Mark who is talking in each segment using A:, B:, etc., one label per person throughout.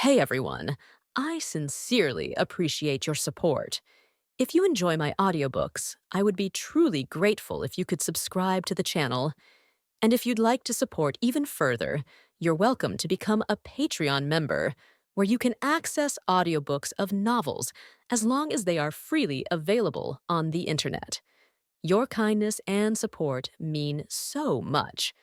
A: Hey everyone, I sincerely appreciate your support. If you enjoy my audiobooks, I would be truly grateful if you could subscribe to the channel. And if you'd like to support even further, you're welcome to become a Patreon member, where you can access audiobooks of novels as long as they are freely available on the internet. Your kindness and support mean so much.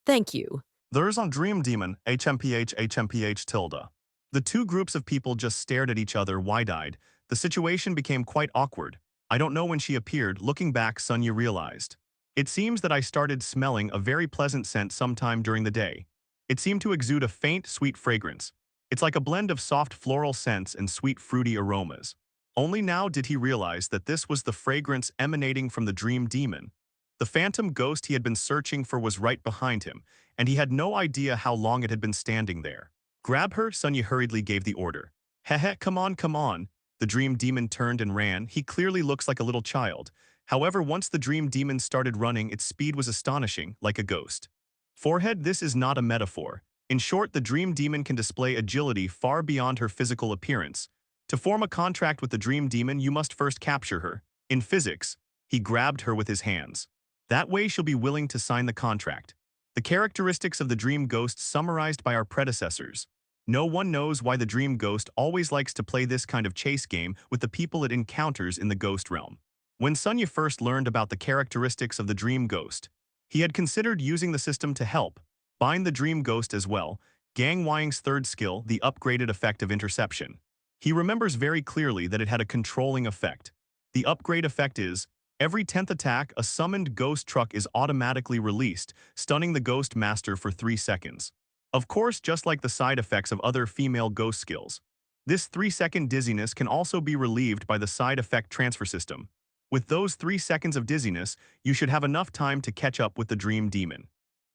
A: Thank you.
B: There's on Dream Demon, HMPH tilde. The two groups of people just stared at each other wide-eyed. The situation became quite awkward. I don't know when she appeared. Looking back, Sunya realized. It seems that I started smelling a very pleasant scent sometime during the day. It seemed to exude a faint, sweet fragrance. It's like a blend of soft floral scents and sweet fruity aromas. Only now did he realize that this was the fragrance emanating from the Dream Demon. The phantom ghost he had been searching for was right behind him, and he had no idea how long it had been standing there. Grab her, Sunya hurriedly gave the order. Heh, come on, come on. The Dream Demon turned and ran. He clearly looks like a little child. However, once the Dream Demon started running, its speed was astonishing, like a ghost. Forehead, this is not a metaphor. In short, the Dream Demon can display agility far beyond her physical appearance. To form a contract with the Dream Demon, you must first capture her. In physics, he grabbed her with his hands. That way she'll be willing to sign the contract. The characteristics of the Dream Ghost summarized by our predecessors. No one knows why the Dream Ghost always likes to play this kind of chase game with the people it encounters in the ghost realm. When Sunya first learned about the characteristics of the Dream Ghost, he had considered using the system to help bind the Dream Ghost as well, Gang Wang's third skill, the upgraded effect of interception. He remembers very clearly that it had a controlling effect. The upgrade effect is, every 10th attack, a summoned ghost truck is automatically released, stunning the ghost master for 3 seconds. Of course, just like the side effects of other female ghost skills. This 3-second dizziness can also be relieved by the side effect transfer system. With those 3 seconds of dizziness, you should have enough time to catch up with the Dream Demon.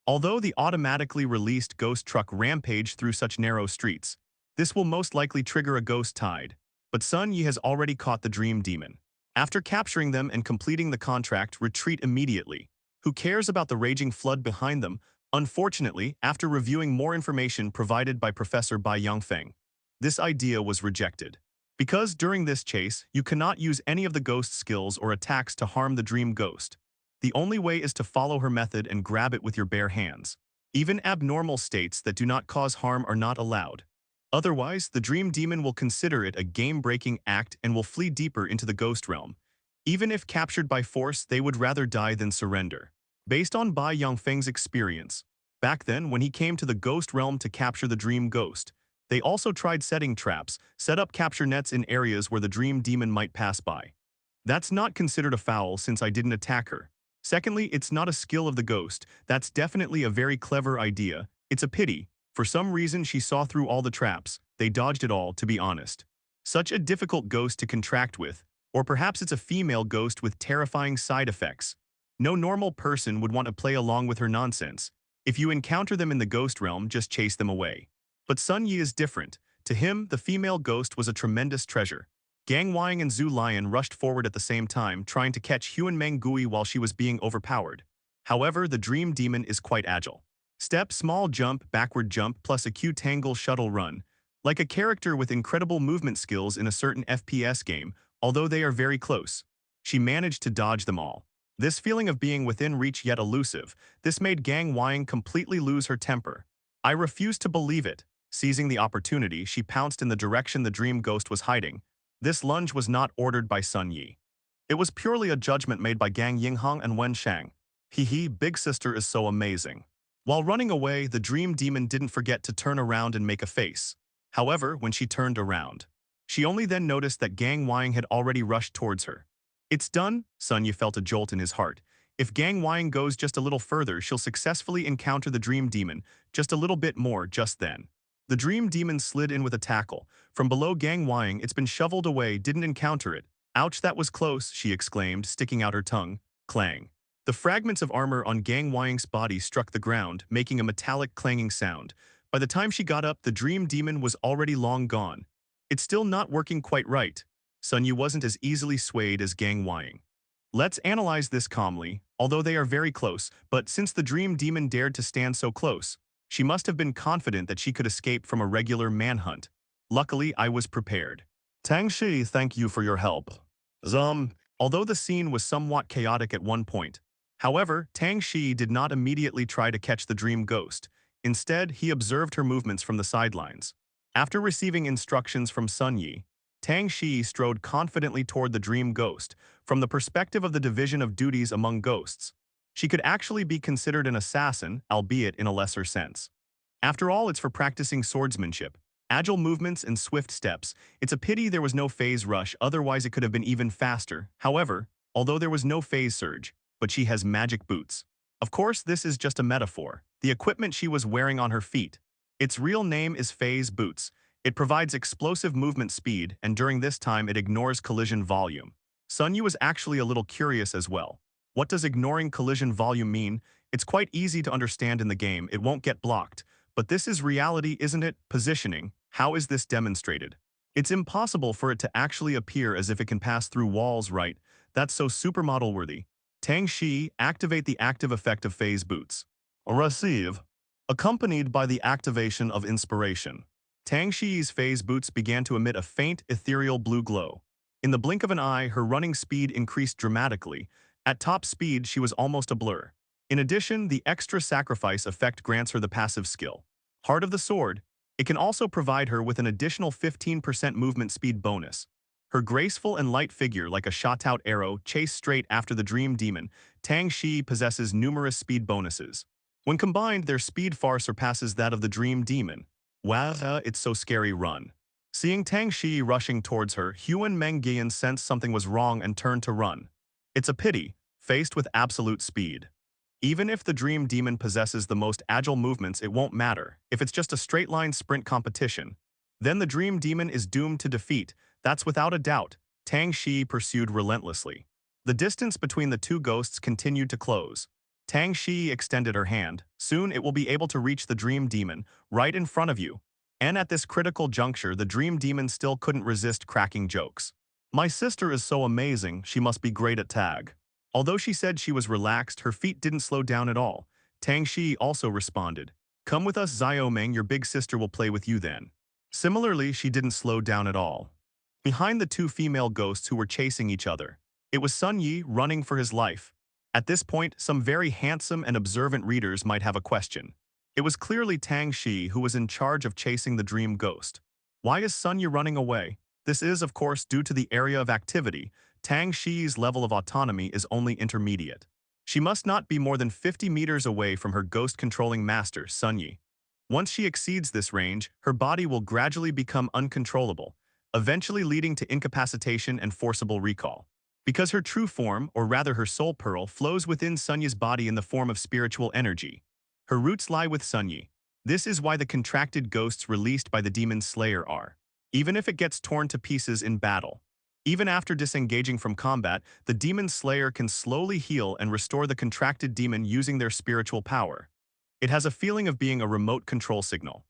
B: Although the automatically released ghost truck rampage through such narrow streets, this will most likely trigger a ghost tide. But Sun Yi has already caught the Dream Demon. After capturing them and completing the contract, retreat immediately. Who cares about the raging flood behind them? Unfortunately, after reviewing more information provided by Professor Bai Yongfeng, this idea was rejected. Because during this chase, you cannot use any of the ghost skills or attacks to harm the Dream Ghost. The only way is to follow her method and grab it with your bare hands. Even abnormal states that do not cause harm are not allowed. Otherwise, the Dream Demon will consider it a game-breaking act and will flee deeper into the ghost realm. Even if captured by force, they would rather die than surrender. Based on Bai Yongfeng's experience, back then when he came to the ghost realm to capture the Dream Ghost, they also tried setting traps, set up capture nets in areas where the Dream Demon might pass by. That's not considered a foul since I didn't attack her. Secondly, it's not a skill of the ghost. That's definitely a very clever idea. It's a pity. For some reason she saw through all the traps. They dodged it all, to be honest. Such a difficult ghost to contract with. Or perhaps it's a female ghost with terrifying side effects. No normal person would want to play along with her nonsense. If you encounter them in the ghost realm, just chase them away. But Sun Yi is different. To him, the female ghost was a tremendous treasure. Gang Wang and Zhu Lion rushed forward at the same time, trying to catch Huan Meng Gui while she was being overpowered. However, the Dream Demon is quite agile. Step, small jump, backward jump, plus a Q-tangle shuttle run. Like a character with incredible movement skills in a certain FPS game, although they are very close. She managed to dodge them all. This feeling of being within reach yet elusive, this made Gang Wang completely lose her temper. I refused to believe it. Seizing the opportunity, she pounced in the direction the Dream Ghost was hiding. This lunge was not ordered by Sun Yi. It was purely a judgment made by Gang Yinghang and Wen Shang. Hee, big sister is so amazing. While running away, the Dream Demon didn't forget to turn around and make a face. However, when she turned around, she only then noticed that Gang Wang had already rushed towards her. It's done, Sun Yi felt a jolt in his heart. If Gang Wang goes just a little further, she'll successfully encounter the Dream Demon, just a little bit more just then. The Dream Demon slid in with a tackle. From below Gang Wang, it's been shoveled away, didn't encounter it. Ouch, that was close, she exclaimed, sticking out her tongue. Clang. The fragments of armor on Gang Wang's body struck the ground, making a metallic clanging sound. By the time she got up, the Dream Demon was already long gone. It's still not working quite right. Sun Yu wasn't as easily swayed as Gang Wang. Let's analyze this calmly, although they are very close, but since the Dream Demon dared to stand so close, she must have been confident that she could escape from a regular manhunt. Luckily, I was prepared. Tang Shi, thank you for your help. Zum. Although the scene was somewhat chaotic at one point, however, Tang Shi did not immediately try to catch the dream ghost. Instead, he observed her movements from the sidelines. After receiving instructions from Sun Yi, Tang Shi strode confidently toward the dream ghost. From the perspective of the division of duties among ghosts, she could actually be considered an assassin, albeit in a lesser sense. After all, it's for practicing swordsmanship, agile movements and swift steps. It's a pity there was no phase rush, otherwise it could have been even faster. However, although there was no phase surge, but she has magic boots. Of course, this is just a metaphor. The equipment she was wearing on her feet. Its real name is phase boots. It provides explosive movement speed, and during this time it ignores collision volume. Sun Yu was actually a little curious as well. What does ignoring collision volume mean? It's quite easy to understand in the game, it won't get blocked. But this is reality, isn't it? Positioning. How is this demonstrated? It's impossible for it to actually appear as if it can pass through walls, right? That's so supermodel-worthy. Tang Shi, activate the active effect of phase boots. Receive. Accompanied by the activation of inspiration. Tang Shi's phase boots began to emit a faint, ethereal blue glow. In the blink of an eye, her running speed increased dramatically. At top speed, she was almost a blur. In addition, the extra sacrifice effect grants her the passive skill, Heart of the Sword. It can also provide her with an additional 15% movement speed bonus. Her graceful and light figure, like a shot-out arrow, chased straight after the Dream Demon, Tang Shi possesses numerous speed bonuses. When combined, their speed far surpasses that of the Dream Demon. Wow, it's so scary. Run. Seeing Tang Shi rushing towards her, Huan Mengyan sensed something was wrong and turned to run. It's a pity, faced with absolute speed. Even if the Dream Demon possesses the most agile movements, it won't matter. If it's just a straight-line sprint competition, then the Dream Demon is doomed to defeat. That's without a doubt. Tang Shi pursued relentlessly. The distance between the two ghosts continued to close. Tang Shi extended her hand. Soon it will be able to reach the Dream Demon, right in front of you. And at this critical juncture, the Dream Demon still couldn't resist cracking jokes. My sister is so amazing, she must be great at tag. Although she said she was relaxed, her feet didn't slow down at all. Tang Shi also responded. Come with us, Xiaomeng, your big sister will play with you then. Similarly, she didn't slow down at all. Behind the two female ghosts who were chasing each other, it was Sun Yi running for his life. At this point, some very handsome and observant readers might have a question. It was clearly Tang Shi who was in charge of chasing the dream ghost. Why is Sun Yi running away? This is, of course, due to the area of activity. Tang Shi's level of autonomy is only intermediate. She must not be more than 50 meters away from her ghost-controlling master, Sun Yi. Once she exceeds this range, her body will gradually become uncontrollable, eventually leading to incapacitation and forcible recall. Because her true form, or rather her soul pearl, flows within Sun Yi's body in the form of spiritual energy. Her roots lie with Sun Yi. This is why the contracted ghosts released by the demon slayer are. Even if it gets torn to pieces in battle. Even after disengaging from combat, the demon slayer can slowly heal and restore the contracted demon using their spiritual power. It has a feeling of being a remote control signal.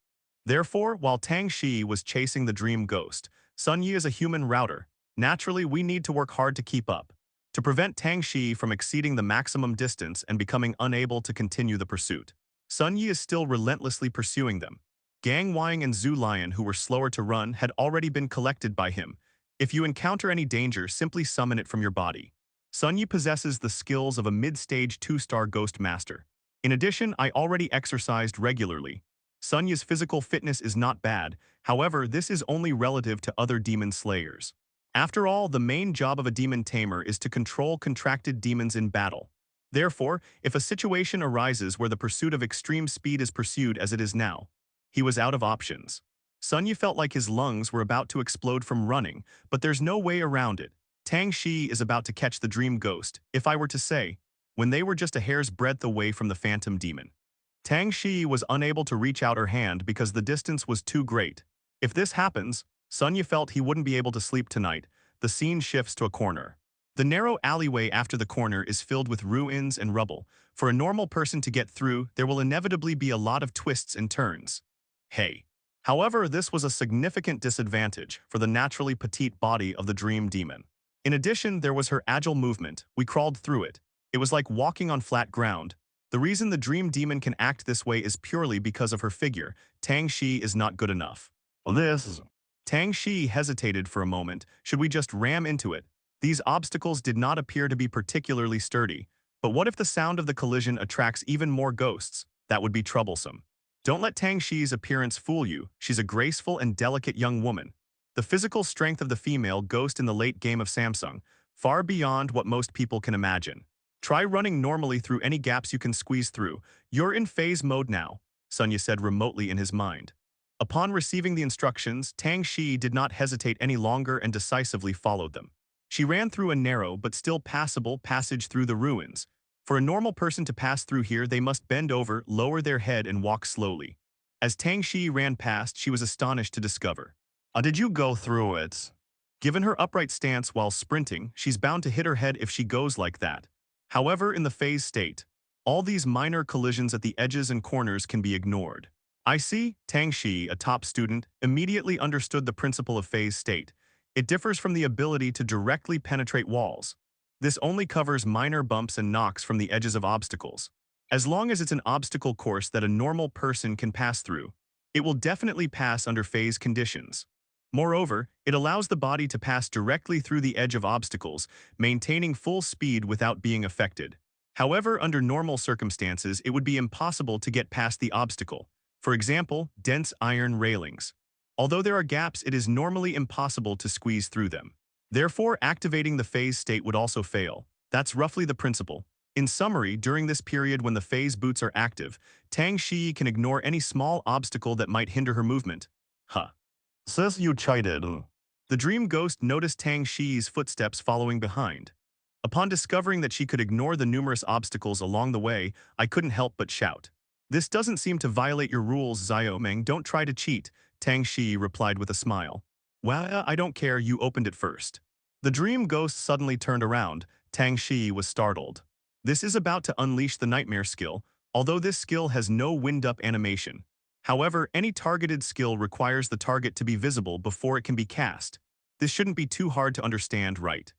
B: Therefore, while Tang Shi was chasing the dream ghost, Sun Yi is a human router. Naturally, we need to work hard to keep up. To prevent Tang Shi from exceeding the maximum distance and becoming unable to continue the pursuit. Sun Yi is still relentlessly pursuing them. Gang Wang and Zhu Lion, who were slower to run, had already been collected by him. If you encounter any danger, simply summon it from your body. Sun Yi possesses the skills of a mid-stage 2-star ghost master. In addition, I already exercised regularly. Sun Yi's physical fitness is not bad, however, this is only relative to other demon slayers. After all, the main job of a demon tamer is to control contracted demons in battle. Therefore, if a situation arises where the pursuit of extreme speed is pursued as it is now, he was out of options. Sun Yi felt like his lungs were about to explode from running, but there's no way around it. Tang Shi is about to catch the dream ghost, if I were to say, when they were just a hair's breadth away from the phantom demon. Tang Shi was unable to reach out her hand because the distance was too great. If this happens, Sun Yi felt he wouldn't be able to sleep tonight. The scene shifts to a corner. The narrow alleyway after the corner is filled with ruins and rubble. For a normal person to get through, there will inevitably be a lot of twists and turns. Hey. However, this was a significant disadvantage for the naturally petite body of the dream demon. In addition, there was her agile movement. We crawled through it. It was like walking on flat ground. The reason the dream demon can act this way is purely because of her figure. Tang Shi is not good enough. This Tang Shi hesitated for a moment. Should we just ram into it? These obstacles did not appear to be particularly sturdy. But what if the sound of the collision attracts even more ghosts? That would be troublesome. Don't let Tang Shi's appearance fool you. She's a graceful and delicate young woman. The physical strength of the female ghost in the late game of Samsung, far beyond what most people can imagine. Try running normally through any gaps you can squeeze through. You're in phase mode now, Sunya said remotely in his mind. Upon receiving the instructions, Tang Shi did not hesitate any longer and decisively followed them. She ran through a narrow but still passable passage through the ruins. For a normal person to pass through here, they must bend over, lower their head, and walk slowly. As Tang Shi ran past, she was astonished to discover. Did you go through it? Given her upright stance while sprinting, she's bound to hit her head if she goes like that. However, in the phase state, all these minor collisions at the edges and corners can be ignored. I see, Tang Shi, a top student, immediately understood the principle of phase state. It differs from the ability to directly penetrate walls. This only covers minor bumps and knocks from the edges of obstacles. As long as it's an obstacle course that a normal person can pass through, it will definitely pass under phase conditions. Moreover, it allows the body to pass directly through the edge of obstacles, maintaining full speed without being affected. However, under normal circumstances, it would be impossible to get past the obstacle. For example, dense iron railings. Although there are gaps, it is normally impossible to squeeze through them. Therefore, activating the phase state would also fail. That's roughly the principle. In summary, during this period when the phase boots are active, Tang Shi can ignore any small obstacle that might hinder her movement. Huh. Sis, you cheated. The dream ghost noticed Tang Shi's footsteps following behind. Upon discovering that she could ignore the numerous obstacles along the way, I couldn't help but shout. This doesn't seem to violate your rules, Xiaomeng. Don't try to cheat, Tang Shi replied with a smile. Well, I don't care, you opened it first. The dream ghost suddenly turned around. Tang Shi was startled. This is about to unleash the nightmare skill, although this skill has no wind-up animation. However, any targeted skill requires the target to be visible before it can be cast. This shouldn't be too hard to understand, right?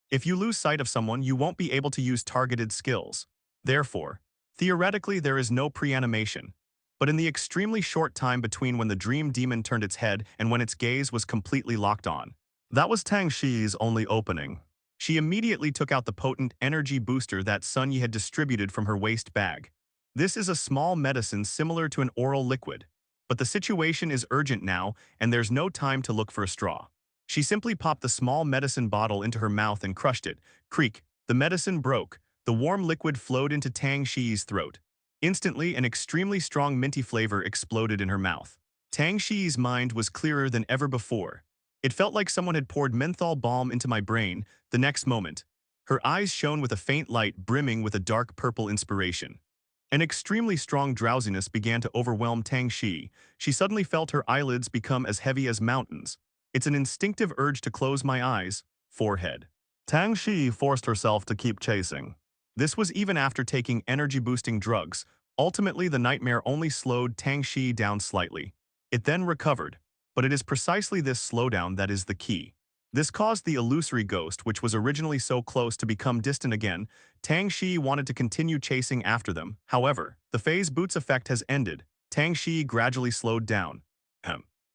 B: If you lose sight of someone, you won't be able to use targeted skills. Therefore, theoretically, there is no pre-animation. But in the extremely short time between when the dream demon turned its head and when its gaze was completely locked on, that was Tang Shi's only opening. She immediately took out the potent energy booster that Sun Yi had distributed from her waist bag. This is a small medicine similar to an oral liquid. But the situation is urgent now, and there's no time to look for a straw. She simply popped the small medicine bottle into her mouth and crushed it. Creak, the medicine broke. The warm liquid flowed into Tang Shi's throat. Instantly, an extremely strong minty flavor exploded in her mouth. Tang Shi's mind was clearer than ever before. It felt like someone had poured menthol balm into my brain. The next moment, her eyes shone with a faint light brimming with a dark purple inspiration. An extremely strong drowsiness began to overwhelm Tang Shi. She suddenly felt her eyelids become as heavy as mountains. It's an instinctive urge to close my eyes. Forehead. Tang Shi forced herself to keep chasing. This was even after taking energy-boosting drugs. Ultimately, the nightmare only slowed Tang Shi down slightly. It then recovered. But it is precisely this slowdown that is the key. This caused the illusory ghost, which was originally so close, to become distant again. Tang Shi wanted to continue chasing after them. However, the phase boots effect has ended. Tang Shi gradually slowed down.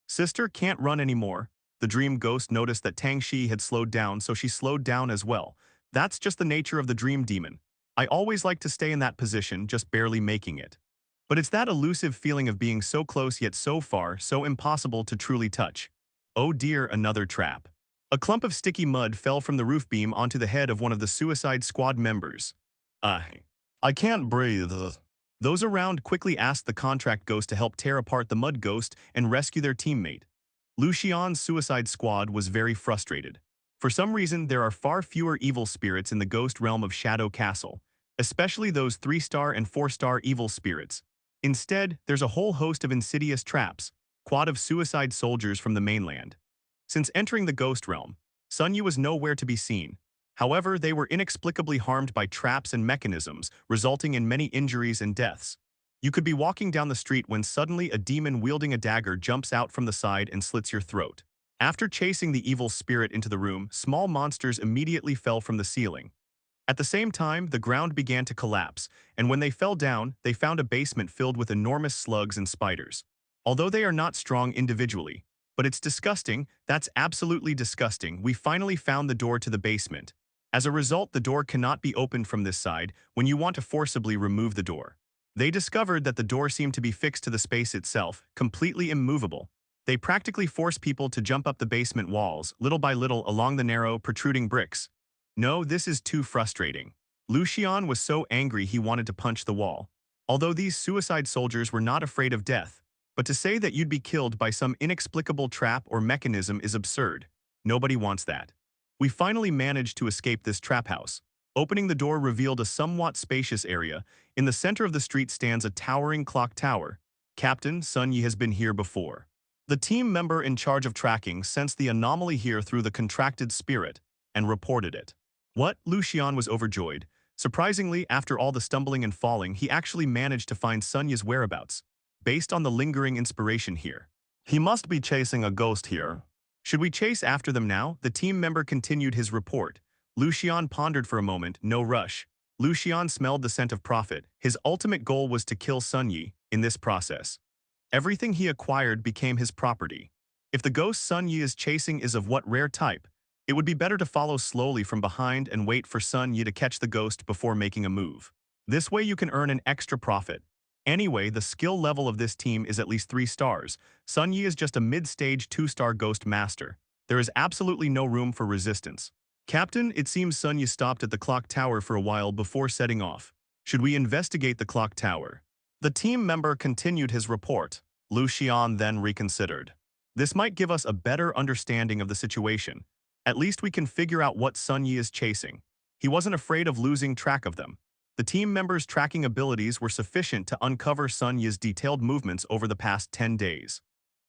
B: Sister can't run anymore. The dream ghost noticed that Tang Shi had slowed down, so she slowed down as well. That's just the nature of the dream demon. I always like to stay in that position, just barely making it. But it's that elusive feeling of being so close yet so far, so impossible to truly touch. Oh dear, another trap. A clump of sticky mud fell from the roof beam onto the head of one of the Suicide Squad members. I can't breathe. Those around quickly asked the contract ghost to help tear apart the mud ghost and rescue their teammate. Lucian's Suicide Squad was very frustrated. For some reason, there are far fewer evil spirits in the ghost realm of Shadow Castle, especially those 3-star and 4-star evil spirits. Instead, there's a whole host of insidious traps, quad of suicide soldiers from the mainland. Since entering the ghost realm, Sun Yu was nowhere to be seen. However, they were inexplicably harmed by traps and mechanisms, resulting in many injuries and deaths. You could be walking down the street when suddenly a demon wielding a dagger jumps out from the side and slits your throat. After chasing the evil spirit into the room, small monsters immediately fell from the ceiling. At the same time, the ground began to collapse, and when they fell down, they found a basement filled with enormous slugs and spiders. Although they are not strong individually, But it's disgusting. That's absolutely disgusting. We finally found the door to the basement. As a result, the door cannot be opened from this side when you want to forcibly remove the door. They discovered that the door seemed to be fixed to the space itself, completely immovable. They practically force people to jump up the basement walls, little by little along the narrow, protruding bricks. No, this is too frustrating. Lucian was so angry he wanted to punch the wall. Although these suicide soldiers were not afraid of death, but to say that you'd be killed by some inexplicable trap or mechanism is absurd. Nobody wants that. We finally managed to escape this trap house. Opening the door revealed a somewhat spacious area. In the center of the street stands a towering clock tower. Captain, Sun Yi has been here before. The team member in charge of tracking sensed the anomaly here through the contracted spirit and reported it. What? Lucian was overjoyed. Surprisingly, after all the stumbling and falling, he actually managed to find Sun Yi's whereabouts, based on the lingering inspiration here. He must be chasing a ghost here. Should we chase after them now? The team member continued his report. Lucian pondered for a moment, no rush. Lucian smelled the scent of profit. His ultimate goal was to kill Sun Yi in this process. Everything he acquired became his property. If the ghost Sun Yi is chasing is of what rare type, it would be better to follow slowly from behind and wait for Sun Yi to catch the ghost before making a move. This way you can earn an extra profit. Anyway, the skill level of this team is at least 3 stars. Sun Yi is just a mid-stage 2-star ghost master. There is absolutely no room for resistance. Captain, it seems Sun Yi stopped at the clock tower for a while before setting off. Should we investigate the clock tower? The team member continued his report. Lucian then reconsidered. This might give us a better understanding of the situation. At least we can figure out what Sun Yi is chasing. He wasn't afraid of losing track of them. The team members' tracking abilities were sufficient to uncover Sun Yi's detailed movements over the past 10 days.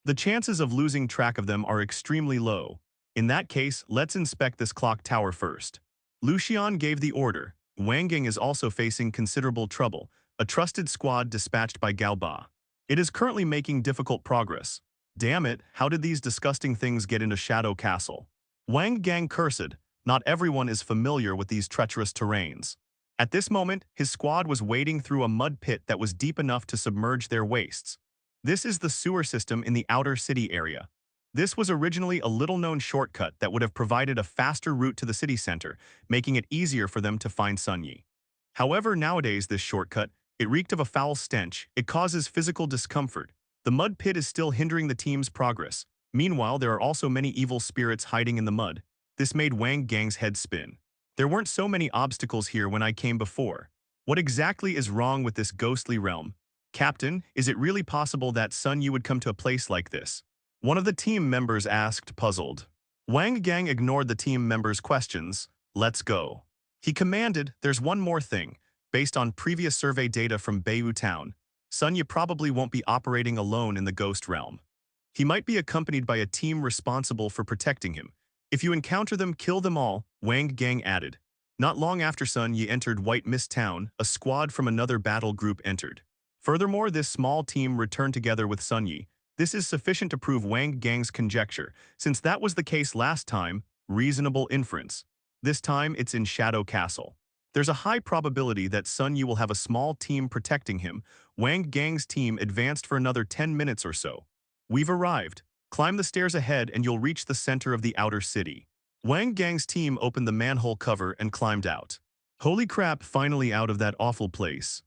B: The chances of losing track of them are extremely low. In that case, let's inspect this clock tower first. Lucian gave the order. Wang Gang is also facing considerable trouble, a trusted squad dispatched by Gao Ba. It is currently making difficult progress. Damn it, how did these disgusting things get into Shadow Castle? Wang Gang cursed. Not everyone is familiar with these treacherous terrains. At this moment, his squad was wading through a mud pit that was deep enough to submerge their waists. This is the sewer system in the outer city area. This was originally a little-known shortcut that would have provided a faster route to the city center, making it easier for them to find Sun Yi. However, nowadays this shortcut, it reeked of a foul stench. It causes physical discomfort. The mud pit is still hindering the team's progress. Meanwhile, there are also many evil spirits hiding in the mud. This made Wang Gang's head spin. There weren't so many obstacles here when I came before. What exactly is wrong with this ghostly realm? Captain, is it really possible that Sun Yi would come to a place like this? One of the team members asked, puzzled. Wang Gang ignored the team members' questions. Let's go. He commanded, there's one more thing. Based on previous survey data from Bayu Town, Sun Yi probably won't be operating alone in the ghost realm. He might be accompanied by a team responsible for protecting him. If you encounter them, kill them all, Wang Gang added. Not long after Sun Yi entered White Mist Town, a squad from another battle group entered. Furthermore, this small team returned together with Sun Yi. This is sufficient to prove Wang Gang's conjecture. Since that was the case last time, reasonable inference. This time, it's in Shadow Castle. There's a high probability that Sun Yi will have a small team protecting him. Wang Gang's team advanced for another 10 minutes or so. We've arrived. Climb the stairs ahead and you'll reach the center of the outer city. Wang Gang's team opened the manhole cover and climbed out. Holy crap, finally out of that awful place.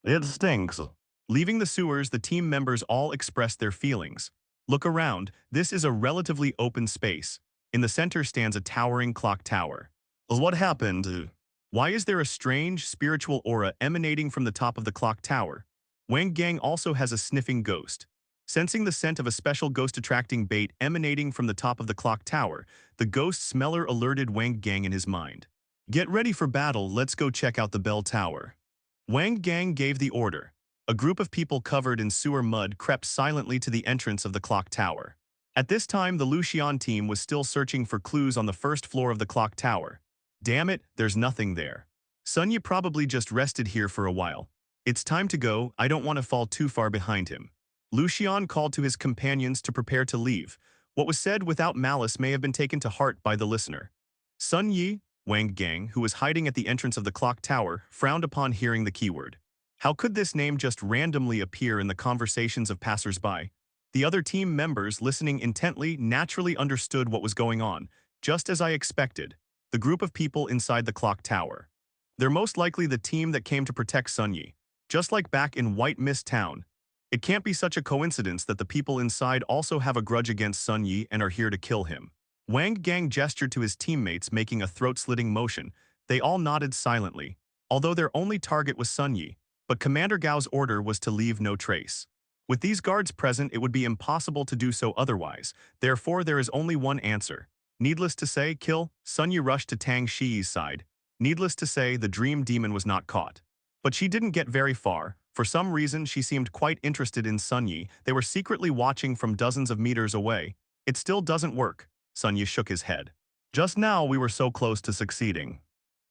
B: It stinks. Leaving the sewers, the team members all expressed their feelings. Look around, this is a relatively open space. In the center stands a towering clock tower. What happened? Why is there a strange, spiritual aura emanating from the top of the clock tower? Wang Gang also has a sniffing ghost. Sensing the scent of a special ghost-attracting bait emanating from the top of the clock tower, the ghost smeller alerted Wang Gang in his mind. Get ready for battle, let's go check out the bell tower. Wang Gang gave the order. A group of people covered in sewer mud crept silently to the entrance of the clock tower. At this time, the Lucian team was still searching for clues on the first floor of the clock tower. Damn it, there's nothing there. Sun Yi probably just rested here for a while. It's time to go, I don't want to fall too far behind him. Lucian called to his companions to prepare to leave. What was said without malice may have been taken to heart by the listener. Sun Yi, Wang Gang, who was hiding at the entrance of the clock tower, frowned upon hearing the keyword. How could this name just randomly appear in the conversations of passers-by? The other team members listening intently naturally understood what was going on, just as I expected, the group of people inside the clock tower. They're most likely the team that came to protect Sun Yi. Just like back in White Mist Town, it can't be such a coincidence that the people inside also have a grudge against Sun Yi and are here to kill him. Wang Gang gestured to his teammates, making a throat-slitting motion. They all nodded silently, although their only target was Sun Yi, but Commander Gao's order was to leave no trace. With these guards present, it would be impossible to do so otherwise, therefore there is only one answer. Needless to say, kill. Sun Yi rushed to Tang Shi's side. Needless to say, the dream demon was not caught. But she didn't get very far. For some reason, she seemed quite interested in Sun Yi. They were secretly watching from dozens of meters away. It still doesn't work. Sun Yi shook his head. Just now we were so close to succeeding.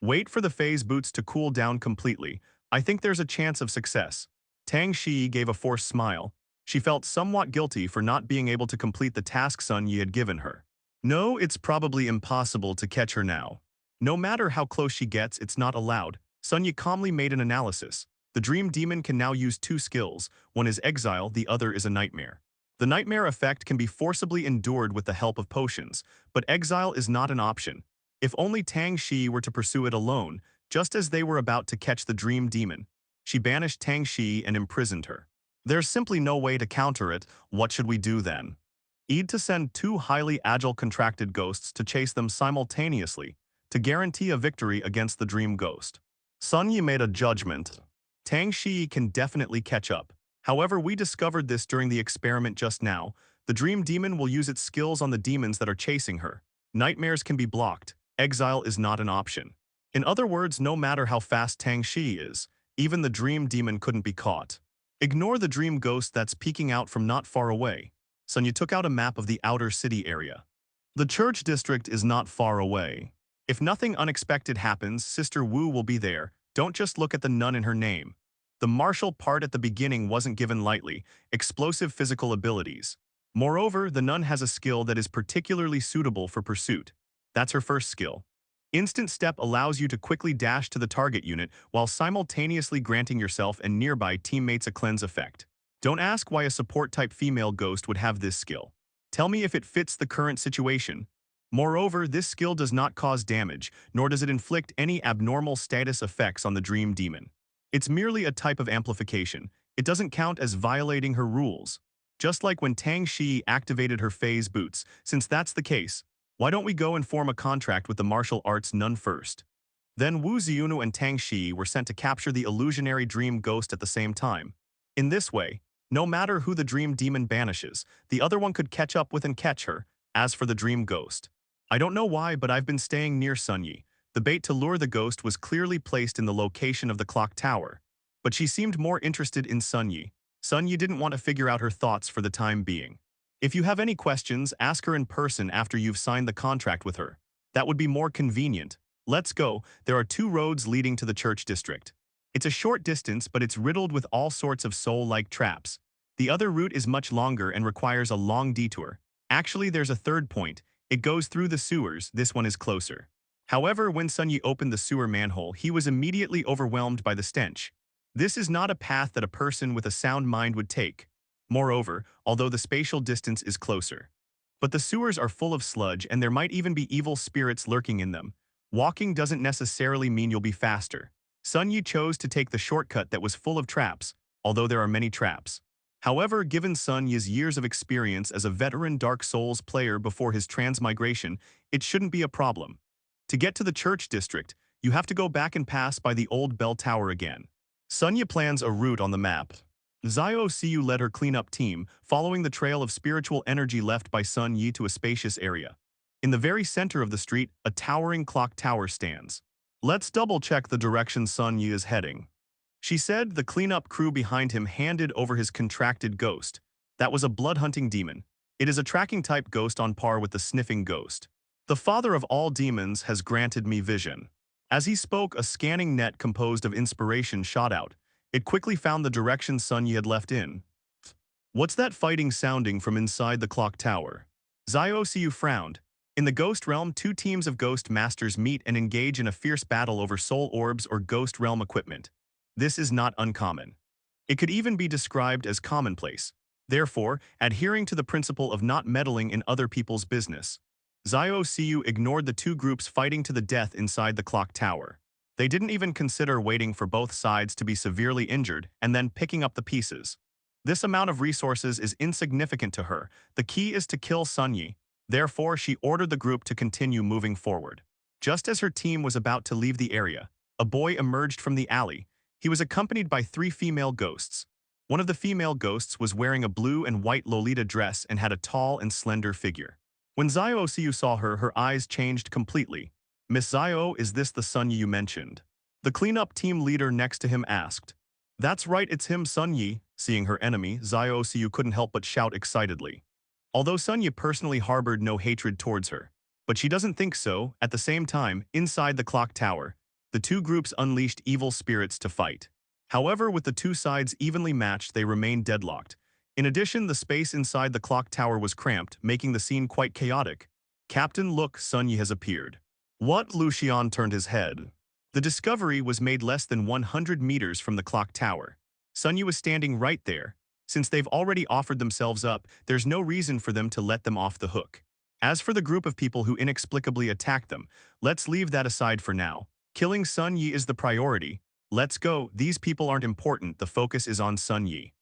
B: Wait for the phase boots to cool down completely. I think there's a chance of success. Tang Shi gave a forced smile. She felt somewhat guilty for not being able to complete the task Sun Yi had given her. No, it's probably impossible to catch her now. No matter how close she gets, it's not allowed. Sun Yi calmly made an analysis. The dream demon can now use two skills. One is exile, the other is a nightmare. The nightmare effect can be forcibly endured with the help of potions, but exile is not an option. If only Tang Shi were to pursue it alone, just as they were about to catch the dream demon. She banished Tang Shi and imprisoned her. There's simply no way to counter it. What should we do then? Eid to send two highly agile contracted ghosts to chase them simultaneously, to guarantee a victory against the dream ghost. Sun Yi made a judgment. Tang Shi can definitely catch up. However, we discovered this during the experiment just now. The dream demon will use its skills on the demons that are chasing her. Nightmares can be blocked. Exile is not an option. In other words, no matter how fast Tang Shi is, even the dream demon couldn't be caught. Ignore the dream ghost that's peeking out from not far away. Sun Yi took out a map of the outer city area. The church district is not far away. If nothing unexpected happens, Sister Wu will be there. Don't just look at the nun in her name. The martial part at the beginning wasn't given lightly, explosive physical abilities. Moreover, the nun has a skill that is particularly suitable for pursuit. That's her first skill. Instant Step allows you to quickly dash to the target unit while simultaneously granting yourself and nearby teammates a cleanse effect. Don't ask why a support-type female ghost would have this skill. Tell me if it fits the current situation. Moreover, this skill does not cause damage, nor does it inflict any abnormal status effects on the dream demon. It's merely a type of amplification. It doesn't count as violating her rules. Just like when Tang Shi activated her phase boots, since that's the case, why don't we go and form a contract with the martial arts nun first? Then Wu Ziunu and Tang Shi were sent to capture the illusionary dream ghost at the same time. In this way, no matter who the dream demon banishes, the other one could catch up with and catch her. As for the dream ghost, I don't know why, but I've been staying near Sun Yi. The bait to lure the ghost was clearly placed in the location of the clock tower. But she seemed more interested in Sun Yi. Sun Yi didn't want to figure out her thoughts for the time being. If you have any questions, ask her in person after you've signed the contract with her. That would be more convenient. Let's go. There are two roads leading to the church district. It's a short distance, but it's riddled with all sorts of soul-like traps. The other route is much longer and requires a long detour. Actually, there's a third point. It goes through the sewers. This one is closer. However, when Sun Yi opened the sewer manhole, he was immediately overwhelmed by the stench. This is not a path that a person with a sound mind would take. Moreover, although the spatial distance is closer. But the sewers are full of sludge and there might even be evil spirits lurking in them. Walking doesn't necessarily mean you'll be faster. Sun Yi chose to take the shortcut that was full of traps, although there are many traps. However, given Sun Yi's years of experience as a veteran Dark Souls player before his transmigration, it shouldn't be a problem. To get to the church district, you have to go back and pass by the old bell tower again. Sun Yi plans a route on the map. Xiao Siyu led her cleanup team, following the trail of spiritual energy left by Sun Yi to a spacious area. In the very center of the street, a towering clock tower stands. Let's double-check the direction Sun Yi is heading. She said. The cleanup crew behind him handed over his contracted ghost. That was a blood-hunting demon. It is a tracking-type ghost on par with the sniffing ghost. The father of all demons has granted me vision. As he spoke, a scanning net composed of inspiration shot out. It quickly found the direction Sun Yi had left in. What's that fighting sounding from inside the clock tower? Xiao Siyu frowned. In the ghost realm, two teams of ghost masters meet and engage in a fierce battle over soul orbs or ghost realm equipment. This is not uncommon. It could even be described as commonplace. Therefore, adhering to the principle of not meddling in other people's business, Zio Siu ignored the two groups fighting to the death inside the clock tower. They didn't even consider waiting for both sides to be severely injured and then picking up the pieces. This amount of resources is insignificant to her. The key is to kill Sun Yi. Therefore, she ordered the group to continue moving forward. Just as her team was about to leave the area, a boy emerged from the alley. He was accompanied by three female ghosts. One of the female ghosts was wearing a blue and white Lolita dress and had a tall and slender figure. When Zio Siu saw her, her eyes changed completely. "Miss Zio, is this the Sun Yi you mentioned?" The cleanup team leader next to him asked. "That's right, it's him, Sun Yi." Seeing her enemy, Zio Siu couldn't help but shout excitedly. Although Sun Yi personally harbored no hatred towards her, but she doesn't think so. At the same time, inside the clock tower, the two groups unleashed evil spirits to fight. However, with the two sides evenly matched, they remained deadlocked. In addition, the space inside the clock tower was cramped, making the scene quite chaotic. "Captain, look, Sun Yi has appeared." What? Lucian turned his head. The discovery was made less than 100 meters from the clock tower. Sun Yi was standing right there. Since they've already offered themselves up, there's no reason for them to let them off the hook. As for the group of people who inexplicably attacked them, let's leave that aside for now. Killing Sun Yi is the priority. Let's go, these people aren't important, the focus is on Sun Yi.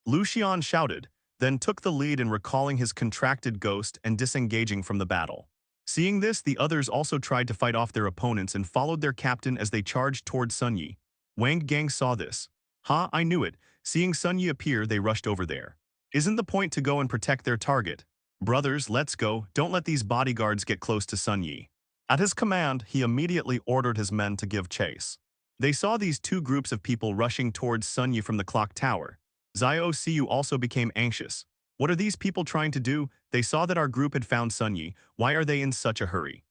B: Lucian shouted, then took the lead in recalling his contracted ghost and disengaging from the battle. Seeing this, the others also tried to fight off their opponents and followed their captain as they charged towards Sun Yi. Wang Gang saw this. "Ha, I knew it." Seeing Sun Yi appear, they rushed over there. "Isn't the point to go and protect their target? Brothers, let's go, don't let these bodyguards get close to Sun Yi." At his command, he immediately ordered his men to give chase. They saw these two groups of people rushing towards Sun Yi from the clock tower. Zio Siu also became anxious. What are these people trying to do? They saw that our group had found Sun Yi. Why are they in such a hurry?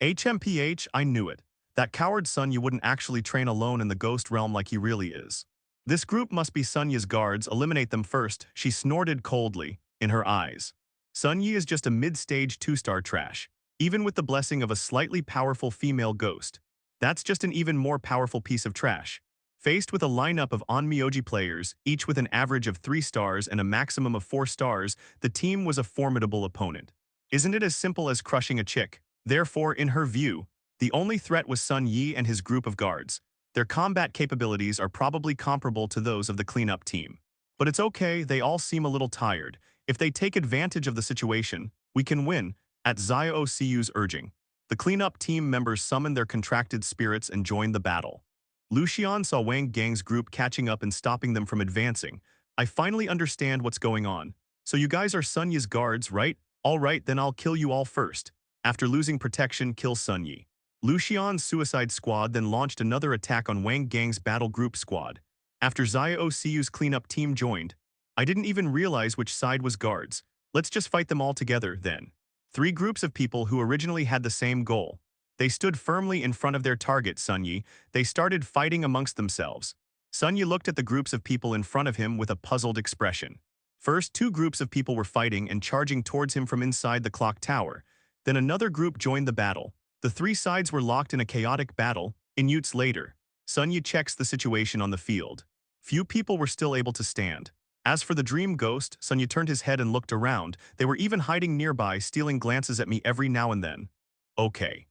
B: HMPH, I knew it. That coward Sun Yi wouldn't actually train alone in the ghost realm like he really is. This group must be Sun Yi's guards. Eliminate them first, she snorted coldly, in her eyes. Sun Yi is just a mid-stage 2-star trash. Even with the blessing of a slightly powerful female ghost, that's just an even more powerful piece of trash. Faced with a lineup of Onmyoji players, each with an average of 3 stars and a maximum of 4 stars, the team was a formidable opponent. Isn't it as simple as crushing a chick? Therefore, in her view, the only threat was Sun Yi and his group of guards. Their combat capabilities are probably comparable to those of the cleanup team. But it's okay, they all seem a little tired. If they take advantage of the situation, we can win. At Zio Siu's urging, the cleanup team members summoned their contracted spirits and joined the battle. Lucian saw Wang Gang's group catching up and stopping them from advancing. "I finally understand what's going on. So you guys are Sun Yi's guards, right? All right, then I'll kill you all first." After losing protection, kill Sun Yi. Lucian's suicide squad then launched another attack on Wang Gang's battle group squad. After Zio Siu's cleanup team joined, "I didn't even realize which side was guards. Let's just fight them all together, then." 3 groups of people who originally had the same goal. They stood firmly in front of their target, Sun Yi. They started fighting amongst themselves. Sun Yi looked at the groups of people in front of him with a puzzled expression. First, 2 groups of people were fighting and charging towards him from inside the clock tower. Then another group joined the battle. The 3 sides were locked in a chaotic battle. Minutes later, Sun Yi checks the situation on the field. Few people were still able to stand. As for the dream ghost, Sun Yi turned his head and looked around. They were even hiding nearby, stealing glances at me every now and then. Okay.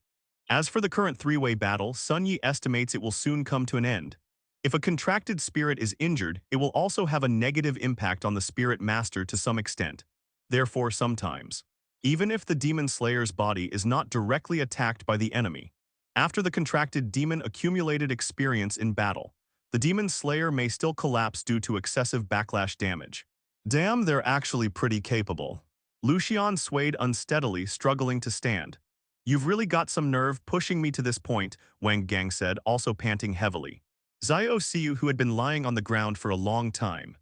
B: As for the current 3-way battle, Sun Yi estimates it will soon come to an end. If a contracted spirit is injured, it will also have a negative impact on the spirit master to some extent. Therefore, sometimes, even if the demon slayer's body is not directly attacked by the enemy, after the contracted demon accumulated experience in battle, the demon slayer may still collapse due to excessive backlash damage. Damn, they're actually pretty capable. Lucian swayed unsteadily, struggling to stand. "You've really got some nerve pushing me to this point," Wang Gang said, also panting heavily. Zio Siu, who had been lying on the ground for a long time.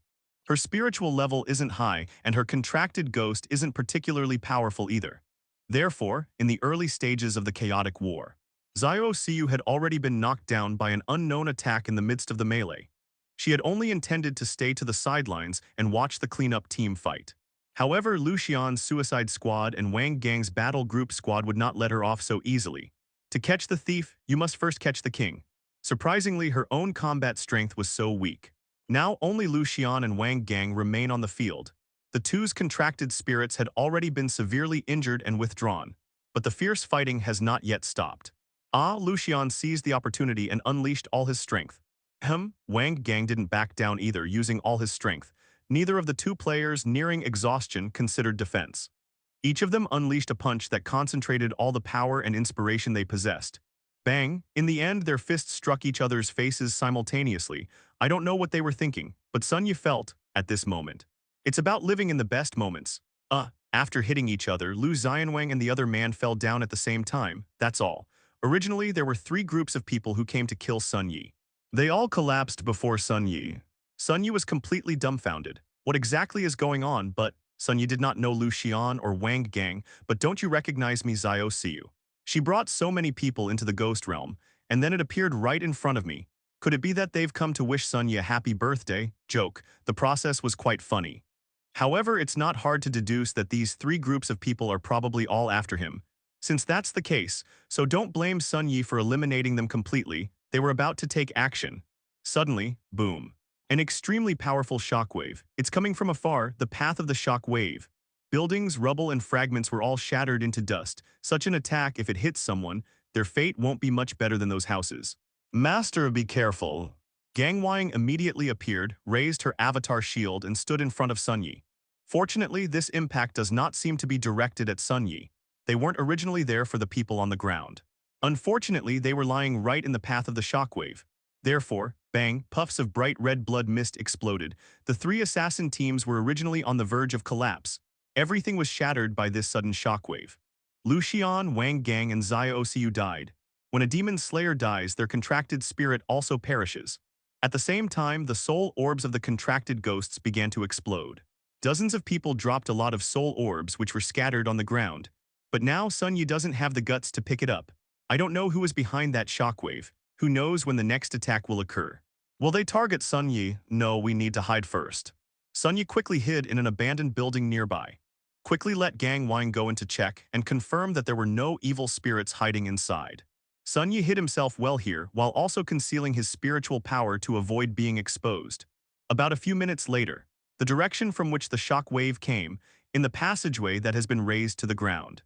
B: Her spiritual level isn't high, and her contracted ghost isn't particularly powerful either. Therefore, in the early stages of the chaotic war, Zio Siu had already been knocked down by an unknown attack in the midst of the melee. She had only intended to stay to the sidelines and watch the cleanup team fight. However, Lucian's suicide squad and Wang Gang's battle group squad would not let her off so easily. To catch the thief, you must first catch the king. Surprisingly, her own combat strength was so weak. Now only Lucian and Wang Gang remain on the field. The two's contracted spirits had already been severely injured and withdrawn, but the fierce fighting has not yet stopped. Lucian seized the opportunity and unleashed all his strength. Wang Gang didn't back down either, using all his strength. Neither of the two players, nearing exhaustion, considered defense. Each of them unleashed a punch that concentrated all the power and inspiration they possessed. Bang! In the end, their fists struck each other's faces simultaneously. I don't know what they were thinking, but Sun Yi felt, at this moment. It's about living in the best moments. After hitting each other, Lu Xianwang and the other man fell down at the same time, that's all. Originally, there were 3 groups of people who came to kill Sun Yi. They all collapsed before Sun Yi. Sun Yi was completely dumbfounded. What exactly is going on? But Sun Yi did not know Lu Xian or Wang Gang, but don't you recognize me, Xiao Siu? She brought so many people into the ghost realm, and then it appeared right in front of me. Could it be that they've come to wish Sun Yi a happy birthday? Joke. The process was quite funny. However, it's not hard to deduce that these 3 groups of people are probably all after him. Since that's the case, so don't blame Sun Yi for eliminating them completely. They were about to take action. Suddenly, boom. An extremely powerful shockwave. It's coming from afar, the path of the shockwave. Buildings, rubble, and fragments were all shattered into dust. Such an attack, if it hits someone, their fate won't be much better than those houses. Master, be careful. Gang Wang immediately appeared, raised her avatar shield, and stood in front of Sun Yi. Fortunately, this impact does not seem to be directed at Sun Yi. They weren't originally there for the people on the ground. Unfortunately, they were lying right in the path of the shockwave. Therefore, bang, puffs of bright red blood mist exploded. The 3 assassin teams were originally on the verge of collapse. Everything was shattered by this sudden shockwave. Lu Xian, Wang Gang, and Xia Osiu died. When a demon slayer dies, their contracted spirit also perishes. At the same time, the soul orbs of the contracted ghosts began to explode. Dozens of people dropped a lot of soul orbs which were scattered on the ground. But now Sun Yi doesn't have the guts to pick it up. I don't know who is behind that shockwave. Who knows when the next attack will occur? Will they target Sun Yi? No, we need to hide first. Sun Yi quickly hid in an abandoned building nearby. Quickly let Gang Wang go into check and confirm that there were no evil spirits hiding inside. Sun Yi hid himself well here while also concealing his spiritual power to avoid being exposed. About a few minutes later, the direction from which the shock wave came, in the passageway that has been raised to the ground.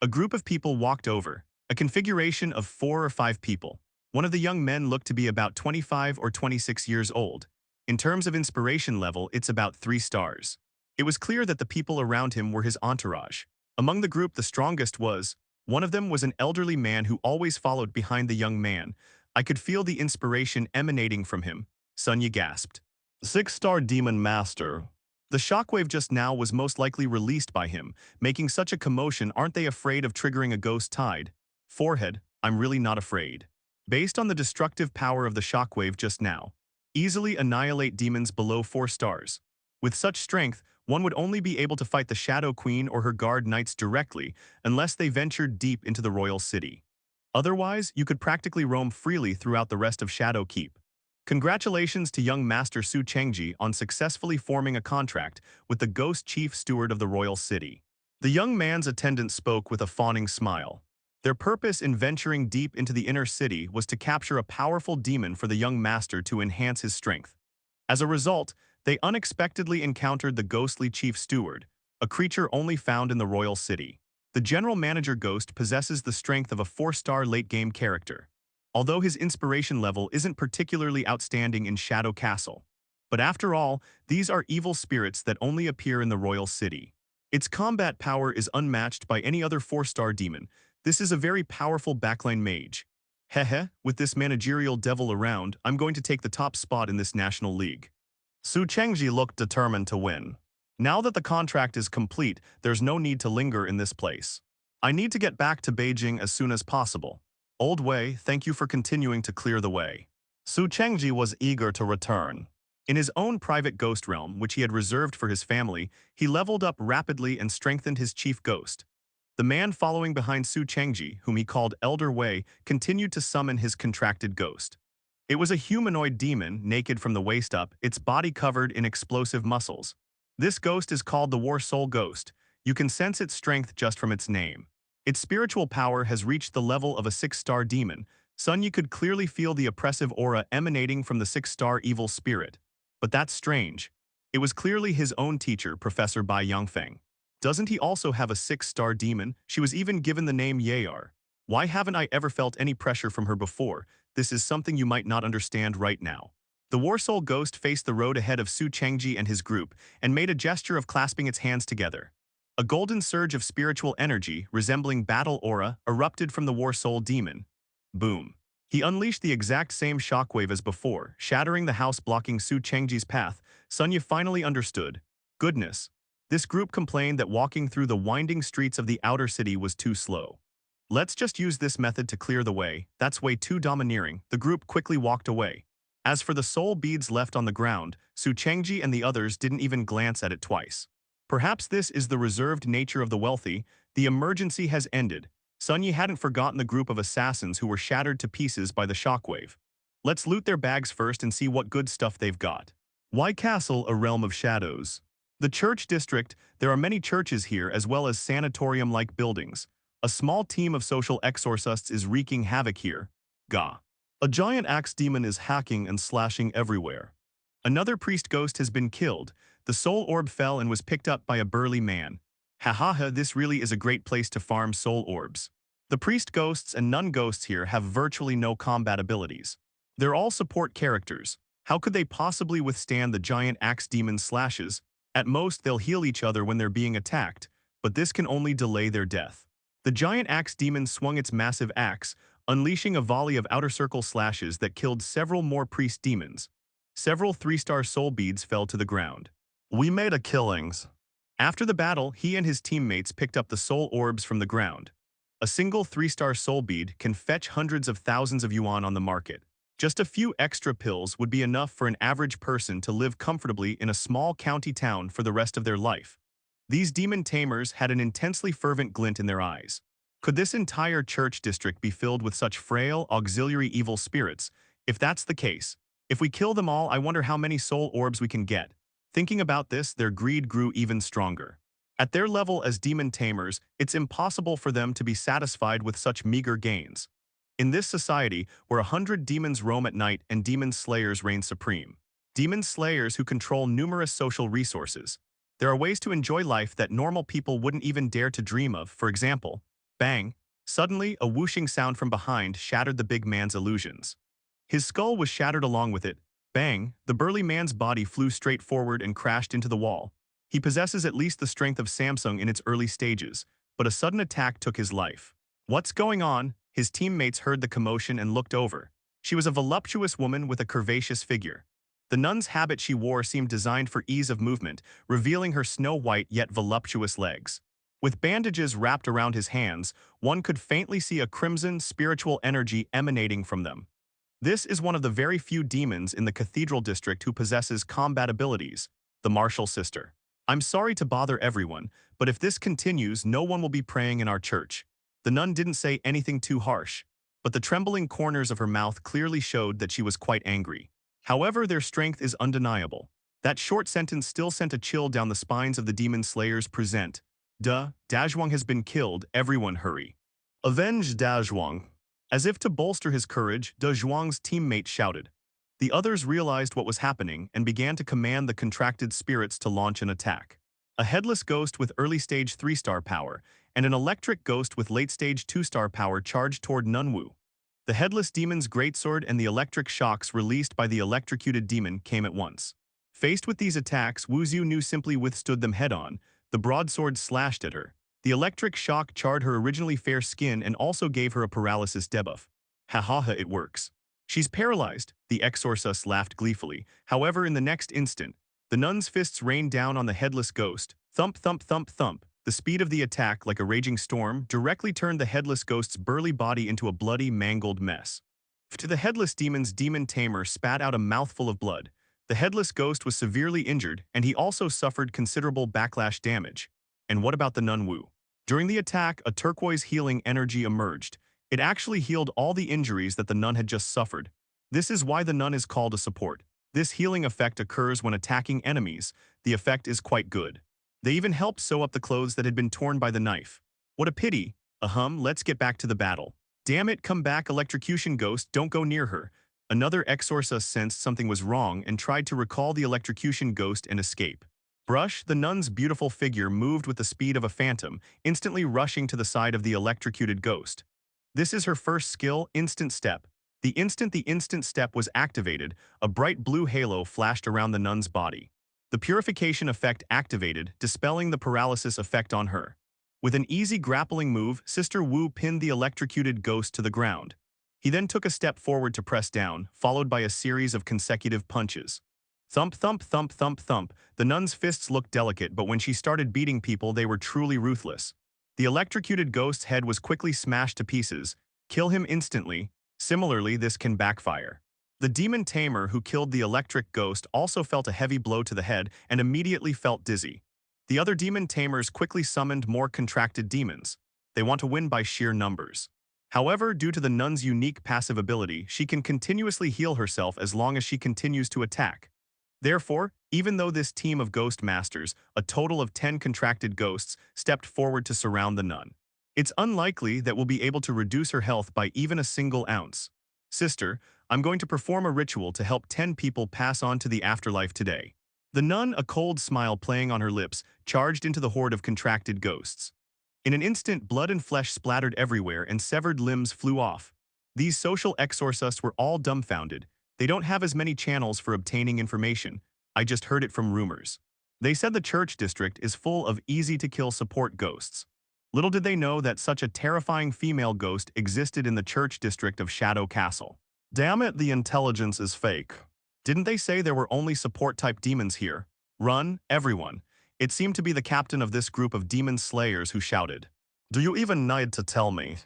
B: A group of people walked over, a configuration of 4 or 5 people. One of the young men looked to be about 25 or 26 years old. In terms of inspiration level, it's about 3 stars. It was clear that the people around him were his entourage. Among the group, the strongest was, one of them was an elderly man who always followed behind the young man. I could feel the inspiration emanating from him. Sun Yi gasped. 6-star demon master. The shockwave just now was most likely released by him, making such a commotion. Aren't they afraid of triggering a ghost tide? Forehead, I'm really not afraid. Based on the destructive power of the shockwave just now, easily annihilate demons below 4 stars. With such strength, one would only be able to fight the Shadow Queen or her guard knights directly unless they ventured deep into the royal city. Otherwise, you could practically roam freely throughout the rest of Shadow Keep. Congratulations to young Master Su Chengji on successfully forming a contract with the Ghost Chief Steward of the royal city. The young man's attendant spoke with a fawning smile. Their purpose in venturing deep into the inner city was to capture a powerful demon for the young master to enhance his strength. As a result, they unexpectedly encountered the ghostly chief steward, a creature only found in the royal city. The general manager ghost possesses the strength of a 4-star late-game character, although his inspiration level isn't particularly outstanding in Shadow Castle. But after all, these are evil spirits that only appear in the royal city. Its combat power is unmatched by any other 4-star demon. This is a very powerful backline mage. Hehe, with this managerial devil around, I'm going to take the top spot in this national league. Su Chengji looked determined to win. Now that the contract is complete, there's no need to linger in this place. I need to get back to Beijing as soon as possible. Old Wei, thank you for continuing to clear the way. Su Chengji was eager to return. In his own private ghost realm, which he had reserved for his family, he leveled up rapidly and strengthened his chief ghost. The man following behind Su Chengji, whom he called Elder Wei, continued to summon his contracted ghost. It was a humanoid demon, naked from the waist up, its body covered in explosive muscles. This ghost is called the War Soul Ghost. You can sense its strength just from its name. Its spiritual power has reached the level of a 6-star demon. Sun Yi could clearly feel the oppressive aura emanating from the 6-star evil spirit. But that's strange. It was clearly his own teacher, Professor Bai Yangfeng. Doesn't he also have a 6-star demon? She was even given the name Yayar. Why haven't I ever felt any pressure from her before? This is something you might not understand right now. The Warsoul ghost faced the road ahead of Su Chengji and his group and made a gesture of clasping its hands together. A golden surge of spiritual energy, resembling battle aura, erupted from the Warsoul demon. Boom. He unleashed the exact same shockwave as before, shattering the house blocking Su Chengji's path. Sunya finally understood. Goodness. This group complained that walking through the winding streets of the outer city was too slow. Let's just use this method to clear the way. That's way too domineering. The group quickly walked away. As for the soul beads left on the ground, Su Chengji and the others didn't even glance at it twice. Perhaps this is the reserved nature of the wealthy. The emergency has ended. Sun Yi hadn't forgotten the group of assassins who were shattered to pieces by the shockwave. Let's loot their bags first and see what good stuff they've got. Why Castle, a realm of shadows? The church district, there are many churches here as well as sanatorium-like buildings. A small team of social exorcists is wreaking havoc here. Gah. A giant axe demon is hacking and slashing everywhere. Another priest ghost has been killed. The soul orb fell and was picked up by a burly man. Ha, this really is a great place to farm soul orbs. The priest ghosts and nun ghosts here have virtually no combat abilities. They're all support characters. How could they possibly withstand the giant axe demon's slashes? At most, they'll heal each other when they're being attacked, but this can only delay their death. The giant axe demon swung its massive axe, unleashing a volley of outer circle slashes that killed several more priest demons. Several 3-star soul beads fell to the ground. We made a killings. After the battle, he and his teammates picked up the soul orbs from the ground. A single 3-star soul bead can fetch hundreds of thousands of yuan on the market. Just a few extra pills would be enough for an average person to live comfortably in a small county town for the rest of their life. These demon tamers had an intensely fervent glint in their eyes. Could this entire church district be filled with such frail, auxiliary evil spirits? If that's the case, if we kill them all, I wonder how many soul orbs we can get. Thinking about this, their greed grew even stronger. At their level as demon tamers, it's impossible for them to be satisfied with such meager gains. In this society, where 100 demons roam at night and demon slayers reign supreme. Demon slayers who control numerous social resources. There are ways to enjoy life that normal people wouldn't even dare to dream of. For example, bang! Suddenly, a whooshing sound from behind shattered the big man's illusions. His skull was shattered along with it. Bang! The burly man's body flew straight forward and crashed into the wall. He possesses at least the strength of Samsung in its early stages, but a sudden attack took his life. What's going on? His teammates heard the commotion and looked over. She was a voluptuous woman with a curvaceous figure. The nun's habit she wore seemed designed for ease of movement, revealing her snow-white yet voluptuous legs. With bandages wrapped around his hands, one could faintly see a crimson, spiritual energy emanating from them. This is one of the very few demons in the Cathedral District who possesses combat abilities, the Martial Sister. I'm sorry to bother everyone, but if this continues, no one will be praying in our church. The nun didn't say anything too harsh, but the trembling corners of her mouth clearly showed that she was quite angry. However, their strength is undeniable. That short sentence still sent a chill down the spines of the demon slayers present. Dazhuang has been killed, everyone hurry. Avenge Dazhuang. As if to bolster his courage, Dazhuang's teammate shouted. The others realized what was happening and began to command the contracted spirits to launch an attack. A headless ghost with early-stage 3-star power and an electric ghost with late-stage 2-star power charged toward Nunwu. The headless demon's greatsword and the electric shocks released by the electrocuted demon came at once. Faced with these attacks, Wuzu Nu simply withstood them head-on. The broadsword slashed at her. The electric shock charred her originally fair skin and also gave her a paralysis debuff. It works. She's paralyzed, the exorcist laughed gleefully. However, in the next instant, the nun's fists rained down on the headless ghost. Thump, thump, thump, thump. The speed of the attack, like a raging storm, directly turned the headless ghost's burly body into a bloody, mangled mess. To the headless demon's demon tamer spat out a mouthful of blood. The headless ghost was severely injured, and he also suffered considerable backlash damage. And what about the Nun Wu? During the attack, a turquoise healing energy emerged. It actually healed all the injuries that the nun had just suffered. This is why the nun is called a support. This healing effect occurs when attacking enemies. The effect is quite good. They even helped sew up the clothes that had been torn by the knife. What a pity. Let's get back to the battle. Damn it, come back, electrocution ghost, don't go near her. Another Exorcist sensed something was wrong and tried to recall the electrocution ghost and escape. Brush, the nun's beautiful figure, moved with the speed of a phantom, instantly rushing to the side of the electrocuted ghost. This is her first skill, Instant Step. The instant step was activated, a bright blue halo flashed around the nun's body. The purification effect activated, dispelling the paralysis effect on her. With an easy grappling move, Sister Wu pinned the electrocuted ghost to the ground. He then took a step forward to press down, followed by a series of consecutive punches. Thump, thump, thump, thump, thump. The nun's fists looked delicate, but when she started beating people, they were truly ruthless. The electrocuted ghost's head was quickly smashed to pieces. Kill him instantly. Similarly, this can backfire. The demon tamer who killed the electric ghost also felt a heavy blow to the head and immediately felt dizzy. The other demon tamers quickly summoned more contracted demons. They want to win by sheer numbers. However, due to the nun's unique passive ability, she can continuously heal herself as long as she continues to attack. Therefore, even though this team of ghost masters, a total of 10 contracted ghosts, stepped forward to surround the nun, it's unlikely that we'll be able to reduce her health by even a single ounce. Sister, I'm going to perform a ritual to help 10 people pass on to the afterlife today. The nun, a cold smile playing on her lips, charged into the horde of contracted ghosts. In an instant, blood and flesh splattered everywhere and severed limbs flew off. These social exorcists were all dumbfounded. They don't have as many channels for obtaining information. I just heard it from rumors. They said the church district is full of easy-to-kill support ghosts. Little did they know that such a terrifying female ghost existed in the church district of Shadow Castle. Damn it, the intelligence is fake. Didn't they say there were only support-type demons here? Run, everyone. It seemed to be the captain of this group of demon slayers who shouted. Do you even need to tell me?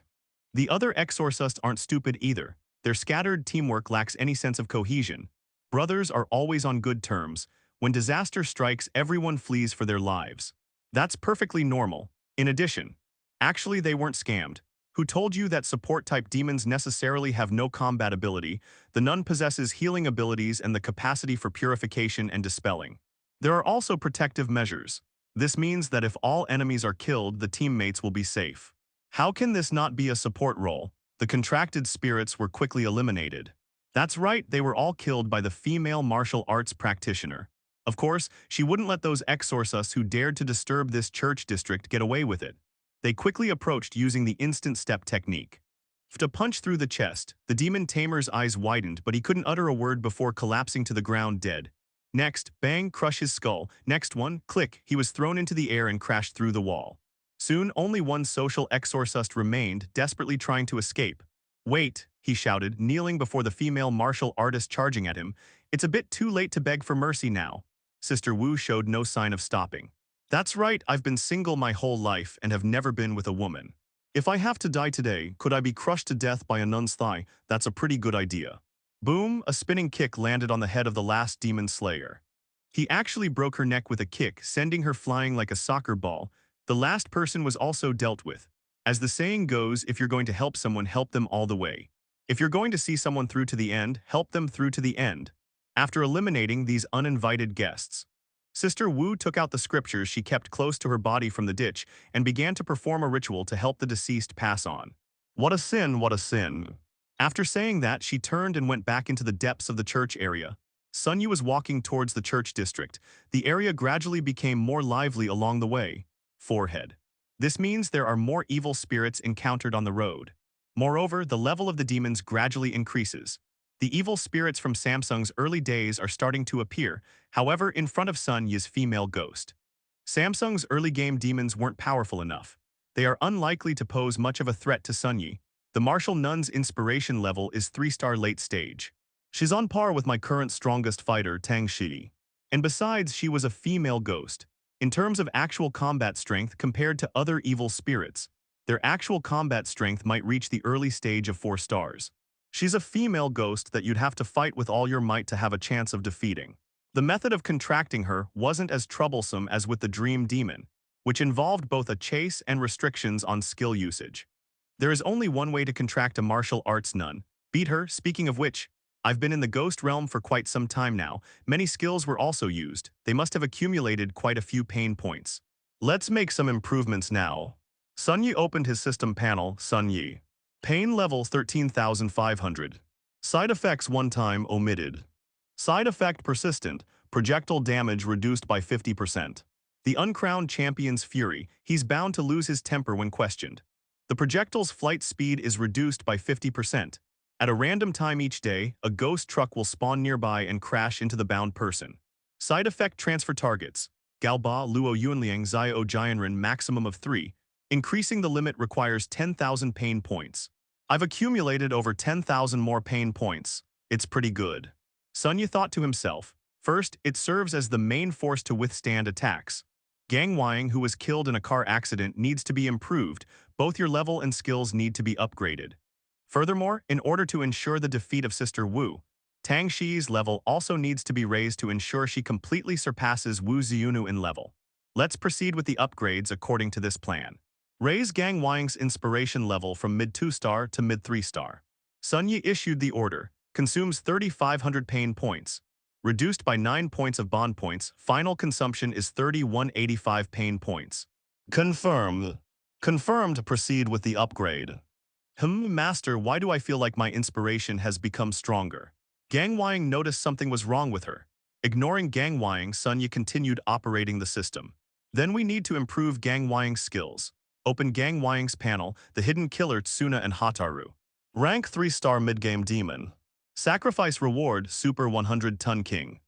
B: The other exorcists aren't stupid either. Their scattered teamwork lacks any sense of cohesion. Brothers are always on good terms. When disaster strikes, everyone flees for their lives. That's perfectly normal. In addition, actually they weren't scammed. Who told you that support-type demons necessarily have no combat ability? The nun possesses healing abilities and the capacity for purification and dispelling. There are also protective measures. This means that if all enemies are killed, the teammates will be safe. How can this not be a support role? The contracted spirits were quickly eliminated. That's right, they were all killed by the female martial arts practitioner. Of course, she wouldn't let those exorcists who dared to disturb this church district get away with it. They quickly approached using the instant step technique. To punch through the chest, the demon tamer's eyes widened, but he couldn't utter a word before collapsing to the ground dead. Next, bang, crush his skull. Next one, click, he was thrown into the air and crashed through the wall. Soon, only one social exorcist remained, desperately trying to escape. Wait, he shouted, kneeling before the female martial artist charging at him. It's a bit too late to beg for mercy now. Sister Wu showed no sign of stopping. That's right, I've been single my whole life and have never been with a woman. If I have to die today, could I be crushed to death by a nun's thigh? That's a pretty good idea. Boom, a spinning kick landed on the head of the last demon slayer. He actually broke her neck with a kick, sending her flying like a soccer ball. The last person was also dealt with. As the saying goes, if you're going to help someone, help them all the way. If you're going to see someone through to the end, help them through to the end. After eliminating these uninvited guests, Sister Wu took out the scriptures she kept close to her body from the ditch and began to perform a ritual to help the deceased pass on. What a sin, what a sin. After saying that, she turned and went back into the depths of the church area. Sun Yu was walking towards the church district. The area gradually became more lively along the way. Forehead. This means there are more evil spirits encountered on the road. Moreover, the level of the demons gradually increases. The evil spirits from Samsung's early days are starting to appear, however, in front of Sun Yi's female ghost. Samsung's early game demons weren't powerful enough. They are unlikely to pose much of a threat to Sun Yi. The martial nun's inspiration level is 3-star late stage. She's on par with my current strongest fighter, Tang Shi. And besides, she was a female ghost. In terms of actual combat strength compared to other evil spirits, their actual combat strength might reach the early stage of 4 stars. She's a female ghost that you'd have to fight with all your might to have a chance of defeating. The method of contracting her wasn't as troublesome as with the Dream Demon, which involved both a chase and restrictions on skill usage. There is only one way to contract a martial arts nun. Beat her. Speaking of which, I've been in the ghost realm for quite some time now. Many skills were also used. They must have accumulated quite a few pain points. Let's make some improvements now. Sun Yi opened his system panel. Sun Yi. Pain level 13,500. Side effects one time omitted. Side effect persistent, projectile damage reduced by 50%. The uncrowned champion's fury, he's bound to lose his temper when questioned. The projectile's flight speed is reduced by 50%. At a random time each day, a ghost truck will spawn nearby and crash into the bound person. Side effect transfer targets. Galba Luo Yunliang Zio Jianren maximum of 3. Increasing the limit requires 10,000 pain points. I've accumulated over 10,000 more pain points. It's pretty good. Sun Yi thought to himself. First, it serves as the main force to withstand attacks. Gang Wang, who was killed in a car accident, needs to be improved. Both your level and skills need to be upgraded. Furthermore, in order to ensure the defeat of Sister Wu, Tang Shi's level also needs to be raised to ensure she completely surpasses Wu Ziunu in level. Let's proceed with the upgrades according to this plan. Raise Gang Wang's inspiration level from mid 2-star to mid 3-star. Sun Yi issued the order. Consumes 3,500 pain points. Reduced by 9 points of bond points, final consumption is 3,185 pain points. Confirmed. Confirmed to proceed with the upgrade. Master, why do I feel like my inspiration has become stronger? Gang Wang noticed something was wrong with her. Ignoring Gang Wang, Sun Yi continued operating the system. Then we need to improve Gang Wang's skills. Open Gang Wang's panel, the hidden killer Tsuna and Hataru. Rank 3-star mid-game demon. Sacrifice reward Super 100-ton king.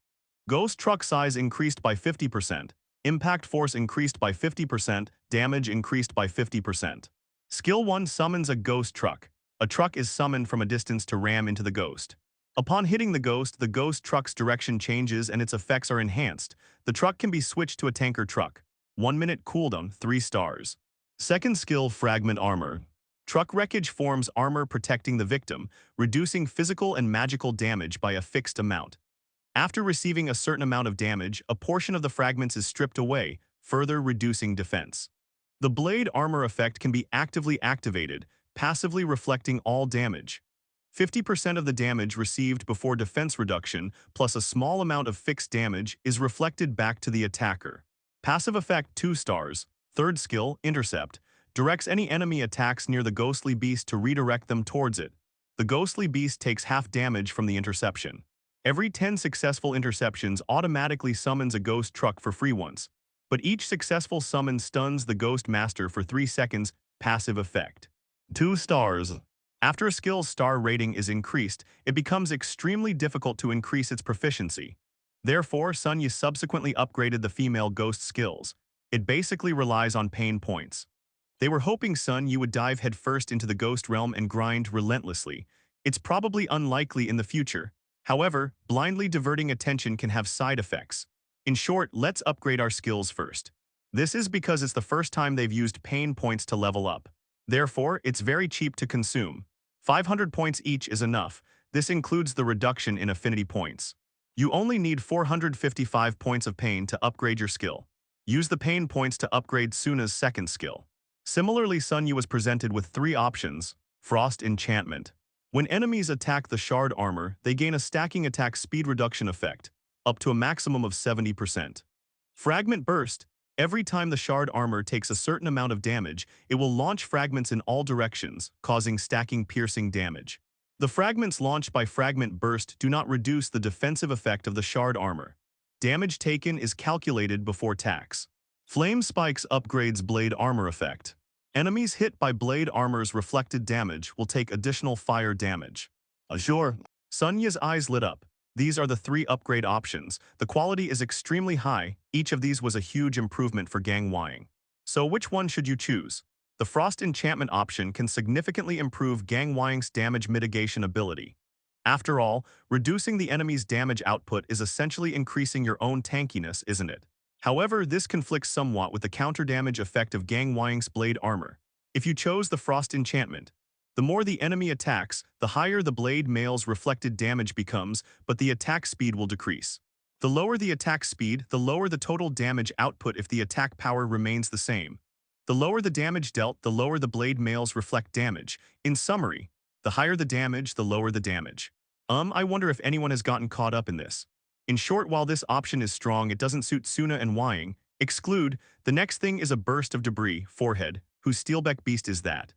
B: Ghost truck size increased by 50%. Impact force increased by 50%. Damage increased by 50%. Skill 1 summons a ghost truck. A truck is summoned from a distance to ram into the ghost. Upon hitting the ghost truck's direction changes and its effects are enhanced. The truck can be switched to a tanker truck. 1 minute cooldown, 3 stars. Second skill, fragment armor. Truck wreckage forms armor protecting the victim, reducing physical and magical damage by a fixed amount. After receiving a certain amount of damage, a portion of the fragments is stripped away, further reducing defense. The blade armor effect can be actively activated, passively reflecting all damage. 50% of the damage received before defense reduction, plus a small amount of fixed damage, is reflected back to the attacker. Passive effect 2 stars. Third skill, intercept. Directs any enemy attacks near the ghostly beast to redirect them towards it. The ghostly beast takes half damage from the interception. Every 10 successful interceptions automatically summons a ghost truck for free once. But each successful summon stuns the ghost master for 3 seconds, passive effect. 2 stars. After a skill's star rating is increased, it becomes extremely difficult to increase its proficiency. Therefore, Sun Yi subsequently upgraded the female ghost skills. It basically relies on pain points. They were hoping Sun Yi would dive headfirst into the ghost realm and grind relentlessly. It's probably unlikely in the future. However, blindly diverting attention can have side effects. In short, let's upgrade our skills first. This is because it's the first time they've used pain points to level up. Therefore, it's very cheap to consume. 500 points each is enough. This includes the reduction in affinity points. You only need 455 points of pain to upgrade your skill. Use the pain points to upgrade Suna's second skill. Similarly, Sun Yi was presented with 3 options. Frost Enchantment. When enemies attack the shard armor, they gain a stacking attack speed reduction effect, up to a maximum of 70%. Fragment Burst. Every time the shard armor takes a certain amount of damage, it will launch fragments in all directions, causing stacking piercing damage. The fragments launched by Fragment Burst do not reduce the defensive effect of the shard armor. Damage taken is calculated before tax. Flame Spikes upgrades blade armor effect. Enemies hit by blade armor's reflected damage will take additional fire damage. Sure. Sun Yi's eyes lit up. These are the 3 upgrade options. The quality is extremely high. Each of these was a huge improvement for Gang Wang. So which one should you choose? The Frost Enchantment option can significantly improve Gang Wang's damage mitigation ability. After all, reducing the enemy's damage output is essentially increasing your own tankiness, isn't it? However, this conflicts somewhat with the counter-damage effect of Gang Wang's blade armor. If you chose the Frost Enchantment, the more the enemy attacks, the higher the blade mail's reflected damage becomes, but the attack speed will decrease. The lower the attack speed, the lower the total damage output if the attack power remains the same. The lower the damage dealt, the lower the blade mail's reflect damage. In summary, the higher the damage, the lower the damage. I wonder if anyone has gotten caught up in this. In short, while this option is strong, it doesn't suit Suna and Wang. Exclude. The next thing is a burst of debris, forehead, whose Steelbeck beast is that.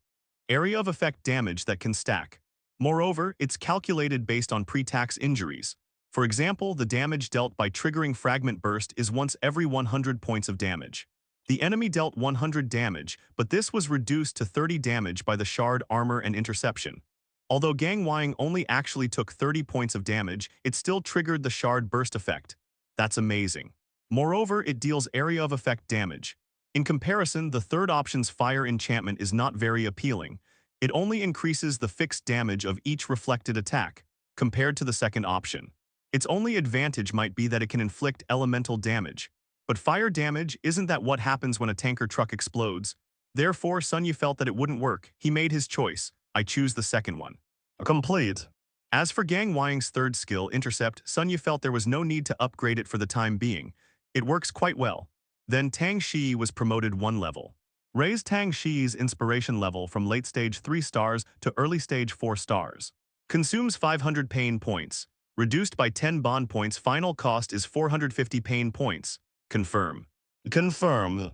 B: Area of effect damage that can stack. Moreover, it's calculated based on pre-tax injuries. For example, the damage dealt by triggering fragment burst is once every 100 points of damage. The enemy dealt 100 damage, but this was reduced to 30 damage by the shard armor and interception. Although Gang Wang only actually took 30 points of damage, it still triggered the shard burst effect. That's amazing. Moreover, it deals area of effect damage. In comparison, the third option's fire enchantment is not very appealing. It only increases the fixed damage of each reflected attack, compared to the second option. Its only advantage might be that it can inflict elemental damage. But fire damage isn't that what happens when a tanker truck explodes. Therefore, Sun Yi felt that it wouldn't work. He made his choice. I choose the second one. Complete. As for Gang Wang's third skill, Intercept, Sun Yi felt there was no need to upgrade it for the time being. It works quite well. Then Tang Shi was promoted one level. Raise Tang Shi's inspiration level from late stage 3 stars to early stage 4 stars. Consumes 500 pain points. Reduced by 10 bond points, final cost is 450 pain points. Confirm. Confirm.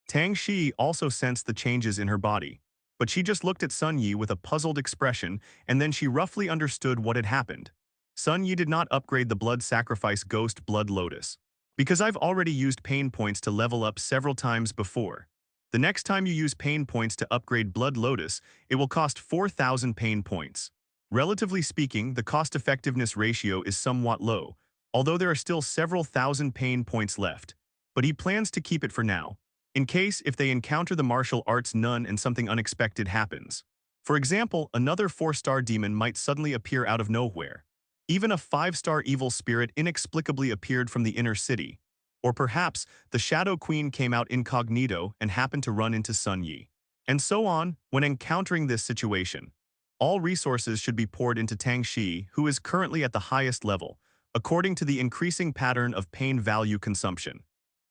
B: Tang Shi also sensed the changes in her body. But she just looked at Sun Yi with a puzzled expression, and then she roughly understood what had happened. Sun Yi did not upgrade the blood sacrifice ghost blood lotus. Because I've already used pain points to level up several times before. The next time you use pain points to upgrade blood lotus, it will cost 4,000 pain points. Relatively speaking, the cost-effectiveness ratio is somewhat low, although there are still several thousand pain points left. But he plans to keep it for now, in case if they encounter the martial arts nun and something unexpected happens. For example, another 4-star demon might suddenly appear out of nowhere. Even a 5-star evil spirit inexplicably appeared from the inner city. Or perhaps the Shadow Queen came out incognito and happened to run into Sun Yi. And so on, when encountering this situation. All resources should be poured into Tang Shi, who is currently at the highest level, according to the increasing pattern of pain value consumption.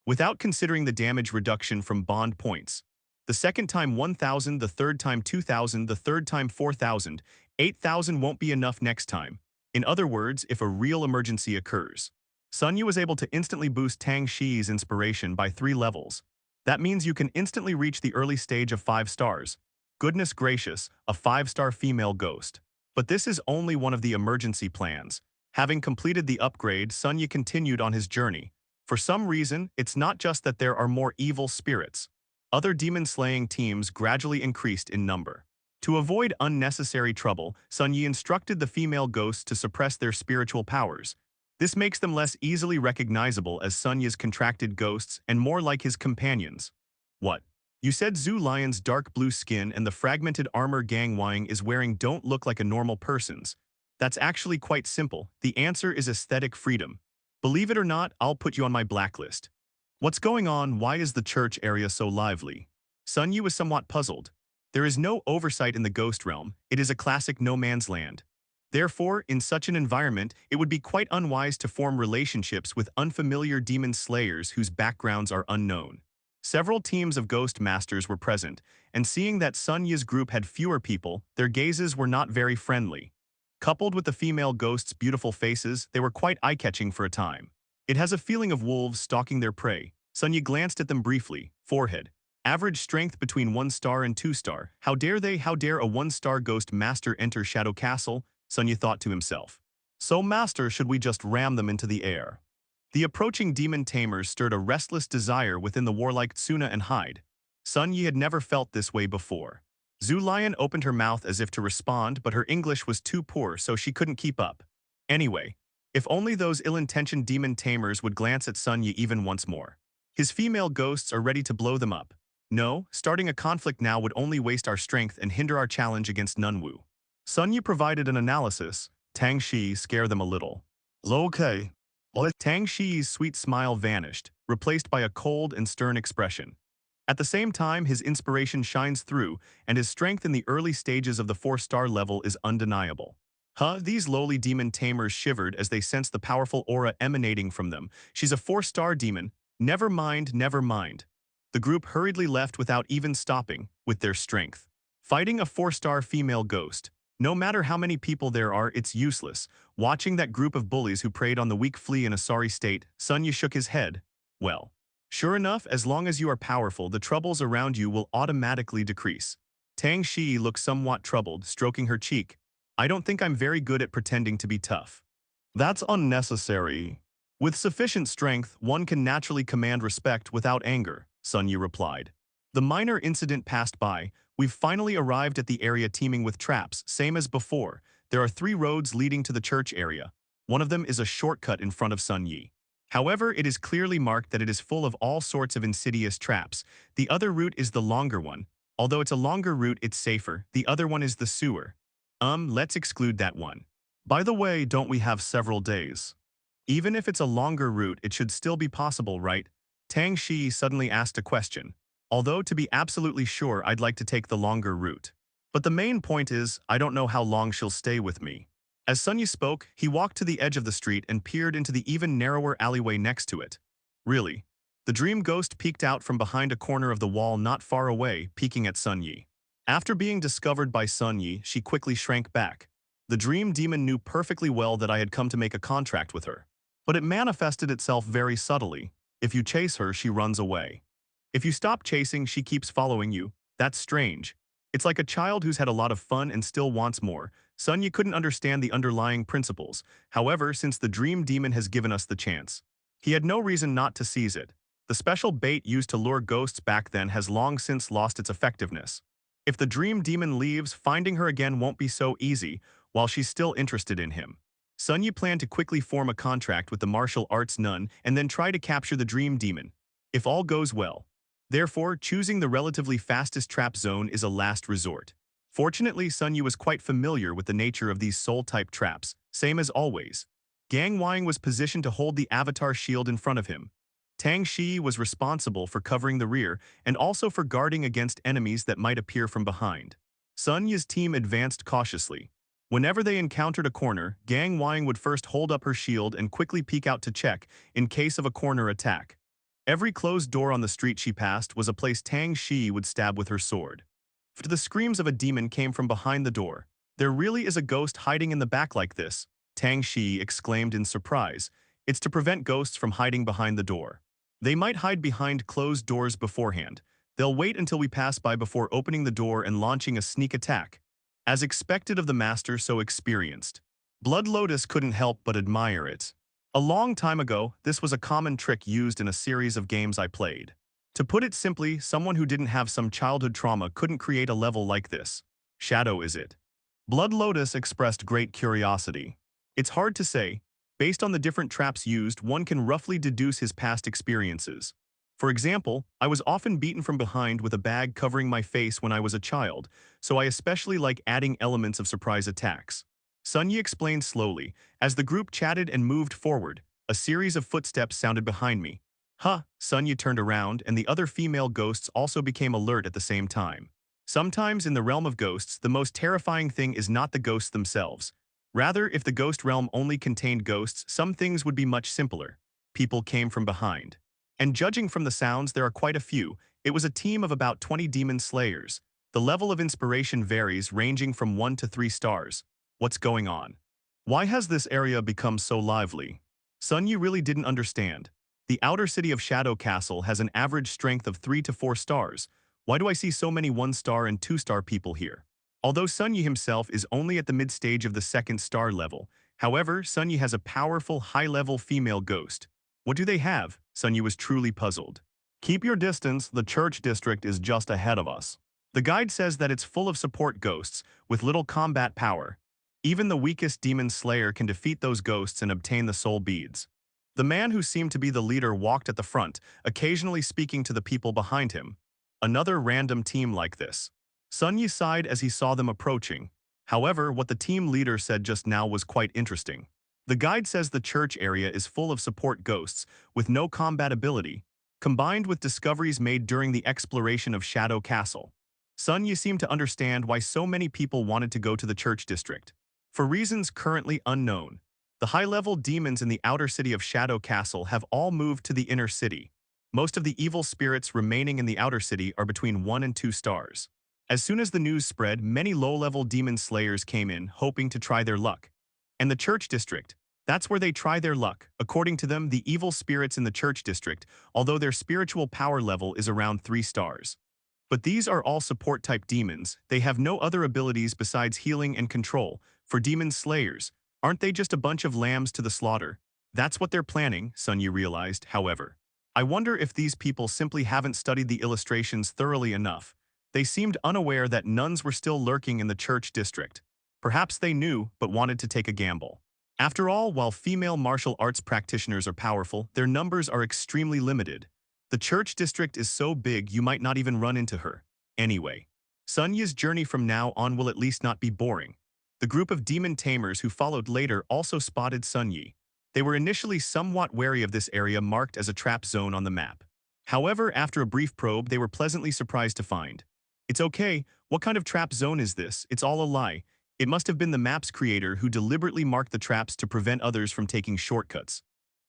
B: Without considering the damage reduction from bond points. The second time 1,000, the third time 2,000, the third time 4,000, 8,000 won't be enough next time. In other words, if a real emergency occurs. Sun Yi was able to instantly boost Tang Shi's inspiration by 3 levels. That means you can instantly reach the early stage of 5 stars. Goodness gracious, a 5-star female ghost. But this is only one of the emergency plans. Having completed the upgrade, Sun Yi continued on his journey. For some reason, it's not just that there are more evil spirits. Other demon-slaying teams gradually increased in number. To avoid unnecessary trouble, Sun Yi instructed the female ghosts to suppress their spiritual powers. This makes them less easily recognizable as Sun Yi's contracted ghosts and more like his companions. What? You said Zhu Lion's dark blue skin and the fragmented armor Gang Wang is wearing don't look like a normal person's. That's actually quite simple. The answer is aesthetic freedom. Believe it or not, I'll put you on my blacklist. What's going on? Why is the church area so lively? Sun Yi was somewhat puzzled. There is no oversight in the ghost realm. It is a classic no man's land. Therefore, in such an environment, it would be quite unwise to form relationships with unfamiliar demon slayers whose backgrounds are unknown. Several teams of ghost masters were present, and seeing that Sun Yi's group had fewer people, their gazes were not very friendly. Coupled with the female ghosts' beautiful faces, they were quite eye-catching for a time. It has a feeling of wolves stalking their prey. Sun Yi glanced at them briefly. Forehead. Average strength between 1 star and 2 star. How dare they? How dare a 1-star ghost master enter Shadow Castle? Sun Yi thought to himself. So master, should we just ram them into the air? The approaching demon tamers stirred a restless desire within the warlike Tsuna and Hyde. Sun Yi had never felt this way before. Zhu Lion opened her mouth as if to respond, but her English was too poor, so she couldn't keep up. Anyway, if only those ill-intentioned demon tamers would glance at Sun Yi even once more. His female ghosts are ready to blow them up. No, starting a conflict now would only waste our strength and hinder our challenge against Nunwu. Sun Yi provided an analysis. Tang Shi scare them a little. Okay. Tang Shi's sweet smile vanished, replaced by a cold and stern expression. At the same time, his inspiration shines through, and his strength in the early stages of the 4-star level is undeniable. These lowly demon tamers shivered as they sensed the powerful aura emanating from them. She's a 4-star demon. Never mind, never mind. The group hurriedly left without even stopping, with their strength. Fighting a 4-star female ghost. No matter how many people there are, it's useless. Watching that group of bullies who preyed on the weak flee in a sorry state, Sun Yi shook his head. Well, sure enough, as long as you are powerful, the troubles around you will automatically decrease. Tang Shi looked somewhat troubled, stroking her cheek. I don't think I'm very good at pretending to be tough. That's unnecessary. With sufficient strength, one can naturally command respect without anger, Sun Yi replied. The minor incident passed by. We've finally arrived at the area teeming with traps, same as before. There are 3 roads leading to the church area. One of them is a shortcut in front of Sun Yi. However, it is clearly marked that it is full of all sorts of insidious traps. The other route is the longer one. Although it's a longer route, it's safer. The other one is the sewer. Let's exclude that one. By the way, don't we have several days? Even if it's a longer route, it should still be possible, right? Tang Shi suddenly asked a question. Although, to be absolutely sure, I'd like to take the longer route. But the main point is, I don't know how long she'll stay with me. As Sun Yi spoke, he walked to the edge of the street and peered into the even narrower alleyway next to it. Really? The dream ghost peeked out from behind a corner of the wall not far away, peeking at Sun Yi. After being discovered by Sun Yi, she quickly shrank back. The dream demon knew perfectly well that I had come to make a contract with her. But it manifested itself very subtly. If you chase her, she runs away. If you stop chasing, she keeps following you. That's strange. It's like a child who's had a lot of fun and still wants more. Sun Yi couldn't understand the underlying principles. However, since the dream demon has given us the chance, he had no reason not to seize it. The special bait used to lure ghosts back then has long since lost its effectiveness. If the dream demon leaves, finding her again won't be so easy, while she's still interested in him. Sun Yi planned to quickly form a contract with the martial arts nun and then try to capture the dream demon, if all goes well. Therefore, choosing the relatively fastest trap zone is a last resort. Fortunately, Sun Yi was quite familiar with the nature of these soul-type traps, same as always. Gang Wang was positioned to hold the avatar shield in front of him. Tang Shi was responsible for covering the rear and also for guarding against enemies that might appear from behind. Sun Yi's team advanced cautiously. Whenever they encountered a corner, Gang Wang would first hold up her shield and quickly peek out to check in case of a corner attack. Every closed door on the street she passed was a place Tang Shi would stab with her sword. The screams of a demon came from behind the door. There really is a ghost hiding in the back like this, Tang Shi exclaimed in surprise. It's to prevent ghosts from hiding behind the door. They might hide behind closed doors beforehand. They'll wait until we pass by before opening the door and launching a sneak attack. As expected of the master, so experienced. Blood Lotus couldn't help but admire it. A long time ago, this was a common trick used in a series of games I played. To put it simply, someone who didn't have some childhood trauma couldn't create a level like this. Shadow is it? Blood Lotus expressed great curiosity. It's hard to say. Based on the different traps used, one can roughly deduce his past experiences. For example, I was often beaten from behind with a bag covering my face when I was a child, so I especially like adding elements of surprise attacks. Sun Yi explained slowly. As the group chatted and moved forward, a series of footsteps sounded behind me. Sun Yi turned around, and the other female ghosts also became alert at the same time. Sometimes in the realm of ghosts, the most terrifying thing is not the ghosts themselves. Rather, if the ghost realm only contained ghosts, some things would be much simpler. People came from behind. And judging from the sounds, there are quite a few. It was a team of about 20 demon slayers. The level of inspiration varies, ranging from 1 to 3 stars. What's going on? Why has this area become so lively? Sun Yi really didn't understand. The outer city of Shadow Castle has an average strength of 3 to 4 stars. Why do I see so many 1-star and 2-star people here? Although Sun Yi himself is only at the mid-stage of the 2nd star level, however, Sun Yi has a powerful, high-level female ghost. What do they have? Sun Yi was truly puzzled. Keep your distance, the church district is just ahead of us. The guide says that it's full of support ghosts, with little combat power. Even the weakest demon slayer can defeat those ghosts and obtain the soul beads. The man who seemed to be the leader walked at the front, occasionally speaking to the people behind him. Another random team like this. Sun Yi sighed as he saw them approaching. However, what the team leader said just now was quite interesting. The guide says the church area is full of support ghosts, with no combat ability, combined with discoveries made during the exploration of Shadow Castle. Sun Yi seemed to understand why so many people wanted to go to the church district. For reasons currently unknown, the high-level demons in the outer city of Shadow Castle have all moved to the inner city. Most of the evil spirits remaining in the outer city are between 1 and 2 stars. As soon as the news spread, many low-level demon slayers came in, hoping to try their luck. And the church district, that's where they try their luck. According to them, the evil spirits in the church district, although their spiritual power level is around 3 stars, But these are all support-type demons. They have no other abilities besides healing and control. For demon slayers, aren't they just a bunch of lambs to the slaughter? That's what they're planning, Sun Yi realized, however. I wonder if these people simply haven't studied the illustrations thoroughly enough. They seemed unaware that nuns were still lurking in the church district. Perhaps they knew, but wanted to take a gamble. After all, while female martial arts practitioners are powerful, their numbers are extremely limited. The church district is so big you might not even run into her. Anyway, Sun Yi's journey from now on will at least not be boring. The group of demon tamers who followed later also spotted Sun Yi. They were initially somewhat wary of this area marked as a trap zone on the map. However, after a brief probe, they were pleasantly surprised to find. It's okay, what kind of trap zone is this? It's all a lie. It must have been the map's creator who deliberately marked the traps to prevent others from taking shortcuts.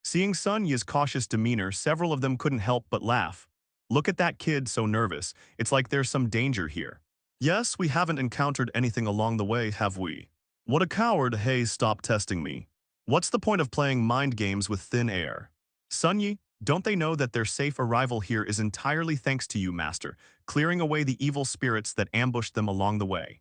B: Seeing Sun Yi's cautious demeanor, several of them couldn't help but laugh. Look at that kid, so nervous. It's like there's some danger here. Yes, we haven't encountered anything along the way, have we? What a coward. Hey, stop testing me. What's the point of playing mind games with thin air? Sun Yi, don't they know that their safe arrival here is entirely thanks to you, Master, clearing away the evil spirits that ambushed them along the way?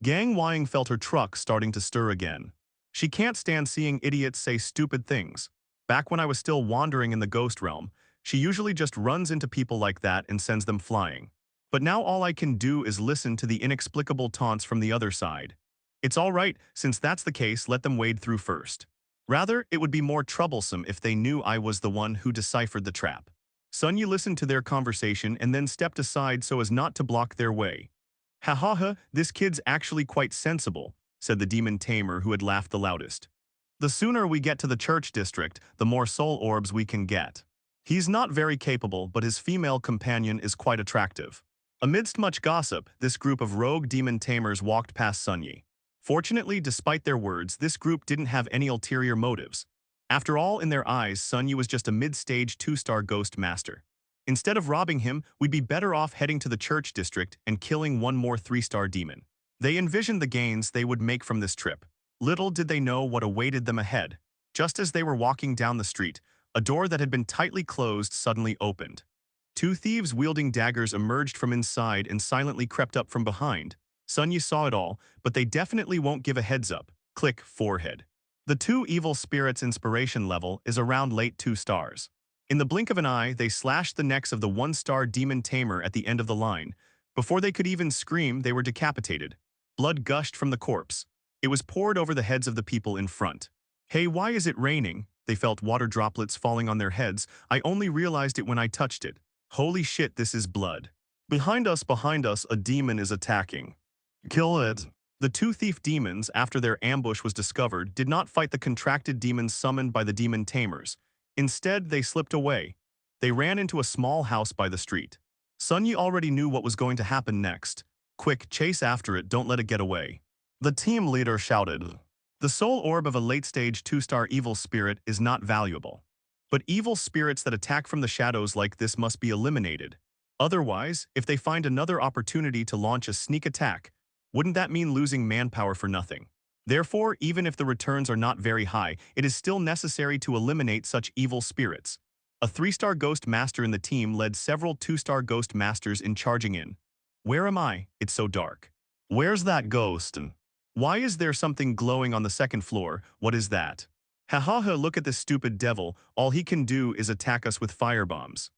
B: Gang Wang felt her truck starting to stir again. She can't stand seeing idiots say stupid things. Back when I was still wandering in the ghost realm, she usually just runs into people like that and sends them flying. But now all I can do is listen to the inexplicable taunts from the other side. It's all right, since that's the case, let them wade through first. Rather, it would be more troublesome if they knew I was the one who deciphered the trap. Sun Yi listened to their conversation and then stepped aside so as not to block their way. Ha ha ha, this kid's actually quite sensible, said the demon tamer who had laughed the loudest. The sooner we get to the church district, the more soul orbs we can get. He's not very capable, but his female companion is quite attractive. Amidst much gossip, this group of rogue demon tamers walked past Sun Yi. Fortunately, despite their words, this group didn't have any ulterior motives. After all, in their eyes, Sun Yi was just a mid-stage 2-star ghost master. Instead of robbing him, we'd be better off heading to the church district and killing one more 3-star demon. They envisioned the gains they would make from this trip. Little did they know what awaited them ahead. Just as they were walking down the street, a door that had been tightly closed suddenly opened. 2 thieves wielding daggers emerged from inside and silently crept up from behind. Sun Yi saw it all, but they definitely won't give a heads up. Click, forehead. The 2 evil spirits' inspiration level is around late 2 stars. In the blink of an eye, they slashed the necks of the 1-star demon tamer at the end of the line. Before they could even scream, they were decapitated. Blood gushed from the corpse. It was poured over the heads of the people in front. Hey, why is it raining? They felt water droplets falling on their heads. I only realized it when I touched it. Holy shit, this is blood. Behind us, a demon is attacking. Kill it. The 2 thief demons, after their ambush was discovered, did not fight the contracted demons summoned by the demon tamers. Instead, they slipped away. They ran into a small house by the street. Sun Yi already knew what was going to happen next. Quick, chase after it, don't let it get away. The team leader shouted. The soul orb of a late-stage 2-star evil spirit is not valuable. But evil spirits that attack from the shadows like this must be eliminated. Otherwise, if they find another opportunity to launch a sneak attack, wouldn't that mean losing manpower for nothing? Therefore, even if the returns are not very high, it is still necessary to eliminate such evil spirits. A 3-star ghost master in the team led several 2-star ghost masters in charging in. Where am I? It's so dark. Where's that ghost? Why is there something glowing on the 2nd floor? What is that? Ha ha ha, look at this stupid devil. All he can do is attack us with firebombs.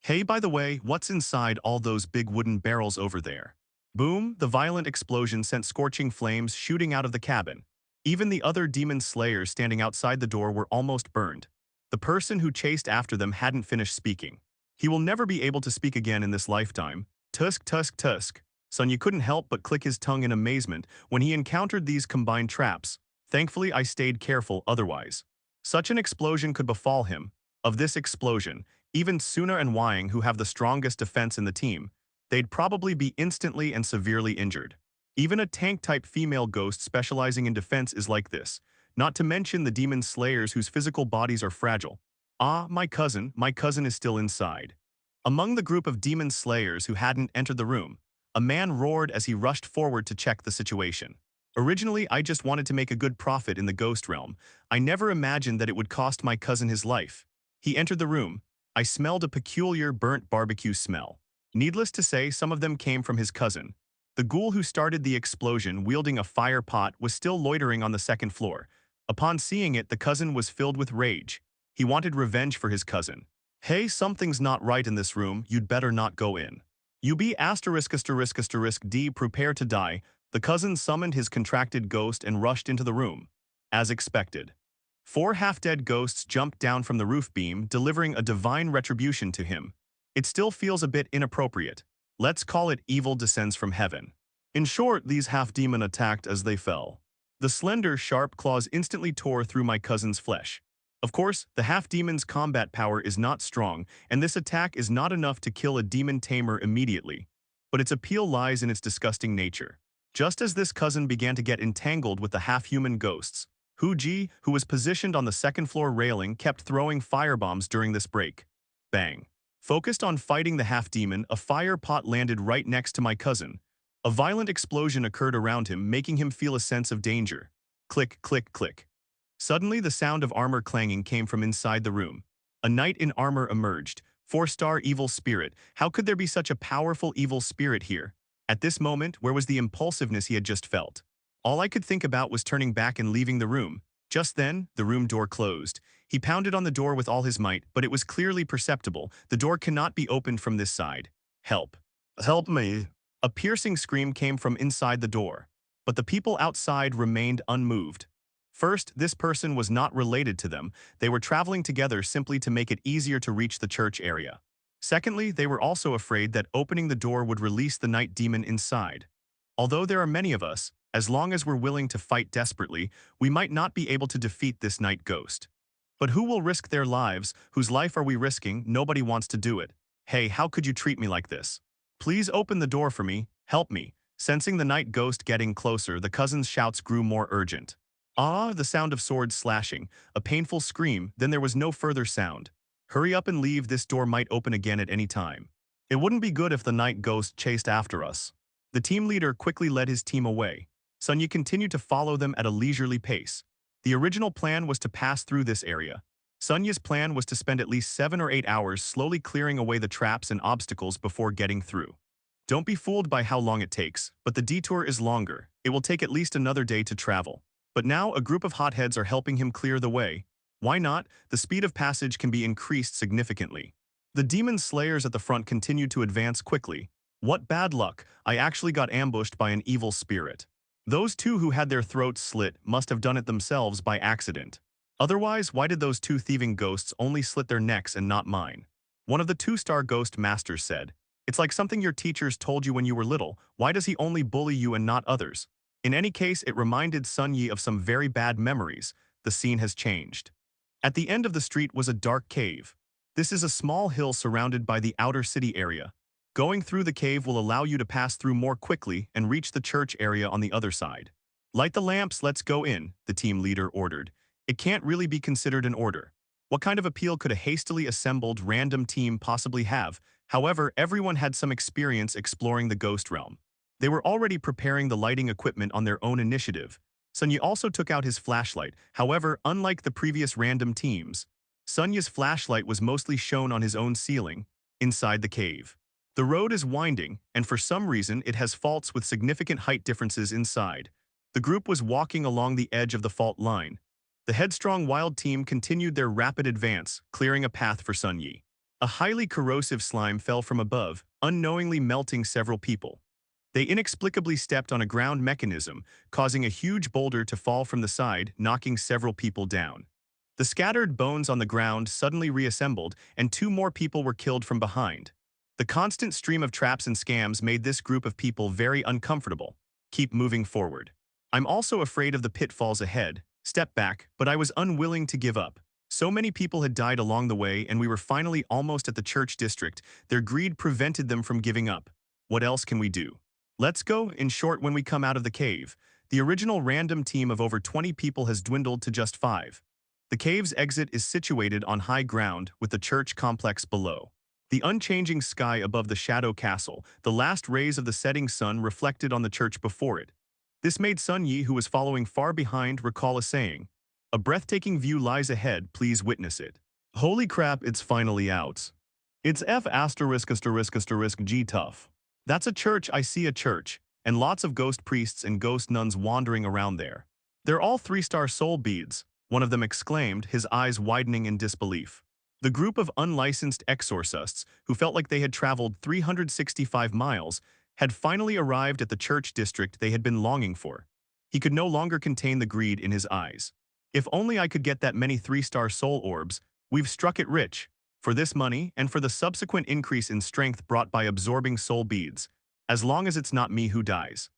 B: Hey, by the way, what's inside all those big wooden barrels over there? Boom, the violent explosion sent scorching flames shooting out of the cabin. Even the other demon slayers standing outside the door were almost burned. The person who chased after them hadn't finished speaking. He will never be able to speak again in this lifetime. Tusk, tusk, tusk. Sun Yi couldn't help but click his tongue in amazement when he encountered these combined traps. Thankfully, I stayed careful otherwise. Such an explosion could befall him. Of this explosion, even Suna and Wang, who have the strongest defense in the team, they'd probably be instantly and severely injured. Even a tank-type female ghost specializing in defense is like this, not to mention the demon slayers whose physical bodies are fragile. Ah, my cousin is still inside. Among the group of demon slayers who hadn't entered the room, a man roared as he rushed forward to check the situation. Originally, I just wanted to make a good profit in the ghost realm. I never imagined that it would cost my cousin his life. He entered the room. I smelled a peculiar burnt barbecue smell. Needless to say, some of them came from his cousin. The ghoul who started the explosion wielding a fire pot was still loitering on the second floor. Upon seeing it, the cousin was filled with rage. He wanted revenge for his cousin. Hey, something's not right in this room, you'd better not go in. UB*****D prepare to die. The cousin summoned his contracted ghost and rushed into the room. As expected. Four half-dead ghosts jumped down from the roof beam, delivering a divine retribution to him. It still feels a bit inappropriate. Let's call it evil descends from heaven. In short, these half-demon attacked as they fell. The slender, sharp claws instantly tore through my cousin's flesh. Of course, the half-demon's combat power is not strong, and this attack is not enough to kill a demon tamer immediately. But its appeal lies in its disgusting nature. Just as this cousin began to get entangled with the half-human ghosts, Huji, who was positioned on the second-floor railing, kept throwing firebombs during this break. Bang. Focused on fighting the half-demon, a fire pot landed right next to my cousin. A violent explosion occurred around him, making him feel a sense of danger. Click, click, click. Suddenly, the sound of armor clanging came from inside the room. A knight in armor emerged. 4-star evil spirit. How could there be such a powerful evil spirit here? At this moment, where was the impulsiveness he had just felt? All I could think about was turning back and leaving the room. Just then, the room door closed. He pounded on the door with all his might, but it was clearly perceptible. The door cannot be opened from this side. Help. Help me. A piercing scream came from inside the door. But the people outside remained unmoved. First, this person was not related to them. They were traveling together simply to make it easier to reach the church area. Secondly, they were also afraid that opening the door would release the night demon inside. Although there are many of us, as long as we're willing to fight desperately, we might not be able to defeat this night ghost. But who will risk their lives? Whose life are we risking? Nobody wants to do it. Hey, how could you treat me like this? Please open the door for me. Help me. Sensing the night ghost getting closer, the cousin's shouts grew more urgent. Ah, the sound of swords slashing, a painful scream, then there was no further sound. Hurry up and leave, this door might open again at any time. It wouldn't be good if the night ghost chased after us. The team leader quickly led his team away. Sunya continued to follow them at a leisurely pace. The original plan was to pass through this area. Sunya's plan was to spend at least 7 or 8 hours slowly clearing away the traps and obstacles before getting through. Don't be fooled by how long it takes, but the detour is longer. It will take at least another day to travel. But now a group of hotheads are helping him clear the way. Why not? The speed of passage can be increased significantly. The demon slayers at the front continued to advance quickly. What bad luck, I actually got ambushed by an evil spirit. Those two who had their throats slit must have done it themselves by accident. Otherwise, why did those two thieving ghosts only slit their necks and not mine? One of the 2-star ghost masters said, "It's like something your teachers told you when you were little. Why does he only bully you and not others?" In any case, it reminded Sun Yi of some very bad memories. The scene has changed. At the end of the street was a dark cave. This is a small hill surrounded by the outer city area. Going through the cave will allow you to pass through more quickly and reach the church area on the other side. Light the lamps, let's go in, the team leader ordered. It can't really be considered an order. What kind of appeal could a hastily assembled random team possibly have? However, everyone had some experience exploring the ghost realm. They were already preparing the lighting equipment on their own initiative. Sunya also took out his flashlight. However, unlike the previous random teams, Sunya's flashlight was mostly shown on his own ceiling, inside the cave. The road is winding, and for some reason it has faults with significant height differences inside. The group was walking along the edge of the fault line. The headstrong wild team continued their rapid advance, clearing a path for Sun Yi. A highly corrosive slime fell from above, unknowingly melting several people. They inexplicably stepped on a ground mechanism, causing a huge boulder to fall from the side, knocking several people down. The scattered bones on the ground suddenly reassembled, and 2 more people were killed from behind. The constant stream of traps and scams made this group of people very uncomfortable. Keep moving forward. I'm also afraid of the pitfalls ahead. Step back, but I was unwilling to give up. So many people had died along the way, and we were finally almost at the church district. Their greed prevented them from giving up. What else can we do? Let's go. In short, when we come out of the cave, the original random team of over 20 people has dwindled to just 5. The cave's exit is situated on high ground with the church complex below. The unchanging sky above the shadow castle, the last rays of the setting sun reflected on the church before it. This made Sun Yi, who was following far behind, recall a saying, "A breathtaking view lies ahead, please witness it." Holy crap, it's finally out. It's F asterisk asterisk asterisk G tough. That's a church, I see a church, and lots of ghost priests and ghost nuns wandering around there. They're all three-star soul beads, one of them exclaimed, his eyes widening in disbelief. The group of unlicensed exorcists, who felt like they had traveled 365 miles, had finally arrived at the church district they had been longing for. He could no longer contain the greed in his eyes. If only I could get that many three-star soul orbs, we've struck it rich. For this money, and for the subsequent increase in strength brought by absorbing soul beads, as long as it's not me who dies.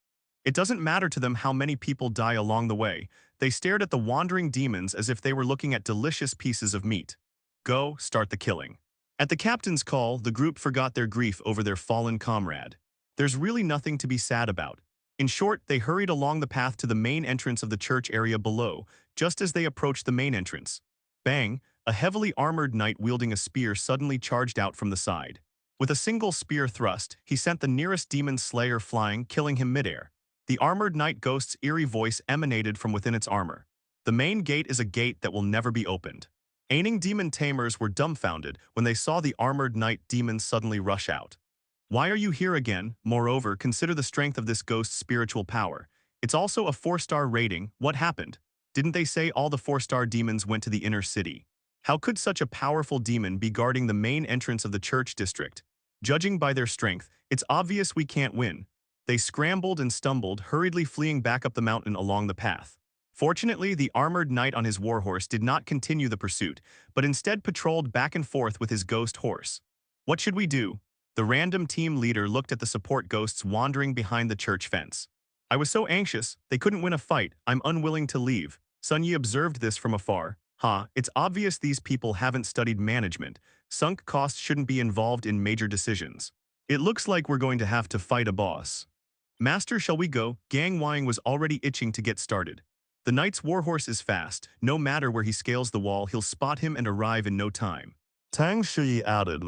B: It doesn't matter to them how many people die along the way. They stared at the wandering demons as if they were looking at delicious pieces of meat. Go, start the killing. At the captain's call, the group forgot their grief over their fallen comrade. There's really nothing to be sad about. In short, they hurried along the path to the main entrance of the church area below, just as they approached the main entrance. Bang! A heavily armored knight wielding a spear suddenly charged out from the side. With a single spear thrust, he sent the nearest demon slayer flying, killing him midair. The armored knight ghost's eerie voice emanated from within its armor. The main gate is a gate that will never be opened. Aiming demon tamers were dumbfounded when they saw the armored knight demon suddenly rush out. Why are you here again? Moreover, consider the strength of this ghost's spiritual power. It's also a 4-star rating. What happened? Didn't they say all the 4-star demons went to the inner city? How could such a powerful demon be guarding the main entrance of the church district? Judging by their strength, it's obvious we can't win. They scrambled and stumbled, hurriedly fleeing back up the mountain along the path. Fortunately, the armored knight on his warhorse did not continue the pursuit, but instead patrolled back and forth with his ghost horse. What should we do? The random team leader looked at the support ghosts wandering behind the church fence. I was so anxious, they couldn't win a fight. I'm unwilling to leave. Sun Yi observed this from afar. It's obvious these people haven't studied management. Sunk costs shouldn't be involved in major decisions. It looks like we're going to have to fight a boss. Master, shall we go? Gang Wang was already itching to get started. The knight's warhorse is fast. No matter where he scales the wall, he'll spot him and arrive in no time. Tang Shui added.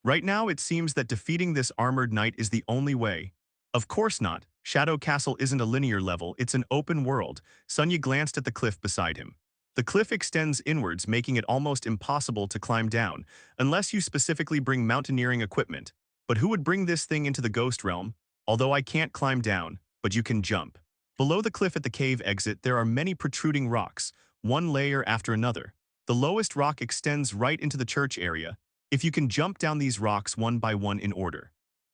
B: Right now, it seems that defeating this armored knight is the only way. Of course not. Shadow Castle isn't a linear level, it's an open world. Sun Yi glanced at the cliff beside him. The cliff extends inwards, making it almost impossible to climb down, unless you specifically bring mountaineering equipment. But who would bring this thing into the ghost realm? Although I can't climb down, but you can jump. Below the cliff at the cave exit, there are many protruding rocks, one layer after another. The lowest rock extends right into the church area. If you can jump down these rocks one by one in order,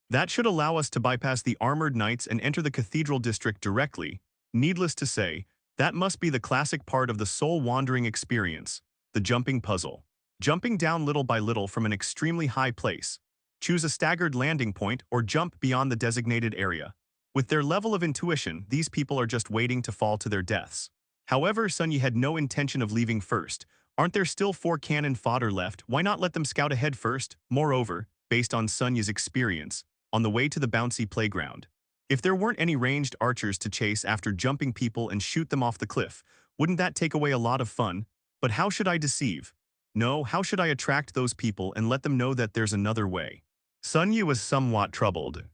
B: that should allow us to bypass the armored knights and enter the cathedral district directly. Needless to say, that must be the classic part of the soul-wandering experience, the jumping puzzle. Jumping down little by little from an extremely high place. Choose a staggered landing point or jump beyond the designated area. With their level of intuition, these people are just waiting to fall to their deaths. However, Sun Yi had no intention of leaving first. Aren't there still 4 cannon fodder left? Why not let them scout ahead first? Moreover, based on Sun Yi's experience, on the way to the bouncy playground, if there weren't any ranged archers to chase after jumping people and shoot them off the cliff, wouldn't that take away a lot of fun? But how should I deceive? No, how should I attract those people and let them know that there's another way? Sun Yi was somewhat troubled.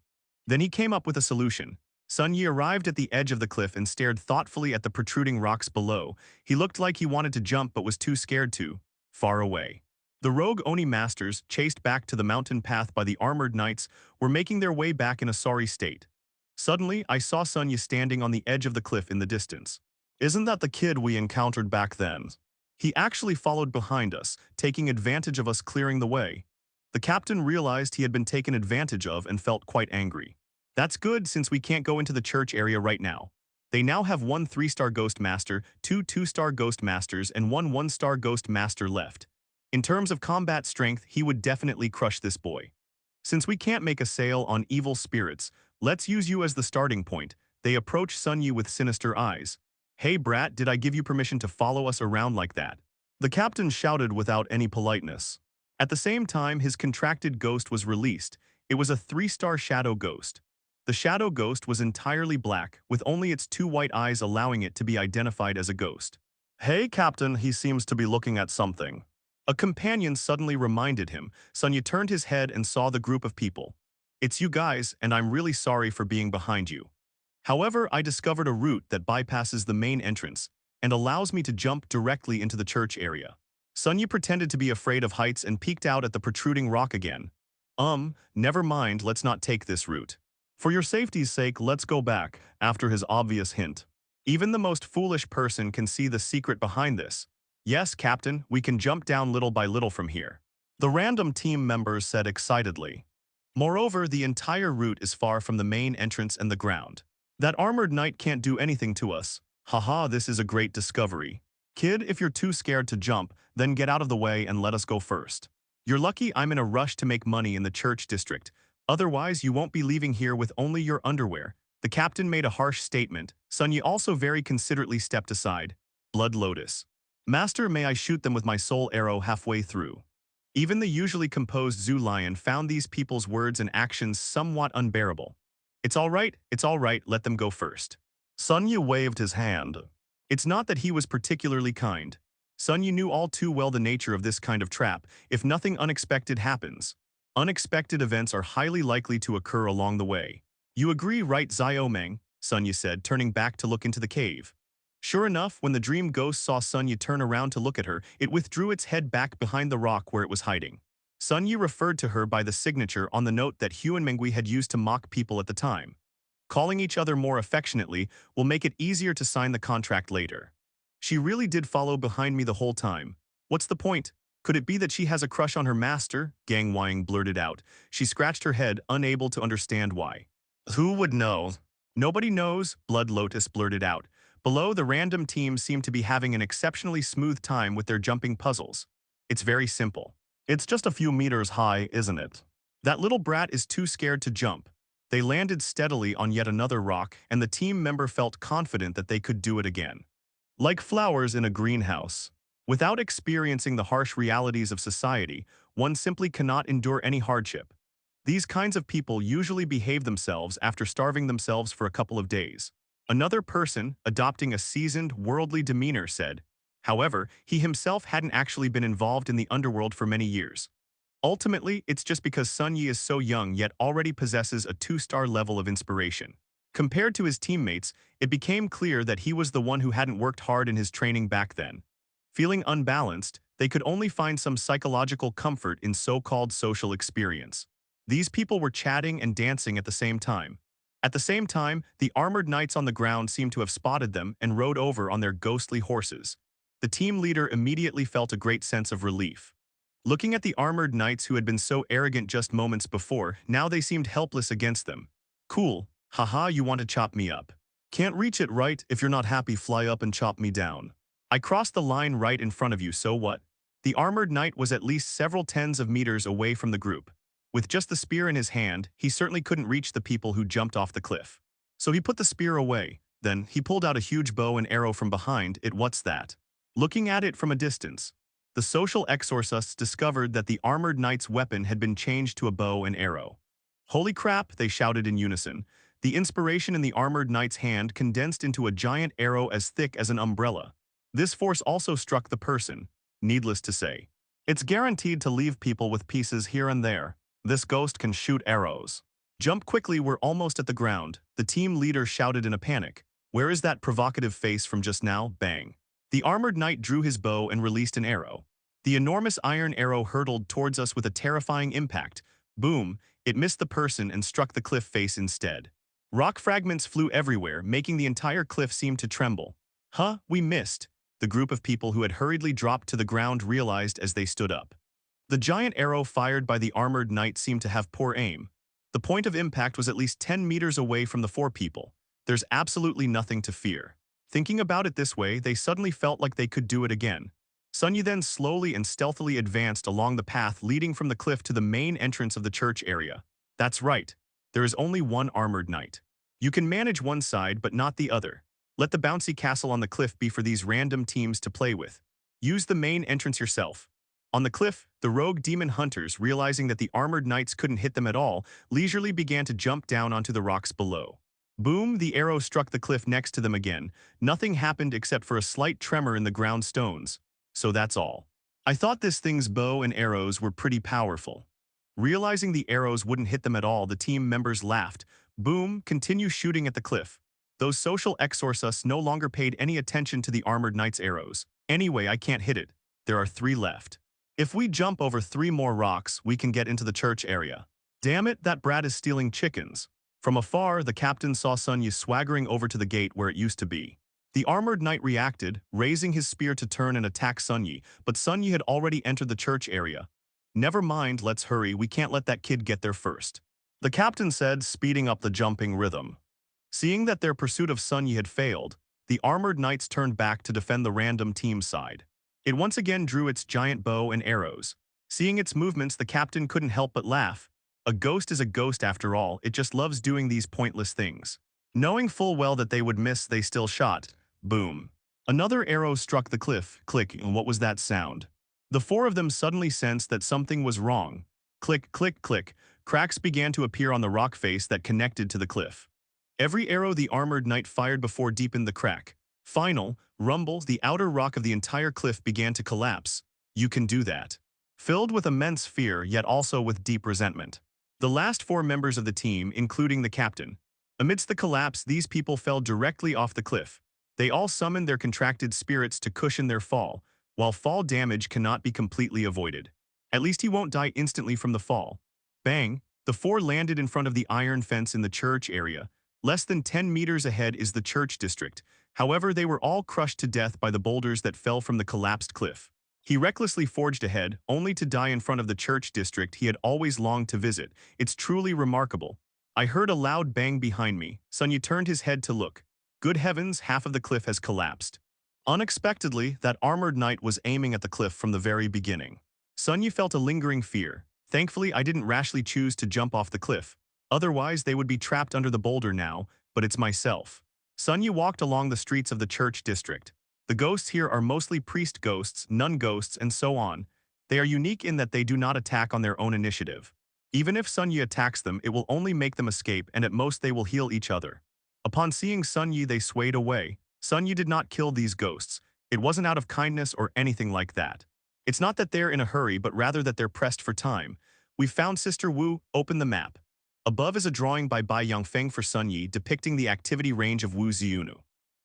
B: Then he came up with a solution. Sun Yi arrived at the edge of the cliff and stared thoughtfully at the protruding rocks below. He looked like he wanted to jump but was too scared to. Far away. The rogue Oni masters, chased back to the mountain path by the armored knights, were making their way back in a sorry state. Suddenly, I saw Sun Yi standing on the edge of the cliff in the distance. Isn't that the kid we encountered back then? He actually followed behind us, taking advantage of us clearing the way. The captain realized he had been taken advantage of and felt quite angry. That's good since we can't go into the church area right now. They now have 1 3-star Ghost Master, 2 2-star Ghost Masters, and 1 1-star Ghost Master left. In terms of combat strength, he would definitely crush this boy. Since we can't make a sale on evil spirits, let's use you as the starting point. They approach Sun Yi with sinister eyes. Hey brat, did I give you permission to follow us around like that? The captain shouted without any politeness. At the same time, his contracted ghost was released. It was a 3-star shadow ghost. The shadow ghost was entirely black, with only its 2 white eyes allowing it to be identified as a ghost. Hey captain, he seems to be looking at something. A companion suddenly reminded him. Sun Yi turned his head and saw the group of people. It's you guys, and I'm really sorry for being behind you. However, I discovered a route that bypasses the main entrance and allows me to jump directly into the church area. Sunya pretended to be afraid of heights and peeked out at the protruding rock again. Never mind, let's not take this route. For your safety's sake, let's go back, after his obvious hint. Even the most foolish person can see the secret behind this. Yes, Captain, we can jump down little by little from here. The random team members said excitedly. Moreover, the entire route is far from the main entrance and the ground. That armored knight can't do anything to us. Haha, this is a great discovery. Kid, if you're too scared to jump, then get out of the way and let us go first. You're lucky I'm in a rush to make money in the church district. Otherwise, you won't be leaving here with only your underwear. The captain made a harsh statement. Sunya also very considerately stepped aside. Blood Lotus. Master, may I shoot them with my soul arrow halfway through? Even the usually composed Zoo Lion found these people's words and actions somewhat unbearable. It's all right, let them go first. Sunya waved his hand. It's not that he was particularly kind. Sunya knew all too well the nature of this kind of trap. If nothing unexpected happens, unexpected events are highly likely to occur along the way. You agree, right, Xiaomeng? Sunya said, turning back to look into the cave. Sure enough, when the dream ghost saw Sunya turn around to look at her, it withdrew its head back behind the rock where it was hiding. Sunya referred to her by the signature on the note that Hugh and Mengui had used to mock people at the time. Calling each other more affectionately will make it easier to sign the contract later. She really did follow behind me the whole time. What's the point? Could it be that she has a crush on her master? Gang Wang blurted out. She scratched her head, unable to understand why. Who would know? Nobody knows, Blood Lotus blurted out. Below, the random team seemed to be having an exceptionally smooth time with their jumping puzzles. It's very simple. It's just a few meters high, isn't it? That little brat is too scared to jump. They landed steadily on yet another rock, and the team member felt confident that they could do it again. Like flowers in a greenhouse. Without experiencing the harsh realities of society, one simply cannot endure any hardship. These kinds of people usually behave themselves after starving themselves for a couple of days. Another person, adopting a seasoned, worldly demeanor, said. However, he himself hadn't actually been involved in the underworld for many years. Ultimately, it's just because Sun Yi is so young yet already possesses a 2-star level of inspiration. Compared to his teammates, it became clear that he was the one who hadn't worked hard in his training back then. Feeling unbalanced, they could only find some psychological comfort in so-called social experience. These people were chatting and dancing at the same time. At the same time, the armored knights on the ground seemed to have spotted them and rode over on their ghostly horses. The team leader immediately felt a great sense of relief. Looking at the armored knights who had been so arrogant just moments before, now they seemed helpless against them. Cool. Haha, you want to chop me up. Can't reach it, right? If you're not happy, fly up and chop me down. I crossed the line right in front of you, so what? The armored knight was at least several tens of meters away from the group. With just the spear in his hand, he certainly couldn't reach the people who jumped off the cliff. So he put the spear away. Then, he pulled out a huge bow and arrow from behind it. What's that? Looking at it from a distance, the social exorcists discovered that the armored knight's weapon had been changed to a bow and arrow. Holy crap, they shouted in unison. The inspiration in the armored knight's hand condensed into a giant arrow as thick as an umbrella. This force also struck the person. Needless to say, it's guaranteed to leave people with pieces here and there. This ghost can shoot arrows. Jump quickly, we're almost at the ground, the team leader shouted in a panic. Where is that provocative face from just now? Bang. The armored knight drew his bow and released an arrow. The enormous iron arrow hurtled towards us with a terrifying impact. Boom, it missed the person and struck the cliff face instead. Rock fragments flew everywhere, making the entire cliff seem to tremble. Huh, we missed, the group of people who had hurriedly dropped to the ground realized as they stood up. The giant arrow fired by the armored knight seemed to have poor aim. The point of impact was at least 10 meters away from the 4 people. There's absolutely nothing to fear. Thinking about it this way, they suddenly felt like they could do it again. Sun Yu then slowly and stealthily advanced along the path leading from the cliff to the main entrance of the church area. That's right. There is only one armored knight. You can manage one side but not the other. Let the bouncy castle on the cliff be for these random teams to play with. Use the main entrance yourself. On the cliff, the rogue demon hunters, realizing that the armored knights couldn't hit them at all, leisurely began to jump down onto the rocks below. Boom, the arrow struck the cliff next to them again. Nothing happened except for a slight tremor in the ground stones. So that's all. I thought this thing's bow and arrows were pretty powerful. Realizing the arrows wouldn't hit them at all, the team members laughed. Boom, continue shooting at the cliff. Those social exorcists no longer paid any attention to the armored knight's arrows. Anyway, I can't hit it. There are 3 left. If we jump over 3 more rocks, we can get into the church area. Damn it, that brat is stealing chickens. From afar, the captain saw Sunyi swaggering over to the gate where it used to be. The armored knight reacted, raising his spear to turn and attack Sunyi, but Sunyi had already entered the church area. Never mind, let's hurry, we can't let that kid get there first. The captain said, speeding up the jumping rhythm. Seeing that their pursuit of Sunyi had failed, the armored knights turned back to defend the random team side. It once again drew its giant bow and arrows. Seeing its movements, the captain couldn't help but laugh. A ghost is a ghost after all, it just loves doing these pointless things. Knowing full well that they would miss, they still shot. Boom. Another arrow struck the cliff, click, and what was that sound? The 4 of them suddenly sensed that something was wrong. Click, click, click, cracks began to appear on the rock face that connected to the cliff. Every arrow the armored knight fired before deepened the crack. Final, rumble, the outer rock of the entire cliff began to collapse. You can do that. Filled with immense fear, yet also with deep resentment. The last 4 members of the team, including the captain. Amidst the collapse, these people fell directly off the cliff. They all summoned their contracted spirits to cushion their fall, while fall damage cannot be completely avoided. At least he won't die instantly from the fall. Bang! The 4 landed in front of the iron fence in the church area. Less than 10 meters ahead is the church district. However, they were all crushed to death by the boulders that fell from the collapsed cliff. He recklessly forged ahead, only to die in front of the church district he had always longed to visit. It's truly remarkable. I heard a loud bang behind me. Sunyi turned his head to look. Good heavens, half of the cliff has collapsed. Unexpectedly, that armored knight was aiming at the cliff from the very beginning. Sunyi felt a lingering fear. Thankfully, I didn't rashly choose to jump off the cliff. Otherwise, they would be trapped under the boulder now, but it's myself. Sunyi walked along the streets of the church district. The ghosts here are mostly priest ghosts, nun ghosts, and so on. They are unique in that they do not attack on their own initiative. Even if Sunyi attacks them, it will only make them escape, and at most they will heal each other. Upon seeing Sunyi, they swayed away. Sunyi did not kill these ghosts. It wasn't out of kindness or anything like that. It's not that they're in a hurry, but rather that they're pressed for time. We've found Sister Wu, open the map. Above is a drawing by Bai Yangfeng for Sunyi depicting the activity range of Wu Ziunu.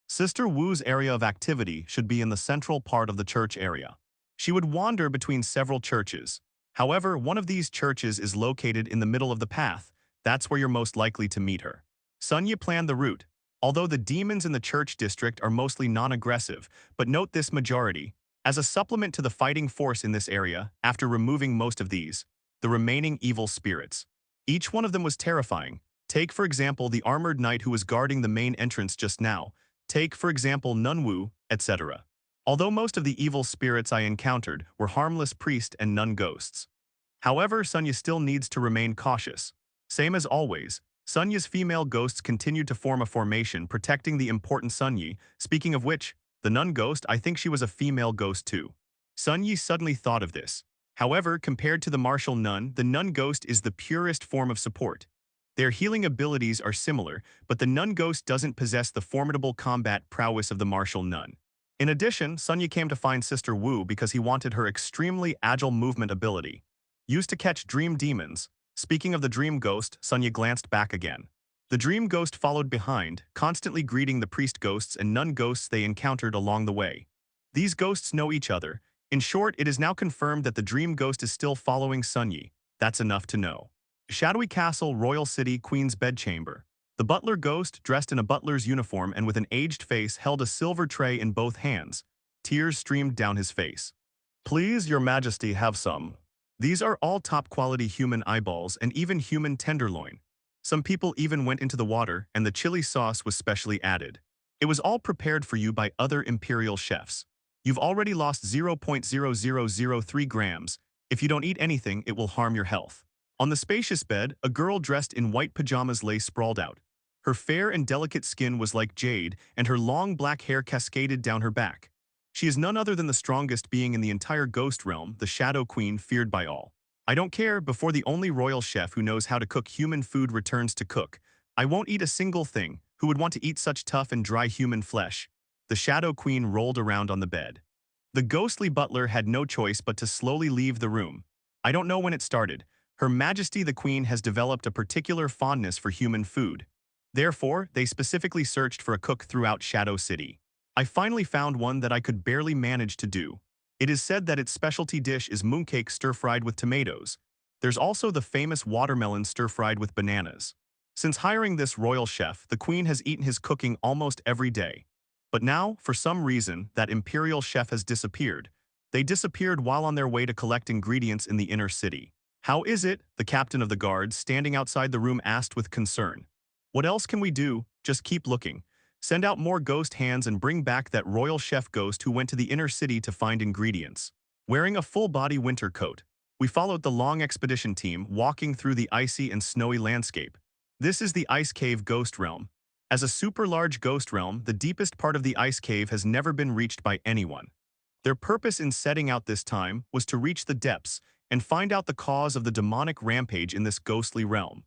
B: Sister Wu's area of activity should be in the central part of the church area. She would wander between several churches. However, one of these churches is located in the middle of the path. That's where you're most likely to meet her. Sunyi planned the route. Although the demons in the church district are mostly non-aggressive, but note this majority. As a supplement to the fighting force in this area, after removing most of these, the remaining evil spirits. Each one of them was terrifying. Take, for example, the armored knight who was guarding the main entrance just now. Take, for example, Nunwu, etc. Although most of the evil spirits I encountered were harmless priest and nun ghosts. However, Sunyi still needs to remain cautious. Same as always, Sunyi's female ghosts continued to form a formation protecting the important Sunyi. Speaking of which, the nun ghost, I think she was a female ghost too. Sunyi suddenly thought of this. However, compared to the martial nun, the nun ghost is the purest form of support. Their healing abilities are similar, but the nun ghost doesn't possess the formidable combat prowess of the martial nun. In addition, Sunyi came to find Sister Wu because he wanted her extremely agile movement ability. Used to catch dream demons. Speaking of the dream ghost, Sunyi glanced back again. The dream ghost followed behind, constantly greeting the priest ghosts and nun ghosts they encountered along the way. These ghosts know each other. In short, it is now confirmed that the dream ghost is still following Sunyi. That's enough to know. Shadowy Castle, Royal City, Queen's Bedchamber. The butler ghost, dressed in a butler's uniform and with an aged face, held a silver tray in both hands. Tears streamed down his face. Please, your majesty, have some. These are all top-quality human eyeballs and even human tenderloin. Some people even went into the water, and the chili sauce was specially added. It was all prepared for you by other imperial chefs. You've already lost 0.0003 grams. If you don't eat anything, it will harm your health. On the spacious bed, a girl dressed in white pajamas lay sprawled out. Her fair and delicate skin was like jade, and her long black hair cascaded down her back. She is none other than the strongest being in the entire ghost realm, the Shadow Queen feared by all. I don't care, before the only royal chef who knows how to cook human food returns to cook. I won't eat a single thing. Who would want to eat such tough and dry human flesh? The Shadow Queen rolled around on the bed. The ghostly butler had no choice but to slowly leave the room. I don't know when it started. Her Majesty the Queen has developed a particular fondness for human food. Therefore, they specifically searched for a cook throughout Shadow City. I finally found one that I could barely manage to do. It is said that its specialty dish is mooncake stir-fried with tomatoes. There's also the famous watermelon stir-fried with bananas. Since hiring this royal chef, the queen has eaten his cooking almost every day. But now, for some reason, that imperial chef has disappeared. They disappeared while on their way to collect ingredients in the inner city. How is it? The captain of the guard, standing outside the room, asked with concern. What else can we do? Just keep looking. Send out more ghost hands and bring back that royal chef ghost who went to the inner city to find ingredients. Wearing a full-body winter coat, we followed the long expedition team walking through the icy and snowy landscape. This is the Ice Cave Ghost Realm. As a super-large ghost realm, the deepest part of the ice cave has never been reached by anyone. Their purpose in setting out this time was to reach the depths and find out the cause of the demonic rampage in this ghostly realm.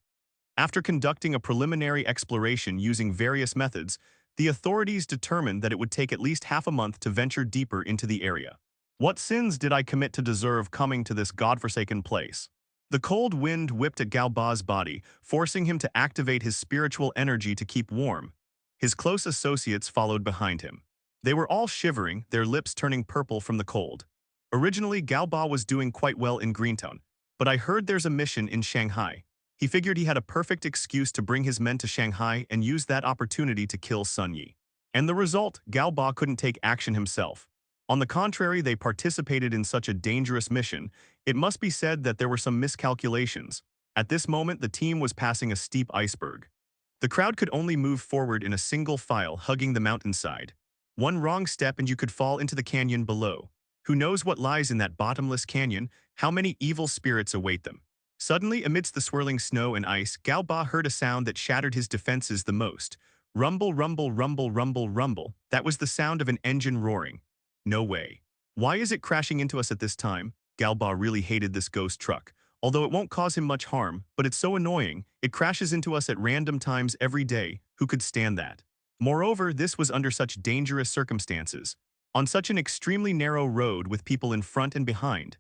B: After conducting a preliminary exploration using various methods, the authorities determined that it would take at least half a month to venture deeper into the area. What sins did I commit to deserve coming to this godforsaken place? The cold wind whipped at Galba's body, forcing him to activate his spiritual energy to keep warm. His close associates followed behind him. They were all shivering, their lips turning purple from the cold. Originally, Galba was doing quite well in Greentown, but I heard there's a mission in Shanghai. He figured he had a perfect excuse to bring his men to Shanghai and use that opportunity to kill Sun Yi. And the result, Galba couldn't take action himself. On the contrary, they participated in such a dangerous mission. It must be said that there were some miscalculations. At this moment, the team was passing a steep iceberg. The crowd could only move forward in a single file, hugging the mountainside. One wrong step and you could fall into the canyon below. Who knows what lies in that bottomless canyon? How many evil spirits await them? Suddenly, amidst the swirling snow and ice, Galba heard a sound that shattered his defenses the most. Rumble, rumble, rumble, rumble, rumble. That was the sound of an engine roaring. No way. Why is it crashing into us at this time? Galba really hated this ghost truck. Although it won't cause him much harm, but it's so annoying, it crashes into us at random times every day. Who could stand that? Moreover, this was under such dangerous circumstances. On such an extremely narrow road with people in front and behind.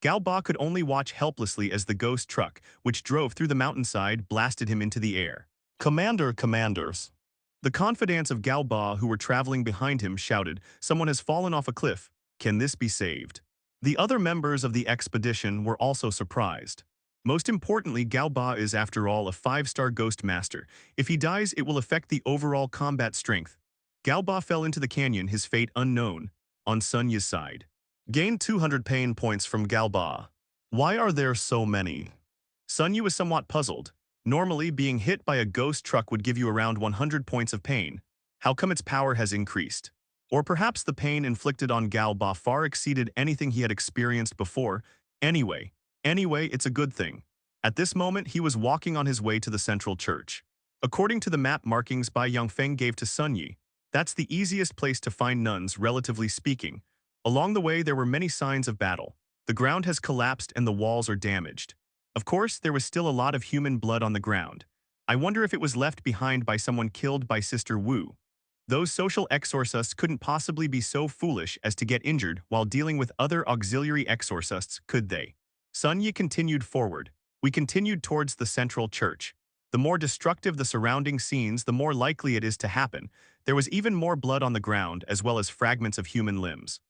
B: Galba could only watch helplessly as the ghost truck, which drove through the mountainside, blasted him into the air. Commanders. The confidants of Galba who were traveling behind him shouted, "Someone has fallen off a cliff. Can this be saved?" The other members of the expedition were also surprised. Most importantly, Galba is, after all, a 5-star ghost master. If he dies, it will affect the overall combat strength. Galba fell into the canyon, his fate unknown, on Sun Yi's side. Gained 200 pain points from Galba. Why are there so many? Sun Yi was somewhat puzzled. Normally, being hit by a ghost truck would give you around 100 points of pain. How come its power has increased? Or perhaps the pain inflicted on Galba far exceeded anything he had experienced before. Anyway, it's a good thing. At this moment, he was walking on his way to the central church. According to the map markings Bai Yongfeng gave to Sun Yi, that's the easiest place to find nuns, relatively speaking. Along the way, there were many signs of battle. The ground has collapsed and the walls are damaged. Of course, there was still a lot of human blood on the ground. I wonder if it was left behind by someone killed by Sister Wu. Those social exorcists couldn't possibly be so foolish as to get injured while dealing with other auxiliary exorcists, could they? Sun Yi continued forward. We continued towards the central church. The more destructive the surrounding scenes, the more likely it is to happen. There was even more blood on the ground, as well as fragments of human limbs.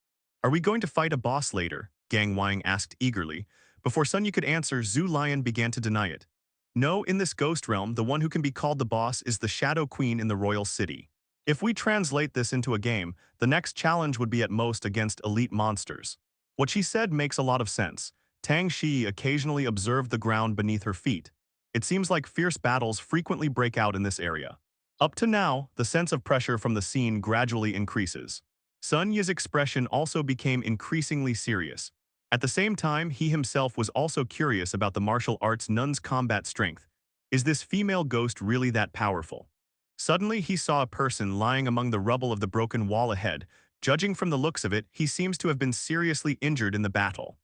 B: Are we going to fight a boss later? Gang Wang asked eagerly. Before Sun Yi could answer, Zhu Lion began to deny it. No, in this ghost realm, the one who can be called the boss is the Shadow Queen in the royal city. If we translate this into a game, the next challenge would be at most against elite monsters. What she said makes a lot of sense. Tang Shi occasionally observed the ground beneath her feet. It seems like fierce battles frequently break out in this area. Up to now, the sense of pressure from the scene gradually increases. Sun Yi's expression also became increasingly serious. At the same time, he himself was also curious about the martial arts nun's combat strength. Is this female ghost really that powerful? Suddenly, he saw a person lying among the rubble of the broken wall ahead. Judging from the looks of it, he seems to have been seriously injured in the battle.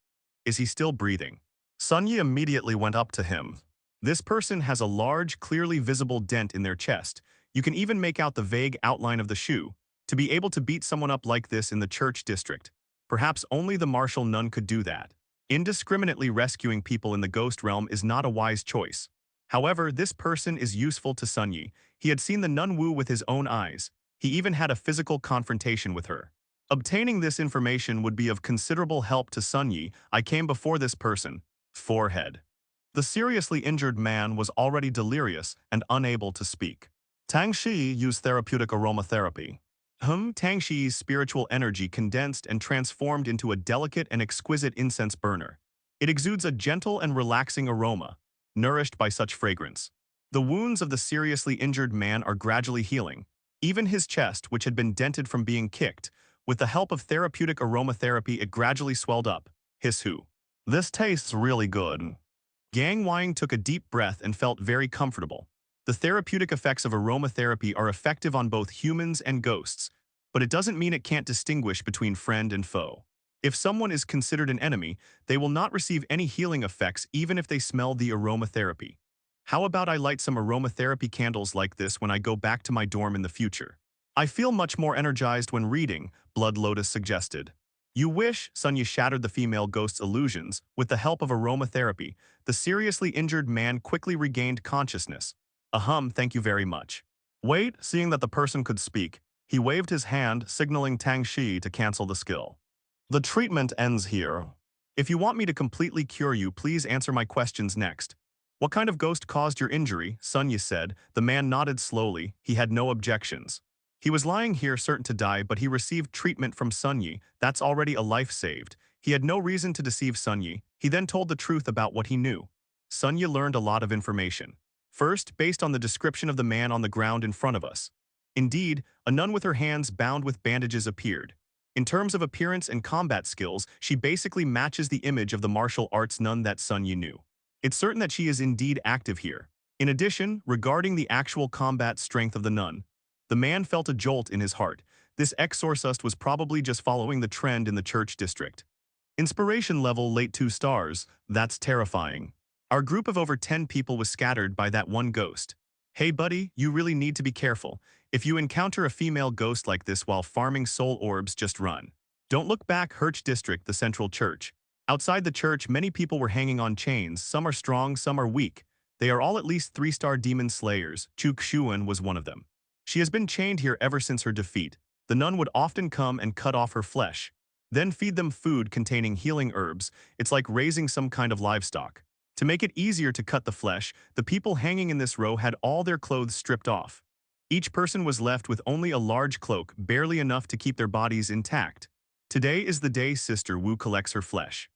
B: Is he still breathing? Sun Yi immediately went up to him. This person has a large, clearly visible dent in their chest. You can even make out the vague outline of the shoe. To be able to beat someone up like this in the church district, perhaps only the martial nun could do that. Indiscriminately rescuing people in the ghost realm is not a wise choice. However, this person is useful to Sun Yi. He had seen the nun Wu with his own eyes. He even had a physical confrontation with her. Obtaining this information would be of considerable help to Sun Yi. I came before this person. Forehead. The seriously injured man was already delirious and unable to speak. Tang Shi used therapeutic aromatherapy. Tang Shi's spiritual energy condensed and transformed into a delicate and exquisite incense burner. It exudes a gentle and relaxing aroma, nourished by such fragrance. The wounds of the seriously injured man are gradually healing. Even his chest, which had been dented from being kicked, with the help of therapeutic aromatherapy it gradually swelled up. Hiss who. This tastes really good. Yang Wang took a deep breath and felt very comfortable. The therapeutic effects of aromatherapy are effective on both humans and ghosts, but it doesn't mean it can't distinguish between friend and foe. If someone is considered an enemy, they will not receive any healing effects even if they smell the aromatherapy. How about I light some aromatherapy candles like this when I go back to my dorm in the future? I feel much more energized when reading, Blood Lotus suggested. You wish, Sunya shattered the female ghost's illusions. With the help of aromatherapy, the seriously injured man quickly regained consciousness. Thank you very much. Wait, seeing that the person could speak, he waved his hand, signaling Tang Shi to cancel the skill. The treatment ends here. If you want me to completely cure you, please answer my questions next. What kind of ghost caused your injury? Sunya said. The man nodded slowly. He had no objections. He was lying here certain to die, but he received treatment from Sun Yi. That's already a life saved. He had no reason to deceive Sun Yi. He then told the truth about what he knew. Sun Yi learned a lot of information. First, based on the description of the man on the ground in front of us. Indeed, a nun with her hands bound with bandages appeared. In terms of appearance and combat skills, she basically matches the image of the martial arts nun that Sun Yi knew. It's certain that she is indeed active here. In addition, regarding the actual combat strength of the nun, the man felt a jolt in his heart. This exorcist was probably just following the trend in the church district. Inspiration level late 2 stars, that's terrifying. Our group of over 10 people was scattered by that one ghost. Hey buddy, you really need to be careful. If you encounter a female ghost like this while farming soul orbs, just run. Don't look back. Herch district, the central church. Outside the church, many people were hanging on chains. Some are strong, some are weak. They are all at least 3-star demon slayers. Chu Xuan was one of them. She has been chained here ever since her defeat. The nun would often come and cut off her flesh, then feed them food containing healing herbs. It's like raising some kind of livestock. To make it easier to cut the flesh, the people hanging in this row had all their clothes stripped off. Each person was left with only a large cloak, barely enough to keep their bodies intact. Today is the day Sister Wu collects her flesh.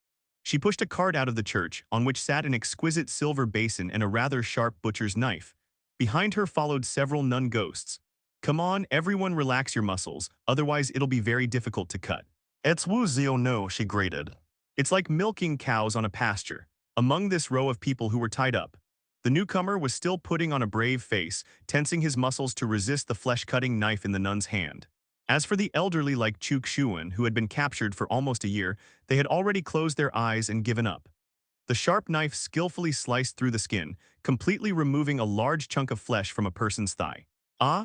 B: She pushed a cart out of the church, on which sat an exquisite silver basin and a rather sharp butcher's knife. Behind her followed several nun ghosts. Come on, everyone, relax your muscles, otherwise it'll be very difficult to cut. It's Wu Zio no, she grated. It's like milking cows on a pasture. Among this row of people who were tied up, the newcomer was still putting on a brave face, tensing his muscles to resist the flesh-cutting knife in the nun's hand. As for the elderly like Chu Xuan, who had been captured for almost a year, they had already closed their eyes and given up. The sharp knife skillfully sliced through the skin, completely removing a large chunk of flesh from a person's thigh.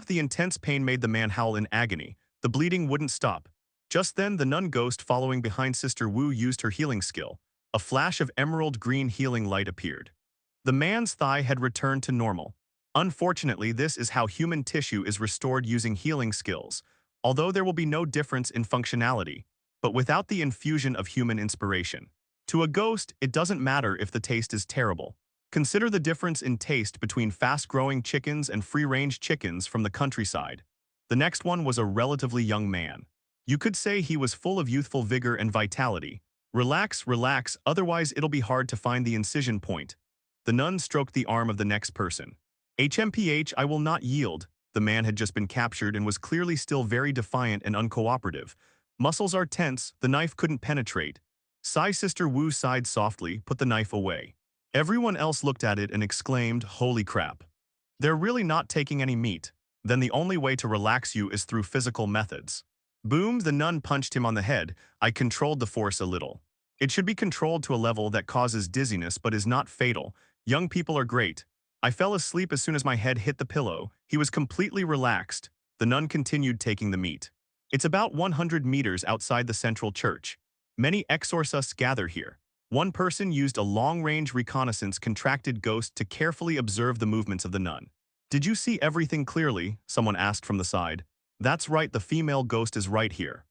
B: The intense pain made the man howl in agony. The bleeding wouldn't stop. Just then, the nun ghost following behind Sister Wu used her healing skill. A flash of emerald green healing light appeared. The man's thigh had returned to normal. Unfortunately, this is how human tissue is restored using healing skills, although there will be no difference in functionality, but without the infusion of human inspiration. To a ghost, it doesn't matter if the taste is terrible. Consider the difference in taste between fast-growing chickens and free-range chickens from the countryside. The next one was a relatively young man. You could say he was full of youthful vigor and vitality. Relax, relax, otherwise it'll be hard to find the incision point. The nun stroked the arm of the next person. HMPH, I will not yield. The man had just been captured and was clearly still very defiant and uncooperative. Muscles are tense, the knife couldn't penetrate. Sister Wu sighed softly, put the knife away. Everyone else looked at it and exclaimed, holy crap. They're really not taking any meat. Then the only way to relax you is through physical methods. Boom, the nun punched him on the head. I controlled the force a little. It should be controlled to a level that causes dizziness but is not fatal. Young people are great. I fell asleep as soon as my head hit the pillow. He was completely relaxed. The nun continued taking the meat. It's about 100 meters outside the central church. Many exorcists gather here. One person used a long-range reconnaissance contracted ghost to carefully observe the movements of the nun. Did you see everything clearly? Someone asked from the side. That's right, the female ghost is right here.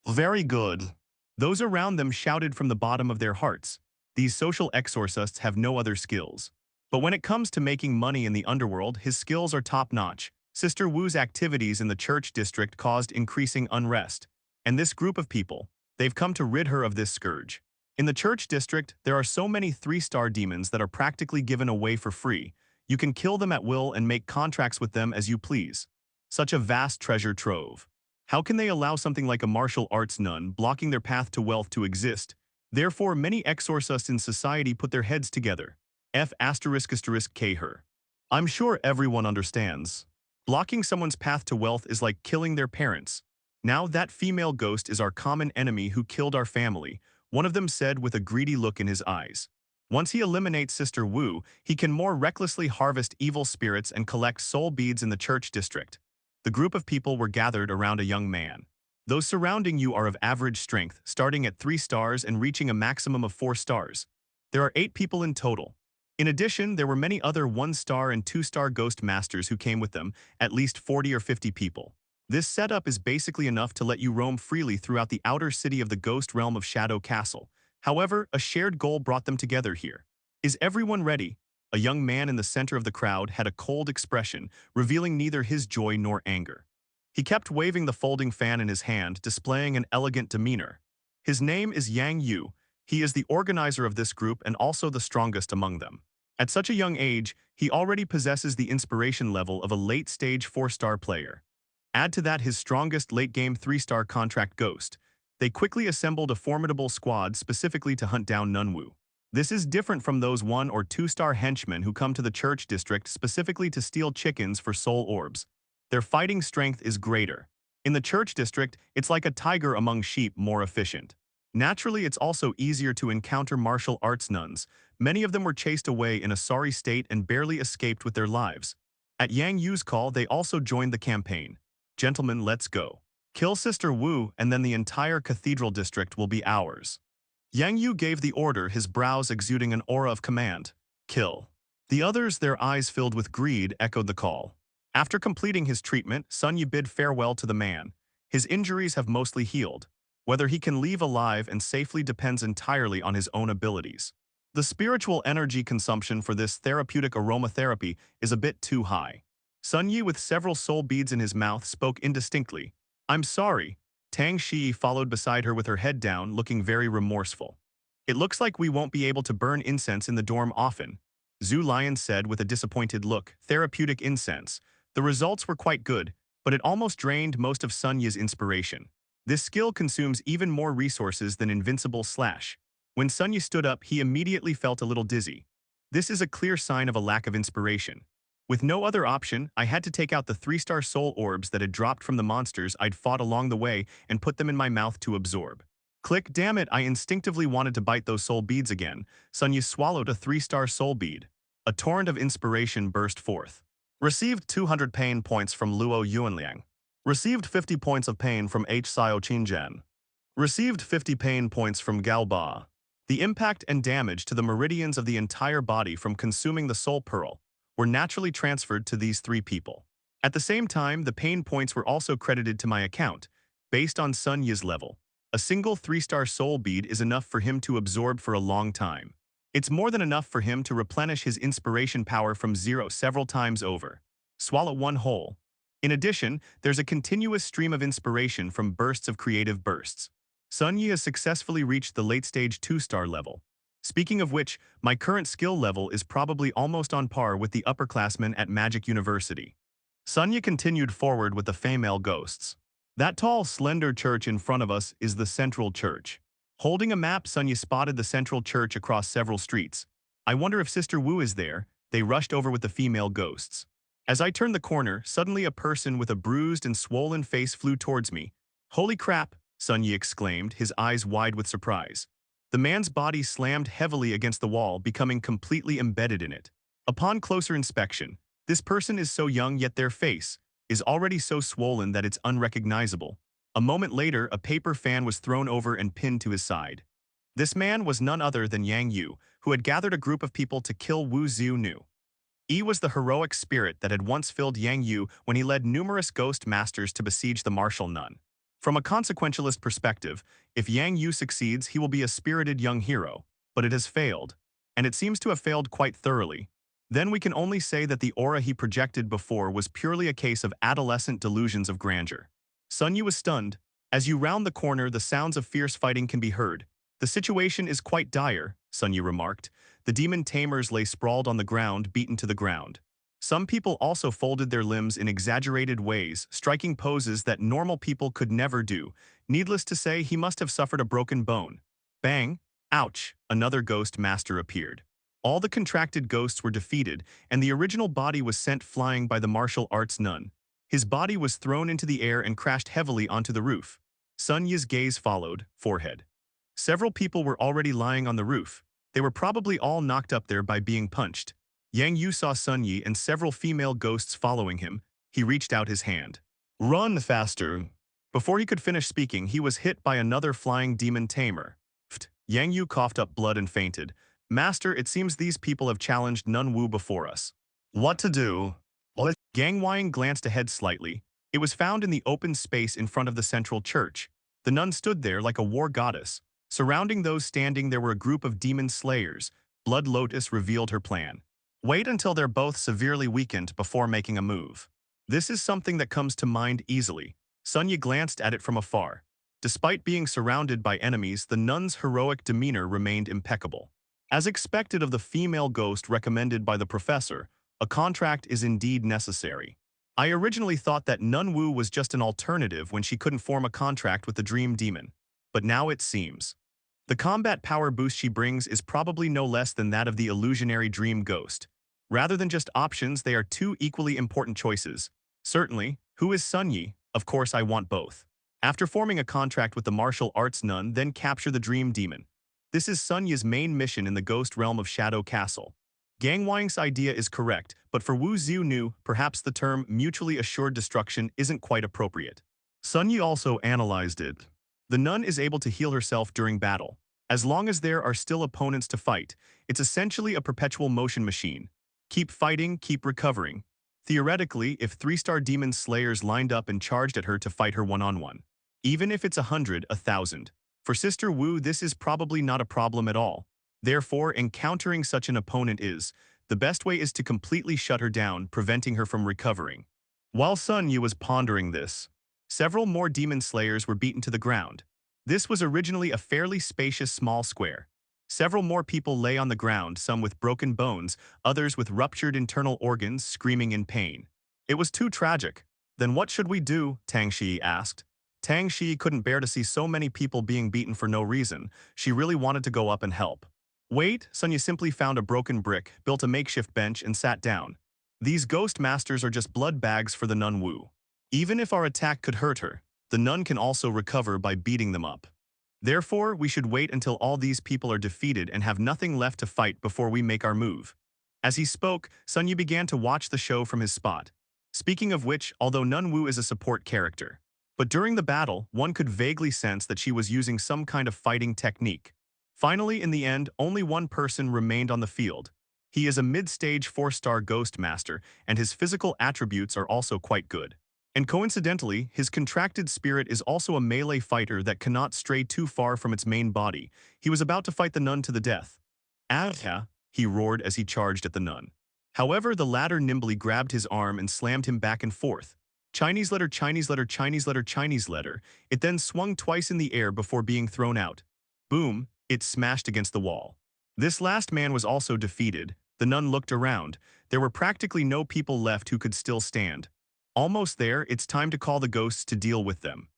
B: Very good. Those around them shouted from the bottom of their hearts. These social exorcists have no other skills. But when it comes to making money in the underworld, his skills are top-notch. Sister Wu's activities in the church district caused increasing unrest. And this group of people, they've come to rid her of this scourge. In the church district, there are so many 3-star demons that are practically given away for free. You can kill them at will and make contracts with them as you please. Such a vast treasure trove. How can they allow something like a martial arts nun blocking their path to wealth to exist? Therefore, many exorcists in society put their heads together. K her. I'm sure everyone understands. Blocking someone's path to wealth is like killing their parents. Now that female ghost is our common enemy who killed our family, one of them said with a greedy look in his eyes. Once he eliminates Sister Wu, he can more recklessly harvest evil spirits and collect soul beads in the church district. The group of people were gathered around a young man. Those surrounding you are of average strength, starting at 3 stars and reaching a maximum of 4 stars. There are 8 people in total. In addition, there were many other 1-star and 2-star ghost masters who came with them, at least 40 or 50 people. This setup is basically enough to let you roam freely throughout the outer city of the ghost realm of Shadow Castle. However, a shared goal brought them together here. Is everyone ready? A young man in the center of the crowd had a cold expression, revealing neither his joy nor anger. He kept waving the folding fan in his hand, displaying an elegant demeanor. His name is Yang Yu. He is the organizer of this group and also the strongest among them. At such a young age, he already possesses the inspiration level of a late-stage 4-star player. Add to that his strongest late-game 3-star contract ghost. They quickly assembled a formidable squad specifically to hunt down Nunwu. This is different from those 1- or 2-star henchmen who come to the church district specifically to steal chickens for soul orbs. Their fighting strength is greater. In the church district, it's like a tiger among sheep, more efficient. Naturally, it's also easier to encounter martial arts nuns. Many of them were chased away in a sorry state and barely escaped with their lives. At Yang Yu's call, they also joined the campaign. Gentlemen, let's go. Kill Sister Wu, and then the entire cathedral district will be ours. Yang Yu gave the order, his brows exuding an aura of command. Kill. The others, their eyes filled with greed, echoed the call. After completing his treatment, Sun Yu bid farewell to the man. His injuries have mostly healed. Whether he can leave alive and safely depends entirely on his own abilities. The spiritual energy consumption for this therapeutic aromatherapy is a bit too high. Sun Yi, with several soul beads in his mouth, spoke indistinctly. I'm sorry. Tang Shi followed beside her with her head down, looking very remorseful. It looks like we won't be able to burn incense in the dorm often, Zhu Lion said with a disappointed look. Therapeutic incense. The results were quite good, but it almost drained most of Sun Yi's inspiration. This skill consumes even more resources than Invincible Slash. When Sun Yi stood up, he immediately felt a little dizzy. This is a clear sign of a lack of inspiration. With no other option, I had to take out the 3-star soul orbs that had dropped from the monsters I'd fought along the way and put them in my mouth to absorb. Click, damn it, I instinctively wanted to bite those soul beads again. Sun Yi swallowed a 3-star soul bead. A torrent of inspiration burst forth. Received 200 pain points from Luo Yuanliang. Received 50 points of pain from H. Xiao Qingzhen. Received 50 pain points from Gao Ba. The impact and damage to the meridians of the entire body from consuming the soul pearl were naturally transferred to these 3 people. At the same time, the pain points were also credited to my account, based on Sun Yi's level. A single 3-star soul bead is enough for him to absorb for a long time. It's more than enough for him to replenish his inspiration power from 0 several times over. Swallow 1 whole. In addition, there's a continuous stream of inspiration from bursts of creative bursts. Sun Yi has successfully reached the late-stage 2-star level. Speaking of which, my current skill level is probably almost on par with the upperclassmen at Magic University. Sun Yi continued forward with the female ghosts. That tall, slender church in front of us is the central church. Holding a map, Sun Yi spotted the central church across several streets. I wonder if Sister Wu is there. They rushed over with the female ghosts. As I turned the corner, suddenly a person with a bruised and swollen face flew towards me. Holy crap, Sun Yi exclaimed, his eyes wide with surprise. The man's body slammed heavily against the wall, becoming completely embedded in it. Upon closer inspection, this person is so young, yet their face is already so swollen that it's unrecognizable. A moment later, a paper fan was thrown over and pinned to his side. This man was none other than Yang Yu, who had gathered a group of people to kill Wu Xiu. Yi was the heroic spirit that had once filled Yang Yu when he led numerous ghost masters to besiege the martial nun. From a consequentialist perspective, if Yang Yu succeeds, he will be a spirited young hero, but it has failed, and it seems to have failed quite thoroughly. Then we can only say that the aura he projected before was purely a case of adolescent delusions of grandeur. Sun Yu was stunned. As you round the corner, the sounds of fierce fighting can be heard. The situation is quite dire, Sun Yu remarked. The demon tamers lay sprawled on the ground, beaten to the ground. Some people also folded their limbs in exaggerated ways, striking poses that normal people could never do. Needless to say, he must have suffered a broken bone. Bang! Ouch! Another ghost master appeared. All the contracted ghosts were defeated, and the original body was sent flying by the martial arts nun. His body was thrown into the air and crashed heavily onto the roof. Sun Yi's gaze followed, forehead. Several people were already lying on the roof. They were probably all knocked up there by being punched. Yang Yu saw Sun Yi and several female ghosts following him. He reached out his hand. Run faster! Before he could finish speaking, he was hit by another flying demon tamer. Yang Yu coughed up blood and fainted. Master, it seems these people have challenged Nun Wu before us. What to do? Gang Wang glanced ahead slightly. It was found in the open space in front of the central church. The nun stood there like a war goddess. Surrounding those standing there were a group of demon slayers. Blood Lotus revealed her plan. Wait until they're both severely weakened before making a move. This is something that comes to mind easily. Sun Yi glanced at it from afar. Despite being surrounded by enemies, the nun's heroic demeanor remained impeccable. As expected of the female ghost recommended by the professor, a contract is indeed necessary. I originally thought that Nun Wu was just an alternative when she couldn't form a contract with the dream demon. But now it seems. The combat power boost she brings is probably no less than that of the illusionary dream ghost. Rather than just options, they are two equally important choices. Certainly, who is Sun Yi? Of course I want both. After forming a contract with the martial arts nun, then capture the dream demon. This is Sun Yi's main mission in the ghost realm of Shadow Castle. Gang Wang's idea is correct, but for Wu Xiu, perhaps the term mutually assured destruction isn't quite appropriate. Sun Yi also analyzed it. The nun is able to heal herself during battle. As long as there are still opponents to fight, it's essentially a perpetual motion machine. Keep fighting, keep recovering. Theoretically, if 3-star demon slayers lined up and charged at her to fight her one-on-one. Even if it's 100, 1,000. For Sister Wu, this is probably not a problem at all. Therefore, encountering such an opponent the best way is to completely shut her down, preventing her from recovering. While Sun Yi was pondering this, several more demon slayers were beaten to the ground. This was originally a fairly spacious small square. Several more people lay on the ground, some with broken bones, others with ruptured internal organs, screaming in pain. It was too tragic. Then what should we do? Tang Shi asked. Tang Shi couldn't bear to see so many people being beaten for no reason. She really wanted to go up and help. Wait, Sun Yi simply found a broken brick, built a makeshift bench, and sat down. These ghost masters are just blood bags for the Nun Wu. Even if our attack could hurt her, the nun can also recover by beating them up. Therefore, we should wait until all these people are defeated and have nothing left to fight before we make our move. As he spoke, Sun Yi began to watch the show from his spot. Speaking of which, although Nun Wu is a support character, but during the battle, one could vaguely sense that she was using some kind of fighting technique. Finally, in the end, only one person remained on the field. He is a mid-stage 4-star ghost master, and his physical attributes are also quite good. And coincidentally, his contracted spirit is also a melee fighter that cannot stray too far from its main body. He was about to fight the nun to the death. "Ah!" he roared as he charged at the nun. However, the latter nimbly grabbed his arm and slammed him back and forth. Chinese letter, Chinese letter, Chinese letter, Chinese letter. It then swung twice in the air before being thrown out. Boom! It smashed against the wall. This last man was also defeated. The nun looked around. There were practically no people left who could still stand. Almost there, it's time to call the ghosts to deal with them.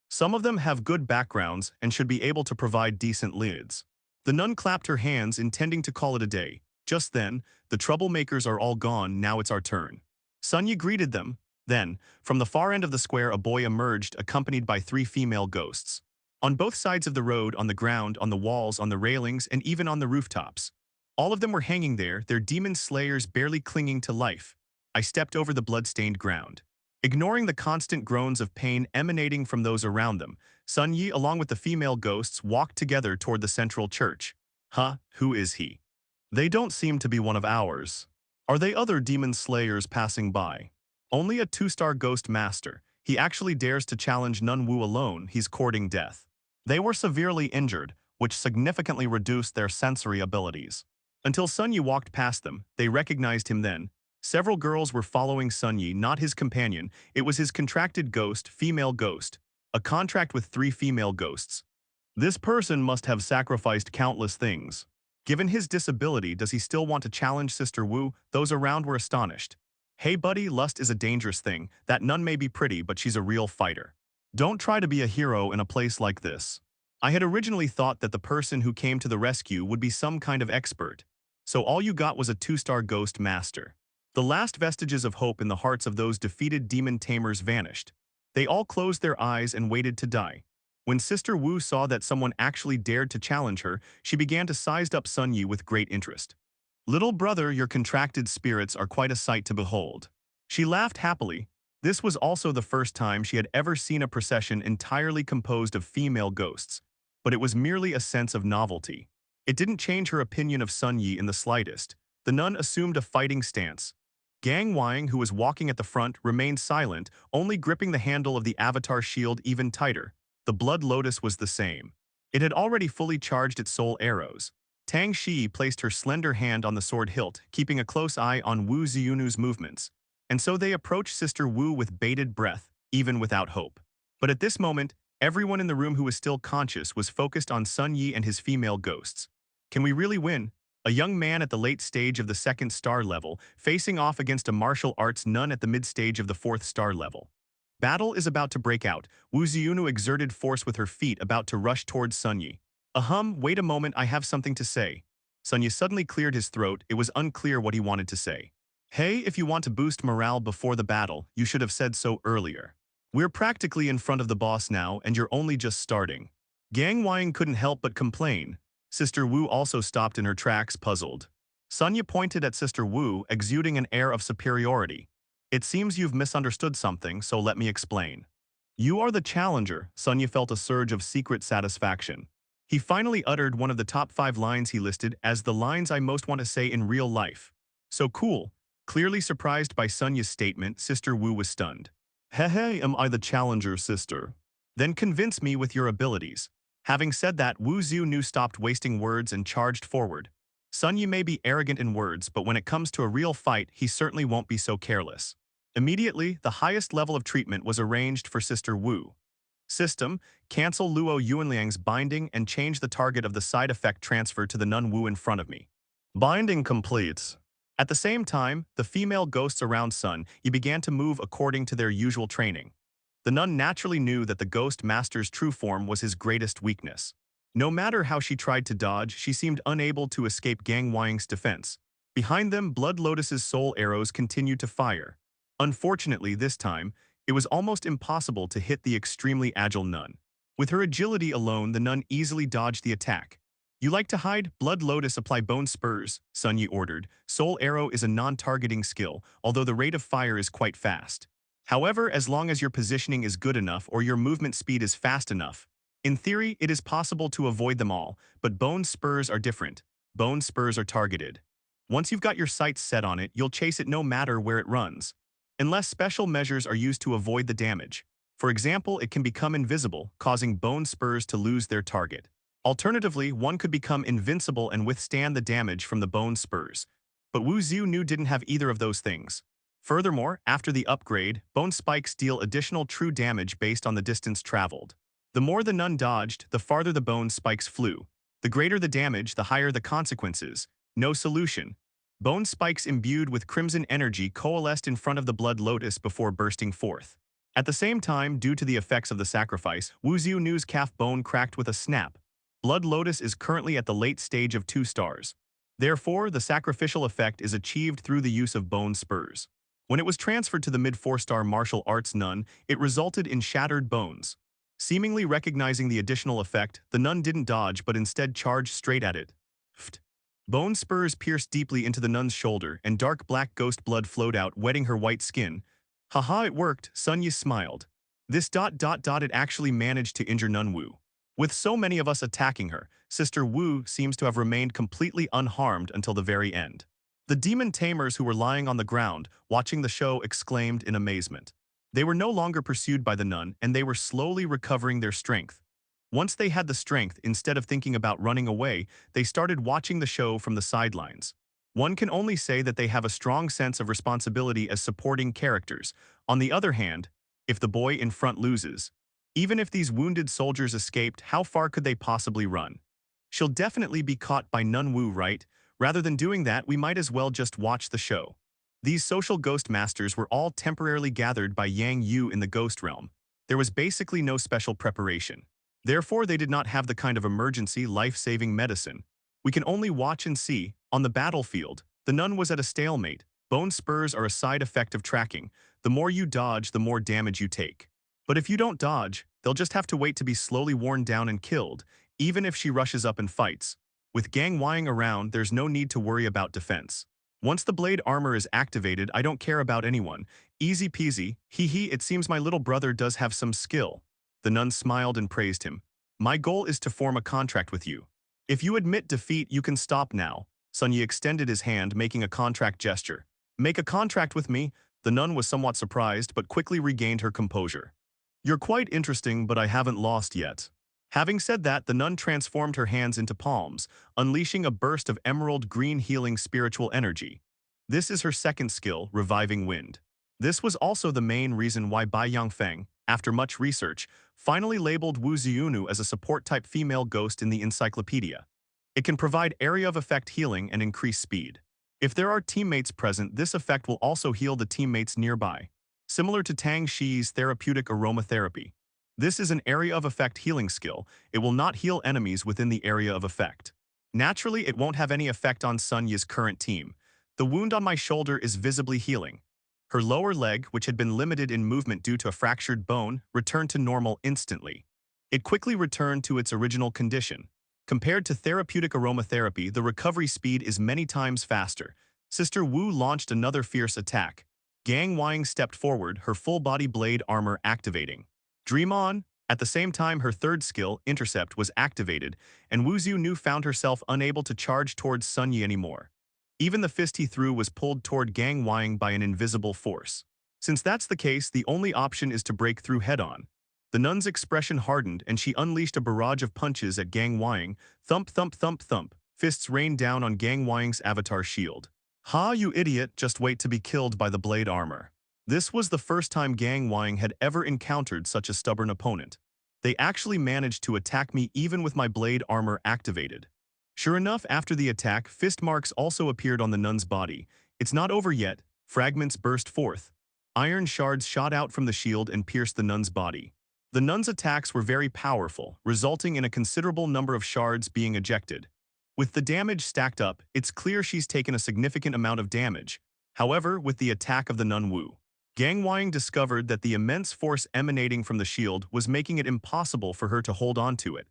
B: Some of them have good backgrounds and should be able to provide decent lids. The nun clapped her hands, intending to call it a day. Just then, the troublemakers are all gone, now it's our turn. Sun Yi greeted them. Then, from the far end of the square, a boy emerged, accompanied by 3 female ghosts. On both sides of the road, on the ground, on the walls, on the railings, and even on the rooftops. All of them were hanging there, their demon slayers barely clinging to life. I stepped over the blood-stained ground. Ignoring the constant groans of pain emanating from those around them, Sun Yi, along with the female ghosts, walked together toward the central church. Who is he? They don't seem to be one of ours. Are they other demon slayers passing by? Only a 2-star ghost master. He actually dares to challenge Nun Wu alone, he's courting death. They were severely injured, which significantly reduced their sensory abilities. Until Sun Yi walked past them, they recognized him then. Several girls were following Sun Yi, not his companion, it was his contracted ghost, female ghost. A contract with 3 female ghosts. This person must have sacrificed countless things. Given his disability, does he still want to challenge Sister Wu? Those around were astonished. Hey buddy, lust is a dangerous thing. That nun may be pretty, but she's a real fighter. Don't try to be a hero in a place like this. I had originally thought that the person who came to the rescue would be some kind of expert. So all you got was a 2-star ghost master. The last vestiges of hope in the hearts of those defeated demon tamers vanished. They all closed their eyes and waited to die. When Sister Wu saw that someone actually dared to challenge her, she began to size up Sun Yi with great interest. Little brother, your contracted spirits are quite a sight to behold. She laughed happily. This was also the first time she had ever seen a procession entirely composed of female ghosts. But it was merely a sense of novelty. It didn't change her opinion of Sun Yi in the slightest. The nun assumed a fighting stance. Gang Wang, who was walking at the front, remained silent, only gripping the handle of the avatar shield even tighter. The blood lotus was the same. It had already fully charged its soul arrows. Tang Shi placed her slender hand on the sword hilt, keeping a close eye on Wu Ziyunu's movements. And so they approached Sister Wu with bated breath, even without hope. But at this moment, everyone in the room who was still conscious was focused on Sun Yi and his female ghosts. Can we really win? A young man at the late stage of the 2nd star level, facing off against a martial arts nun at the mid-stage of the 4th star level. Battle is about to break out. Wu Ziyunu exerted force with her feet, about to rush towards Sun Yi. Wait a moment, I have something to say. Sun Yi suddenly cleared his throat. It was unclear what he wanted to say. Hey, if you want to boost morale before the battle, you should have said so earlier. We're practically in front of the boss now, and you're only just starting. Gang Wang couldn't help but complain. Sister Wu also stopped in her tracks, puzzled. Sun Yi pointed at Sister Wu, exuding an air of superiority. It seems you've misunderstood something, so let me explain. You are the challenger. Sun Yi felt a surge of secret satisfaction. He finally uttered one of the top 5 lines he listed as the lines I most want to say in real life. So cool. Clearly surprised by Sun Yi's statement, Sister Wu was stunned. Hey, am I the challenger, sister? Then convince me with your abilities. Having said that, Wu Ziyunu stopped wasting words and charged forward. Sun Yi may be arrogant in words, but when it comes to a real fight, he certainly won't be so careless. Immediately, the highest level of treatment was arranged for Sister Wu. System, cancel Luo Yuanliang's binding and change the target of the side effect transfer to the Nun Wu in front of me. Binding complete. At the same time, the female ghosts around Sun Yi began to move according to their usual training. The nun naturally knew that the ghost master's true form was his greatest weakness. No matter how she tried to dodge, she seemed unable to escape Gang Wang's defense. Behind them, Blood Lotus's soul arrows continued to fire. Unfortunately, this time, it was almost impossible to hit the extremely agile nun. With her agility alone, the nun easily dodged the attack. You like to hide? Blood Lotus, apply bone spurs, Sun Yi ordered. Soul arrow is a non-targeting skill, although the rate of fire is quite fast. However, as long as your positioning is good enough or your movement speed is fast enough, in theory, it is possible to avoid them all, but bone spurs are different. Bone spurs are targeted. Once you've got your sights set on it, you'll chase it no matter where it runs. Unless special measures are used to avoid the damage. For example, it can become invisible, causing bone spurs to lose their target. Alternatively, one could become invincible and withstand the damage from the bone spurs. But Wu Ziyunu didn't have either of those things. Furthermore, after the upgrade, bone spikes deal additional true damage based on the distance traveled. The more the nun dodged, the farther the bone spikes flew. The greater the damage, the higher the consequences. No solution. Bone spikes imbued with crimson energy coalesced in front of the Blood Lotus before bursting forth. At the same time, due to the effects of the sacrifice, Wu Ziyunu's calf bone cracked with a snap. Blood Lotus is currently at the late stage of 2 stars. Therefore, the sacrificial effect is achieved through the use of bone spurs. When it was transferred to the mid-4-star martial arts nun, it resulted in shattered bones. Seemingly recognizing the additional effect, the nun didn't dodge but instead charged straight at it. Pht. Bone spurs pierced deeply into the nun's shoulder and dark black ghost blood flowed out, wetting her white skin. Haha, it worked, Sun Yi smiled. It actually managed to injure Nun Wu. With so many of us attacking her, Sister Wu seems to have remained completely unharmed until the very end. The demon tamers who were lying on the ground, watching the show, exclaimed in amazement. They were no longer pursued by the nun, and they were slowly recovering their strength. Once they had the strength, instead of thinking about running away, they started watching the show from the sidelines. One can only say that they have a strong sense of responsibility as supporting characters. On the other hand, if the boy in front loses, even if these wounded soldiers escaped, how far could they possibly run? She'll definitely be caught by Nun Wu, right? Rather than doing that, we might as well just watch the show. These social ghost masters were all temporarily gathered by Yang Yu in the ghost realm. There was basically no special preparation. Therefore, they did not have the kind of emergency, life-saving medicine. We can only watch and see. On the battlefield, the nun was at a stalemate. Bone spurs are a side effect of tracking. The more you dodge, the more damage you take. But if you don't dodge, they'll just have to wait to be slowly worn down and killed, even if she rushes up and fights. With Gang Wying around, there's no need to worry about defense. Once the blade armor is activated, I don't care about anyone. Easy peasy, hee hee, it seems my little brother does have some skill. The nun smiled and praised him. My goal is to form a contract with you. If you admit defeat, you can stop now. Sun Yi extended his hand, making a contract gesture. Make a contract with me? The nun was somewhat surprised, but quickly regained her composure. You're quite interesting, but I haven't lost yet. Having said that, the nun transformed her hands into palms, unleashing a burst of emerald green healing spiritual energy. This is her second skill, Reviving Wind. This was also the main reason why Bai Yangfeng, after much research, finally labeled Wu Ziunu as a support-type female ghost in the encyclopedia. It can provide area of effect healing and increase speed. If there are teammates present, this effect will also heal the teammates nearby, similar to Tang Shi's therapeutic aromatherapy. This is an area of effect healing skill. It will not heal enemies within the area of effect. Naturally, it won't have any effect on Sun Yi's current team. The wound on my shoulder is visibly healing. Her lower leg, which had been limited in movement due to a fractured bone, returned to normal instantly. It quickly returned to its original condition. Compared to therapeutic aromatherapy, the recovery speed is many times faster. Sister Wu launched another fierce attack. Gang Wying stepped forward, her full-body blade armor activating. Dream on! At the same time, her third skill, Intercept, was activated, and Wu Ziunu found herself unable to charge towards Sun Yi anymore. Even the fist he threw was pulled toward Gang Wying by an invisible force. Since that's the case, the only option is to break through head-on. The nun's expression hardened, and she unleashed a barrage of punches at Gang Wying. Thump, thump, thump, thump. Fists rained down on Gang Wying's avatar shield. Ha, you idiot, just wait to be killed by the blade armor. This was the first time Gang Wying had ever encountered such a stubborn opponent. They actually managed to attack me even with my blade armor activated. Sure enough, after the attack, fist marks also appeared on the nun's body. It's not over yet. Fragments burst forth. Iron shards shot out from the shield and pierced the nun's body. The nun's attacks were very powerful, resulting in a considerable number of shards being ejected. With the damage stacked up, it's clear she's taken a significant amount of damage. However, with the attack of the Nun Wu, Gang Wying discovered that the immense force emanating from the shield was making it impossible for her to hold on to it.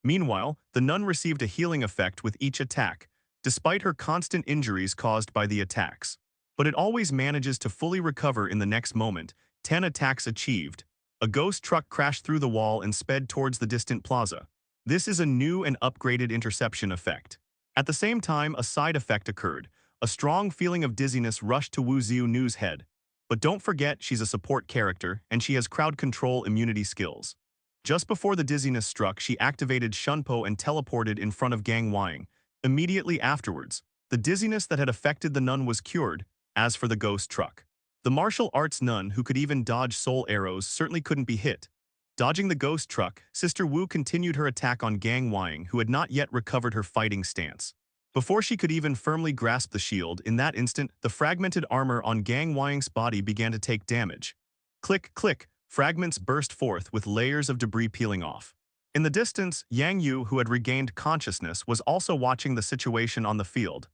B: Meanwhile, the nun received a healing effect with each attack, despite her constant injuries caused by the attacks. But it always manages to fully recover in the next moment. 10 attacks achieved. A ghost truck crashed through the wall and sped towards the distant plaza. This is a new and upgraded interception effect. At the same time, a side effect occurred. A strong feeling of dizziness rushed to Wu Ziunu's head. But don't forget, she's a support character, and she has crowd control immunity skills. Just before the dizziness struck, she activated Shunpo and teleported in front of Gang Wying. Immediately afterwards, the dizziness that had affected the nun was cured. As for the ghost truck, the martial arts nun who could even dodge soul arrows certainly couldn't be hit. Dodging the ghost truck, Sister Wu continued her attack on Gang Wying, who had not yet recovered her fighting stance. Before she could even firmly grasp the shield, in that instant, the fragmented armor on Gang Wying's body began to take damage. Click, click, fragments burst forth with layers of debris peeling off. In the distance, Yang Yu, who had regained consciousness, was also watching the situation on the field.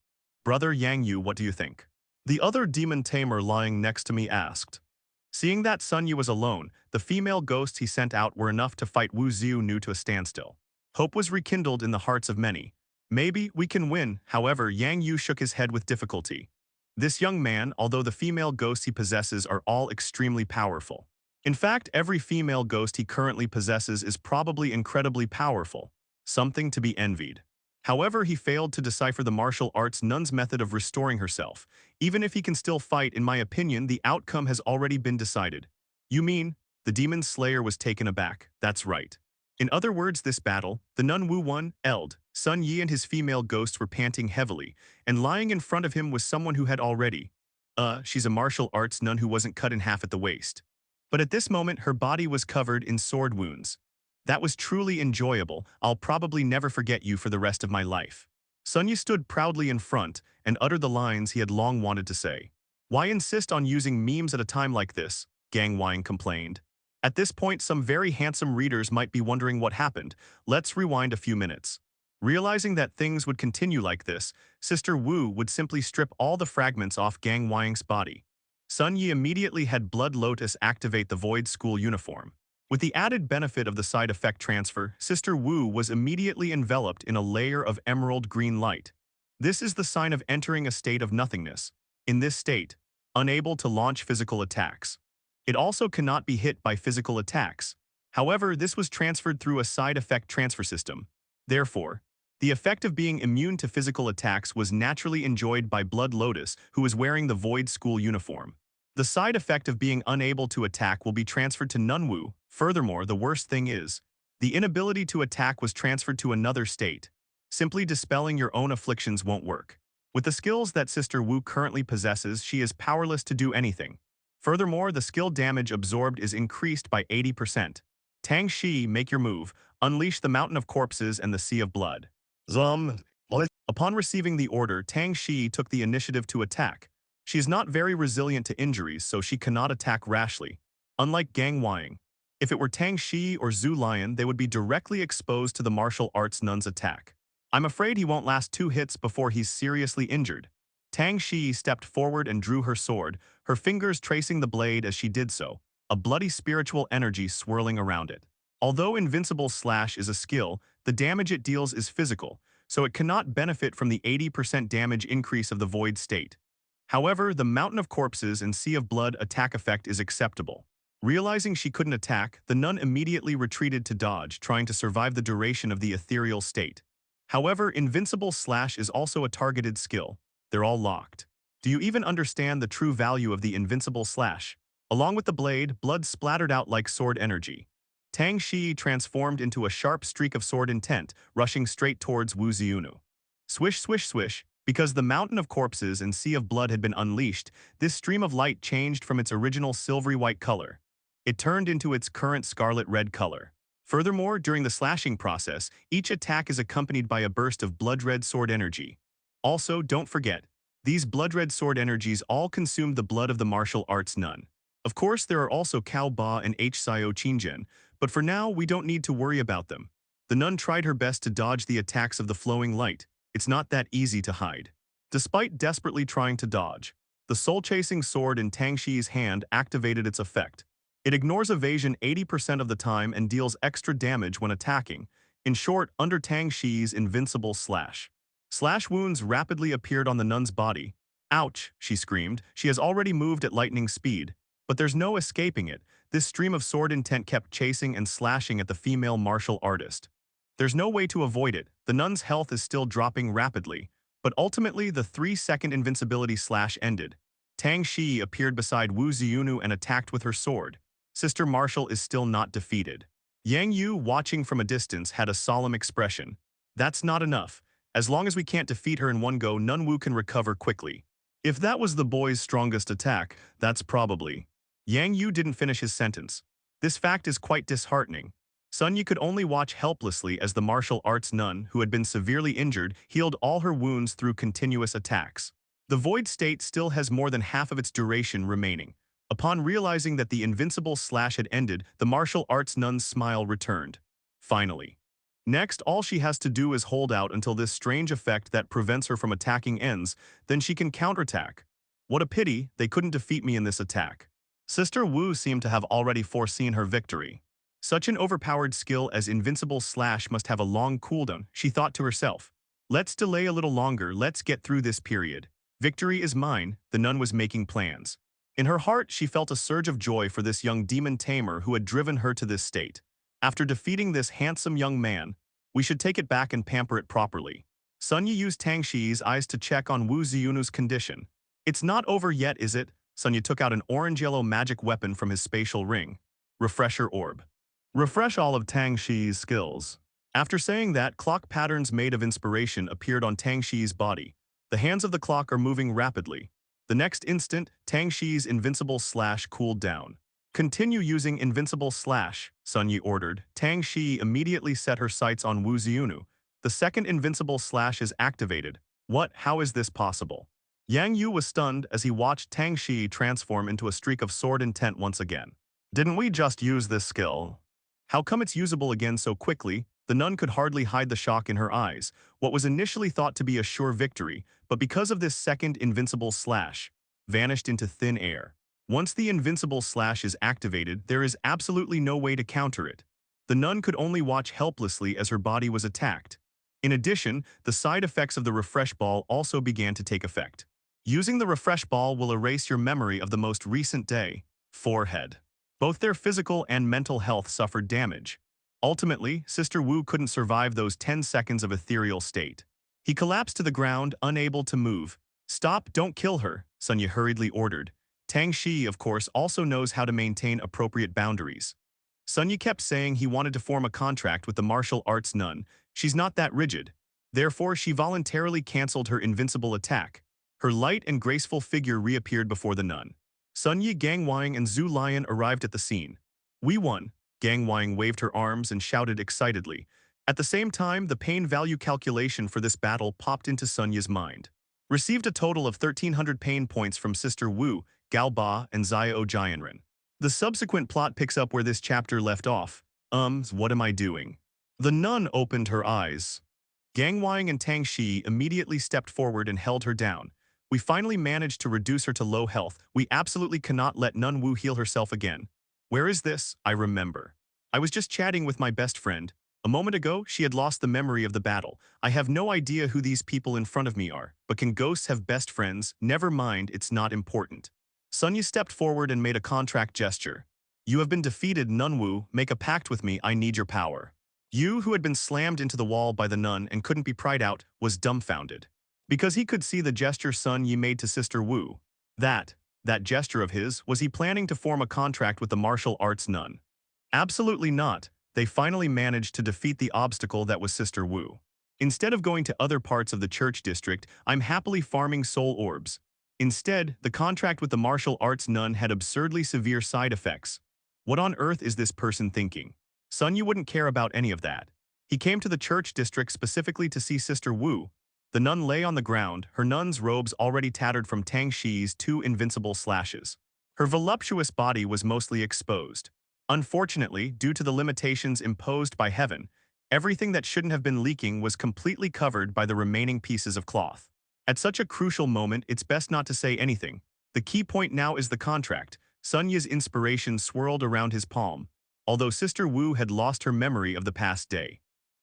B: Brother Yang Yu, what do you think? The other demon tamer lying next to me asked. Seeing that Sun Yu was alone, the female ghosts he sent out were enough to fight Wu Ziunu to a standstill. Hope was rekindled in the hearts of many. Maybe we can win. However, Yang Yu shook his head with difficulty. This young man, although the female ghosts he possesses are all extremely powerful. In fact, every female ghost he currently possesses is probably incredibly powerful, something to be envied. However, he failed to decipher the martial arts nun's method of restoring herself. Even if he can still fight, in my opinion, the outcome has already been decided. You mean, the demon slayer was taken aback, that's right. In other words, this battle, the nun Wu won, Eld, Sun Yi and his female ghosts were panting heavily, and lying in front of him was someone who had already, she's a martial arts nun who wasn't cut in half at the waist. But at this moment, her body was covered in sword wounds. That was truly enjoyable. I'll probably never forget you for the rest of my life. Sun Yi stood proudly in front and uttered the lines he had long wanted to say. Why insist on using memes at a time like this? Gang Wang complained. At this point, some very handsome readers might be wondering what happened. Let's rewind a few minutes. Realizing that things would continue like this, Sister Wu would simply strip all the fragments off Gang Wang's body. Sun Yi immediately had Blood Lotus activate the Void School uniform. With the added benefit of the side effect transfer, Sister Wu was immediately enveloped in a layer of emerald green light. This is the sign of entering a state of nothingness. In this state, unable to launch physical attacks. It also cannot be hit by physical attacks. However, this was transferred through a side effect transfer system. Therefore, the effect of being immune to physical attacks was naturally enjoyed by Blood Lotus, who was wearing the Void School uniform. The side effect of being unable to attack will be transferred to Nunwu. Furthermore, the worst thing is, the inability to attack was transferred to another state. Simply dispelling your own afflictions won't work. With the skills that Sister Wu currently possesses, she is powerless to do anything. Furthermore, the skill damage absorbed is increased by 80%. Tang Shi, make your move. Unleash the mountain of corpses and the sea of blood. Upon receiving the order, Tang Shi took the initiative to attack. She is not very resilient to injuries, so she cannot attack rashly. Unlike Gang Wang, if it were Tang Shi or Zhu Lion, they would be directly exposed to the martial arts nun's attack. I'm afraid he won't last 2 hits before he's seriously injured. Tang Shi stepped forward and drew her sword, her fingers tracing the blade as she did so, a bloody spiritual energy swirling around it. Although Invincible Slash is a skill, the damage it deals is physical, so it cannot benefit from the 80% damage increase of the Void state. However, the Mountain of Corpses and Sea of Blood attack effect is acceptable. Realizing she couldn't attack, the nun immediately retreated to dodge, trying to survive the duration of the ethereal state. However, Invincible Slash is also a targeted skill. They're all locked. Do you even understand the true value of the Invincible Slash? Along with the blade, blood splattered out like sword energy. Tang Shi transformed into a sharp streak of sword intent, rushing straight towards Wu Ziunu. Swish, swish, swish. Because the Mountain of Corpses and Sea of Blood had been unleashed, this stream of light changed from its original silvery white color. It turned into its current scarlet red color. Furthermore, during the slashing process, each attack is accompanied by a burst of blood-red sword energy. Also, don't forget, these blood-red sword energies all consumed the blood of the martial arts nun. Of course, there are also Cao Ba and H. Xiao Qinzhen, but for now, we don't need to worry about them. The nun tried her best to dodge the attacks of the flowing light. It's not that easy to hide. Despite desperately trying to dodge, the soul-chasing sword in Tang Shi's hand activated its effect. It ignores evasion 80% of the time and deals extra damage when attacking. In short, under Tang Shi's Invincible Slash. Slash wounds rapidly appeared on the nun's body. Ouch, she screamed. She has already moved at lightning speed. But there's no escaping it. This stream of sword intent kept chasing and slashing at the female martial artist. There's no way to avoid it. The nun's health is still dropping rapidly. But ultimately, the 3-second invincibility slash ended. Tang Shi appeared beside Wu Ziunu and attacked with her sword. Sister Martial is still not defeated. Yang Yu, watching from a distance, had a solemn expression. That's not enough. As long as we can't defeat her in one go, Nunwu can recover quickly. If that was the boy's strongest attack, that's probably. Yang Yu didn't finish his sentence. This fact is quite disheartening. Sun Yi could only watch helplessly as the martial arts nun, who had been severely injured, healed all her wounds through continuous attacks. The void state still has more than half of its duration remaining. Upon realizing that the invincible slash had ended, the martial arts nun's smile returned. Finally. Next, all she has to do is hold out until this strange effect that prevents her from attacking ends, then she can counterattack. What a pity, they couldn't defeat me in this attack. Sister Wu seemed to have already foreseen her victory. Such an overpowered skill as Invincible Slash must have a long cooldown, she thought to herself. Let's delay a little longer, let's get through this period. Victory is mine, the nun was making plans. In her heart, she felt a surge of joy for this young demon tamer who had driven her to this state. After defeating this handsome young man, we should take it back and pamper it properly. Sun Yi used Tang Shi's eyes to check on Wu Ziunu's condition. It's not over yet, is it? Sun Yi took out an orange-yellow magic weapon from his spatial ring. Refresher Orb. Refresh all of Tang Shi's skills. After saying that, clock patterns made of inspiration appeared on Tang Shi's body. The hands of the clock are moving rapidly. The next instant, Tang Shi's invincible slash cooled down. Continue using invincible slash, Sun Yi ordered. Tang Shi immediately set her sights on Wu Xiunu. The second invincible slash is activated. What? How is this possible? Yang Yu was stunned as he watched Tang Shi transform into a streak of sword intent once again. Didn't we just use this skill? How come it's usable again so quickly? The nun could hardly hide the shock in her eyes. What was initially thought to be a sure victory, but because of this second invincible slash, vanished into thin air. Once the invincible slash is activated, there is absolutely no way to counter it. The nun could only watch helplessly as her body was attacked. In addition, the side effects of the refresh ball also began to take effect. Using the refresh ball will erase your memory of the most recent day. Forehead. Both their physical and mental health suffered damage. Ultimately, Sister Wu couldn't survive those 10 seconds of ethereal state. He collapsed to the ground, unable to move. Stop, don't kill her, Sun Yi hurriedly ordered. Tang Shi, of course, also knows how to maintain appropriate boundaries. Sun Yi kept saying he wanted to form a contract with the martial arts nun. She's not that rigid. Therefore, she voluntarily canceled her invincible attack. Her light and graceful figure reappeared before the nun. Sun Yi, Gang Wang, and Zhu Lion arrived at the scene. We won. Gang Wang waved her arms and shouted excitedly. At the same time, the pain value calculation for this battle popped into Sun Yi's mind. Received a total of 1,300 pain points from Sister Wu, Gao Ba, and Xiao Jianren. The subsequent plot picks up where this chapter left off. What am I doing? The nun opened her eyes. Gang Wang and Tang Shi immediately stepped forward and held her down. We finally managed to reduce her to low health. We absolutely cannot let Nun Wu heal herself again. Where is this? I remember. I was just chatting with my best friend. A moment ago, she had lost the memory of the battle. I have no idea who these people in front of me are, but can ghosts have best friends? Never mind, it's not important. Sun Yi stepped forward and made a contract gesture. You have been defeated, Nun Wu. Make a pact with me. I need your power. Yu, who had been slammed into the wall by the nun and couldn't be pried out, was dumbfounded. Because he could see the gesture Sun Yi made to Sister Wu. That gesture of his, was he planning to form a contract with the martial arts nun? Absolutely not. They finally managed to defeat the obstacle that was Sister Wu. Instead of going to other parts of the church district, I'm happily farming soul orbs. Instead, the contract with the martial arts nun had absurdly severe side effects. What on earth is this person thinking? Sun Yi wouldn't care about any of that. He came to the church district specifically to see Sister Wu. The nun lay on the ground, her nun's robes already tattered from Tang Shi's 2 invincible slashes. Her voluptuous body was mostly exposed. Unfortunately, due to the limitations imposed by heaven, everything that shouldn't have been leaking was completely covered by the remaining pieces of cloth. At such a crucial moment, it's best not to say anything. The key point now is the contract. Sun Yi's inspiration swirled around his palm, although Sister Wu had lost her memory of the past day.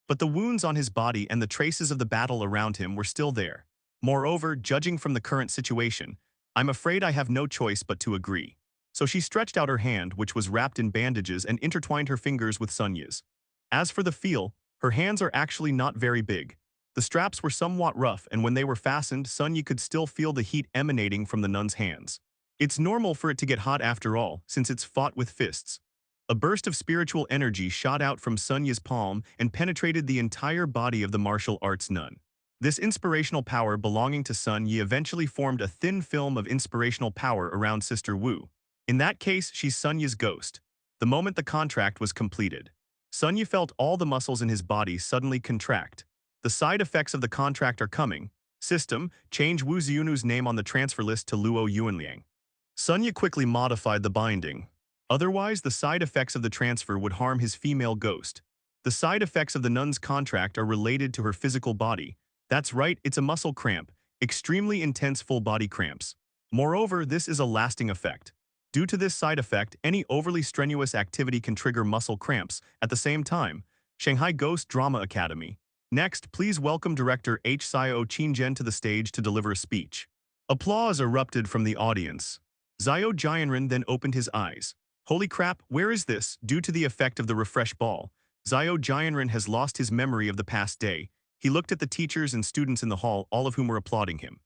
B: But the wounds on his body and the traces of the battle around him were still there. Moreover, judging from the current situation, I'm afraid I have no choice but to agree. So she stretched out her hand, which was wrapped in bandages, and intertwined her fingers with Sun Yi's. As for the feel, her hands are actually not very big. The straps were somewhat rough, and when they were fastened, Sun Yi could still feel the heat emanating from the nun's hands. It's normal for it to get hot after all, since it's fought with fists. A burst of spiritual energy shot out from Sun Yi's palm and penetrated the entire body of the martial arts nun. This inspirational power belonging to Sun Yi eventually formed a thin film of inspirational power around Sister Wu. In that case, she's Sun Yi's ghost. The moment the contract was completed, Sun Yi felt all the muscles in his body suddenly contract. The side effects of the contract are coming. System, change Wu Xiunu's name on the transfer list to Luo Yuanliang. Sun Yi quickly modified the binding. Otherwise, the side effects of the transfer would harm his female ghost. The side effects of the nun's contract are related to her physical body. That's right, it's a muscle cramp, extremely intense full body cramps. Moreover, this is a lasting effect. Due to this side effect, any overly strenuous activity can trigger muscle cramps. At the same time, Shanghai Ghost Drama Academy. Next, please welcome director H. Xiao Qingzhen to the stage to deliver a speech. Applause erupted from the audience. Xiao Jianren then opened his eyes. Holy crap, where is this? Due to the effect of the refresh ball, Xiao Jianren has lost his memory of the past day. He looked at the teachers and students in the hall, all of whom were applauding him.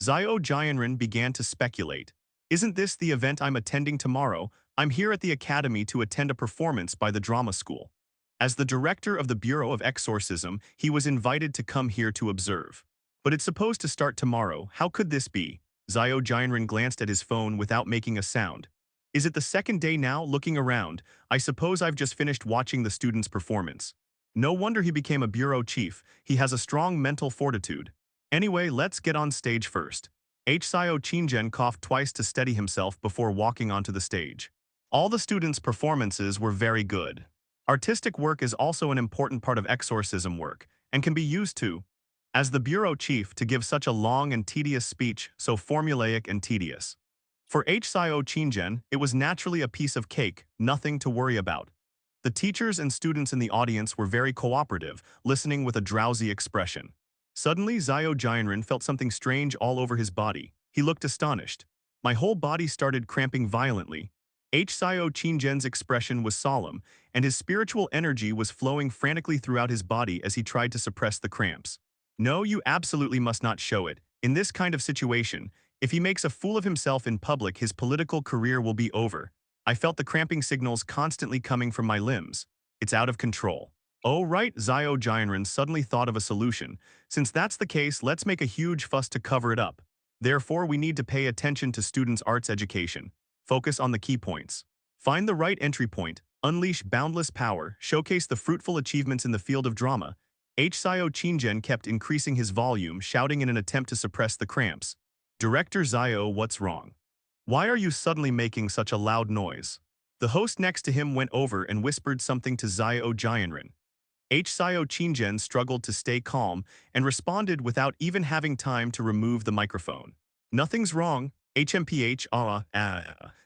B: Xiao Jianren began to speculate. Isn't this the event I'm attending tomorrow? I'm here at the academy to attend a performance by the drama school. As the director of the Bureau of Exorcism, he was invited to come here to observe. But it's supposed to start tomorrow. How could this be? Zio Jianren glanced at his phone without making a sound. Is it the second day now? Looking around, I suppose I've just finished watching the student's performance. No wonder he became a bureau chief. He has a strong mental fortitude. Anyway, let's get on stage first. Sio Qingzhen coughed twice to steady himself before walking onto the stage. All the students' performances were very good. Artistic work is also an important part of exorcism work, and can be used to, as the bureau chief, to give such a long and tedious speech, so formulaic and tedious. For Sio Qingzhen, it was naturally a piece of cake, nothing to worry about. The teachers and students in the audience were very cooperative, listening with a drowsy expression. Suddenly, Zio Jianren felt something strange all over his body. He looked astonished. My whole body started cramping violently. Sio Qingzhen's expression was solemn, and his spiritual energy was flowing frantically throughout his body as he tried to suppress the cramps. No, you absolutely must not show it. In this kind of situation, if he makes a fool of himself in public, his political career will be over. I felt the cramping signals constantly coming from my limbs. It's out of control. Oh right, Zio Jianren suddenly thought of a solution. Since that's the case, let's make a huge fuss to cover it up. Therefore, we need to pay attention to students' arts education. Focus on the key points. Find the right entry point, unleash boundless power, showcase the fruitful achievements in the field of drama. Sio Qingzhen kept increasing his volume, shouting in an attempt to suppress the cramps. Director Zio, what's wrong? Why are you suddenly making such a loud noise? The host next to him went over and whispered something to Zio Jianren. Sio Qingzhen struggled to stay calm and responded without even having time to remove the microphone. Nothing's wrong. HMPH,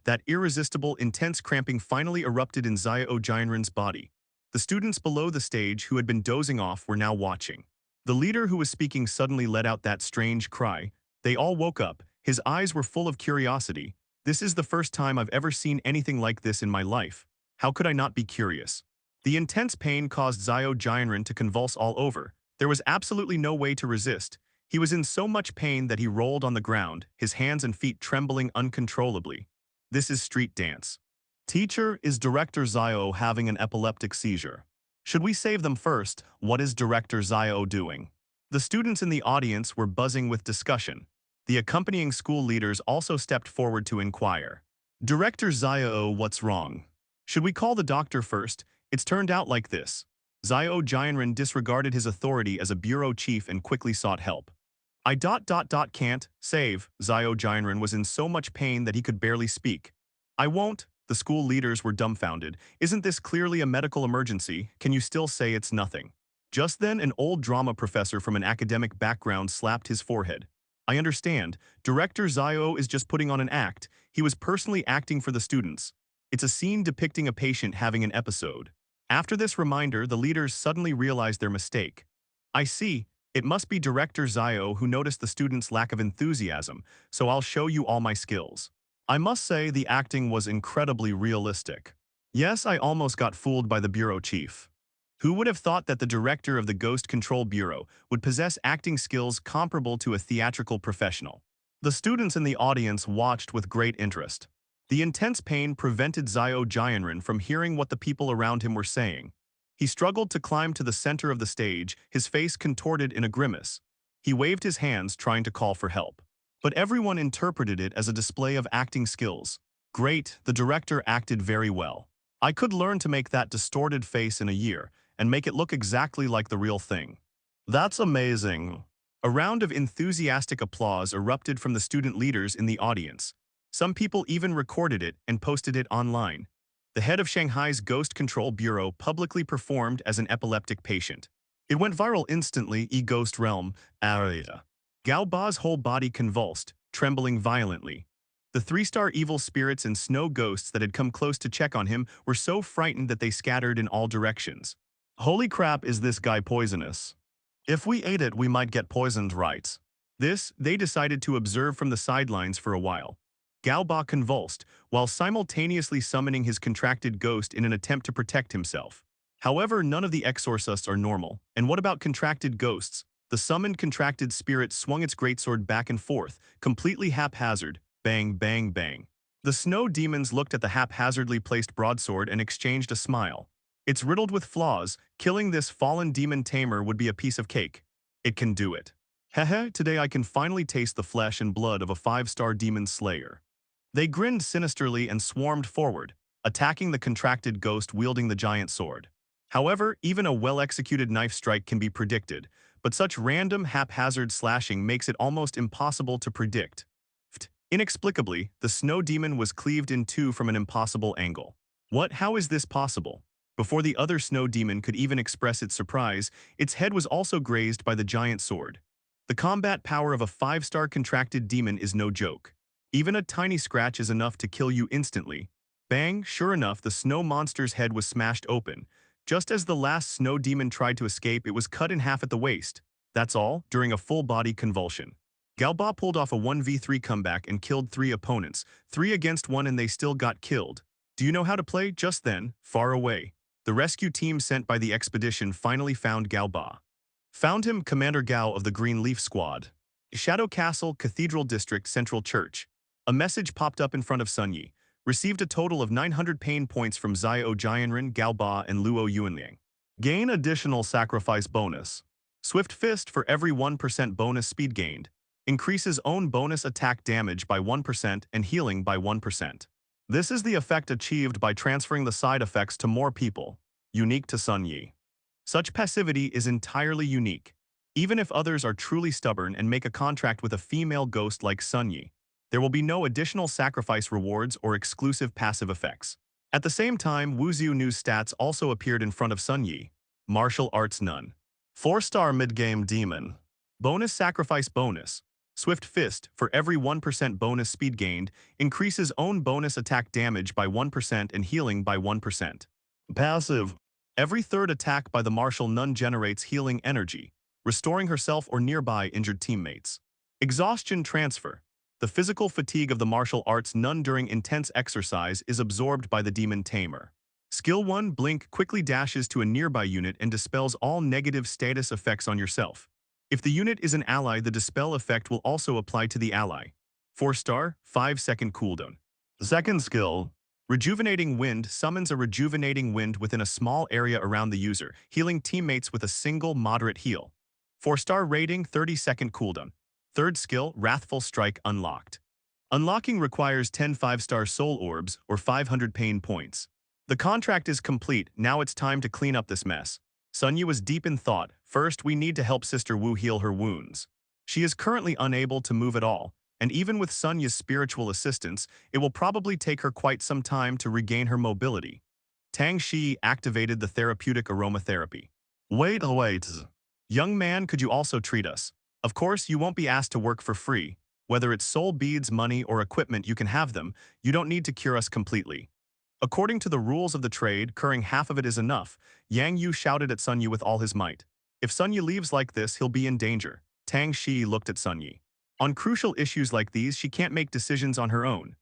B: that irresistible, intense cramping finally erupted in Zio Jianren's body. The students below the stage who had been dozing off were now watching. The leader who was speaking suddenly let out that strange cry. They all woke up. His eyes were full of curiosity. This is the first time I've ever seen anything like this in my life. How could I not be curious? The intense pain caused Zio Jianren to convulse all over. There was absolutely no way to resist. He was in so much pain that he rolled on the ground, his hands and feet trembling uncontrollably. This is street dance. Teacher, is Director Zio having an epileptic seizure? Should we save them first? What is Director Zio doing? The students in the audience were buzzing with discussion. The accompanying school leaders also stepped forward to inquire. Director Zio, what's wrong? Should we call the doctor first? It's turned out like this. Zio Jianren disregarded his authority as a bureau chief and quickly sought help. Can't save. Zio Jianren was in so much pain that he could barely speak. I won't. The school leaders were dumbfounded. Isn't this clearly a medical emergency? Can you still say it's nothing? Just then, an old drama professor from an academic background slapped his forehead. I understand. Director Zio is just putting on an act. He was personally acting for the students. It's a scene depicting a patient having an episode. After this reminder, the leaders suddenly realized their mistake. I see. It must be Director Zio who noticed the students' lack of enthusiasm, so I'll show you all my skills. I must say the acting was incredibly realistic. Yes, I almost got fooled by the bureau chief. Who would have thought that the director of the Ghost Control Bureau would possess acting skills comparable to a theatrical professional? The students in the audience watched with great interest. The intense pain prevented Zio Jianren from hearing what the people around him were saying. He struggled to climb to the center of the stage, his face contorted in a grimace. He waved his hands, trying to call for help. But everyone interpreted it as a display of acting skills. Great, the director acted very well. I could learn to make that distorted face in a year and make it look exactly like the real thing. That's amazing. A round of enthusiastic applause erupted from the student leaders in the audience. Some people even recorded it and posted it online. The head of Shanghai's Ghost Control Bureau publicly performed as an epileptic patient. It went viral instantly, ghost realm, area. Gao Ba's whole body convulsed, trembling violently. The three-star evil spirits and snow ghosts that had come close to check on him were so frightened that they scattered in all directions. Holy crap, is this guy poisonous? If we ate it, we might get poisoned, right? This, they decided to observe from the sidelines for a while. Gao Ba convulsed, while simultaneously summoning his contracted ghost in an attempt to protect himself. However, none of the exorcists are normal, and what about contracted ghosts? The summoned contracted spirit swung its greatsword back and forth, completely haphazard. Bang, bang, bang. The snow demons looked at the haphazardly placed broadsword and exchanged a smile. It's riddled with flaws. Killing this fallen demon tamer would be a piece of cake. It can do it. Hehe, today I can finally taste the flesh and blood of a 5-star demon slayer. They grinned sinisterly and swarmed forward, attacking the contracted ghost wielding the giant sword. However, even a well-executed knife strike can be predicted, but such random, haphazard slashing makes it almost impossible to predict. Inexplicably, the snow demon was cleaved in two from an impossible angle. What? How is this possible? Before the other snow demon could even express its surprise, its head was also grazed by the giant sword. The combat power of a 5-star contracted demon is no joke. Even a tiny scratch is enough to kill you instantly. Bang, sure enough, the snow monster's head was smashed open. Just as the last snow demon tried to escape, it was cut in half at the waist. That's all, during a full-body convulsion. Galba pulled off a 1v3 comeback and killed 3 opponents, 3 against 1, and they still got killed. Do you know how to play? Just then, far away, the rescue team sent by the expedition finally found Galba. Found him, Commander Gao of the Green Leaf Squad. Shadow Castle, Cathedral District, Central Church. A message popped up in front of Sun Yi. Received a total of 900 pain points from Zio Jianren, Galba, and Luo Yuanliang. Gain additional sacrifice bonus. Swift Fist for every 1% bonus speed gained. Increases own bonus attack damage by 1% and healing by 1%. This is the effect achieved by transferring the side effects to more people, unique to Sun Yi. Such passivity is entirely unique. Even if others are truly stubborn and make a contract with a female ghost like Sun Yi, there will be no additional sacrifice rewards or exclusive passive effects. At the same time, Wuzu Nu's stats also appeared in front of Sun Yi. Martial Arts None. 4-star mid-game demon. Bonus sacrifice bonus. Swift Fist, for every 1% bonus speed gained, increases own bonus attack damage by 1% and healing by 1%. Passive. Every third attack by the martial nun generates healing energy, restoring herself or nearby injured teammates. Exhaustion transfer. The physical fatigue of the martial arts nun during intense exercise is absorbed by the demon tamer. Skill 1 Blink quickly dashes to a nearby unit and dispels all negative status effects on yourself. If the unit is an ally, the dispel effect will also apply to the ally. 4-star, 5-second cooldown. Second skill, Rejuvenating Wind summons a rejuvenating wind within a small area around the user, healing teammates with a single moderate heal. 4-star rating, 30-second cooldown. Third skill, Wrathful Strike unlocked. Unlocking requires 10 5-star soul orbs or 500 pain points. The contract is complete, now it's time to clean up this mess. Sun Yi was deep in thought. First, we need to help Sister Wu heal her wounds. She is currently unable to move at all, and even with Sun Yi's spiritual assistance, it will probably take her quite some time to regain her mobility. Tang Shi activated the therapeutic aromatherapy. Wait. Young man, could you also treat us? Of course, you won't be asked to work for free. Whether it's soul beads, money, or equipment, you can have them. You don't need to cure us completely. According to the rules of the trade, curing half of it is enough. Yang Yu shouted at Sun Yi with all his might. If Sun Yi leaves like this, he'll be in danger. Tang Shi looked at Sun Yi. On crucial issues like these, she can't make decisions on her own.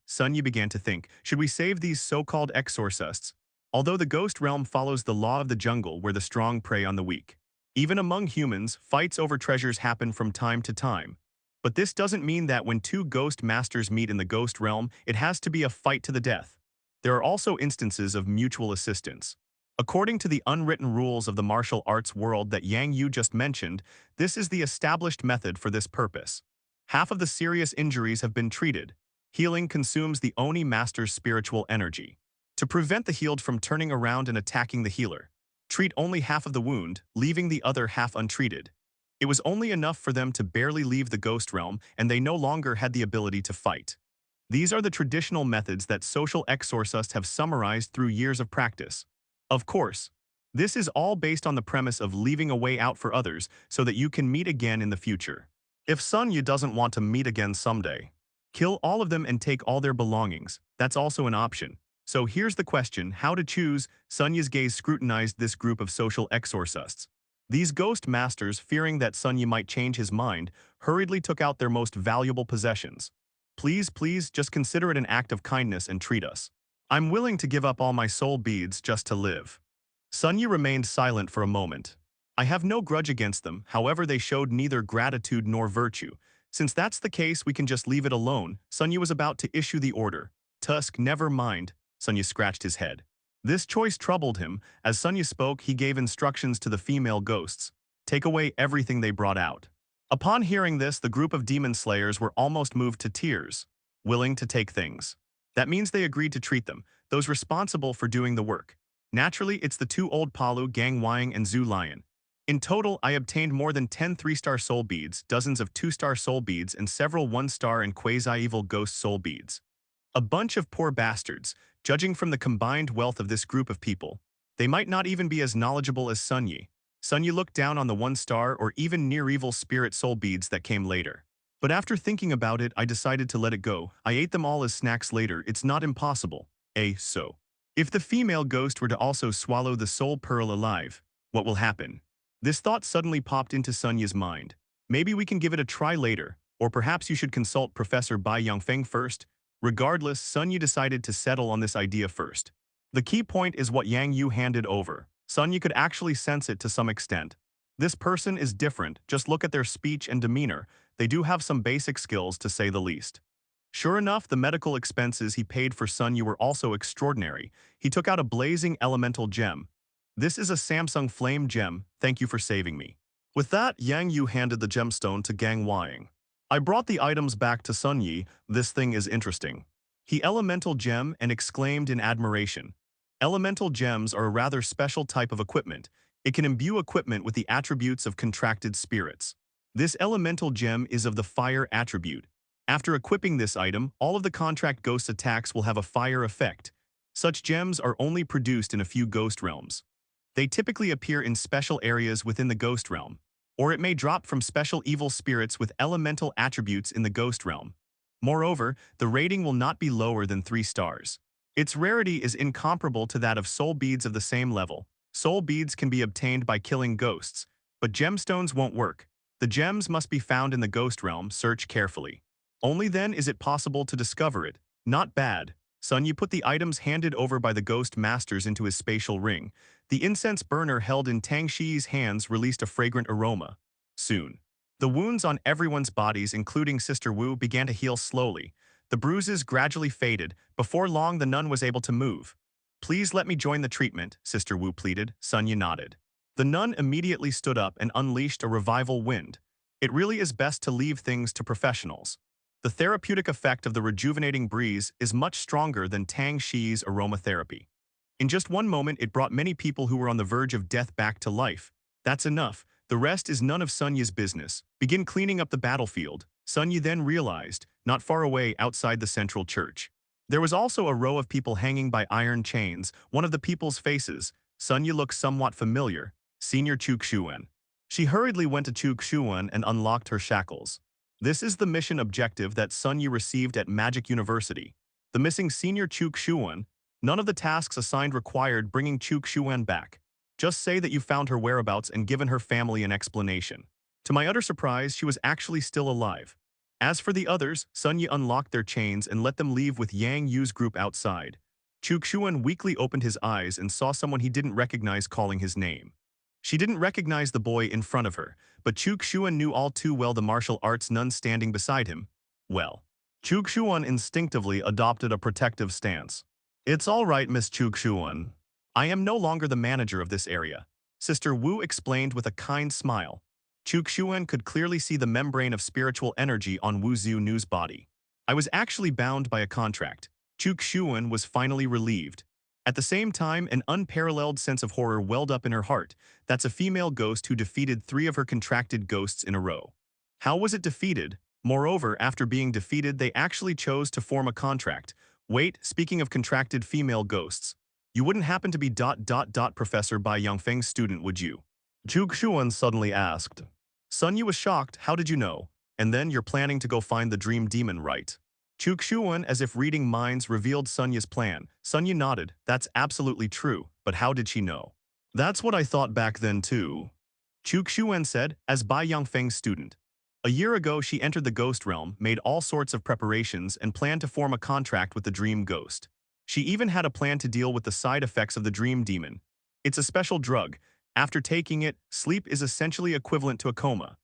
B: Sun Yi began to think, should we save these so-called exorcists? Although the ghost realm follows the law of the jungle where the strong prey on the weak. Even among humans, fights over treasures happen from time to time. But this doesn't mean that when 2 ghost masters meet in the ghost realm, it has to be a fight to the death. There are also instances of mutual assistance. According to the unwritten rules of the martial arts world that Yang Yu just mentioned, this is the established method for this purpose. Half of the serious injuries have been treated. Healing consumes the Oni master's spiritual energy. To prevent the healed from turning around and attacking the healer, treat only half of the wound, leaving the other half untreated. It was only enough for them to barely leave the ghost realm, and they no longer had the ability to fight. These are the traditional methods that social exorcists have summarized through years of practice. Of course, this is all based on the premise of leaving a way out for others so that you can meet again in the future. If Sun Yi doesn't want to meet again someday, kill all of them and take all their belongings. That's also an option. So here's the question, how to choose. Sun Yi's gaze scrutinized this group of social exorcists. These ghost masters, fearing that Sun Yi might change his mind, hurriedly took out their most valuable possessions. Please, just consider it an act of kindness and treat us. I'm willing to give up all my soul beads just to live. Sun Yi remained silent for a moment. I have no grudge against them, however they showed neither gratitude nor virtue. Since that's the case, we can just leave it alone. Sunya was about to issue the order. Tusk, never mind. Sunya scratched his head. This choice troubled him. As Sunya spoke, he gave instructions to the female ghosts. Take away everything they brought out. Upon hearing this, the group of demon slayers were almost moved to tears, willing to take things. That means they agreed to treat them, those responsible for doing the work. Naturally, it's the two old Palu, Gang Wang and Zhu Lion. In total, I obtained more than 10 3-star soul beads, dozens of 2-star soul beads, and several 1-star and quasi-evil ghost soul beads. A bunch of poor bastards, judging from the combined wealth of this group of people. They might not even be as knowledgeable as Sun Yi. Sun Yi looked down on the 1-star or even near-evil spirit soul beads that came later. But after thinking about it, I decided to let it go. I ate them all as snacks later. It's not impossible. So. If the female ghost were to also swallow the soul pearl alive, what will happen? This thought suddenly popped into Sun Yi's mind. Maybe we can give it a try later, or perhaps you should consult Professor Bai Yongfeng first. Regardless, Sun Yi decided to settle on this idea first. The key point is what Yang Yu handed over. Sun Yi could actually sense it to some extent. This person is different, just look at their speech and demeanor. They do have some basic skills, to say the least. Sure enough, the medical expenses he paid for Sun Yi were also extraordinary. He took out a blazing elemental gem. This is a Samsung Flame gem, thank you for saving me. With that, Yang Yu handed the gemstone to Gang Wang. I brought the items back to Sun Yi. This thing is interesting. He elemental gem and exclaimed in admiration. Elemental gems are a rather special type of equipment. It can imbue equipment with the attributes of contracted spirits. This elemental gem is of the fire attribute. After equipping this item, all of the contract ghost attacks will have a fire effect. Such gems are only produced in a few ghost realms. They typically appear in special areas within the ghost realm, or it may drop from special evil spirits with elemental attributes in the ghost realm. Moreover, the rating will not be lower than 3 stars. Its rarity is incomparable to that of soul beads of the same level. Soul beads can be obtained by killing ghosts, but gemstones won't work. The gems must be found in the ghost realm. Search carefully. Only then is it possible to discover it. Not bad. Sun Yi put the items handed over by the ghost masters into his spatial ring. The incense burner held in Tang Shi's hands released a fragrant aroma. Soon, the wounds on everyone's bodies, including Sister Wu, began to heal slowly. The bruises gradually faded. Before long, the nun was able to move. Please let me join the treatment, Sister Wu pleaded. Sun Yi nodded. The nun immediately stood up and unleashed a revival wind. It really is best to leave things to professionals. The therapeutic effect of the rejuvenating breeze is much stronger than Tang Shi's aromatherapy. In just one moment, it brought many people who were on the verge of death back to life. That's enough. The rest is none of Sun Yi's business. Begin cleaning up the battlefield. Sun Yi then realized, not far away outside the central church. There was also a row of people hanging by iron chains. One of the people's faces, Sun Yi, looked somewhat familiar. Senior Chu Xuan. She hurriedly went to Chu Xuan and unlocked her shackles. This is the mission objective that Sun Yi received at Magic University. The missing Senior Chu Xuan. None of the tasks assigned required bringing Chu Xuan back. Just say that you found her whereabouts and given her family an explanation. To my utter surprise, she was actually still alive. As for the others, Sun Yi unlocked their chains and let them leave with Yang Yu's group outside. Chu Xuan weakly opened his eyes and saw someone he didn't recognize calling his name. She didn't recognize the boy in front of her, but Chu Xuan knew all too well the martial arts nun standing beside him. Well, Chu Xuan instinctively adopted a protective stance. It's all right, Miss Chu Xuan. I am no longer the manager of this area, Sister Wu explained with a kind smile. Chu Xuan could clearly see the membrane of spiritual energy on Wu Zunu's body. I was actually bound by a contract. Chu Xuan was finally relieved. At the same time, an unparalleled sense of horror welled up in her heart. That's a female ghost who defeated 3 of her contracted ghosts in a row. How was it defeated? Moreover, after being defeated, they actually chose to form a contract. Wait, speaking of contracted female ghosts, you wouldn't happen to be Professor Bai Yongfeng's student, would you? Chu Xuan suddenly asked. Sun Yi was shocked. How did you know? And then you're planning to go find the dream demon, right? Chu Xuan, as if reading minds, revealed Sun Yi's plan. Sun Yi nodded. That's absolutely true, but how did she know? That's what I thought back then too. Chu Xuan said, as Bai Yongfeng's student. A year ago, she entered the ghost realm, made all sorts of preparations, and planned to form a contract with the dream ghost. She even had a plan to deal with the side effects of the dream demon. It's a special drug. After taking it, sleep is essentially equivalent to a coma.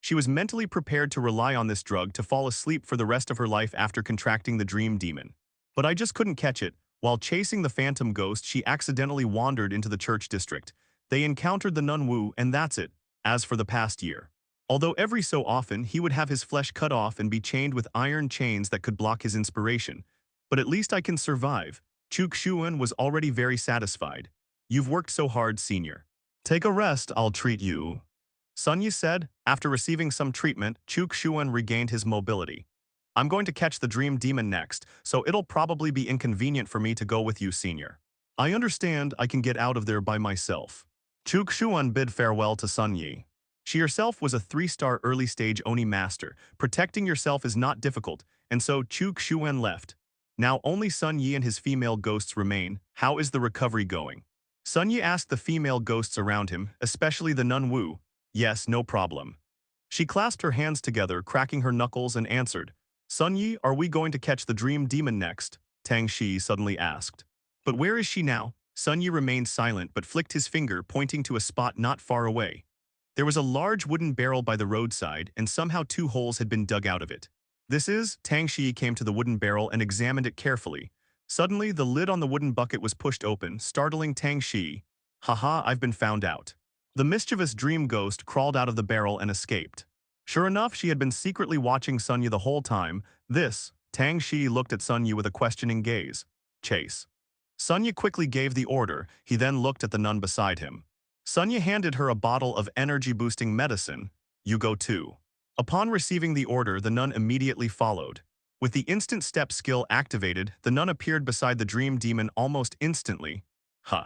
B: She was mentally prepared to rely on this drug to fall asleep for the rest of her life after contracting the dream demon. But I just couldn't catch it. While chasing the phantom ghost, she accidentally wandered into the church district. They encountered the nun Wu, and that's it, as for the past year. Although every so often he would have his flesh cut off and be chained with iron chains that could block his inspiration. But at least I can survive. Chuk Shuan was already very satisfied. You've worked so hard, senior. Take a rest, I'll treat you. Sun Yi said. After receiving some treatment, Chuk Shuan regained his mobility. I'm going to catch the dream demon next, so it'll probably be inconvenient for me to go with you, senior. I understand I can get out of there by myself. Chuk Shuan bid farewell to Sun Yi. She herself was a 3-star early-stage Oni master. Protecting yourself is not difficult, and so Chuk Shuan left. Now only Sun Yi and his female ghosts remain. How is the recovery going? Sun Yi asked the female ghosts around him, especially the nun Wu. Yes, no problem. She clasped her hands together, cracking her knuckles, and answered. Sun Yi, are we going to catch the dream demon next? Tang Shi suddenly asked. But where is she now? Sun Yi remained silent but flicked his finger, pointing to a spot not far away. There was a large wooden barrel by the roadside, and somehow 2 holes had been dug out of it. This is, Tang Shi came to the wooden barrel and examined it carefully. Suddenly, the lid on the wooden bucket was pushed open, startling Tang Shi. Haha, I've been found out. The mischievous dream ghost crawled out of the barrel and escaped. Sure enough, she had been secretly watching Sun Yi the whole time. Tang Shi looked at Sun Yi with a questioning gaze. Chase. Sun Yi quickly gave the order. He then looked at the nun beside him. Sun Yi handed her a bottle of energy-boosting medicine. You go too. Upon receiving the order, the nun immediately followed. With the instant step skill activated, the nun appeared beside the dream demon almost instantly. Huh.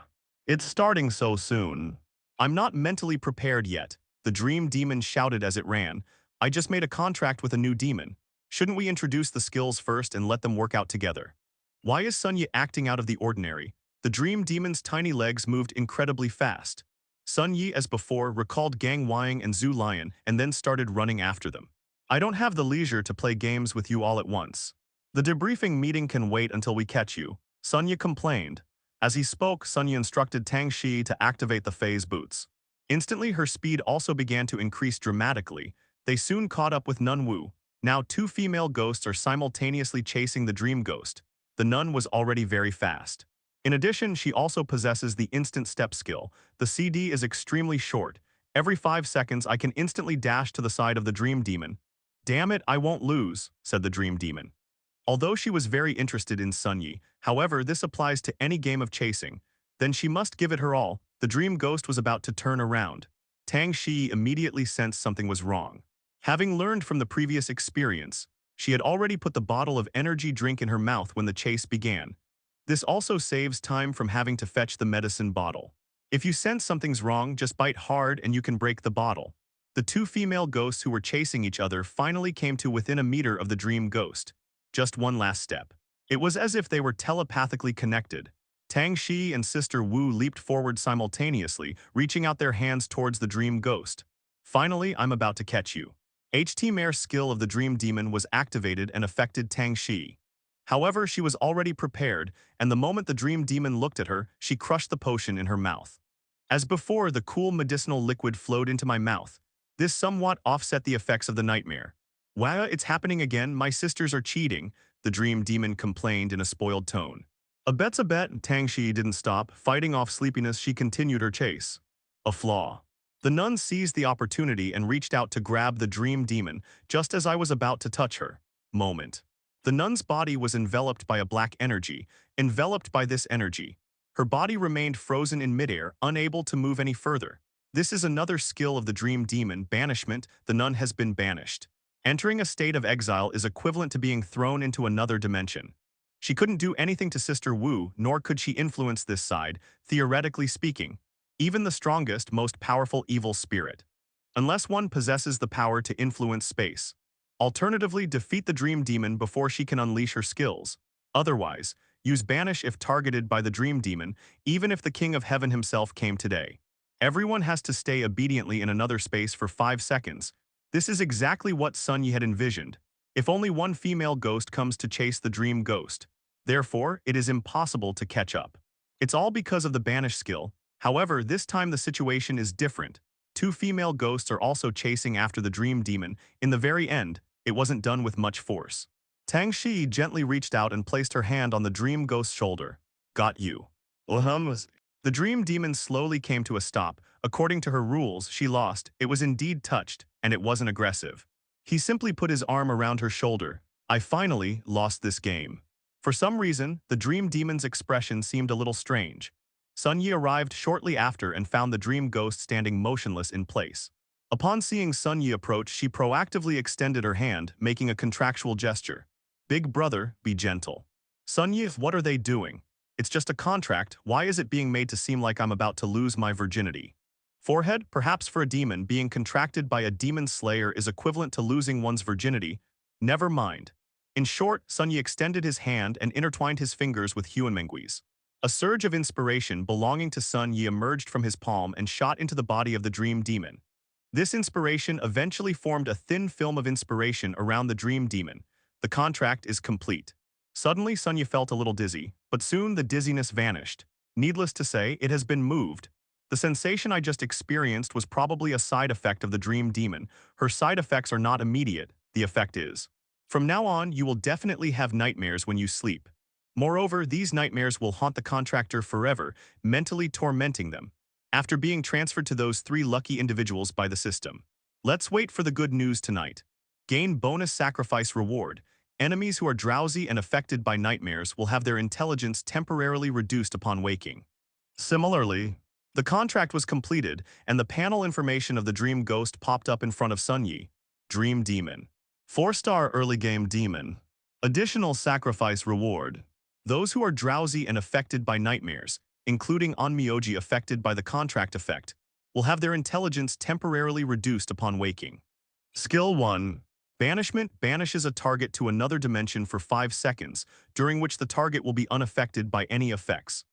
B: It's starting so soon. I'm not mentally prepared yet, the dream demon shouted as it ran. I just made a contract with a new demon. Shouldn't we introduce the skills first and let them work out together? Why is Sun Yi acting out of the ordinary? The dream demon's tiny legs moved incredibly fast. Sun Yi, as before, recalled Gang Wang and Zhu Lion and then started running after them. I don't have the leisure to play games with you all at once. The debriefing meeting can wait until we catch you, Sun Yi complained. As he spoke, Sun Yi instructed Tang Shi to activate the phase boots. Instantly, her speed also began to increase dramatically. They soon caught up with Nun Wu. Now 2 female ghosts are simultaneously chasing the dream ghost. The nun was already very fast. In addition, she also possesses the instant step skill. The CD is extremely short. Every 5 seconds, I can instantly dash to the side of the dream demon. Damn it, I won't lose, said the dream demon. Although she was very interested in Sun Yi, however, this applies to any game of chasing. Then she must give it her all. The dream ghost was about to turn around. Tang Shi immediately sensed something was wrong. Having learned from the previous experience, she had already put the bottle of energy drink in her mouth when the chase began. This also saves time from having to fetch the medicine bottle. If you sense something's wrong, just bite hard and you can break the bottle. The 2 female ghosts who were chasing each other finally came to within a meter of the dream ghost. Just one last step. It was as if they were telepathically connected. Tang Shi and Sister Wu leaped forward simultaneously, reaching out their hands towards the dream ghost. Finally, I'm about to catch you. HT Mare's skill of the dream demon was activated and affected Tang Shi. However, she was already prepared, and the moment the dream demon looked at her, she crushed the potion in her mouth. As before, the cool medicinal liquid flowed into my mouth. This somewhat offset the effects of the nightmare. Wow, it's happening again, my sisters are cheating, the dream demon complained in a spoiled tone. A bet's a bet, Tang Shi didn't stop. Fighting off sleepiness, she continued her chase. A flaw. The nun seized the opportunity and reached out to grab the dream demon, just as I was about to touch her. Moment. The nun's body was enveloped by a black energy. Enveloped by this energy, her body remained frozen in midair, unable to move any further. This is another skill of the dream demon, banishment. The nun has been banished. Entering a state of exile is equivalent to being thrown into another dimension. She couldn't do anything to Sister Wu, nor could she influence this side, theoretically speaking. Even the strongest, most powerful evil spirit. Unless one possesses the power to influence space. Alternatively, defeat the dream demon before she can unleash her skills. Otherwise, use banish if targeted by the dream demon, even if the King of Heaven himself came today. Everyone has to stay obediently in another space for 5 seconds. This is exactly what Sun Yi had envisioned. If only one female ghost comes to chase the dream ghost. Therefore, it is impossible to catch up. It's all because of the banish skill. However, this time the situation is different. Two female ghosts are also chasing after the dream demon. In the very end, it wasn't done with much force. Tang Shi gently reached out and placed her hand on the dream ghost's shoulder. Got you. The dream demon slowly came to a stop. According to her rules, she lost. It was indeed touched, and it wasn't aggressive. He simply put his arm around her shoulder. I finally lost this game. For some reason, the dream demon's expression seemed a little strange. Sun Yi arrived shortly after and found the dream ghost standing motionless in place. Upon seeing Sun Yi approach, she proactively extended her hand, making a contractual gesture. Big brother, be gentle. Sun Yi, what are they doing? It's just a contract. Why is it being made to seem like I'm about to lose my virginity? Forehead, perhaps for a demon, being contracted by a demon slayer is equivalent to losing one's virginity. Never mind. In short, Sun Yi extended his hand and intertwined his fingers with Huanmenggui's. A surge of inspiration belonging to Sun Yi emerged from his palm and shot into the body of the dream demon. This inspiration eventually formed a thin film of inspiration around the dream demon. The contract is complete. Suddenly, Sun Yi felt a little dizzy, but soon the dizziness vanished. Needless to say, it has been moved. The sensation I just experienced was probably a side effect of the dream demon. Her side effects are not immediate, the effect is. From now on, you will definitely have nightmares when you sleep. Moreover, these nightmares will haunt the contractor forever, mentally tormenting them, after being transferred to those 3 lucky individuals by the system. Let's wait for the good news tonight. Gain bonus sacrifice reward. Enemies who are drowsy and affected by nightmares will have their intelligence temporarily reduced upon waking. Similarly, the contract was completed, and the panel information of the dream ghost popped up in front of Sun Yi. Dream Demon. 4-star early game demon. Additional sacrifice reward. Those who are drowsy and affected by nightmares, including Onmyoji affected by the contract effect, will have their intelligence temporarily reduced upon waking. Skill 1. Banishment banishes a target to another dimension for 5 seconds, during which the target will be unaffected by any effects.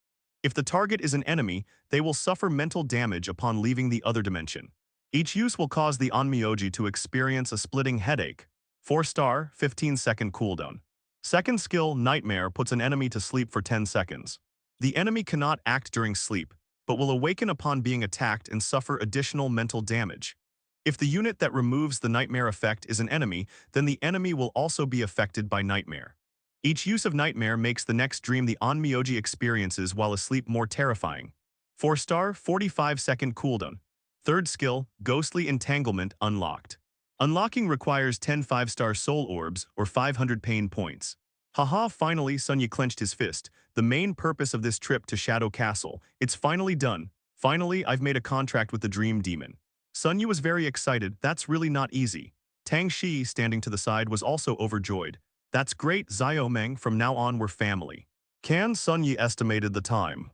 B: If the target is an enemy, they will suffer mental damage upon leaving the other dimension. Each use will cause the Onmyoji to experience a splitting headache. 4-star, 15-second cooldown. Second skill, Nightmare, puts an enemy to sleep for 10 seconds. The enemy cannot act during sleep, but will awaken upon being attacked and suffer additional mental damage. If the unit that removes the Nightmare effect is an enemy, then the enemy will also be affected by Nightmare. Each use of Nightmare makes the next dream the Onmyoji experiences while asleep more terrifying. 4-star, 45-second cooldown. Third skill, Ghostly Entanglement, unlocked. Unlocking requires 10 5-star soul orbs or 500 pain points. Haha, finally, Sun Yi clenched his fist. The main purpose of this trip to Shadow Castle. It's finally done. Finally, I've made a contract with the Dream Demon. Sun Yi was very excited. That's really not easy. Tang Shi, standing to the side, was also overjoyed. That's great, Xiao Meng, from now on we're family. Can Sun Yi estimated the time?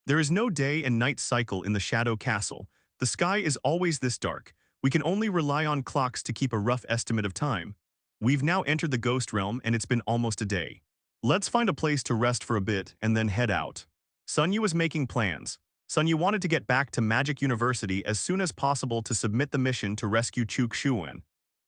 B: There is no day and night cycle in the Shadow Castle. The sky is always this dark. We can only rely on clocks to keep a rough estimate of time. We've now entered the ghost realm and it's been almost a day. Let's find a place to rest for a bit and then head out. Sun Yi was making plans. Sun Yi wanted to get back to Magic University as soon as possible to submit the mission to rescue Chu Xuan.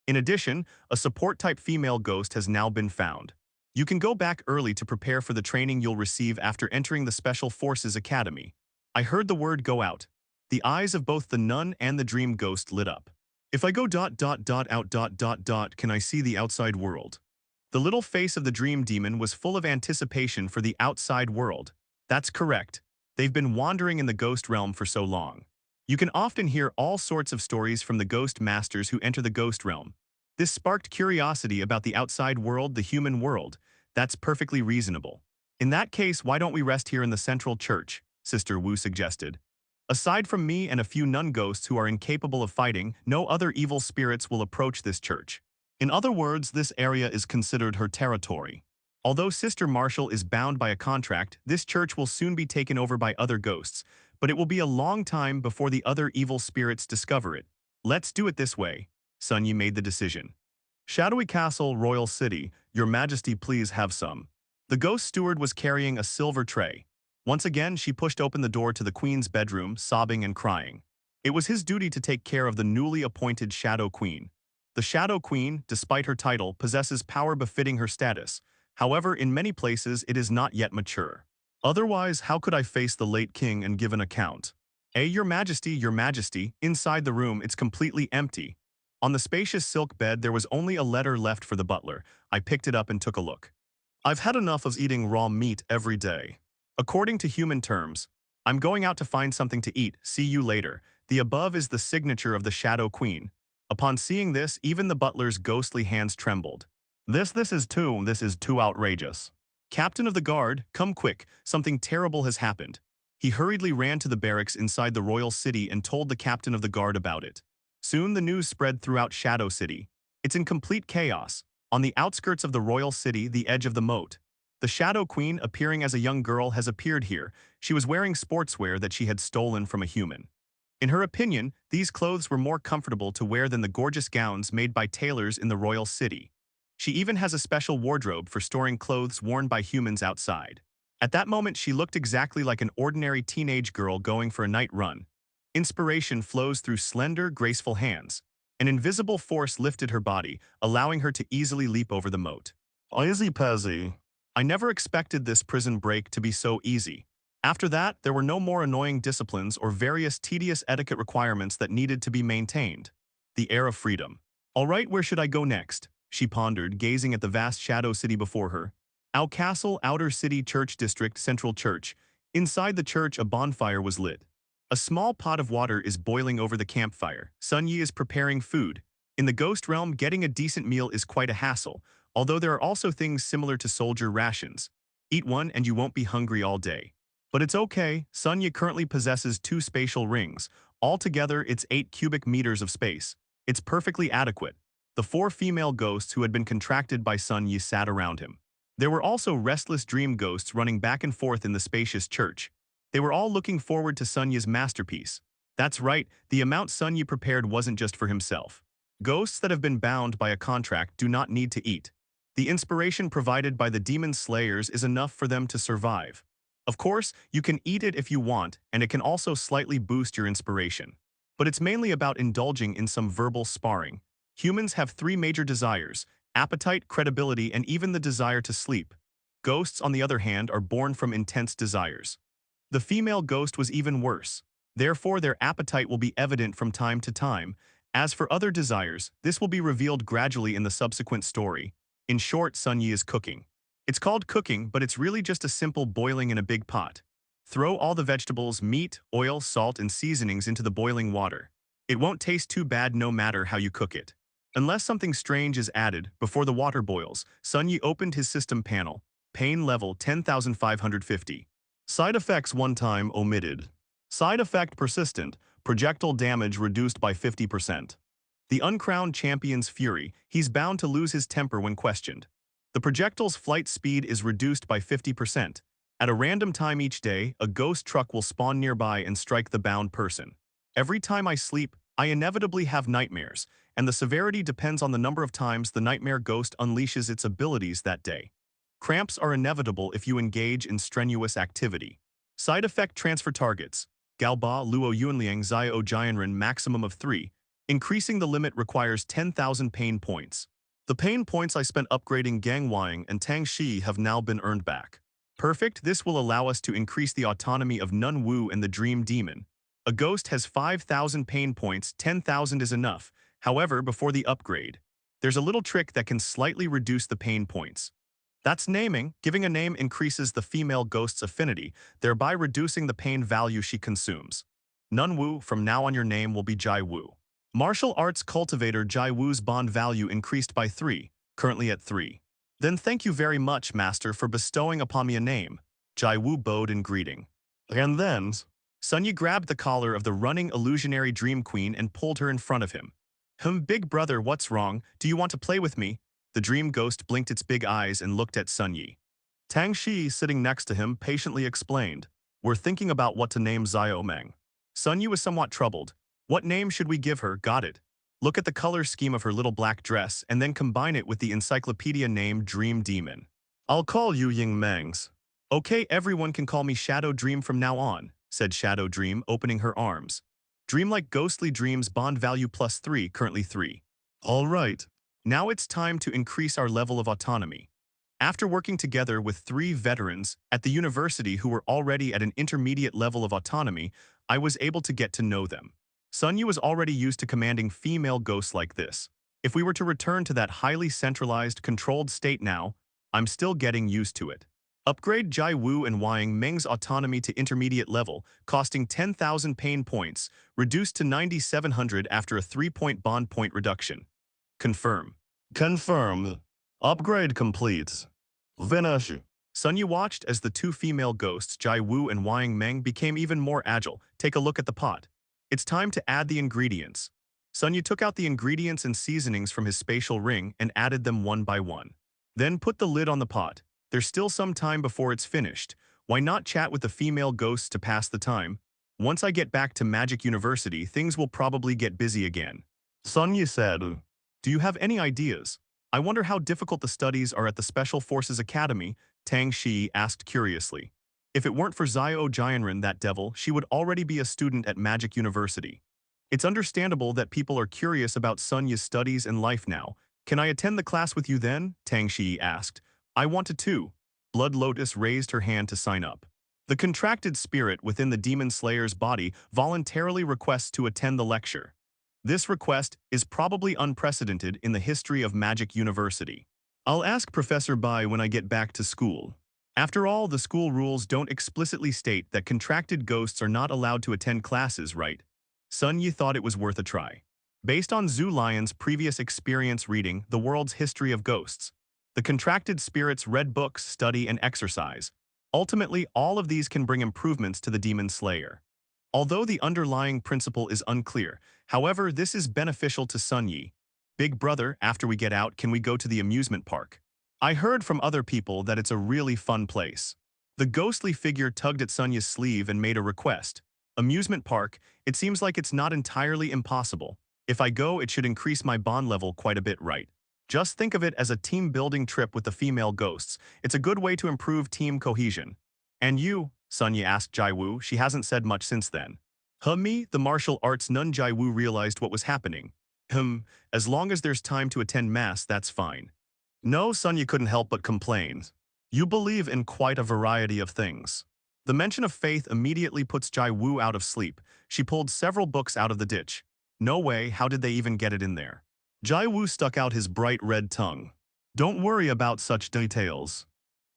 B: In addition, a support-type female ghost has now been found. You can go back early to prepare for the training you'll receive after entering the Special Forces Academy. I heard the word go out. The eyes of both the nun and the dream ghost lit up. If I go out, can I see the outside world? The little face of the dream demon was full of anticipation for the outside world. That's correct. They've been wandering in the ghost realm for so long. You can often hear all sorts of stories from the ghost masters who enter the ghost realm. This sparked curiosity about the outside world, the human world. That's perfectly reasonable. In that case, why don't we rest here in the central church? Sister Wu suggested. Aside from me and a few nun ghosts who are incapable of fighting, no other evil spirits will approach this church. In other words, this area is considered her territory. Although Sister Marshall is bound by a contract, this church will soon be taken over by other ghosts, but it will be a long time before the other evil spirits discover it. Let's do it this way. Sun Yi made the decision. Shadowy Castle, Royal City, Your Majesty, please have some. The ghost steward was carrying a silver tray. Once again, she pushed open the door to the queen's bedroom, sobbing and crying. It was his duty to take care of the newly appointed Shadow Queen. The Shadow Queen, despite her title, possesses power befitting her status. However, in many places, it is not yet mature. Otherwise, how could I face the late king and give an account? Your Majesty, inside the room it's completely empty. On the spacious silk bed there was only a letter left for the butler. I picked it up and took a look. I've had enough of eating raw meat every day. According to human terms, I'm going out to find something to eat. See you later. The above is the signature of the Shadow Queen. Upon seeing this, even the butler's ghostly hands trembled. This is too outrageous. Captain of the guard, come quick, something terrible has happened. He hurriedly ran to the barracks inside the royal city and told the captain of the guard about it. Soon the news spread throughout Shadow City. It's in complete chaos. On the outskirts of the royal city, the edge of the moat, the Shadow Queen, appearing as a young girl, has appeared here. She was wearing sportswear that she had stolen from a human. In her opinion, these clothes were more comfortable to wear than the gorgeous gowns made by tailors in the royal city. She even has a special wardrobe for storing clothes worn by humans outside. At that moment, she looked exactly like an ordinary teenage girl going for a night run. Inspiration flows through slender, graceful hands. An invisible force lifted her body, allowing her to easily leap over the moat. Easy peasy. I never expected this prison break to be so easy. After that, there were no more annoying disciplines or various tedious etiquette requirements that needed to be maintained. The air of freedom. All right, where should I go next? She pondered, gazing at the vast Shadow City before her. Our castle, outer city, church district, central church. Inside the church, a bonfire was lit. A small pot of water is boiling over the campfire. Sun Yi is preparing food. In the ghost realm, getting a decent meal is quite a hassle, although there are also things similar to soldier rations. Eat one and you won't be hungry all day. But it's okay, Sun Yi currently possesses 2 spatial rings. Altogether, it's 8 cubic meters of space. It's perfectly adequate. The 4 female ghosts who had been contracted by Sun Yi sat around him. There were also restless dream ghosts running back and forth in the spacious church. They were all looking forward to Sun Yi's masterpiece. That's right, the amount Sun Yi prepared wasn't just for himself. Ghosts that have been bound by a contract do not need to eat. The inspiration provided by the demon slayers is enough for them to survive. Of course, you can eat it if you want, and it can also slightly boost your inspiration. But it's mainly about indulging in some verbal sparring. Humans have 3 major desires: appetite, credibility, and even the desire to sleep. Ghosts, on the other hand, are born from intense desires. The female ghost was even worse. Therefore, their appetite will be evident from time to time. As for other desires, this will be revealed gradually in the subsequent story. In short, Sun Yi is cooking. It's called cooking, but it's really just a simple boiling in a big pot. Throw all the vegetables, meat, oil, salt, and seasonings into the boiling water. It won't taste too bad no matter how you cook it. Unless something strange is added, before the water boils, Sun Yi opened his system panel. Pain level 10,550. Side effects one time omitted. Side effect persistent, projectile damage reduced by 50%. The uncrowned champion's fury, he's bound to lose his temper when questioned. The projectile's flight speed is reduced by 50%. At a random time each day, a ghost truck will spawn nearby and strike the bound person. Every time I sleep, I inevitably have nightmares, and the severity depends on the number of times the nightmare ghost unleashes its abilities that day. Cramps are inevitable if you engage in strenuous activity. Side effect transfer targets. Galba, Luo Yunliang, Zio Jianren, maximum of 3. Increasing the limit requires 10,000 pain points. The pain points I spent upgrading Gang Wang and Tang Shi have now been earned back. Perfect, this will allow us to increase the autonomy of Nun Wu and the Dream Demon. A ghost has 5,000 pain points, 10,000 is enough. However, before the upgrade, there's a little trick that can slightly reduce the pain points. That's naming. Giving a name increases the female ghost's affinity, thereby reducing the pain value she consumes. Nun Wu, from now on your name will be Jai Wu. Martial arts cultivator Jai Wu's bond value increased by 3, currently at 3. Then thank you very much, master, for bestowing upon me a name. Jai Wu bowed in greeting. And then, Sun Yi grabbed the collar of the running illusionary dream queen and pulled her in front of him. Big brother, what's wrong? Do you want to play with me? The dream ghost blinked its big eyes and looked at Sun Yi. Tang Shi, sitting next to him, patiently explained, we're thinking about what to name Zio Meng. Sun Yi was somewhat troubled. What name should we give her? Got it. Look at the color scheme of her little black dress and then combine it with the encyclopedia name Dream Demon. I'll call you Ying Mengs. Okay, everyone can call me Shadow Dream from now on, said Shadow Dream, opening her arms. Dreamlike ghostly dreams bond value plus 3, currently 3. All right. Now it's time to increase our level of autonomy. After working together with 3 veterans at the university who were already at an intermediate level of autonomy, I was able to get to know them. Sunyu was already used to commanding female ghosts like this. If we were to return to that highly centralized, controlled state now, I'm still getting used to it. Upgrade Jai Wu and Wang Meng's autonomy to intermediate level, costing 10,000 pain points, reduced to 9,700 after a 3-point bond point reduction. Confirm. Confirm. Upgrade complete. Finish. Sunyu watched as the 2 female ghosts, Jai Wu and Wang Meng, became even more agile. Take a look at the pot. It's time to add the ingredients. Sunyu took out the ingredients and seasonings from his spatial ring and added them one by one. Then put the lid on the pot. There's still some time before it's finished. Why not chat with the female ghosts to pass the time? Once I get back to Magic University, things will probably get busy again. Sunyu said, "Do you have any ideas? I wonder how difficult the studies are at the Special Forces Academy," Tang Shi asked curiously. If it weren't for Zio Jianren, that devil, she would already be a student at Magic University. It's understandable that people are curious about Sunyu's studies and life now. Can I attend the class with you then? Tang Shi asked. I want to too. Blood Lotus raised her hand to sign up. The contracted spirit within the demon slayer's body voluntarily requests to attend the lecture. This request is probably unprecedented in the history of Magic University. I'll ask Professor Bai when I get back to school. After all, the school rules don't explicitly state that contracted ghosts are not allowed to attend classes, right? Sun Yi thought it was worth a try. Based on Zhu Lion's previous experience reading The World's History of Ghosts, the contracted spirits read books, study, and exercise. Ultimately, all of these can bring improvements to the demon slayer. Although the underlying principle is unclear, however, this is beneficial to Sun Yi. Big brother, after we get out, can we go to the amusement park? I heard from other people that it's a really fun place. The ghostly figure tugged at Sunya's sleeve and made a request. Amusement park, it seems like it's not entirely impossible. If I go, it should increase my bond level quite a bit, right? Just think of it as a team-building trip with the female ghosts. It's a good way to improve team cohesion. And you? Sunya asked Jai Wu. She hasn't said much since then. Me, the martial arts nun. Jai Wu realized what was happening. As long as there's time to attend mass, that's fine. No, Sunya couldn't help but complain. You believe in quite a variety of things. The mention of faith immediately puts Jai Wu out of sleep. She pulled several books out of the ditch. No way, how did they even get it in there? Jai Wu stuck out his bright red tongue. Don't worry about such details.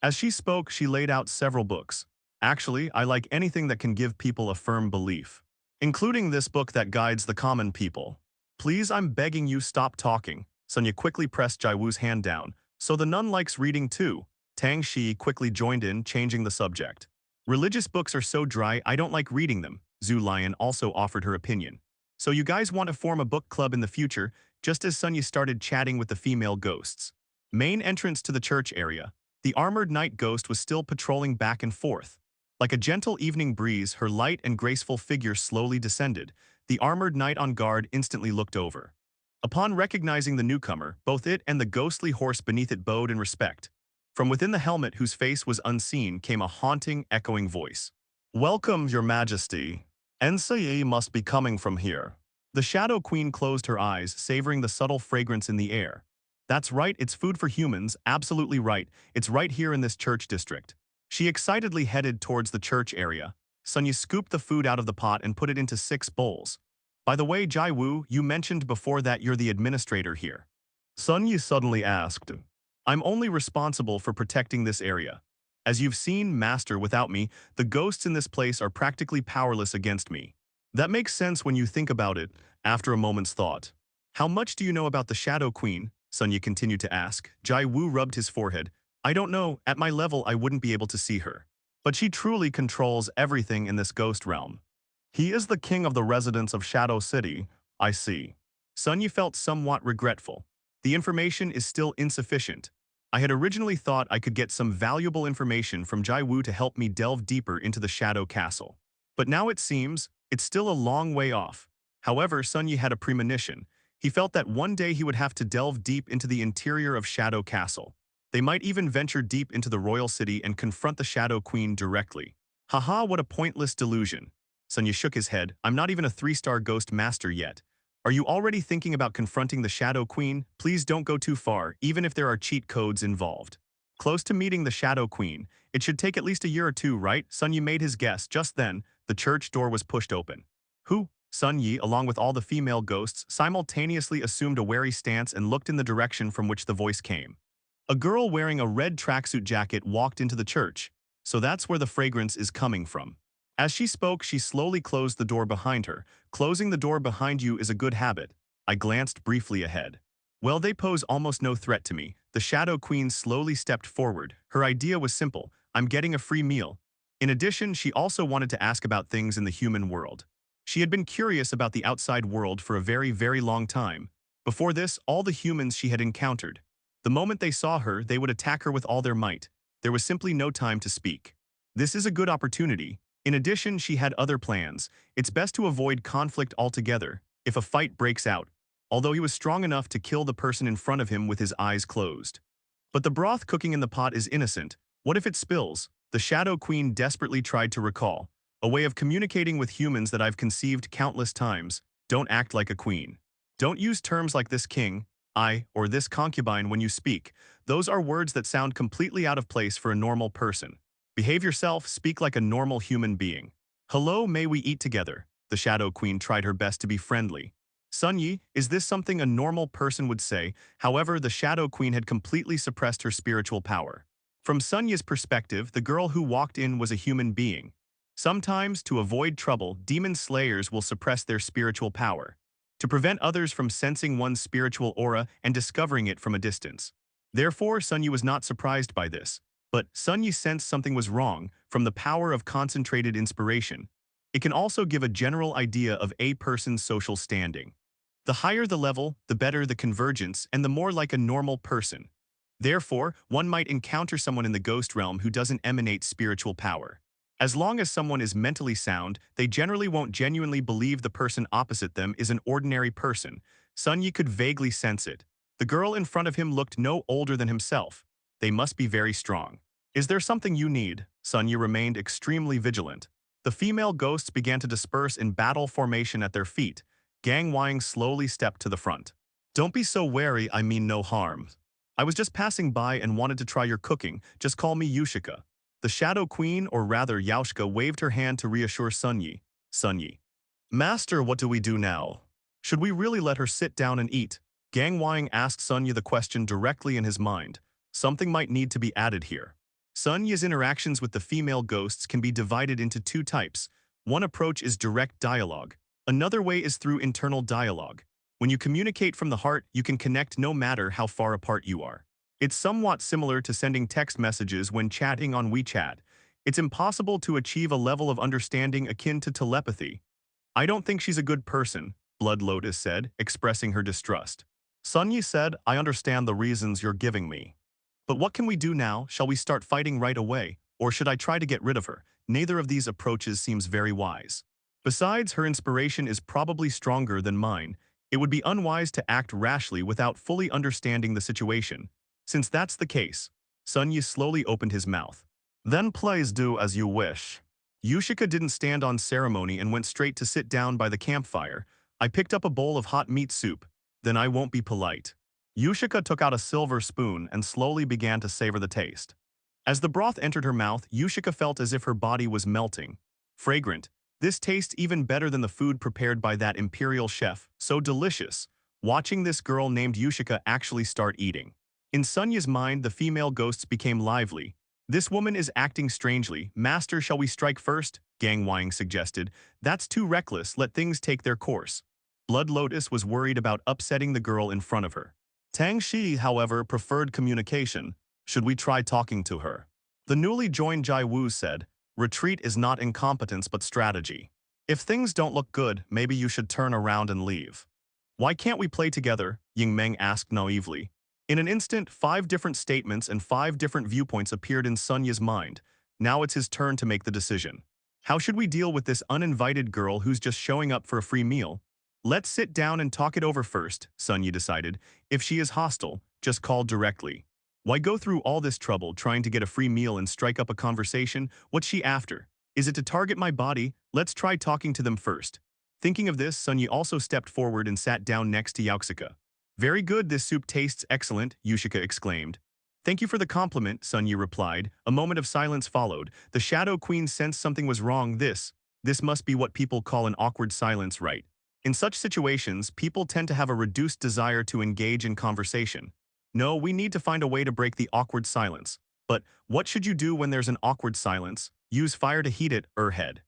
B: As she spoke, she laid out several books. Actually, I like anything that can give people a firm belief, including this book that guides the common people. Please, I'm begging you, stop talking. Sunya quickly pressed Jai Wu's hand down. So the nun likes reading too. Tang Shi quickly joined in, changing the subject. Religious books are so dry, I don't like reading them. Zhu Lion also offered her opinion. So you guys want to form a book club in the future? Just as Sunya started chatting with the female ghosts. Main entrance to the church area. The armored knight ghost was still patrolling back and forth. Like a gentle evening breeze, her light and graceful figure slowly descended. The armored knight on guard instantly looked over. Upon recognizing the newcomer, both it and the ghostly horse beneath it bowed in respect. From within the helmet, whose face was unseen, came a haunting, echoing voice. Welcome, your majesty. NCE must be coming from here. The Shadow Queen closed her eyes, savoring the subtle fragrance in the air. That's right, it's food for humans, absolutely right. It's right here in this church district. She excitedly headed towards the church area. Sunya scooped the food out of the pot and put it into 6 bowls. By the way, Jai Wu, you mentioned before that you're the administrator here. Sunya suddenly asked. I'm only responsible for protecting this area. As you've seen, Master, without me, the ghosts in this place are practically powerless against me. That makes sense when you think about it, after a moment's thought. How much do you know about the Shadow Queen? Sunya continued to ask. Jai Wu rubbed his forehead. I don't know, at my level I wouldn't be able to see her. But she truly controls everything in this ghost realm. He is the king of the residents of Shadow City, I see. Sunya felt somewhat regretful. The information is still insufficient. I had originally thought I could get some valuable information from Jai Wu to help me delve deeper into the Shadow Castle. But now it seems, it's still a long way off. However, Sunya had a premonition. He felt that one day he would have to delve deep into the interior of Shadow Castle. They might even venture deep into the royal city and confront the Shadow Queen directly. Haha, what a pointless delusion. Sunya shook his head. I'm not even a 3-star ghost master yet. Are you already thinking about confronting the Shadow Queen? Please don't go too far, even if there are cheat codes involved. Close to meeting the Shadow Queen. It should take at least a year or two, right? Sun Yi made his guess. Just then, the church door was pushed open. Who? Sun Yi, along with all the female ghosts, simultaneously assumed a wary stance and looked in the direction from which the voice came. A girl wearing a red tracksuit jacket walked into the church. So that's where the fragrance is coming from. As she spoke, she slowly closed the door behind her. Closing the door behind you is a good habit. I glanced briefly ahead. Well, they pose almost no threat to me. The Shadow Queen slowly stepped forward. Her idea was simple. I'm getting a free meal. In addition, she also wanted to ask about things in the human world. She had been curious about the outside world for a very, very long time. Before this, all the humans she had encountered. The moment they saw her, they would attack her with all their might. There was simply no time to speak. This is a good opportunity. In addition, she had other plans. It's best to avoid conflict altogether, if a fight breaks out, although he was strong enough to kill the person in front of him with his eyes closed. But the broth cooking in the pot is innocent. What if it spills? The Shadow Queen desperately tried to recall. A way of communicating with humans that I've conceived countless times. Don't act like a queen. Don't use terms like this king, I, or this concubine when you speak. Those are words that sound completely out of place for a normal person. Behave yourself, speak like a normal human being. Hello, may we eat together? The Shadow Queen tried her best to be friendly. Sun Yi, is this something a normal person would say? However, the Shadow Queen had completely suppressed her spiritual power. From Sun Yi's perspective, the girl who walked in was a human being. Sometimes, to avoid trouble, demon slayers will suppress their spiritual power, to prevent others from sensing one's spiritual aura and discovering it from a distance. Therefore, Sun Yi was not surprised by this. But Sun Yi sensed something was wrong from the power of concentrated inspiration. It can also give a general idea of a person's social standing. The higher the level, the better the convergence and the more like a normal person. Therefore, one might encounter someone in the ghost realm who doesn't emanate spiritual power. As long as someone is mentally sound, they generally won't genuinely believe the person opposite them is an ordinary person. Sun Yi could vaguely sense it. The girl in front of him looked no older than himself. They must be very strong. Is there something you need? Sun Yi remained extremely vigilant. The female ghosts began to disperse in battle formation at their feet. Gang Wang slowly stepped to the front. Don't be so wary, I mean no harm. I was just passing by and wanted to try your cooking. Just call me Yushika. The Shadow Queen, or rather Yaushka, waved her hand to reassure Sun Yi. Sun Yi. Master, what do we do now? Should we really let her sit down and eat? Gang Wang asked Sun Yi the question directly in his mind. Something might need to be added here. Sun Yi's interactions with the female ghosts can be divided into two types. One approach is direct dialogue. Another way is through internal dialogue. When you communicate from the heart, you can connect no matter how far apart you are. It's somewhat similar to sending text messages when chatting on WeChat. It's impossible to achieve a level of understanding akin to telepathy. I don't think she's a good person, Blood Lotus said, expressing her distrust. Sun Yi said, I understand the reasons you're giving me. But what can we do now? Shall we start fighting right away? Or should I try to get rid of her? Neither of these approaches seems very wise. Besides, her inspiration is probably stronger than mine. It would be unwise to act rashly without fully understanding the situation. Since that's the case, Sun Yi slowly opened his mouth. Then please do as you wish. Yushika didn't stand on ceremony and went straight to sit down by the campfire. I picked up a bowl of hot meat soup. Then I won't be polite. Yushika took out a silver spoon and slowly began to savor the taste. As the broth entered her mouth, Yushika felt as if her body was melting. Fragrant. This tastes even better than the food prepared by that imperial chef. So delicious. Watching this girl named Yushika actually start eating. In Sun Yi's mind, the female ghosts became lively. This woman is acting strangely. Master, shall we strike first? Gang Wang suggested. That's too reckless. Let things take their course. Blood Lotus was worried about upsetting the girl in front of her. Tang Shi, however, preferred communication. Should we try talking to her? The newly joined Jai Wu said, retreat is not incompetence but strategy. If things don't look good, maybe you should turn around and leave. Why can't we play together? Ying Meng asked naively. In an instant, 5 different statements and 5 different viewpoints appeared in Sun Yi's mind. Now it's his turn to make the decision. How should we deal with this uninvited girl who's just showing up for a free meal? Let's sit down and talk it over first, Sun Yi decided. If she is hostile, just call directly. Why go through all this trouble trying to get a free meal and strike up a conversation? What's she after? Is it to target my body? Let's try talking to them first. Thinking of this, Sun Yi also stepped forward and sat down next to Yaushika. Very good, this soup tastes excellent, Yushika exclaimed. Thank you for the compliment, Sun Yi replied. A moment of silence followed. The Shadow Queen sensed something was wrong. This must be what people call an awkward silence, right? In such situations, people tend to have a reduced desire to engage in conversation. No, we need to find a way to break the awkward silence. But what should you do when there's an awkward silence? Use fire to heat it, head.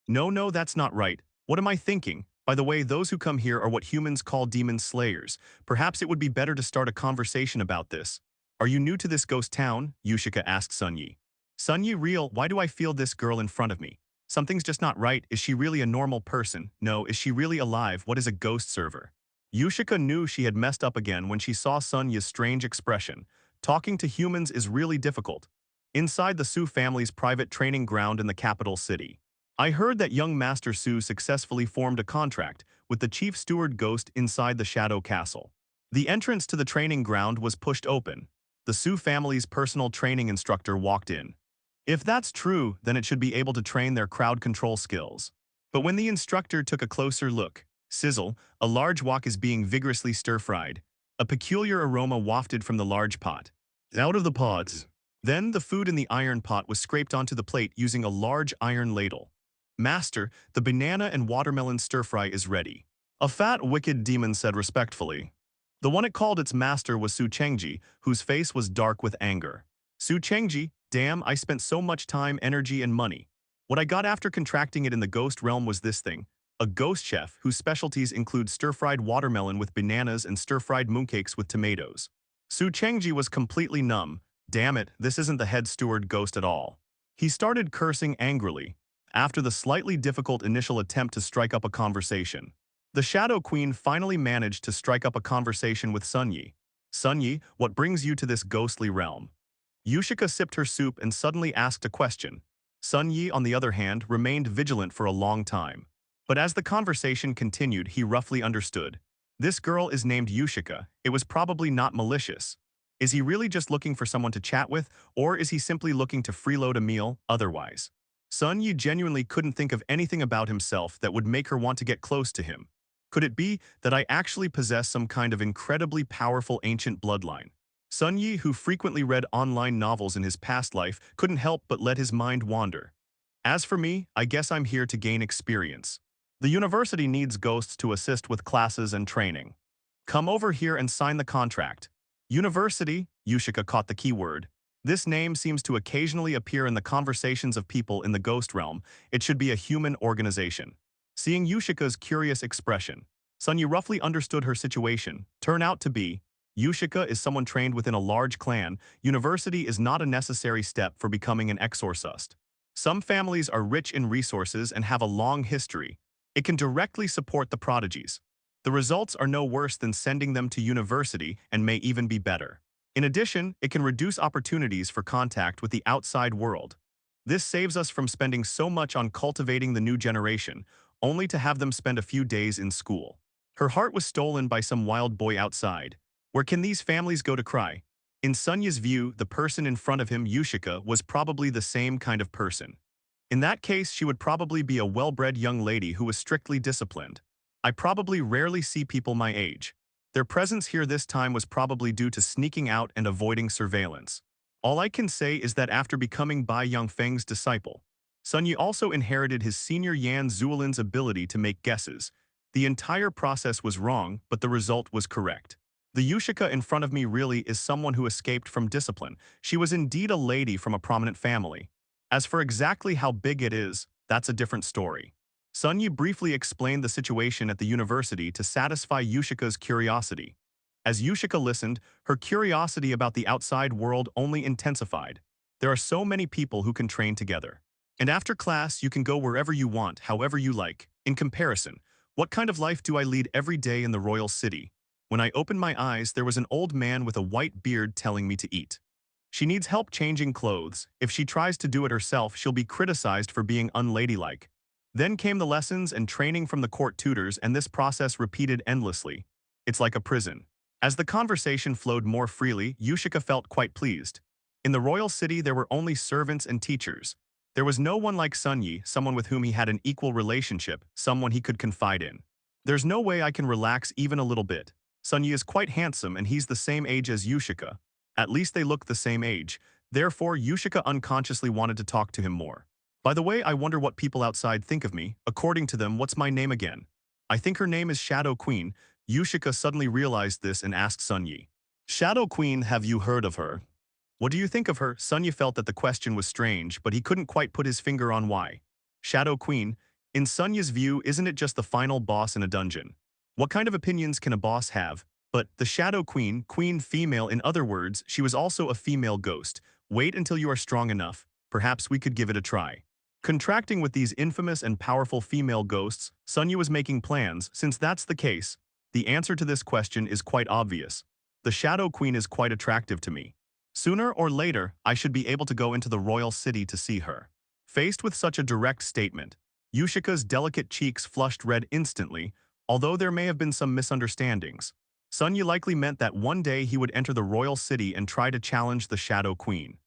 B: No, that's not right. What am I thinking? By the way, those who come here are what humans call demon slayers. Perhaps it would be better to start a conversation about this. Are you new to this ghost town? Yushika asked Sun Yi. Sun Yi, real, why do I feel this girl in front of me? Something's just not right. Is she really a normal person? No, is she really alive? What is a ghost server? Yushika knew she had messed up again when she saw Sun Yi's strange expression. Talking to humans is really difficult. Inside the Su family's private training ground in the capital city. I heard that young Master Su successfully formed a contract with the chief steward ghost inside the Shadow Castle. The entrance to the training ground was pushed open. The Su family's personal training instructor walked in. If that's true, then it should be able to train their crowd control skills. But when the instructor took a closer look, sizzle, a large wok is being vigorously stir-fried. A peculiar aroma wafted from the large pot. Out of the pots. Then the food in the iron pot was scraped onto the plate using a large iron ladle. Master, the banana and watermelon stir-fry is ready. A fat, wicked demon said respectfully. The one it called its master was Su Chengji, whose face was dark with anger. Su Chengji, damn, I spent so much time, energy, and money. What I got after contracting it in the ghost realm was this thing. A ghost chef whose specialties include stir-fried watermelon with bananas and stir-fried mooncakes with tomatoes. Su Chengji was completely numb. Damn it, this isn't the head steward ghost at all. He started cursing angrily. After the slightly difficult initial attempt to strike up a conversation, the Shadow Queen finally managed to strike up a conversation with Sun Yi. Sun Yi, what brings you to this ghostly realm? Yushika sipped her soup and suddenly asked a question. Sun Yi, on the other hand, remained vigilant for a long time. But as the conversation continued, he roughly understood. This girl is named Yushika. It was probably not malicious. Is he really just looking for someone to chat with, or is he simply looking to freeload a meal otherwise? Sun Yi genuinely couldn't think of anything about himself that would make her want to get close to him. Could it be that I actually possess some kind of incredibly powerful ancient bloodline? Sun Yi, who frequently read online novels in his past life, couldn't help but let his mind wander. As for me, I guess I'm here to gain experience. The university needs ghosts to assist with classes and training. Come over here and sign the contract. University, Yushika caught the key word. This name seems to occasionally appear in the conversations of people in the ghost realm. It should be a human organization. Seeing Yushika's curious expression, Sun Yi roughly understood her situation. Turn out to be, Yushika is someone trained within a large clan. University is not a necessary step for becoming an exorcist. Some families are rich in resources and have a long history. It can directly support the prodigies. The results are no worse than sending them to university and may even be better. In addition, it can reduce opportunities for contact with the outside world. This saves us from spending so much on cultivating the new generation, only to have them spend a few days in school. Her heart was stolen by some wild boy outside. Where can these families go to cry? In Sun Yi's view, the person in front of him, Yushika, was probably the same kind of person. In that case, she would probably be a well-bred young lady who was strictly disciplined. I probably rarely see people my age. Their presence here this time was probably due to sneaking out and avoiding surveillance. All I can say is that after becoming Bai Yongfeng's disciple, Sun Yi also inherited his senior Yan Zuolin's ability to make guesses. The entire process was wrong, but the result was correct. The Yushika in front of me really is someone who escaped from discipline. She was indeed a lady from a prominent family. As for exactly how big it is, that's a different story. Sun Yi briefly explained the situation at the university to satisfy Yushika's curiosity. As Yushika listened, her curiosity about the outside world only intensified. There are so many people who can train together. And after class, you can go wherever you want, however you like. In comparison, what kind of life do I lead every day in the royal city? When I opened my eyes, there was an old man with a white beard telling me to eat. She needs help changing clothes. If she tries to do it herself, she'll be criticized for being unladylike. Then came the lessons and training from the court tutors, and this process repeated endlessly. It's like a prison. As the conversation flowed more freely, Yushika felt quite pleased. In the royal city, there were only servants and teachers. There was no one like Sun Yi, someone with whom he had an equal relationship, someone he could confide in. There's no way I can relax even a little bit. Sun Yi is quite handsome and he's the same age as Yushika. At least they look the same age. Therefore, Yushika unconsciously wanted to talk to him more. By the way, I wonder what people outside think of me. According to them, what's my name again? I think her name is Shadow Queen. Yushika suddenly realized this and asked Sunyi. Shadow Queen, have you heard of her? What do you think of her? Sunyi felt that the question was strange, but he couldn't quite put his finger on why. Shadow Queen, in Sunyi's view, isn't it just the final boss in a dungeon? What kind of opinions can a boss have? But the Shadow Queen, Queen female, in other words, she was also a female ghost. Wait until you are strong enough. Perhaps we could give it a try. Contracting with these infamous and powerful female ghosts, Sunyi was making plans. Since that's the case, the answer to this question is quite obvious. The Shadow Queen is quite attractive to me. Sooner or later, I should be able to go into the royal city to see her. Faced with such a direct statement, Yushika's delicate cheeks flushed red instantly, although there may have been some misunderstandings. Sunyi likely meant that one day he would enter the royal city and try to challenge the Shadow Queen.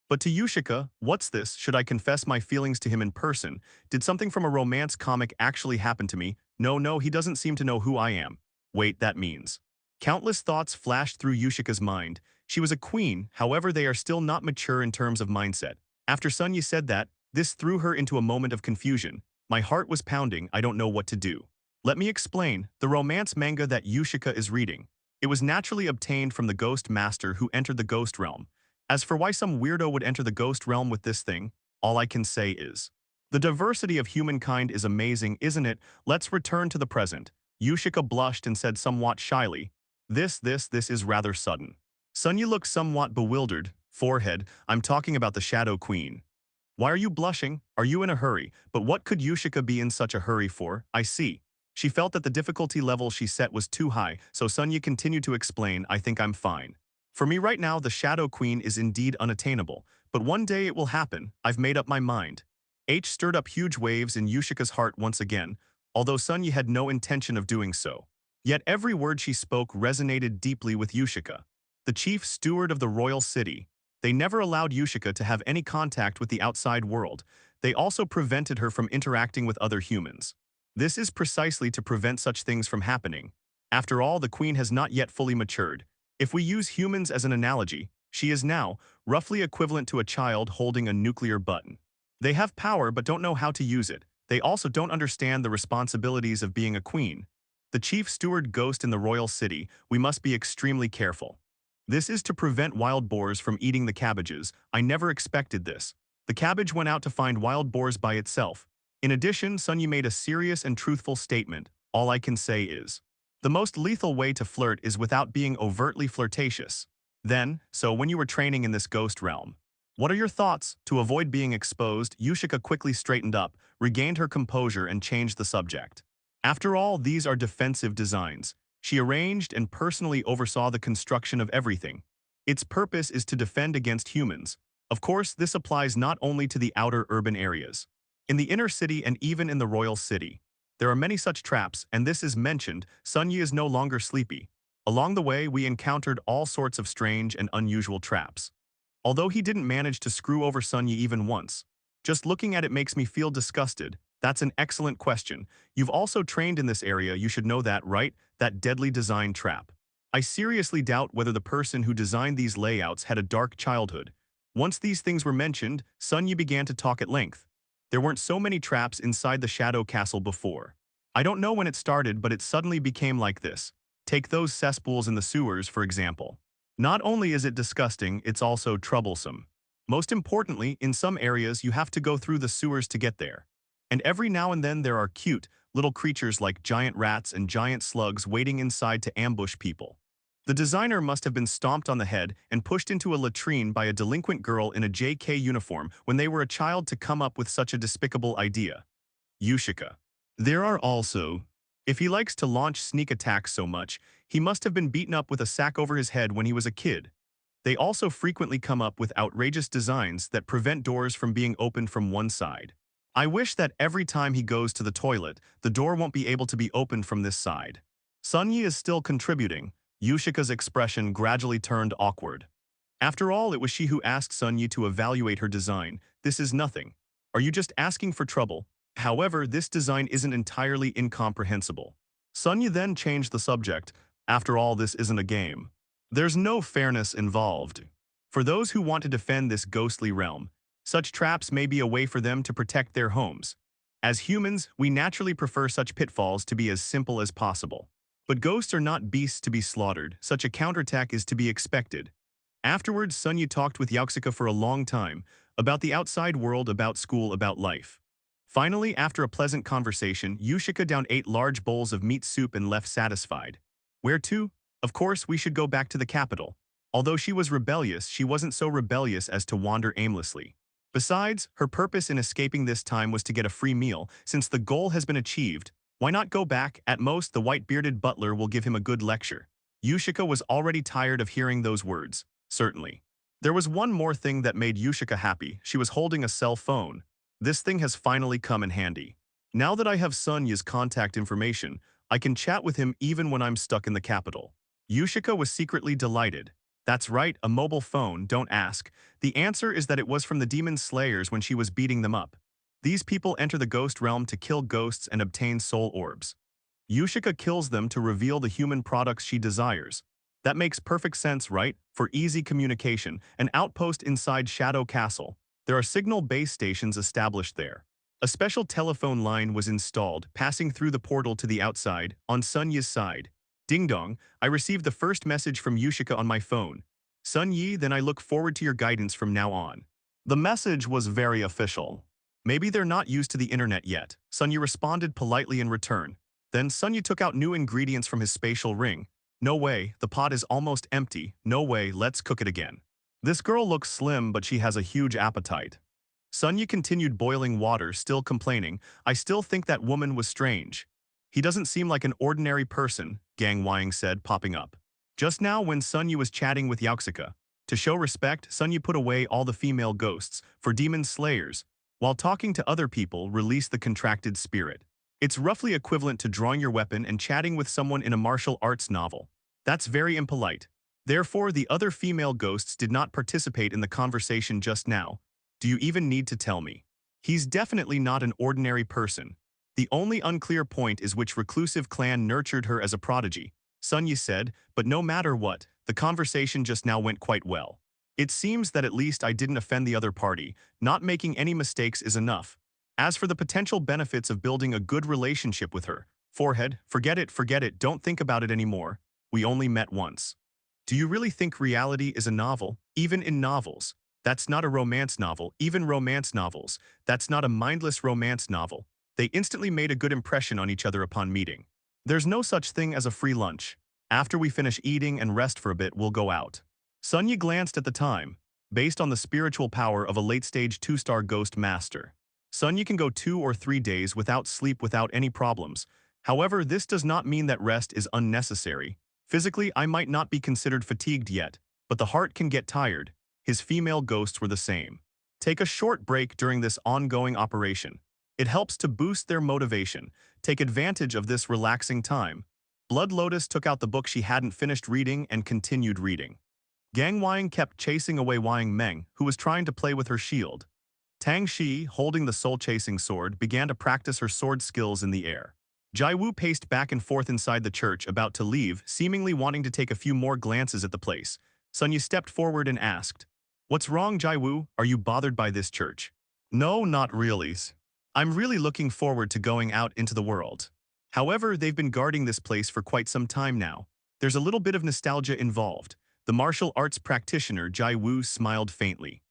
B: But to Yushika, what's this? Should I confess my feelings to him in person? Did something from a romance comic actually happen to me? No, he doesn't seem to know who I am. Wait, that means. Countless thoughts flashed through Yushika's mind. She was a queen, however they are still not mature in terms of mindset. After Sunyi said that, this threw her into a moment of confusion. My heart was pounding, I don't know what to do. Let me explain, the romance manga that Yushika is reading. It was naturally obtained from the ghost master who entered the ghost realm. As for why some weirdo would enter the ghost realm with this thing, all I can say is, the diversity of humankind is amazing, isn't it? Let's return to the present. Yushika blushed and said somewhat shyly, This is rather sudden. Sunyi looked somewhat bewildered. Forehead, I'm talking about the Shadow Queen. Why are you blushing? Are you in a hurry? But what could Yushika be in such a hurry for? I see. She felt that the difficulty level she set was too high, so Sunyi continued to explain, I think I'm fine. For me right now, the Shadow Queen is indeed unattainable, but one day it will happen. I've made up my mind. H stirred up huge waves in Yushika's heart once again, although Sunyi had no intention of doing so. Yet every word she spoke resonated deeply with Yushika. The chief steward of the royal city. They never allowed Yushika to have any contact with the outside world. They also prevented her from interacting with other humans. This is precisely to prevent such things from happening. After all, the queen has not yet fully matured. If we use humans as an analogy, she is now roughly equivalent to a child holding a nuclear button. They have power but don't know how to use it. They also don't understand the responsibilities of being a queen. The chief steward ghost in the royal city, we must be extremely careful. This is to prevent wild boars from eating the cabbages. I never expected this. The cabbage went out to find wild boars by itself. In addition, Sunyi made a serious and truthful statement. All I can say is, the most lethal way to flirt is without being overtly flirtatious. Then, so when you were training in this ghost realm, what are your thoughts? To avoid being exposed, Yushika quickly straightened up, regained her composure and changed the subject. After all, these are defensive designs. She arranged and personally oversaw the construction of everything. Its purpose is to defend against humans. Of course, this applies not only to the outer urban areas. In the inner city and even in the royal city, there are many such traps, and this is mentioned. Sunyi is no longer sleepy. Along the way, we encountered all sorts of strange and unusual traps. Although he didn't manage to screw over Sunyi even once. Just looking at it makes me feel disgusted. That's an excellent question. You've also trained in this area, you should know that, right? That deadly design trap. I seriously doubt whether the person who designed these layouts had a dark childhood. Once these things were mentioned, Sunyi began to talk at length. There weren't so many traps inside the Shadow Castle before. I don't know when it started, but it suddenly became like this. Take those cesspools in the sewers, for example. Not only is it disgusting, it's also troublesome. Most importantly, in some areas you have to go through the sewers to get there. And every now and then there are cute, little creatures like giant rats and giant slugs waiting inside to ambush people. The designer must have been stomped on the head and pushed into a latrine by a delinquent girl in a JK uniform when they were a child to come up with such a despicable idea. Yushika. There are also, if he likes to launch sneak attacks so much, he must have been beaten up with a sack over his head when he was a kid. They also frequently come up with outrageous designs that prevent doors from being opened from one side. I wish that every time he goes to the toilet, the door won't be able to be opened from this side. Sunyi is still contributing. Yushika's expression gradually turned awkward. After all, it was she who asked Sunyi to evaluate her design. This is nothing. Are you just asking for trouble? However, this design isn't entirely incomprehensible. Sunyi then changed the subject. After all, this isn't a game. There's no fairness involved. For those who want to defend this ghostly realm, such traps may be a way for them to protect their homes. As humans, we naturally prefer such pitfalls to be as simple as possible. But ghosts are not beasts to be slaughtered, such a counterattack is to be expected. Afterwards, Sunya talked with Yakusuka for a long time, about the outside world, about school, about life. Finally, after a pleasant conversation, Yushika downed 8 large bowls of meat soup and left satisfied. Where to? Of course, we should go back to the capital. Although she was rebellious, she wasn't so rebellious as to wander aimlessly. Besides, her purpose in escaping this time was to get a free meal. Since the goal has been achieved, why not go back? At most, the white-bearded butler will give him a good lecture. Yushika was already tired of hearing those words. Certainly. There was one more thing that made Yushika happy. She was holding a cell phone. This thing has finally come in handy. Now that I have Sunya's contact information, I can chat with him even when I'm stuck in the capital. Yushika was secretly delighted. That's right, a mobile phone, don't ask. The answer is that it was from the demon slayers when she was beating them up. These people enter the ghost realm to kill ghosts and obtain soul orbs. Yushika kills them to reveal the human products she desires. That makes perfect sense, right? For easy communication, an outpost inside Shadow Castle. There are signal base stations established there. A special telephone line was installed, passing through the portal to the outside, on Sunya's side. Ding dong, I received the first message from Yushika on my phone. Sun Yi, then I look forward to your guidance from now on. The message was very official. Maybe they're not used to the internet yet. Sun Yi responded politely in return. Then Sun Yi took out new ingredients from his spatial ring. No way, the pot is almost empty. No way, let's cook it again. This girl looks slim, but she has a huge appetite. Sun Yi continued boiling water, still complaining. I still think that woman was strange. He doesn't seem like an ordinary person, Gang Wang said, popping up. Just now when Sun Yi was chatting with Yakusuka. To show respect, Sun Yi put away all the female ghosts, for demon slayers. While talking to other people, release the contracted spirit. It's roughly equivalent to drawing your weapon and chatting with someone in a martial arts novel. That's very impolite. Therefore, the other female ghosts did not participate in the conversation just now. Do you even need to tell me? He's definitely not an ordinary person. The only unclear point is which reclusive clan nurtured her as a prodigy. Sun Yi said, but no matter what, the conversation just now went quite well. It seems that at least I didn't offend the other party. Not making any mistakes is enough. As for the potential benefits of building a good relationship with her, forehead, forget it, don't think about it anymore. We only met once. Do you really think reality is a novel? Even in novels. That's not a romance novel, even romance novels. That's not a mindless romance novel. They instantly made a good impression on each other upon meeting. There's no such thing as a free lunch. After we finish eating and rest for a bit, we'll go out. Sun Yi glanced at the time. Based on the spiritual power of a late-stage 2-star ghost master, Sun Yi can go 2 or 3 days without sleep without any problems. However, this does not mean that rest is unnecessary. Physically, I might not be considered fatigued yet, but the heart can get tired. His female ghosts were the same. Take a short break during this ongoing operation. It helps to boost their motivation. Take advantage of this relaxing time. Blood Lotus took out the book she hadn't finished reading and continued reading. Gang Wang kept chasing away Wang Meng, who was trying to play with her shield. Tang Shi, holding the soul-chasing sword, began to practice her sword skills in the air. Jai Wu paced back and forth inside the church, about to leave, seemingly wanting to take a few more glances at the place. Sun Yi stepped forward and asked, "What's wrong, Jai Wu? Are you bothered by this church?" "No, not really. I'm really looking forward to going out into the world. However, they've been guarding this place for quite some time now. There's a little bit of nostalgia involved." The martial arts practitioner Jai Wu smiled faintly.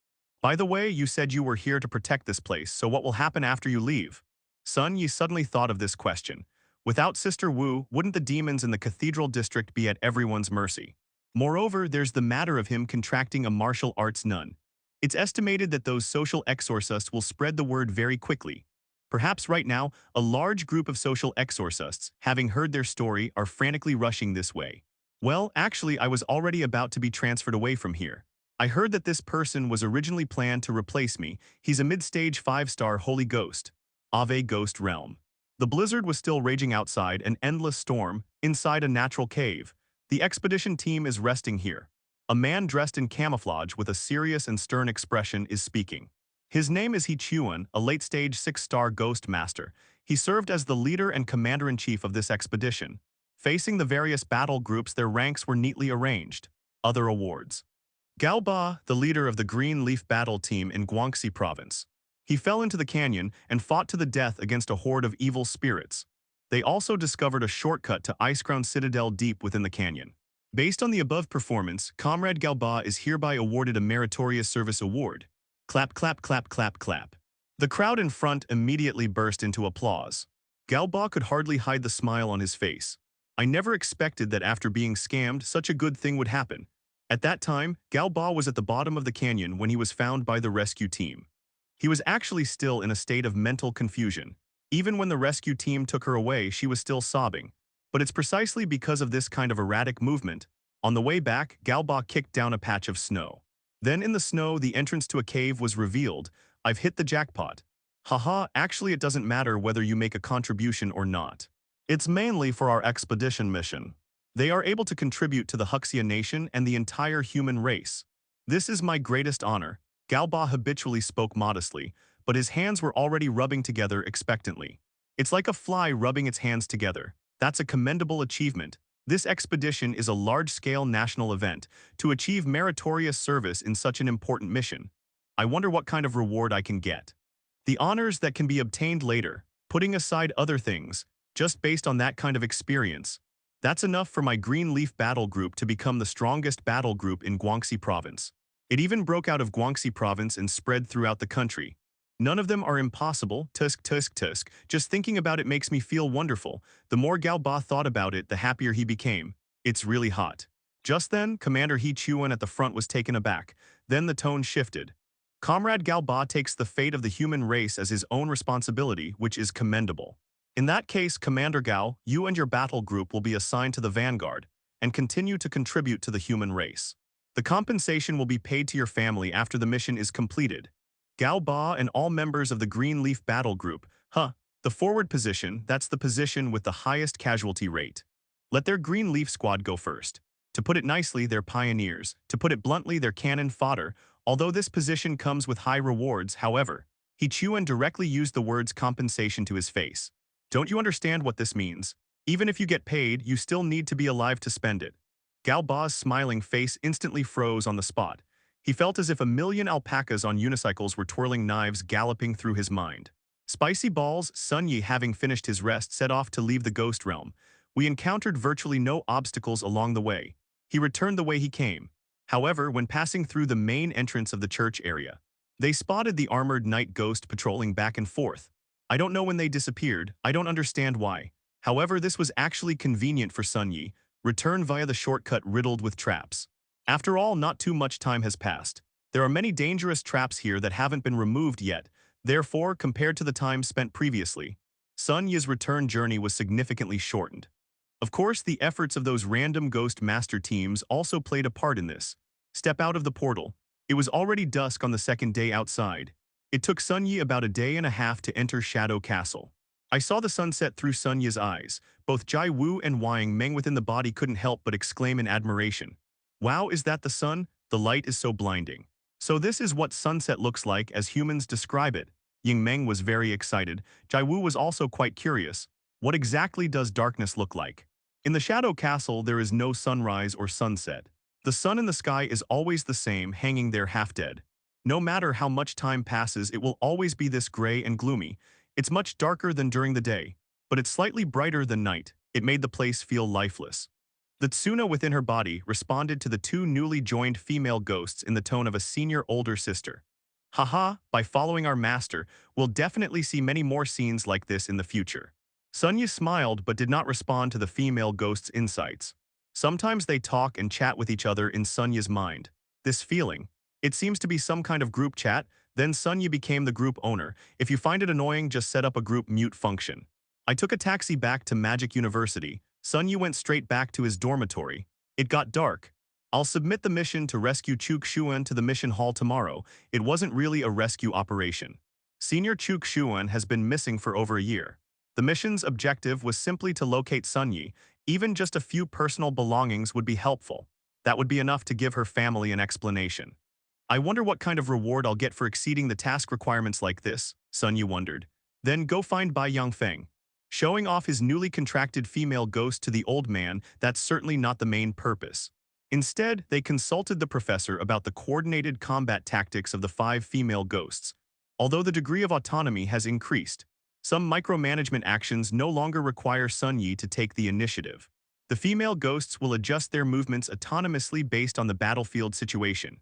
B: "By the way, you said you were here to protect this place, so what will happen after you leave?" Sun Yi suddenly thought of this question. Without Sister Wu, wouldn't the demons in the cathedral district be at everyone's mercy? Moreover, there's the matter of him contracting a martial arts nun. It's estimated that those social exorcists will spread the word very quickly. Perhaps right now, a large group of social exorcists, having heard their story, are frantically rushing this way. Well, actually, I was already about to be transferred away from here. I heard that this person was originally planned to replace me. He's a mid-stage 5-star holy ghost. Ave Ghost Realm. The blizzard was still raging outside, an endless storm, inside a natural cave. The expedition team is resting here. A man dressed in camouflage with a serious and stern expression is speaking. His name is He Chuan, a late-stage 6-star ghost master. He served as the leader and commander-in-chief of this expedition. Facing the various battle groups, their ranks were neatly arranged. other awards. Gao Ba, the leader of the Green Leaf Battle Team in Guangxi Province. He fell into the canyon and fought to the death against a horde of evil spirits. They also discovered a shortcut to Icecrown Citadel deep within the canyon. Based on the above performance, Comrade Gao Ba is hereby awarded a Meritorious Service Award. Clap, clap, clap, clap, clap. The crowd in front immediately burst into applause. Gao Ba could hardly hide the smile on his face. I never expected that after being scammed, such a good thing would happen. At that time, Gao Ba was at the bottom of the canyon when he was found by the rescue team. He was actually still in a state of mental confusion. Even when the rescue team took her away, she was still sobbing. But it's precisely because of this kind of erratic movement. On the way back, Gao Ba kicked down a patch of snow. Then in the snow, the entrance to a cave was revealed. I've hit the jackpot. Haha, actually it doesn't matter whether you make a contribution or not. It's mainly for our expedition mission. They are able to contribute to the Huxia nation and the entire human race. This is my greatest honor. Gao Ba habitually spoke modestly, but his hands were already rubbing together expectantly. It's like a fly rubbing its hands together. That's a commendable achievement. This expedition is a large-scale national event to achieve meritorious service in such an important mission. I wonder what kind of reward I can get. The honors that can be obtained later, putting aside other things, just based on that kind of experience. That's enough for my Green Leaf Battle Group to become the strongest battle group in Guangxi Province. It even broke out of Guangxi Province and spread throughout the country. None of them are impossible, tusk tusk tusk. Just thinking about it makes me feel wonderful. The more Gao Ba thought about it, the happier he became. It's really hot. Just then, Commander He Chuan at the front was taken aback. Then the tone shifted. Comrade Gao Ba takes the fate of the human race as his own responsibility, which is commendable. In that case, Commander Gao, you and your battle group will be assigned to the vanguard and continue to contribute to the human race. The compensation will be paid to your family after the mission is completed. Gao Ba and all members of the Green Leaf Battle Group, the forward position, that's the position with the highest casualty rate. Let their Green Leaf squad go first. To put it nicely, they're pioneers. To put it bluntly, they're cannon fodder. Although this position comes with high rewards, however, He Chuan directly used the words compensation to his face. Don't you understand what this means? Even if you get paid, you still need to be alive to spend it. Gao Ba's smiling face instantly froze on the spot. He felt as if a million alpacas on unicycles were twirling knives galloping through his mind. Spicy balls, Sun Yi having finished his rest set off to leave the ghost realm. We encountered virtually no obstacles along the way. He returned the way he came. However, when passing through the main entrance of the church area, they spotted the armored night ghost patrolling back and forth. I don't know when they disappeared, I don't understand why. However, this was actually convenient for Sun Yi, return via the shortcut riddled with traps. After all, not too much time has passed. There are many dangerous traps here that haven't been removed yet, therefore, compared to the time spent previously, Sun Yi's return journey was significantly shortened. Of course, the efforts of those random ghost master teams also played a part in this. Step out of the portal. It was already dusk on the second day outside. It took Sun Yi about a day and a half to enter Shadow Castle. I saw the sunset through Sun Yi's eyes. Both Jai Wu and Wang Meng within the body couldn't help but exclaim in admiration. Wow, is that the sun? The light is so blinding. So this is what sunset looks like as humans describe it. Ying Meng was very excited. Jai Wu was also quite curious. What exactly does darkness look like? In the Shadow Castle, there is no sunrise or sunset. The sun in the sky is always the same, hanging there half dead. No matter how much time passes, it will always be this gray and gloomy. It's much darker than during the day, but it's slightly brighter than night. It made the place feel lifeless. The Tsuna within her body responded to the two newly joined female ghosts in the tone of a senior older sister. Haha, by following our master, we'll definitely see many more scenes like this in the future. Sun Yi smiled but did not respond to the female ghost's insights. Sometimes they talk and chat with each other in Sun Yi's mind. This feeling, it seems to be some kind of group chat. Then Sun Yi became the group owner. If you find it annoying, just set up a group mute function. I took a taxi back to Magic University. Sun Yi went straight back to his dormitory. It got dark. I'll submit the mission to rescue Chuk Xuan to the mission hall tomorrow. It wasn't really a rescue operation. Senior Chuk Xuan has been missing for over a year. The mission's objective was simply to locate Sun Yi. Even just a few personal belongings would be helpful. That would be enough to give her family an explanation. I wonder what kind of reward I'll get for exceeding the task requirements like this, Sun Yi wondered. Then go find Bai Yangfeng. Showing off his newly contracted female ghost to the old man, that's certainly not the main purpose. Instead, they consulted the professor about the coordinated combat tactics of the 5 female ghosts. Although the degree of autonomy has increased, some micromanagement actions no longer require Sun Yi to take the initiative. The female ghosts will adjust their movements autonomously based on the battlefield situation.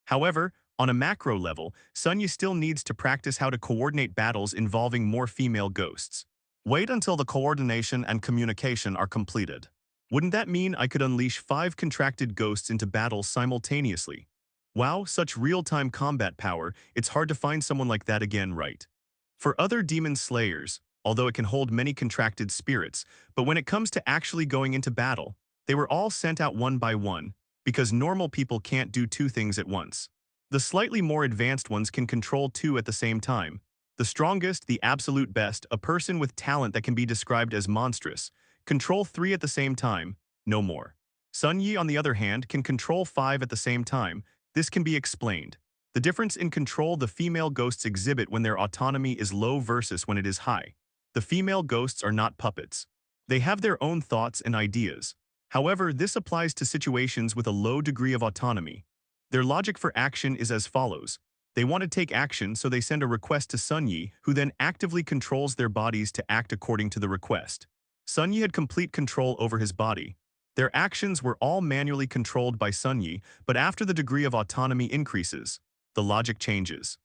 B: However, on a macro level, Sun Yi still needs to practice how to coordinate battles involving more female ghosts. Wait until the coordination and communication are completed. Wouldn't that mean I could unleash 5 contracted ghosts into battle simultaneously? Wow, such real-time combat power, it's hard to find someone like that again, right? For other demon slayers, although it can hold many contracted spirits, but when it comes to actually going into battle, they were all sent out one by one, because normal people can't do 2 things at once. The slightly more advanced ones can control 2 at the same time. The strongest, the absolute best, a person with talent that can be described as monstrous, control 3 at the same time, no more. Sun Yi, on the other hand, can control 5 at the same time. This can be explained. The difference in control the female ghosts exhibit when their autonomy is low versus when it is high. The female ghosts are not puppets. They have their own thoughts and ideas. However, this applies to situations with a low degree of autonomy. Their logic for action is as follows. They want to take action, so they send a request to Sun Yi, who then actively controls their bodies to act according to the request. Sun Yi had complete control over his body. Their actions were all manually controlled by Sun Yi, but after the degree of autonomy increases, the logic changes.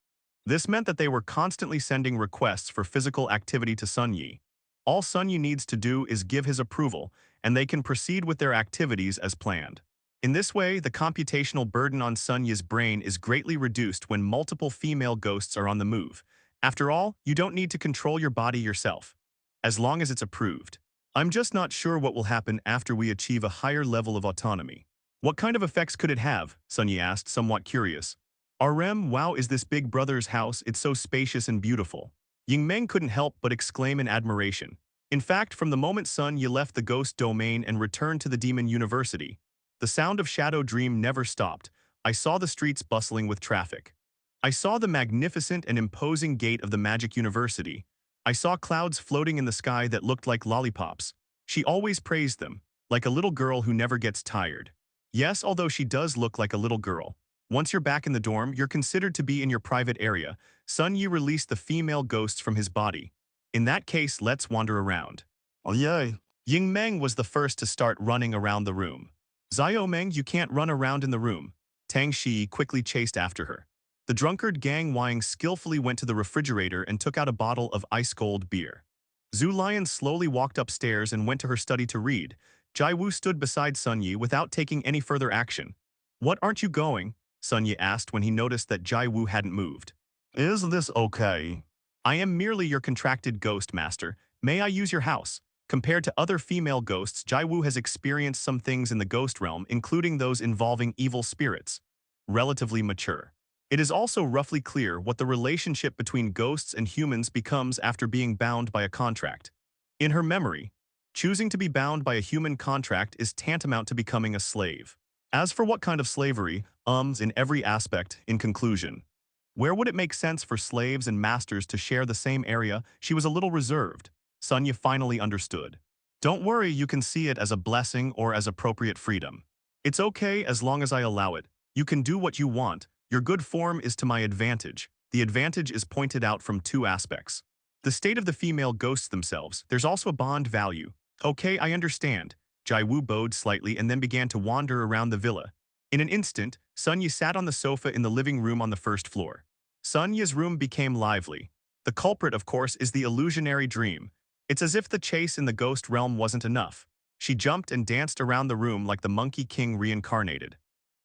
B: This meant that they were constantly sending requests for physical activity to Sun Yi. All Sun Yi needs to do is give his approval, and they can proceed with their activities as planned. In this way, the computational burden on Sun Yi's brain is greatly reduced when multiple female ghosts are on the move. After all, you don't need to control your body yourself, as long as it's approved. I'm just not sure what will happen after we achieve a higher level of autonomy. What kind of effects could it have? Sun Yi asked, somewhat curious. RM, wow, is this big brother's house? It's so spacious and beautiful. Yingmeng couldn't help but exclaim in admiration. In fact, from the moment Sun Yi left the ghost domain and returned to the demon university, the sound of Shadow Dream never stopped. I saw the streets bustling with traffic. I saw the magnificent and imposing gate of the magic university. I saw clouds floating in the sky that looked like lollipops. She always praised them, like a little girl who never gets tired. Yes, although she does look like a little girl. Once you're back in the dorm, you're considered to be in your private area. Sun Yi released the female ghosts from his body. In that case, let's wander around. Oh yay. Ying Meng was the first to start running around the room. Xiao Meng, you can't run around in the room. Tang Shi quickly chased after her. The drunkard Gang Wang skillfully went to the refrigerator and took out a bottle of ice-cold beer. Zhu Lion slowly walked upstairs and went to her study to read. Jai Wu stood beside Sun Yi without taking any further action. What, aren't you going? Sun Yi asked when he noticed that Jai Wu hadn't moved. Is this okay? I am merely your contracted ghost, master. May I use your house? Compared to other female ghosts, Jai Wu has experienced some things in the ghost realm, including those involving evil spirits. Relatively mature. It is also roughly clear what the relationship between ghosts and humans becomes after being bound by a contract. In her memory, choosing to be bound by a human contract is tantamount to becoming a slave. As for what kind of slavery, in every aspect, in conclusion. Where would it make sense for slaves and masters to share the same area? She was a little reserved. Sun Yi finally understood. Don't worry, you can see it as a blessing or as appropriate freedom. It's okay as long as I allow it. You can do what you want. Your good form is to my advantage. The advantage is pointed out from 2 aspects. The state of the female ghosts themselves. There's also a bond value. Okay, I understand. Jai Wu bowed slightly and then began to wander around the villa. In an instant, Sun Yi sat on the sofa in the living room on the first floor. Sun Yi's room became lively. The culprit, of course, is the illusionary dream. It's as if the chase in the ghost realm wasn't enough. She jumped and danced around the room like the Monkey King reincarnated.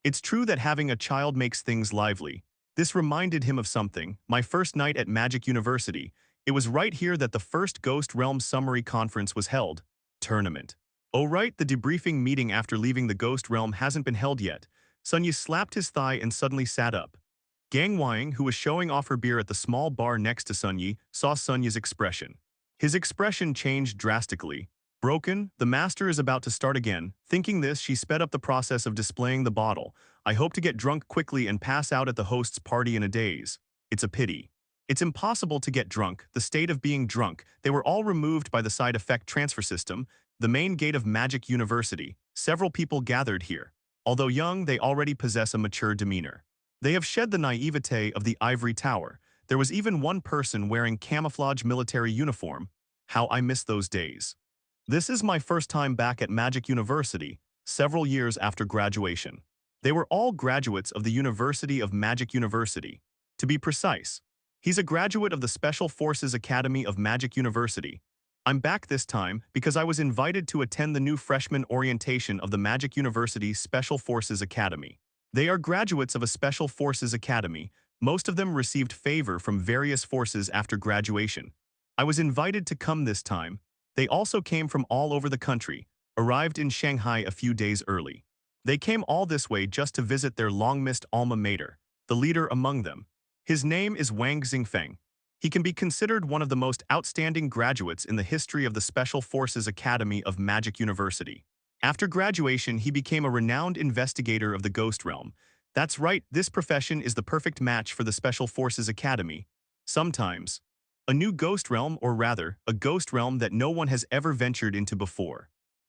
B: It's true that having a child makes things lively. This reminded him of something, my first night at Magic University. It was right here that the first Ghost Realm Summary Conference was held. Tournament. Oh right, the debriefing meeting after leaving the Ghost Realm hasn't been held yet. Sun Yi slapped his thigh and suddenly sat up. Gang Wang, who was showing off her beer at the small bar next to Sun Yi, saw Sun Yi's expression. His expression changed drastically. Broken, the master is about to start again. Thinking this, she sped up the process of displaying the bottle. I hope to get drunk quickly and pass out at the host's party in a daze. It's a pity. It's impossible to get drunk, the state of being drunk. They were all removed by the side effect transfer system, the main gate of Magic University. Several people gathered here. Although young, they already possess a mature demeanor. They have shed the naivete of the ivory tower. There was even one person wearing camouflage military uniform. How I miss those days. This is my first time back at Magic University, several years after graduation. They were all graduates of the University of Magic University. To be precise, he's a graduate of the Special Forces Academy of Magic University. I'm back this time because I was invited to attend the new freshman orientation of the Magic University Special Forces Academy. They are graduates of a Special Forces Academy. Most of them received favor from various forces after graduation. I was invited to come this time. They also came from all over the country, arrived in Shanghai a few days early. They came all this way just to visit their long-missed alma mater, the leader among them. His name is Wang Xingfeng. He can be considered one of the most outstanding graduates in the history of the Special Forces Academy of Magic University. After graduation, he became a renowned investigator of the Ghost Realm. That's right, this profession is the perfect match for the Special Forces Academy. Sometimes, a new ghost realm, or rather, a ghost realm that no one has ever ventured into before.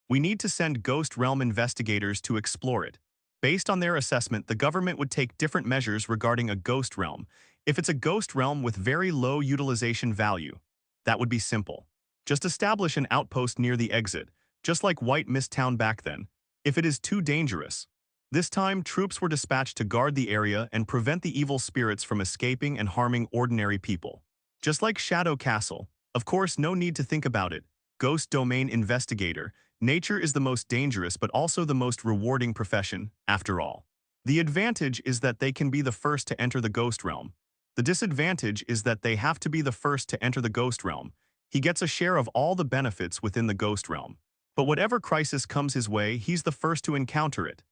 B: We need to send ghost realm investigators to explore it. Based on their assessment, the government would take different measures regarding a ghost realm. If it's a ghost realm with very low utilization value, that would be simple. Just establish an outpost near the exit, just like White Mist Town back then. If it is too dangerous, this time troops were dispatched to guard the area and prevent the evil spirits from escaping and harming ordinary people. Just like Shadow Castle, of course, no need to think about it. Ghost Domain Investigator, nature is the most dangerous but also the most rewarding profession, after all. The advantage is that they can be the first to enter the ghost realm. The disadvantage is that they have to be the first to enter the ghost realm. He gets a share of all the benefits within the ghost realm. But whatever crisis comes his way, he's the first to encounter it.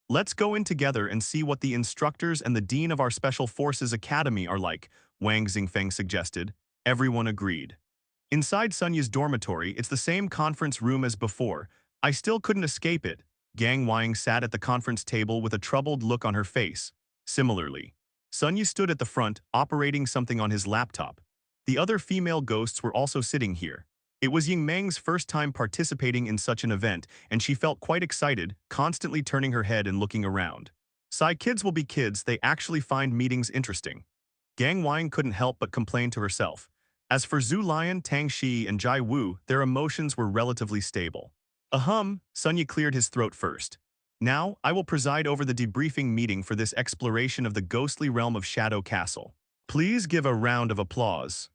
B: Let's go in together and see what the instructors and the dean of our Special Forces Academy are like, Wang Xingfeng suggested. Everyone agreed. Inside Sunya's dormitory, it's the same conference room as before. I still couldn't escape it. Gang Wang sat at the conference table with a troubled look on her face. Similarly, Sunya stood at the front, operating something on his laptop. The other female ghosts were also sitting here. It was Ying Meng's first time participating in such an event, and she felt quite excited, constantly turning her head and looking around. Psy kids will be kids, they actually find meetings interesting. Gang Wang couldn't help but complain to herself. As for Zhu Lian, Tang Shi, and Jai Wu, their emotions were relatively stable. Sunya cleared his throat first. Now, I will preside over the debriefing meeting for this exploration of the ghostly realm of Shadow Castle. Please give a round of applause.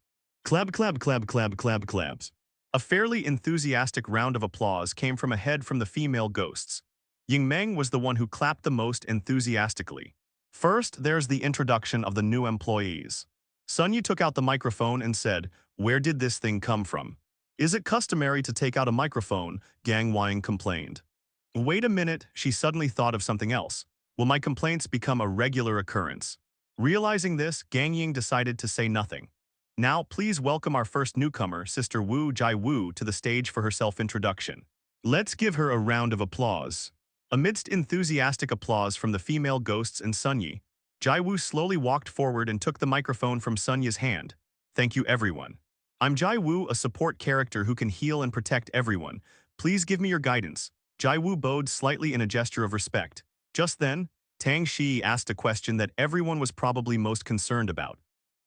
B: Clap, clap, clap, clap, clap, claps. A fairly enthusiastic round of applause came from a head from the female ghosts. Ying Meng was the one who clapped the most enthusiastically. First, there's the introduction of the new employees. Sunya took out the microphone and said, "Where did this thing come from?" "Is it customary to take out a microphone?" Gang Wang complained. Wait a minute, she suddenly thought of something else. Will my complaints become a regular occurrence? Realizing this, Gang Ying decided to say nothing. Now, please welcome our first newcomer, Sister Wu Jai Wu, to the stage for her self-introduction. Let's give her a round of applause. Amidst enthusiastic applause from the female ghosts and Sunyi, Jai Wu slowly walked forward and took the microphone from Sunya's hand. Thank you, everyone. I'm Jai Wu, a support character who can heal and protect everyone. Please give me your guidance. Jai Wu bowed slightly in a gesture of respect. Just then, Tang Shi asked a question that everyone was probably most concerned about.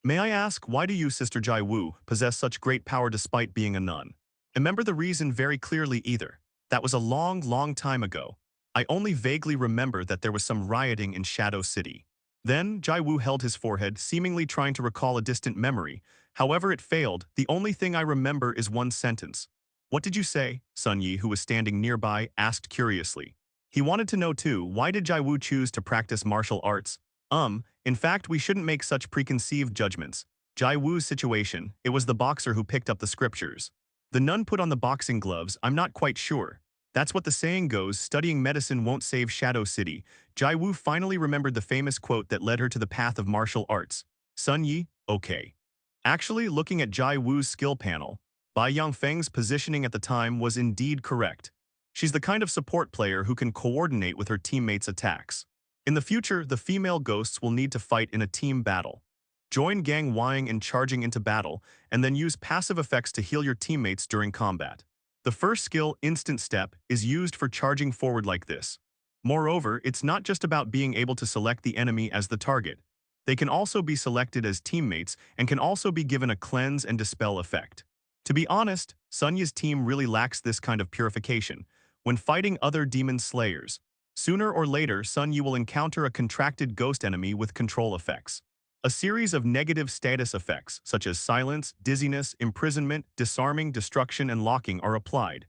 B: May I ask, why do you, Sister Jai Wu, possess such great power despite being a nun? I remember the reason very clearly either. That was a long, long time ago. I only vaguely remember that there was some rioting in Shadow City. Then, Jai Wu held his forehead, seemingly trying to recall a distant memory. However, it failed. The only thing I remember is one sentence. What did you say? Sun Yi, who was standing nearby, asked curiously. He wanted to know too, why did Jai Wu choose to practice martial arts? In fact, we shouldn't make such preconceived judgments. Jai Wu's situation, it was the boxer who picked up the scriptures. The nun put on the boxing gloves, I'm not quite sure. That's what the saying goes, studying medicine won't save Shadow City. Jai Wu finally remembered the famous quote that led her to the path of martial arts. Sun Yi, okay. Actually, looking at Jai Wu's skill panel, Bai Yangfeng's positioning at the time was indeed correct. She's the kind of support player who can coordinate with her teammates' attacks. In the future, the female ghosts will need to fight in a team battle. Join Gang Wang in charging into battle, and then use passive effects to heal your teammates during combat. The first skill, Instant Step, is used for charging forward like this. Moreover, it's not just about being able to select the enemy as the target. They can also be selected as teammates and can also be given a cleanse and dispel effect. To be honest, Sunya's team really lacks this kind of purification. When fighting other demon slayers, sooner or later Sunya will encounter a contracted ghost enemy with control effects. A series of negative status effects, such as silence, dizziness, imprisonment, disarming, destruction, and locking are applied.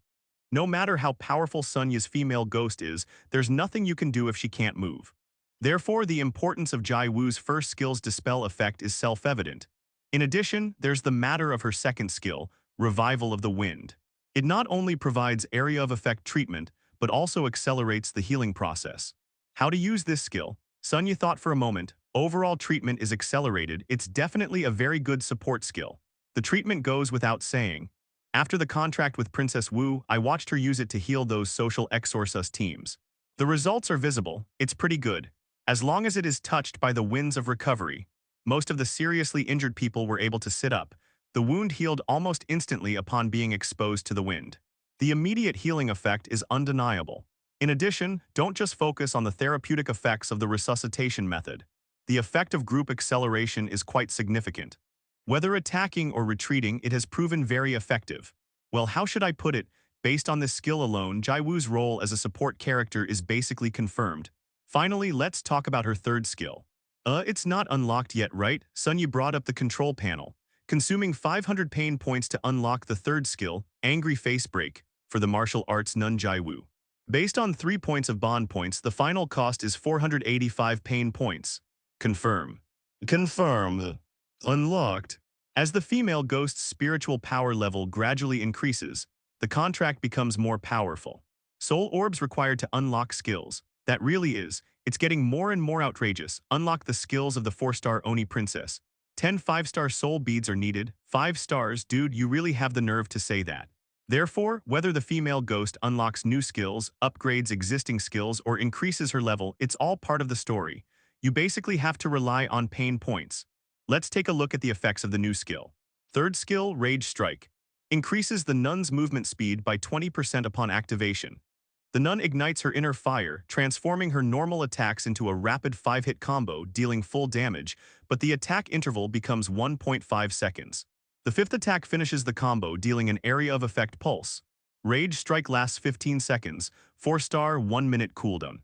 B: No matter how powerful Sunya's female ghost is, there's nothing you can do if she can't move. Therefore, the importance of Jai Wu's first skill's dispel effect is self-evident. In addition, there's the matter of her second skill, Revival of the Wind. It not only provides area of effect treatment, but also accelerates the healing process. How to use this skill? Sunya thought for a moment. Overall treatment is accelerated. It's definitely a very good support skill. The treatment goes without saying. After the contract with Princess Wu, I watched her use it to heal those social Exorcist teams. The results are visible. It's pretty good. As long as it is touched by the winds of recovery. Most of the seriously injured people were able to sit up. The wound healed almost instantly upon being exposed to the wind. The immediate healing effect is undeniable. In addition, don't just focus on the therapeutic effects of the resuscitation method. The effect of group acceleration is quite significant. Whether attacking or retreating, it has proven very effective. Well, how should I put it? Based on this skill alone, Jai Wu's role as a support character is basically confirmed. Finally, let's talk about her third skill. It's not unlocked yet, right? Sunya brought up the control panel, consuming 500 pain points to unlock the third skill, Angry Face Break, for the martial arts Nun Jai Wu. Based on 3 points of bond points, the final cost is 485 pain points. Confirm. Confirm. Unlocked. As the female ghost's spiritual power level gradually increases, the contract becomes more powerful. Soul orbs required to unlock skills. That really is. It's getting more and more outrageous. Unlock the skills of the 4-star Oni Princess. 10 5-star soul beads are needed. 5 stars, dude, you really have the nerve to say that. Therefore, whether the female ghost unlocks new skills, upgrades existing skills, or increases her level, it's all part of the story. You basically have to rely on pain points. Let's take a look at the effects of the new skill. Third skill, Rage Strike. Increases the nun's movement speed by 20% upon activation. The nun ignites her inner fire, transforming her normal attacks into a rapid 5-hit combo, dealing full damage, but the attack interval becomes 1.5 seconds. The fifth attack finishes the combo, dealing an area of effect pulse. Rage Strike lasts 15 seconds, 4-star, 1-minute cooldown.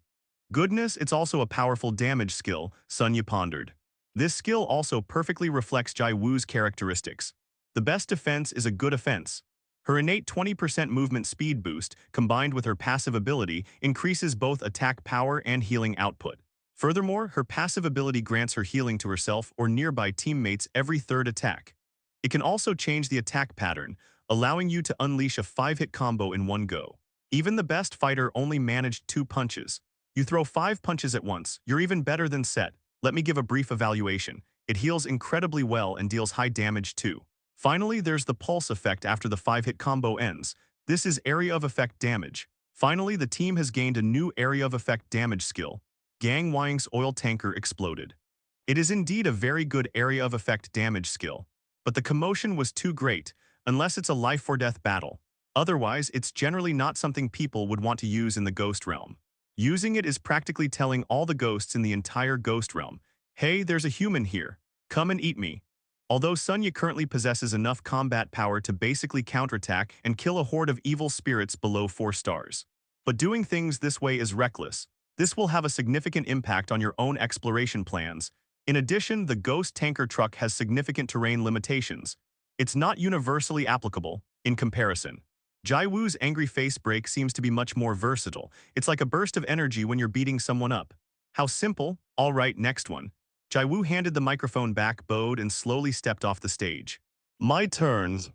B: Goodness, it's also a powerful damage skill, Sunya pondered. This skill also perfectly reflects Jai Wu's characteristics. The best defense is a good offense. Her innate 20% movement speed boost, combined with her passive ability, increases both attack power and healing output. Furthermore, her passive ability grants her healing to herself or nearby teammates every third attack. It can also change the attack pattern, allowing you to unleash a 5-hit combo in one go. Even the best fighter only managed 2 punches. You throw 5 punches at once, you're even better than Set. Let me give a brief evaluation. It heals incredibly well and deals high damage too. Finally, there's the pulse effect after the 5-hit combo ends. This is area of effect damage. Finally, the team has gained a new area of effect damage skill. Gang Wang's oil tanker exploded. It is indeed a very good area of effect damage skill. But the commotion was too great, unless it's a life-or-death battle. Otherwise, it's generally not something people would want to use in the ghost realm. Using it is practically telling all the ghosts in the entire ghost realm, hey, there's a human here. Come and eat me. Although Sunya currently possesses enough combat power to basically counterattack and kill a horde of evil spirits below 4 stars. But doing things this way is reckless. This will have a significant impact on your own exploration plans. In addition, the ghost tanker truck has significant terrain limitations. It's not universally applicable, in comparison. Jai Wu's Angry Face Break seems to be much more versatile. It's like a burst of energy when you're beating someone up. How simple? Alright, next one. Jai Wu handed the microphone back, bowed, and slowly stepped off the stage. My turns.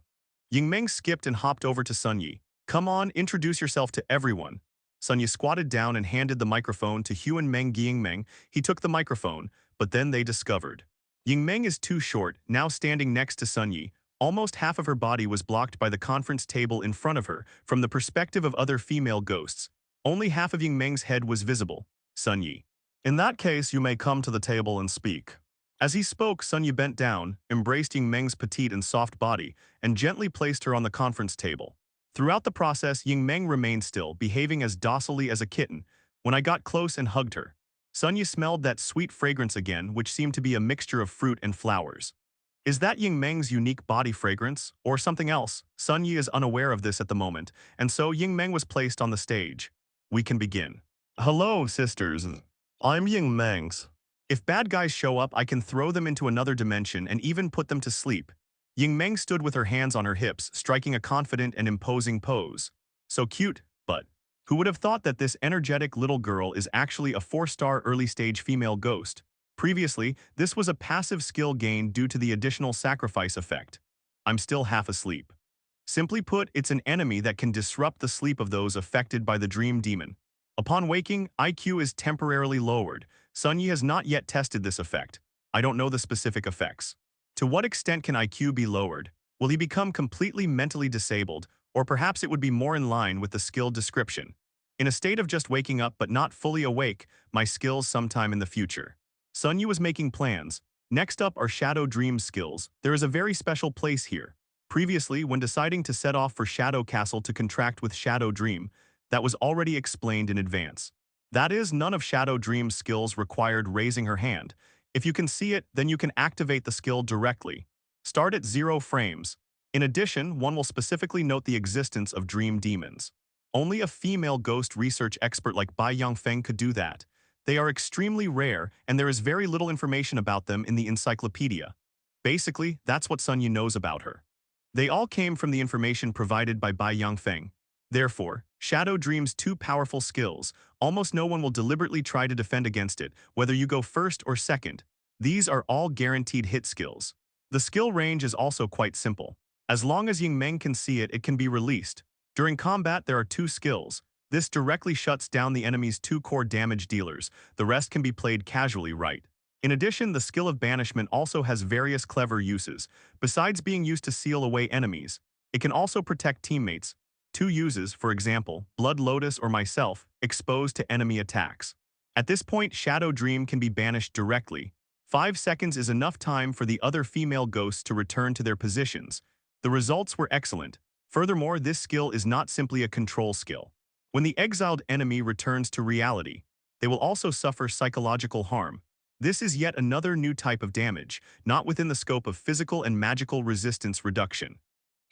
B: Yingmeng skipped and hopped over to Sunyi. Come on, introduce yourself to everyone. Sunyi squatted down and handed the microphone to Huan Meng Yingmeng. He took the microphone, but then they discovered. Yingmeng is too short, now standing next to Sunyi. Almost half of her body was blocked by the conference table in front of her, from the perspective of other female ghosts. Only half of Yingmeng's head was visible. Sunyi. In that case, you may come to the table and speak. As he spoke, Sunyi bent down, embraced Yingmeng's petite and soft body, and gently placed her on the conference table. Throughout the process, Yingmeng remained still, behaving as docilely as a kitten, When I got close and hugged her, Sunya smelled that sweet fragrance again, which seemed to be a mixture of fruit and flowers. Is that Ying Meng's unique body fragrance, or something else? Sun Yi is unaware of this at the moment, and so Ying Meng was placed on the stage. We can begin. Hello, sisters. I'm Ying Mengs. If bad guys show up, I can throw them into another dimension and even put them to sleep. Ying Meng stood with her hands on her hips, striking a confident and imposing pose. So cute, but who would have thought that this energetic little girl is actually a 4-star early-stage female ghost? Previously, this was a passive skill gained due to the additional sacrifice effect. I'm still half asleep. Simply put, it's an enemy that can disrupt the sleep of those affected by the dream demon. Upon waking, IQ is temporarily lowered. Sun Yi has not yet tested this effect. I don't know the specific effects. To what extent can IQ be lowered? Will he become completely mentally disabled, or perhaps it would be more in line with the skill description? In a state of just waking up but not fully awake, my skills sometime in the future. Sun Yu was making plans. Next up are Shadow Dream skills. There is a very special place here. Previously, when deciding to set off for Shadow Castle to contract with Shadow Dream, that was already explained in advance. That is, none of Shadow Dream's skills required raising her hand. If you can see it, then you can activate the skill directly. Start at 0 frames. In addition, one will specifically note the existence of dream demons. Only a female ghost research expert like Bai Yangfeng could do that. They are extremely rare, and there is very little information about them in the encyclopedia. Basically, that's what Sun Yu knows about her. They all came from the information provided by Bai Yangfeng. Therefore, Shadow Dream's 2 powerful skills, almost no one will deliberately try to defend against it, whether you go first or second. These are all guaranteed hit skills. The skill range is also quite simple. As long as Ying Meng can see it, it can be released. During combat, there are 2 skills. This directly shuts down the enemy's 2 core damage dealers. The rest can be played casually right. In addition, the skill of banishment also has various clever uses. Besides being used to seal away enemies, it can also protect teammates. 2 uses, for example, Blood Lotus or myself, exposed to enemy attacks. At this point, Shadow Dream can be banished directly. 5 seconds is enough time for the other female ghosts to return to their positions. The results were excellent. Furthermore, this skill is not simply a control skill. When the exiled enemy returns to reality, they will also suffer psychological harm. This is yet another new type of damage, not within the scope of physical and magical resistance reduction.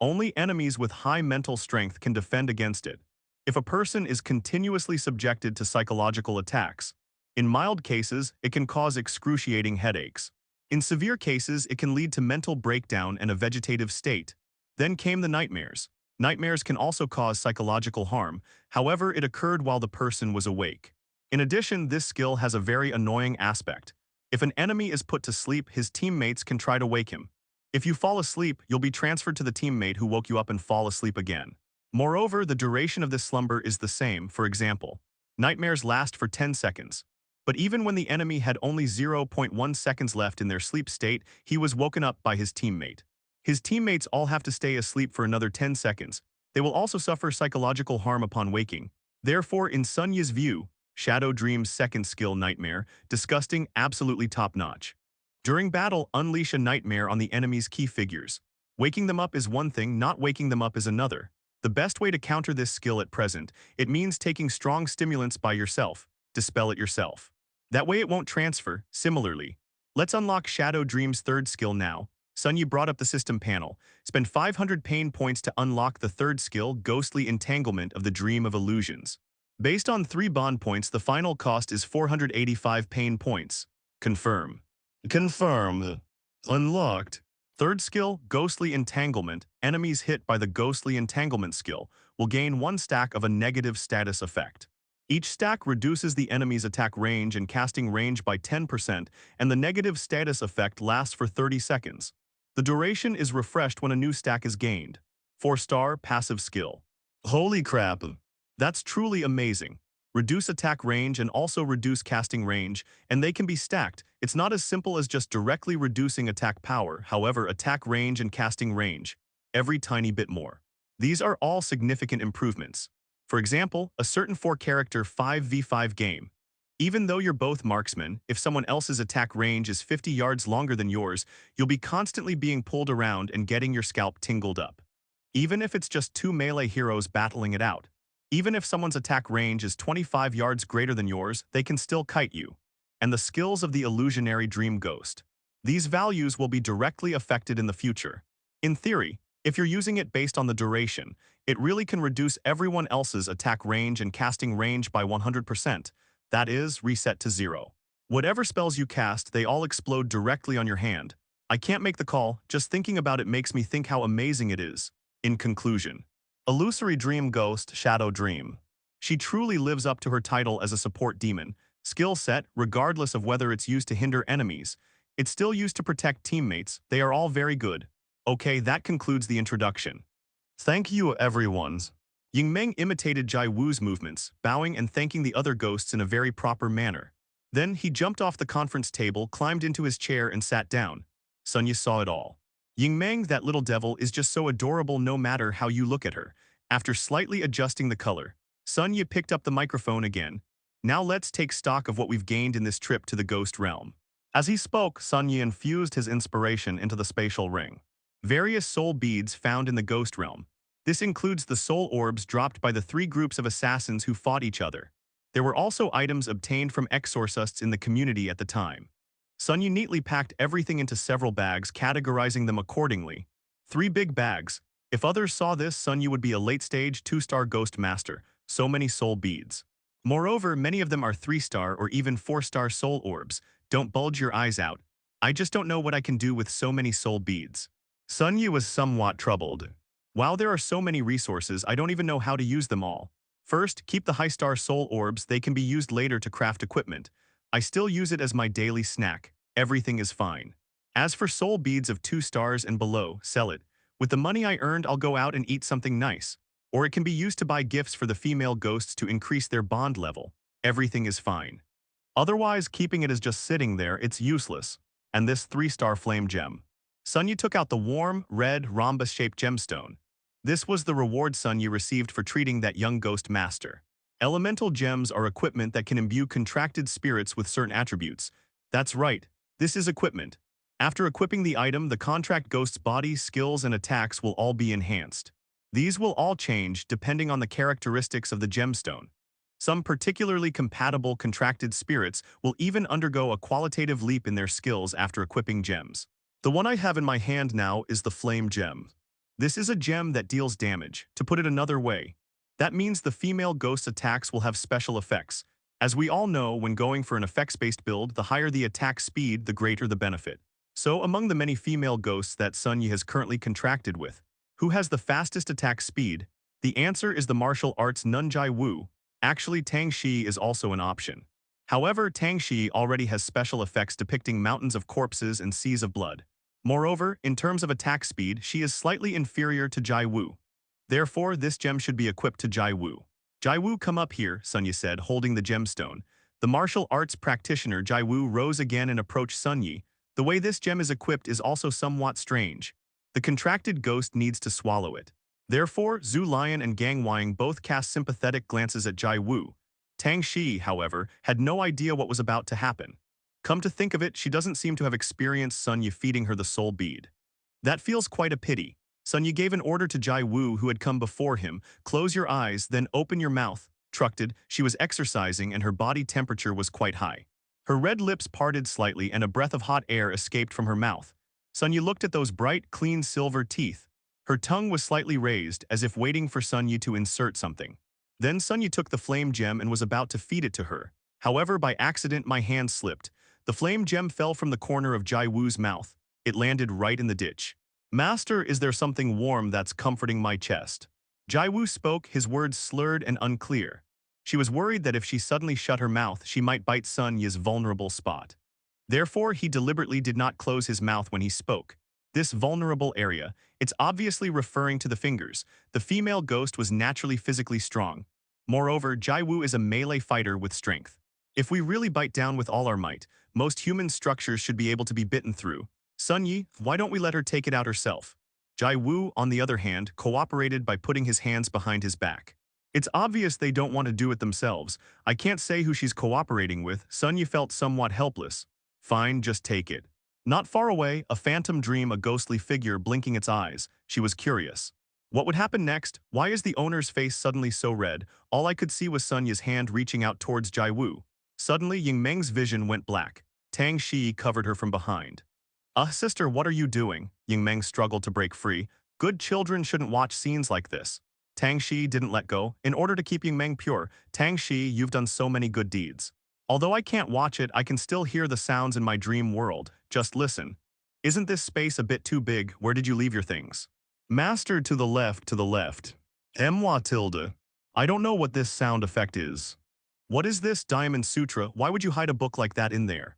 B: Only enemies with high mental strength can defend against it. If a person is continuously subjected to psychological attacks, in mild cases, it can cause excruciating headaches. In severe cases, it can lead to mental breakdown and a vegetative state. Then came the nightmares. Nightmares can also cause psychological harm, however, it occurred while the person was awake. In addition, this skill has a very annoying aspect. If an enemy is put to sleep, his teammates can try to wake him. If you fall asleep, you'll be transferred to the teammate who woke you up and fall asleep again. Moreover, the duration of this slumber is the same. For example, nightmares last for 10 seconds. But even when the enemy had only 0.1 seconds left in their sleep state, he was woken up by his teammate. His teammates all have to stay asleep for another 10 seconds. They will also suffer psychological harm upon waking. Therefore, in Sun Yi's view, Shadow Dream's second skill, Nightmare, disgusting, absolutely top-notch. During battle, unleash a nightmare on the enemy's key figures. Waking them up is one thing, not waking them up is another. The best way to counter this skill at present, it means taking strong stimulants by yourself. Dispel it yourself. That way it won't transfer. Similarly, let's unlock Shadow Dream's third skill now. Sun Yi brought up the system panel. Spend 500 pain points to unlock the third skill, Ghostly Entanglement of the Dream of Illusions. Based on 3 bond points, the final cost is 485 pain points. Confirm. Confirm. Unlocked. Third skill, Ghostly Entanglement. Enemies hit by the Ghostly Entanglement skill will gain 1 stack of a negative status effect. Each stack reduces the enemy's attack range and casting range by 10%, and the negative status effect lasts for 30 seconds. The duration is refreshed when a new stack is gained. 4-star passive skill. Holy crap. That's truly amazing. Reduce attack range and also reduce casting range, and they can be stacked. It's not as simple as just directly reducing attack power, however, attack range and casting range, every tiny bit more. These are all significant improvements. For example, a certain 4-character 5v5 game. Even though you're both marksmen, if someone else's attack range is 50 yards longer than yours, you'll be constantly being pulled around and getting your scalp tingled up. Even if it's just 2 melee heroes battling it out. Even if someone's attack range is 25 yards greater than yours, they can still kite you. And the skills of the illusionary dream ghost. These values will be directly affected in the future. In theory, if you're using it based on the duration, it really can reduce everyone else's attack range and casting range by 100%. That is, reset to 0. Whatever spells you cast, they all explode directly on your hand. I can't make the call, just thinking about it makes me think how amazing it is. In conclusion, Illusory Dream Ghost Shadow Dream. She truly lives up to her title as a support demon. Skill set, regardless of whether it's used to hinder enemies, it's still used to protect teammates. They are all very good. Okay, that concludes the introduction. Thank you, everyone. Yingmeng imitated Jai Wu's movements, bowing and thanking the other ghosts in a very proper manner. Then he jumped off the conference table, climbed into his chair, and sat down. Sun Yi saw it all. Yingmeng, that little devil, is just so adorable no matter how you look at her. After slightly adjusting the color, Sun Yi picked up the microphone again. Now let's take stock of what we've gained in this trip to the ghost realm. As he spoke, Sun Yi infused his inspiration into the spatial ring. Various soul beads found in the ghost realm. This includes the soul orbs dropped by the 3 groups of assassins who fought each other. There were also items obtained from exorcists in the community at the time. Sun Yi neatly packed everything into several bags, categorizing them accordingly. 3 big bags. If others saw this, Sun Yi would be a late-stage 2-star ghost master. So many soul beads. Moreover, many of them are 3-star or even 4-star soul orbs. Don't bulge your eyes out. I just don't know what I can do with so many soul beads. Sun Yi was somewhat troubled. While there are so many resources, I don't even know how to use them all. First, keep the high-star soul orbs. They can be used later to craft equipment. I still use it as my daily snack. Everything is fine. As for soul beads of 2 stars and below, sell it. With the money I earned, I'll go out and eat something nice. Or it can be used to buy gifts for the female ghosts to increase their bond level. Everything is fine. Otherwise, keeping it as just sitting there, it's useless. And this 3-star flame gem. Sun Yi took out the warm, red, rhombus-shaped gemstone. This was the reward Sun Yi received for treating that young ghost master. Elemental gems are equipment that can imbue contracted spirits with certain attributes. That's right, this is equipment. After equipping the item, the contract ghost's body, skills, and attacks will all be enhanced. These will all change depending on the characteristics of the gemstone. Some particularly compatible contracted spirits will even undergo a qualitative leap in their skills after equipping gems. The one I have in my hand now is the flame gem. This is a gem that deals damage. To put it another way, that means the female ghost attacks will have special effects. As we all know, when going for an effects-based build, the higher the attack speed, the greater the benefit. So among the many female ghosts that Sun Yi has currently contracted with, who has the fastest attack speed? The answer is the martial arts nun Jai Wu. Actually, Tang Shi is also an option. However, Tang Shi already has special effects depicting mountains of corpses and seas of blood. Moreover, in terms of attack speed, she is slightly inferior to Jai Wu. Therefore, this gem should be equipped to Jai Wu. Jai Wu, come up here, Sun Yi said, holding the gemstone. The martial arts practitioner Jai Wu rose again and approached Sun Yi. The way this gem is equipped is also somewhat strange. The contracted ghost needs to swallow it. Therefore, Zhu Lion and Gang Wang both cast sympathetic glances at Jai Wu. Tang Shi, however, had no idea what was about to happen. Come to think of it, she doesn't seem to have experienced Sun Yi feeding her the soul bead. That feels quite a pity. Sun Yi gave an order to Jai Wu, who had come before him. Close your eyes, then open your mouth. Tructed, she was exercising and her body temperature was quite high. Her red lips parted slightly and a breath of hot air escaped from her mouth. Sun Yi looked at those bright, clean silver teeth. Her tongue was slightly raised, as if waiting for Sun Yi to insert something. Then Sun Yi took the flame gem and was about to feed it to her. However, by accident, my hand slipped. The flame gem fell from the corner of Jai Wu's mouth. It landed right in the ditch. Master, is there something warm that's comforting my chest? Jai Wu spoke, his words slurred and unclear. She was worried that if she suddenly shut her mouth, she might bite Sun Yi's vulnerable spot. Therefore, he deliberately did not close his mouth when he spoke. This vulnerable area, it's obviously referring to the fingers. The female ghost was naturally physically strong. Moreover, Jai Wu is a melee fighter with strength. If we really bite down with all our might, most human structures should be able to be bitten through. Sun Yi, why don't we let her take it out herself? Jai Wu, on the other hand, cooperated by putting his hands behind his back. It's obvious they don't want to do it themselves. I can't say who she's cooperating with. Sun Yi felt somewhat helpless. Fine, just take it. Not far away, a phantom dream, a ghostly figure blinking its eyes. She was curious. What would happen next? Why is the owner's face suddenly so red? All I could see was Sunya's hand reaching out towards Jai Wu. Suddenly, Ying Meng's vision went black. Tang Shi covered her from behind. Sister, what are you doing? Ying Meng struggled to break free. Good children shouldn't watch scenes like this. Tang Shi didn't let go. In order to keep Ying Meng pure, Tang Shi, you've done so many good deeds. Although I can't watch it, I can still hear the sounds in my dream world. Just listen. Isn't this space a bit too big? Where did you leave your things? Master, to the left, to the left. Mwa tilde. I don't know what this sound effect is. What is this Diamond Sutra? Why would you hide a book like that in there?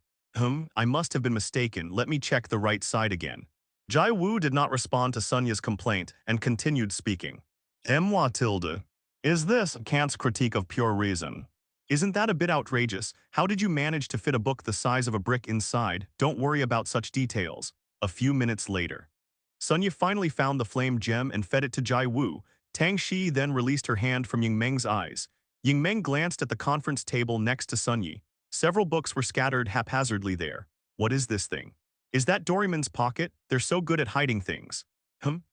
B: I must have been mistaken. Let me check the right side again. Jai Wu did not respond to Sunya's complaint and continued speaking. Mwa tilde. Is this Kant's critique of pure reason? Isn't that a bit outrageous? How did you manage to fit a book the size of a brick inside? Don't worry about such details. A few minutes later, Sunya finally found the flame gem and fed it to Jai Wu. Tang Shi then released her hand from Ying Meng's eyes. Ying Meng glanced at the conference table next to Sunya. Several books were scattered haphazardly there. What is this thing? Is that Doraemon's pocket? They're so good at hiding things.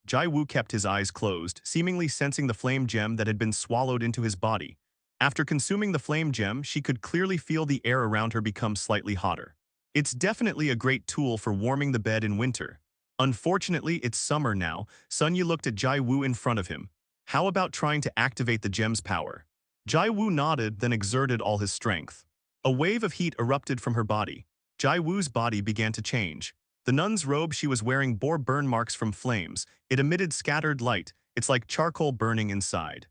B: Jai Wu kept his eyes closed, seemingly sensing the flame gem that had been swallowed into his body. After consuming the flame gem, she could clearly feel the air around her become slightly hotter. It's definitely a great tool for warming the bed in winter. Unfortunately, it's summer now. Sunya looked at Jai Wu in front of him. How about trying to activate the gem's power? Jai Wu nodded, then exerted all his strength. A wave of heat erupted from her body. Jai Wu's body began to change. The nun's robe she was wearing bore burn marks from flames. It emitted scattered light. It's like charcoal burning inside.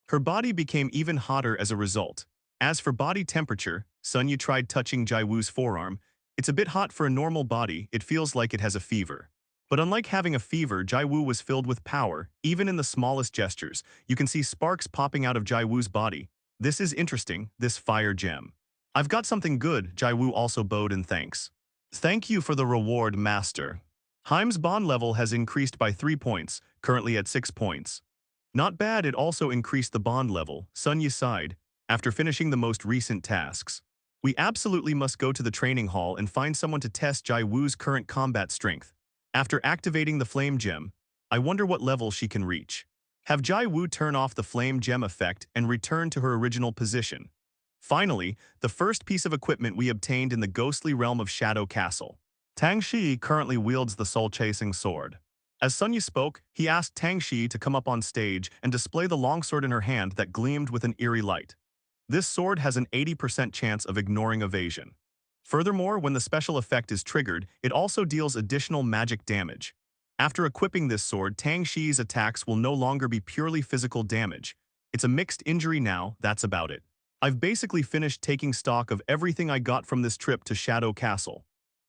B: Her body became even hotter as a result. As for body temperature, Sunya tried touching Jai Wu's forearm. It's a bit hot for a normal body. It feels like it has a fever. But unlike having a fever, Jai Wu was filled with power. Even in the smallest gestures, you can see sparks popping out of Jai Wu's body. This is interesting, this fire gem. I've got something good, Jai Wu also bowed in thanks. Thank you for the reward, Master. Heim's bond level has increased by 3 points, currently at 6 points. Not bad, it also increased the bond level, Sunya sighed, after finishing the most recent tasks. We absolutely must go to the training hall and find someone to test Jai Wu's current combat strength. After activating the flame gem, I wonder what level she can reach. Have Jai Wu turn off the flame gem effect and return to her original position. Finally, the first piece of equipment we obtained in the ghostly realm of Shadow Castle. Tang Shi currently wields the soul-chasing sword. As Sunya spoke, he asked Tang Shi to come up on stage and display the longsword in her hand that gleamed with an eerie light. This sword has an 80% chance of ignoring evasion. Furthermore, when the special effect is triggered, it also deals additional magic damage. After equipping this sword, Tang Shi's attacks will no longer be purely physical damage. It's a mixed injury now, that's about it. I've basically finished taking stock of everything I got from this trip to Shadow Castle.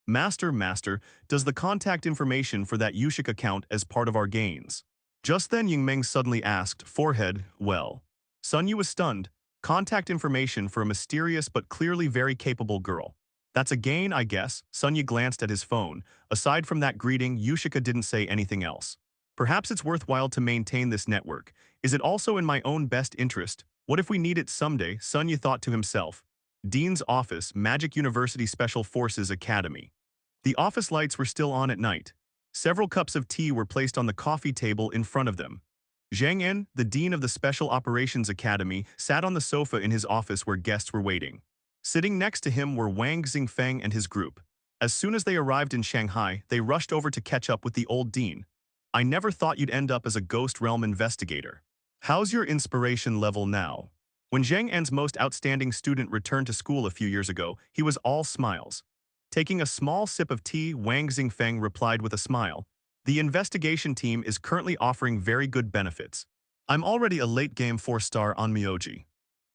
B: Master, does the contact information for that Yushik count as part of our gains? Just then Ying Meng suddenly asked, forehead, well. Sunya was stunned. Contact information for a mysterious but clearly very capable girl. That's a gain, I guess. Sunya glanced at his phone. Aside from that greeting, Yushika didn't say anything else. Perhaps it's worthwhile to maintain this network. Is it also in my own best interest? What if we need it someday? Sunya thought to himself. Dean's office, Magic University Special Forces Academy. The office lights were still on at night. Several cups of tea were placed on the coffee table in front of them. Zhang En, the dean of the Special Operations Academy, sat on the sofa in his office where guests were waiting. Sitting next to him were Wang Xingfeng and his group. As soon as they arrived in Shanghai, they rushed over to catch up with the old dean. I never thought you'd end up as a Ghost Realm investigator. How's your inspiration level now? When Zhang En's most outstanding student returned to school a few years ago, he was all smiles. Taking a small sip of tea, Wang Xingfeng replied with a smile. The investigation team is currently offering very good benefits. I'm already a late-game 4-star on Myoji.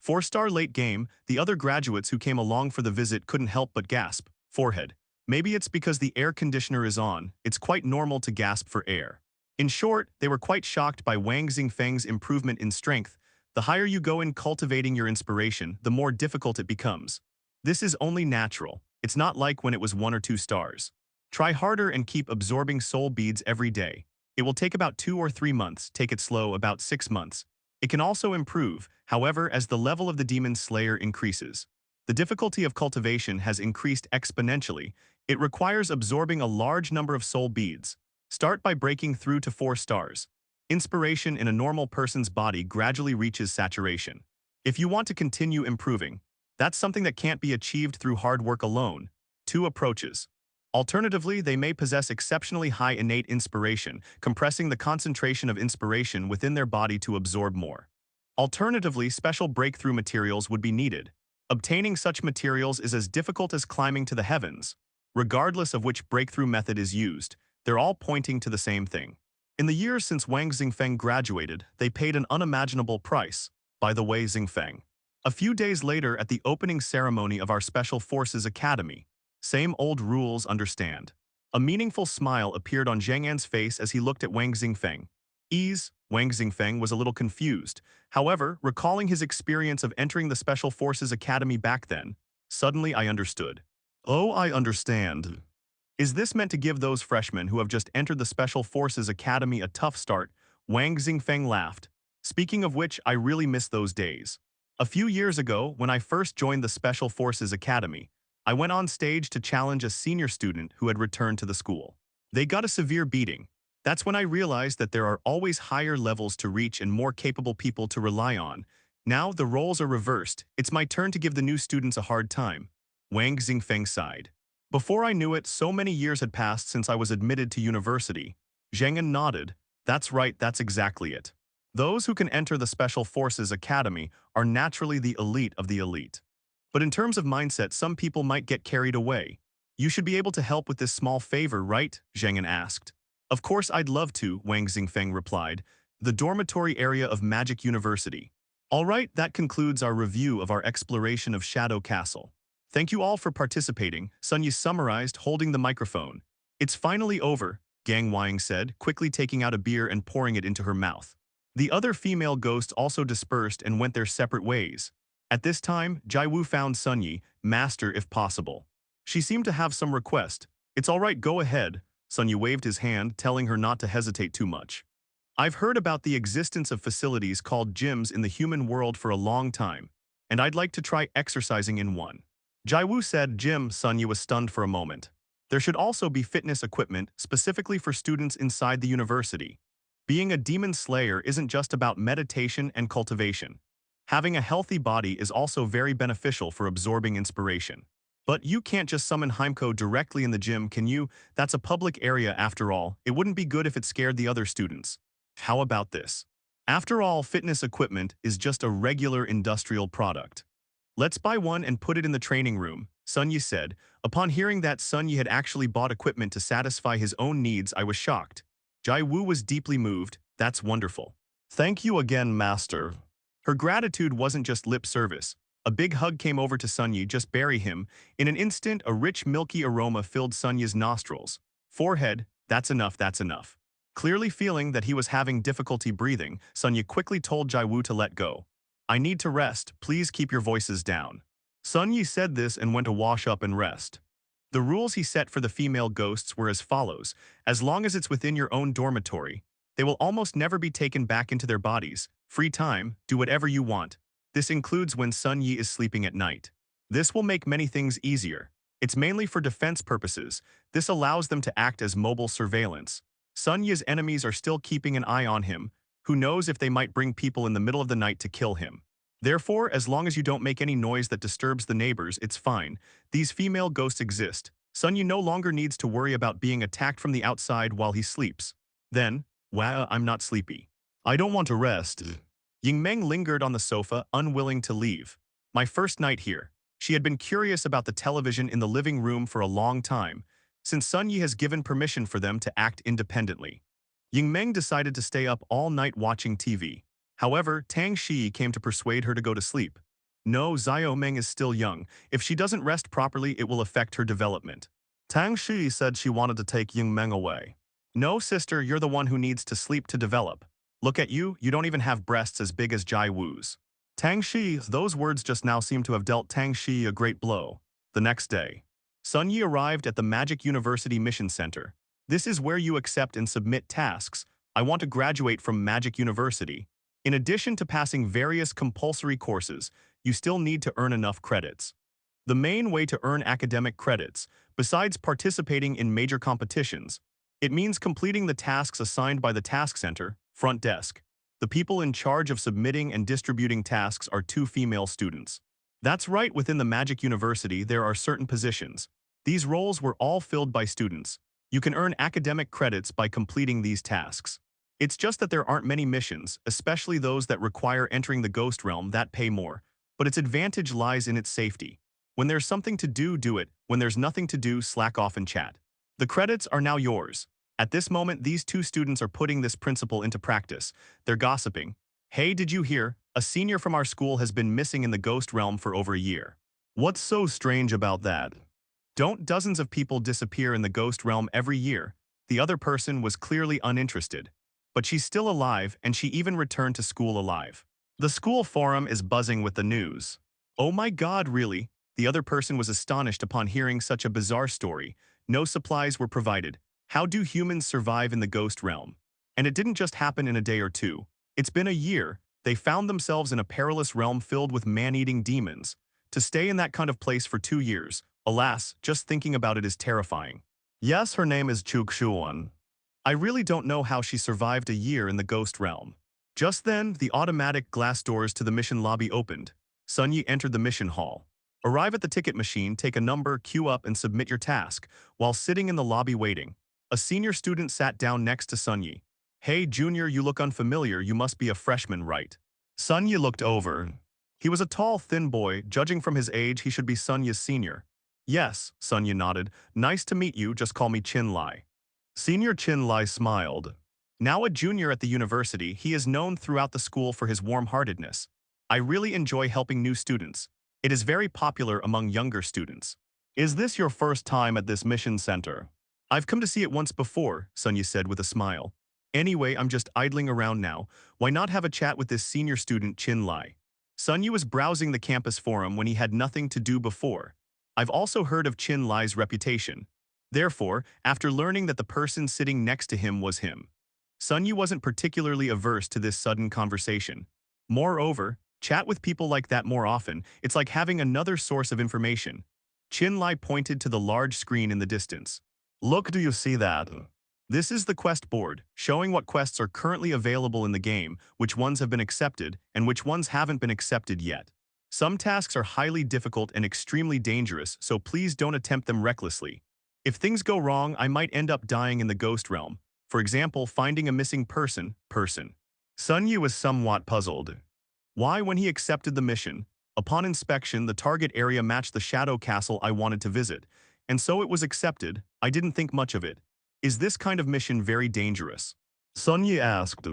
B: 4-star late game, the other graduates who came along for the visit couldn't help but gasp. Forehead. Maybe it's because the air conditioner is on, it's quite normal to gasp for air. In short, they were quite shocked by Wang Xingfeng's improvement in strength. The higher you go in cultivating your inspiration, the more difficult it becomes. This is only natural. It's not like when it was 1 or 2 stars. Try harder and keep absorbing soul beads every day. It will take about 2 or 3 months, take it slow, about 6 months. It can also improve, however, as the level of the Demon Slayer increases. The difficulty of cultivation has increased exponentially. It requires absorbing a large number of soul beads. Start by breaking through to 4 stars. Inspiration in a normal person's body gradually reaches saturation. If you want to continue improving, that's something that can't be achieved through hard work alone. Two approaches. Alternatively, they may possess exceptionally high innate inspiration, compressing the concentration of inspiration within their body to absorb more. Alternatively, special breakthrough materials would be needed. Obtaining such materials is as difficult as climbing to the heavens. Regardless of which breakthrough method is used, they're all pointing to the same thing. In the years since Wang Xingfeng graduated, they paid an unimaginable price. By the way, Xingfeng. A few days later at the opening ceremony of our Special Forces Academy, same old rules, understand. A meaningful smile appeared on Zhang An's face as he looked at Wang Xingfeng. Wang Xingfeng was a little confused. However, recalling his experience of entering the Special Forces Academy back then, suddenly I understood. Oh, I understand. Is this meant to give those freshmen who have just entered the Special Forces Academy a tough start? Wang Xingfeng laughed. Speaking of which, I really miss those days. A few years ago, when I first joined the Special Forces Academy, I went on stage to challenge a senior student who had returned to the school. They got a severe beating. That's when I realized that there are always higher levels to reach and more capable people to rely on. Now the roles are reversed. It's my turn to give the new students a hard time. Wang Xingfeng sighed. Before I knew it, so many years had passed since I was admitted to university. Zhang An nodded. That's right, that's exactly it. Those who can enter the Special Forces Academy are naturally the elite of the elite. But in terms of mindset, some people might get carried away. You should be able to help with this small favor, right? Zhang An asked. Of course I'd love to, Wang Xingfeng replied. The dormitory area of Magic University. All right, that concludes our review of our exploration of Shadow Castle. Thank you all for participating, Sun Yi summarized, holding the microphone. It's finally over, Gang Wang said, quickly taking out a beer and pouring it into her mouth. The other female ghosts also dispersed and went their separate ways. At this time, Jai Wu found Sun Yi, master if possible. She seemed to have some request. It's all right, go ahead. Sun Yi waved his hand, telling her not to hesitate too much. I've heard about the existence of facilities called gyms in the human world for a long time, and I'd like to try exercising in one. Jai Wu said. Gym. Sun Yi was stunned for a moment. There should also be fitness equipment specifically for students inside the university. Being a demon slayer isn't just about meditation and cultivation. Having a healthy body is also very beneficial for absorbing inspiration. But you can't just summon Heimko directly in the gym, can you? That's a public area after all. It wouldn't be good if it scared the other students. How about this? After all, fitness equipment is just a regular industrial product. Let's buy one and put it in the training room, Sun Yi said. Upon hearing that Sun Yi had actually bought equipment to satisfy his own needs, I was shocked. Jai Wu was deeply moved. That's wonderful. Thank you again, master. Her gratitude wasn't just lip service. A big hug came over to Sun Yi, just bury him. In an instant, a rich milky aroma filled Sun Yi's nostrils. Forehead, that's enough, that's enough. Clearly feeling that he was having difficulty breathing, Sun Yi quickly told Jai Wu to let go. I need to rest, please keep your voices down. Sun Yi said this and went to wash up and rest. The rules he set for the female ghosts were as follows. As long as it's within your own dormitory, they will almost never be taken back into their bodies. Free time, do whatever you want. This includes when Sun Yi is sleeping at night. This will make many things easier. It's mainly for defense purposes. This allows them to act as mobile surveillance. Sun Yi's enemies are still keeping an eye on him. Who knows if they might bring people in the middle of the night to kill him. Therefore, as long as you don't make any noise that disturbs the neighbors, it's fine. These female ghosts exist. Sun Yi no longer needs to worry about being attacked from the outside while he sleeps. Then, wow, I'm not sleepy. I don't want to rest. Ying Meng lingered on the sofa, unwilling to leave. My first night here. She had been curious about the television in the living room for a long time, since Sun Yi has given permission for them to act independently. Ying Meng decided to stay up all night watching TV. However, Tang Shi came to persuade her to go to sleep. No, Xiao Meng is still young. If she doesn't rest properly, it will affect her development. Tang Shi said she wanted to take Ying Meng away. No, sister, you're the one who needs to sleep to develop. Look at you, you don't even have breasts as big as Jai Wu's. Tang Shi, those words just now seem to have dealt Tang Shi a great blow. The next day, Sun Yi arrived at the Magic University Mission Center. This is where you accept and submit tasks. I want to graduate from Magic University. In addition to passing various compulsory courses, you still need to earn enough credits. The main way to earn academic credits, besides participating in major competitions, it means completing the tasks assigned by the task center. Front desk. The people in charge of submitting and distributing tasks are two female students. That's right, within the Magic University there are certain positions. These roles were all filled by students. You can earn academic credits by completing these tasks. It's just that there aren't many missions, especially those that require entering the ghost realm, that pay more. But its advantage lies in its safety. When there's something to do, do it. When there's nothing to do, slack off and chat. The credits are now yours. At this moment, these two students are putting this principle into practice. They're gossiping. Hey, did you hear? A senior from our school has been missing in the ghost realm for over a year. What's so strange about that? Don't dozens of people disappear in the ghost realm every year? The other person was clearly uninterested. But she's still alive, and she even returned to school alive. The school forum is buzzing with the news. Oh my God, really? The other person was astonished upon hearing such a bizarre story. No supplies were provided. How do humans survive in the ghost realm? And it didn't just happen in a day or two. It's been a year. They found themselves in a perilous realm filled with man-eating demons. To stay in that kind of place for 2 years, alas, just thinking about it is terrifying. Yes, her name is Chukshuan. I really don't know how she survived a year in the ghost realm. Just then, the automatic glass doors to the mission lobby opened. Sun Yi entered the mission hall. Arrive at the ticket machine, take a number, queue up, and submit your task. While sitting in the lobby waiting, a senior student sat down next to Sun Yi. Hey, junior, you look unfamiliar. You must be a freshman, right? Sun Yi looked over. He was a tall, thin boy. Judging from his age, he should be Sun Yi's senior. Yes, Sun Yi nodded. Nice to meet you. Just call me Chin Lai. Senior Chin Lai smiled. Now a junior at the university, he is known throughout the school for his warm-heartedness. I really enjoy helping new students. It is very popular among younger students. Is this your first time at this mission center? I've come to see it once before, Sun Yi said with a smile. Anyway, I'm just idling around now. Why not have a chat with this senior student Chin Lai? Sun Yi was browsing the campus forum when he had nothing to do before. I've also heard of Chin Lai's reputation. Therefore, after learning that the person sitting next to him was him, Sun Yi wasn't particularly averse to this sudden conversation. Moreover, chat with people like that more often. It's like having another source of information. Chin Lai pointed to the large screen in the distance. Look, do you see that? This is the quest board, showing what quests are currently available in the game, which ones have been accepted, and which ones haven't been accepted yet. Some tasks are highly difficult and extremely dangerous, so please don't attempt them recklessly. If things go wrong, I might end up dying in the ghost realm. For example, finding a missing person. Sun Yi was somewhat puzzled. Why, when he accepted the mission, upon inspection, the target area matched the shadow castle I wanted to visit, and so it was accepted. I didn't think much of it. Is this kind of mission very dangerous? Sun Yi asked.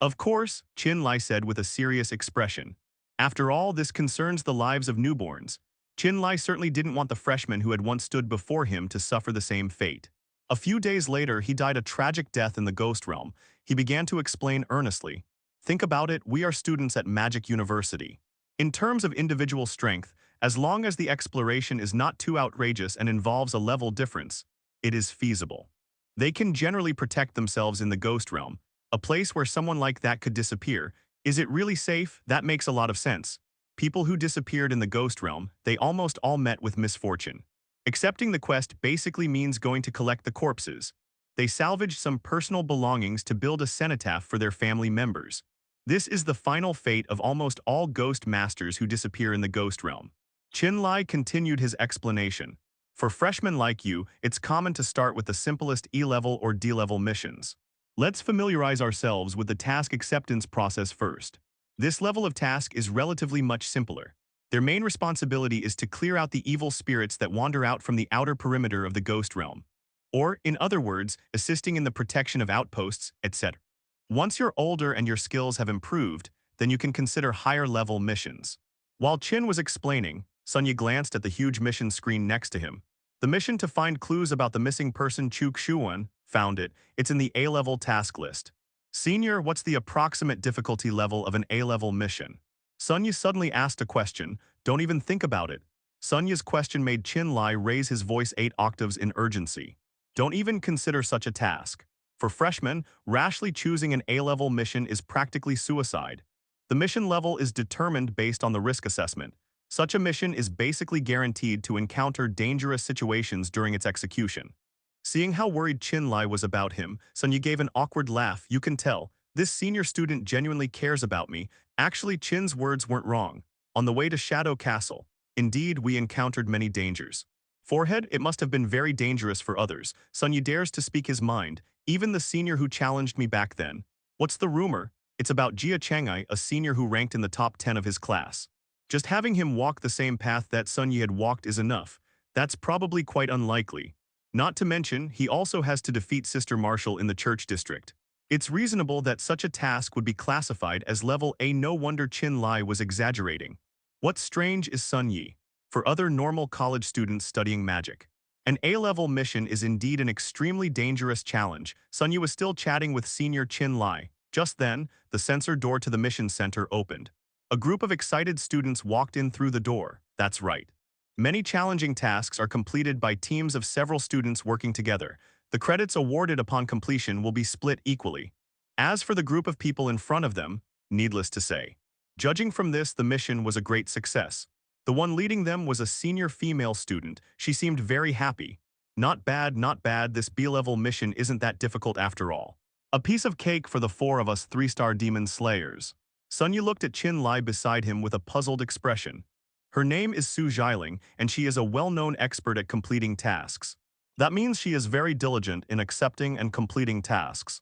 B: Of course, Chin Lai said with a serious expression. After all, this concerns the lives of newborns. Chin Lai certainly didn't want the freshman who had once stood before him to suffer the same fate. A few days later, he died a tragic death in the ghost realm. He began to explain earnestly. Think about it, we are students at Magic University. In terms of individual strength, as long as the exploration is not too outrageous and involves a level difference, it is feasible. They can generally protect themselves in the ghost realm, a place where someone like that could disappear. Is it really safe? That makes a lot of sense. People who disappeared in the ghost realm, they almost all met with misfortune. Accepting the quest basically means going to collect the corpses. They salvaged some personal belongings to build a cenotaph for their family members. This is the final fate of almost all ghost masters who disappear in the ghost realm. Chin Lai continued his explanation. For freshmen like you, it's common to start with the simplest E-level or D-level missions. Let's familiarize ourselves with the task acceptance process first. This level of task is relatively much simpler. Their main responsibility is to clear out the evil spirits that wander out from the outer perimeter of the ghost realm. Or, in other words, assisting in the protection of outposts, etc. Once you're older and your skills have improved, then you can consider higher-level missions. While Chin was explaining, Sun Yi glanced at the huge mission screen next to him. The mission to find clues about the missing person Chukshuan, found it. It's in the A-level task list. Senior, what's the approximate difficulty level of an A-level mission? Sun Yi suddenly asked a question. Don't even think about it. Sun Yi's question made Chin Lai raise his voice 8 octaves in urgency. Don't even consider such a task. For freshmen, rashly choosing an A-level mission is practically suicide. The mission level is determined based on the risk assessment. Such a mission is basically guaranteed to encounter dangerous situations during its execution. Seeing how worried Chin Lai was about him, Sun Yi gave an awkward laugh. You can tell, This senior student genuinely cares about me. Actually, Chin's words weren't wrong. On the way to Shadow Castle, indeed, we encountered many dangers. Forehead, it must have been very dangerous for others. Sunyi dares to speak his mind, even the senior who challenged me back then. What's the rumor? It's about Jia Chang'ai, a senior who ranked in the top 10 of his class. Just having him walk the same path that Sunyi had walked is enough. That's probably quite unlikely. Not to mention, he also has to defeat Sister Marshall in the church district. It's reasonable that such a task would be classified as level A. No wonder Chin Lai was exaggerating. What's strange is Sun Yi. For other normal college students studying magic, an A-level mission is indeed an extremely dangerous challenge. Sun Yi was still chatting with senior Chin Lai. Just then, the sensor door to the mission center opened. A group of excited students walked in through the door. That's right. Many challenging tasks are completed by teams of several students working together. The credits awarded upon completion will be split equally. As for the group of people in front of them, needless to say, judging from this, the mission was a great success. The one leading them was a senior female student. She seemed very happy. Not bad, not bad. This B-level mission isn't that difficult after all. A piece of cake for the four of us 3-star demon slayers. Sun Yu looked at Chin Lai beside him with a puzzled expression. Her name is Su Jialing, and she is a well-known expert at completing tasks. That means she is very diligent in accepting and completing tasks.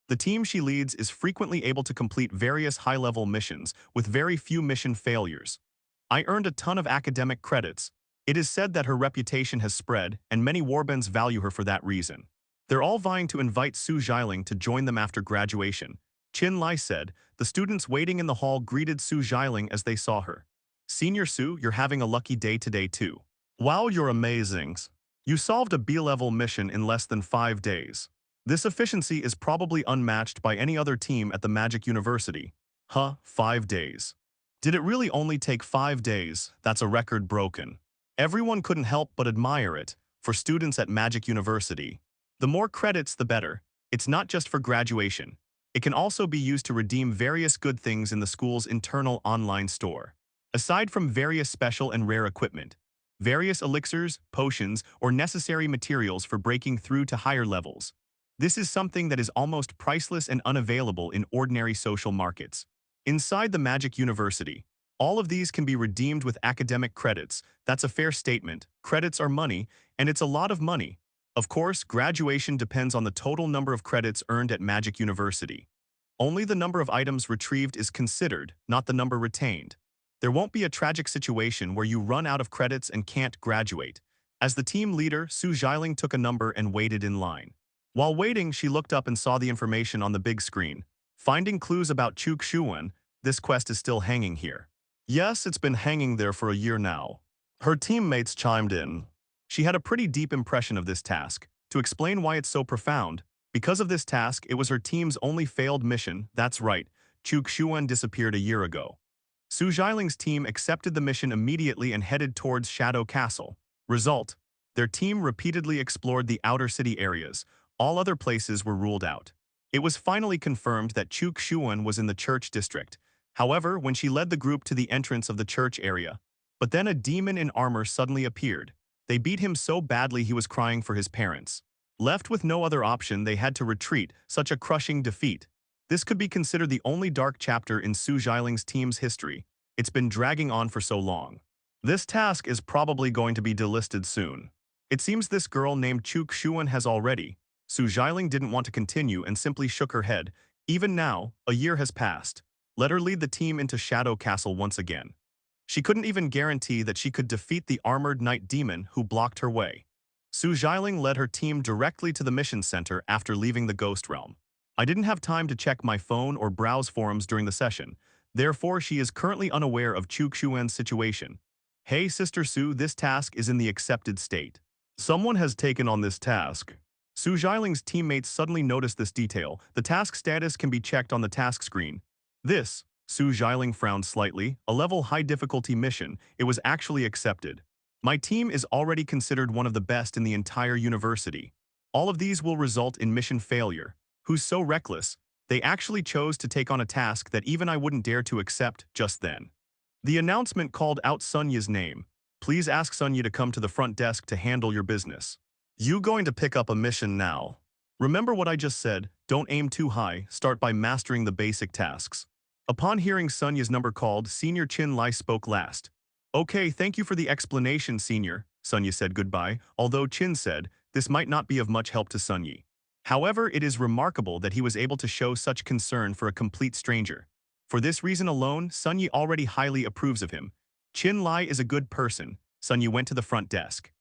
B: The team she leads is frequently able to complete various high-level missions with very few mission failures. I earned a ton of academic credits. It is said that her reputation has spread, and many warbands value her for that reason. They're all vying to invite Su Jialing to join them after graduation. Chin Lai said. The students waiting in the hall greeted Su Jialing as they saw her. Senior Su, you're having a lucky day today too. Wow, you're amazing. You solved a B-level mission in less than 5 days. This efficiency is probably unmatched by any other team at the Magic University. 5 days. Did it really only take 5 days? That's a record broken. Everyone couldn't help but admire it. For students at Magic University, the more credits the better. It's not just for graduation. It can also be used to redeem various good things in the school's internal online store. Aside from various special and rare equipment, various elixirs, potions, or necessary materials for breaking through to higher levels. This is something that is almost priceless and unavailable in ordinary social markets. Inside the Magic University, all of these can be redeemed with academic credits. That's a fair statement. Credits are money, and it's a lot of money. Of course, graduation depends on the total number of credits earned at Magic University. Only the number of items retrieved is considered, not the number retained. There won't be a tragic situation where you run out of credits and can't graduate. As the team leader, Su Jialing took a number and waited in line. While waiting, she looked up and saw the information on the big screen. Finding clues about Chuk Shuwen, this quest is still hanging here. Yes, it's been hanging there for a year now. Her teammates chimed in. She had a pretty deep impression of this task. To explain why it's so profound, because of this task, it was her team's only failed mission. That's right, Chuk Shuwen disappeared a year ago. Su Jialing's team accepted the mission immediately and headed towards Shadow Castle. Result: their team repeatedly explored the outer city areas. All other places were ruled out. It was finally confirmed that Chuk Shuwen was in the church district. However, when she led the group to the entrance of the church area, but then a demon in armor suddenly appeared. They beat him so badly he was crying for his parents. Left with no other option, they had to retreat. Such a crushing defeat. This could be considered the only dark chapter in Su Jialing's team's history. It's been dragging on for so long. This task is probably going to be delisted soon. It seems this girl named Chuk Shuwen has already. Su Jialing didn't want to continue and simply shook her head. Even now, a year has passed. Let her lead the team into Shadow Castle once again. She couldn't even guarantee that she could defeat the armored knight demon who blocked her way. Su Jialing led her team directly to the mission center after leaving the Ghost Realm. I didn't have time to check my phone or browse forums during the session. Therefore, she is currently unaware of Chuk Shuwen's situation. Hey, Sister Su, this task is in the accepted state. Someone has taken on this task. Su Jialing's teammates suddenly noticed this detail. The task status can be checked on the task screen. This, Su Jialing frowned slightly, a level high difficulty mission. It was actually accepted. My team is already considered one of the best in the entire university. All of these will result in mission failure. Who's so reckless? They actually chose to take on a task that even I wouldn't dare to accept just then. The announcement called out Sunya's name. Please ask Sunya to come to the front desk to handle your business. You going to pick up a mission now? Remember what I just said, don't aim too high, start by mastering the basic tasks. Upon hearing Sunya's number called, Senior Chin Lai spoke last. Okay, thank you for the explanation, Senior, Sunya said goodbye, although Chin said, this might not be of much help to Sunyi. However, it is remarkable that he was able to show such concern for a complete stranger. For this reason alone, Sunyi already highly approves of him. Chin Lai is a good person. Sunyi went to the front desk.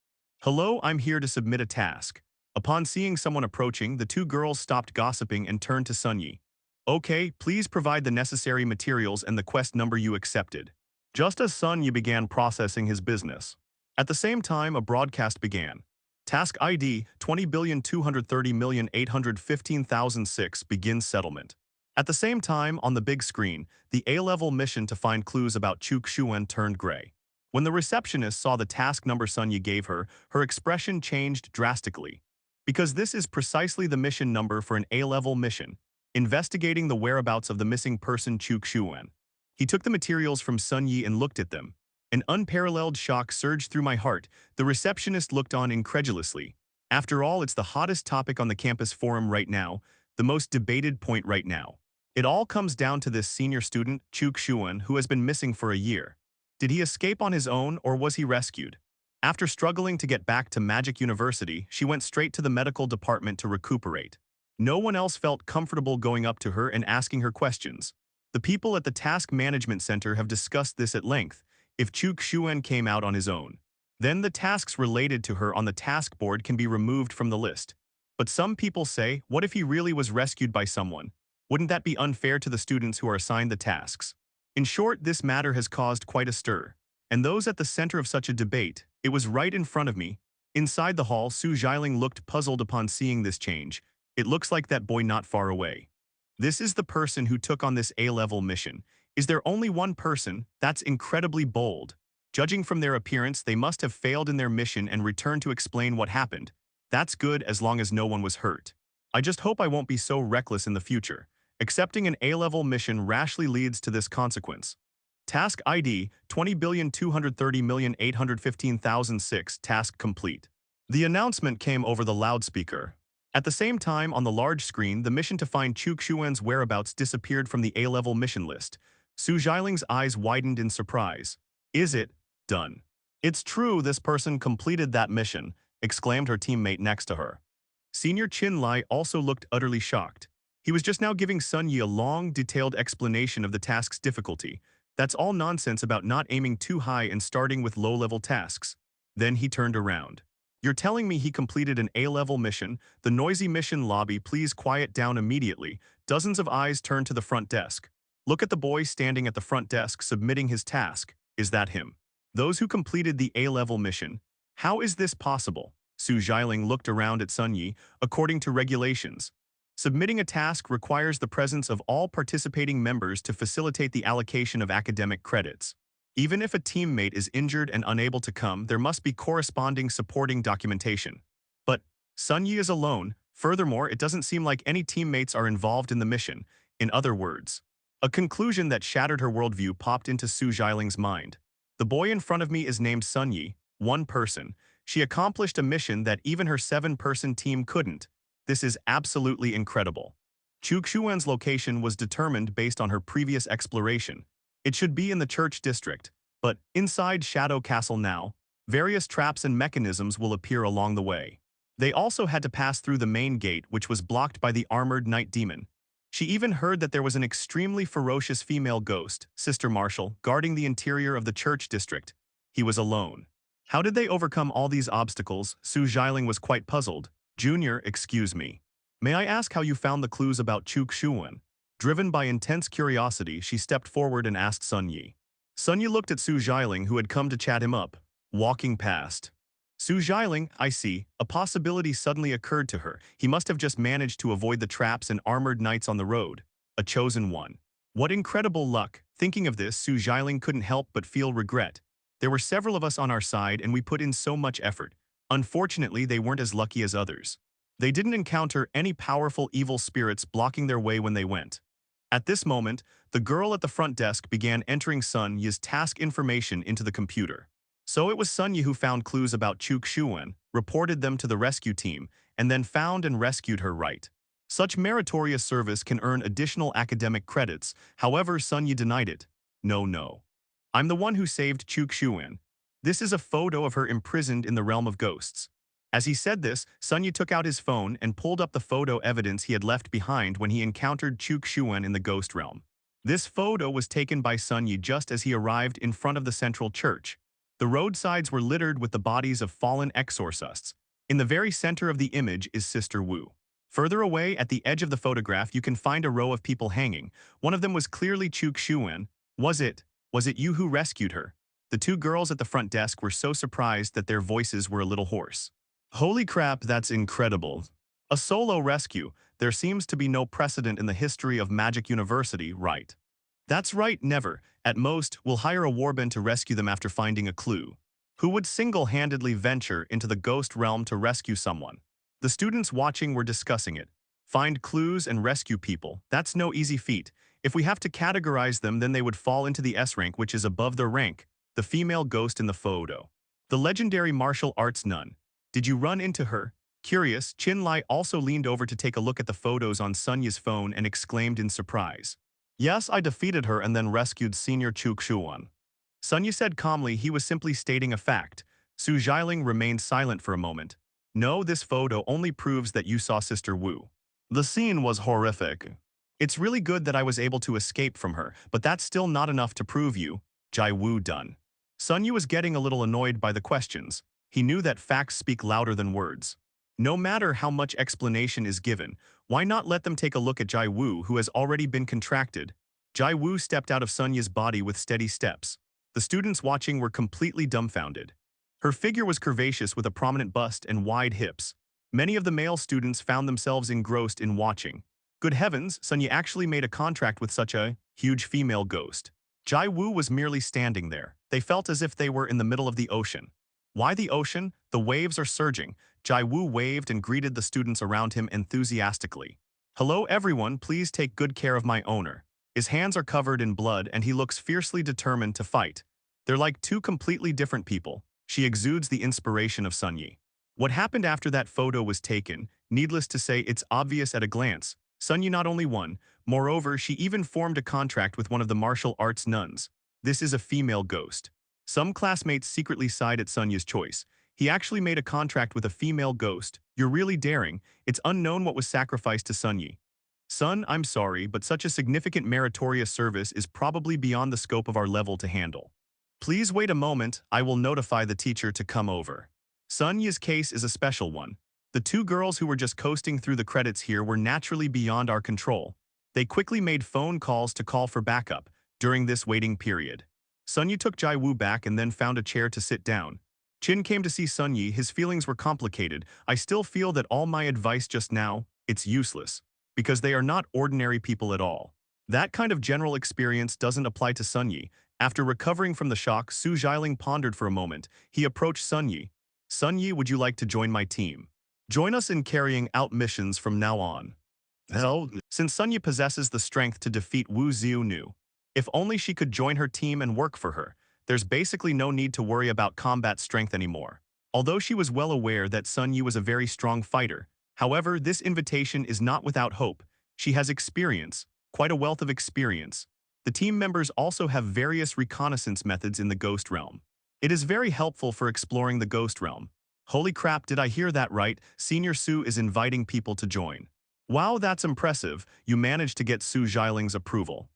B: Hello, I'm here to submit a task. Upon seeing someone approaching, the two girls stopped gossiping and turned to Sunyi. Okay, please provide the necessary materials and the quest number you accepted. Just as Sunyi began processing his business. At the same time, a broadcast began. Task ID 20,230,815,006 begins settlement. At the same time, on the big screen, the A-level mission to find clues about Chuk Shuan turned gray. When the receptionist saw the task number Sunyi gave her, her expression changed drastically. Because this is precisely the mission number for an A-level mission, investigating the whereabouts of the missing person Chuk Shuan. He took the materials from Sunyi and looked at them. An unparalleled shock surged through my heart. The receptionist looked on incredulously. After all, it's the hottest topic on the campus forum right now, the most debated point right now. It all comes down to this senior student, Chuk Shuan, who has been missing for a year. Did he escape on his own or was he rescued? After struggling to get back to Magic University, she went straight to the medical department to recuperate. No one else felt comfortable going up to her and asking her questions. The people at the Task Management Center have discussed this at length. If Chuk Shuan came out on his own, then the tasks related to her on the task board can be removed from the list. But some people say, what if he really was rescued by someone? Wouldn't that be unfair to the students who are assigned the tasks? In short, this matter has caused quite a stir. And those at the center of such a debate, it was right in front of me. Inside the hall, Su Jialing looked puzzled upon seeing this change. It looks like that boy not far away. This is the person who took on this A-level mission. Is there only one person? That's incredibly bold. Judging from their appearance, they must have failed in their mission and returned to explain what happened. That's good as long as no one was hurt. I just hope I won't be so reckless in the future. Accepting an A-level mission rashly leads to this consequence. Task ID 20,230,815,006 task complete. The announcement came over the loudspeaker. At the same time, on the large screen, the mission to find Chuk Shuan's whereabouts disappeared from the A-level mission list. Su Jialing's eyes widened in surprise. Is it done? It's true, this person completed that mission, exclaimed her teammate next to her. Senior Chin Lai also looked utterly shocked. He was just now giving Sunyi a long, detailed explanation of the task's difficulty. That's all nonsense about not aiming too high and starting with low-level tasks. Then he turned around. You're telling me he completed an A-level mission? The noisy mission lobby, please quiet down immediately. Dozens of eyes turned to the front desk. Look at the boy standing at the front desk submitting his task. Is that him? Those who completed the A-level mission. How is this possible? Su Jialing looked around at Sunyi. According to regulations, submitting a task requires the presence of all participating members to facilitate the allocation of academic credits. Even if a teammate is injured and unable to come, there must be corresponding supporting documentation. But Sunyi is alone. Furthermore, it doesn't seem like any teammates are involved in the mission. In other words, a conclusion that shattered her worldview popped into Su Jialing's mind. The boy in front of me is named Sunyi, one person. She accomplished a mission that even her 7-person team couldn't. This is absolutely incredible. Chuk Shuan's location was determined based on her previous exploration. It should be in the church district, but inside Shadow Castle now, various traps and mechanisms will appear along the way. They also had to pass through the main gate, which was blocked by the armored night demon. She even heard that there was an extremely ferocious female ghost, Sister Marshall, guarding the interior of the church district. He was alone. How did they overcome all these obstacles? Su Jialing was quite puzzled. Junior, excuse me. May I ask how you found the clues about Chuk Shuan? Driven by intense curiosity, she stepped forward and asked Sunyi. Sunyi looked at Su Jialing, who had come to chat him up, walking past. Su Jialing, I see. A possibility suddenly occurred to her. He must have just managed to avoid the traps and armored knights on the road. A chosen one. What incredible luck. Thinking of this, Su Jialing couldn't help but feel regret. There were several of us on our side and we put in so much effort. Unfortunately, they weren't as lucky as others. They didn't encounter any powerful evil spirits blocking their way when they went. At this moment, the girl at the front desk began entering Sunyi's task information into the computer. So it was Sunyi who found clues about Chuk Shuan. reported them to the rescue team, and then found and rescued her right. Such meritorious service can earn additional academic credits, however Sunyi denied it. No, no. I'm the one who saved Chuk Shuan. This is a photo of her imprisoned in the realm of ghosts. As he said this, Sunyi took out his phone and pulled up the photo evidence he had left behind when he encountered Chuk Shuan in the ghost realm. This photo was taken by Sunyi just as he arrived in front of the central church. The roadsides were littered with the bodies of fallen exorcists. In the very center of the image is Sister Wu. Further away at the edge of the photograph you can find a row of people hanging. One of them was clearly Chuk Shuan. Was it you who rescued her? The two girls at the front desk were so surprised that their voices were a little hoarse. Holy crap, that's incredible. A solo rescue. There seems to be no precedent in the history of Magic University, right? That's right, never. At most, we'll hire a warband to rescue them after finding a clue. Who would single-handedly venture into the ghost realm to rescue someone? The students watching were discussing it. Find clues and rescue people. That's no easy feat. If we have to categorize them, then they would fall into the S rank, which is above their rank. The female ghost in the photo. The legendary martial arts nun. Did you run into her? Curious, Chin Lai also leaned over to take a look at the photos on Sunya's phone and exclaimed in surprise. Yes, I defeated her and then rescued Senior Chuk Shuan. Sunya said calmly he was simply stating a fact. Su Jialing remained silent for a moment. No, this photo only proves that you saw Sister Wu. The scene was horrific. It's really good that I was able to escape from her, but that's still not enough to prove you. Jai Wu done. Sunyu was getting a little annoyed by the questions. He knew that facts speak louder than words. No matter how much explanation is given, why not let them take a look at Jai Wu, who has already been contracted? Jai Wu stepped out of Sunya's body with steady steps. The students watching were completely dumbfounded. Her figure was curvaceous with a prominent bust and wide hips. Many of the male students found themselves engrossed in watching. Good heavens, Sunya actually made a contract with such a huge female ghost. Jai Wu was merely standing there. They felt as if they were in the middle of the ocean. Why the ocean? The waves are surging. Jai Wu waved and greeted the students around him enthusiastically. Hello everyone, please take good care of my owner. His hands are covered in blood and he looks fiercely determined to fight. They're like two completely different people. She exudes the inspiration of Sunyi. What happened after that photo was taken, needless to say it's obvious at a glance. Sunyi not only won, moreover she even formed a contract with one of the martial arts nuns. This is a female ghost. Some classmates secretly sighed at Sunya's choice. He actually made a contract with a female ghost. You're really daring. It's unknown what was sacrificed to Sunyi. Son, I'm sorry, but such a significant meritorious service is probably beyond the scope of our level to handle. Please wait a moment, I will notify the teacher to come over. Sunyi's case is a special one. The two girls who were just coasting through the credits here were naturally beyond our control. They quickly made phone calls to call for backup during this waiting period. Sunyi took Jai Wu back and then found a chair to sit down. Chin came to see Sunyi. His feelings were complicated. I still feel that all my advice just now, it's useless. Because they are not ordinary people at all. That kind of general experience doesn't apply to Sunyi. After recovering from the shock, Su Jialing pondered for a moment. He approached Sunyi. Sunyi, would you like to join my team? Join us in carrying out missions from now on. Hell, since Sunyi possesses the strength to defeat Wu Xiu, if only she could join her team and work for her, there's basically no need to worry about combat strength anymore. Although she was well aware that Sunyi was a very strong fighter, however, this invitation is not without hope. She has experience, quite a wealth of experience. The team members also have various reconnaissance methods in the ghost realm. It is very helpful for exploring the ghost realm. Holy crap, did I hear that right? Senior Su is inviting people to join. Wow, that's impressive. You managed to get Su Jialing's approval.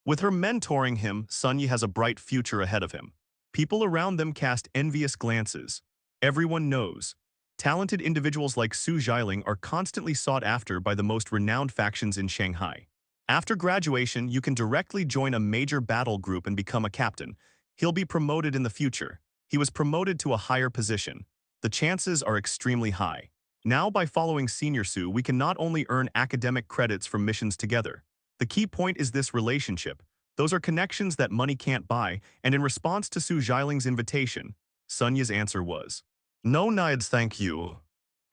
B: With her mentoring him, Sunyi has a bright future ahead of him. People around them cast envious glances. Everyone knows. Talented individuals like Su Jialing are constantly sought after by the most renowned factions in Shanghai. After graduation, you can directly join a major battle group and become a captain. He'll be promoted in the future. He was promoted to a higher position. The chances are extremely high. Now, by following Senior Su, we can not only earn academic credits from missions together. The key point is this relationship. Those are connections that money can't buy, and in response to Su Jialing's invitation, Sunya's answer was, "No needs, thank you.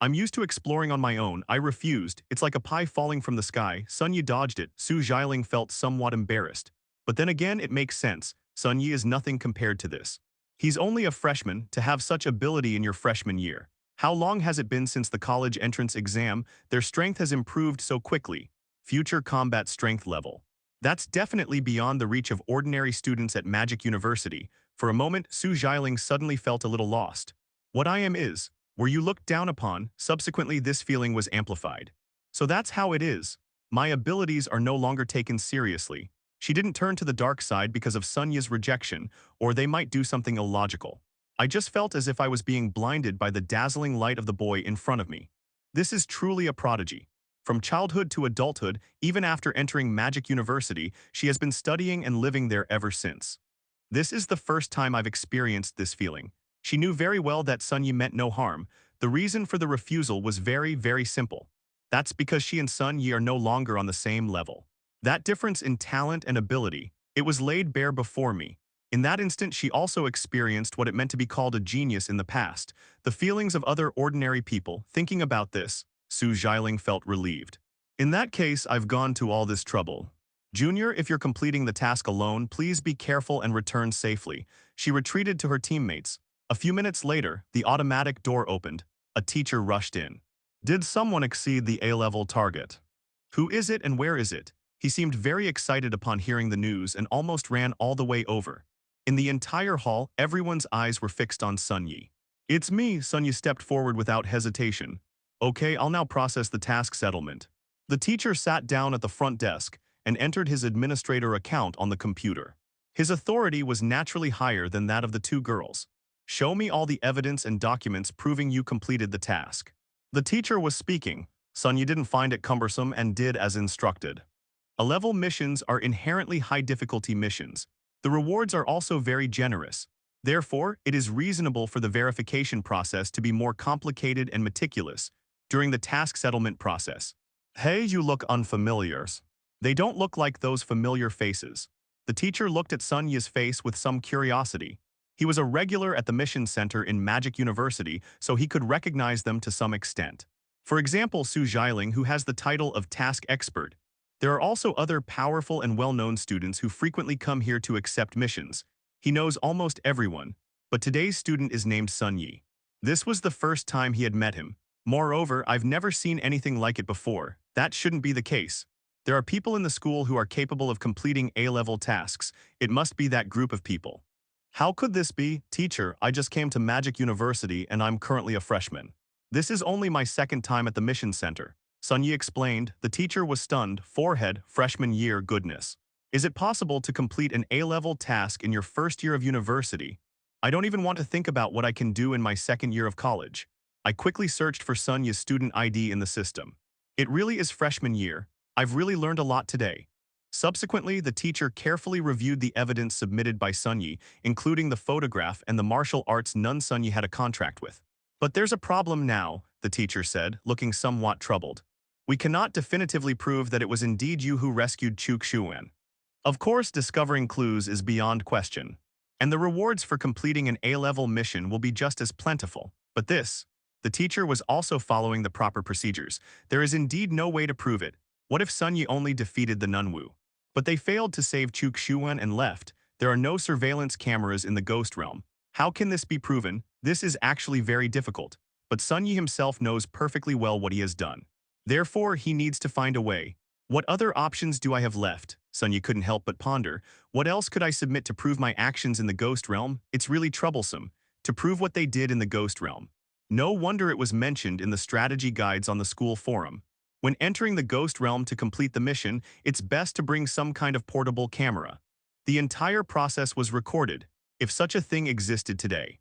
B: I'm used to exploring on my own. I refused. It's like a pie falling from the sky." Sunya dodged it. Su Jialing felt somewhat embarrassed. But then again, it makes sense. Sunyi is nothing compared to this. He's only a freshman. To have such ability in your freshman year. How long has it been since the college entrance exam? Their strength has improved so quickly. Future combat strength level. That's definitely beyond the reach of ordinary students at Magic University. For a moment, Su Xialing suddenly felt a little lost. What I am is, were you looked down upon, subsequently this feeling was amplified. So that's how it is. My abilities are no longer taken seriously. She didn't turn to the dark side because of Sunya's rejection, or they might do something illogical. I just felt as if I was being blinded by the dazzling light of the boy in front of me. This is truly a prodigy. From childhood to adulthood, even after entering Magic University, she has been studying and living there ever since. This is the first time I've experienced this feeling. She knew very well that Sunyi meant no harm. The reason for the refusal was very, very simple. That's because she and Sunyi are no longer on the same level. That difference in talent and ability, it was laid bare before me. In that instant, she also experienced what it meant to be called a genius in the past. The feelings of other ordinary people. Thinking about this, Su Xialing felt relieved. In that case, I've gone to all this trouble. Junior, if you're completing the task alone, please be careful and return safely. She retreated to her teammates. A few minutes later, the automatic door opened. A teacher rushed in. Did someone exceed the A-level target? Who is it and where is it? He seemed very excited upon hearing the news and almost ran all the way over. In the entire hall, everyone's eyes were fixed on Sun Yi. It's me, Sun Yi stepped forward without hesitation. Okay, I'll now process the task settlement. The teacher sat down at the front desk and entered his administrator account on the computer. His authority was naturally higher than that of the two girls. Show me all the evidence and documents proving you completed the task. The teacher was speaking. Sun Yi didn't find it cumbersome and did as instructed. A-level missions are inherently high-difficulty missions. The rewards are also very generous. Therefore, it is reasonable for the verification process to be more complicated and meticulous during the task settlement process. Hey, you look unfamiliar. They don't look like those familiar faces. The teacher looked at Sun Yi's face with some curiosity. He was a regular at the mission center in Magic University, so he could recognize them to some extent. For example, Su Xialing, who has the title of task expert. There are also other powerful and well-known students who frequently come here to accept missions. He knows almost everyone, but today's student is named Sun Yi. This was the first time he had met him. Moreover, I've never seen anything like it before. That shouldn't be the case. There are people in the school who are capable of completing A-level tasks. It must be that group of people. How could this be? Teacher, I just came to Magic University and I'm currently a freshman. This is only my second time at the mission center. Sun Yi explained. The teacher was stunned. Forehead, freshman year, goodness. Is it possible to complete an A-level task in your first year of university? I don't even want to think about what I can do in my second year of college. I quickly searched for Sun Yi's student ID in the system. It really is freshman year. I've really learned a lot today. Subsequently, the teacher carefully reviewed the evidence submitted by Sun Yi, including the photograph and the martial arts nun Sun Yi had a contract with. But there's a problem now, the teacher said, looking somewhat troubled. We cannot definitively prove that it was indeed you who rescued Chu Xuan. Of course, discovering clues is beyond question, and the rewards for completing an A-level mission will be just as plentiful. But this, the teacher was also following the proper procedures. There is indeed no way to prove it. What if Sun Yi only defeated the Nunwu? But they failed to save Chu Xuan and left. There are no surveillance cameras in the Ghost Realm. How can this be proven? This is actually very difficult. But Sun Yi himself knows perfectly well what he has done. Therefore, he needs to find a way. What other options do I have left? Sun Yi couldn't help but ponder. What else could I submit to prove my actions in the Ghost Realm? It's really troublesome. To prove what they did in the Ghost Realm. No wonder it was mentioned in the strategy guides on the school forum. When entering the Ghost Realm to complete the mission, it's best to bring some kind of portable camera. The entire process was recorded, if such a thing existed today.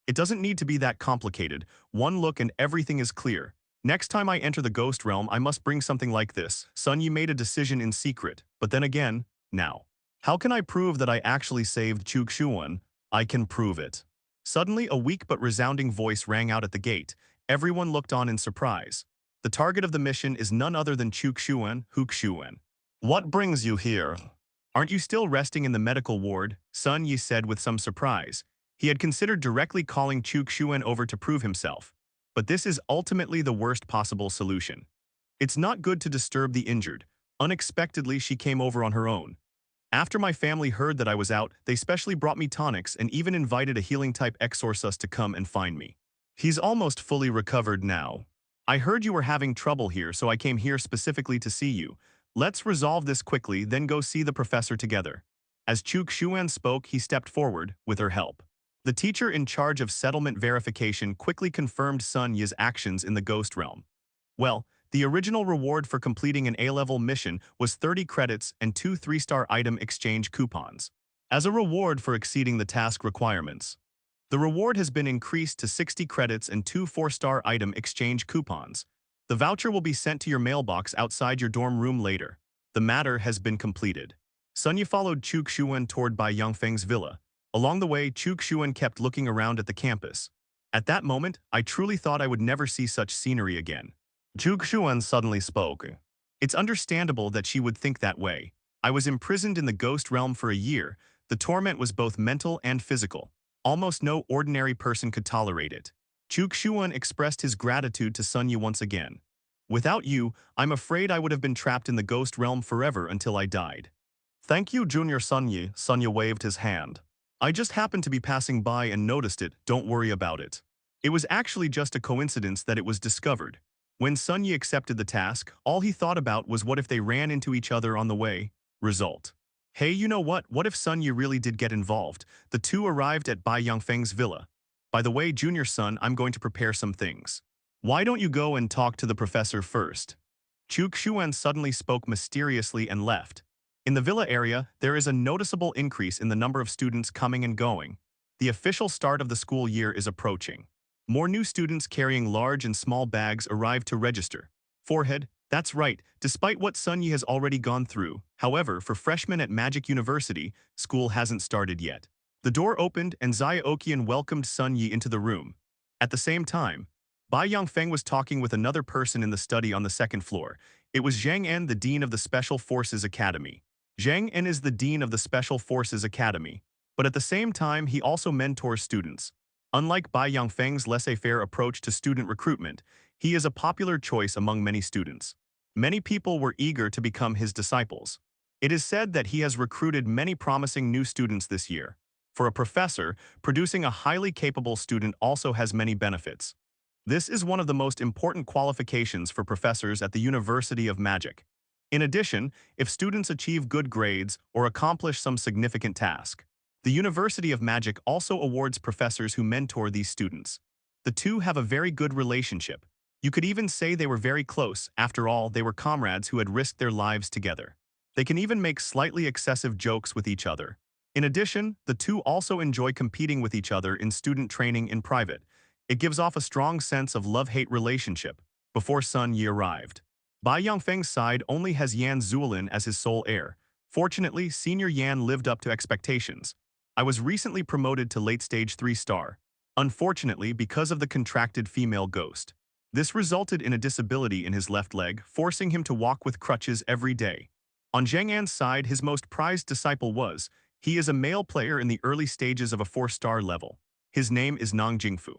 B: It doesn't need to be that complicated. One look and everything is clear. Next time I enter the Ghost Realm, I must bring something like this. Sun Yi made a decision in secret, but then again, now. How can I prove that I actually saved Chu Xuan? I can prove it. Suddenly, a weak but resounding voice rang out at the gate. Everyone looked on in surprise. The target of the mission is none other than Chu Xuan, Hu Xuan. What brings you here? Aren't you still resting in the medical ward? Sun Yi said with some surprise. He had considered directly calling Chu Xuan over to prove himself. But this is ultimately the worst possible solution. It's not good to disturb the injured. Unexpectedly, she came over on her own. After my family heard that I was out, they specially brought me tonics and even invited a healing-type exorcist to come and find me. He's almost fully recovered now. I heard you were having trouble here, so I came here specifically to see you. Let's resolve this quickly, then go see the professor together. As Chu Xuan spoke, he stepped forward, with her help. The teacher in charge of settlement verification quickly confirmed Sun Yi's actions in the ghost realm. Well, the original reward for completing an A-level mission was 30 credits and 2 3-star item exchange coupons. As a reward for exceeding the task requirements, the reward has been increased to 60 credits and 2 4-star item exchange coupons. The voucher will be sent to your mailbox outside your dorm room later. The matter has been completed. Sun Yi followed Chu Xuan toward Bai Yongfeng's villa. Along the way, Chu Xuan kept looking around at the campus. At that moment, I truly thought I would never see such scenery again. Chu Xuan suddenly spoke. It's understandable that she would think that way. I was imprisoned in the ghost realm for a year. The torment was both mental and physical. Almost no ordinary person could tolerate it. Chu Xuan expressed his gratitude to Sun Yi once again. Without you, I'm afraid I would have been trapped in the ghost realm forever until I died. Thank you, Junior Sun Yi. Sun Yi waved his hand. I just happened to be passing by and noticed it, don't worry about it. It was actually just a coincidence that it was discovered. When Sun Yi accepted the task, all he thought about was what if they ran into each other on the way. Result. Hey, you know what? What if Sun Yi really did get involved? The two arrived at Bai Yongfeng's villa. By the way, Junior Sun, I'm going to prepare some things. Why don't you go and talk to the professor first? Chu Xuan suddenly spoke mysteriously and left. In the villa area, there is a noticeable increase in the number of students coming and going. The official start of the school year is approaching. More new students carrying large and small bags arrive to register. Forehead, that's right, despite what Sun Yi has already gone through. However, for freshmen at Magic University, school hasn't started yet. The door opened and Xia Oqian welcomed Sun Yi into the room. At the same time, Bai Yongfeng was talking with another person in the study on the second floor. It was Zhang En, the dean of the Special Forces Academy. Zhang En is the dean of the Special Forces Academy, but at the same time he also mentors students. Unlike Bai Yongfeng's laissez-faire approach to student recruitment, he is a popular choice among many students. Many people were eager to become his disciples. It is said that he has recruited many promising new students this year. For a professor, producing a highly capable student also has many benefits. This is one of the most important qualifications for professors at the University of Magic. In addition, if students achieve good grades or accomplish some significant task, the University of Magic also awards professors who mentor these students. The two have a very good relationship. You could even say they were very close. After all, they were comrades who had risked their lives together. They can even make slightly excessive jokes with each other. In addition, the two also enjoy competing with each other in student training in private. It gives off a strong sense of love-hate relationship. Before Sun Yi arrived, Bai Yongfeng's side only has Yan Zuolin as his sole heir. Fortunately, Senior Yan lived up to expectations. I was recently promoted to late-stage 3-star. Unfortunately, because of the contracted female ghost. This resulted in a disability in his left leg, forcing him to walk with crutches every day. On Zhang An's side, his most prized disciple he is a male player in the early stages of a 4-star level. His name is Nang Jingfu.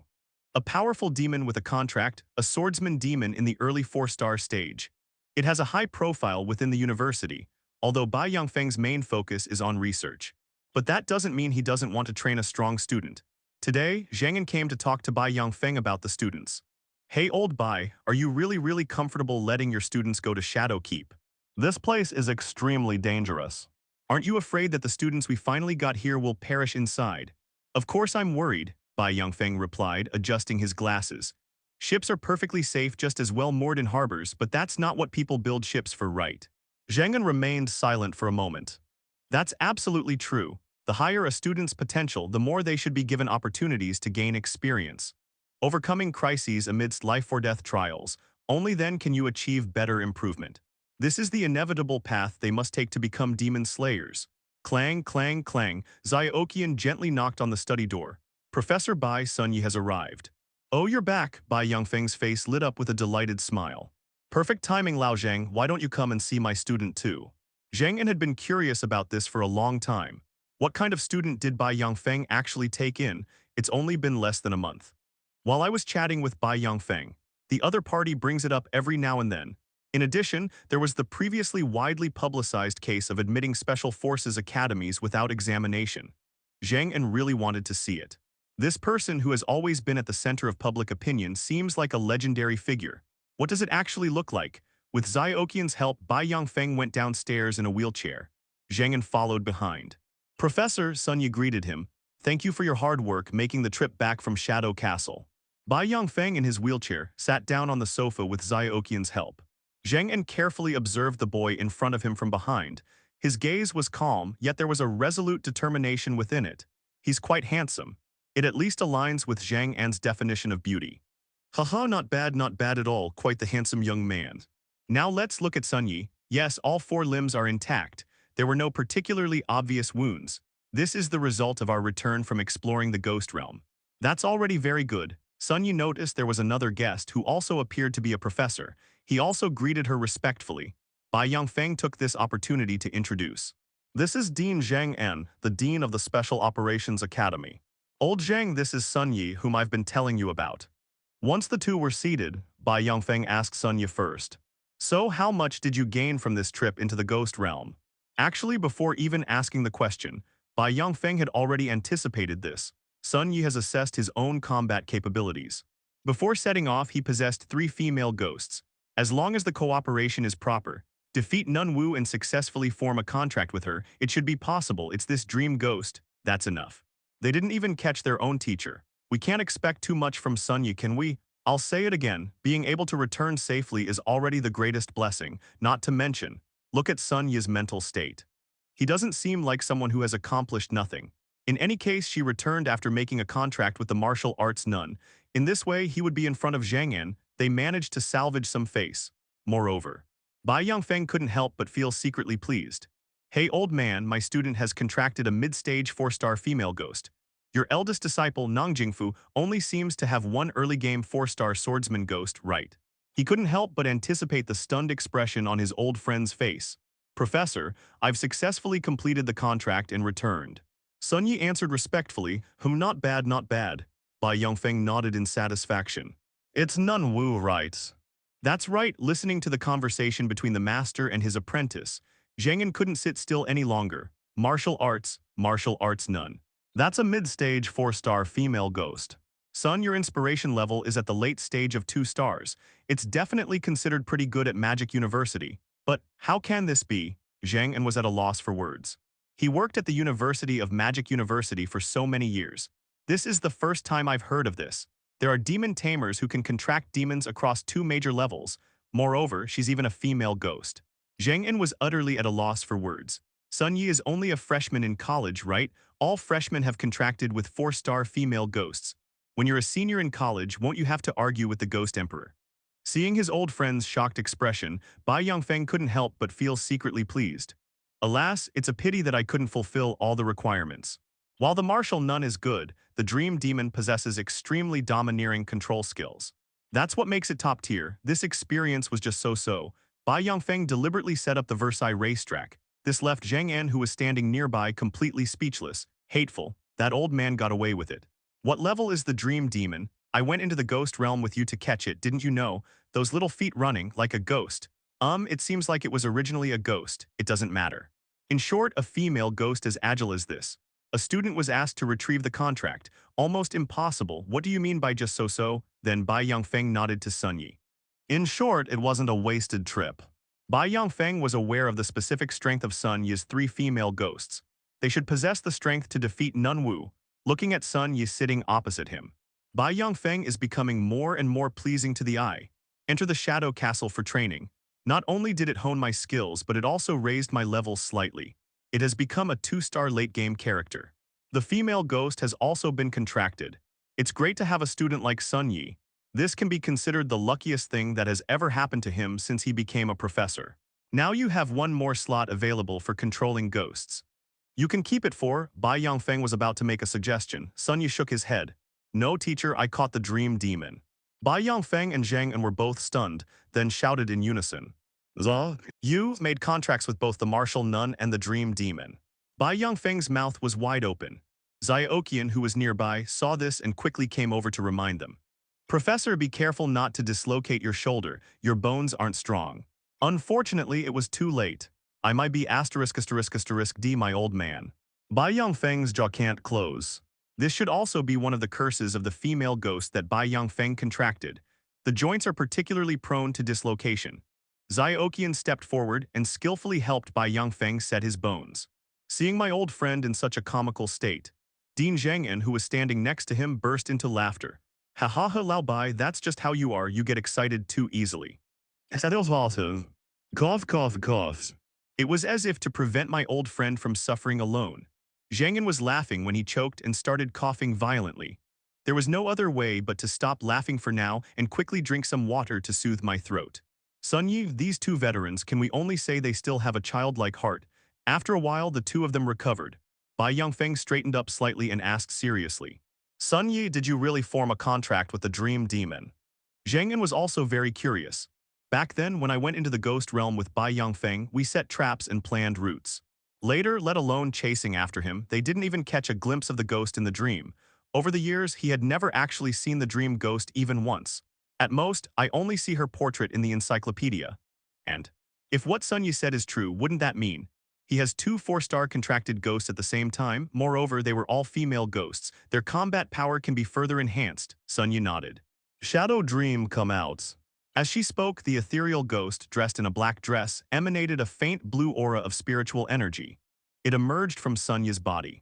B: A powerful demon with a contract, a swordsman demon in the early 4-star stage. It has a high profile within the university, although Bai Yongfeng's main focus is on research. But that doesn't mean he doesn't want to train a strong student. Today, Zhang En came to talk to Bai Yongfeng about the students. Hey old Bai, are you really comfortable letting your students go to Shadow Keep? This place is extremely dangerous. Aren't you afraid that the students we finally got here will perish inside? Of course I'm worried, Bai Yongfeng replied, adjusting his glasses. Ships are perfectly safe just as well moored in harbors, but that's not what people build ships for, right? Zhang En remained silent for a moment. That's absolutely true. The higher a student's potential, the more they should be given opportunities to gain experience. Overcoming crises amidst life-or-death trials, only then can you achieve better improvement. This is the inevitable path they must take to become demon slayers. Clang, clang, clang, Xia Oqian gently knocked on the study door. Professor Bai Sun Yi has arrived. Oh, you're back, Bai Yongfeng's face lit up with a delighted smile. Perfect timing, Lao Zhang, why don't you come and see my student too? Zhang En had been curious about this for a long time. What kind of student did Bai Yongfeng actually take in? It's only been less than a month. While I was chatting with Bai Yongfeng, the other party brings it up every now and then. In addition, there was the previously widely publicized case of admitting special forces academies without examination. Zhang En really wanted to see it. This person who has always been at the center of public opinion seems like a legendary figure. What does it actually look like? With Xiaoqian's help, Bai Yongfeng went downstairs in a wheelchair. Zhang En followed behind. Professor, Sun Yi greeted him. Thank you for your hard work making the trip back from Shadow Castle. Bai Yongfeng in his wheelchair sat down on the sofa with Xiaoqian's help. Zhang En carefully observed the boy in front of him from behind. His gaze was calm, yet there was a resolute determination within it. He's quite handsome. It at least aligns with Zhang An's definition of beauty. Haha, not bad at all, quite the handsome young man. Now let's look at Sun Yi. Yes, all four limbs are intact. There were no particularly obvious wounds. This is the result of our return from exploring the ghost realm. That's already very good. Sun Yi noticed there was another guest who also appeared to be a professor. He also greeted her respectfully. Bai Yongfeng took this opportunity to introduce. This is Dean Zhang En, the Dean of the Special Operations Academy. Old Zhang, this is Sun Yi, whom I've been telling you about. Once the two were seated, Bai Yongfeng asked Sun Yi first. So how much did you gain from this trip into the ghost realm? Actually, before even asking the question, Bai Yongfeng had already anticipated this. Sun Yi has assessed his own combat capabilities. Before setting off, he possessed 3 female ghosts. As long as the cooperation is proper, defeat Nun Wu and successfully form a contract with her, it should be possible. It's this dream ghost. That's enough. They didn't even catch their own teacher. We can't expect too much from Sun Yi, can we? I'll say it again, being able to return safely is already the greatest blessing, not to mention, look at Sun Yi's mental state. He doesn't seem like someone who has accomplished nothing. In any case, she returned after making a contract with the martial arts nun. In this way, he would be in front of Zhang En. They managed to salvage some face. Moreover, Bai Yongfeng couldn't help but feel secretly pleased. Hey old man, my student has contracted a mid-stage 4-star female ghost. Your eldest disciple, Nang Jingfu, only seems to have one early-game 4-star swordsman ghost, right? He couldn't help but anticipate the stunned expression on his old friend's face. Professor, I've successfully completed the contract and returned. Sun Yi answered respectfully, not bad. Bai Yongfeng nodded in satisfaction. It's Nun Wu, right? That's right. Listening to the conversation between the master and his apprentice, Zhang En couldn't sit still any longer. Martial arts nun. That's a mid-stage 4-star female ghost. Sun, your inspiration level is at the late stage of 2 stars. It's definitely considered pretty good at Magic University. But how can this be? Zhang En was at a loss for words. He worked at the University of Magic University for so many years. This is the first time I've heard of this. There are demon tamers who can contract demons across 2 major levels. Moreover, she's even a female ghost. Zhang En was utterly at a loss for words. Sun Yi is only a freshman in college, right? All freshmen have contracted with 4-star female ghosts. When you're a senior in college, won't you have to argue with the Ghost Emperor? Seeing his old friend's shocked expression, Bai Yongfeng couldn't help but feel secretly pleased. Alas, it's a pity that I couldn't fulfill all the requirements. While the martial nun is good, the dream demon possesses extremely domineering control skills. That's what makes it top tier. This experience was just so-so. Bai Yongfeng deliberately set up the Versailles racetrack. This left Zhang En, who was standing nearby, completely speechless. Hateful. That old man got away with it. What level is the dream demon? I went into the ghost realm with you to catch it, didn't you know? Those little feet running, like a ghost. It seems like it was originally a ghost. It doesn't matter. In short, a female ghost as agile as this. A student was asked to retrieve the contract. Almost impossible. What do you mean by just so-so? Then Bai Yongfeng nodded to Sun Yi. In short, it wasn't a wasted trip. Bai Yongfeng was aware of the specific strength of Sun Yi's 3 female ghosts. They should possess the strength to defeat Nun Wu. Looking at Sun Yi sitting opposite him, Bai Yongfeng is becoming more and more pleasing to the eye. Enter the Shadow Castle for training. Not only did it hone my skills, but it also raised my level slightly. It has become a 2-star late-game character. The female ghost has also been contracted. It's great to have a student like Sun Yi. This can be considered the luckiest thing that has ever happened to him since he became a professor. Now you have 1 more slot available for controlling ghosts. You can keep it for. Bai Yongfeng was about to make a suggestion. Sun Yi shook his head. No, teacher, I caught the dream demon. Bai Yongfeng and Zhang En were both stunned, then shouted in unison. You made contracts with both the martial nun and the dream demon. Bai Yongfeng's mouth was wide open. Xiaoqian, who was nearby, saw this and quickly came over to remind them. Professor, be careful not to dislocate your shoulder. Your bones aren't strong. Unfortunately, it was too late. I might be ******D, my old man. Bai Yongfeng's jaw can't close. This should also be one of the curses of the female ghost that Bai Yongfeng contracted. The joints are particularly prone to dislocation. Ziokian stepped forward and skillfully helped Bai Yongfeng set his bones. Seeing my old friend in such a comical state, Dean Zhengyan, who was standing next to him, burst into laughter. Ha ha ha, Lao Bai, that's just how you are, you get excited too easily. Cough, cough, cough. It was as if to prevent my old friend from suffering alone. Zhengyan was laughing when he choked and started coughing violently. There was no other way but to stop laughing for now and quickly drink some water to soothe my throat. Sun Yi, these two veterans, can we only say they still have a childlike heart? After a while, the two of them recovered. Bai Yongfeng straightened up slightly and asked seriously, Sun Yi, did you really form a contract with the Dream Demon? Zhengyan was also very curious. Back then, when I went into the ghost realm with Bai Yongfeng, we set traps and planned routes. Later, let alone chasing after him, they didn't even catch a glimpse of the ghost in the dream. Over the years, he had never actually seen the dream ghost even once. At most, I only see her portrait in the encyclopedia. And if what Sun Yi said is true, wouldn't that mean he has two 4-star contracted ghosts at the same time? Moreover, they were all female ghosts. Their combat power can be further enhanced. Sun Yi nodded. Shadow Dream come out. As she spoke, the ethereal ghost, dressed in a black dress, emanated a faint blue aura of spiritual energy. It emerged from Sun Yi's body.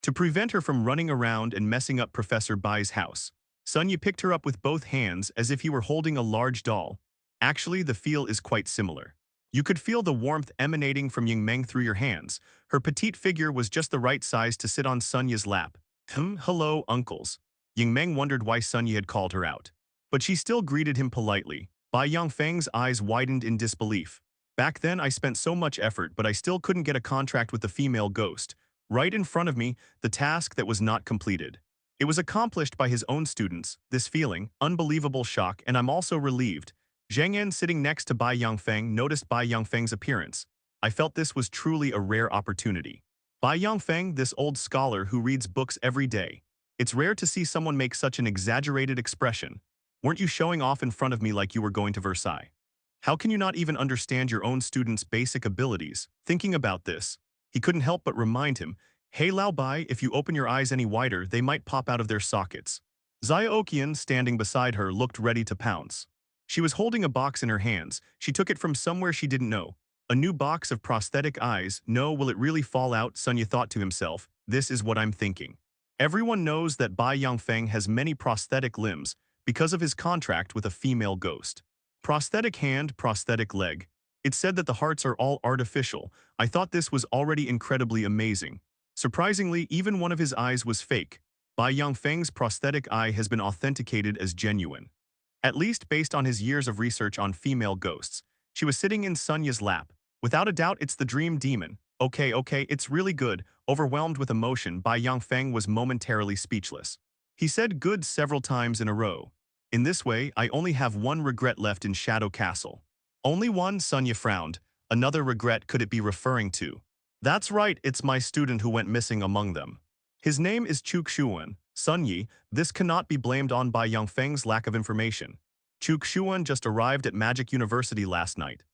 B: To prevent her from running around and messing up Professor Bai's house, Sun Yi picked her up with both hands as if he were holding a large doll. Actually, the feel is quite similar. You could feel the warmth emanating from Ying Meng through your hands. Her petite figure was just the right size to sit on Sun Yi's lap. Hello, uncles. Ying Meng wondered why Sun Yi had called her out. But she still greeted him politely. Bai Yongfeng's eyes widened in disbelief. Back then, I spent so much effort, but I still couldn't get a contract with the female ghost. Right in front of me, the task that was not completed. It was accomplished by his own students. This feeling, unbelievable shock, and I'm also relieved. Zheng Yan, sitting next to Bai Yongfeng, noticed Bai Yongfeng's appearance. I felt this was truly a rare opportunity. Bai Yongfeng, this old scholar who reads books every day. It's rare to see someone make such an exaggerated expression. Weren't you showing off in front of me like you were going to Versailles? How can you not even understand your own students' basic abilities? Thinking about this, he couldn't help but remind him, hey Lao Bai, if you open your eyes any wider, they might pop out of their sockets. Ziokian, standing beside her, looked ready to pounce. She was holding a box in her hands. She took it from somewhere she didn't know. A new box of prosthetic eyes. No, will it really fall out? Sun Yi thought to himself. This is what I'm thinking. Everyone knows that Bai Yongfeng has many prosthetic limbs, because of his contract with a female ghost. Prosthetic hand, prosthetic leg. It's said that the hearts are all artificial. I thought this was already incredibly amazing. Surprisingly, even one of his eyes was fake. Bai Yongfeng's prosthetic eye has been authenticated as genuine. At least based on his years of research on female ghosts. She was sitting in Sun Yi's lap. Without a doubt, it's the dream demon. Okay, it's really good. Overwhelmed with emotion, Bai Yongfeng was momentarily speechless. He said good several times in a row. In this way, I only have one regret left in Shadow Castle. Only one? Sun Yi frowned. Another regret could it be referring to? That's right, it's my student who went missing among them. His name is Chuk Shuan. Sun Yi, this cannot be blamed on Bai Yongfeng's lack of information. Chuk Shuan just arrived at Magic University last night.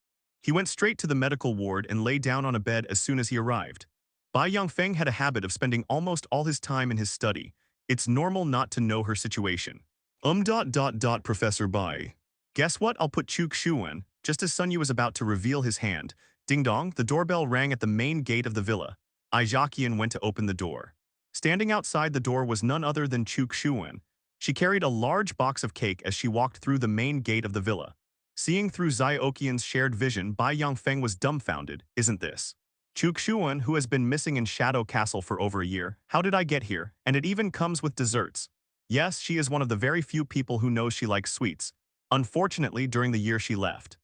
B: He went straight to the medical ward and lay down on a bed as soon as he arrived. Bai Yongfeng had a habit of spending almost all his time in his study. It's normal not to know her situation. Professor Bai. Guess what? I'll put Chuk Shuan. Just as Sun Yi was about to reveal his hand, ding dong, the doorbell rang at the main gate of the villa. Aijakian went to open the door. Standing outside the door was none other than Chuk Shuan. She carried a large box of cake as she walked through the main gate of the villa. Seeing through Ziokian's shared vision, Bai Yongfeng was dumbfounded. Isn't this Chuk Shuan, who has been missing in Shadow Castle for over a year? How did I get here? And it even comes with desserts. Yes, she is one of the very few people who knows she likes sweets. Unfortunately, during the year she left.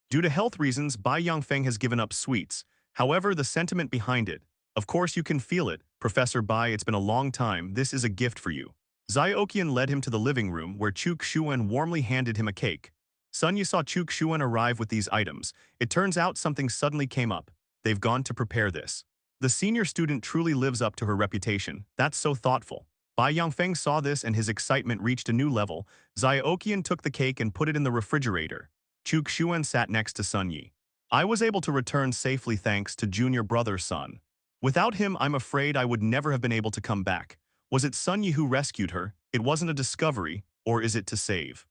B: Due to health reasons, Bai Yongfeng has given up sweets. However, the sentiment behind it, of course you can feel it. Professor Bai, it's been a long time. This is a gift for you. Ziokian led him to the living room where Chuk Shuan warmly handed him a cake. Sun Yi saw Chuk Shuan arrive with these items. It turns out something suddenly came up. They've gone to prepare this. The senior student truly lives up to her reputation. That's so thoughtful. Bai Yongfeng saw this and his excitement reached a new level. Ziokian took the cake and put it in the refrigerator. Chuk Shuan sat next to Sun Yi. I was able to return safely thanks to junior brother Sun. Without him, I'm afraid I would never have been able to come back. Was it Sun Yi who rescued her? It wasn't a discovery, or is it to save?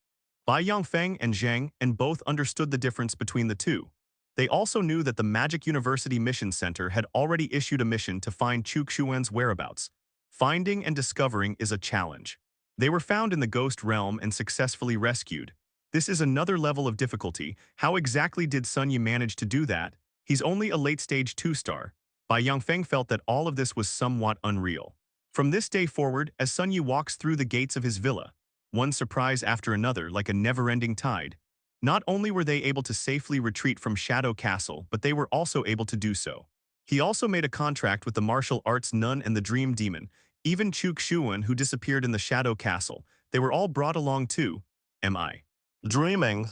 B: Bai Yongfeng and Zhang and both understood the difference between the two. They also knew that the Magic University Mission Center had already issued a mission to find Chu Xuan's whereabouts. Finding and discovering is a challenge. They were found in the Ghost Realm and successfully rescued. This is another level of difficulty. How exactly did Sun Yi manage to do that? He's only a late-stage 2-star. Bai Yongfeng felt that all of this was somewhat unreal. From this day forward, as Sun Yi walks through the gates of his villa, one surprise after another like a never-ending tide, not only were they able to safely retreat from Shadow Castle, but they were also able to do so. He also made a contract with the martial arts nun and the dream demon, even Chu Xuan who disappeared in the Shadow Castle. They were all brought along too. Am I dreaming?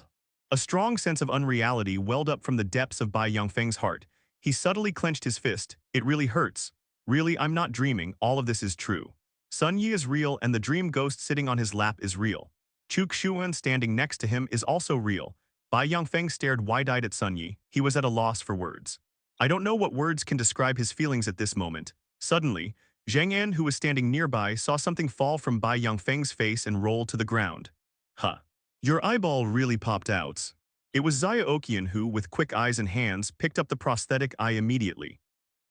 B: A strong sense of unreality welled up from the depths of Bai Yongfeng's heart. He subtly clenched his fist. It really hurts. Really, I'm not dreaming, all of this is true. Sun Yi is real and the dream ghost sitting on his lap is real. Chu Xuan standing next to him is also real. Bai Yongfeng stared wide-eyed at Sun Yi. He was at a loss for words. I don't know what words can describe his feelings at this moment. Suddenly, Zhang An, who was standing nearby, saw something fall from Bai Yongfeng's face and roll to the ground. Huh. Your eyeball really popped out. It was Xia Oqian who, with quick eyes and hands, picked up the prosthetic eye immediately.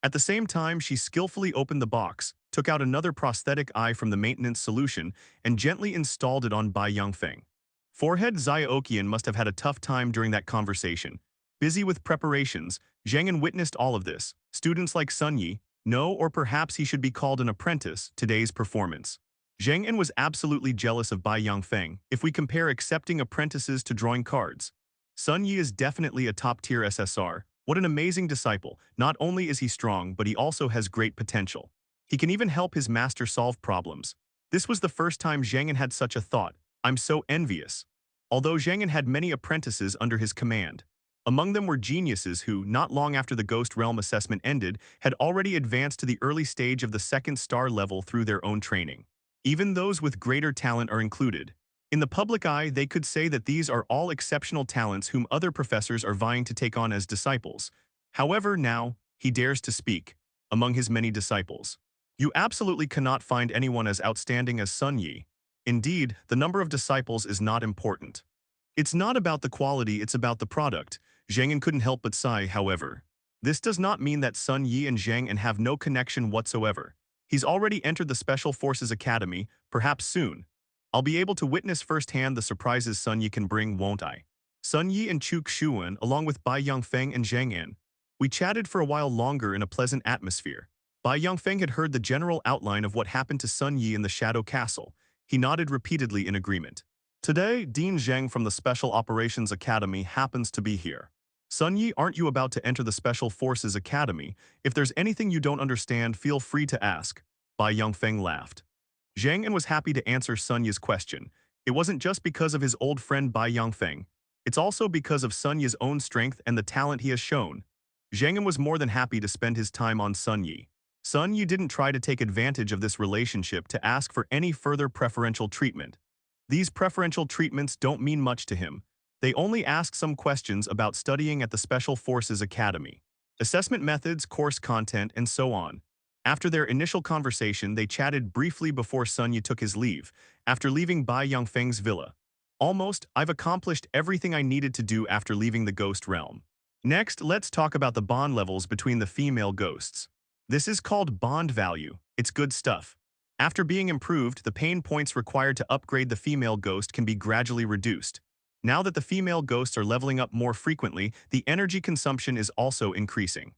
B: At the same time, she skillfully opened the box, took out another prosthetic eye from the maintenance solution, and gently installed it on Bai Yongfeng. Forehead Xia Oqian must have had a tough time during that conversation. Busy with preparations, Zhang An witnessed all of this. Students like Sun Yi, know, or perhaps he should be called an apprentice, today's performance. Zhang An was absolutely jealous of Bai Yongfeng if we compare accepting apprentices to drawing cards. Sun Yi is definitely a top-tier SSR. What an amazing disciple. Not only is he strong, but he also has great potential. He can even help his master solve problems. This was the first time Zhang An had such a thought. I'm so envious. Although Zhang An had many apprentices under his command. Among them were geniuses who, not long after the Ghost Realm assessment ended, had already advanced to the early stage of the 2nd star level through their own training. Even those with greater talent are included. In the public eye, they could say that these are all exceptional talents whom other professors are vying to take on as disciples. However, now, he dares to speak, among his many disciples. You absolutely cannot find anyone as outstanding as Sun Yi. Indeed, the number of disciples is not important. It's not about the quality, it's about the product. Zhang An couldn't help but sigh, however. This does not mean that Sun Yi and Zhang An have no connection whatsoever. He's already entered the Special Forces Academy, perhaps soon. I'll be able to witness firsthand the surprises Sun Yi can bring, won't I? Sun Yi and Chu Xuan, along with Bai Yongfeng and Zhang An. We chatted for a while longer in a pleasant atmosphere. Bai Yongfeng had heard the general outline of what happened to Sun Yi in the Shadow Castle. He nodded repeatedly in agreement. Today, Dean Zheng from the Special Operations Academy happens to be here. Sun Yi, aren't you about to enter the Special Forces Academy? If there's anything you don't understand, feel free to ask. Bai Yongfeng laughed. Zhang An was happy to answer Sun Yi's question. It wasn't just because of his old friend Bai Yongfeng. It's also because of Sun Yi's own strength and the talent he has shown. Zhang An was more than happy to spend his time on Sun Yi. Sun Yi didn't try to take advantage of this relationship to ask for any further preferential treatment. These preferential treatments don't mean much to him. They only ask some questions about studying at the Special Forces Academy, assessment methods, course content, and so on. After their initial conversation, they chatted briefly before Sun Yi took his leave, after leaving Bai Yongfeng's villa. Almost, I've accomplished everything I needed to do after leaving the Ghost Realm. Next, let's talk about the bond levels between the female ghosts. This is called bond value. It's good stuff. After being improved, the pain points required to upgrade the female ghost can be gradually reduced. Now that the female ghosts are leveling up more frequently, the energy consumption is also increasing.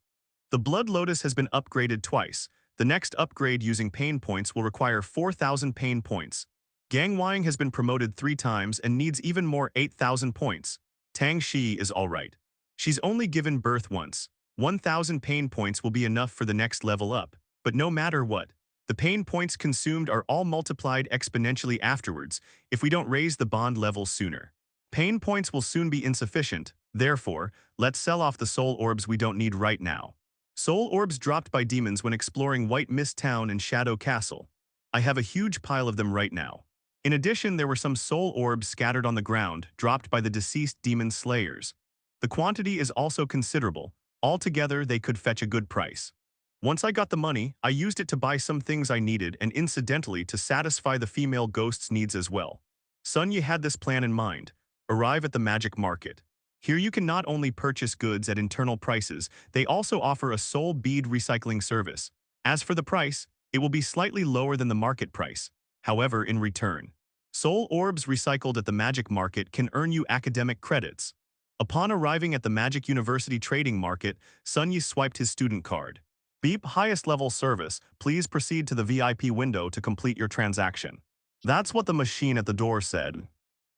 B: The Blood Lotus has been upgraded twice. The next upgrade using pain points will require 4,000 pain points. Gang Wang has been promoted 3 times and needs even more 8,000 points. Tang Shi is alright. She's only given birth once. 1,000 pain points will be enough for the next level up. But no matter what, the pain points consumed are all multiplied exponentially afterwards if we don't raise the bond level sooner. Pain points will soon be insufficient, therefore, let's sell off the soul orbs we don't need right now. Soul orbs dropped by demons when exploring White Mist Town and Shadow Castle. I have a huge pile of them right now. In addition, there were some soul orbs scattered on the ground, dropped by the deceased demon slayers. The quantity is also considerable. Altogether, they could fetch a good price. Once I got the money, I used it to buy some things I needed and incidentally to satisfy the female ghost's needs as well. Sun Yi had this plan in mind. Arrive at the magic market. Here you can not only purchase goods at internal prices, they also offer a soul bead recycling service. As for the price, it will be slightly lower than the market price. However, in return, soul orbs recycled at the magic market can earn you academic credits. Upon arriving at the Magic University trading market, Sun Yi swiped his student card. Beep, highest level service, please proceed to the VIP window to complete your transaction. That's what the machine at the door said.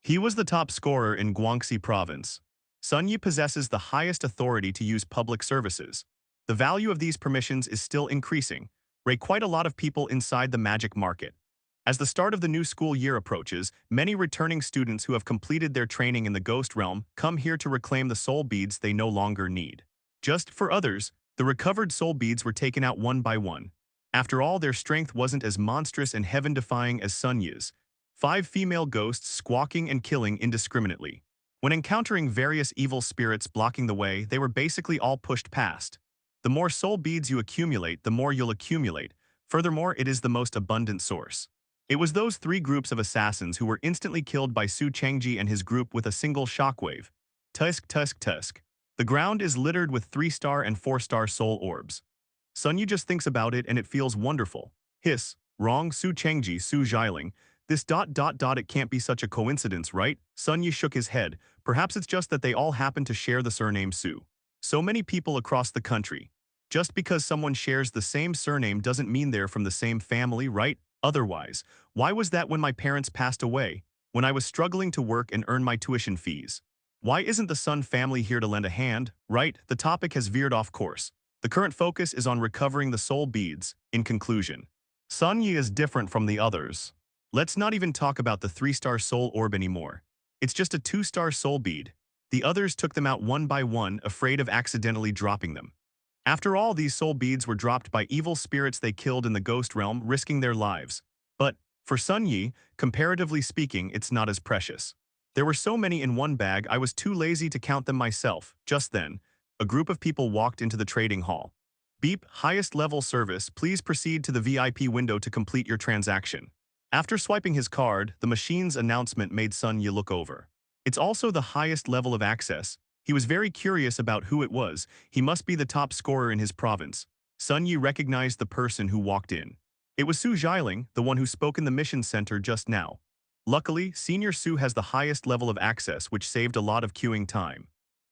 B: He was the top scorer in Guangxi province. Sun Yi possesses the highest authority to use public services. The value of these permissions is still increasing, rate quite a lot of people inside the magic market. As the start of the new school year approaches, many returning students who have completed their training in the ghost realm come here to reclaim the soul beads they no longer need. Just for others, the recovered soul beads were taken out one by one. After all, their strength wasn't as monstrous and heaven-defying as Sun Yi's. 5 female ghosts squawking and killing indiscriminately. When encountering various evil spirits blocking the way, they were basically all pushed past. The more soul beads you accumulate, the more you'll accumulate. Furthermore, it is the most abundant source. It was those 3 groups of assassins who were instantly killed by Su Chengji and his group with a single shockwave. Tusk, tusk, tusk. The ground is littered with 3-star and 4-star soul orbs. Sun Yu just thinks about it and it feels wonderful. Hiss, wrong, Su Chengji, Su Xiaoling. This ... it can't be such a coincidence, right? Sun Yu shook his head. Perhaps it's just that they all happen to share the surname Su. So many people across the country. Just because someone shares the same surname doesn't mean they're from the same family, right? Otherwise, why was that when my parents passed away, when I was struggling to work and earn my tuition fees? Why isn't the Sun family here to lend a hand, right? The topic has veered off course. The current focus is on recovering the soul beads. In conclusion, Sun Yi is different from the others. Let's not even talk about the 3-star soul orb anymore. It's just a 2-star soul bead. The others took them out one by one, afraid of accidentally dropping them. After all, these soul beads were dropped by evil spirits they killed in the ghost realm, risking their lives. But, for Sun Yi, comparatively speaking, it's not as precious. There were so many in one bag I was too lazy to count them myself. Just then, a group of people walked into the trading hall. Beep, highest level service, please proceed to the VIP window to complete your transaction. After swiping his card, the machine's announcement made Sun Yi look over. It's also the highest level of access. He was very curious about who it was. He must be the top scorer in his province. Sun Yi recognized the person who walked in. It was Su Xiaoling, the one who spoke in the mission center just now. Luckily, Senior Su has the highest level of access, which saved a lot of queuing time.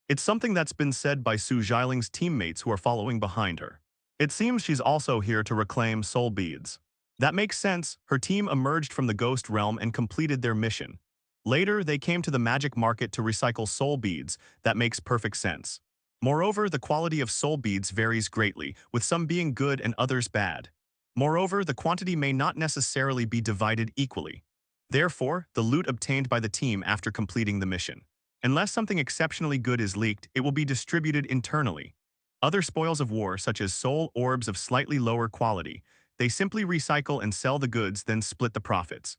B: It's something that's been said by Su Xiaoling's teammates who are following behind her. It seems she's also here to reclaim soul beads. That makes sense. Her team emerged from the ghost realm and completed their mission. Later, they came to the magic market to recycle soul beads. That makes perfect sense. Moreover, the quality of soul beads varies greatly, with some being good and others bad. Moreover, the quantity may not necessarily be divided equally. Therefore, the loot obtained by the team after completing the mission. Unless something exceptionally good is leaked, it will be distributed internally. Other spoils of war, such as soul orbs of slightly lower quality, they simply recycle and sell the goods, then split the profits.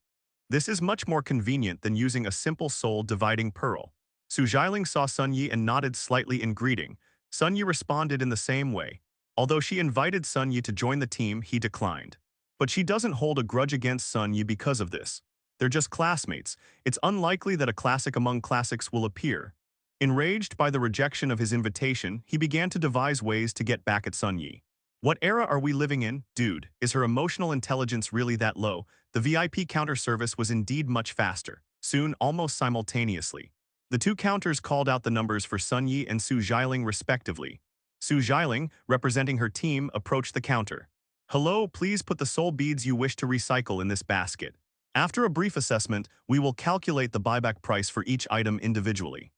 B: This is much more convenient than using a simple soul-dividing pearl. Su Xiaoling saw Sun Yi and nodded slightly in greeting. Sun Yi responded in the same way. Although she invited Sun Yi to join the team, he declined. But she doesn't hold a grudge against Sun Yi because of this. They're just classmates. It's unlikely that a classic among classics will appear. Enraged by the rejection of his invitation, he began to devise ways to get back at Sun Yi. What era are we living in, dude? Is her emotional intelligence really that low? The VIP counter service was indeed much faster. Soon, almost simultaneously, the 2 counters called out the numbers for Sun Yi and Su Xiaoling respectively. Su Xiaoling, representing her team, approached the counter. Hello, please put the soul beads you wish to recycle in this basket. After a brief assessment, we will calculate the buyback price for each item individually.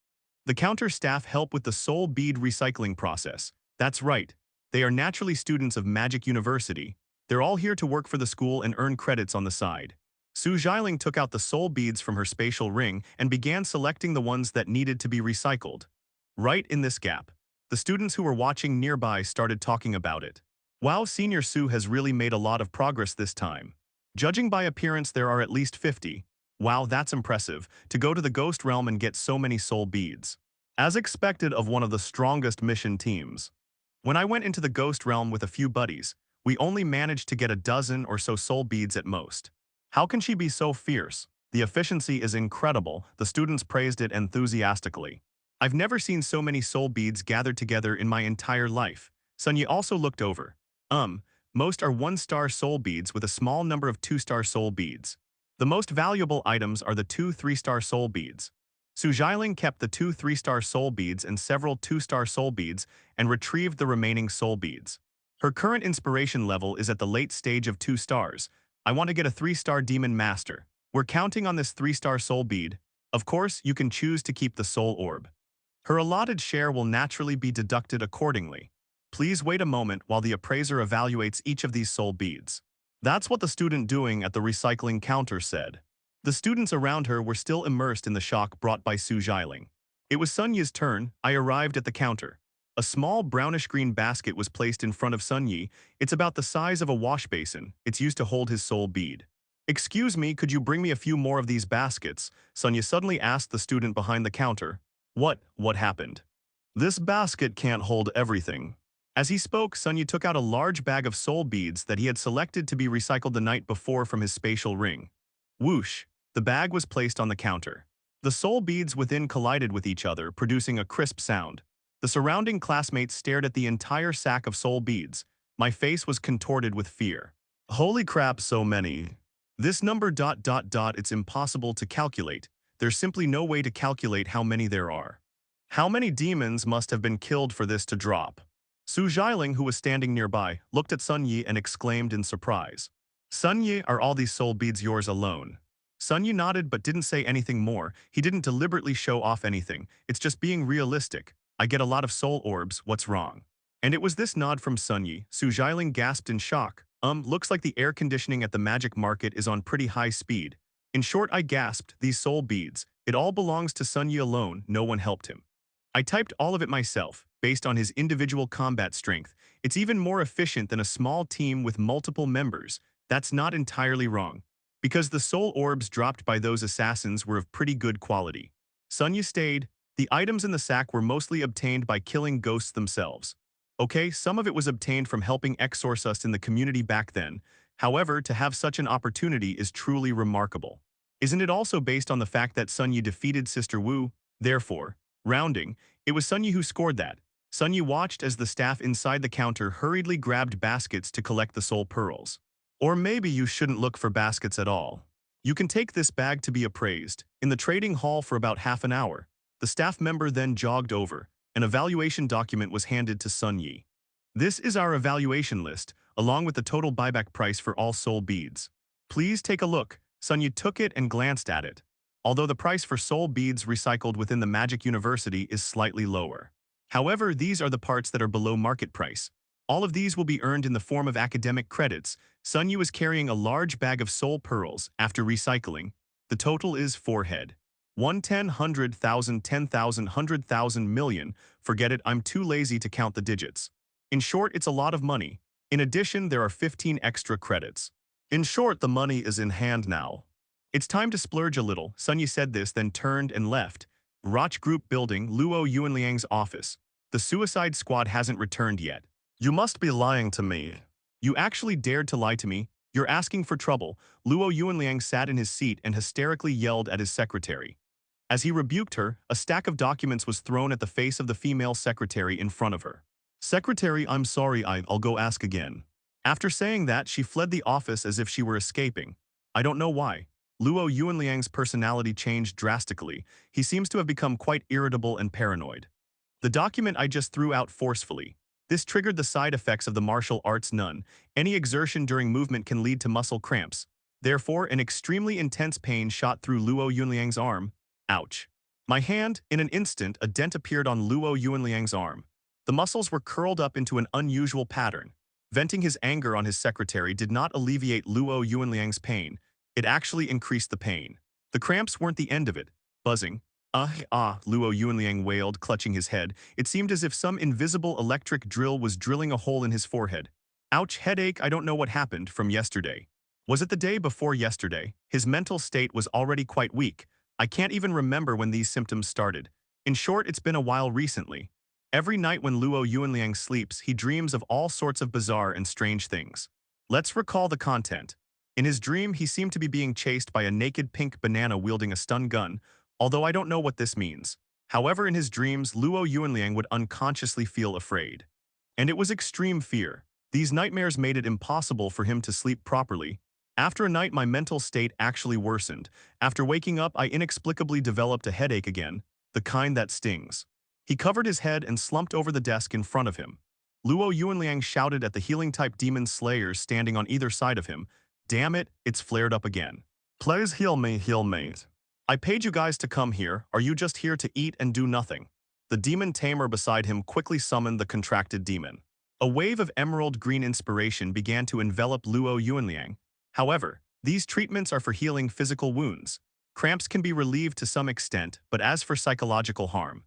B: The counter staff help with the soul bead recycling process. That's right. They are naturally students of Magic University. They're all here to work for the school and earn credits on the side. Su Xiaoling took out the soul beads from her spatial ring and began selecting the ones that needed to be recycled. Right in this gap, the students who were watching nearby started talking about it. Wow, Senior Su has really made a lot of progress this time. Judging by appearance, there are at least 50. Wow, that's impressive, to go to the ghost realm and get so many soul beads. As expected of one of the strongest mission teams. When I went into the ghost realm with a few buddies, we only managed to get a dozen or so soul beads at most. How can she be so fierce? The efficiency is incredible, the students praised it enthusiastically. I've never seen so many soul beads gathered together in my entire life. Sunyi also looked over. Most are one-star soul beads with a small number of two-star soul beads. The most valuable items are the two three-star soul beads. Su Jialing kept the two three-star soul beads and several two-star soul beads and retrieved the remaining soul beads. Her current inspiration level is at the late stage of 2 stars. I want to get a 3-star demon master. We're counting on this 3-star soul bead. Of course, you can choose to keep the soul orb. Her allotted share will naturally be deducted accordingly. Please wait a moment while the appraiser evaluates each of these soul beads. That's what the student doing at the recycling counter said. The students around her were still immersed in the shock brought by Su Jialing. It was Sun Yi's turn. I arrived at the counter. A small brownish-green basket was placed in front of Sun Yi. It's about the size of a wash basin. It's used to hold his soul bead. Excuse me, could you bring me a few more of these baskets? Sun Yi suddenly asked the student behind the counter. What happened? This basket can't hold everything. As he spoke, Sun Yi took out a large bag of soul beads that he had selected to be recycled the night before from his spatial ring. Whoosh! The bag was placed on the counter. The soul beads within collided with each other, producing a crisp sound. The surrounding classmates stared at the entire sack of soul beads. My face was contorted with fear. Holy crap, so many. This number ... it's impossible to calculate. There's simply no way to calculate how many there are. How many demons must have been killed for this to drop? Su Jialing, who was standing nearby, looked at Sun Yi and exclaimed in surprise. Sun Yi, are all these soul beads yours alone? Sun Yi nodded but didn't say anything more. He didn't deliberately show off anything. It's just being realistic. I get a lot of soul orbs, what's wrong? And it was this nod from Sun Yi. Su Jialing gasped in shock. Looks like the air conditioning at the magic market is on pretty high speed. In short, I gasped, these soul beads. It all belongs to Sun Yi alone, no one helped him. I typed all of it myself, based on his individual combat strength. It's even more efficient than a small team with multiple members. That's not entirely wrong. Because the soul orbs dropped by those assassins were of pretty good quality. Sun Yi stayed. The items in the sack were mostly obtained by killing ghosts themselves. Okay, some of it was obtained from helping exorcists in the community back then. However, to have such an opportunity is truly remarkable. Isn't it also based on the fact that Sun Yi defeated Sister Wu? Therefore, rounding, it was Sun Yi who scored that. Sun Yi watched as the staff inside the counter hurriedly grabbed baskets to collect the soul pearls. Or maybe you shouldn't look for baskets at all. You can take this bag to be appraised. In the trading hall for about half an hour. The staff member then jogged over. An evaluation document was handed to Sun Yi. This is our evaluation list, along with the total buyback price for all soul beads. Please take a look. Sun Yi took it and glanced at it. Although the price for soul beads recycled within the Magic University is slightly lower. However, these are the parts that are below market price. All of these will be earned in the form of academic credits. Sun Yi was carrying a large bag of soul pearls after recycling. The total is 4 head. 1, 10, 100,000, 10,000, 100,000, million. Forget it, I'm too lazy to count the digits. In short, it's a lot of money. In addition, there are 15 extra credits. In short, the money is in hand now. It's time to splurge a little. Sun Yi said this, then turned and left. Roch Group Building, Luo Yuanliang's office. The suicide squad hasn't returned yet. You must be lying to me. You actually dared to lie to me? You're asking for trouble. Luo Yuanliang sat in his seat and hysterically yelled at his secretary. As he rebuked her, a stack of documents was thrown at the face of the female secretary in front of her. Secretary, I'm sorry, I'll go ask again. After saying that, she fled the office as if she were escaping. I don't know why. Luo Yuanliang's personality changed drastically. He seems to have become quite irritable and paranoid. The document I just threw out forcefully. This triggered the side effects of the martial arts nun. Any exertion during movement can lead to muscle cramps. Therefore, an extremely intense pain shot through Luo Yuanliang's arm. Ouch. My hand, in an instant, a dent appeared on Luo Yuanliang's arm. The muscles were curled up into an unusual pattern. Venting his anger on his secretary did not alleviate Luo Yuanliang's pain. It actually increased the pain. The cramps weren't the end of it. Buzzing. Luo Yuanliang wailed, clutching his head. It seemed as if some invisible electric drill was drilling a hole in his forehead. Ouch, headache, I don't know what happened from yesterday. Was it the day before yesterday? His mental state was already quite weak. I can't even remember when these symptoms started. In short, it's been a while recently. Every night when Luo Yuanliang sleeps, he dreams of all sorts of bizarre and strange things. Let's recall the content. In his dream, he seemed to be being chased by a naked pink banana wielding a stun gun, although I don't know what this means. However, in his dreams, Luo Yuanliang would unconsciously feel afraid. And it was extreme fear. These nightmares made it impossible for him to sleep properly. After a night, my mental state actually worsened. After waking up, I inexplicably developed a headache again, the kind that stings. He covered his head and slumped over the desk in front of him. Luo Yuanliang shouted at the healing-type demon slayers standing on either side of him. Damn it, it's flared up again. Please heal me, mate. I paid you guys to come here, are you just here to eat and do nothing? The demon tamer beside him quickly summoned the contracted demon. A wave of emerald green inspiration began to envelop Luo Yuanliang. However, these treatments are for healing physical wounds. Cramps can be relieved to some extent, but as for psychological harm,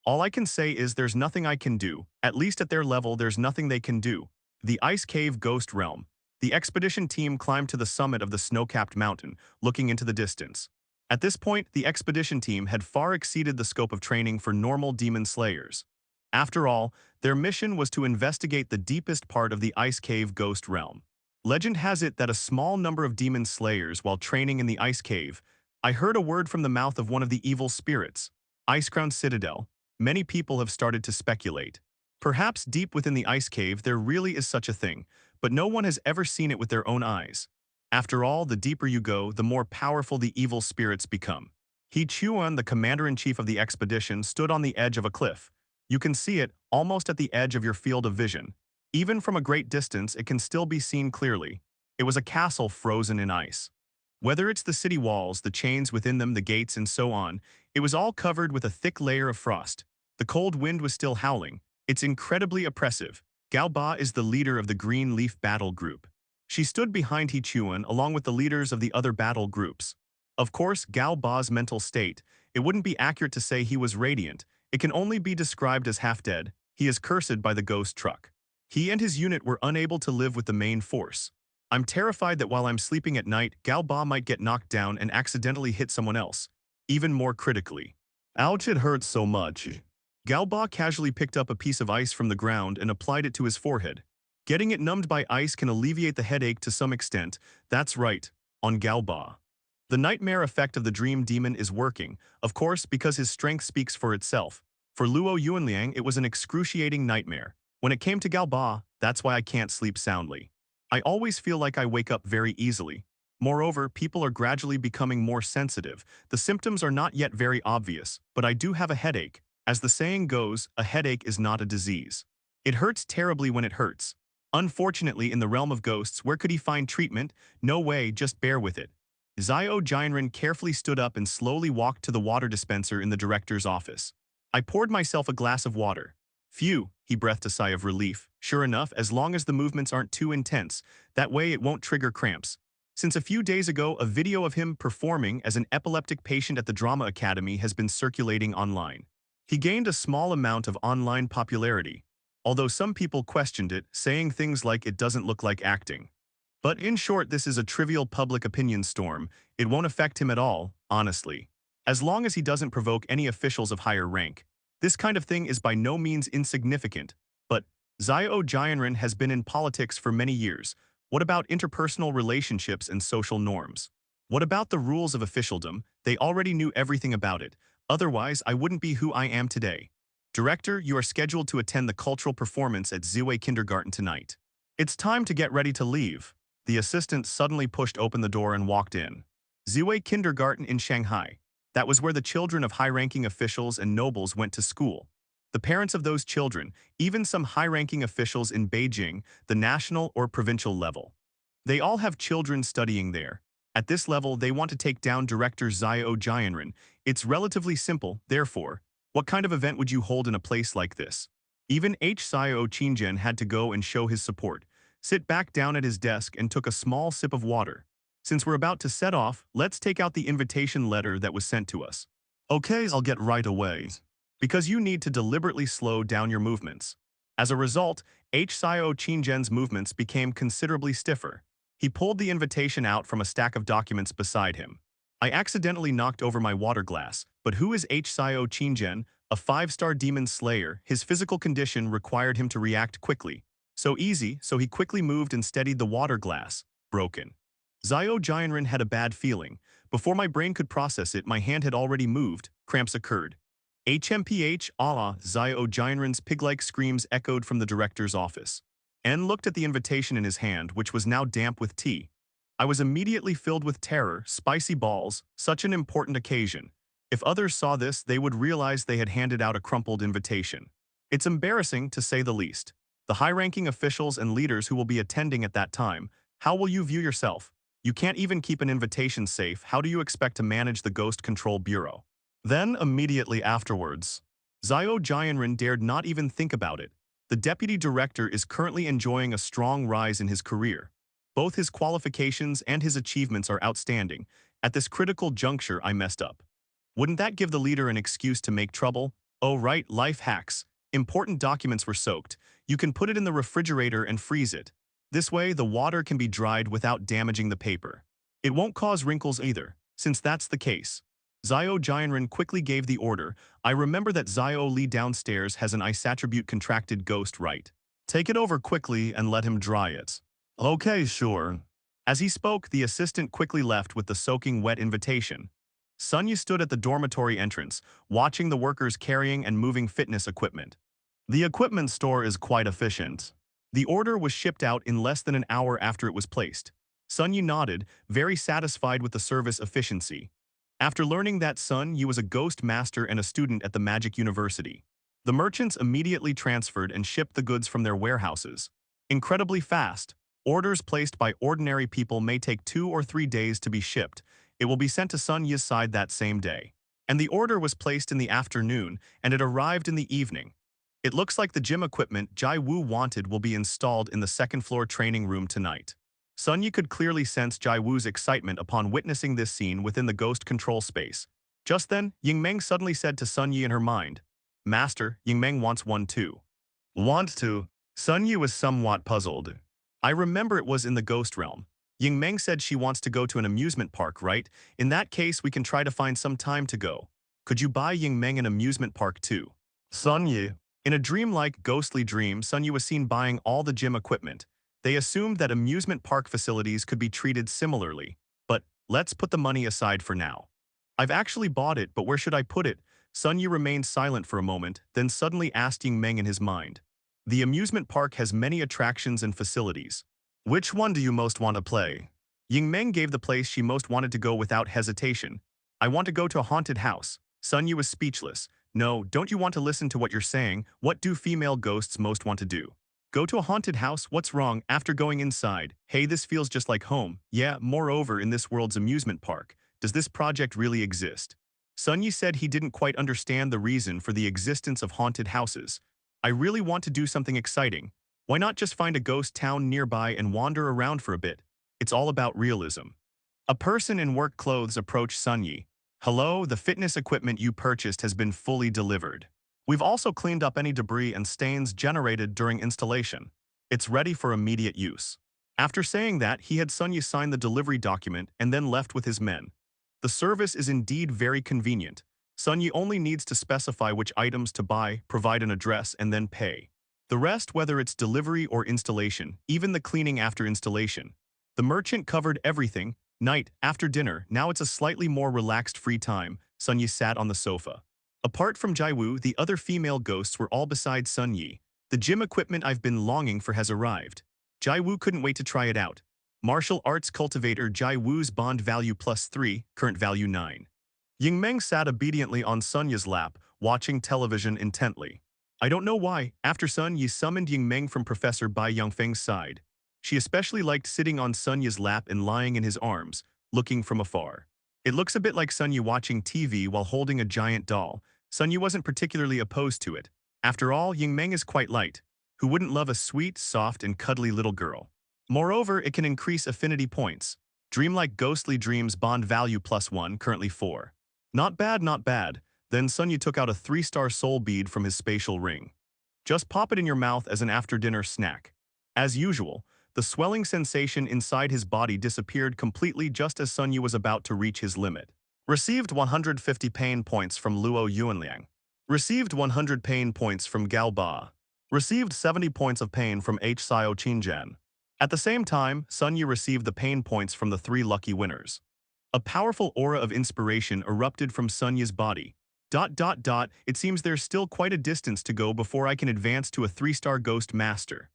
B: all I can say is there's nothing I can do, at least at their level there's nothing they can do. The Ice Cave Ghost Realm. The expedition team climbed to the summit of the snow-capped mountain, looking into the distance. At this point, the expedition team had far exceeded the scope of training for normal demon slayers. After all, their mission was to investigate the deepest part of the Ice Cave Ghost Realm. Legend has it that a small number of demon slayers, while training in the Ice Cave, I heard a word from the mouth of one of the evil spirits, Icecrown Citadel. Many people have started to speculate. Perhaps deep within the ice cave there really is such a thing, but no one has ever seen it with their own eyes. After all, the deeper you go, the more powerful the evil spirits become. He Chuan, the commander-in-chief of the expedition, stood on the edge of a cliff. You can see it almost at the edge of your field of vision. Even from a great distance, it can still be seen clearly. It was a castle frozen in ice. Whether it's the city walls, the chains within them, the gates, and so on, it was all covered with a thick layer of frost. The cold wind was still howling. It's incredibly oppressive. Gao Ba is the leader of the Green Leaf Battle Group. She stood behind He Chuan along with the leaders of the other battle groups. Of course, Gao Ba's mental state, it wouldn't be accurate to say he was radiant. It can only be described as half-dead. He is cursed by the ghost truck. He and his unit were unable to live with the main force. I'm terrified that while I'm sleeping at night, Gao Ba might get knocked down and accidentally hit someone else. Even more critically. Ouch, it hurts so much. Gao Ba casually picked up a piece of ice from the ground and applied it to his forehead. Getting it numbed by ice can alleviate the headache to some extent. That's right, on Gao Ba. The nightmare effect of the dream demon is working, of course, because his strength speaks for itself. For Luo Yuanliang, it was an excruciating nightmare. When it came to Gao Ba, that's why I can't sleep soundly. I always feel like I wake up very easily. Moreover, people are gradually becoming more sensitive. The symptoms are not yet very obvious, but I do have a headache. As the saying goes, a headache is not a disease. It hurts terribly when it hurts. Unfortunately, in the realm of ghosts, where could he find treatment? No way, just bear with it. Xiao Jianren carefully stood up and slowly walked to the water dispenser in the director's office. I poured myself a glass of water. Phew, he breathed a sigh of relief. Sure enough, as long as the movements aren't too intense, that way it won't trigger cramps. Since a few days ago, a video of him performing as an epileptic patient at the Drama Academy has been circulating online. He gained a small amount of online popularity, although some people questioned it, saying things like it doesn't look like acting. But in short, this is a trivial public opinion storm. It won't affect him at all, honestly. As long as he doesn't provoke any officials of higher rank. This kind of thing is by no means insignificant. But Xiao Jianren has been in politics for many years. What about interpersonal relationships and social norms? What about the rules of officialdom? They already knew everything about it. Otherwise, I wouldn't be who I am today. Director, you are scheduled to attend the cultural performance at Ziwei Kindergarten tonight. It's time to get ready to leave. The assistant suddenly pushed open the door and walked in. Ziwei Kindergarten in Shanghai. That was where the children of high-ranking officials and nobles went to school. The parents of those children, even some high-ranking officials in Beijing, the national or provincial level. They all have children studying there. At this level, they want to take down Director Xiao Jianren. It's relatively simple, therefore. What kind of event would you hold in a place like this? Even Xiao Qingzhen had to go and show his support, sit back down at his desk and took a small sip of water. Since we're about to set off, let's take out the invitation letter that was sent to us. Okay, I'll get right away. Because you need to deliberately slow down your movements. As a result, Xiao Qingzhen's movements became considerably stiffer. He pulled the invitation out from a stack of documents beside him. I accidentally knocked over my water glass, but who is Xiao Qingzhen? A 5-star demon slayer, his physical condition required him to react quickly. So easy, so he quickly moved and steadied the water glass. Broken. Zio Jianren had a bad feeling. Before my brain could process it, my hand had already moved. Cramps occurred. HMPH, ah, Zio Jianren's pig-like screams echoed from the director's office. N looked at the invitation in his hand, which was now damp with tea. I was immediately filled with terror, spicy balls, such an important occasion. If others saw this, they would realize they had handed out a crumpled invitation. It's embarrassing, to say the least. The high-ranking officials and leaders who will be attending at that time, how will you view yourself? You can't even keep an invitation safe. How do you expect to manage the Ghost Control Bureau? Then, immediately afterwards, Zio Jianren dared not even think about it. The deputy director is currently enjoying a strong rise in his career. Both his qualifications and his achievements are outstanding. At this critical juncture, I messed up. Wouldn't that give the leader an excuse to make trouble? Oh right, life hacks. Important documents were soaked. You can put it in the refrigerator and freeze it. This way, the water can be dried without damaging the paper. It won't cause wrinkles either, since that's the case. Zio Jianren quickly gave the order. I remember that Zio Li downstairs has an ice attribute contracted ghost right. Take it over quickly and let him dry it. Okay, sure. As he spoke, the assistant quickly left with the soaking wet invitation. Sunya stood at the dormitory entrance, watching the workers carrying and moving fitness equipment. The equipment store is quite efficient. The order was shipped out in less than an hour after it was placed. Sun nodded, very satisfied with the service efficiency. After learning that Sun Yu was a ghost master and a student at the Magic University, the merchants immediately transferred and shipped the goods from their warehouses. Incredibly fast, orders placed by ordinary people may take 2 or 3 days to be shipped. It will be sent to Sun Yu's side that same day. And the order was placed in the afternoon, and it arrived in the evening. It looks like the gym equipment Jai Wu wanted will be installed in the second-floor training room tonight. Sun Yu could clearly sense Jai Wu's excitement upon witnessing this scene within the ghost control space. Just then, Yingmeng suddenly said to Sun Yu in her mind, "Master, Yingmeng wants one too." "Want to?" Sun Yu was somewhat puzzled. "I remember it was in the ghost realm. Yingmeng said she wants to go to an amusement park, right? In that case, we can try to find some time to go. Could you buy Yingmeng an amusement park too?" Sun Yu. In a dreamlike, ghostly dream, Sun Yu was seen buying all the gym equipment. They assumed that amusement park facilities could be treated similarly. But let's put the money aside for now. "I've actually bought it, but where should I put it?" Sun Yu remained silent for a moment, then suddenly asked Yingmeng in his mind. "The amusement park has many attractions and facilities. Which one do you most want to play?" Yingmeng gave the place she most wanted to go without hesitation. "I want to go to a haunted house." Sun Yu was speechless. "No, don't you want to listen to what you're saying? What do female ghosts most want to do? Go to a haunted house? What's wrong after going inside? Hey, this feels just like home. Yeah, moreover, in this world's amusement park. Does this project really exist?" Sun Yu said he didn't quite understand the reason for the existence of haunted houses. "I really want to do something exciting. Why not just find a ghost town nearby and wander around for a bit? It's all about realism." A person in work clothes approached Sun Yu. "Hello, the fitness equipment you purchased has been fully delivered. We've also cleaned up any debris and stains generated during installation. It's ready for immediate use." After saying that, he had Sun Yu sign the delivery document and then left with his men. The service is indeed very convenient. Sun Yu only needs to specify which items to buy, provide an address, and then pay. The rest, whether it's delivery or installation, even the cleaning after installation. The merchant covered everything. Night, after dinner, now it's a slightly more relaxed free time. Sun Yu sat on the sofa. Apart from Jai Wu, the other female ghosts were all beside Sun Yu. "The gym equipment I've been longing for has arrived." Jai Wu couldn't wait to try it out. Martial arts cultivator Jai Wu's bond value +3, current value 9. Yingmeng sat obediently on Sun Yu's lap, watching television intently. I don't know why, after Sun Yu summoned Yingmeng from Professor Bai Yongfeng's side. She especially liked sitting on Sun Yu's lap and lying in his arms, looking from afar. It looks a bit like Sun Yu watching TV while holding a giant doll. Sun Yu wasn't particularly opposed to it. After all, Yingmeng is quite light. Who wouldn't love a sweet, soft, and cuddly little girl? Moreover, it can increase affinity points. Dreamlike ghostly dreams bond value +1, currently 4. Not bad, not bad. Then Sun Yu took out a 3-star soul bead from his spatial ring. Just pop it in your mouth as an after-dinner snack. As usual, the swelling sensation inside his body disappeared completely just as Sun Yu was about to reach his limit. Received 150 pain points from Luo Yuanliang. Received 100 pain points from Gao Ba. Received 70 points of pain from H. Xiao Qingjian. At the same time, Sun Yi received the pain points from the three lucky winners. A powerful aura of inspiration erupted from Sun Yi's body. It seems there's still quite a distance to go before I can advance to a 3-star ghost master.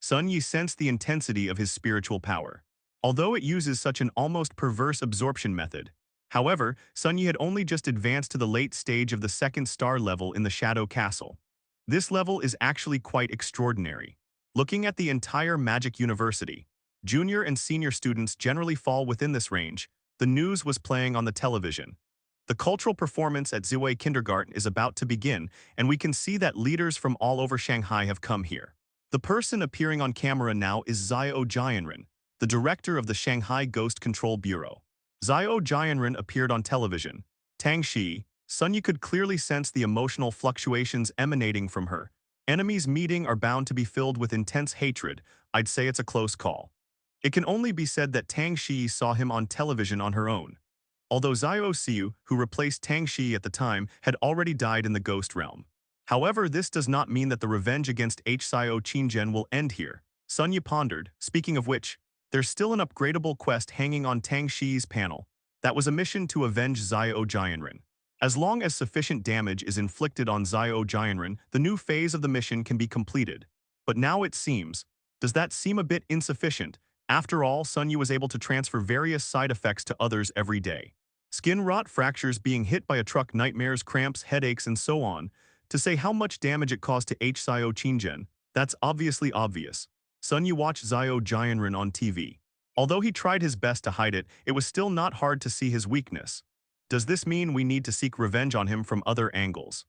B: Sun Yi sensed the intensity of his spiritual power. Although it uses such an almost perverse absorption method. However, Sun Yi had only just advanced to the late stage of the 2nd star level in the Shadow Castle. This level is actually quite extraordinary. Looking at the entire Magic University, junior and senior students generally fall within this range. The news was playing on the television. The cultural performance at Ziwei Kindergarten is about to begin, and we can see that leaders from all over Shanghai have come here. The person appearing on camera now is Xiao Jianren, the director of the Shanghai Ghost Control Bureau. Xiao Jianren appeared on television. Tang Shi, Sun Yi could clearly sense the emotional fluctuations emanating from her. Enemies meeting are bound to be filled with intense hatred. I'd say it's a close call. It can only be said that Tang Shi saw him on television on her own. Although Xiao Xiu, who replaced Tang Shi at the time, had already died in the ghost realm. However, this does not mean that the revenge against H. Xiao Qingjian will end here. Sun Yi pondered. Speaking of which, there's still an upgradable quest hanging on Tang Shi's panel. That was a mission to avenge Xiao Jianren. As long as sufficient damage is inflicted on Xiao Jianren, the new phase of the mission can be completed. But now it seems, does that seem a bit insufficient? After all, Sun Yi was able to transfer various side effects to others every day. Skin rot, fractures, being hit by a truck, nightmares, cramps, headaches, and so on. To say how much damage it caused to H. Xiao Qingjian, that's obviously obvious. Sun Yi watched Xiao Jianren on TV. Although he tried his best to hide it, it was still not hard to see his weakness. Does this mean we need to seek revenge on him from other angles?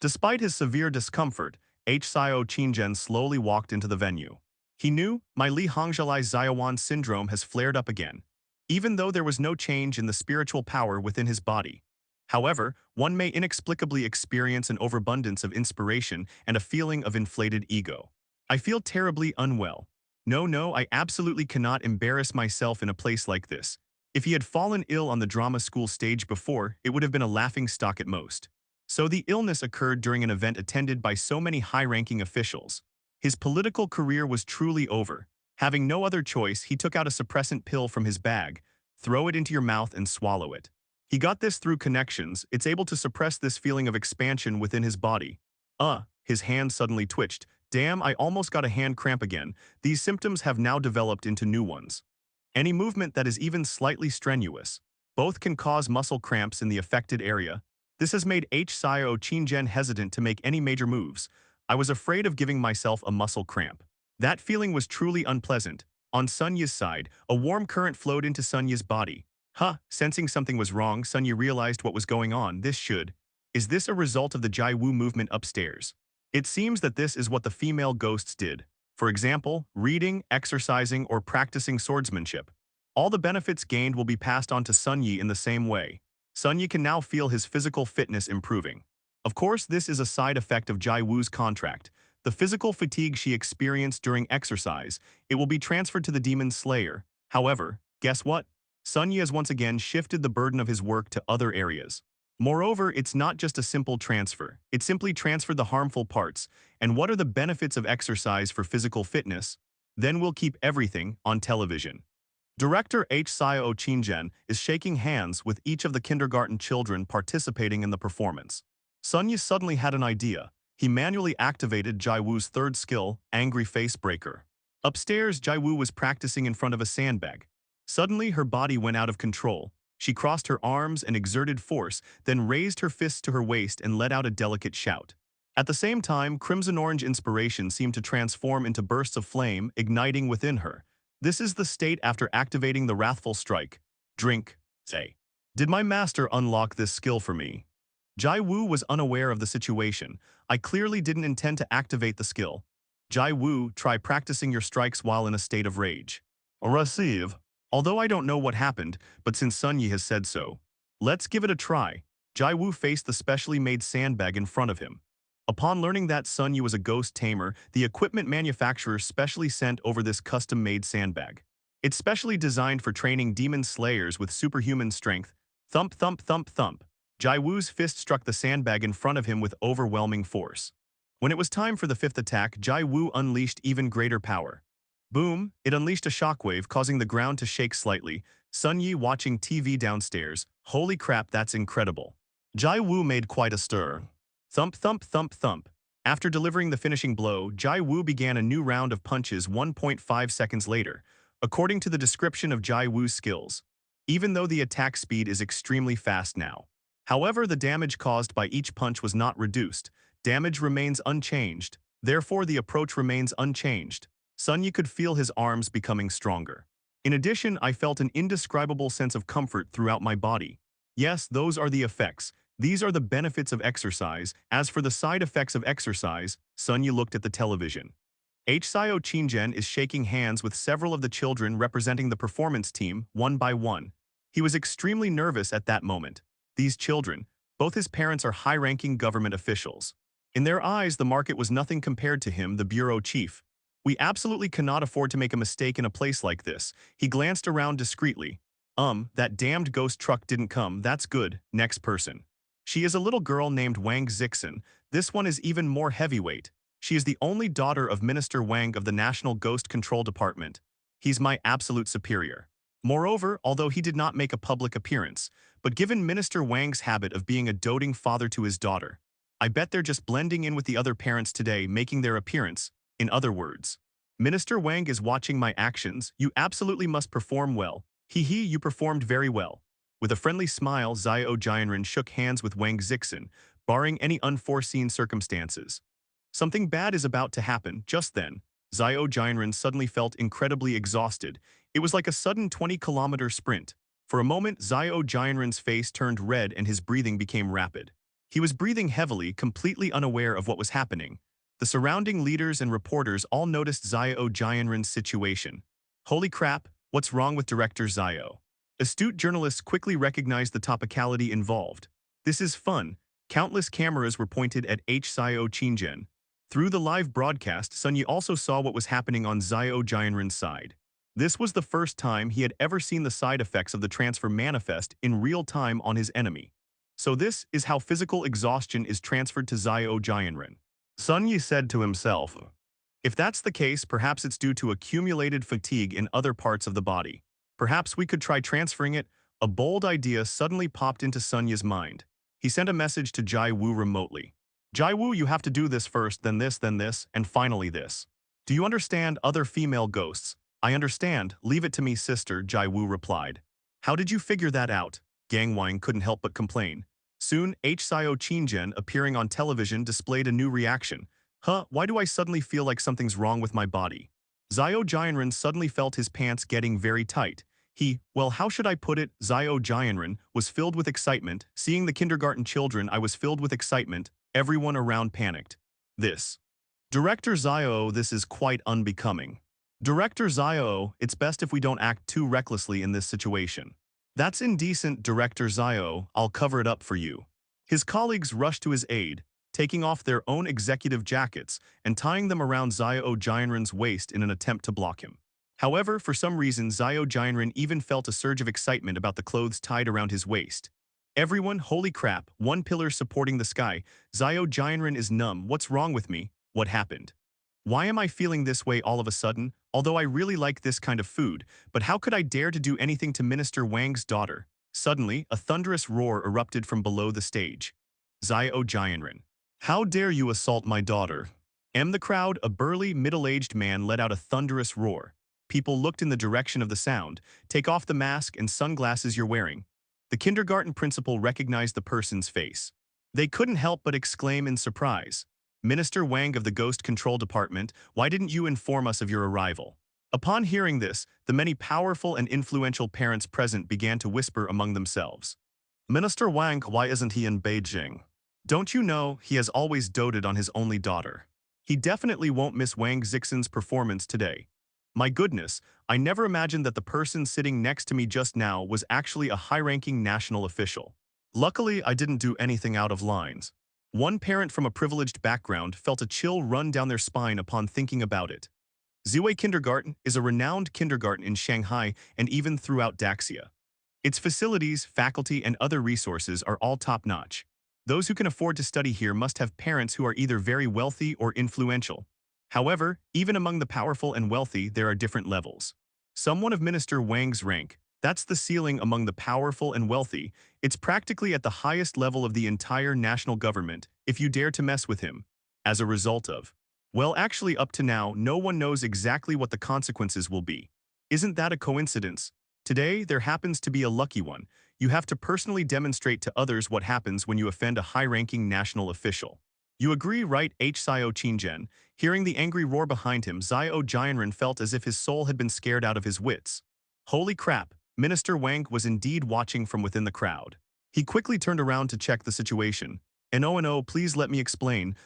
B: Despite his severe discomfort, H. Xiao Qingjian slowly walked into the venue. He knew, my Li Hongzhilai Xiaowan syndrome has flared up again, even though there was no change in the spiritual power within his body. However, one may inexplicably experience an overabundance of inspiration and a feeling of inflated ego. I feel terribly unwell. No, I absolutely cannot embarrass myself in a place like this. If he had fallen ill on the drama school stage before, it would have been a laughingstock at most. So the illness occurred during an event attended by so many high-ranking officials. His political career was truly over. Having no other choice, he took out a suppressant pill from his bag. Throw it into your mouth and swallow it. He got this through connections. It's able to suppress this feeling of expansion within his body. His hand suddenly twitched. Damn, I almost got a hand cramp again. These symptoms have now developed into new ones. Any movement that is even slightly strenuous. Both can cause muscle cramps in the affected area. This has made H. Xiao Qingjian hesitant to make any major moves. I was afraid of giving myself a muscle cramp. That feeling was truly unpleasant. On Sun Yi's side, a warm current flowed into Sun Yi's body. Sensing something was wrong, Sun Yi realized what was going on. Is this a result of the Jai Wu movement upstairs? It seems that this is what the female ghosts did. For example, reading, exercising, or practicing swordsmanship. All the benefits gained will be passed on to Sun Yi in the same way. Sun Yi can now feel his physical fitness improving. Of course, this is a side effect of Jai Wu's contract. The physical fatigue she experienced during exercise, it will be transferred to the Demon Slayer. However, guess what? Sun Yi has once again shifted the burden of his work to other areas. Moreover, it's not just a simple transfer. It simply transferred the harmful parts. And what are the benefits of exercise for physical fitness? Then we'll keep everything on television. Director H. Xiao Qingjian is shaking hands with each of the kindergarten children participating in the performance. Sun Yi suddenly had an idea. He manually activated Jai Wu's third skill, Angry Face Breaker. Upstairs, Jai Wu was practicing in front of a sandbag. Suddenly, her body went out of control. She crossed her arms and exerted force, then raised her fists to her waist and let out a delicate shout. At the same time, crimson-orange inspiration seemed to transform into bursts of flame, igniting within her. This is the state after activating the Wrathful Strike. Drink, say. Did my master unlock this skill for me? Jai Wu was unaware of the situation. I clearly didn't intend to activate the skill. Jai Wu, try practicing your strikes while in a state of rage. Receive. Although I don't know what happened, but since Sun Yi has said so, let's give it a try. Jai Wu faced the specially made sandbag in front of him. Upon learning that Sun Yi was a ghost tamer, the equipment manufacturer specially sent over this custom-made sandbag. It's specially designed for training demon slayers with superhuman strength. Thump, thump, thump, thump. Jai Wu's fist struck the sandbag in front of him with overwhelming force. When it was time for the fifth attack, Jai Wu unleashed even greater power. Boom! It unleashed a shockwave, causing the ground to shake slightly. Sun Yi watching TV downstairs. Holy crap, that's incredible. Jai Wu made quite a stir. Thump, thump, thump, thump. After delivering the finishing blow, Jai Wu began a new round of punches 1.5 seconds later, according to the description of Jai Wu's skills, even though the attack speed is extremely fast now. However, the damage caused by each punch was not reduced. Damage remains unchanged, therefore the approach remains unchanged. Sun Yi could feel his arms becoming stronger. In addition, I felt an indescribable sense of comfort throughout my body. Yes, those are the effects. These are the benefits of exercise. As for the side effects of exercise, Sun Yi looked at the television. Hsio Qingzhen is shaking hands with several of the children representing the performance team, one by one. He was extremely nervous at that moment. These children, both his parents are high-ranking government officials. In their eyes, the market was nothing compared to him, the bureau chief. We absolutely cannot afford to make a mistake in a place like this. He glanced around discreetly. That damned ghost truck didn't come, that's good, next person. She is a little girl named Wang Zixin. This one is even more heavyweight. She is the only daughter of Minister Wang of the National Ghost Control Department. He's my absolute superior. Moreover, although he did not make a public appearance, but given Minister Wang's habit of being a doting father to his daughter, I bet they're just blending in with the other parents today, making their appearance. In other words, Minister Wang is watching my actions. You absolutely must perform well. You performed very well. With a friendly smile, Xiao Jianren shook hands with Wang Zixin, barring any unforeseen circumstances. Something bad is about to happen. Just then, Xiao Jianren suddenly felt incredibly exhausted. It was like a sudden 20-kilometer sprint. For a moment, Xiao Jianren's face turned red and his breathing became rapid. He was breathing heavily, completely unaware of what was happening. The surrounding leaders and reporters all noticed Xiao Jianren's situation. Holy crap, what's wrong with Director Xiao? Astute journalists quickly recognized the topicality involved. This is fun. Countless cameras were pointed at Hsio Qingzhen. Through the live broadcast, Sun Yi also saw what was happening on Xiao Jianren's side. This was the first time he had ever seen the side effects of the transfer manifest in real time on his enemy. So this is how physical exhaustion is transferred to Xiao Jianren. Sun Yi said to himself, if that's the case, perhaps it's due to accumulated fatigue in other parts of the body. Perhaps we could try transferring it. A bold idea suddenly popped into Sun Yi's mind. He sent a message to Jai Wu remotely. Jai Wu, you have to do this first, then this, and finally this. Do you understand, other female ghosts? I understand, leave it to me, sister, Jai Wu replied. How did you figure that out? Gang Wang couldn't help but complain. Soon, Hsio Qingzhen, appearing on television, displayed a new reaction. Why do I suddenly feel like something's wrong with my body? Xiao Jianren suddenly felt his pants getting very tight. Well, how should I put it? Xiao Jianren was filled with excitement. Seeing the kindergarten children, I was filled with excitement. Everyone around panicked. Director Xiao, this is quite unbecoming. Director Xiao, it's best if we don't act too recklessly in this situation. That's indecent, Director Xiao, I'll cover it up for you. His colleagues rushed to his aid, taking off their own executive jackets and tying them around Xiao Jianren's waist in an attempt to block him. However, for some reason, Xiao Jianren even felt a surge of excitement about the clothes tied around his waist. Everyone, holy crap, one pillar supporting the sky. Xiao Jianren is numb. What's wrong with me? What happened? Why am I feeling this way all of a sudden? Although I really like this kind of food, but how could I dare to do anything to Minister Wang's daughter? Suddenly, a thunderous roar erupted from below the stage. Xiao Jianren. How dare you assault my daughter? The crowd, a burly, middle-aged man let out a thunderous roar. People looked in the direction of the sound. Take off the mask and sunglasses you're wearing. The kindergarten principal recognized the person's face. They couldn't help but exclaim in surprise. Minister Wang of the Ghost Control Department, why didn't you inform us of your arrival? Upon hearing this, the many powerful and influential parents present began to whisper among themselves. Minister Wang, why isn't he in Beijing? Don't you know, he has always doted on his only daughter. He definitely won't miss Wang Zixin's performance today. My goodness, I never imagined that the person sitting next to me just now was actually a high-ranking national official. Luckily, I didn't do anything out of lines. One parent from a privileged background felt a chill run down their spine upon thinking about it. Ziwei Kindergarten is a renowned kindergarten in Shanghai and even throughout Daxia. Its facilities, faculty, and other resources are all top-notch. Those who can afford to study here must have parents who are either very wealthy or influential. However, even among the powerful and wealthy, there are different levels. Someone of Minister Wang's rank, that's the ceiling among the powerful and wealthy. It's practically at the highest level of the entire national government if you dare to mess with him. As a result of, well, actually up to now, no one knows exactly what the consequences will be. Isn't that a coincidence? Today, there happens to be a lucky one. You have to personally demonstrate to others what happens when you offend a high-ranking national official. You agree, right? Xiao Qingzhen. Hearing the angry roar behind him, Xiao Jianren felt as if his soul had been scared out of his wits. Holy crap, Minister Wang was indeed watching from within the crowd. He quickly turned around to check the situation. No, please let me explain.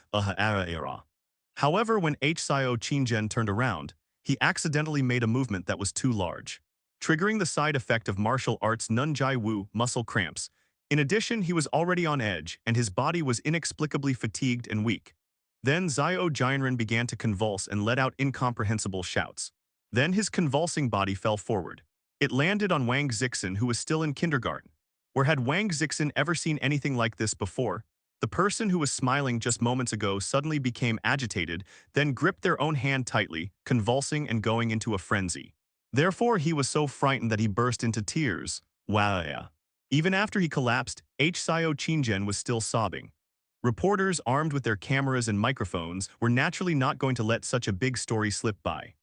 B: However, when Xiao Qingzhen turned around, he accidentally made a movement that was too large, triggering the side effect of martial arts Nunjai Wu muscle cramps. In addition, he was already on edge, and his body was inexplicably fatigued and weak. Then Xiao Jianren began to convulse and let out incomprehensible shouts. Then his convulsing body fell forward. It landed on Wang Zixin, who was still in kindergarten. Where had Wang Zixin ever seen anything like this before? The person who was smiling just moments ago suddenly became agitated, then gripped their own hand tightly, convulsing and going into a frenzy. Therefore, he was so frightened that he burst into tears. Wow. Even after he collapsed, Xiao Qingzhen was still sobbing. Reporters armed with their cameras and microphones were naturally not going to let such a big story slip by.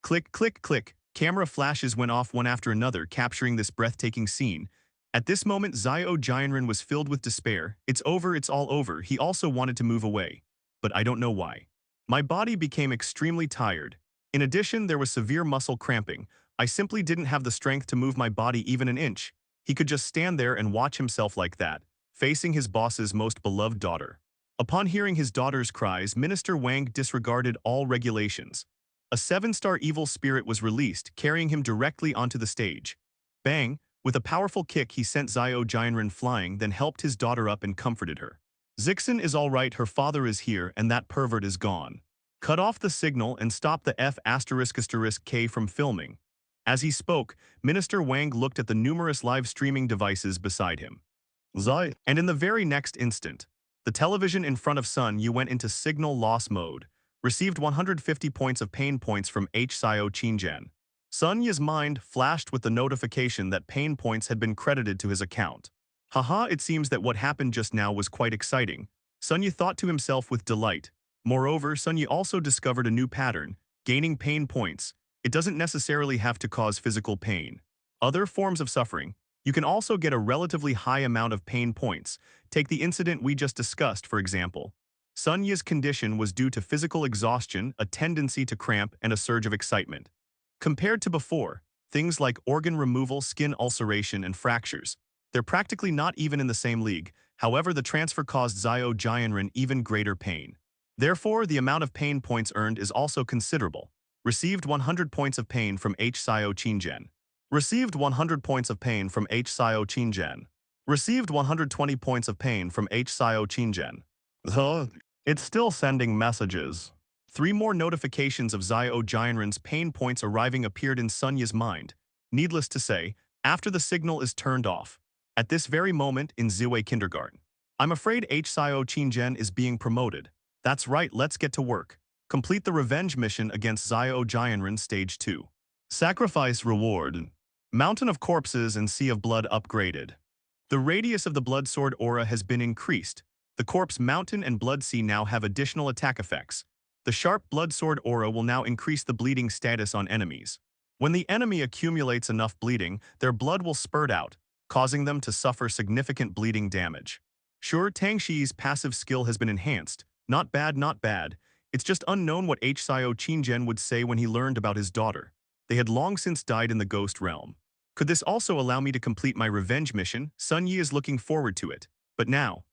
B: Click, click, click. Camera flashes went off one after another, capturing this breathtaking scene. At this moment, Xiao Jianren was filled with despair. It's over, it's all over. He also wanted to move away. But I don't know why. My body became extremely tired. In addition, there was severe muscle cramping. I simply didn't have the strength to move my body even an inch. He could just stand there and watch himself like that, facing his boss's most beloved daughter. Upon hearing his daughter's cries, Minister Wang disregarded all regulations. A 7-star evil spirit was released, carrying him directly onto the stage. Bang! With a powerful kick, he sent Xiao Jianren flying, then helped his daughter up and comforted her. Zixin is all right, her father is here, and that pervert is gone. Cut off the signal and stop the F***K from filming. As he spoke, Minister Wang looked at the numerous live streaming devices beside him. And in the very next instant, the television in front of Sun Yu went into signal loss mode, received 150 points of pain points from Xiao Qingzhen. Sun Yu's mind flashed with the notification that pain points had been credited to his account. Haha, it seems that what happened just now was quite exciting. Sun Yu thought to himself with delight. Moreover, Sun Yu also discovered a new pattern, gaining pain points. It doesn't necessarily have to cause physical pain. Other forms of suffering. You can also get a relatively high amount of pain points. Take the incident we just discussed, for example. Sun Yu's condition was due to physical exhaustion, a tendency to cramp, and a surge of excitement. Compared to before, things like organ removal, skin ulceration, and fractures, they're practically not even in the same league. However, the transfer caused Xiao Jianren even greater pain. Therefore, the amount of pain points earned is also considerable. Received 100 points of pain from Xiao Qingzhen. Received 100 points of pain from Xiao Qingzhen. Received 120 points of pain from Xiao Qingzhen. It's still sending messages. 3 more notifications of Xiao Jianren's pain points arriving appeared in Sun Yu's mind. Needless to say, after the signal is turned off. At this very moment in Ziwei Kindergarten. I'm afraid Xiao Qingzhen is being promoted. That's right, let's get to work. Complete the revenge mission against Xiao Jianren Stage 2. Sacrifice reward. Mountain of Corpses and Sea of Blood upgraded. The radius of the Blood Sword aura has been increased. The Corpse Mountain and Blood Sea now have additional attack effects. The sharp Blood Sword aura will now increase the bleeding status on enemies. When the enemy accumulates enough bleeding, their blood will spurt out, causing them to suffer significant bleeding damage. Sure, Tang Shi's passive skill has been enhanced. Not bad, not bad. It's just unknown what Xiao Qingzhen would say when he learned about his daughter. They had long since died in the ghost realm. Could this also allow me to complete my revenge mission? Sun Yi is looking forward to it. But now,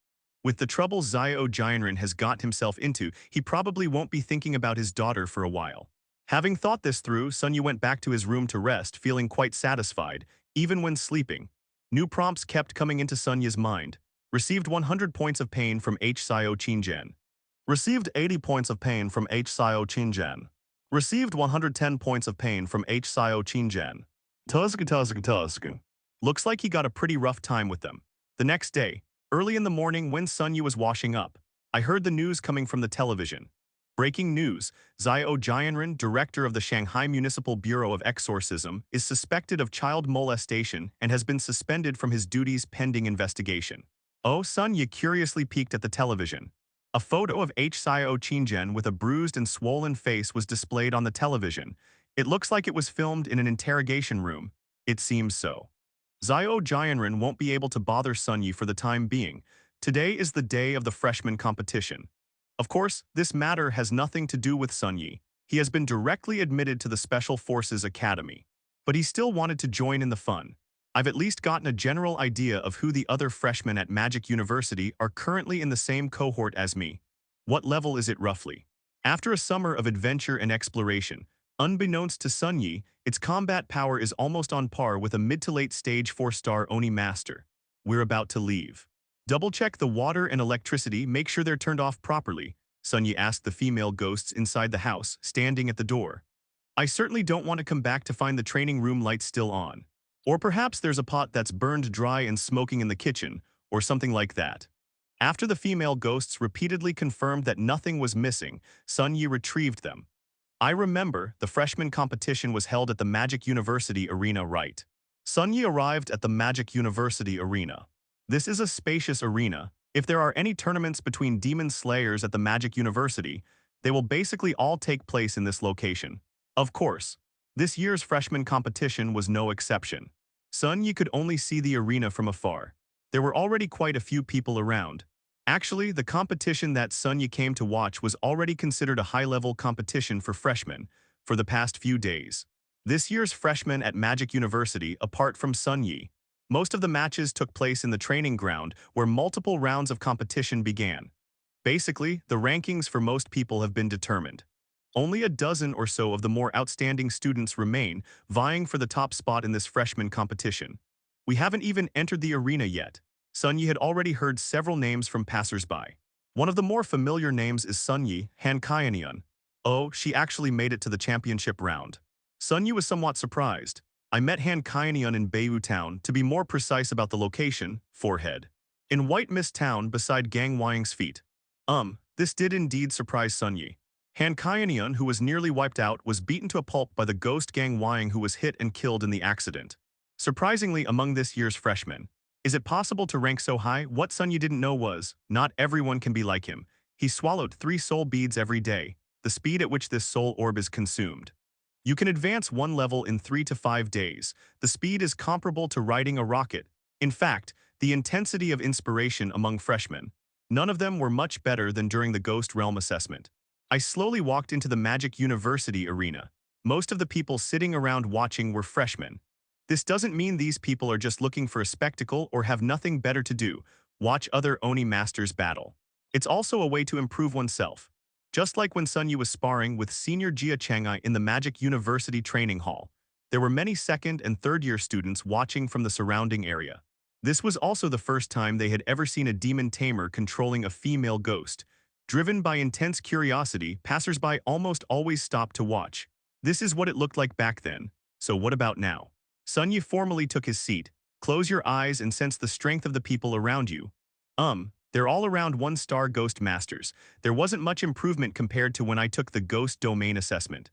B: with the trouble Xiao Jianren has got himself into, he probably won't be thinking about his daughter for a while. Having thought this through, Sun Yi went back to his room to rest, feeling quite satisfied, even when sleeping. New prompts kept coming into Sun Yi's mind. Received 100 points of pain from Xiao Qingzhen. Received 80 points of pain from Xiao Qingzhen. Received 110 points of pain from Xiao Qingzhen. Tusk. Looks like he got a pretty rough time with them. The next day, early in the morning when Sun Yi was washing up, I heard the news coming from the television. Breaking news, Xiao Jianren, director of the Shanghai Municipal Bureau of Exorcism, is suspected of child molestation and has been suspended from his duties pending investigation. Oh, Sun Yi curiously peeked at the television. A photo of Xiao Qingzhen with a bruised and swollen face was displayed on the television. It looks like it was filmed in an interrogation room. It seems so. Xiao Jianren won't be able to bother Sun Yi for the time being. Today is the day of the freshman competition. Of course, this matter has nothing to do with Sun Yi. He has been directly admitted to the Special Forces Academy. But he still wanted to join in the fun. I've at least gotten a general idea of who the other freshmen at Magic University are currently in the same cohort as me. What level is it roughly? After a summer of adventure and exploration, unbeknownst to Sun Yi, its combat power is almost on par with a mid to late stage 4-star Oni Master. We're about to leave. Double-check the water and electricity, make sure they're turned off properly, Sun Yi asked the female ghosts inside the house, standing at the door. I certainly don't want to come back to find the training room lights still on. Or perhaps there's a pot that's burned dry and smoking in the kitchen, or something like that. After the female ghosts repeatedly confirmed that nothing was missing, Sun Yi retrieved them. I remember, the freshman competition was held at the Magic University Arena, right? Sun Yi arrived at the Magic University Arena. This is a spacious arena. If there are any tournaments between demon slayers at the Magic University, they will basically all take place in this location. Of course, this year's freshman competition was no exception. Sun Yi could only see the arena from afar. There were already quite a few people around. Actually, the competition that Sun Yi came to watch was already considered a high-level competition for freshmen for the past few days. This year's freshmen at Magic University, apart from Sun Yi, most of the matches took place in the training ground where multiple rounds of competition began. Basically, the rankings for most people have been determined. Only a dozen or so of the more outstanding students remain, vying for the top spot in this freshman competition. We haven't even entered the arena yet. Sun Yi had already heard several names from passers-by. One of the more familiar names is Sun Yi, Han Kaianian. Oh, she actually made it to the championship round. Sun Yi was somewhat surprised. I met Han Kaianian in Beiwu Town, to be more precise about the location, forehead. In White Mist Town beside Gang Wang's feet. This did indeed surprise Sun Yi. Han Kaianian, who was nearly wiped out, was beaten to a pulp by the ghost Gang Wang, who was hit and killed in the accident. Surprisingly, among this year's freshmen, is it possible to rank so high? What Sun Yi didn't know was, not everyone can be like him. He swallowed 3 soul beads every day, the speed at which this soul orb is consumed. You can advance one level in 3 to 5 days. The speed is comparable to riding a rocket. In fact, the intensity of inspiration among freshmen, none of them were much better than during the Ghost Realm assessment. I slowly walked into the Magic University arena. Most of the people sitting around watching were freshmen. This doesn't mean these people are just looking for a spectacle or have nothing better to do. Watch other Oni masters battle. It's also a way to improve oneself. Just like when Sun Yi was sparring with senior Jia Chang'ai in the Magic University training hall, there were many second and third-year students watching from the surrounding area. This was also the first time they had ever seen a demon tamer controlling a female ghost. Driven by intense curiosity, passers-by almost always stopped to watch. This is what it looked like back then. So what about now? Sun Yi formally took his seat. Close your eyes and sense the strength of the people around you. They're all around 1-star ghost masters. There wasn't much improvement compared to when I took the ghost domain assessment.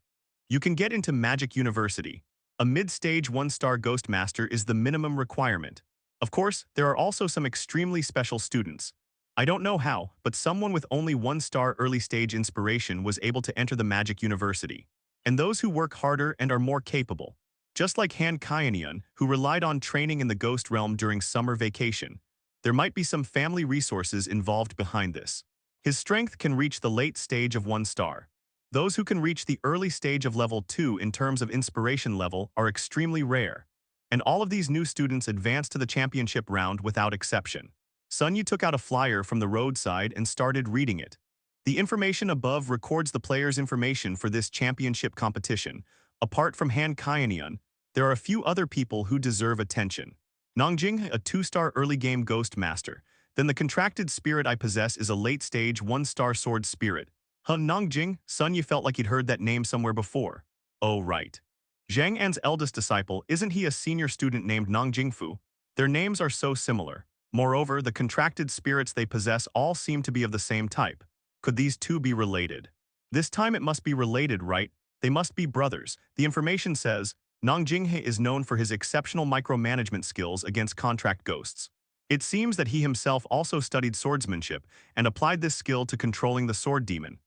B: You can get into Magic University. A mid-stage 1-star ghost master is the minimum requirement. Of course, there are also some extremely special students. I don't know how, but someone with only 1-star early-stage inspiration was able to enter the Magic University. And those who work harder and are more capable. Just like Han Kaianian, who relied on training in the Ghost Realm during summer vacation, there might be some family resources involved behind this. His strength can reach the late stage of 1-star. Those who can reach the early stage of level 2 in terms of inspiration level are extremely rare. And all of these new students advanced to the championship round without exception. Sun Yi took out a flyer from the roadside and started reading it. The information above records the players' information for this championship competition. Apart from Han Kaianian, there are a few other people who deserve attention. Nangjing, a 2-star early-game ghost master. Then the contracted spirit I possess is a late-stage 1-star sword spirit. Nangjing, Sun Yi felt like he'd heard that name somewhere before. Oh, right. Zhang An's eldest disciple, isn't he a senior student named Nang Jingfu? Their names are so similar. Moreover, the contracted spirits they possess all seem to be of the same type. Could these two be related? This time it must be related, right? They must be brothers. The information says, Nang Jinghe is known for his exceptional micromanagement skills against contract ghosts. It seems that he himself also studied swordsmanship and applied this skill to controlling the sword demon.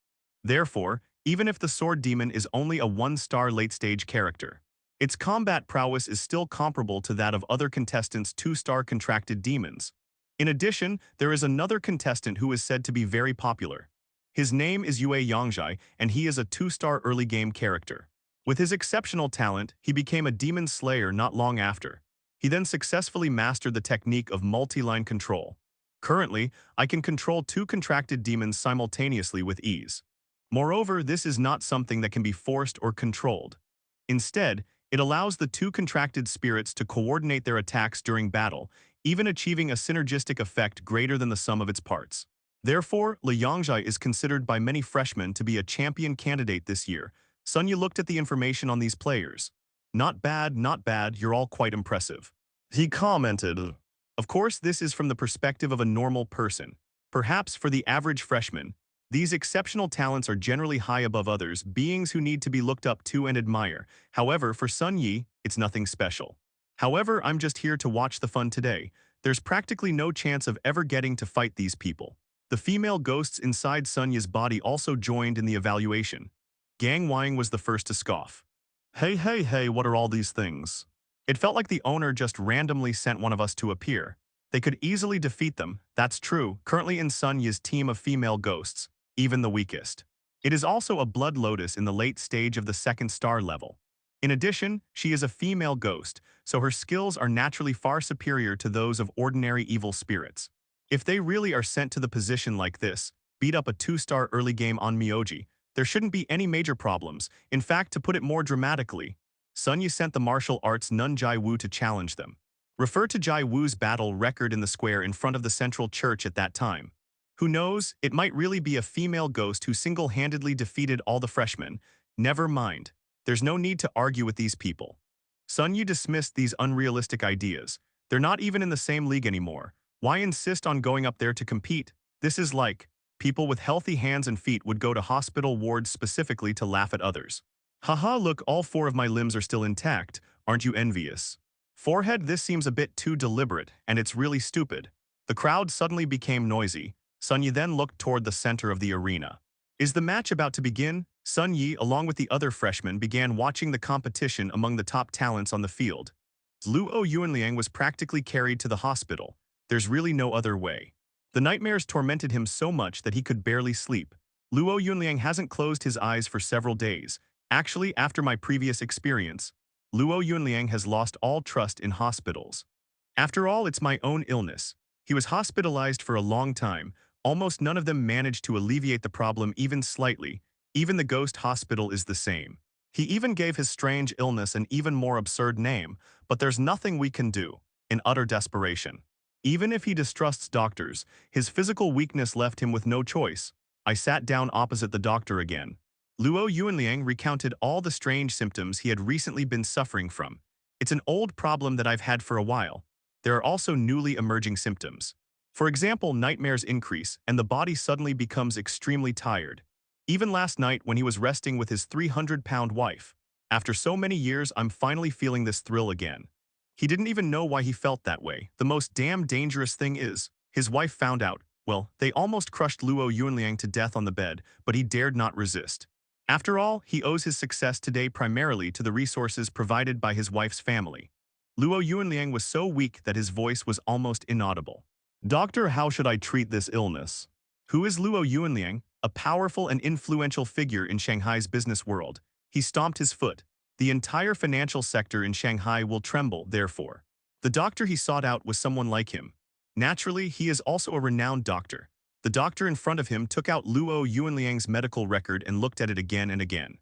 B: Therefore, even if the sword demon is only a one-star late-stage character, its combat prowess is still comparable to that of other contestants' two-star contracted demons. In addition, there is another contestant who is said to be very popular. His name is Yue Yangzhai, and he is a two-star early-game character. With his exceptional talent, he became a demon slayer not long after. He then successfully mastered the technique of multi-line control. Currently, I can control two contracted demons simultaneously with ease. Moreover, this is not something that can be forced or controlled. Instead, it allows the two contracted spirits to coordinate their attacks during battle, even achieving a synergistic effect greater than the sum of its parts. Therefore, Li Yangzhai is considered by many freshmen to be a champion candidate this year. Sun Yu looked at the information on these players. Not bad, you're all quite impressive. He commented. Of course, this is from the perspective of a normal person. Perhaps for the average freshman, these exceptional talents are generally high above others, beings who need to be looked up to and admire. However, for Sun Yi, it's nothing special. However, I'm just here to watch the fun today. There's practically no chance of ever getting to fight these people. The female ghosts inside Sun Yi's body also joined in the evaluation. Gang Wang was the first to scoff. Hey, what are all these things? It felt like the owner just randomly sent one of us to appear. They could easily defeat them, that's true, currently in Sun Yi's team of female ghosts, even the weakest. It is also a blood lotus in the late stage of the second star level. In addition, she is a female ghost, so her skills are naturally far superior to those of ordinary evil spirits. If they really are sent to the position like this, beat up a 2-star early game on Myoji, there shouldn't be any major problems. In fact, to put it more dramatically, Sun Yu sent the martial arts nun Jai Wu to challenge them. Refer to Jai Wu's battle record in the square in front of the central church at that time. Who knows, it might really be a female ghost who single-handedly defeated all the freshmen. Never mind. There's no need to argue with these people. Sun Yu dismissed these unrealistic ideas. They're not even in the same league anymore. Why insist on going up there to compete? This is like, people with healthy hands and feet would go to hospital wards specifically to laugh at others. Haha, look, all 4 of my limbs are still intact. Aren't you envious? Forehead, this seems a bit too deliberate, and it's really stupid. The crowd suddenly became noisy. Sun Yi then looked toward the center of the arena. Is the match about to begin? Sun Yi, along with the other freshmen, began watching the competition among the top talents on the field. Luo Yuanliang was practically carried to the hospital. There's really no other way. The nightmares tormented him so much that he could barely sleep. Luo Yunliang hasn't closed his eyes for several days. Actually, after my previous experience, Luo Yunliang has lost all trust in hospitals. After all, it's my own illness. He was hospitalized for a long time. Almost none of them managed to alleviate the problem even slightly. Even the ghost hospital is the same. He even gave his strange illness an even more absurd name, but there's nothing we can do, in utter desperation. Even if he distrusts doctors, his physical weakness left him with no choice. I sat down opposite the doctor again. Luo Yuanliang recounted all the strange symptoms he had recently been suffering from. It's an old problem that I've had for a while. There are also newly emerging symptoms. For example, nightmares increase, and the body suddenly becomes extremely tired. Even last night when he was resting with his 300-pound wife. After so many years, I'm finally feeling this thrill again. He didn't even know why he felt that way. The most damn dangerous thing is, his wife found out. Well, they almost crushed Luo Yunliang to death on the bed, but he dared not resist. After all, he owes his success today primarily to the resources provided by his wife's family. Luo Yunliang was so weak that his voice was almost inaudible. Doctor, how should I treat this illness? Who is Luo Yunliang? A powerful and influential figure in Shanghai's business world. He stomped his foot. The entire financial sector in Shanghai will tremble, therefore. The doctor he sought out was someone like him. Naturally, he is also a renowned doctor. The doctor in front of him took out Luo Yuanliang's medical record and looked at it again and again.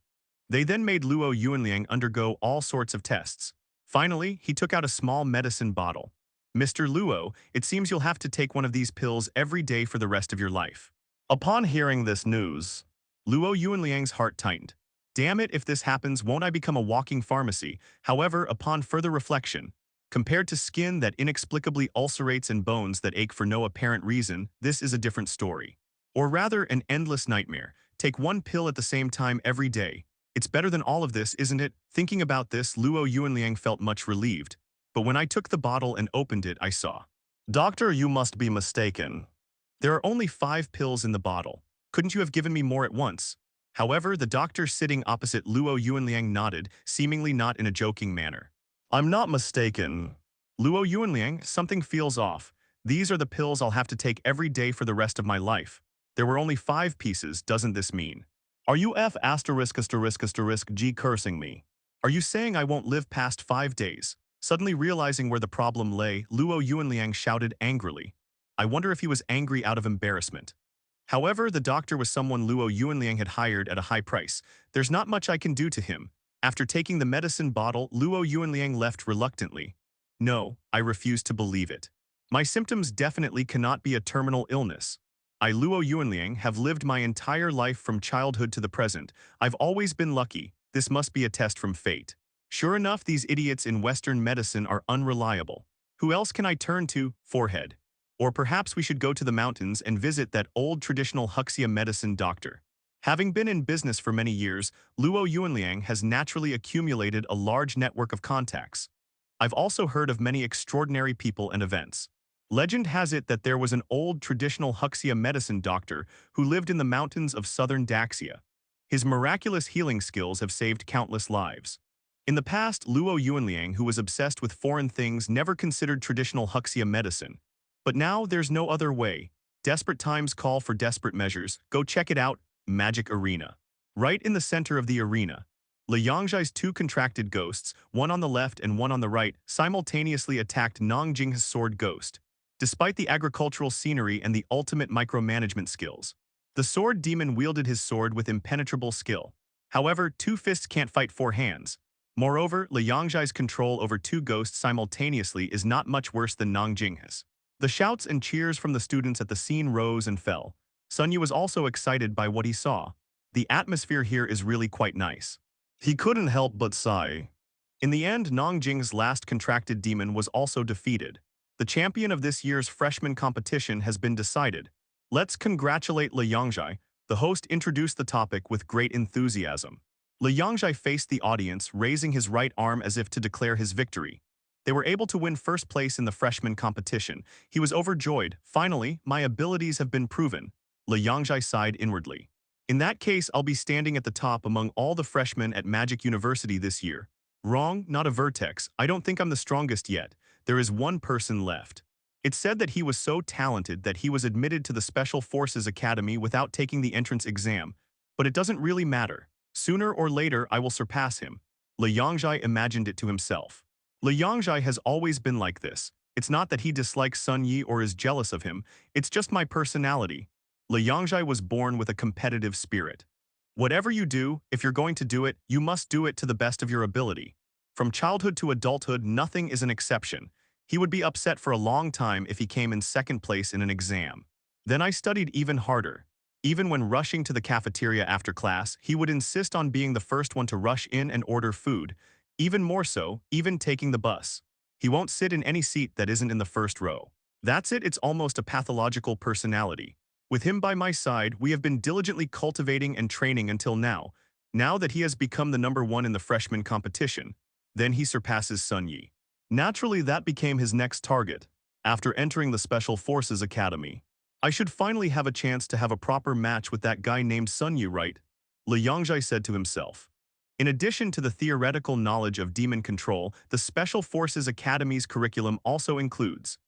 B: They then made Luo Yuanliang undergo all sorts of tests. Finally, he took out a small medicine bottle. Mr. Luo, it seems you'll have to take one of these pills every day for the rest of your life. Upon hearing this news, Luo Yuanliang's heart tightened. Damn it, if this happens, won't I become a walking pharmacy? However, upon further reflection, compared to skin that inexplicably ulcerates and bones that ache for no apparent reason, this is a different story. Or rather, an endless nightmare. Take one pill at the same time every day. It's better than all of this, isn't it? Thinking about this, Luo Yuanliang felt much relieved. But when I took the bottle and opened it, I saw. Doctor, you must be mistaken. There are only 5 pills in the bottle. Couldn't you have given me more at once? However, the doctor sitting opposite Luo Yuanliang nodded, seemingly not in a joking manner. I'm not mistaken. Luo Yuanliang, something feels off. These are the pills I'll have to take every day for the rest of my life. There were only 5 pieces, doesn't this mean? Are you G cursing me? Are you saying I won't live past 5 days? Suddenly realizing where the problem lay, Luo Yuanliang shouted angrily. I wonder if he was angry out of embarrassment. However, the doctor was someone Luo Yuanliang had hired at a high price. There's not much I can do to him. After taking the medicine bottle, Luo Yuanliang left reluctantly. No, I refuse to believe it. My symptoms definitely cannot be a terminal illness. I, Luo Yuanliang, have lived my entire life from childhood to the present. I've always been lucky. This must be a test from fate. Sure enough, these idiots in Western medicine are unreliable. Who else can I turn to? Forehead. Or perhaps we should go to the mountains and visit that old traditional Huxia medicine doctor. Having been in business for many years, Luo Yuanliang has naturally accumulated a large network of contacts. I've also heard of many extraordinary people and events. Legend has it that there was an old traditional Huxia medicine doctor who lived in the mountains of southern Daxia. His miraculous healing skills have saved countless lives. In the past, Luo Yuanliang, who was obsessed with foreign things, never considered traditional Huxia medicine. But now there's no other way. Desperate times call for desperate measures. Go check it out, Magic Arena. Right in the center of the arena, Li Yangzhai's 2 contracted ghosts, one on the left and one on the right, simultaneously attacked Nong Jing's sword ghost. Despite the agricultural scenery and the ultimate micromanagement skills, the sword demon wielded his sword with impenetrable skill. However, 2 fists can't fight 4 hands. Moreover, Li Yangzhai's control over 2 ghosts simultaneously is not much worse than Nong Jing's. The shouts and cheers from the students at the scene rose and fell. Sun Yu was also excited by what he saw. The atmosphere here is really quite nice. He couldn't help but sigh. In the end, Nong Jing's last contracted demon was also defeated. The champion of this year's freshman competition has been decided. Let's congratulate Li Yangzhai. The host introduced the topic with great enthusiasm. Li Yangzhai faced the audience, raising his right arm as if to declare his victory. They were able to win first place in the freshman competition. He was overjoyed. Finally, my abilities have been proven. Li Yangzhai sighed inwardly. In that case, I'll be standing at the top among all the freshmen at Magic University this year. Wrong, not a vertex. I don't think I'm the strongest yet. There is one person left. It's said that he was so talented that he was admitted to the Special Forces Academy without taking the entrance exam. But it doesn't really matter. Sooner or later, I will surpass him. Li Yangzhai imagined it to himself. Li Yangzhai has always been like this. It's not that he dislikes Sun Yi or is jealous of him, it's just my personality. Li Yangzhai was born with a competitive spirit. Whatever you do, if you're going to do it, you must do it to the best of your ability. From childhood to adulthood, nothing is an exception. He would be upset for a long time if he came in second place in an exam. Then I studied even harder. Even when rushing to the cafeteria after class, he would insist on being the first one to rush in and order food. Even more so, even taking the bus. He won't sit in any seat that isn't in the first row. That's it, it's almost a pathological personality. With him by my side, we have been diligently cultivating and training until now. Now that he has become the #1 in the freshman competition, then he surpasses Sun Yi. Naturally, that became his next target. After entering the Special Forces Academy, I should finally have a chance to have a proper match with that guy named Sun Yi, right? Li Yangzhai said to himself. In addition to the theoretical knowledge of demon control, the Special Forces Academy's curriculum also includes.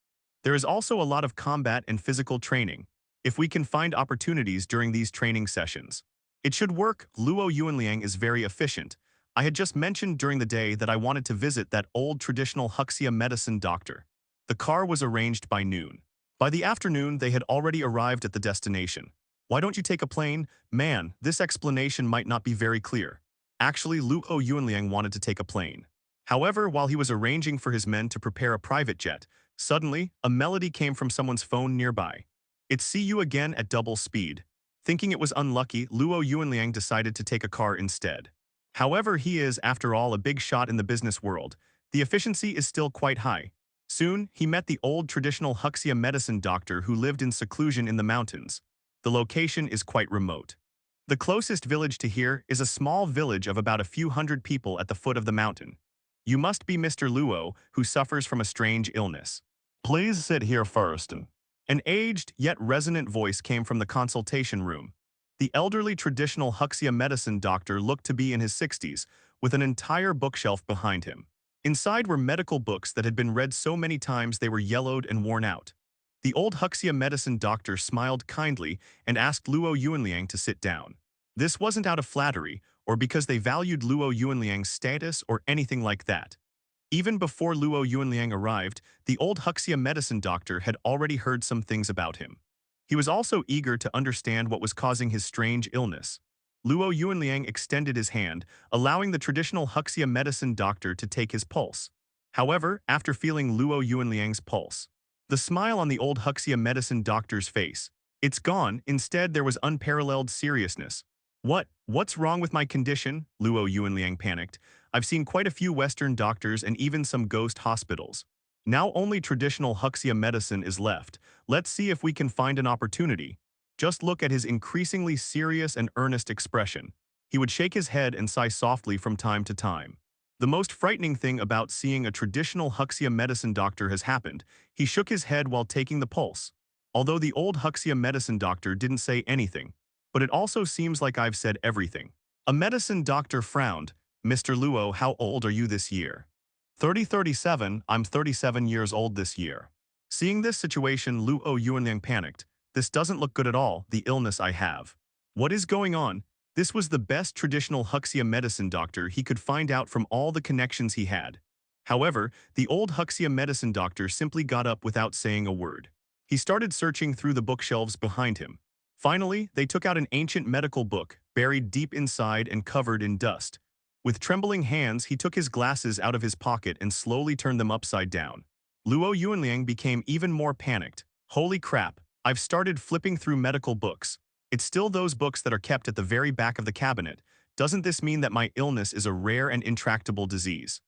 B: There is also a lot of combat and physical training. If we can find opportunities during these training sessions, it should work. Luo Yuanliang is very efficient. I had just mentioned during the day that I wanted to visit that old traditional Huxia medicine doctor. The car was arranged by noon. By the afternoon, they had already arrived at the destination. Why don't you take a plane? Man, this explanation might not be very clear. Actually, Luo Yuanliang wanted to take a plane. However, while he was arranging for his men to prepare a private jet, suddenly, a melody came from someone's phone nearby. It's "See you again" at double speed. Thinking it was unlucky, Luo Yuanliang decided to take a car instead. However, he is, after all, a big shot in the business world. The efficiency is still quite high. Soon, he met the old traditional Huxia medicine doctor who lived in seclusion in the mountains. The location is quite remote. The closest village to here is a small village of about a few hundred people at the foot of the mountain. You must be Mr. Luo, who suffers from a strange illness. Please sit here first. An aged yet resonant voice came from the consultation room. The elderly traditional Huxia medicine doctor looked to be in his 60s, with an entire bookshelf behind him. Inside were medical books that had been read so many times they were yellowed and worn out. The old Huxia medicine doctor smiled kindly and asked Luo Yuanliang to sit down. This wasn't out of flattery, or because they valued Luo Yuanliang's status or anything like that. Even before Luo Yuanliang arrived, the old Huxia medicine doctor had already heard some things about him. He was also eager to understand what was causing his strange illness. Luo Yuanliang extended his hand, allowing the traditional Huxia medicine doctor to take his pulse. However, after feeling Luo Yuanliang's pulse, the smile on the old Huxia medicine doctor's face, it's gone. Instead, there was unparalleled seriousness. What's wrong with my condition? Luo Yuanliang panicked. I've seen quite a few Western doctors and even some ghost hospitals. Now only traditional Huxia medicine is left. Let's see if we can find an opportunity. Just look at his increasingly serious and earnest expression. He would shake his head and sigh softly from time to time. The most frightening thing about seeing a traditional Huxia medicine doctor has happened. He shook his head while taking the pulse. Although the old Huxia medicine doctor didn't say anything, but it also seems like I've said everything. A medicine doctor frowned. Mr. Luo, how old are you this year? 37. I'm 37 years old this year. Seeing this situation, Luo Yuanliang panicked. This doesn't look good at all, the illness I have. What is going on? This was the best traditional Huxia medicine doctor he could find out from all the connections he had. However, the old Huxia medicine doctor simply got up without saying a word. He started searching through the bookshelves behind him. Finally, they took out an ancient medical book, buried deep inside and covered in dust. With trembling hands, he took his glasses out of his pocket and slowly turned them upside down. Luo Yuanliang became even more panicked. Holy crap, I've started flipping through medical books. It's still those books that are kept at the very back of the cabinet. Doesn't this mean that my illness is a rare and intractable disease?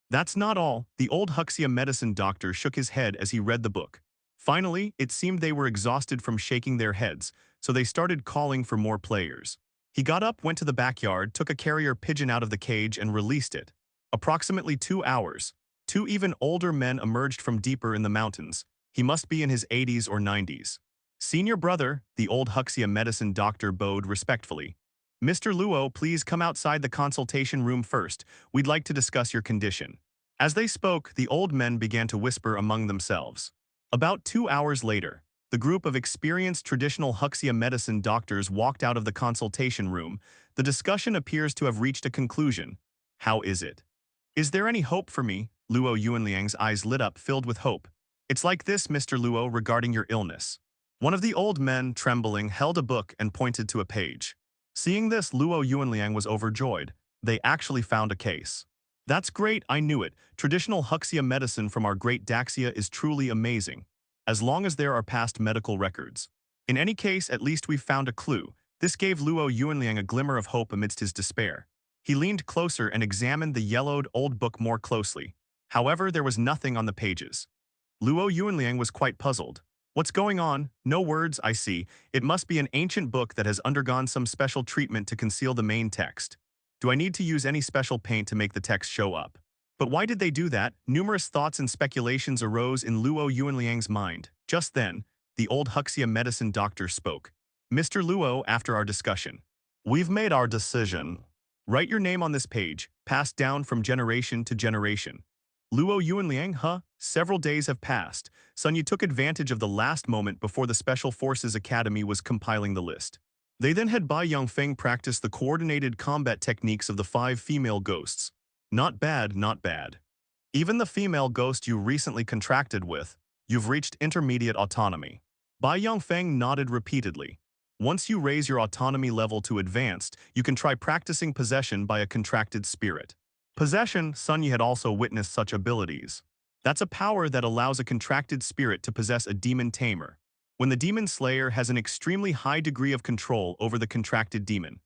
B: That's not all. The old Huxia medicine doctor shook his head as he read the book. Finally, it seemed they were exhausted from shaking their heads, so they started calling for more players. He got up, went to the backyard, took a carrier pigeon out of the cage and released it. Approximately 2 hours. 2 even older men emerged from deeper in the mountains. He must be in his 80s or 90s. Senior brother, the old Huxia medicine doctor bowed respectfully. Mr. Luo, please come outside the consultation room first. We'd like to discuss your condition. As they spoke, the old men began to whisper among themselves. About 2 hours later, the group of experienced traditional Huxia medicine doctors walked out of the consultation room. The discussion appears to have reached a conclusion. How is it? Is there any hope for me? Luo Yuanliang's eyes lit up, filled with hope. It's like this, Mr. Luo, regarding your illness. One of the old men, trembling, held a book and pointed to a page. Seeing this, Luo Yuanliang was overjoyed. They actually found a case. That's great, I knew it. Traditional Huxia medicine from our great Daxia is truly amazing. As long as there are past medical records. In any case, at least we've found a clue. This gave Luo Yuanliang a glimmer of hope amidst his despair. He leaned closer and examined the yellowed old book more closely. However, there was nothing on the pages. Luo Yuanliang was quite puzzled. What's going on? No words, I see. It must be an ancient book that has undergone some special treatment to conceal the main text. Do I need to use any special paint to make the text show up? But why did they do that? Numerous thoughts and speculations arose in Luo Yuanliang's mind. Just then, the old Huxia medicine doctor spoke. Mr. Luo, after our discussion, we've made our decision. Write your name on this page, passed down from generation to generation. Luo Yuanliang, huh? Several days have passed. Sun Yi took advantage of the last moment before the Special Forces Academy was compiling the list. They then had Bai Yongfeng practice the coordinated combat techniques of the 5 female ghosts. Not bad, not bad. Even the female ghost you recently contracted with, you've reached intermediate autonomy. Bai Yongfeng nodded repeatedly. Once you raise your autonomy level to advanced, you can try practicing possession by a contracted spirit. Possession, Sun Yi had also witnessed such abilities. That's a power that allows a contracted spirit to possess a demon tamer. When the demon slayer has an extremely high degree of control over the contracted demon.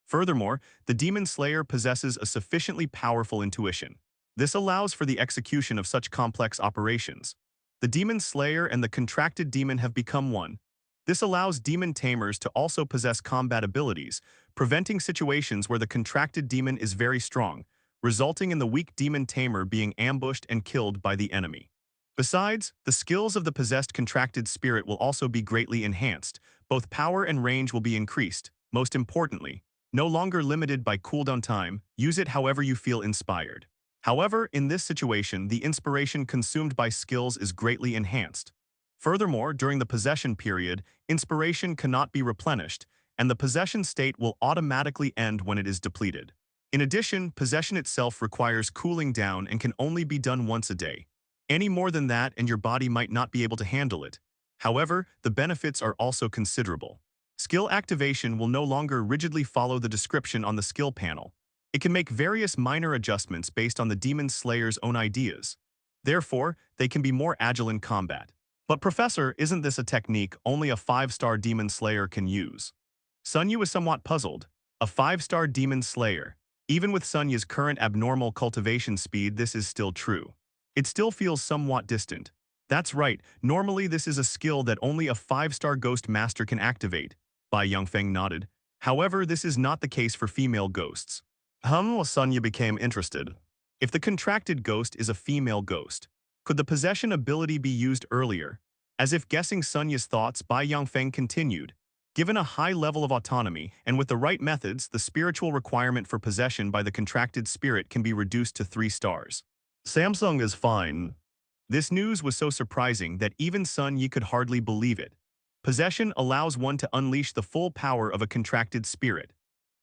B: Furthermore, the demon slayer possesses a sufficiently powerful intuition. This allows for the execution of such complex operations. The demon slayer and the contracted demon have become one. This allows demon tamers to also possess combat abilities, preventing situations where the contracted demon is very strong, resulting in the weak demon tamer being ambushed and killed by the enemy. Besides, the skills of the possessed contracted spirit will also be greatly enhanced. Both power and range will be increased. Most importantly, no longer limited by cooldown time, use it however you feel inspired. However, in this situation, the inspiration consumed by skills is greatly enhanced. Furthermore, during the possession period, inspiration cannot be replenished, and the possession state will automatically end when it is depleted. In addition, possession itself requires cooling down and can only be done once a day. Any more than that and your body might not be able to handle it. However, the benefits are also considerable. Skill activation will no longer rigidly follow the description on the skill panel. It can make various minor adjustments based on the demon slayer's own ideas. Therefore, they can be more agile in combat. But Professor, isn't this a technique only a 5-star demon slayer can use? Sun Yu is somewhat puzzled. A 5-star demon slayer. Even with Sun Yu's current abnormal cultivation speed, this is still true. It still feels somewhat distant. That's right, normally this is a skill that only a 5-star ghost master can activate. Bai Yongfeng nodded. However, this is not the case for female ghosts. Sun Yu became interested. If the contracted ghost is a female ghost, could the possession ability be used earlier? As if guessing Sun Yu's thoughts, Bai Yongfeng continued. Given a high level of autonomy, and with the right methods, the spiritual requirement for possession by the contracted spirit can be reduced to 3 stars. Samsung is fine. This news was so surprising that even Sun Yi could hardly believe it. Possession allows one to unleash the full power of a contracted spirit.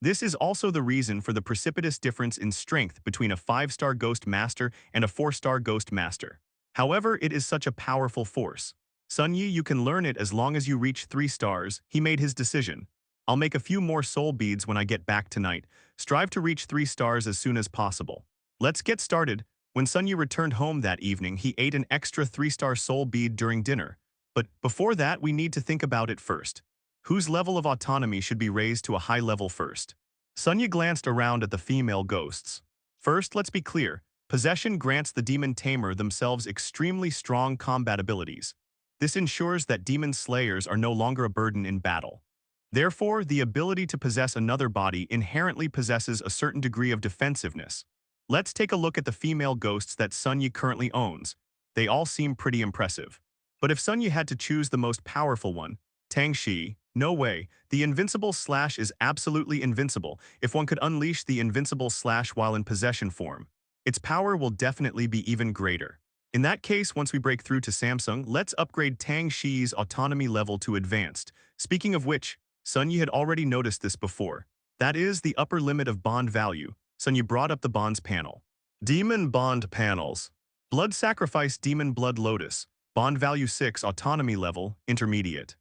B: This is also the reason for the precipitous difference in strength between a 5-star ghost master and a 4-star ghost master. However, it is such a powerful force. Sun Yi, you can learn it as long as you reach 3 stars. He made his decision. I'll make a few more soul beads when I get back tonight. Strive to reach 3 stars as soon as possible. Let's get started. When Sun Yi returned home that evening, he ate an extra 3-star soul bead during dinner. But before that, we need to think about it first. Whose level of autonomy should be raised to a high level first? Sun Yi glanced around at the female ghosts. First, let's be clear. Possession grants the demon tamer themselves extremely strong combat abilities. This ensures that demon slayers are no longer a burden in battle. Therefore, the ability to possess another body inherently possesses a certain degree of defensiveness. Let's take a look at the female ghosts that Sun Yi currently owns. They all seem pretty impressive. But if Sun Yi had to choose the most powerful one, Tang Shi, no way. The invincible slash is absolutely invincible if one could unleash the invincible slash while in possession form. Its power will definitely be even greater. In that case, once we break through to Samsung, let's upgrade Tang Shi's autonomy level to advanced. Speaking of which, Sun Yi had already noticed this before. That is the upper limit of bond value. Sun Yi brought up the bonds panel. Demon bond panels. Blood sacrifice demon blood lotus. Bond value 6 autonomy level, intermediate.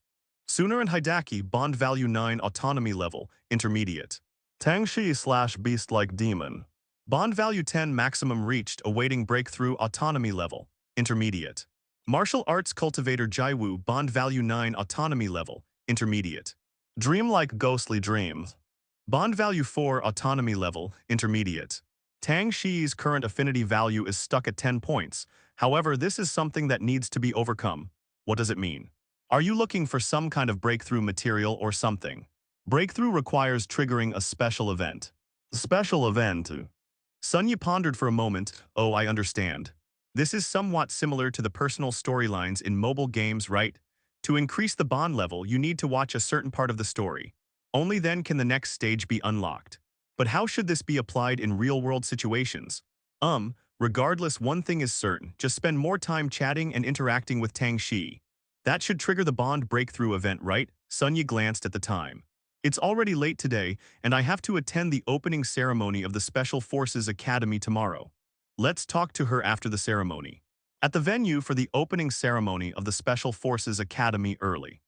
B: Sooner and Hidaki, bond value 9 autonomy level, intermediate. Tangshi / beast-like demon. Bond value 10 maximum reached, awaiting breakthrough autonomy level, intermediate. Martial arts cultivator Jaiwu, bond value 9 autonomy level, intermediate. Dreamlike ghostly dreams. Bond value 4 autonomy level, intermediate. Tang Shi's current affinity value is stuck at 10 points. However, this is something that needs to be overcome. What does it mean? Are you looking for some kind of breakthrough material or something? Breakthrough requires triggering a special event. Special event. Sun Yi pondered for a moment. Oh, I understand. This is somewhat similar to the personal storylines in mobile games, right? To increase the bond level, you need to watch a certain part of the story. Only then can the next stage be unlocked. But how should this be applied in real-world situations? Regardless, one thing is certain. Just spend more time chatting and interacting with Tang Shi. That should trigger the bond breakthrough event, right? Sun Yi glanced at the time. It's already late today, and I have to attend the opening ceremony of the Special Forces Academy tomorrow. Let's talk to her after the ceremony. At the venue for the opening ceremony of the Special Forces Academy early.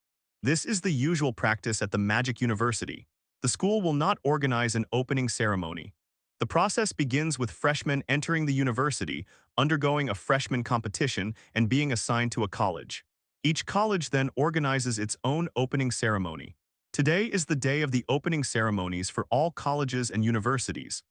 B: This is the usual practice at the Magic University. The school will not organize an opening ceremony. The process begins with freshmen entering the university, undergoing a freshman competition, and being assigned to a college. Each college then organizes its own opening ceremony. Today is the day of the opening ceremonies for all colleges and universities.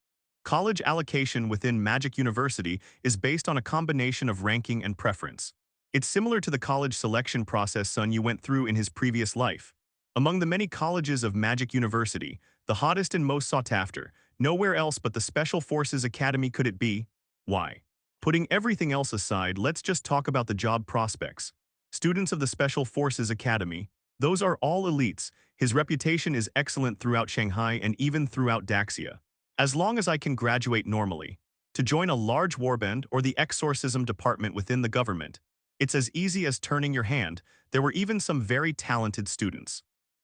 B: College allocation within Magic University is based on a combination of ranking and preference. It's similar to the college selection process Sun Yu went through in his previous life. Among the many colleges of Magic University, the hottest and most sought after, nowhere else but the Special Forces Academy could it be. Why? Putting everything else aside, let's just talk about the job prospects. Students of the Special Forces Academy, those are all elites. His reputation is excellent throughout Shanghai and even throughout Daxia. As long as I can graduate normally, to join a large warband or the exorcism department within the government, it's as easy as turning your hand. There were even some very talented students.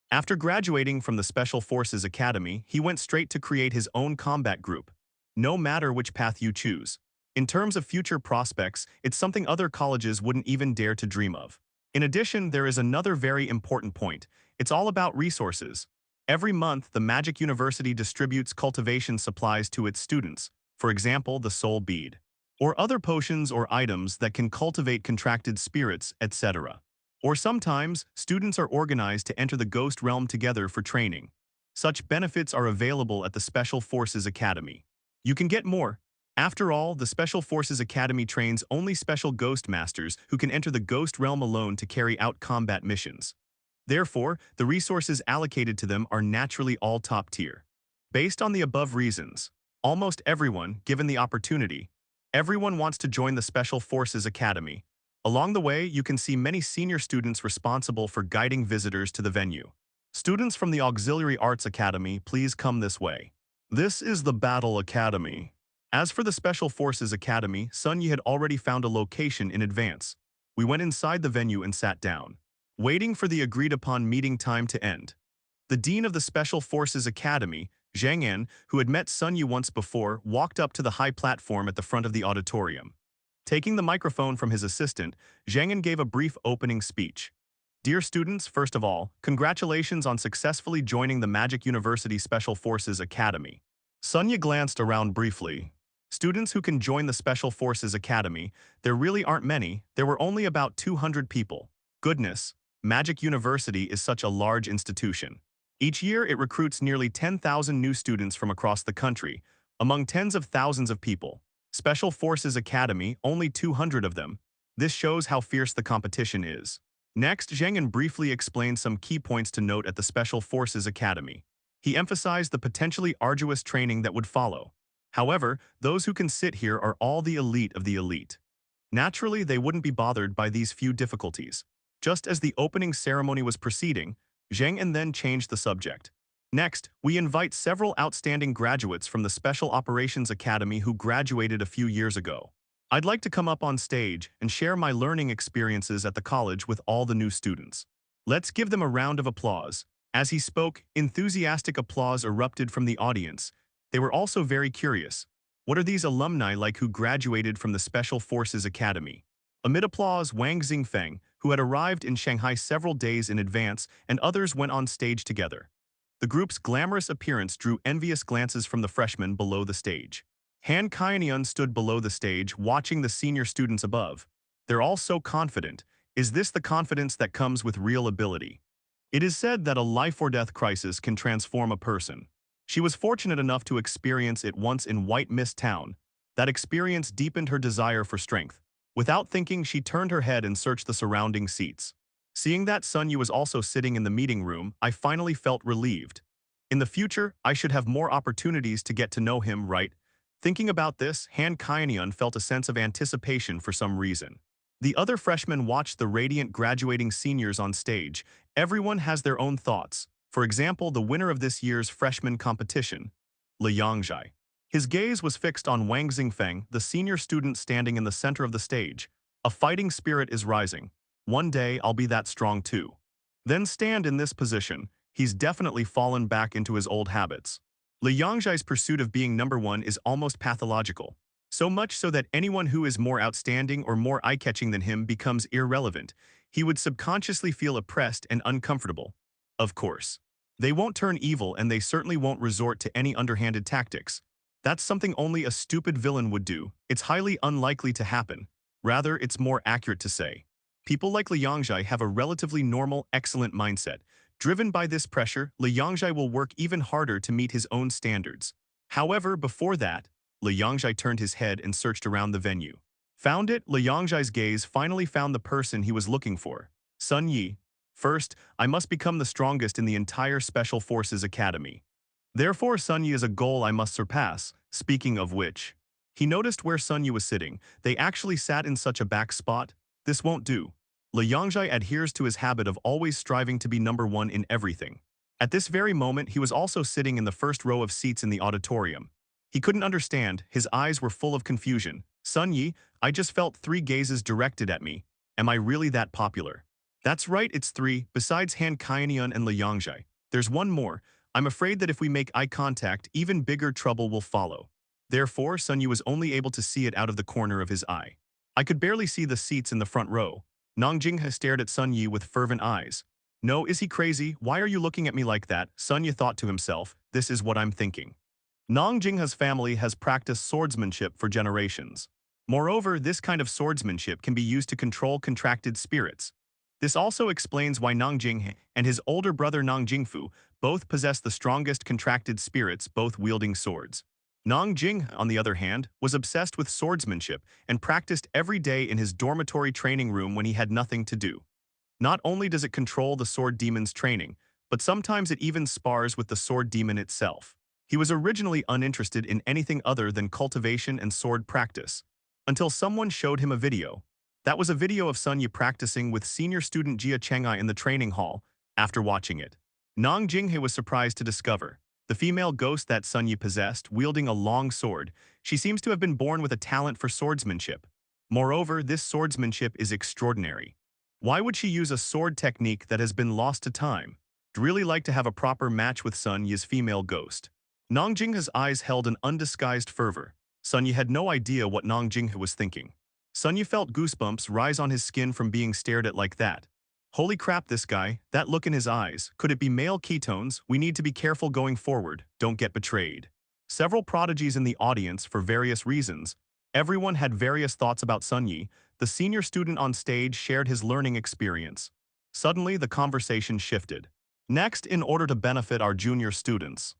B: After graduating from the Special Forces Academy, he went straight to create his own combat group. No matter which path you choose. In terms of future prospects, it's something other colleges wouldn't even dare to dream of. In addition, there is another very important point. It's all about resources. Every month, the Magic University distributes cultivation supplies to its students, for example, the soul bead, or other potions or items that can cultivate contracted spirits, etc. Or sometimes, students are organized to enter the ghost realm together for training. Such benefits are available at the Special Forces Academy. You can get more. After all, the Special Forces Academy trains only special ghost masters who can enter the ghost realm alone to carry out combat missions. Therefore, the resources allocated to them are naturally all top tier. Based on the above reasons, almost everyone, given the opportunity, everyone wants to join the Special Forces Academy. Along the way, you can see many senior students responsible for guiding visitors to the venue. Students from the Auxiliary Arts Academy, please come this way. This is the Battle Academy. As for the Special Forces Academy, Sun Yi had already found a location in advance. We went inside the venue and sat down, waiting for the agreed-upon meeting time to end. The dean of the Special Forces Academy, Zhang An, who had met Sun Yi once before, walked up to the high platform at the front of the auditorium. Taking the microphone from his assistant, Zhang An gave a brief opening speech. Dear students, first of all, congratulations on successfully joining the Magic University Special Forces Academy. Sun Yi glanced around briefly. Students who can join the Special Forces Academy, there really aren't many, there were only about 200 people. Goodness, Magic University is such a large institution. Each year it recruits nearly 10,000 new students from across the country, among tens of thousands of people. Special Forces Academy, only 200 of them. This shows how fierce the competition is. Next, Zhang An briefly explained some key points to note at the Special Forces Academy. He emphasized the potentially arduous training that would follow. However, those who can sit here are all the elite of the elite. Naturally, they wouldn't be bothered by these few difficulties. Just as the opening ceremony was proceeding, Zhang An then changed the subject. Next, we invite several outstanding graduates from the Special Operations Academy who graduated a few years ago. I'd like to come up on stage and share my learning experiences at the college with all the new students. Let's give them a round of applause. As he spoke, enthusiastic applause erupted from the audience. They were also very curious. What are these alumni like who graduated from the Special Forces Academy? Amid applause, Wang Xingfeng, who had arrived in Shanghai several days in advance, and others went on stage together. The group's glamorous appearance drew envious glances from the freshmen below the stage. Han Kaianian stood below the stage, watching the senior students above. They're all so confident. Is this the confidence that comes with real ability? It is said that a life-or-death crisis can transform a person. She was fortunate enough to experience it once in White Mist Town. That experience deepened her desire for strength. Without thinking, she turned her head and searched the surrounding seats. Seeing that Sun Yu was also sitting in the meeting room, I finally felt relieved. In the future, I should have more opportunities to get to know him, right? Thinking about this, Han Kaianian felt a sense of anticipation for some reason. The other freshmen watched the radiant graduating seniors on stage. Everyone has their own thoughts. For example, the winner of this year's freshman competition, Li Yangzhai. His gaze was fixed on Wang Xingfeng, the senior student standing in the center of the stage. A fighting spirit is rising. One day, I'll be that strong too. Then stand in this position. He's definitely fallen back into his old habits. Li Yangzhai's pursuit of being number one is almost pathological. So much so that anyone who is more outstanding or more eye-catching than him becomes irrelevant. He would subconsciously feel oppressed and uncomfortable. Of course. They won't turn evil and they certainly won't resort to any underhanded tactics. That's something only a stupid villain would do. It's highly unlikely to happen. Rather, it's more accurate to say. People like Li Yangzhai have a relatively normal, excellent mindset, Driven by this pressure, Li Yangzhai will work even harder to meet his own standards. However, before that, Li Yangzhai turned his head and searched around the venue. Found it, Li Yangzhai's gaze finally found the person he was looking for. Sun Yi. First, I must become the strongest in the entire Special Forces Academy. Therefore, Sun Yi is a goal I must surpass, speaking of which. He noticed where Sun Yi was sitting. They actually sat in such a back spot. This won't do. Li Yangzhai adheres to his habit of always striving to be number one in everything. At this very moment, he was also sitting in the first row of seats in the auditorium. He couldn't understand, his eyes were full of confusion. Sun Yi, I just felt 3 gazes directed at me. Am I really that popular? That's right, it's 3, besides Han Kaianian and Li Yangzhai. There's one more. I'm afraid that if we make eye contact, even bigger trouble will follow. Therefore, Sun Yi was only able to see it out of the corner of his eye. I could barely see the seats in the front row. Nang Jinghe stared at Sun Yi with fervent eyes. No, is he crazy? Why are you looking at me like that? Sun Yi thought to himself, this is what I'm thinking. Nang Jinghe's family has practiced swordsmanship for generations. Moreover, this kind of swordsmanship can be used to control contracted spirits. This also explains why Nang Jinghe and his older brother Nang Jingfu both possess the strongest contracted spirits, both wielding swords. Nang Jing, on the other hand, was obsessed with swordsmanship and practiced every day in his dormitory training room when he had nothing to do. Not only does it control the sword demon's training, but sometimes it even spars with the sword demon itself. He was originally uninterested in anything other than cultivation and sword practice, until someone showed him a video. That was a video of Sun Yi practicing with senior student Jia Cheng'ai in the training hall. After watching it, Nang Jinghe was surprised to discover the female ghost that Sun Yi possessed, wielding a long sword. She seems to have been born with a talent for swordsmanship. Moreover, this swordsmanship is extraordinary. Why would she use a sword technique that has been lost to time? I'd really like to have a proper match with Sun Yi's female ghost. Nang Jinghe's eyes held an undisguised fervor. Sun Yi had no idea what Nang Jinghe was thinking. Sun Yi felt goosebumps rise on his skin from being stared at like that. Holy crap, this guy, that look in his eyes, could it be male ketones? We need to be careful going forward, don't get betrayed. Several prodigies in the audience for various reasons. Everyone had various thoughts about Sun Yi. The senior student on stage shared his learning experience. Suddenly, the conversation shifted. Next, in order to benefit our junior students,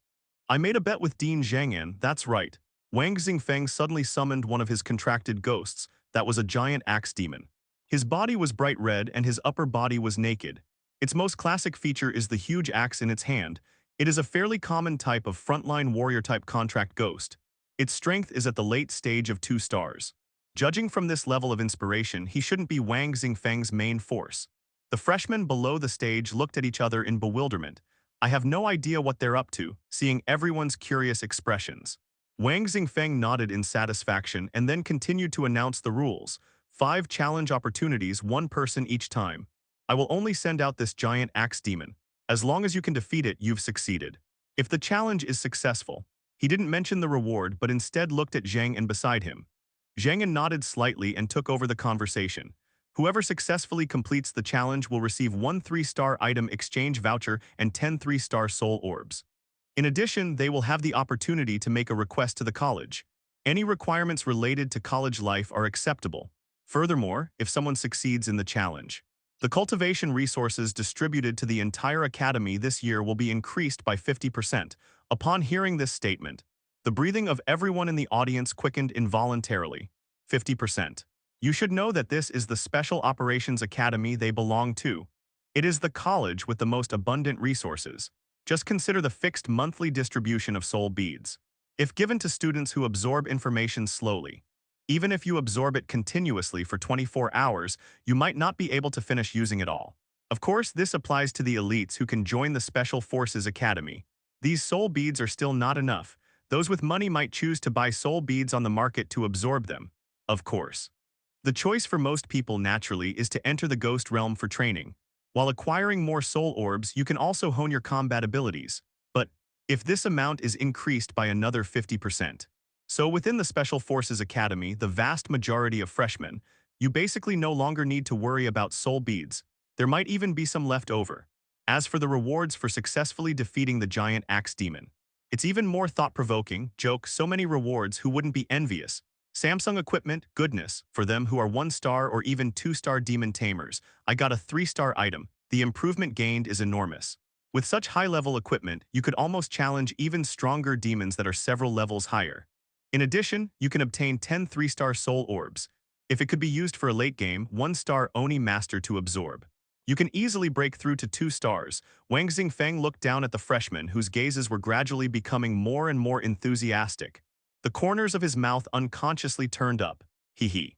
B: I made a bet with Dean Zhang'an, that's right. Wang Xingfeng suddenly summoned one of his contracted ghosts, that was a giant axe demon. His body was bright red and his upper body was naked. Its most classic feature is the huge axe in its hand. It is a fairly common type of frontline warrior-type contract ghost. Its strength is at the late stage of 2 stars. Judging from this level of inspiration, he shouldn't be Wang Xingfeng's main force. The freshmen below the stage looked at each other in bewilderment. I have no idea what they're up to, seeing everyone's curious expressions. Wang Xingfeng nodded in satisfaction and then continued to announce the rules. 5 challenge opportunities, 1 person each time. I will only send out this giant axe demon. As long as you can defeat it, you've succeeded. If the challenge is successful, he didn't mention the reward but instead looked at Zhang and beside him. Zhang and nodded slightly and took over the conversation. Whoever successfully completes the challenge will receive 1 3-star item exchange voucher and 10 3-star soul orbs. In addition, they will have the opportunity to make a request to the college. Any requirements related to college life are acceptable. Furthermore, if someone succeeds in the challenge, the cultivation resources distributed to the entire academy this year will be increased by 50%. Upon hearing this statement, the breathing of everyone in the audience quickened involuntarily. 50%. You should know that this is the Special Operations Academy they belong to. It is the college with the most abundant resources. Just consider the fixed monthly distribution of soul beads. If given to students who absorb information slowly, even if you absorb it continuously for 24 hours, you might not be able to finish using it all. Of course, this applies to the elites who can join the Special Forces Academy. These soul beads are still not enough. Those with money might choose to buy soul beads on the market to absorb them. Of course. The choice for most people naturally is to enter the ghost realm for training. While acquiring more soul orbs, you can also hone your combat abilities. But if this amount is increased by another 50%. So within the Special Forces Academy, the vast majority of freshmen, you basically no longer need to worry about soul beads. There might even be some left over. As for the rewards for successfully defeating the giant axe demon, it's even more thought-provoking. Joke, so many rewards, who wouldn't be envious? Samsung equipment, goodness, for them who are 1-star or even 2-star demon tamers. I got a 3-star item. The improvement gained is enormous. With such high-level equipment, you could almost challenge even stronger demons that are several levels higher. In addition, you can obtain 10 3-star soul orbs. If it could be used for a late game, 1-star Oni Master to absorb. You can easily break through to 2 stars. Wang Xingfeng looked down at the freshman, whose gazes were gradually becoming more and more enthusiastic. The corners of his mouth unconsciously turned up. Hee hee.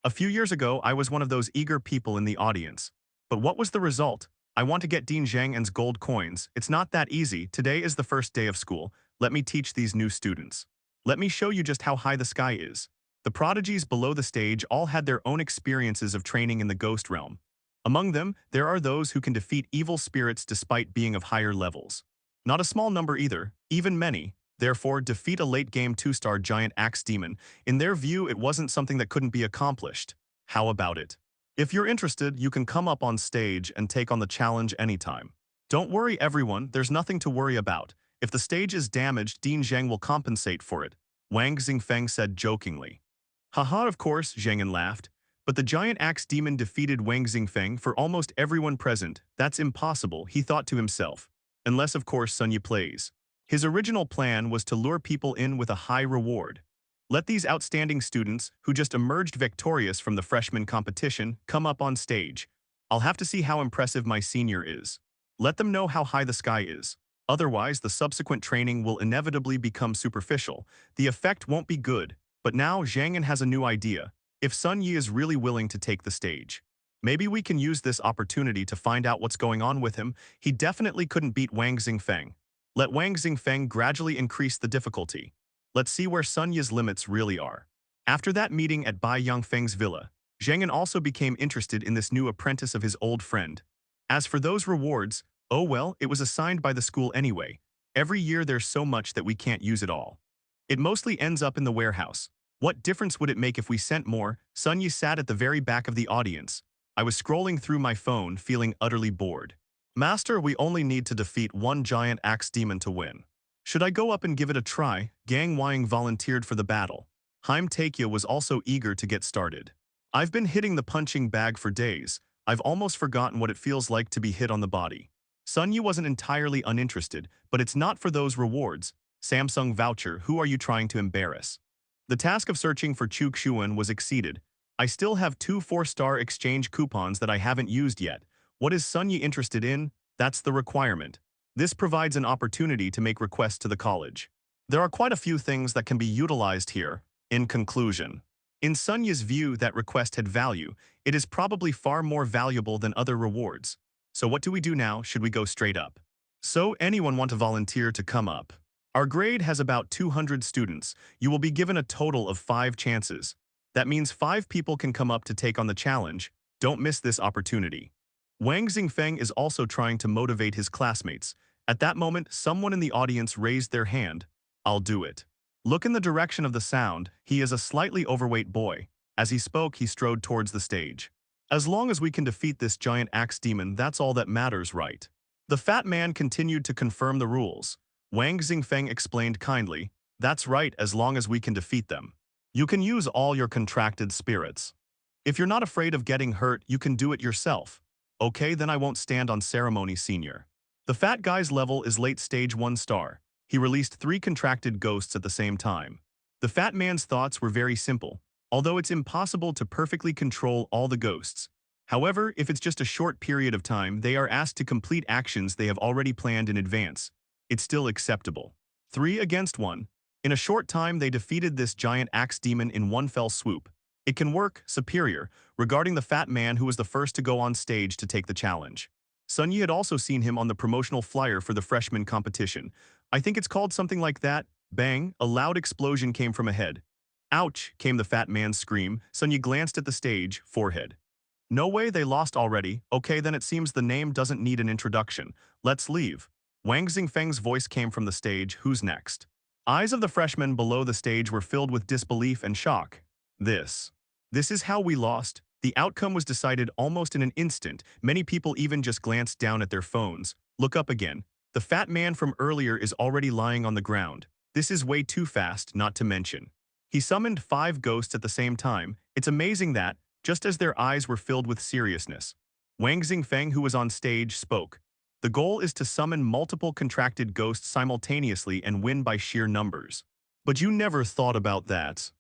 B: A few years ago, I was one of those eager people in the audience. But what was the result? I want to get Dean Zhang's gold coins. It's not that easy. Today is the first day of school. Let me teach these new students. Let me show you just how high the sky is. The prodigies below the stage all had their own experiences of training in the ghost realm. Among them, there are those who can defeat evil spirits despite being of higher levels. Not a small number either, even many. Therefore, defeat a late-game 2-star giant axe demon. In their view, it wasn't something that couldn't be accomplished. How about it? If you're interested, you can come up on stage and take on the challenge anytime. Don't worry, everyone, there's nothing to worry about. If the stage is damaged, Dean Zhang will compensate for it, Wang Xingfeng said jokingly. Haha, of course, Zhangyan laughed. But the giant axe demon defeated Wang Xingfeng for almost everyone present. That's impossible, he thought to himself. Unless, of course, Sun Yi plays. His original plan was to lure people in with a high reward. Let these outstanding students, who just emerged victorious from the freshman competition, come up on stage. I'll have to see how impressive my senior is. Let them know how high the sky is. Otherwise, the subsequent training will inevitably become superficial. The effect won't be good. But now, Zhangyan has a new idea. If Sun Yi is really willing to take the stage, maybe we can use this opportunity to find out what's going on with him. He definitely couldn't beat Wang Xingfeng. Let Wang Xingfeng gradually increase the difficulty. Let's see where Sun Yi's limits really are. After that meeting at Bai Yangfeng's villa, Zhangyan also became interested in this new apprentice of his old friend. As for those rewards, oh well, it was assigned by the school anyway. Every year there's so much that we can't use it all. It mostly ends up in the warehouse. What difference would it make if we sent more? Sun Yi sat at the very back of the audience. I was scrolling through my phone, feeling utterly bored. Master, we only need to defeat one giant axe demon to win. Should I go up and give it a try? Gang Wang volunteered for the battle. Haim Taekya was also eager to get started. I've been hitting the punching bag for days. I've almost forgotten what it feels like to be hit on the body. Sun Yi wasn't entirely uninterested, but it's not for those rewards. Samsung voucher, who are you trying to embarrass? The task of searching for Chu Xuan was exceeded. I still have 2 4-star exchange coupons that I haven't used yet. What is Sun Yi interested in? That's the requirement. This provides an opportunity to make requests to the college. There are quite a few things that can be utilized here. In conclusion, in Sun Yi's view, that request had value. It is probably far more valuable than other rewards. So what do we do now? Should we go straight up? So anyone want to volunteer to come up? Our grade has about 200 students. You will be given a total of 5 chances. That means 5 people can come up to take on the challenge. Don't miss this opportunity. Wang Xingfeng is also trying to motivate his classmates. At that moment, someone in the audience raised their hand. I'll do it. Look in the direction of the sound. He is a slightly overweight boy. As he spoke, he strode towards the stage. As long as we can defeat this giant axe demon, that's all that matters, right? The fat man continued to confirm the rules. Wang Xingfeng explained kindly, that's right, as long as we can defeat them. You can use all your contracted spirits. If you're not afraid of getting hurt, you can do it yourself. Okay, then I won't stand on ceremony, senior. The fat guy's level is late stage 1 star. He released 3 contracted ghosts at the same time. The fat man's thoughts were very simple, although it's impossible to perfectly control all the ghosts. However, if it's just a short period of time, they are asked to complete actions they have already planned in advance. It's still acceptable. 3 against 1. In a short time, they defeated this giant axe demon in one fell swoop. It can work, superior, regarding the fat man who was the first to go on stage to take the challenge. Sun Yi had also seen him on the promotional flyer for the freshman competition. I think it's called something like that. Bang, a loud explosion came from ahead. Ouch, came the fat man's scream. Sun Yi glanced at the stage, forehead. No way, they lost already. Okay, then it seems the name doesn't need an introduction. Let's leave. Wang Xingfeng's voice came from the stage. Who's next? Eyes of the freshmen below the stage were filled with disbelief and shock. This is how we lost. The outcome was decided almost in an instant. Many people even just glanced down at their phones. Look up again. The fat man from earlier is already lying on the ground. This is way too fast, not to mention. He summoned 5 ghosts at the same time. It's amazing that, just as their eyes were filled with seriousness, Wang Xingfeng, who was on stage, spoke. The goal is to summon multiple contracted ghosts simultaneously and win by sheer numbers. But you never thought about that.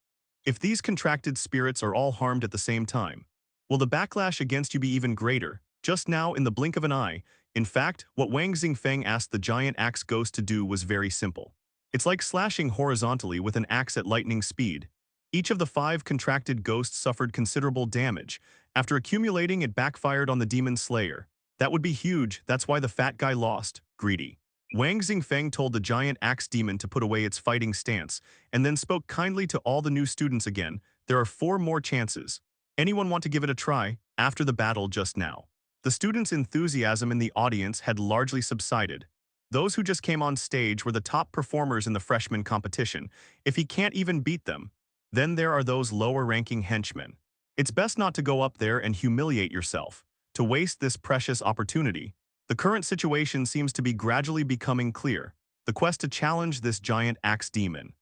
B: If these contracted spirits are all harmed at the same time, will the backlash against you be even greater? Just now, in the blink of an eye. In fact, what Wang Xingfeng asked the giant axe ghost to do was very simple. It's like slashing horizontally with an axe at lightning speed. Each of the 5 contracted ghosts suffered considerable damage. After accumulating, it backfired on the demon slayer. That would be huge, that's why the fat guy lost. Greedy. Wang Xingfeng told the giant axe demon to put away its fighting stance, and then spoke kindly to all the new students again. There are 4 more chances. Anyone want to give it a try? After the battle just now, the students' enthusiasm in the audience had largely subsided. Those who just came on stage were the top performers in the freshman competition. If he can't even beat them, then there are those lower-ranking henchmen. It's best not to go up there and humiliate yourself, to waste this precious opportunity. The current situation seems to be gradually becoming clear. The quest to challenge this giant axe demon.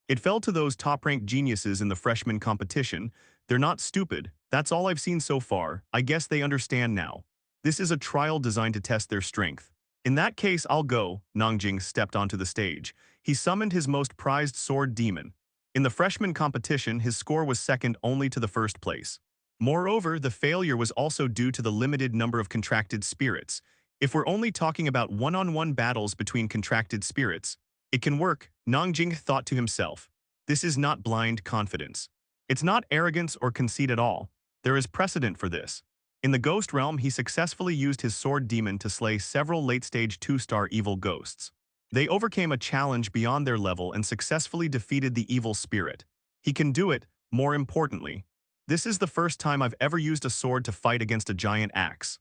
B: It fell to those top-ranked geniuses in the freshman competition. They're not stupid. That's all I've seen so far. I guess they understand now. This is a trial designed to test their strength. In that case, I'll go. Nangjing stepped onto the stage. He summoned his most prized sword demon. In the freshman competition, his score was second only to the first place. Moreover, the failure was also due to the limited number of contracted spirits. If we're only talking about one-on-one battles between contracted spirits, it can work, Nangjing thought to himself. This is not blind confidence. It's not arrogance or conceit at all. There is precedent for this. In the ghost realm, he successfully used his sword demon to slay several late-stage 2-star evil ghosts. They overcame a challenge beyond their level and successfully defeated the evil spirit. He can do it, more importantly. This is the first time I've ever used a sword to fight against a giant axe.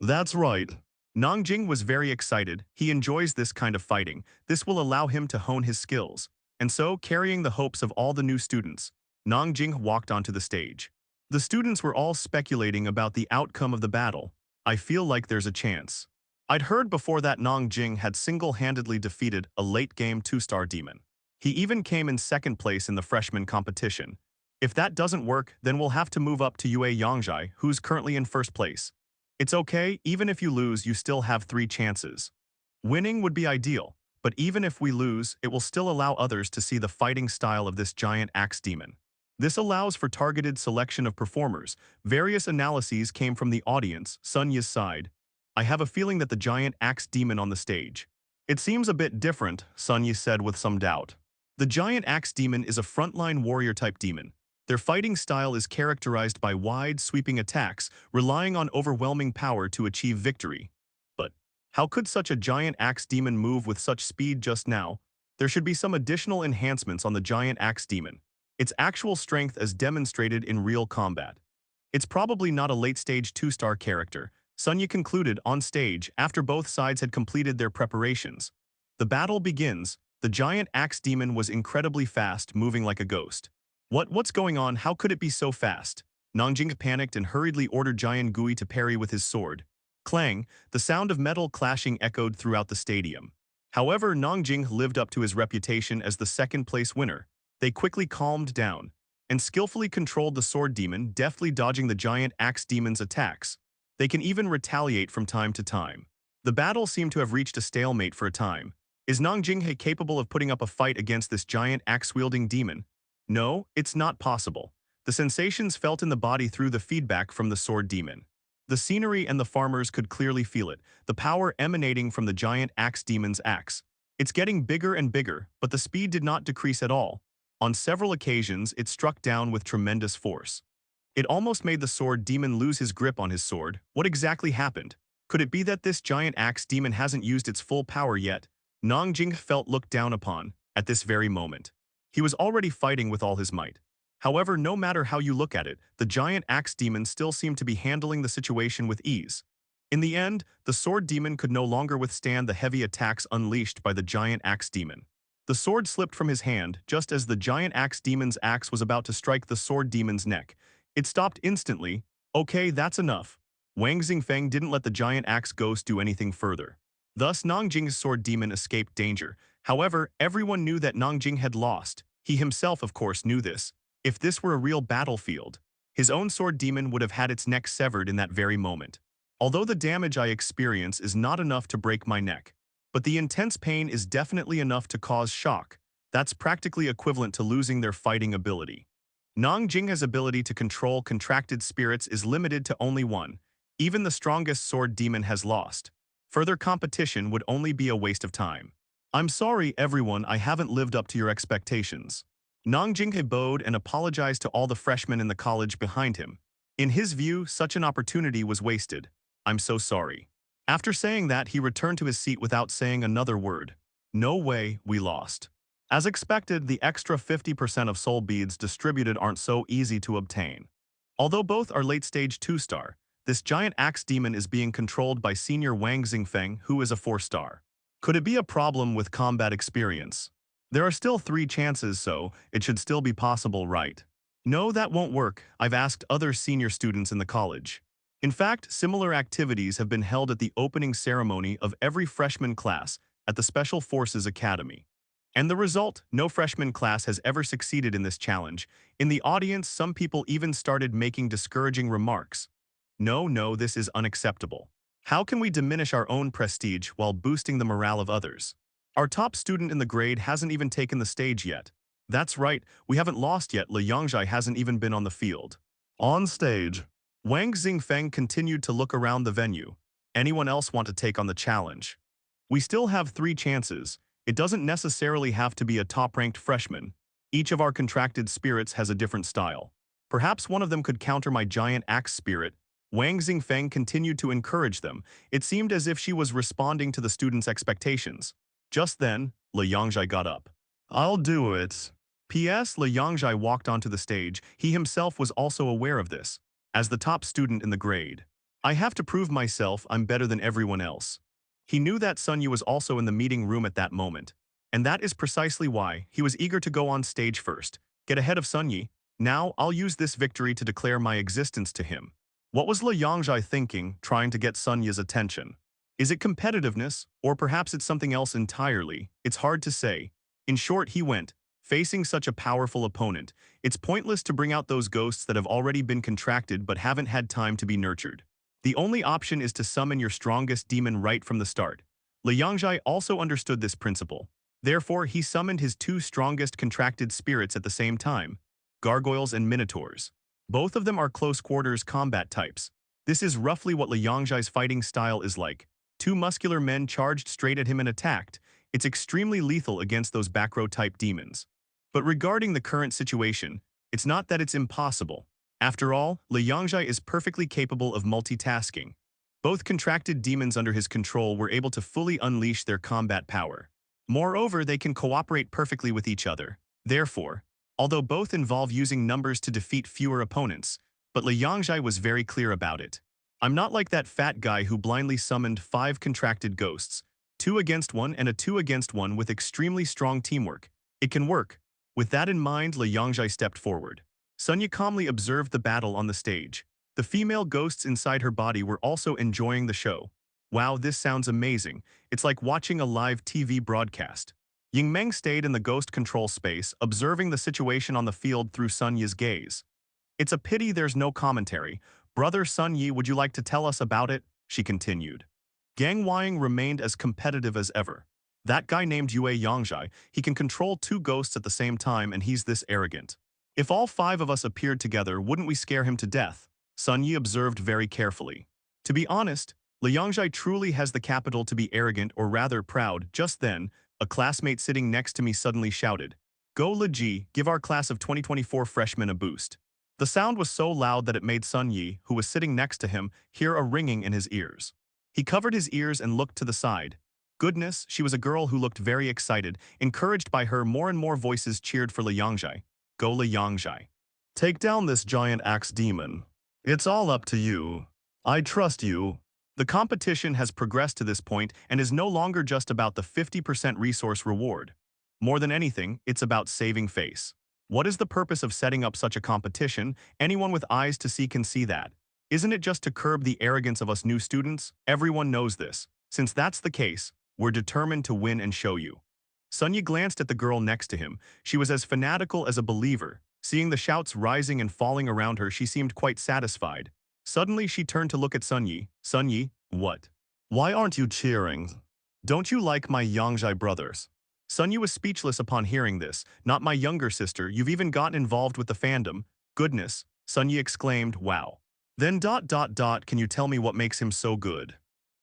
B: That's right. Nangjing was very excited. He enjoys this kind of fighting. This will allow him to hone his skills. And so, carrying the hopes of all the new students, Nangjing walked onto the stage. The students were all speculating about the outcome of the battle. I feel like there's a chance. I'd heard before that Nangjing had single-handedly defeated a late-game 2-star demon. He even came in second place in the freshman competition. If that doesn't work, then we'll have to move up to Yue Yangzhai, who's currently in first place. It's okay, even if you lose, you still have 3 chances. Winning would be ideal, but even if we lose, it will still allow others to see the fighting style of this giant axe demon. This allows for targeted selection of performers. Various analyses came from the audience. Sun Yi's side. I have a feeling that the giant axe demon on the stage. It seems a bit different, Sun Yi said with some doubt. The giant axe demon is a frontline warrior-type demon. Their fighting style is characterized by wide, sweeping attacks, relying on overwhelming power to achieve victory. But how could such a giant axe demon move with such speed just now? There should be some additional enhancements on the giant axe demon. Its actual strength as demonstrated in real combat. It's probably not a late-stage 2-star character, Sun Yi concluded on stage after both sides had completed their preparations. The battle begins. The giant axe demon was incredibly fast, moving like a ghost. What's going on? How could it be so fast? Nangjing panicked and hurriedly ordered Giant Gui to parry with his sword. Clang, the sound of metal clashing echoed throughout the stadium. However, Nangjing lived up to his reputation as the second-place winner. They quickly calmed down and skillfully controlled the sword demon, deftly dodging the giant axe demon's attacks. They can even retaliate from time to time. The battle seemed to have reached a stalemate for a time. Is Nangjing capable of putting up a fight against this giant axe-wielding demon? No, it's not possible. The sensations felt in the body through the feedback from the sword demon. The scenery and the farmers could clearly feel it, the power emanating from the giant axe demon's axe. It's getting bigger and bigger, but the speed did not decrease at all. On several occasions, it struck down with tremendous force. It almost made the sword demon lose his grip on his sword. What exactly happened? Could it be that this giant axe demon hasn't used its full power yet? Nangjing felt looked down upon at this very moment. He was already fighting with all his might. However, no matter how you look at it, the giant axe demon still seemed to be handling the situation with ease. In the end, the sword demon could no longer withstand the heavy attacks unleashed by the giant axe demon. The sword slipped from his hand just as the giant axe demon's axe was about to strike the sword demon's neck. It stopped instantly. Okay, that's enough. Wang Xingfeng didn't let the giant axe ghost do anything further. Thus, Nangjing's sword demon escaped danger. However, everyone knew that Nangjing had lost. He himself, of course, knew this. If this were a real battlefield, his own sword demon would have had its neck severed in that very moment. Although the damage I experience is not enough to break my neck, but the intense pain is definitely enough to cause shock. That's practically equivalent to losing their fighting ability. Nangjing's ability to control contracted spirits is limited to only one. Even the strongest sword demon has lost. Further competition would only be a waste of time. I'm sorry, everyone, I haven't lived up to your expectations. Nangjing bowed and apologized to all the freshmen in the college behind him. In his view, such an opportunity was wasted. I'm so sorry. After saying that, he returned to his seat without saying another word. No way, we lost. As expected, the extra 50% of soul beads distributed aren't so easy to obtain. Although both are late-stage 2-star, this giant axe demon is being controlled by senior Wang Xingfeng, who is a 4-star. Could it be a problem with combat experience? There are still 3 chances, so it should still be possible, right? No, that won't work. I've asked other senior students in the college. In fact, similar activities have been held at the opening ceremony of every freshman class at the Special Forces Academy. And the result, no freshman class has ever succeeded in this challenge. In the audience, some people even started making discouraging remarks. No, this is unacceptable. How can we diminish our own prestige while boosting the morale of others? Our top student in the grade hasn't even taken the stage yet. That's right, we haven't lost yet. Le Yangzhai hasn't even been on the field. On stage, Wang Xingfeng continued to look around the venue. Anyone else want to take on the challenge? We still have 3 chances. It doesn't necessarily have to be a top-ranked freshman. Each of our contracted spirits has a different style. Perhaps one of them could counter my giant axe spirit. Wang Xingfeng continued to encourage them. It seemed as if she was responding to the students' expectations. Just then, Le Yangzhai got up. I'll do it. P.S. Le Yangzhai walked onto the stage. He himself was also aware of this. As the top student in the grade, I have to prove myself I'm better than everyone else. He knew that Sun Yu was also in the meeting room at that moment, and that is precisely why he was eager to go on stage first, get ahead of Sun Yi. Now, I'll use this victory to declare my existence to him. What was Le Yangzhai thinking, trying to get Sun Yi's attention? Is it competitiveness, or perhaps it's something else entirely? It's hard to say. In short, he went. Facing such a powerful opponent, it's pointless to bring out those ghosts that have already been contracted but haven't had time to be nurtured. The only option is to summon your strongest demon right from the start. Le Yangzhai also understood this principle. Therefore, he summoned his 2 strongest contracted spirits at the same time, gargoyles and minotaurs. Both of them are close-quarters combat types. This is roughly what Le Yangzhai's fighting style is like. 2 muscular men charged straight at him and attacked. It's extremely lethal against those back-row-type demons. But regarding the current situation, it's not that it's impossible. After all, Le Yangzhai is perfectly capable of multitasking. Both contracted demons under his control were able to fully unleash their combat power. Moreover, they can cooperate perfectly with each other. Therefore, although both involve using numbers to defeat fewer opponents, but Le Yangzhai was very clear about it. I'm not like that fat guy who blindly summoned 5 contracted ghosts, 2 against 1 and a 2 against 1 with extremely strong teamwork. It can work. With that in mind, Le Yangzhai stepped forward. Sun Yi calmly observed the battle on the stage. The female ghosts inside her body were also enjoying the show. Wow, this sounds amazing. It's like watching a live TV broadcast. Ying Meng stayed in the ghost control space, observing the situation on the field through Sun Yi's gaze. It's a pity there's no commentary. Brother Sun Yi, would you like to tell us about it? She continued. Gang Weiying remained as competitive as ever. That guy named Yue Yangzhai, he can control 2 ghosts at the same time and he's this arrogant. If all 5 of us appeared together, wouldn't we scare him to death? Sun Yi observed very carefully. To be honest, Le Yangzhai truly has the capital to be arrogant or rather proud. Just then, a classmate sitting next to me suddenly shouted, "Go Le Ji, give our class of 2024 freshmen a boost." The sound was so loud that it made Sun Yi, who was sitting next to him, hear a ringing in his ears. He covered his ears and looked to the side. Goodness, she was a girl who looked very excited. Encouraged by her, more and more voices cheered for Le Yangzhai. Go Le Yangzhai. Take down this giant axe demon. It's all up to you. I trust you. The competition has progressed to this point and is no longer just about the 50% resource reward. More than anything, it's about saving face. What is the purpose of setting up such a competition? Anyone with eyes to see can see that. Isn't it just to curb the arrogance of us new students? Everyone knows this. Since that's the case, we're determined to win and show you. Sun Yi glanced at the girl next to him. She was as fanatical as a believer. Seeing the shouts rising and falling around her, she seemed quite satisfied. Suddenly, she turned to look at Sun Yi. Sun Yi, what? Why aren't you cheering? Don't you like my Yangzhai brothers? Sun Yi was speechless upon hearing this. Not my younger sister, you've even gotten involved with the fandom. Goodness, Sun Yi exclaimed, wow. Then can you tell me what makes him so good?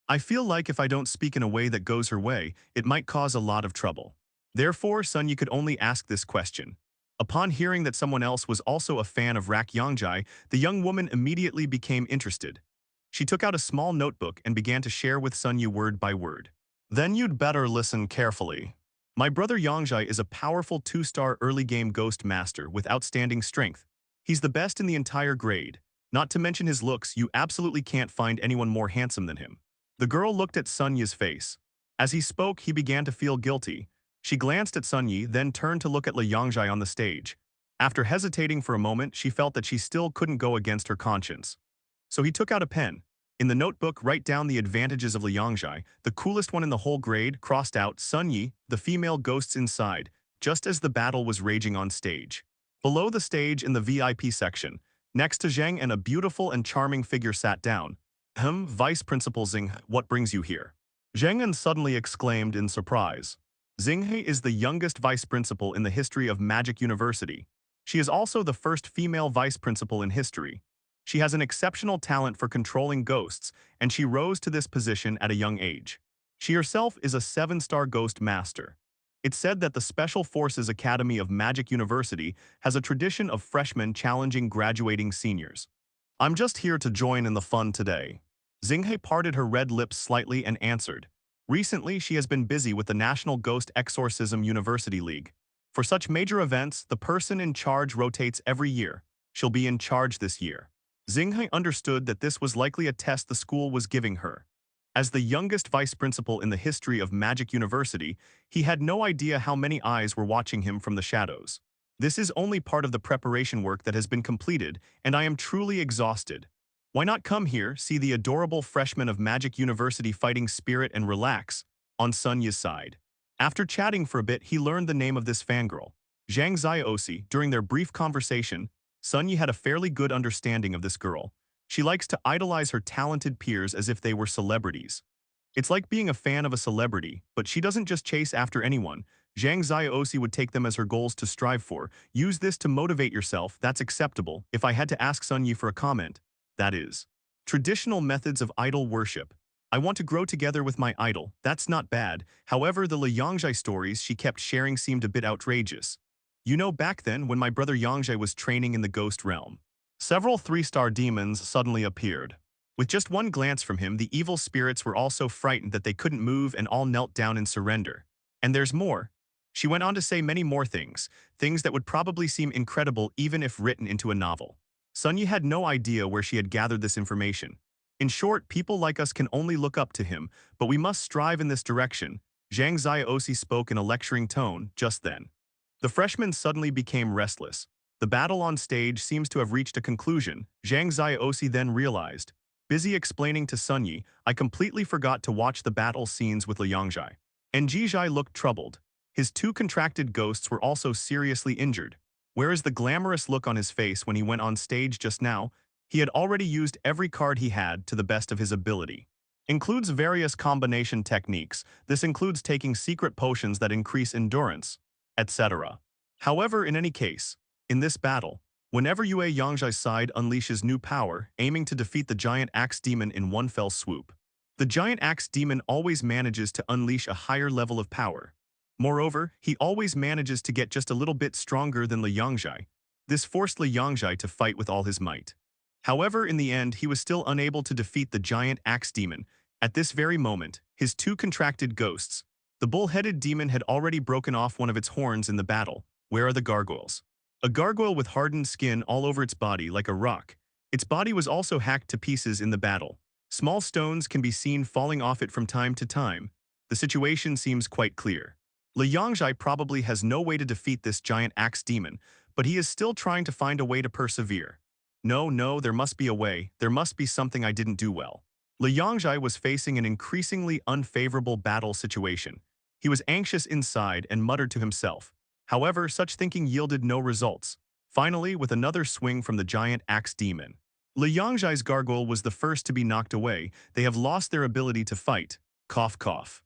B: I feel like if I don't speak in a way that goes her way, it might cause a lot of trouble. Therefore, Sun Yi could only ask this question. Upon hearing that someone else was also a fan of Rak Yongjai, the young woman immediately became interested. She took out a small notebook and began to share with Sun Yi word by word. Then you'd better listen carefully. My brother Yongjai is a powerful 2-star early game ghost master with outstanding strength. He's the best in the entire grade. Not to mention his looks, you absolutely can't find anyone more handsome than him. The girl looked at Sun Yi's face. As he spoke, he began to feel guilty. She glanced at Sun Yi, then turned to look at Le Yongjai on the stage. After hesitating for a moment, she felt that she still couldn't go against her conscience. So he took out a pen. In the notebook, write down the advantages of Le Yongjai, the coolest one in the whole grade, crossed out Sun Yi, the female ghosts inside, just as the battle was raging on stage. Below the stage in the VIP section, next to Zhang and a beautiful and charming figure sat down. Vice Principal Xing, what brings you here? Zhang An suddenly exclaimed in surprise. Xinghe is the youngest vice principal in the history of Magic University. She is also the first female vice principal in history. She has an exceptional talent for controlling ghosts, and she rose to this position at a young age. She herself is a 7-star ghost master. It's said that the Special Forces Academy of Magic University has a tradition of freshmen challenging graduating seniors. I'm just here to join in the fun today. Xinghe parted her red lips slightly and answered. Recently, she has been busy with the National Ghost Exorcism University League. For such major events, the person in charge rotates every year. She'll be in charge this year. Xinghe understood that this was likely a test the school was giving her. As the youngest vice principal in the history of Magic University, he had no idea how many eyes were watching him from the shadows. This is only part of the preparation work that has been completed, and I am truly exhausted. Why not come here, see the adorable freshman of Magic University fighting spirit and relax, on Sun Yi's side. After chatting for a bit, he learned the name of this fangirl. Zhang Xiaosi. During their brief conversation, Sun Yi had a fairly good understanding of this girl. She likes to idolize her talented peers as if they were celebrities. It's like being a fan of a celebrity, but she doesn't just chase after anyone. Zhang Xiaosi would take them as her goals to strive for. Use this to motivate yourself, that's acceptable. If I had to ask Sun Yi for a comment, that is. Traditional methods of idol worship. I want to grow together with my idol, that's not bad. However, the Le Yongjai stories she kept sharing seemed a bit outrageous. You know, back then, when my brother Yongjai was training in the ghost realm, several 3-star demons suddenly appeared. With just one glance from him, the evil spirits were all so frightened that they couldn't move and all knelt down in surrender. And there's more. She went on to say many more things that would probably seem incredible even if written into a novel. Sun Yi had no idea where she had gathered this information. In short, people like us can only look up to him, but we must strive in this direction. Zhang Xiaosi spoke in a lecturing tone just then. The freshmen suddenly became restless. The battle on stage seems to have reached a conclusion. Zhang Xiaosi then realized. Busy explaining to Sun Yi, I completely forgot to watch the battle scenes with Le Yongjai. And Jizhai looked troubled. His 2 contracted ghosts were also seriously injured. Whereas the glamorous look on his face when he went on stage just now, he had already used every card he had to the best of his ability. Includes various combination techniques. This includes taking secret potions that increase endurance, etc. However, in any case, in this battle, whenever Yue Yongjai's side unleashes new power, aiming to defeat the giant axe demon in one fell swoop, the giant axe demon always manages to unleash a higher level of power. Moreover, he always manages to get just a little bit stronger than Le Yongjai. This forced Le Yongjai to fight with all his might. However, in the end, he was still unable to defeat the giant axe demon. At this very moment, his 2 contracted ghosts, the bull-headed demon had already broken off one of its horns in the battle. Where are the gargoyles? A gargoyle with hardened skin all over its body like a rock. Its body was also hacked to pieces in the battle. Small stones can be seen falling off it from time to time. The situation seems quite clear. Le Yongjai probably has no way to defeat this giant axe demon, but he is still trying to find a way to persevere. No, there must be a way. There must be something I didn't do well. Le Yongjai was facing an increasingly unfavorable battle situation. He was anxious inside and muttered to himself. However, such thinking yielded no results. Finally, with another swing from the giant axe demon, Li Yangzhai's gargoyle was the first to be knocked away. They have lost their ability to fight. Cough cough.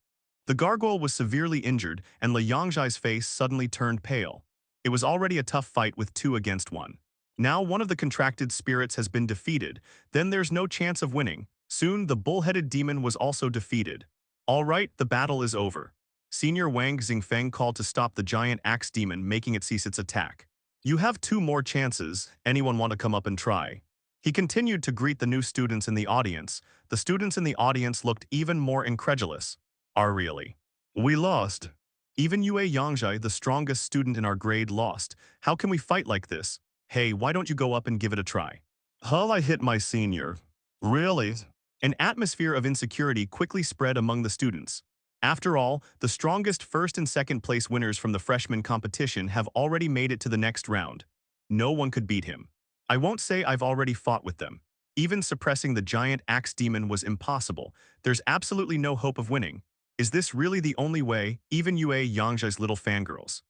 B: The gargoyle was severely injured, and Li Yangzhai's face suddenly turned pale. It was already a tough fight with 2 against 1. Now one of the contracted spirits has been defeated, then there's no chance of winning. Soon the bull-headed demon was also defeated. All right, the battle is over. Senior Wang Xingfeng called to stop the giant axe demon, making it cease its attack. You have 2 more chances. Anyone want to come up and try? He continued to greet the new students in the audience. The students in the audience looked even more incredulous. Really? We lost. Even Yue Yangzhai, the strongest student in our grade, lost. How can we fight like this? Hey, why don't you go up and give it a try? Hull, I hit my senior. Really? An atmosphere of insecurity quickly spread among the students. After all, the strongest first and second place winners from the freshman competition have already made it to the next round. No one could beat him. I won't say I've already fought with them. Even suppressing the giant axe demon was impossible. There's absolutely no hope of winning. Is this really the only way? Even Yue Yangzhai's little fangirls.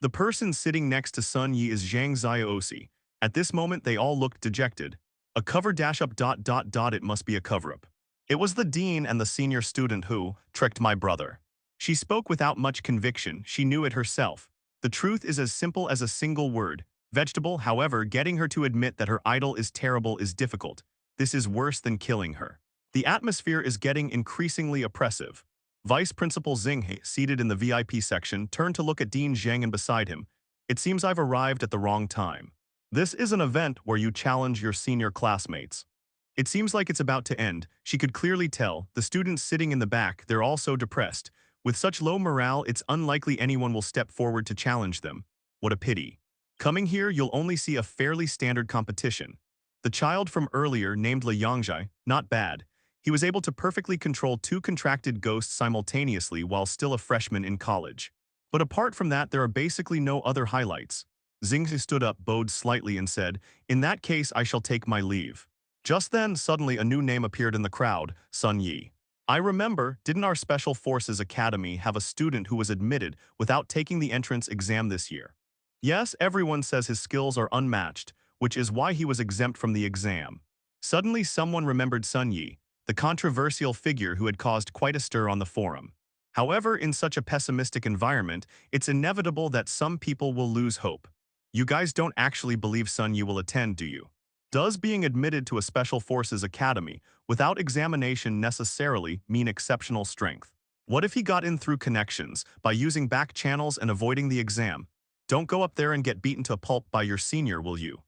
B: The person sitting next to Sun Yi is Zhang Xiaoxi. At this moment they all looked dejected. A cover dash up ... It must be a cover-up. It was the dean and the senior student who tricked my brother. She spoke without much conviction. She knew it herself. The truth is as simple as a single word. Vegetable. However, getting her to admit that her idol is terrible is difficult. This is worse than killing her. The atmosphere is getting increasingly oppressive. Vice Principal Xing He, seated in the VIP section, turned to look at Dean Zhang and beside him. It seems I've arrived at the wrong time. This is an event where you challenge your senior classmates. It seems like it's about to end. She could clearly tell. The students sitting in the back, they're all so depressed. With such low morale, it's unlikely anyone will step forward to challenge them. What a pity. Coming here, you'll only see a fairly standard competition. The child from earlier, named Li Yangzhai, not bad. He was able to perfectly control 2 contracted ghosts simultaneously while still a freshman in college. But apart from that, there are basically no other highlights. Xingzi stood up, bowed slightly, and said, "In that case, I shall take my leave." Just then, suddenly a new name appeared in the crowd, Sun Yi. I remember, didn't our Special Forces Academy have a student who was admitted without taking the entrance exam this year? Yes, everyone says his skills are unmatched, which is why he was exempt from the exam. Suddenly someone remembered Sun Yi, the controversial figure who had caused quite a stir on the forum. However, in such a pessimistic environment, it's inevitable that some people will lose hope. You guys don't actually believe Sun Yi will attend, do you? Does being admitted to a Special Forces Academy without examination necessarily mean exceptional strength? What if he got in through connections, by using back channels and avoiding the exam? Don't go up there and get beaten to a pulp by your senior, will you?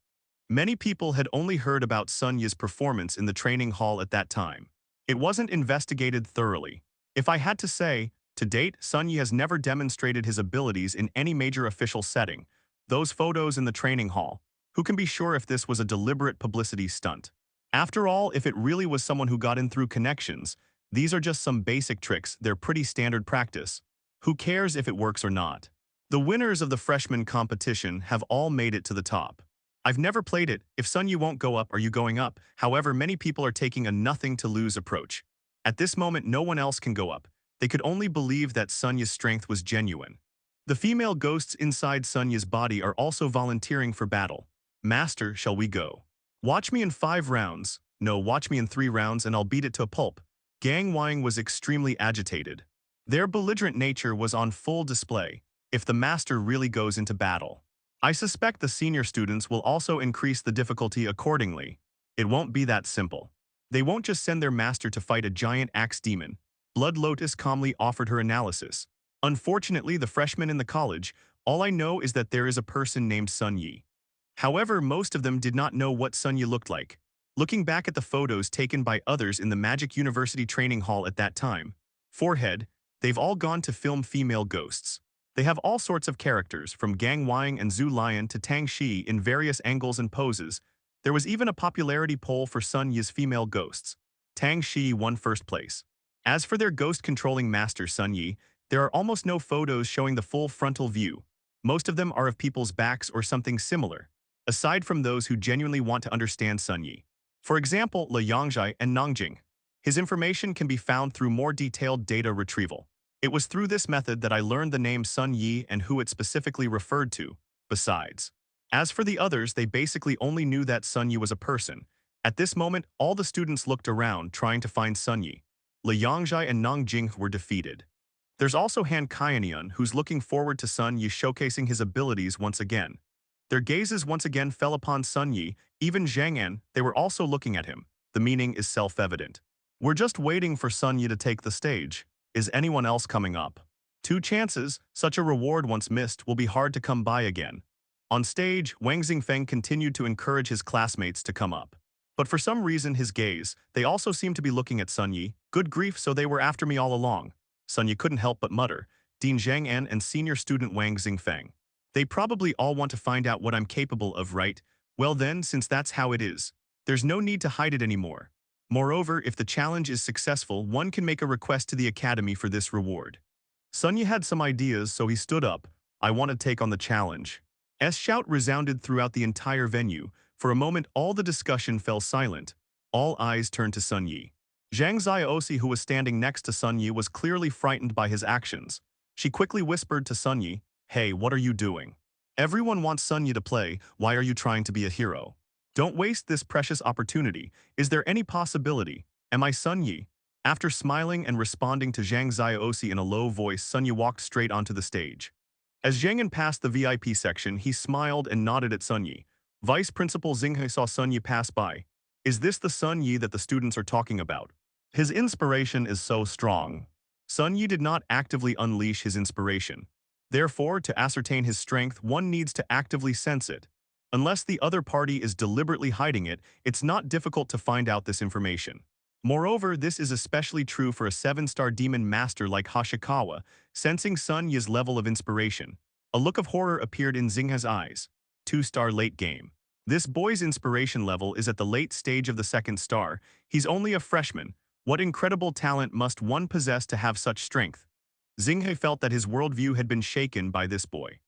B: Many people had only heard about Sun Yi's performance in the training hall at that time. It wasn't investigated thoroughly. If I had to say, to date, Sun Yi has never demonstrated his abilities in any major official setting. Those photos in the training hall, who can be sure if this was a deliberate publicity stunt? After all, if it really was someone who got in through connections, these are just some basic tricks, they're pretty standard practice. Who cares if it works or not? The winners of the freshman competition have all made it to the top. I've never played it. If Sun Yi won't go up, are you going up? However, many people are taking a nothing-to-lose approach. At this moment, no one else can go up. They could only believe that Sun Yi's strength was genuine. The female ghosts inside Sun Yi's body are also volunteering for battle. Master, shall we go? Watch me in 5 rounds. No, watch me in 3 rounds and I'll beat it to a pulp. Gang Wang was extremely agitated. Their belligerent nature was on full display. If the master really goes into battle, I suspect the senior students will also increase the difficulty accordingly. It won't be that simple. They won't just send their master to fight a giant axe demon. Blood Lotus calmly offered her analysis. Unfortunately, the freshmen in the college, all I know is that there is a person named Sun Yi. However, most of them did not know what Sun Yi looked like. Looking back at the photos taken by others in the Magic University training hall at that time, forehead, they've all gone to film female ghosts. They have all sorts of characters, from Gang Wang and Zhu Lion to Tang Shi in various angles and poses. There was even a popularity poll for Sun Yi's female ghosts. Tang Shi won first place. As for their ghost-controlling master Sun Yi, there are almost no photos showing the full frontal view. Most of them are of people's backs or something similar, aside from those who genuinely want to understand Sun Yi. For example, Li Yangzhai and Nangjing. His information can be found through more detailed data retrieval. It was through this method that I learned the name Sun Yi and who it specifically referred to. Besides, as for the others, they basically only knew that Sun Yi was a person. At this moment, all the students looked around, trying to find Sun Yi. Li Yangzhai and Nang Jing were defeated. There's also Han Kaianian, who's looking forward to Sun Yi showcasing his abilities once again. Their gazes once again fell upon Sun Yi, even Zhang An, they were also looking at him. The meaning is self-evident. We're just waiting for Sun Yi to take the stage. Is anyone else coming up? Two chances, such a reward once missed will be hard to come by again. On stage, Wang Xingfeng continued to encourage his classmates to come up. But for some reason his gaze, they also seemed to be looking at Sun Yi. Good grief, so they were after me all along. Sun Yi couldn't help but mutter. Dean Zhang An and senior student Wang Xingfeng. They probably all want to find out what I'm capable of, right? Well then, since that's how it is, there's no need to hide it anymore. Moreover, if the challenge is successful, one can make a request to the academy for this reward. Sun Yi had some ideas, so he stood up. I want to take on the challenge. S shout resounded throughout the entire venue. For a moment, all the discussion fell silent. All eyes turned to Sun Yi. Zhang Xiaoxi, who was standing next to Sun Yi, was clearly frightened by his actions. She quickly whispered to Sun Yi, "Hey, what are you doing? Everyone wants Sun Yi to play, why are you trying to be a hero? Don't waste this precious opportunity. Is there any possibility? Am I Sun Yi?" After smiling and responding to Zhang Xiaoxi in a low voice, Sun Yi walked straight onto the stage. As Zhang An passed the VIP section, he smiled and nodded at Sun Yi. Vice Principal Xinghe saw Sun Yi pass by. Is this the Sun Yi that the students are talking about? His inspiration is so strong. Sun Yi did not actively unleash his inspiration. Therefore, to ascertain his strength, one needs to actively sense it. Unless the other party is deliberately hiding it, it's not difficult to find out this information. Moreover, this is especially true for a 7-star demon master like Hashikawa, sensing Sun Yi's level of inspiration. A look of horror appeared in Xinghe's eyes. 2-star late game. This boy's inspiration level is at the late stage of the 2nd star. He's only a freshman. What incredible talent must one possess to have such strength? Xinghe felt that his worldview had been shaken by this boy.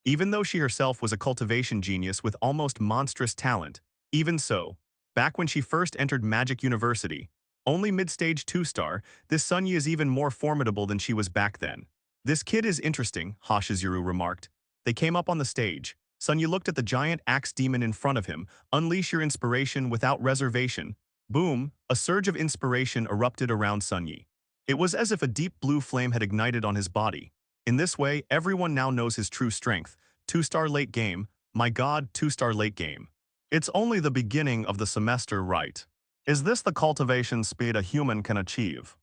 B: Even though she herself was a cultivation genius with almost monstrous talent, even so, back when she first entered Magic University, only mid-stage 2-star, this Sun Yi is even more formidable than she was back then. This kid is interesting, Hashizuru remarked. They came up on the stage. Sun Yi looked at the giant axe demon in front of him. Unleash your inspiration without reservation. Boom, a surge of inspiration erupted around Sun Yi. It was as if a deep blue flame had ignited on his body. In this way, everyone now knows his true strength. 2-star late game. My god, 2-star late game. It's only the beginning of the semester, right? Is this the cultivation speed a human can achieve?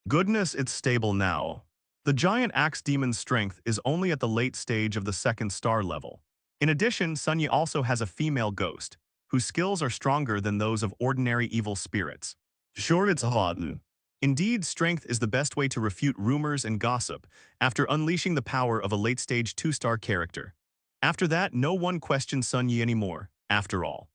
B: Goodness, it's stable now. The giant axe demon's strength is only at the late stage of the 2nd star level. In addition, Sun Yi also has a female ghost, whose skills are stronger than those of ordinary evil spirits. Sure, it's hot. Indeed, strength is the best way to refute rumors and gossip after unleashing the power of a late-stage 2-star character. After that, no one questions Sun Yi anymore, after all.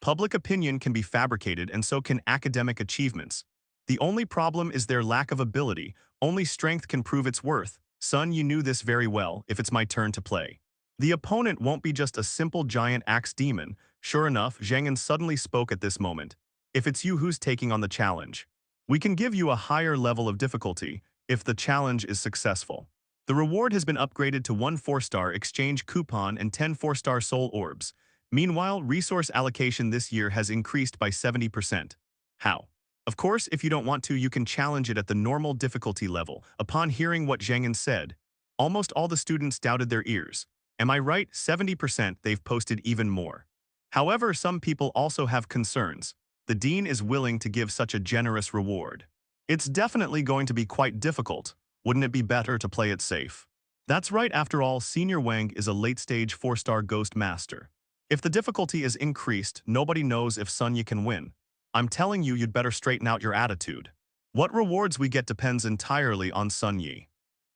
B: Public opinion can be fabricated and so can academic achievements. The only problem is their lack of ability. Only strength can prove its worth. Sun Yi knew this very well. If it's my turn to play, the opponent won't be just a simple giant axe demon. Sure enough, Zhang An suddenly spoke at this moment. If it's you who's taking on the challenge, we can give you a higher level of difficulty if the challenge is successful. The reward has been upgraded to 1 4-star exchange coupon and 10 4-star soul orbs. Meanwhile, resource allocation this year has increased by 70%. How? Of course, if you don't want to, you can challenge it at the normal difficulty level. Upon hearing what Zhang An said, almost all the students doubted their ears. Am I right? 70%, they've posted even more. However, some people also have concerns. The dean is willing to give such a generous reward. It's definitely going to be quite difficult. Wouldn't it be better to play it safe? That's right, after all, Senior Wang is a late-stage 4-star ghost master. If the difficulty is increased, nobody knows if Sun Yi can win. I'm telling you, you'd better straighten out your attitude. What rewards we get depends entirely on Sun Yi.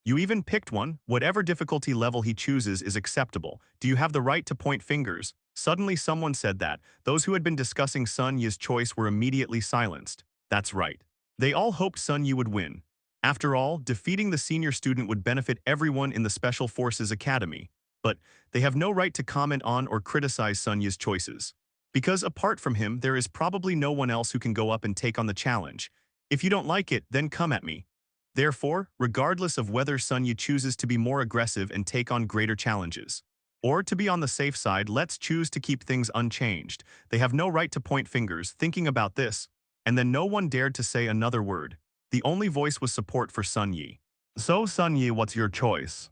B: You even picked one. Whatever difficulty level he chooses is acceptable. Do you have the right to point fingers? Suddenly someone said that. Those who had been discussing Sun Yi's choice were immediately silenced. That's right. They all hoped Sun Yi would win. After all, defeating the senior student would benefit everyone in the Special Forces Academy. But they have no right to comment on or criticize Sun Yi's choices. Because apart from him, there is probably no one else who can go up and take on the challenge. If you don't like it, then come at me. Therefore, regardless of whether Sun Yi chooses to be more aggressive and take on greater challenges, Or to be on the safe side, let's choose to keep things unchanged. They have no right to point fingers, thinking about this. And then no one dared to say another word. The only voice was support for Sun Yi. So Sun Yi, what's your choice?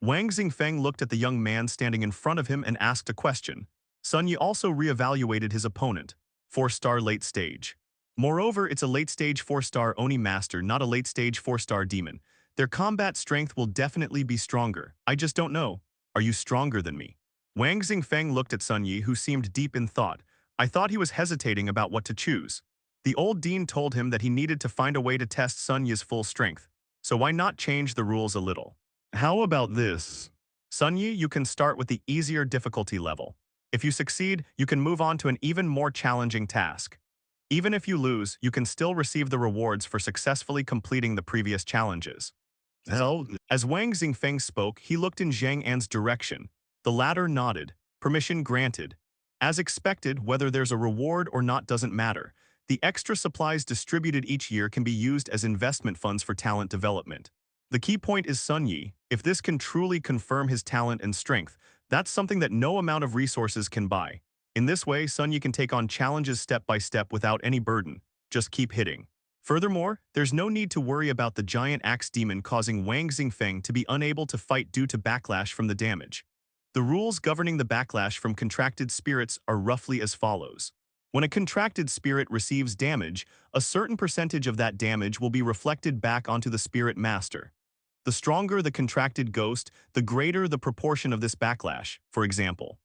B: Wang Xingfeng looked at the young man standing in front of him and asked a question. Sun Yi also re-evaluated his opponent. 4-star late stage. Moreover, it's a late-stage 4-star Oni master, not a late-stage 4-star demon. Their combat strength will definitely be stronger. I just don't know. Are you stronger than me? Wang Xingfeng looked at Sun Yi, who seemed deep in thought. I thought he was hesitating about what to choose. The old dean told him that he needed to find a way to test Sun Yi's full strength. So why not change the rules a little? How about this? Sun Yi, you can start with the easier difficulty level. If you succeed, you can move on to an even more challenging task. Even if you lose, you can still receive the rewards for successfully completing the previous challenges. Hell. As Wang Xingfeng spoke, he looked in Zhang An's direction. The latter nodded. Permission granted. As expected, whether there's a reward or not doesn't matter. The extra supplies distributed each year can be used as investment funds for talent development. The key point is Sun Yi. If this can truly confirm his talent and strength, that's something that no amount of resources can buy. In this way, Sun Yi can take on challenges step by step without any burden. Just keep hitting. Furthermore, there's no need to worry about the giant axe demon causing Wang Xingfeng to be unable to fight due to backlash from the damage. The rules governing the backlash from contracted spirits are roughly as follows. When a contracted spirit receives damage, a certain percentage of that damage will be reflected back onto the spirit master. The stronger the contracted ghost, the greater the proportion of this backlash, for example.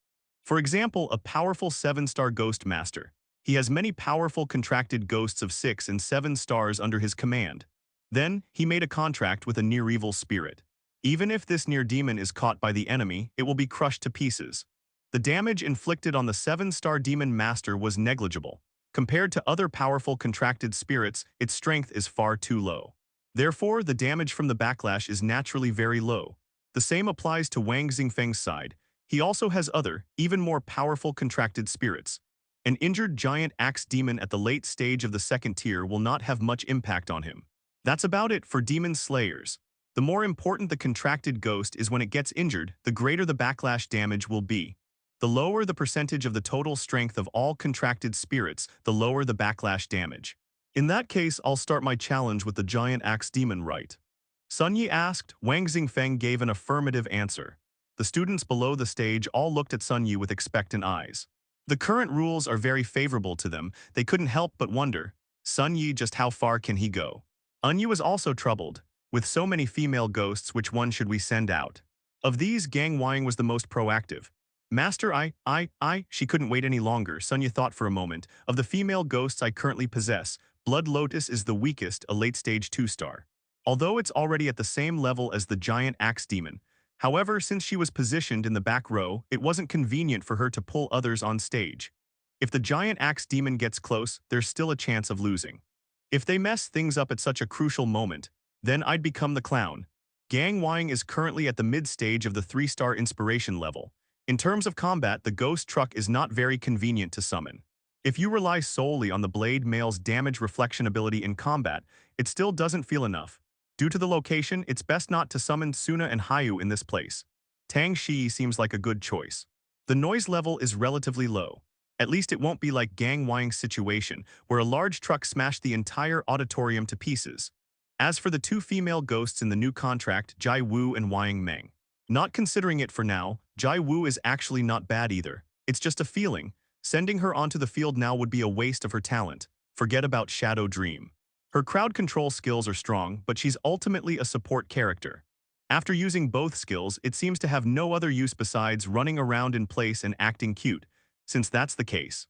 B: A powerful 7-star ghost master. He has many powerful contracted ghosts of 6 and 7 stars under his command. Then, he made a contract with a near-evil spirit. Even if this near-demon is caught by the enemy, it will be crushed to pieces. The damage inflicted on the 7-star demon master was negligible. Compared to other powerful contracted spirits, its strength is far too low. Therefore, the damage from the backlash is naturally very low. The same applies to Wang Xingfeng's side. He also has other, even more powerful contracted spirits. An injured giant axe demon at the late stage of the second tier will not have much impact on him. That's about it for demon slayers. The more important the contracted ghost is when it gets injured, the greater the backlash damage will be. The lower the percentage of the total strength of all contracted spirits, the lower the backlash damage. In that case, I'll start my challenge with the giant axe demon, right? Sun Yi asked. Wang Xingfeng gave an affirmative answer. The students below the stage all looked at Sun Yi with expectant eyes. The current rules are very favorable to them. They couldn't help but wonder, Sun Yi, just how far can he go? Yu was also troubled. With so many female ghosts, which one should we send out? Of these, Gang Wang was the most proactive. Master, she couldn't wait any longer. Sun Yi thought for a moment. Of the female ghosts I currently possess, Blood Lotus is the weakest, a late-stage 2-star. Although it's already at the same level as the giant axe demon. However, since she was positioned in the back row, it wasn't convenient for her to pull others on stage. If the giant axe demon gets close, there's still a chance of losing. If they mess things up at such a crucial moment, then I'd become the clown. Gang Wang is currently at the mid-stage of the 3-star inspiration level. In terms of combat, the ghost truck is not very convenient to summon. If you rely solely on the Blade Mail's damage reflection ability in combat, it still doesn't feel enough. Due to the location, it's best not to summon Suna and Hayu in this place. Tang Shi seems like a good choice. The noise level is relatively low. At least it won't be like Gang Wang's situation, where a large truck smashed the entire auditorium to pieces. As for the 2 female ghosts in the new contract, Jai Wu and Wang Meng. Not considering it for now, Jai Wu is actually not bad either. It's just a feeling. Sending her onto the field now would be a waste of her talent. Forget about Shadow Dream. Her crowd control skills are strong, but she's ultimately a support character. After using both skills, it seems to have no other use besides running around in place and acting cute. Since that's the case.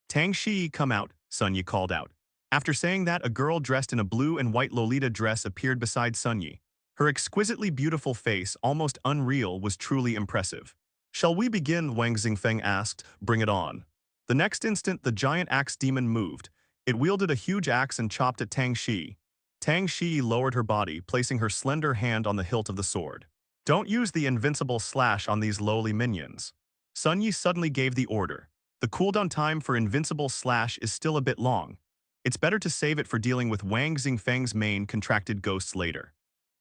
B: Tang Shi, come out, Sun Yi called out. After saying that, a girl dressed in a blue and white Lolita dress appeared beside Sun Yi. Her exquisitely beautiful face, almost unreal, was truly impressive. Shall we begin? Wang Xingfeng asked. Bring it on. The next instant, the giant axe demon moved. It wielded a huge axe and chopped at Tang Shi. Tang Shi lowered her body, placing her slender hand on the hilt of the sword. Don't use the invincible slash on these lowly minions. Sun Yi suddenly gave the order. The cooldown time for invincible slash is still a bit long. It's better to save it for dealing with Wang Xingfeng's main contracted ghosts later.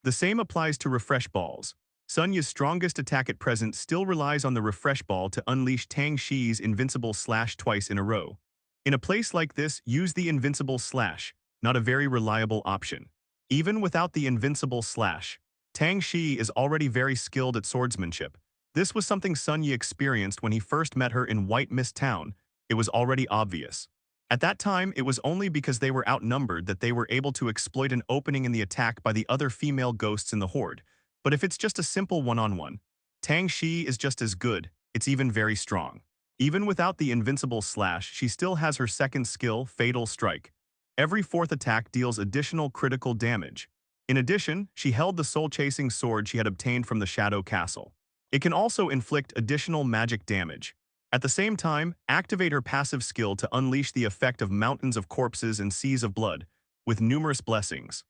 B: The same applies to refresh balls. Sun Yi's strongest attack at present still relies on the refresh ball to unleash Tang Shi's invincible slash twice in a row. In a place like this, use the invincible slash, not a very reliable option. Even without the invincible slash, Tang Shi is already very skilled at swordsmanship. This was something Sun Yi experienced when he first met her in White Mist Town. It was already obvious. At that time, it was only because they were outnumbered that they were able to exploit an opening in the attack by the other female ghosts in the horde. But if it's just a simple one-on-one, Tang Shi is just as good, it's even very strong. Even without the invincible slash, she still has her second skill, Fatal Strike. Every fourth attack deals additional critical damage. In addition, she held the soul-chasing sword she had obtained from the Shadow Castle. It can also inflict additional magic damage. At the same time, activate her passive skill to unleash the effect of mountains of corpses and seas of blood, with numerous blessings.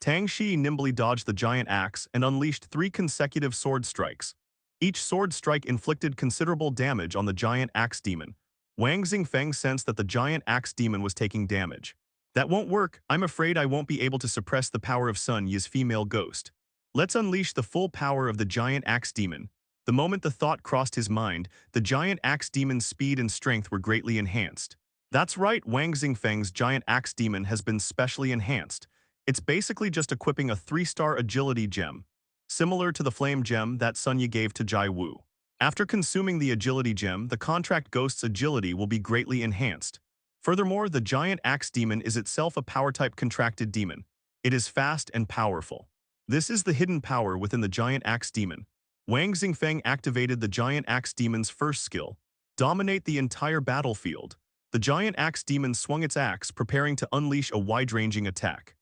B: Tang Shi nimbly dodged the giant axe and unleashed 3 consecutive sword strikes. Each sword strike inflicted considerable damage on the giant axe demon. Wang Xingfeng sensed that the giant axe demon was taking damage. That won't work. I'm afraid I won't be able to suppress the power of Sun Yi's female ghost. Let's unleash the full power of the giant axe demon. The moment the thought crossed his mind, the giant axe demon's speed and strength were greatly enhanced. That's right, Wang Xingfeng's giant axe demon has been specially enhanced. It's basically just equipping a 3-star agility gem, similar to the flame gem that Sun Yi gave to Jai Wu. After consuming the agility gem, the contract ghost's agility will be greatly enhanced. Furthermore, the giant axe demon is itself a power-type contracted demon. It is fast and powerful. This is the hidden power within the giant axe demon. Wang Xingfeng activated the giant axe demon's first skill, dominate the entire battlefield. The giant axe demon swung its axe, preparing to unleash a wide-ranging attack.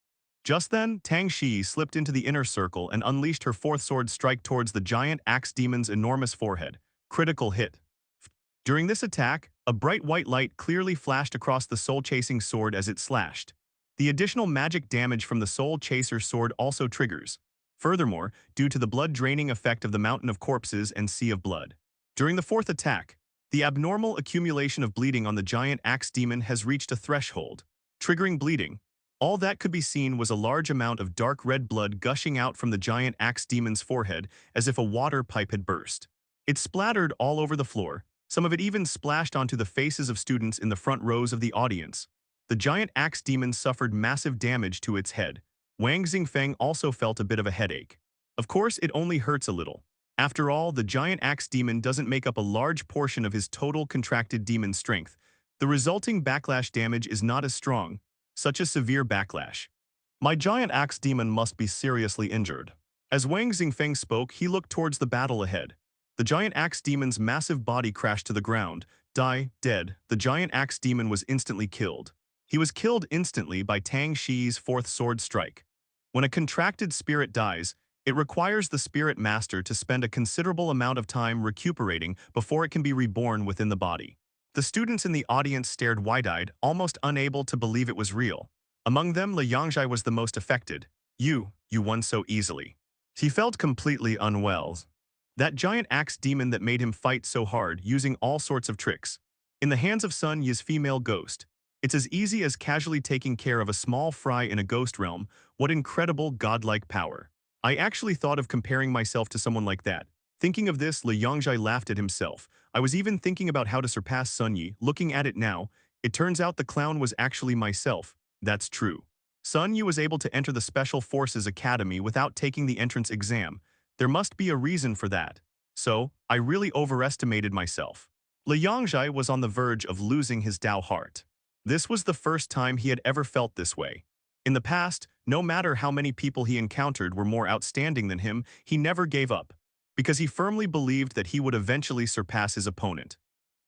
B: Just then, Tang Shi slipped into the inner circle and unleashed her 4th sword strike towards the giant axe demon's enormous forehead. Critical hit. During this attack, a bright white light clearly flashed across the soul-chasing sword as it slashed. The additional magic damage from the Soul Chaser sword also triggers. Furthermore, due to the blood-draining effect of the mountain of corpses and sea of blood. During the 4th attack, the abnormal accumulation of bleeding on the giant axe demon has reached a threshold, triggering bleeding. All that could be seen was a large amount of dark red blood gushing out from the giant axe demon's forehead as if a water pipe had burst. It splattered all over the floor, some of it even splashed onto the faces of students in the front rows of the audience. The giant axe demon suffered massive damage to its head. Wang Xingfeng also felt a bit of a headache. Of course, it only hurts a little. After all, the giant axe demon doesn't make up a large portion of his total contracted demon strength. The resulting backlash damage is not as strong. Such a severe backlash. My giant axe demon must be seriously injured. As Wang Xingfeng spoke, he looked towards the battle ahead. The giant axe demon's massive body crashed to the ground. Dead. The giant axe demon was instantly killed. He was killed instantly by Tang Shi's 4th sword strike. When a contracted spirit dies, it requires the spirit master to spend a considerable amount of time recuperating before it can be reborn within the body. The students in the audience stared wide-eyed, almost unable to believe it was real. Among them, Li Yangzhai was the most affected. You won so easily. He felt completely unwell. That giant axe demon that made him fight so hard, using all sorts of tricks. In the hands of Sun Yi's female ghost, it's as easy as casually taking care of a small fry in a ghost realm. What incredible godlike power. I actually thought of comparing myself to someone like that. Thinking of this, Li Yangzhai laughed at himself. I was even thinking about how to surpass Sun Yi. Looking at it now, it turns out the clown was actually myself. That's true. Sun Yi was able to enter the Special Forces Academy without taking the entrance exam. There must be a reason for that. So, I really overestimated myself. Li Yangzhai was on the verge of losing his Dao heart. This was the first time he had ever felt this way. In the past, no matter how many people he encountered were more outstanding than him, he never gave up, because he firmly believed that he would eventually surpass his opponent.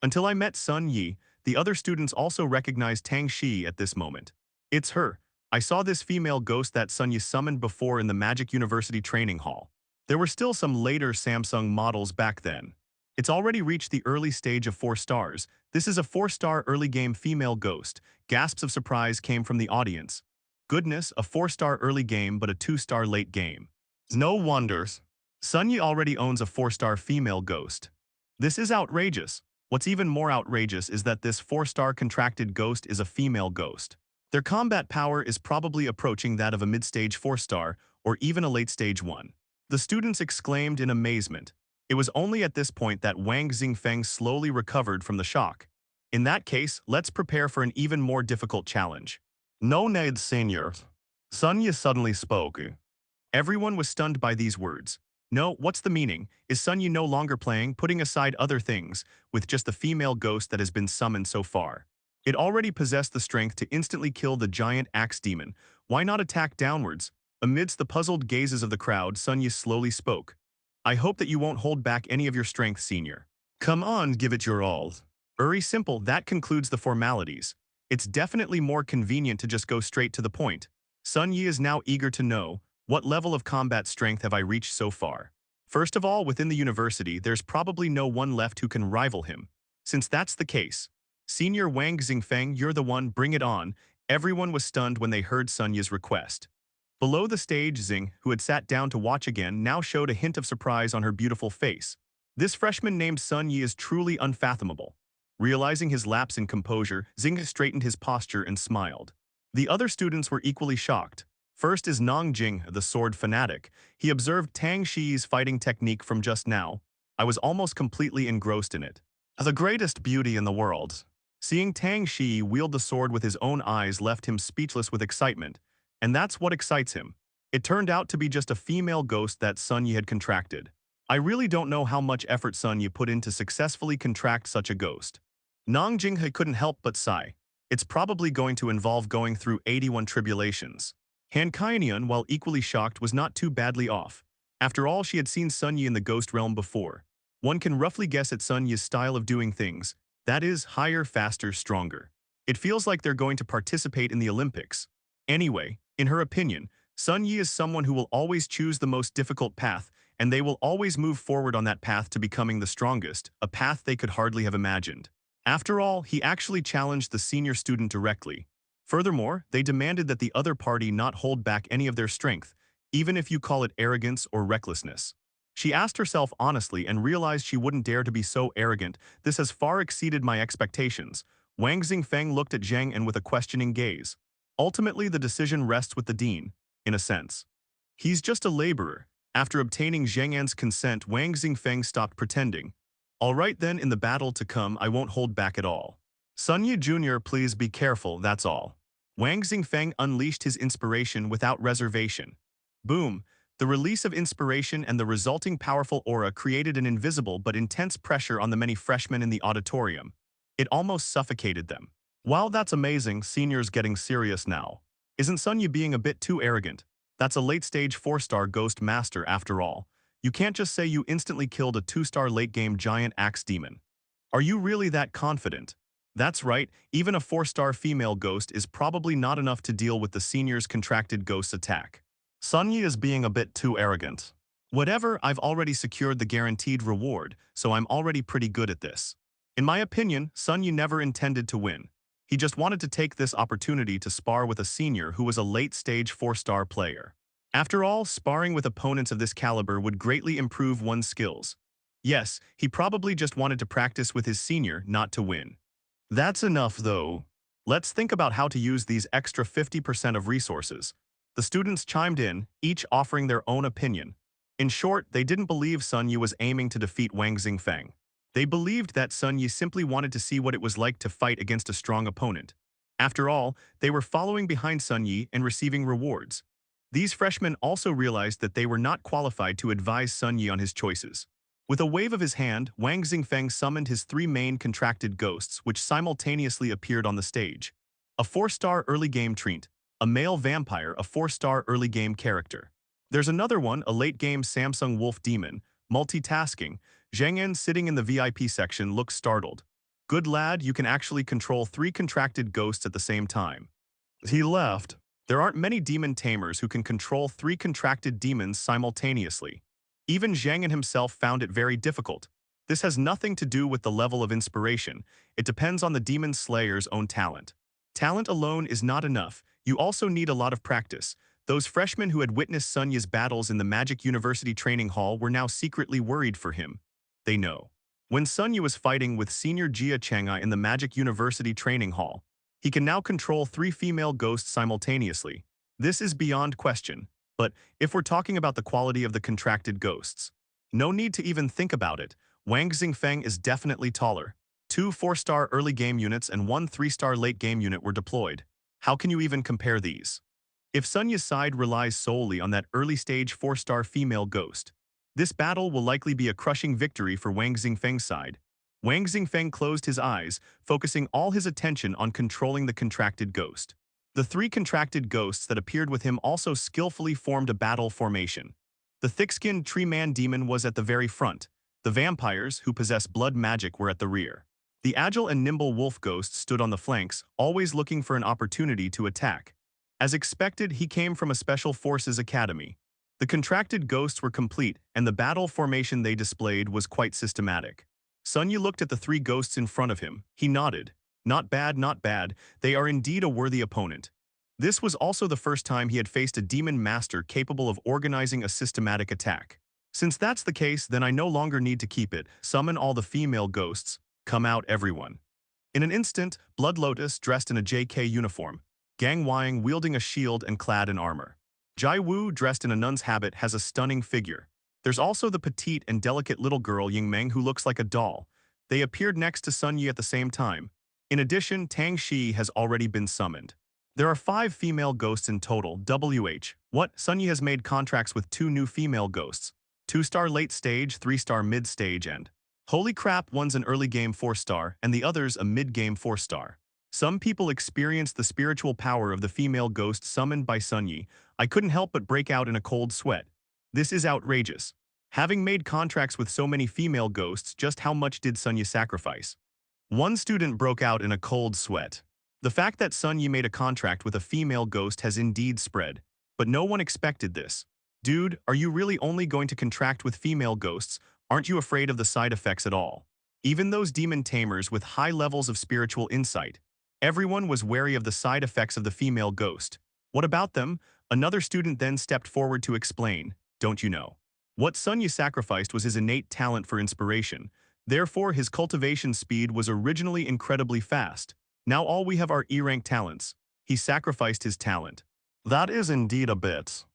B: Until I met Sun Yi, the other students also recognized Tang Shi at this moment. It's her. I saw this female ghost that Sun Yi summoned before in the Magic University training hall. There were still some later Samsung models back then. It's already reached the early stage of 4 stars. This is a 4-star early game female ghost. Gasps of surprise came from the audience. Goodness, a 4-star early game but a 2-star late game. No wonders. Sun Yi already owns a 4-star female ghost. This is outrageous. What's even more outrageous is that this 4-star contracted ghost is a female ghost. Their combat power is probably approaching that of a mid-stage 4-star or even a late-stage one. The students exclaimed in amazement. It was only at this point that Wang Xingfeng slowly recovered from the shock. In that case, let's prepare for an even more difficult challenge. No need, senior. Sun Yi suddenly spoke. Everyone was stunned by these words. No, what's the meaning? Is Sun Yi no longer playing, putting aside other things, with just the female ghost that has been summoned so far? It already possessed the strength to instantly kill the giant axe demon. Why not attack downwards? Amidst the puzzled gazes of the crowd, Sun Yi slowly spoke. I hope that you won't hold back any of your strength, senior. Come on, give it your all. Very simple, that concludes the formalities. It's definitely more convenient to just go straight to the point. Sun Yi is now eager to know, what level of combat strength have I reached so far? First of all, within the university, there's probably no one left who can rival him. Since that's the case, Senior Wang Xingfeng, you're the one, bring it on. Everyone was stunned when they heard Sun Yi's request. Below the stage, Xing, who had sat down to watch again, now showed a hint of surprise on her beautiful face. This freshman named Sun Yi is truly unfathomable. Realizing his lapse in composure, Xing straightened his posture and smiled. The other students were equally shocked. First is Nong Jing, the sword fanatic. He observed Tang Shi's fighting technique from just now. I was almost completely engrossed in it. The greatest beauty in the world. Seeing Tang Shi wield the sword with his own eyes left him speechless with excitement, and that's what excites him. It turned out to be just a female ghost that Sun Yi had contracted. I really don't know how much effort Sun Yi put in to successfully contract such a ghost. Nong Jinghe couldn't help but sigh. It's probably going to involve going through 81 tribulations. Han Kaianian, while equally shocked, was not too badly off. After all, she had seen Sun Yi in the ghost realm before. One can roughly guess at Sun Yi's style of doing things. That is, higher, faster, stronger. It feels like they're going to participate in the Olympics. Anyway, in her opinion, Sun Yi is someone who will always choose the most difficult path, and they will always move forward on that path to becoming the strongest, a path they could hardly have imagined. After all, he actually challenged the senior student directly. Furthermore, they demanded that the other party not hold back any of their strength, even if you call it arrogance or recklessness. She asked herself honestly and realized she wouldn't dare to be so arrogant. This has far exceeded my expectations. Wang Xingfeng looked at Zhang and with a questioning gaze. Ultimately, the decision rests with the dean, in a sense. He's just a laborer. After obtaining Zhang An's consent, Wang Xingfeng stopped pretending. All right then, in the battle to come, I won't hold back at all. Sun Yi Jr., please be careful, that's all. Wang Xingfeng unleashed his inspiration without reservation. Boom! The release of inspiration and the resulting powerful aura created an invisible but intense pressure on the many freshmen in the auditorium. It almost suffocated them. Wow, that's amazing, senior's getting serious now. Isn't Sun Yi being a bit too arrogant? That's a late-stage 4-star ghost master after all. You can't just say you instantly killed a 2-star late-game giant axe demon. Are you really that confident? That's right, even a 4-star female ghost is probably not enough to deal with the senior's contracted ghost's attack. Sun Yi is being a bit too arrogant. Whatever, I've already secured the guaranteed reward, so I'm already pretty good at this. In my opinion, Sun Yi never intended to win. He just wanted to take this opportunity to spar with a senior who was a late-stage 4-star player. After all, sparring with opponents of this caliber would greatly improve one's skills. Yes, he probably just wanted to practice with his senior, not to win. That's enough, though. Let's think about how to use these extra 50% of resources. The students chimed in, each offering their own opinion. In short, they didn't believe Sun Yi was aiming to defeat Wang Xingfeng. They believed that Sun Yi simply wanted to see what it was like to fight against a strong opponent. After all, they were following behind Sun Yi and receiving rewards. These freshmen also realized that they were not qualified to advise Sun Yi on his choices. With a wave of his hand, Wang Xingfeng summoned his 3 main contracted ghosts, which simultaneously appeared on the stage. A 4-star early-game treant, a male vampire, a 4-star early-game character. There's another one, a late-game Samsung Wolf Demon, multitasking. Zhang En, sitting in the VIP section, looks startled. Good lad, you can actually control 3 contracted ghosts at the same time. He left. There aren't many demon tamers who can control 3 contracted demons simultaneously. Even Zhang En himself found it very difficult. This has nothing to do with the level of inspiration. It depends on the demon slayer's own talent. Talent alone is not enough. You also need a lot of practice. Those freshmen who had witnessed Sun Yi's battles in the Magic University training hall were now secretly worried for him. They know. When Sun Yi was fighting with senior Jia Chang'ai in the Magic University training hall, he can now control 3 female ghosts simultaneously. This is beyond question. But if we're talking about the quality of the contracted ghosts, no need to even think about it. Wang Xingfeng is definitely taller. Two 4-star early game units and one 3-star late game unit were deployed. How can you even compare these? If Sunya's side relies solely on that early stage 4-star female ghost, this battle will likely be a crushing victory for Wang Xingfeng's side. Wang Xingfeng closed his eyes, focusing all his attention on controlling the contracted ghost. The three contracted ghosts that appeared with him also skillfully formed a battle formation. The thick-skinned tree-man demon was at the very front. The vampires, who possess blood magic, were at the rear. The agile and nimble wolf ghost stood on the flanks, always looking for an opportunity to attack. As expected, he came from a Special Forces academy. The contracted ghosts were complete, and the battle formation they displayed was quite systematic. Sun Yu looked at the three ghosts in front of him. He nodded. Not bad, not bad. They are indeed a worthy opponent. This was also the first time he had faced a demon master capable of organizing a systematic attack. Since that's the case, then I no longer need to keep it. Summon all the female ghosts. Come out, everyone. In an instant, Blood Lotus, dressed in a JK uniform, Gang Wang wielding a shield and clad in armor. Jai Wu, dressed in a nun's habit, has a stunning figure. There's also the petite and delicate little girl Ying Meng who looks like a doll. They appeared next to Sun Yi at the same time. In addition, Tang Shi has already been summoned. There are 5 female ghosts in total. What? Sun Yi has made contracts with 2 new female ghosts. 2-star late stage, 3-star mid stage, and holy crap, one's an early game 4-star and the other's a mid-game 4-star. Some people experienced the spiritual power of the female ghost summoned by Sun Yi. I couldn't help but break out in a cold sweat. This is outrageous. Having made contracts with so many female ghosts, just how much did Sun Yi sacrifice? One student broke out in a cold sweat. The fact that Sun Yi made a contract with a female ghost has indeed spread, but no one expected this. Dude, are you really only going to contract with female ghosts? Aren't you afraid of the side effects at all? Even those demon tamers with high levels of spiritual insight, everyone was wary of the side effects of the female ghost. What about them? Another student then stepped forward to explain. Don't you know? What Sun Yi sacrificed was his innate talent for inspiration. Therefore, his cultivation speed was originally incredibly fast. Now all we have are E-rank talents. He sacrificed his talent. That is indeed a bit.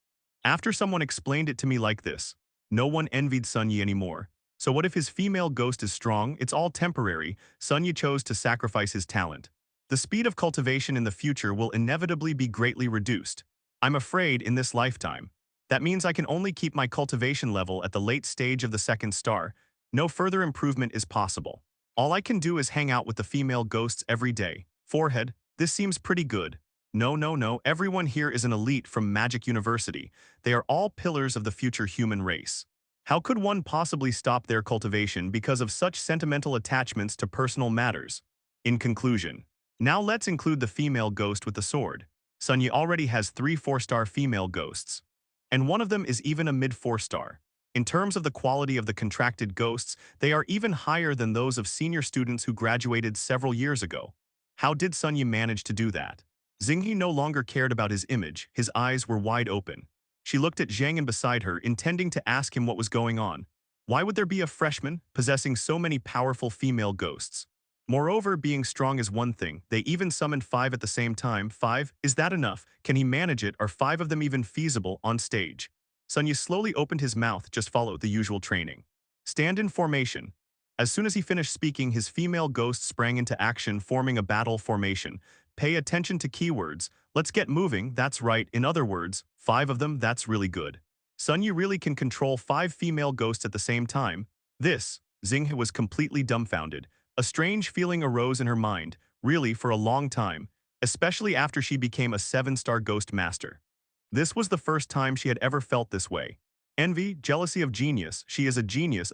B: After someone explained it to me like this, no one envied Sun Yi anymore. So what if his female ghost is strong? It's all temporary. Sun Yi chose to sacrifice his talent. The speed of cultivation in the future will inevitably be greatly reduced. I'm afraid in this lifetime. That means I can only keep my cultivation level at the late stage of the 2nd star. No further improvement is possible. All I can do is hang out with the female ghosts every day. Forehead, this seems pretty good. No, everyone here is an elite from Magic University. They are all pillars of the future human race. How could one possibly stop their cultivation because of such sentimental attachments to personal matters? In conclusion, now let's include the female ghost with the sword. Sun Yi already has 3 4-star female ghosts, and one of them is even a mid 4-star. In terms of the quality of the contracted ghosts, they are even higher than those of senior students who graduated several years ago. How did Sun Yi manage to do that? Xinghe no longer cared about his image. His eyes were wide open. She looked at Zhang and beside her, intending to ask him what was going on. Why would there be a freshman possessing so many powerful female ghosts? Moreover, being strong is one thing. They even summoned 5 at the same time. 5? Is that enough? Can he manage it? Are 5 of them even feasible on stage? Sun Yi slowly opened his mouth. Just follow the usual training. Stand in formation. As soon as he finished speaking, his female ghost sprang into action, forming a battle formation. Pay attention to keywords. Let's get moving. That's right. In other words, 5 of them. That's really good. Sun Yi really can control 5 female ghosts at the same time. Xinghe was completely dumbfounded. A strange feeling arose in her mind, really for a long time, especially after she became a 7-star ghost master. This was the first time she had ever felt this way. Envy, jealousy of genius. She is a genius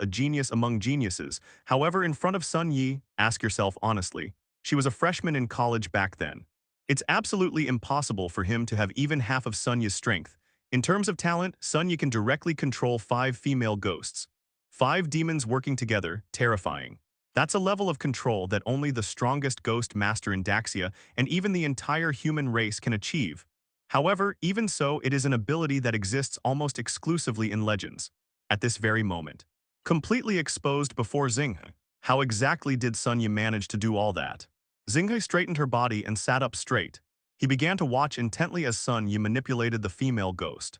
B: among geniuses. However, in front of Sun Yi, ask yourself honestly, she was a freshman in college back then. It's absolutely impossible for him to have even half of Sun Yi's strength. In terms of talent, Sun Yi can directly control 5 female ghosts. 5 demons working together, terrifying. That's a level of control that only the strongest ghost master in Daxia and even the entire human race can achieve. However, even so, it is an ability that exists almost exclusively in legends. At this very moment, completely exposed before Xinghe. How exactly did Sun Yi manage to do all that? Xinghe straightened her body and sat up straight. He began to watch intently as Sun Yi manipulated the female ghost.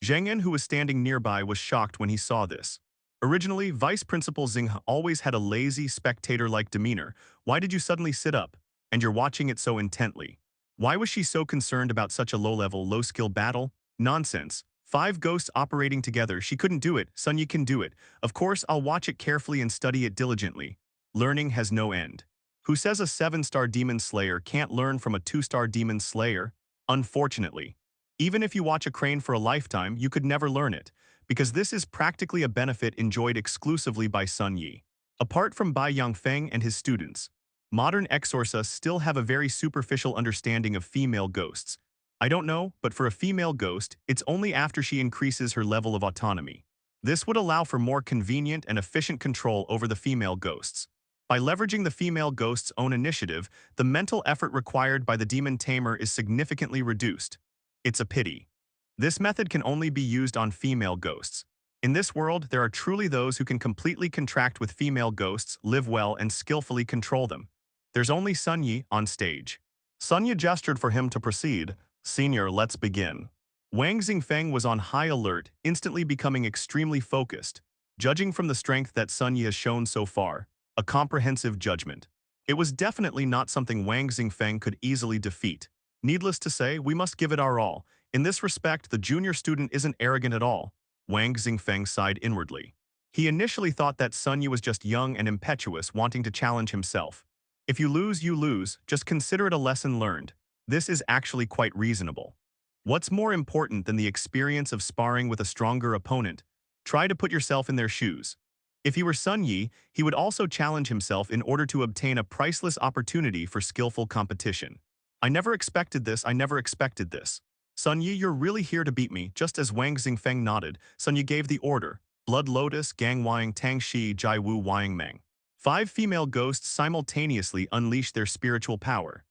B: Zhang En, who was standing nearby, was shocked when he saw this. Originally, Vice Principal Xing always had a lazy, spectator-like demeanor. Why did you suddenly sit up? And you're watching it so intently. Why was she so concerned about such a low-level, low-skill battle? Nonsense. 5 ghosts operating together, she couldn't do it, Sun Yi can do it. Of course, I'll watch it carefully and study it diligently. Learning has no end. Who says a 7-star demon slayer can't learn from a 2-star demon slayer? Unfortunately. Even if you watch a crane for a lifetime, you could never learn it, because this is practically a benefit enjoyed exclusively by Sun Yi. Apart from Bai Yangfeng and his students, modern exorcists still have a very superficial understanding of female ghosts. I don't know, but for a female ghost, it's only after she increases her level of autonomy. This would allow for more convenient and efficient control over the female ghosts. By leveraging the female ghost's own initiative, the mental effort required by the demon tamer is significantly reduced. It's a pity. This method can only be used on female ghosts. In this world, there are truly those who can completely contract with female ghosts, live well, and skillfully control them. There's only Sun Yi on stage. Sun Yi gestured for him to proceed. Senior, let's begin. Wang Xingfeng was on high alert, instantly becoming extremely focused. Judging from the strength that Sun Yi has shown so far, a comprehensive judgment. It was definitely not something Wang Xingfeng could easily defeat. Needless to say, we must give it our all. In this respect, the junior student isn't arrogant at all. Wang Xingfeng sighed inwardly. He initially thought that Sun Yi was just young and impetuous, wanting to challenge himself. If you lose, just consider it a lesson learned. This is actually quite reasonable. What's more important than the experience of sparring with a stronger opponent? Try to put yourself in their shoes. If he were Sun Yi, he would also challenge himself in order to obtain a priceless opportunity for skillful competition. I never expected this. Sun Yi, you're really here to beat me. Just as Wang Xingfeng nodded, Sun Yi gave the order. Blood Lotus, Gang Wang Tang Shi, Jai Wu Wang Meng. 5 female ghosts simultaneously unleashed their spiritual power.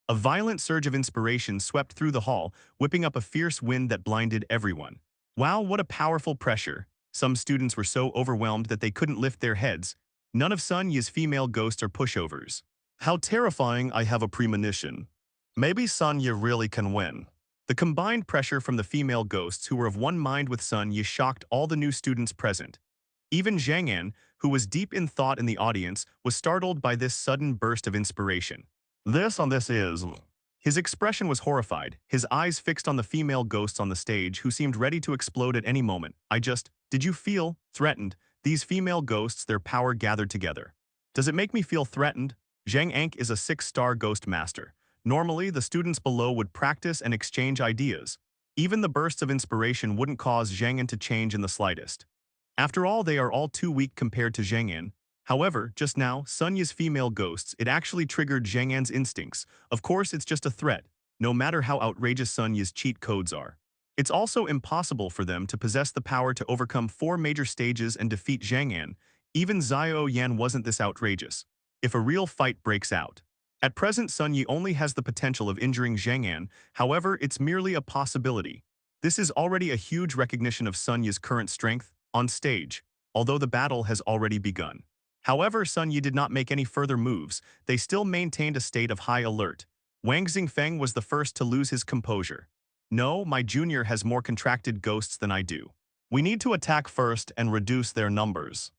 B: A violent surge of inspiration swept through the hall, whipping up a fierce wind that blinded everyone. Wow, what a powerful pressure. Some students were so overwhelmed that they couldn't lift their heads. None of Sun Yi's female ghosts are pushovers. How terrifying, I have a premonition. Maybe Sun Yi really can win. The combined pressure from the female ghosts who were of one mind with Sun Yi shocked all the new students present. Even Zhang En, who was deep in thought in the audience, was startled by this sudden burst of inspiration. This is... His expression was horrified, his eyes fixed on the female ghosts on the stage who seemed ready to explode at any moment. Did you feel threatened? These female ghosts, their power gathered together. Does it make me feel threatened? Zhang Enk is a 6-star ghost master. Normally, the students below would practice and exchange ideas. Even the bursts of inspiration wouldn't cause Zhang En to change in the slightest. After all, they are all too weak compared to Zhang En. However, just now, Sun Yi's female ghosts, it actually triggered Zhang En's instincts. Of course, it's just a threat, no matter how outrageous Sun Yi's cheat codes are. It's also impossible for them to possess the power to overcome 4 major stages and defeat Zhang En. Even Xiao Yan wasn't this outrageous. If a real fight breaks out. At present, Sun Yi only has the potential of injuring Zhang En, however, it's merely a possibility. This is already a huge recognition of Sun Yi's current strength on stage, although the battle has already begun. However, Sun Yi did not make any further moves, they still maintained a state of high alert. Wang Xingfeng was the first to lose his composure. No, my junior has more contracted ghosts than I do. We need to attack first and reduce their numbers.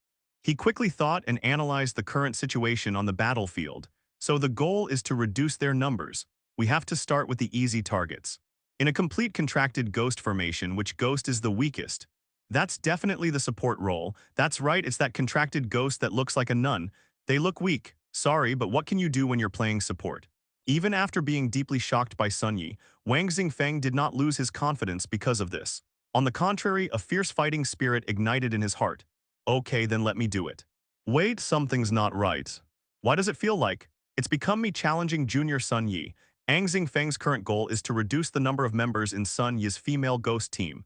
B: He quickly thought and analyzed the current situation on the battlefield. So the goal is to reduce their numbers. We have to start with the easy targets. In a complete contracted ghost formation, which ghost is the weakest? That's definitely the support role. That's right, it's that contracted ghost that looks like a nun. They look weak. Sorry, but what can you do when you're playing support? Even after being deeply shocked by Sun Yi, Wang Xingfeng did not lose his confidence because of this. On the contrary, a fierce fighting spirit ignited in his heart. Okay, then let me do it. Wait, something's not right. Why does it feel like? It's become me challenging junior Sun Yi. Wang Xingfeng's current goal is to reduce the number of members in Sun Yi's female ghost team.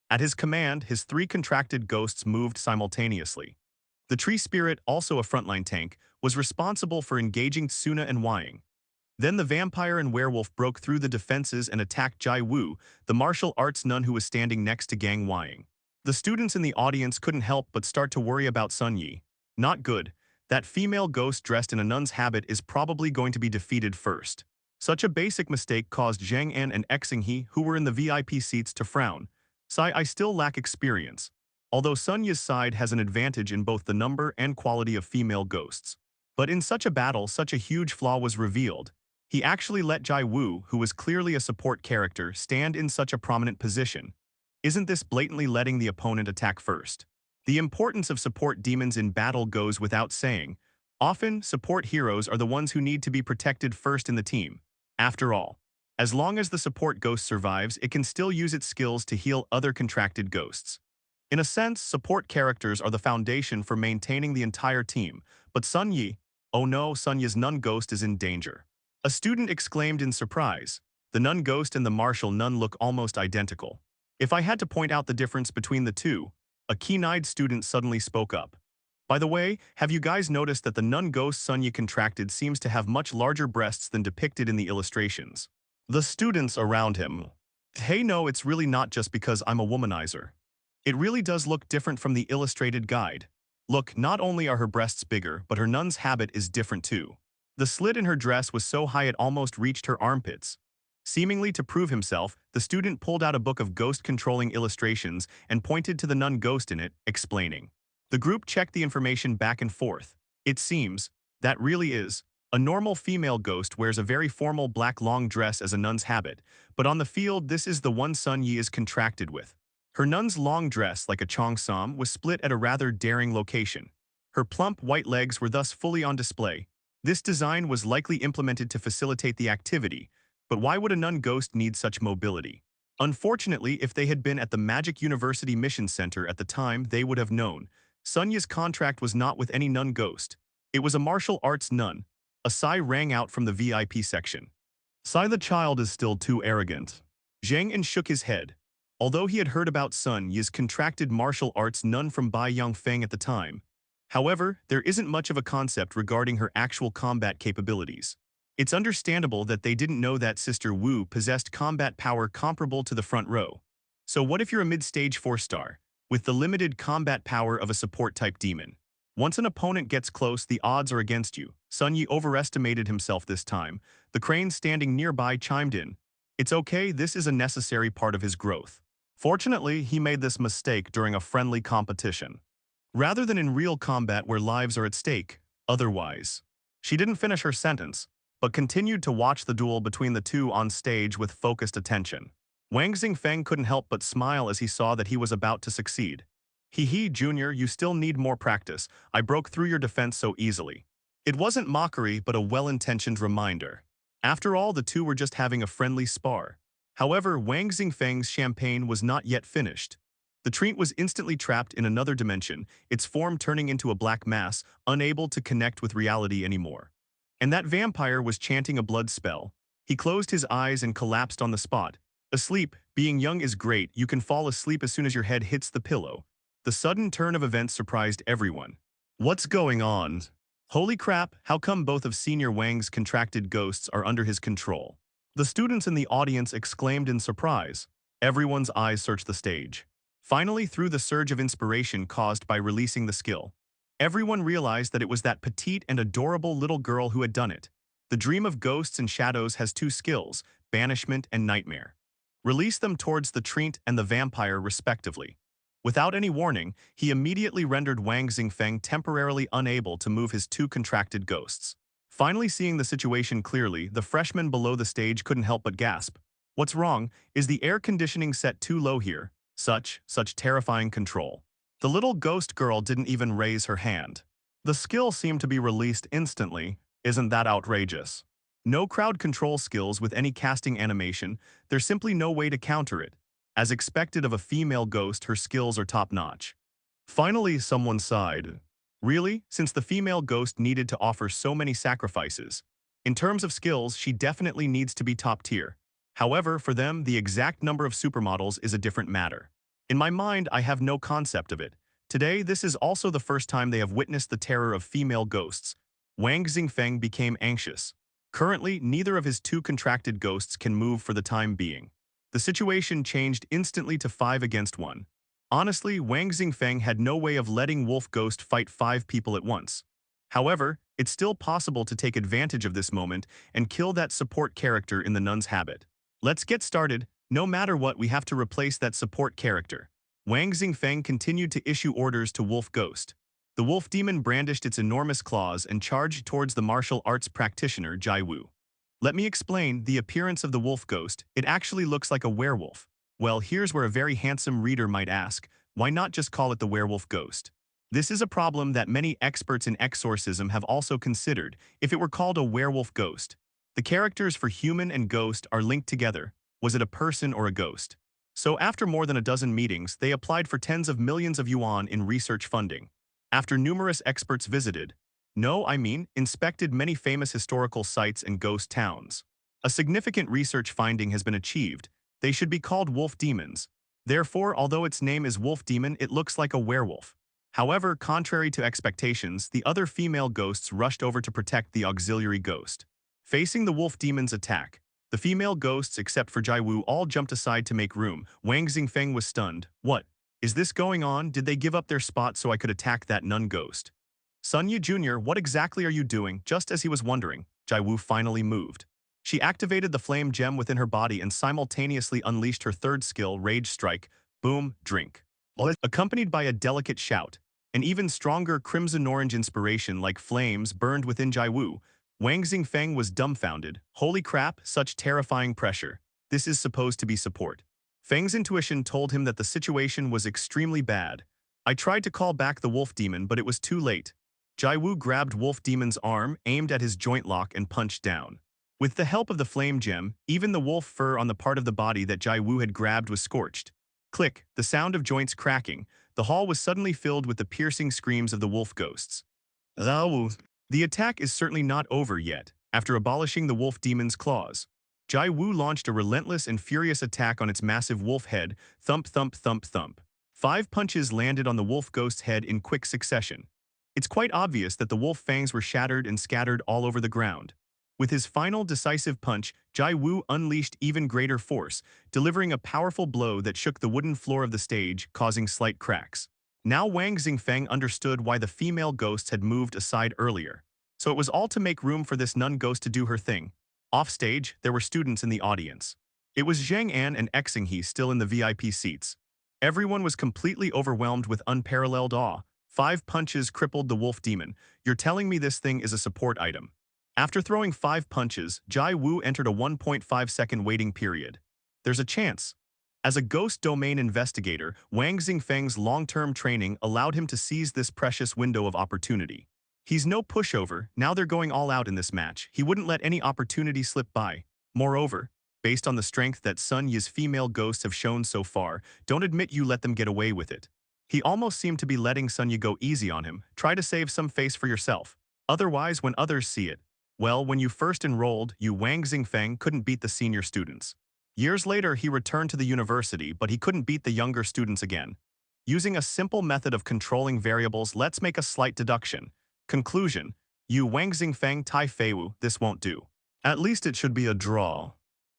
B: At his command, his 3 contracted ghosts moved simultaneously. The tree spirit, also a frontline tank, was responsible for engaging Suna and Wying. Then the vampire and werewolf broke through the defenses and attacked Jai Wu, the martial arts nun who was standing next to Gang Wying. The students in the audience couldn't help but start to worry about Sun Yi. Not good. That female ghost dressed in a nun's habit is probably going to be defeated first. Such a basic mistake caused Zhang En and Xing He, who were in the VIP seats, to frown. Sai, I still lack experience, although Sunya's side has an advantage in both the number and quality of female ghosts. But in such a battle, such a huge flaw was revealed. He actually let Jai Wu, who was clearly a support character, stand in such a prominent position. Isn't this blatantly letting the opponent attack first? The importance of support demons in battle goes without saying. Often, support heroes are the ones who need to be protected first in the team. After all, as long as the support ghost survives, it can still use its skills to heal other contracted ghosts. In a sense, support characters are the foundation for maintaining the entire team, but Sun Yi, oh no, Sun Yi's nun ghost is in danger. A student exclaimed in surprise. The nun ghost and the martial nun look almost identical. If I had to point out the difference between the two, a keen-eyed student suddenly spoke up. By the way, have you guys noticed that the nun ghost Sun Yi contracted seems to have much larger breasts than depicted in the illustrations? The students around him. Hey, no, it's really not just because I'm a womanizer. It really does look different from the illustrated guide. Look, not only are her breasts bigger, but her nun's habit is different too. The slit in her dress was so high it almost reached her armpits. Seemingly to prove himself, the student pulled out a book of ghost-controlling illustrations and pointed to the nun ghost in it, explaining. The group checked the information back and forth. It seems, that really is. A normal female ghost wears a very formal black long dress as a nun's habit, but on the field this is the one Sun Yi is contracted with. Her nun's long dress, like a cheongsam, was split at a rather daring location. Her plump white legs were thus fully on display. This design was likely implemented to facilitate the activity, but why would a nun ghost need such mobility? Unfortunately, if they had been at the Magic University Mission Center at the time, they would have known. Sunya's contract was not with any nun ghost. It was a martial arts nun. A sigh rang out from the VIP section. Sai the child is still too arrogant. Zhang En shook his head. Although he had heard about Sun Yi's contracted martial arts nun from Bai Yongfeng at the time. However, there isn't much of a concept regarding her actual combat capabilities. It's understandable that they didn't know that Sister Wu possessed combat power comparable to the front row. So what if you're a mid-stage 4-star, with the limited combat power of a support-type demon? Once an opponent gets close, the odds are against you. Sun Yi overestimated himself this time. The crane standing nearby chimed in. It's okay, this is a necessary part of his growth. Fortunately, he made this mistake during a friendly competition, rather than in real combat where lives are at stake. Otherwise, she didn't finish her sentence, but continued to watch the duel between the two on stage with focused attention. Wang Xingfeng couldn't help but smile as he saw that he was about to succeed. Hee, Junior, you still need more practice. I broke through your defense so easily. It wasn't mockery, but a well-intentioned reminder. After all, the two were just having a friendly spar. However, Wang Xingfeng's champagne was not yet finished. The treant was instantly trapped in another dimension, its form turning into a black mass, unable to connect with reality anymore. And that vampire was chanting a blood spell. He closed his eyes and collapsed on the spot. Asleep, being young is great, you can fall asleep as soon as your head hits the pillow. The sudden turn of events surprised everyone. What's going on? Holy crap, how come both of Senior Wang's contracted ghosts are under his control? The students in the audience exclaimed in surprise. Everyone's eyes searched the stage. Finally, through the surge of inspiration caused by releasing the skill, everyone realized that it was that petite and adorable little girl who had done it. The dream of ghosts and shadows has two skills, banishment and nightmare. Release them towards the treant and the vampire respectively. Without any warning, he immediately rendered Wang Xingfeng temporarily unable to move his two contracted ghosts. Finally seeing the situation clearly, the freshman below the stage couldn't help but gasp. What's wrong? Is the air conditioning set too low here? Such terrifying control. The little ghost girl didn't even raise her hand. The skill seemed to be released instantly. Isn't that outrageous? No crowd control skills with any casting animation, there's simply no way to counter it. As expected of a female ghost, her skills are top-notch. Finally, someone sighed. Really? Since the female ghost needed to offer so many sacrifices. In terms of skills, she definitely needs to be top tier. However, for them, the exact number of supermodels is a different matter. In my mind, I have no concept of it. Today, this is also the first time they have witnessed the terror of female ghosts. Wang Xingfeng became anxious. Currently, neither of his two contracted ghosts can move for the time being. The situation changed instantly to 5 against 1. Honestly, Wang Xingfeng had no way of letting Wolf Ghost fight 5 people at once. However, it's still possible to take advantage of this moment and kill that support character in the nun's habit. Let's get started. No matter what, we have to replace that support character. Wang Xingfeng continued to issue orders to Wolf Ghost. The wolf demon brandished its enormous claws and charged towards the martial arts practitioner Jai Wu. Let me explain the appearance of the wolf ghost. It actually looks like a werewolf. Well, here's where a very handsome reader might ask, why not just call it the werewolf ghost? This is a problem that many experts in exorcism have also considered if it were called a werewolf ghost. The characters for human and ghost are linked together. Was it a person or a ghost? So after more than a dozen meetings, they applied for tens of millions of yuan in research funding. After numerous experts visited, inspected many famous historical sites and ghost towns. A significant research finding has been achieved. They should be called wolf demons. Therefore, although its name is wolf demon, it looks like a werewolf. However, contrary to expectations, the other female ghosts rushed over to protect the auxiliary ghost. Facing the wolf demon's attack, the female ghosts, except for Jai Wu, all jumped aside to make room. Wang Xingfeng was stunned. What is this going on? Did they give up their spot so I could attack that nun ghost? Sun Yi Jr., what exactly are you doing? Just as he was wondering, Jai Wu finally moved. She activated the flame gem within her body and simultaneously unleashed her third skill, Rage Strike, boom, drink. Accompanied by a delicate shout, an even stronger crimson-orange inspiration like flames burned within Jai Wu. Wang Xingfeng was dumbfounded. Holy crap, such terrifying pressure. This is supposed to be support. Feng's intuition told him that the situation was extremely bad. I tried to call back the wolf demon, but it was too late. Jai Wu grabbed Wolf Demon's arm, aimed at his joint lock, and punched down. With the help of the flame gem, even the wolf fur on the part of the body that Jai Wu had grabbed was scorched. Click, the sound of joints cracking. The hall was suddenly filled with the piercing screams of the wolf ghosts. The attack is certainly not over yet. After abolishing the wolf demon's claws, Jai Wu launched a relentless and furious attack on its massive wolf head. Thump, thump, thump, thump. 5 punches landed on the wolf ghost's head in quick succession. It's quite obvious that the wolf fangs were shattered and scattered all over the ground. With his final decisive punch, Jai Wu unleashed even greater force, delivering a powerful blow that shook the wooden floor of the stage, causing slight cracks. Now Wang Xingfeng understood why the female ghosts had moved aside earlier. So it was all to make room for this nun ghost to do her thing. Offstage, there were students in the audience. It was Zhang An and Xinghe still in the VIP seats. Everyone was completely overwhelmed with unparalleled awe. 5 punches crippled the wolf demon. You're telling me this thing is a support item? After throwing 5 punches, Jai Wu entered a 1.5-second waiting period. There's a chance. As a ghost domain investigator, Wang Xingfeng's long-term training allowed him to seize this precious window of opportunity. He's no pushover. Now they're going all out in this match. He wouldn't let any opportunity slip by. Moreover, based on the strength that Sun Yi's female ghosts have shown so far, don't admit you let them get away with it. He almost seemed to be letting Sun Yi go easy on him. Try to save some face for yourself. Otherwise, when others see it. Well, when you first enrolled, you Wang Xingfeng couldn't beat the senior students. Years later, he returned to the university, but he couldn't beat the younger students again. Using a simple method of controlling variables, let's make a slight deduction. Conclusion: you Wang Xingfeng Tai Feiwu, this won't do. At least it should be a draw.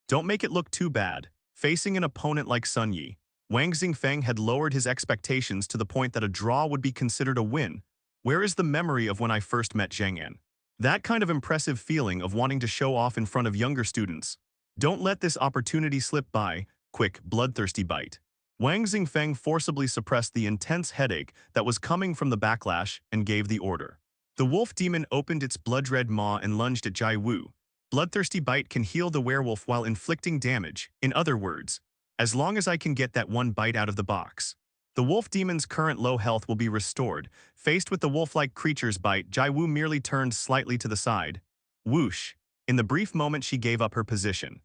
B: Don't make it look too bad. Facing an opponent like Sun Yi, Wang Xingfeng had lowered his expectations to the point that a draw would be considered a win. Where is the memory of when I first met Zhang An? That kind of impressive feeling of wanting to show off in front of younger students. Don't let this opportunity slip by. Quick, bloodthirsty bite. Wang Xingfeng forcibly suppressed the intense headache that was coming from the backlash and gave the order. The wolf demon opened its blood-red maw and lunged at Jai Wu. Bloodthirsty bite can heal the werewolf while inflicting damage. In other words, as long as I can get that one bite out of the box, the wolf demon's current low health will be restored. Faced with the wolf-like creature's bite, Jai Wu merely turned slightly to the side. Whoosh! In the brief moment she gave up her position,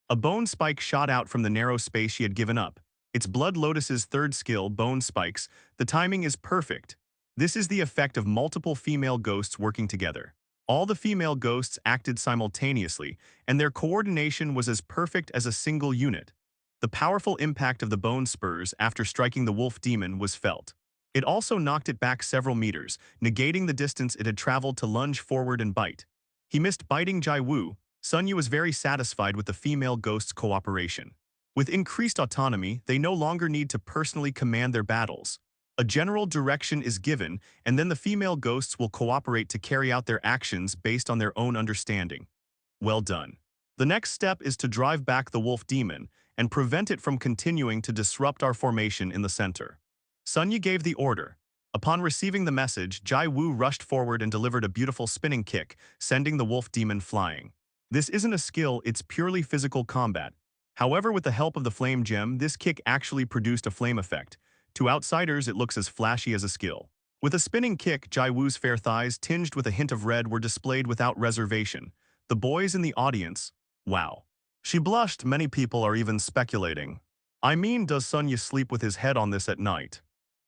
B: a bone spike shot out from the narrow space she had given up. It's Blood Lotus's third skill, Bone Spikes. The timing is perfect. This is the effect of multiple female ghosts working together. All the female ghosts acted simultaneously, and their coordination was as perfect as a single unit. The powerful impact of the bone spurs after striking the wolf demon was felt. It also knocked it back several meters, negating the distance it had traveled to lunge forward and bite. He missed biting Jai Wu. Sun Yu was very satisfied with the female ghost's cooperation. With increased autonomy, they no longer need to personally command their battles. A general direction is given, and then the female ghosts will cooperate to carry out their actions based on their own understanding. Well done. The next step is to drive back the wolf demon, and prevent it from continuing to disrupt our formation in the center. Sun Yi gave the order. Upon receiving the message, Jai Wu rushed forward and delivered a beautiful spinning kick, sending the wolf demon flying. This isn't a skill, it's purely physical combat. However, with the help of the flame gem, this kick actually produced a flame effect. To outsiders, it looks as flashy as a skill. With a spinning kick, Jai Wu's fair thighs, tinged with a hint of red, were displayed without reservation. The boys in the audience, wow. She blushed. Many people are even speculating. I mean, does Sun Yi sleep with his head on this at night?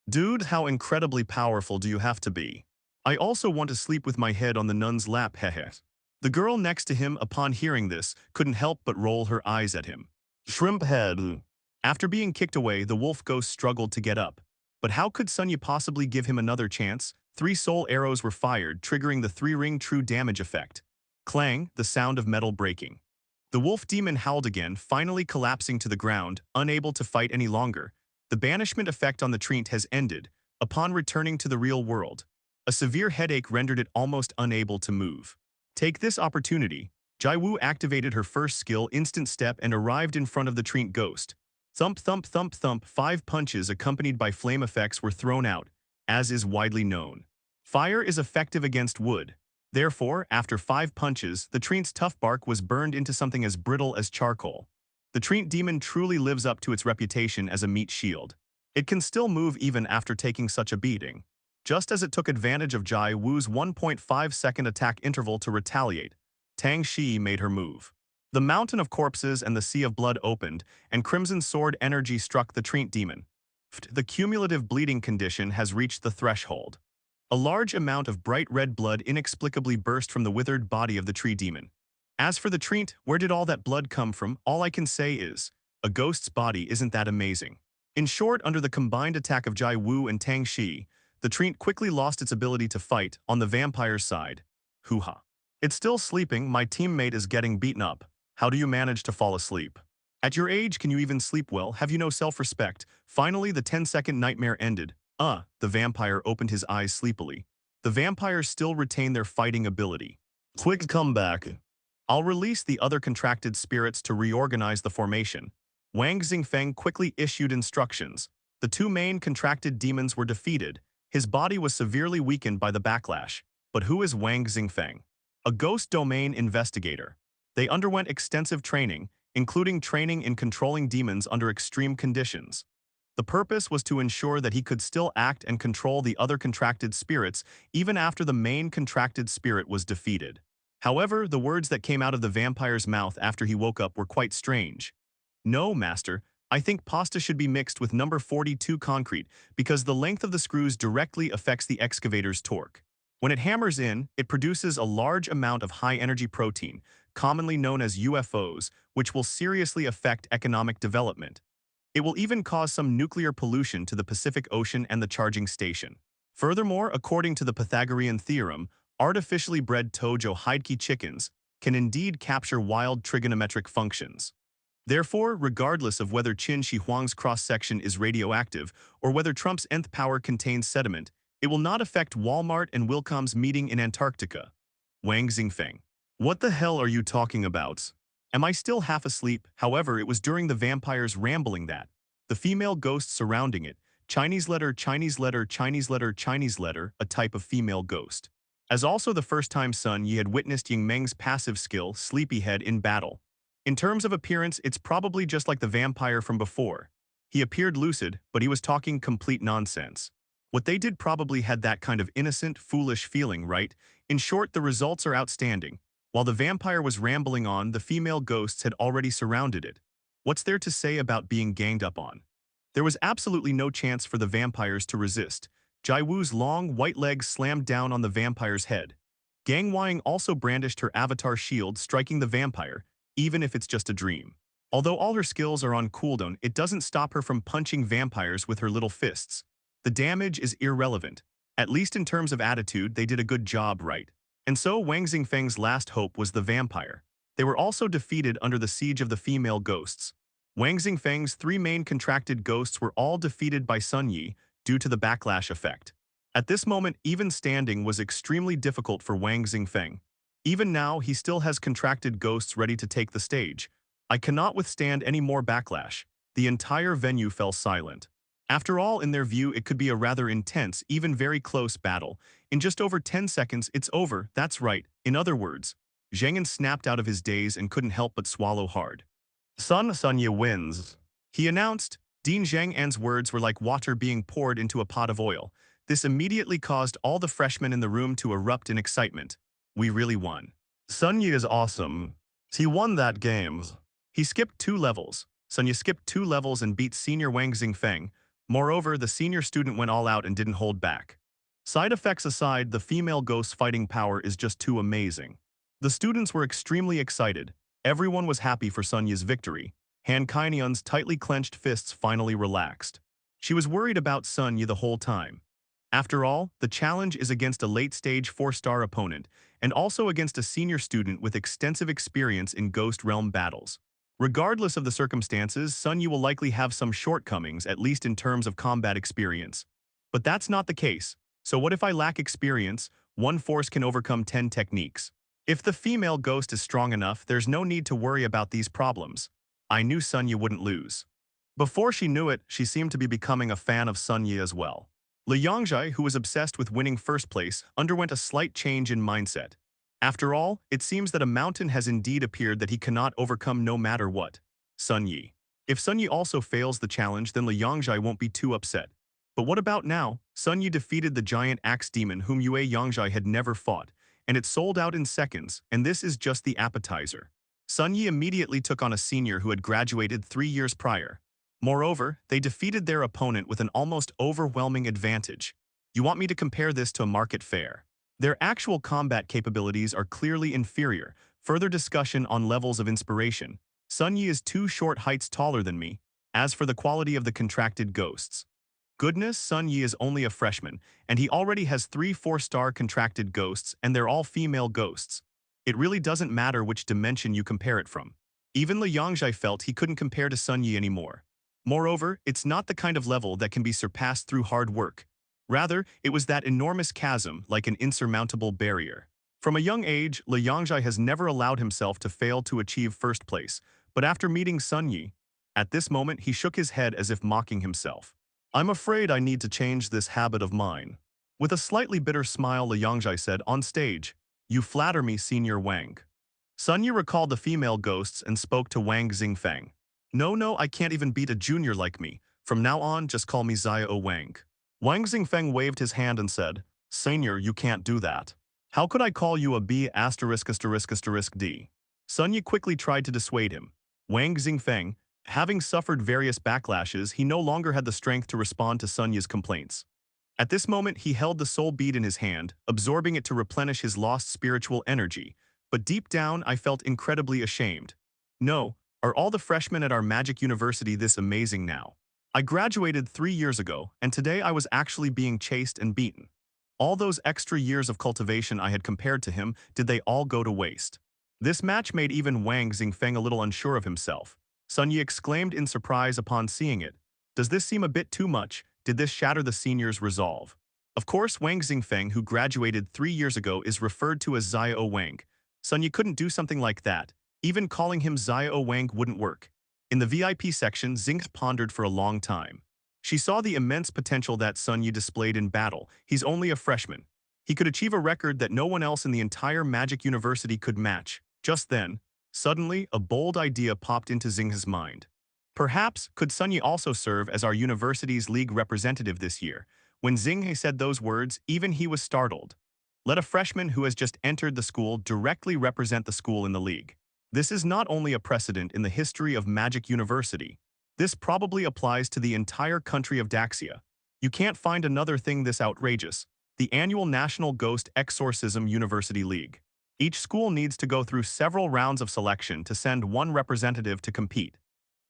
B: Dude, how incredibly powerful do you have to be? I also want to sleep with my head on the nun's lap, hehe. The girl next to him, upon hearing this, couldn't help but roll her eyes at him. Shrimp head. After being kicked away, the wolf ghost struggled to get up. But how could Sun Yi possibly give him another chance? 3 soul arrows were fired, triggering the 3-ring true damage effect. Clang, the sound of metal breaking. The wolf demon howled again, finally collapsing to the ground, unable to fight any longer. The banishment effect on the treant has ended. Upon returning to the real world, a severe headache rendered it almost unable to move. Take this opportunity. Jai Wu activated her first skill, Instant Step, and arrived in front of the treant ghost. Thump, thump, thump, thump. 5 punches accompanied by flame effects were thrown out, as is widely known. Fire is effective against wood. Therefore, after 5 punches, the treant's tough bark was burned into something as brittle as charcoal. The treant demon truly lives up to its reputation as a meat shield. It can still move even after taking such a beating. Just as it took advantage of Jai Wu's 1.5-second attack interval to retaliate, Tang Shi made her move. The mountain of corpses and the sea of blood opened, and crimson sword energy struck the treant demon. The cumulative bleeding condition has reached the threshold. A large amount of bright red blood inexplicably burst from the withered body of the tree demon. As for the treant, where did all that blood come from? All I can say is, a ghost's body isn't that amazing. In short, under the combined attack of Jai Wu and Tang Shi, the treant quickly lost its ability to fight on the vampire's side. Hoo-ha. It's still sleeping, my teammate is getting beaten up. How do you manage to fall asleep? At your age, can you even sleep well? Have you no self-respect? Finally, the 10-second nightmare ended. The vampire opened his eyes sleepily. The vampires still retain their fighting ability. Quick comeback. I'll release the other contracted spirits to reorganize the formation. Wang Xingfeng quickly issued instructions. The 2 main contracted demons were defeated. His body was severely weakened by the backlash. But who is Wang Xingfeng? A ghost domain investigator. They underwent extensive training, including training in controlling demons under extreme conditions. The purpose was to ensure that he could still act and control the other contracted spirits even after the main contracted spirit was defeated. However, the words that came out of the vampire's mouth after he woke up were quite strange. No, master, I think pasta should be mixed with number 42 concrete because the length of the screws directly affects the excavator's torque. When it hammers in, it produces a large amount of high-energy protein, commonly known as UFOs, which will seriously affect economic development. It will even cause some nuclear pollution to the Pacific Ocean and the charging station. Furthermore, according to the Pythagorean theorem, artificially bred Tojo Heidke chickens can indeed capture wild trigonometric functions. Therefore, regardless of whether Qin Shi Huang's cross-section is radioactive or whether Trump's nth power contains sediment, it will not affect Walmart and Wilcom's meeting in Antarctica. Wang Xingfeng. What the hell are you talking about? Am I still half asleep? However, it was during the vampire's rambling that the female ghosts surrounding it, Chinese letter, Chinese letter, Chinese letter, Chinese letter, a type of female ghost. As also the first time Sun Yi had witnessed Ying Meng's passive skill, Sleepyhead, in battle. In terms of appearance, it's probably just like the vampire from before. He appeared lucid, but he was talking complete nonsense. What they did probably had that kind of innocent, foolish feeling, right? In short, the results are outstanding. While the vampire was rambling on, the female ghosts had already surrounded it. What's there to say about being ganged up on? There was absolutely no chance for the vampires to resist. Jai Wu's long, white legs slammed down on the vampire's head. Gang Wang also brandished her avatar shield, striking the vampire, even if it's just a dream. Although all her skills are on cooldown, it doesn't stop her from punching vampires with her little fists. The damage is irrelevant. At least in terms of attitude, they did a good job, right? And so Wang Xingfeng's last hope was the vampire. They were also defeated under the siege of the female ghosts. Wang Xingfeng's 3 main contracted ghosts were all defeated by Sun Yi due to the backlash effect. At this moment, even standing was extremely difficult for Wang Xingfeng. Even now, he still has contracted ghosts ready to take the stage. I cannot withstand any more backlash. The entire venue fell silent. After all, in their view, it could be a rather intense, even very close battle. In just over 10 seconds, it's over, that's right. In other words, Zhang snapped out of his daze and couldn't help but swallow hard. Sunya wins. He announced. Dean Zhang words were like water being poured into a pot of oil. This immediately caused all the freshmen in the room to erupt in excitement. We really won. Sunya is awesome. He won that game. He skipped 2 levels. Sunya skipped 2 levels and beat senior Wang Xingfeng. Moreover, the senior student went all out and didn't hold back. Side effects aside, the female ghost's fighting power is just too amazing. The students were extremely excited. Everyone was happy for Sunya's victory. Han Kainion's tightly clenched fists finally relaxed. She was worried about Sunya the whole time. After all, the challenge is against a late-stage 4-star opponent, and also against a senior student with extensive experience in Ghost Realm battles. Regardless of the circumstances, Sunya will likely have some shortcomings, at least in terms of combat experience. But that's not the case. So what if I lack experience? One force can overcome 10 techniques. If the female ghost is strong enough, there's no need to worry about these problems. I knew Sunya wouldn't lose. Before she knew it, she seemed to be becoming a fan of Sunya as well. Li Yongzhai, who was obsessed with winning first place, underwent a slight change in mindset. After all, it seems that a mountain has indeed appeared that he cannot overcome no matter what. Sun Yi. If Sun Yi also fails the challenge, then Li Yongzhai won't be too upset. But what about now? Sun Yi defeated the giant axe demon whom Yue Yongzhai had never fought, and it sold out in seconds, and this is just the appetizer. Sun Yi immediately took on a senior who had graduated 3 years prior. Moreover, they defeated their opponent with an almost overwhelming advantage. You want me to compare this to a market fair? Their actual combat capabilities are clearly inferior. Further discussion on levels of inspiration. Sun Yi is 2 short heights taller than me. As for the quality of the contracted ghosts. Goodness, Sun Yi is only a freshman, and he already has 3 4-star contracted ghosts, and they're all female ghosts. It really doesn't matter which dimension you compare it from. Even Li Yongzhai felt he couldn't compare to Sun Yi anymore. Moreover, it's not the kind of level that can be surpassed through hard work. Rather, it was that enormous chasm, like an insurmountable barrier. From a young age, Li Yongzhai has never allowed himself to fail to achieve first place, but after meeting Sun Yi, at this moment he shook his head as if mocking himself. I'm afraid I need to change this habit of mine. With a slightly bitter smile, Li Yongzhai said on stage, "You flatter me, Senior Wang." Sun Yi recalled the female ghosts and spoke to Wang Xingfeng. No, I can't even beat a junior like me. From now on, just call me Xiao Wang. Wang Xingfeng waved his hand and said, Senior, you can't do that. How could I call you a B********D? Sun Yi quickly tried to dissuade him. Wang Xingfeng, having suffered various backlashes, he no longer had the strength to respond to Sun Yi's complaints. At this moment, he held the soul bead in his hand, absorbing it to replenish his lost spiritual energy. But deep down, I felt incredibly ashamed. No, are all the freshmen at our magic university this amazing now? I graduated 3 years ago, and today I was actually being chased and beaten. All those extra years of cultivation I had compared to him, did they all go to waste? This match made even Wang Xingfeng a little unsure of himself. Sun Yi exclaimed in surprise upon seeing it. Does this seem a bit too much? Did this shatter the senior's resolve? Of course, Wang Xingfeng, who graduated 3 years ago, is referred to as Xiao Wang. Sun Yi couldn't do something like that. Even calling him Xiao Wang wouldn't work. In the VIP section, Xing pondered for a long time. She saw the immense potential that Sun Yi displayed in battle. He's only a freshman. He could achieve a record that no one else in the entire Magic University could match. Just then, suddenly, a bold idea popped into Xing's mind. Perhaps, could Sun Yi also serve as our university's league representative this year? When Xing said those words, even he was startled. Let a freshman who has just entered the school directly represent the school in the league. This is not only a precedent in the history of Magic University. This probably applies to the entire country of Daxia. You can't find another thing this outrageous. The annual National Ghost Exorcism University League. Each school needs to go through several rounds of selection to send one representative to compete.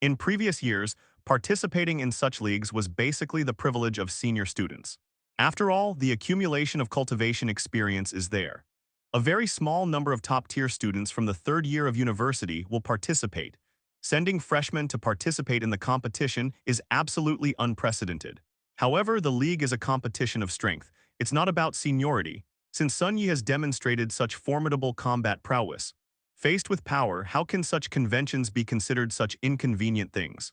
B: In previous years, participating in such leagues was basically the privilege of senior students. After all, the accumulation of cultivation experience is there. A very small number of top-tier students from the 3rd year of university will participate. Sending freshmen to participate in the competition is absolutely unprecedented. However, the league is a competition of strength. It's not about seniority. Since Sun Yi has demonstrated such formidable combat prowess, Faced with power, how can such conventions be considered such inconvenient things?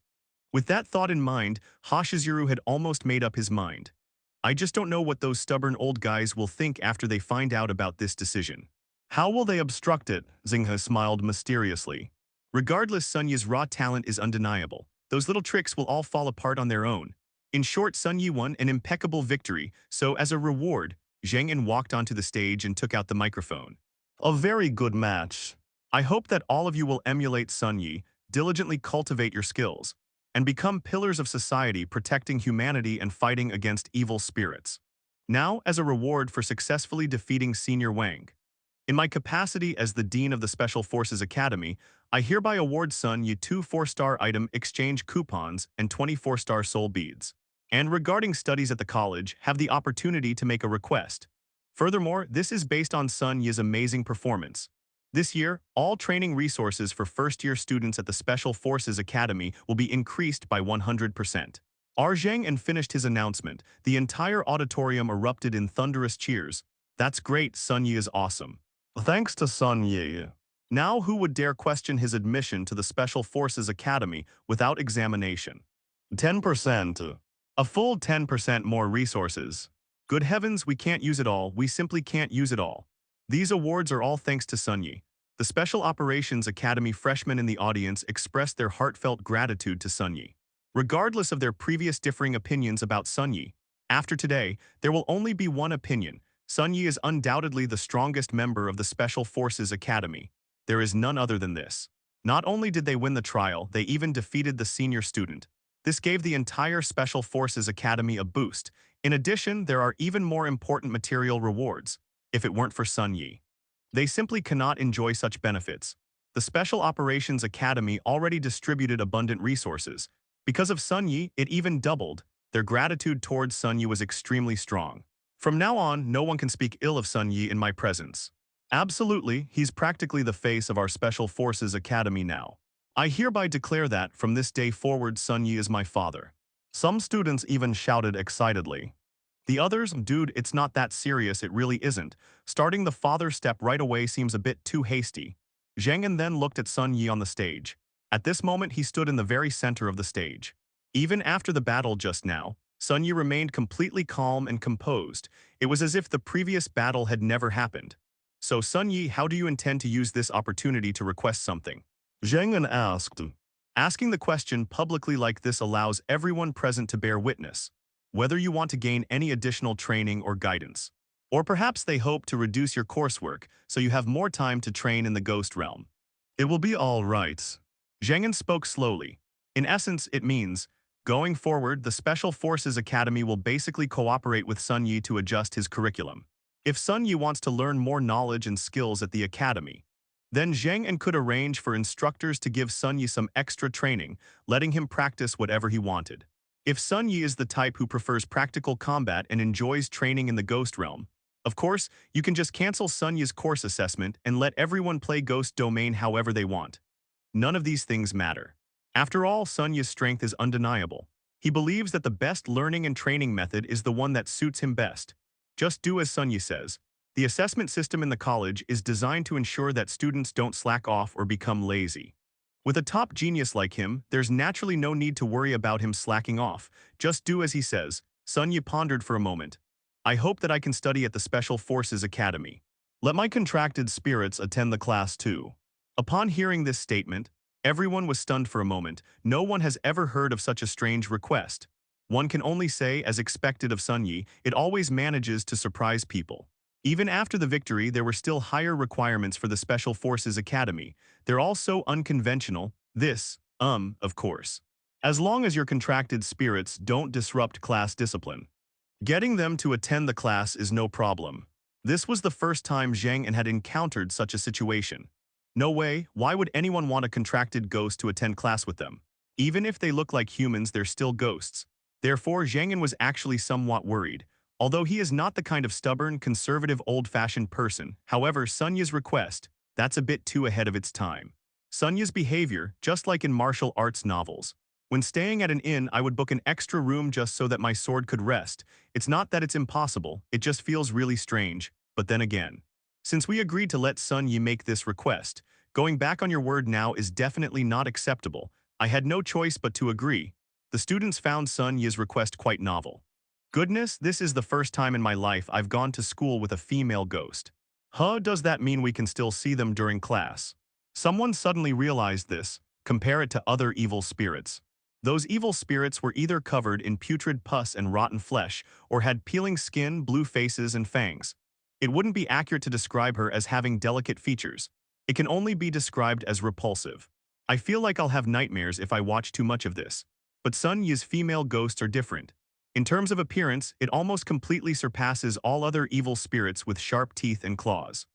B: With that thought in mind, Hashizuru had almost made up his mind. I just don't know what those stubborn old guys will think after they find out about this decision. How will they obstruct it? Xinghe smiled mysteriously. Regardless, Sunyi's raw talent is undeniable. Those little tricks will all fall apart on their own. In short, Sunyi won an impeccable victory, so as a reward, Zheng Yan walked onto the stage and took out the microphone. A very good match. I hope that all of you will emulate Sun Yi, diligently cultivate your skills, and become pillars of society protecting humanity and fighting against evil spirits. Now, as a reward for successfully defeating Senior Wang, in my capacity as the Dean of the Special Forces Academy, I hereby award Sun Yi 2 4-star item exchange coupons and 24-star soul beads. And regarding studies at the college, have the opportunity to make a request. Furthermore, this is based on Sun Yi's amazing performance. This year, all training resources for first-year students at the Special Forces Academy will be increased by 100%. Zheng Yan finished his announcement. The entire auditorium erupted in thunderous cheers. That's great, Sun Yi is awesome. Thanks to Sun Yi. Now who would dare question his admission to the Special Forces Academy without examination? 10%. A full 10% more resources. Good heavens, we can't use it all, we simply can't use it all. These awards are all thanks to Sun Yi. The Special Operations Academy freshmen in the audience expressed their heartfelt gratitude to Sun Yi. Regardless of their previous differing opinions about Sun Yi, after today, there will only be one opinion. Sun Yi is undoubtedly the strongest member of the Special Forces Academy. There is none other than this. Not only did they win the trial, they even defeated the senior student. This gave the entire Special Forces Academy a boost. In addition, there are even more important material rewards. If it weren't for Sun Yi, they simply cannot enjoy such benefits. The Special Operations Academy already distributed abundant resources. Because of Sun Yi, it even doubled. Their gratitude towards Sun Yi was extremely strong. From now on, no one can speak ill of Sun Yi in my presence. Absolutely, he's practically the face of our Special Forces Academy now. I hereby declare that, from this day forward, Sun Yi is my father. Some students even shouted excitedly. The others, dude, it's not that serious, it really isn't. Starting the father step right away seems a bit too hasty. Zheng Yan then looked at Sun Yi on the stage. At this moment, he stood in the very center of the stage. Even after the battle just now, Sun Yi remained completely calm and composed. It was as if the previous battle had never happened. So Sun Yi, how do you intend to use this opportunity to request something? Zheng Yan asked. Asking the question publicly like this allows everyone present to bear witness, whether you want to gain any additional training or guidance. Or perhaps they hope to reduce your coursework so you have more time to train in the ghost realm. It will be all right. Zheng Yan spoke slowly. In essence, it means, going forward, the Special Forces Academy will basically cooperate with Sun Yi to adjust his curriculum. If Sun Yi wants to learn more knowledge and skills at the academy, then Zheng Yan could arrange for instructors to give Sun Yi some extra training, letting him practice whatever he wanted. If Sun Yi is the type who prefers practical combat and enjoys training in the ghost realm, of course, you can just cancel Sun Yi's course assessment and let everyone play Ghost Domain however they want. None of these things matter. After all, Sun Yi's strength is undeniable. He believes that the best learning and training method is the one that suits him best. Just do as Sun Yi says. The assessment system in the college is designed to ensure that students don't slack off or become lazy. With a top genius like him, there's naturally no need to worry about him slacking off. Just do as he says. Sun Yi pondered for a moment. I hope that I can study at the Special Forces Academy. Let my contracted spirits attend the class too. Upon hearing this statement, everyone was stunned for a moment. No one has ever heard of such a strange request. One can only say, as expected of Sun Yi, it always manages to surprise people. Even after the victory, there were still higher requirements for the Special Forces Academy. They're all so unconventional. This, of course. As long as your contracted spirits don't disrupt class discipline. Getting them to attend the class is no problem. This was the first time Zheng Yan had encountered such a situation. No way, why would anyone want a contracted ghost to attend class with them? Even if they look like humans, they're still ghosts. Therefore, Zheng Yan was actually somewhat worried. Although he is not the kind of stubborn, conservative, old-fashioned person, however, Sun Yi's request, that's a bit too ahead of its time. Sun Yi's behavior, just like in martial arts novels. When staying at an inn, I would book an extra room just so that my sword could rest. It's not that it's impossible, it just feels really strange. But then again, since we agreed to let Sun Yi make this request, Going back on your word now is definitely not acceptable. I had no choice but to agree. The students found Sun Yi's request quite novel. Goodness, this is the first time in my life I've gone to school with a female ghost. Huh, does that mean we can still see them during class? Someone suddenly realized this. Compare it to other evil spirits. Those evil spirits were either covered in putrid pus and rotten flesh, or had peeling skin, blue faces, and fangs. It wouldn't be accurate to describe her as having delicate features. It can only be described as repulsive. I feel like I'll have nightmares if I watch too much of this. But Sun Yi's female ghosts are different. In terms of appearance, it almost completely surpasses all other evil spirits with sharp teeth and claws.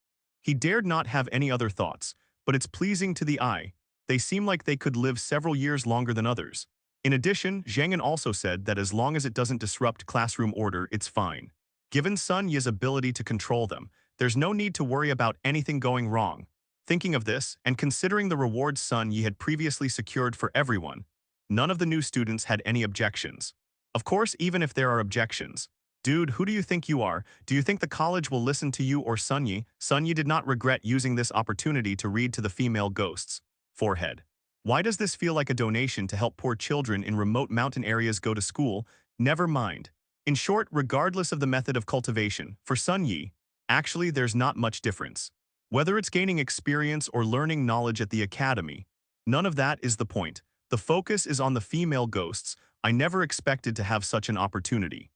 B: He dared not have any other thoughts, but it's pleasing to the eye. They seem like they could live several years longer than others. In addition, Zhang'an also said that as long as it doesn't disrupt classroom order, it's fine. Given Sun Yi's ability to control them, there's no need to worry about anything going wrong. Thinking of this, and considering the rewards Sun Yi had previously secured for everyone, none of the new students had any objections. Of course, even if there are objections. Dude, who do you think you are? Do you think the college will listen to you or Sun Yi? Sun Yi did not regret using this opportunity to read to the female ghosts. Forehead. Why does this feel like a donation to help poor children in remote mountain areas go to school? Never mind. In short, regardless of the method of cultivation, for Sun Yi, actually there's not much difference. Whether it's gaining experience or learning knowledge at the academy, none of that is the point. The focus is on the female ghosts. I never expected to have such an opportunity.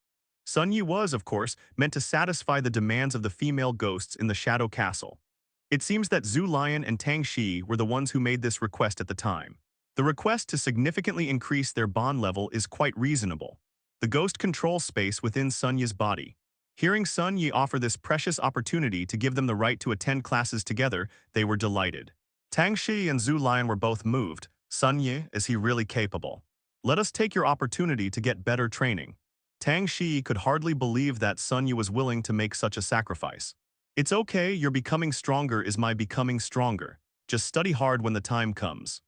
B: Sun Yi was, of course, meant to satisfy the demands of the female ghosts in the Shadow Castle. It seems that Zhu Lian and Tang Shi were the ones who made this request at the time. The request to significantly increase their bond level is quite reasonable. The ghost controls space within Sun Yi's body. Hearing Sun Yi offer this precious opportunity to give them the right to attend classes together, they were delighted. Tang Shi and Zhu Lian were both moved. Sun Yi, is he really capable? Let us take your opportunity to get better training. Tang Shi could hardly believe that Sun Yi was willing to make such a sacrifice. It's okay, your becoming stronger is my becoming stronger. Just study hard when the time comes.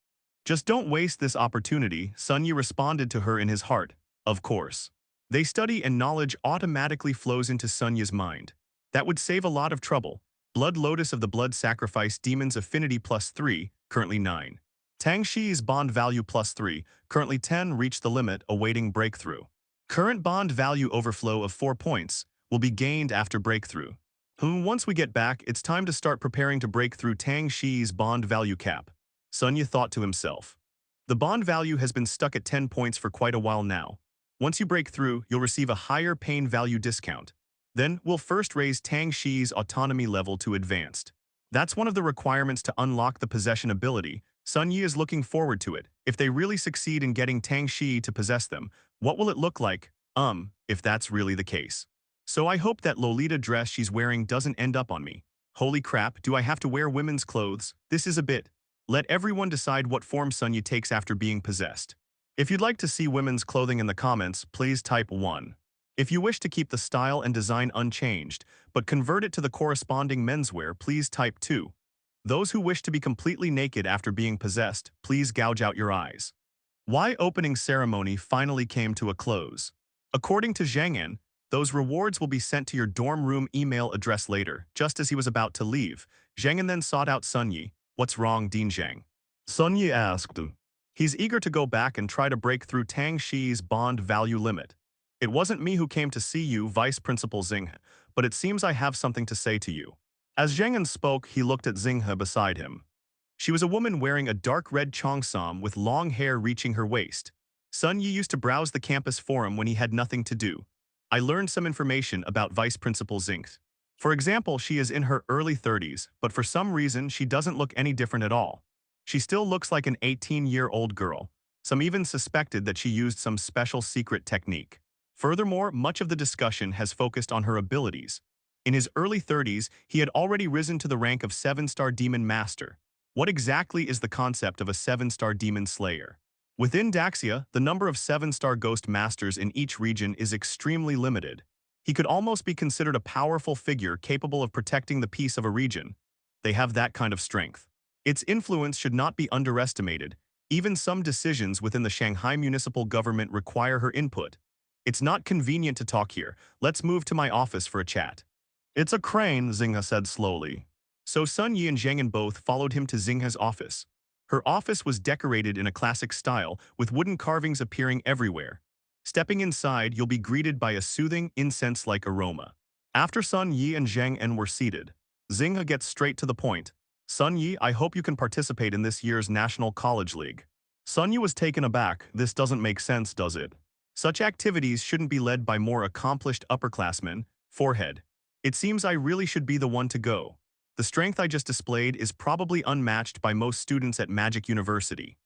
B: Just don't waste this opportunity, Sun Yi responded to her in his heart. Of course. They study and knowledge automatically flows into Sun Yi's mind. That would save a lot of trouble. Blood Lotus of the Blood Sacrifice Demons Affinity +3, currently 9. Tang Shi's bond value +3, currently 10, reached the limit, awaiting breakthrough. Current bond value overflow of 4 points will be gained after breakthrough. Once we get back, it's time to start preparing to break through Tang Shi's bond value cap. Sun Yi thought to himself. The bond value has been stuck at 10 points for quite a while now. Once you break through, you'll receive a higher pain value discount. Then, we'll first raise Tang Shi's autonomy level to advanced. That's one of the requirements to unlock the possession ability. Sun Yi is looking forward to it. If they really succeed in getting Tang Shi to possess them, what will it look like? If that's really the case. So I hope that Lolita dress she's wearing doesn't end up on me. Holy crap, do I have to wear women's clothes? This is a bit. Let everyone decide what form Sun Yi takes after being possessed. If you'd like to see women's clothing in the comments, please type 1. If you wish to keep the style and design unchanged, but convert it to the corresponding menswear, please type 2. Those who wish to be completely naked after being possessed, please gouge out your eyes. Why opening ceremony finally came to a close. According to Zhang'an, those rewards will be sent to your dorm room email address later. Just as he was about to leave, Zhang'an then sought out Sun Yi. What's wrong, Dean Zhang? Sun Yi asked. He's eager to go back and try to break through Tang Shi's bond value limit. It wasn't me who came to see you, Vice Principal Xinghe, but it seems I have something to say to you. As Zhang'an spoke, he looked at Xinghe beside him. She was a woman wearing a dark red cheongsam with long hair reaching her waist. Sun Yi used to browse the campus forum when he had nothing to do. I learned some information about Vice Principal Xinghe. For example, she is in her early 30s, but for some reason she doesn't look any different at all. She still looks like an 18-year-old girl. Some even suspected that she used some special secret technique. Furthermore, much of the discussion has focused on her abilities. In his early 30s, he had already risen to the rank of 7-star Demon Master. What exactly is the concept of a 7-star Demon Slayer? Within Daxia, the number of 7-star Ghost Masters in each region is extremely limited. He could almost be considered a powerful figure capable of protecting the peace of a region. They have that kind of strength. Its influence should not be underestimated. Even some decisions within the Shanghai municipal government require her input. It's not convenient to talk here. Let's move to my office for a chat. It's a crane, Xinghe said slowly. So Sun Yi and Zhang En both followed him to Xinghe's office. Her office was decorated in a classic style, with wooden carvings appearing everywhere. Stepping inside, you'll be greeted by a soothing, incense-like aroma. After Sun Yi and Zhang En were seated, Xinghe gets straight to the point. Sun Yi, I hope you can participate in this year's National College League. Sun Yi was taken aback. This doesn't make sense, does it? Such activities shouldn't be led by more accomplished upperclassmen. Forehead. It seems I really should be the one to go. The strength I just displayed is probably unmatched by most students at Magic University.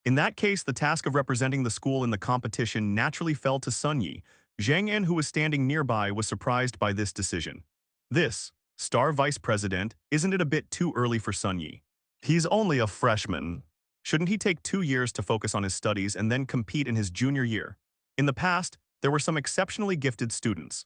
B: In that case, the task of representing the school in the competition naturally fell to Sun Yi. Zhang En, who was standing nearby, was surprised by this decision. This, star vice president, isn't it a bit too early for Sun Yi? He's only a freshman. Shouldn't he take 2 years to focus on his studies and then compete in his junior year? In the past, there were some exceptionally gifted students.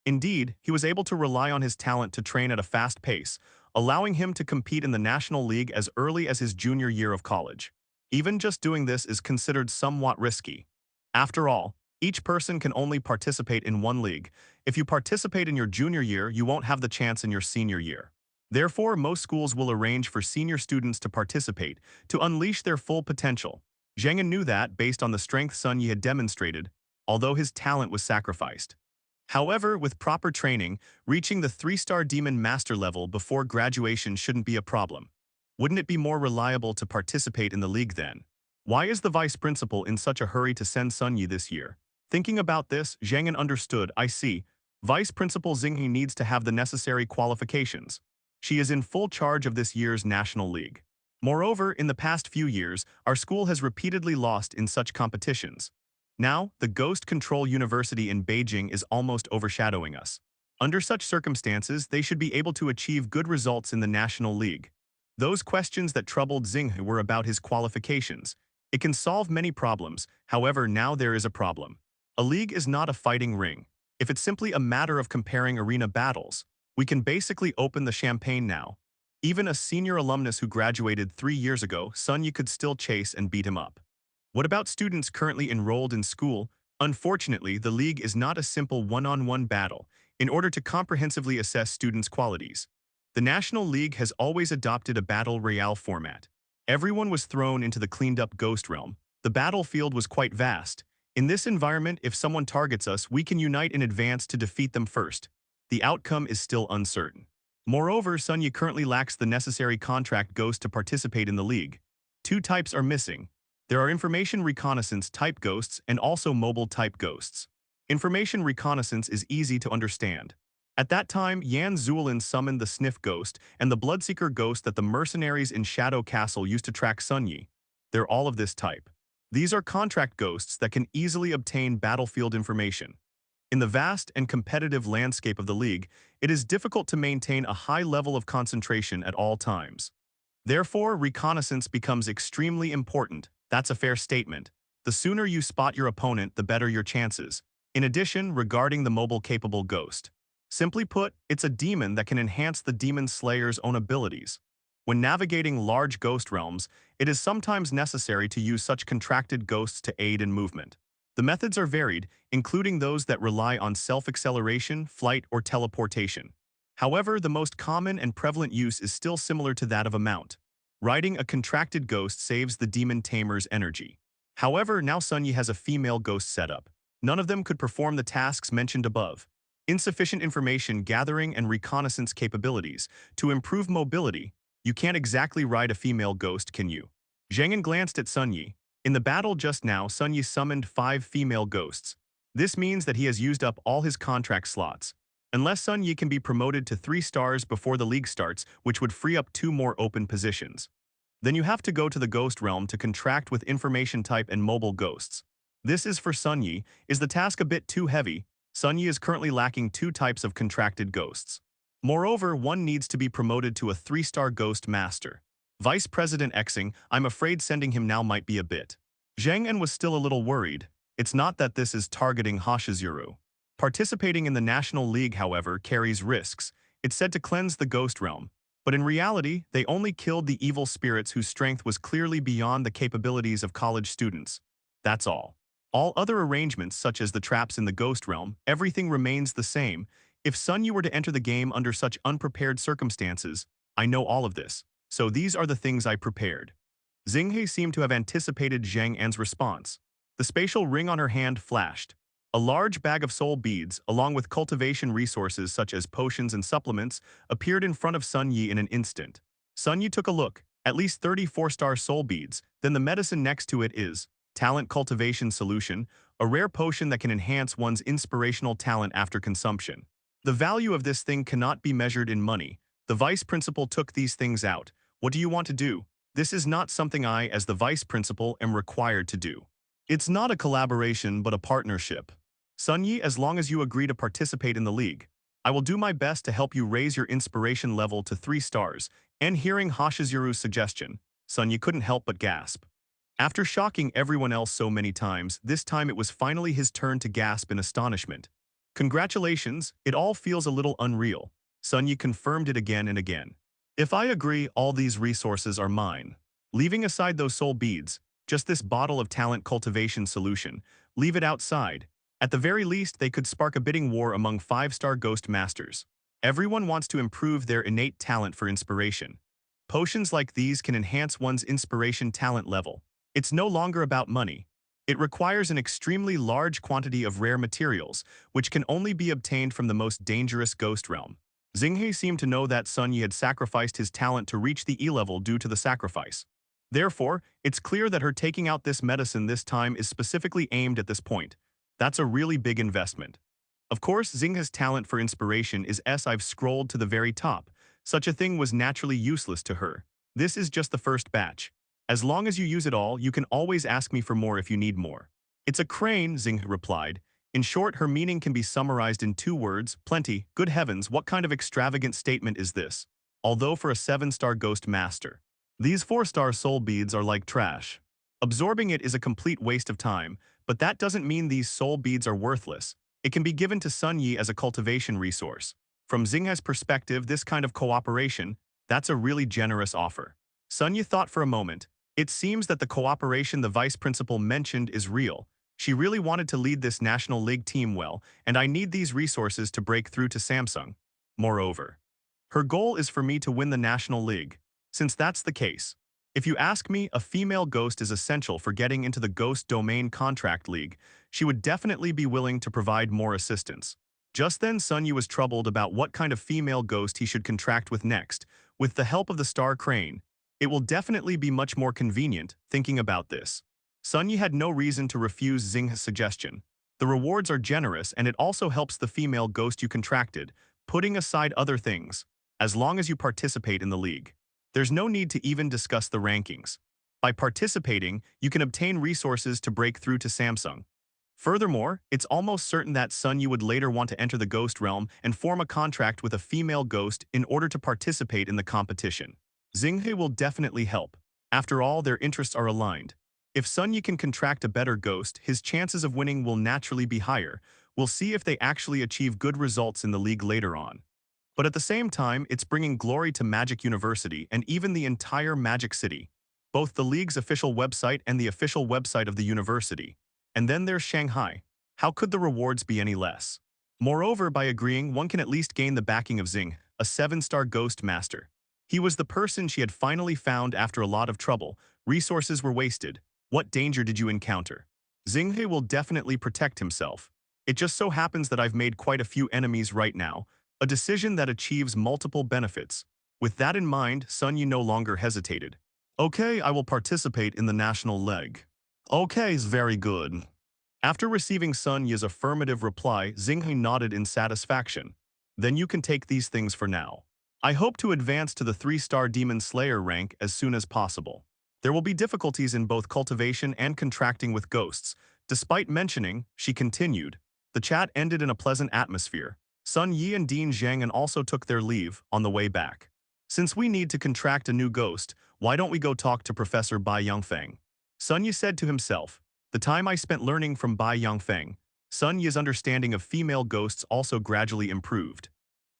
B: Indeed, he was able to rely on his talent to train at a fast pace, allowing him to compete in the National League as early as his junior year of college. Even just doing this is considered somewhat risky. After all, each person can only participate in one league. If you participate in your junior year, you won't have the chance in your senior year. Therefore, most schools will arrange for senior students to participate to unleash their full potential. Zhang En knew that based on the strength Sun Yi had demonstrated, although his talent was sacrificed. However, with proper training, reaching the 3-star Demon Master level before graduation shouldn't be a problem. Wouldn't it be more reliable to participate in the league then? Why is the vice principal in such a hurry to send Sun Yi this year? Thinking about this, Zhang En understood. I see. Vice Principal Xinghe needs to have the necessary qualifications. She is in full charge of this year's National League. Moreover, in the past few years, our school has repeatedly lost in such competitions. Now, the Ghost Control University in Beijing is almost overshadowing us. Under such circumstances, they should be able to achieve good results in the National League. Those questions that troubled Xinghe were about his qualifications. It can solve many problems, however, now there is a problem. A league is not a fighting ring. If it's simply a matter of comparing arena battles, we can basically open the champagne now. Even a senior alumnus who graduated 3 years ago, Sun Yi could still chase and beat him up. What about students currently enrolled in school? Unfortunately, the league is not a simple one-on-one battle. In order to comprehensively assess students' qualities, the National League has always adopted a battle royale format. Everyone was thrown into the cleaned-up ghost realm. The battlefield was quite vast. In this environment, if someone targets us, we can unite in advance to defeat them first. The outcome is still uncertain. Moreover, Sun Yi currently lacks the necessary contract ghost to participate in the league. 2 types are missing. There are information reconnaissance type ghosts and also mobile type ghosts. Information reconnaissance is easy to understand. At that time, Yan Zuolin summoned the Sniff Ghost and the Bloodseeker Ghost that the mercenaries in Shadow Castle used to track Sun Yi. They're all of this type. These are contract ghosts that can easily obtain battlefield information. In the vast and competitive landscape of the League, it is difficult to maintain a high level of concentration at all times. Therefore, reconnaissance becomes extremely important. That's a fair statement. The sooner you spot your opponent, the better your chances. In addition, regarding the mobile-capable ghost. Simply put, it's a demon that can enhance the demon slayer's own abilities. When navigating large ghost realms, it is sometimes necessary to use such contracted ghosts to aid in movement. The methods are varied, including those that rely on self-acceleration, flight, or teleportation. However, the most common and prevalent use is still similar to that of a mount. Riding a contracted ghost saves the demon tamer's energy. However, now Sun Yi has a female ghost setup. None of them could perform the tasks mentioned above. Insufficient information gathering and reconnaissance capabilities. To improve mobility, you can't exactly ride a female ghost, can you? Zhang En glanced at Sun Yi. In the battle just now, Sun Yi summoned 5 female ghosts. This means that he has used up all his contract slots. Unless Sun Yi can be promoted to 3 stars before the league starts, which would free up 2 more open positions. Then you have to go to the ghost realm to contract with information type and mobile ghosts. This is for Sun Yi. Is the task a bit too heavy? Sun Yi is currently lacking 2 types of contracted ghosts. Moreover, one needs to be promoted to a 3-star ghost master. Vice President Xing, I'm afraid sending him now might be a bit. Zhang En was still a little worried. It's not that this is targeting Hashizuru. Participating in the National League, however, carries risks. It's said to cleanse the ghost realm. But in reality, they only killed the evil spirits whose strength was clearly beyond the capabilities of college students. That's all. All other arrangements, such as the traps in the ghost realm, everything remains the same. If Sun Yi were to enter the game under such unprepared circumstances, I know all of this. So these are the things I prepared. Xinghe seemed to have anticipated Zhang An's response. The spatial ring on her hand flashed. A large bag of soul beads, along with cultivation resources such as potions and supplements, appeared in front of Sun Yi in an instant. Sun Yi took a look. At least 34-star soul beads. Then the medicine next to it is Talent Cultivation Solution, a rare potion that can enhance one's inspirational talent after consumption. The value of this thing cannot be measured in money. The vice principal took these things out. What do you want to do? This is not something I, as the vice principal, am required to do. It's not a collaboration but a partnership. Sun Yi, as long as you agree to participate in the league, I will do my best to help you raise your inspiration level to 3 stars. And hearing Hashizuru's suggestion, Sun Yi couldn't help but gasp. After shocking everyone else so many times, this time it was finally his turn to gasp in astonishment. Congratulations, it all feels a little unreal. Sun Yi confirmed it again and again. If I agree, all these resources are mine. Leaving aside those soul beads, just this bottle of talent cultivation solution, leave it outside. At the very least, they could spark a bidding war among 5-star ghost masters. Everyone wants to improve their innate talent for inspiration. Potions like these can enhance one's inspiration talent level. It's no longer about money. It requires an extremely large quantity of rare materials, which can only be obtained from the most dangerous ghost realm. Xinghe seemed to know that Sun Yi had sacrificed his talent to reach the E-level due to the sacrifice. Therefore, it's clear that her taking out this medicine this time is specifically aimed at this point. That's a really big investment. Of course, Xinghe's talent for inspiration is I've scrolled to the very top. Such a thing was naturally useless to her. This is just the first batch. As long as you use it all, you can always ask me for more if you need more. It's a crane, Xinghe replied. In short, her meaning can be summarized in 2 words, plenty. Good heavens, what kind of extravagant statement is this? Although for a 7-star ghost master, these 4-star soul beads are like trash. Absorbing it is a complete waste of time, but that doesn't mean these soul beads are worthless. It can be given to Sun Yi as a cultivation resource. From Xinghe's perspective, this kind of cooperation, that's a really generous offer. Sun Yi thought for a moment. It seems that the cooperation the vice principal mentioned is real. She really wanted to lead this National League team well, and I need these resources to break through to Samsung. Moreover, her goal is for me to win the National League. Since that's the case, if you ask me, a female ghost is essential for getting into the Ghost Domain Contract League. She would definitely be willing to provide more assistance. Just then Sun Yi was troubled about what kind of female ghost he should contract with next. With the help of the Star Crane, it will definitely be much more convenient thinking about this. Sun Yi had no reason to refuse Xinghe's suggestion. The rewards are generous and it also helps the female ghost you contracted, putting aside other things, as long as you participate in the league. There's no need to even discuss the rankings. By participating, you can obtain resources to break through to Samsung. Furthermore, it's almost certain that Sun Yi would later want to enter the ghost realm and form a contract with a female ghost in order to participate in the competition. Xinghe will definitely help. After all, their interests are aligned. If Sun Yi can contract a better ghost, his chances of winning will naturally be higher. We'll see if they actually achieve good results in the league later on. But at the same time, it's bringing glory to Magic University and even the entire Magic City. Both the league's official website and the official website of the university. And then there's Shanghai. How could the rewards be any less? Moreover, by agreeing, one can at least gain the backing of Xing, a 7-star ghost master. He was the person she had finally found after a lot of trouble. Resources were wasted. What danger did you encounter? Xinghe will definitely protect himself. It just so happens that I've made quite a few enemies right now. A decision that achieves multiple benefits. With that in mind, Sun Yi no longer hesitated. Okay, I will participate in the national leg. Okay, is very good. After receiving Sun Yi's affirmative reply, Xinghe nodded in satisfaction. Then you can take these things for now. I hope to advance to the 3-star Demon Slayer rank as soon as possible. There will be difficulties in both cultivation and contracting with ghosts. Despite mentioning, she continued. The chat ended in a pleasant atmosphere. Sun Yi and Dean Zhang also took their leave on the way back. Since we need to contract a new ghost, why don't we go talk to Professor Bai Yongfeng? Sun Yi said to himself. The time I spent learning from Bai Yongfeng, Sun Yi's understanding of female ghosts also gradually improved.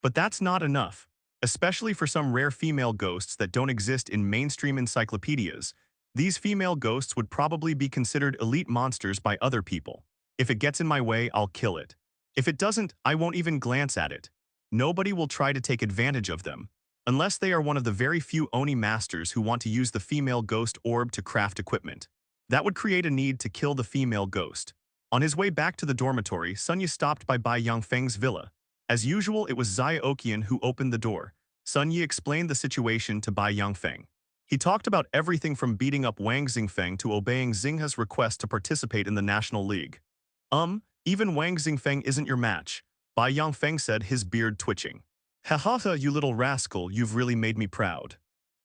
B: But that's not enough. Especially for some rare female ghosts that don't exist in mainstream encyclopedias, these female ghosts would probably be considered elite monsters by other people. If it gets in my way, I'll kill it. If it doesn't, I won't even glance at it. Nobody will try to take advantage of them. unless they are one of the very few Oni masters who want to use the female ghost orb to craft equipment. That would create a need to kill the female ghost. On his way back to the dormitory, Sunya stopped by Bai Yangfeng's villa. As usual, it was Xia Oqian who opened the door. Sun Yi explained the situation to Bai Yangfeng. He talked about everything from beating up Wang Xingfeng to obeying Xinghe's request to participate in the National League. Even Wang Xingfeng isn't your match, Bai Yangfeng said, his beard twitching. Ha ha ha, you little rascal, you've really made me proud.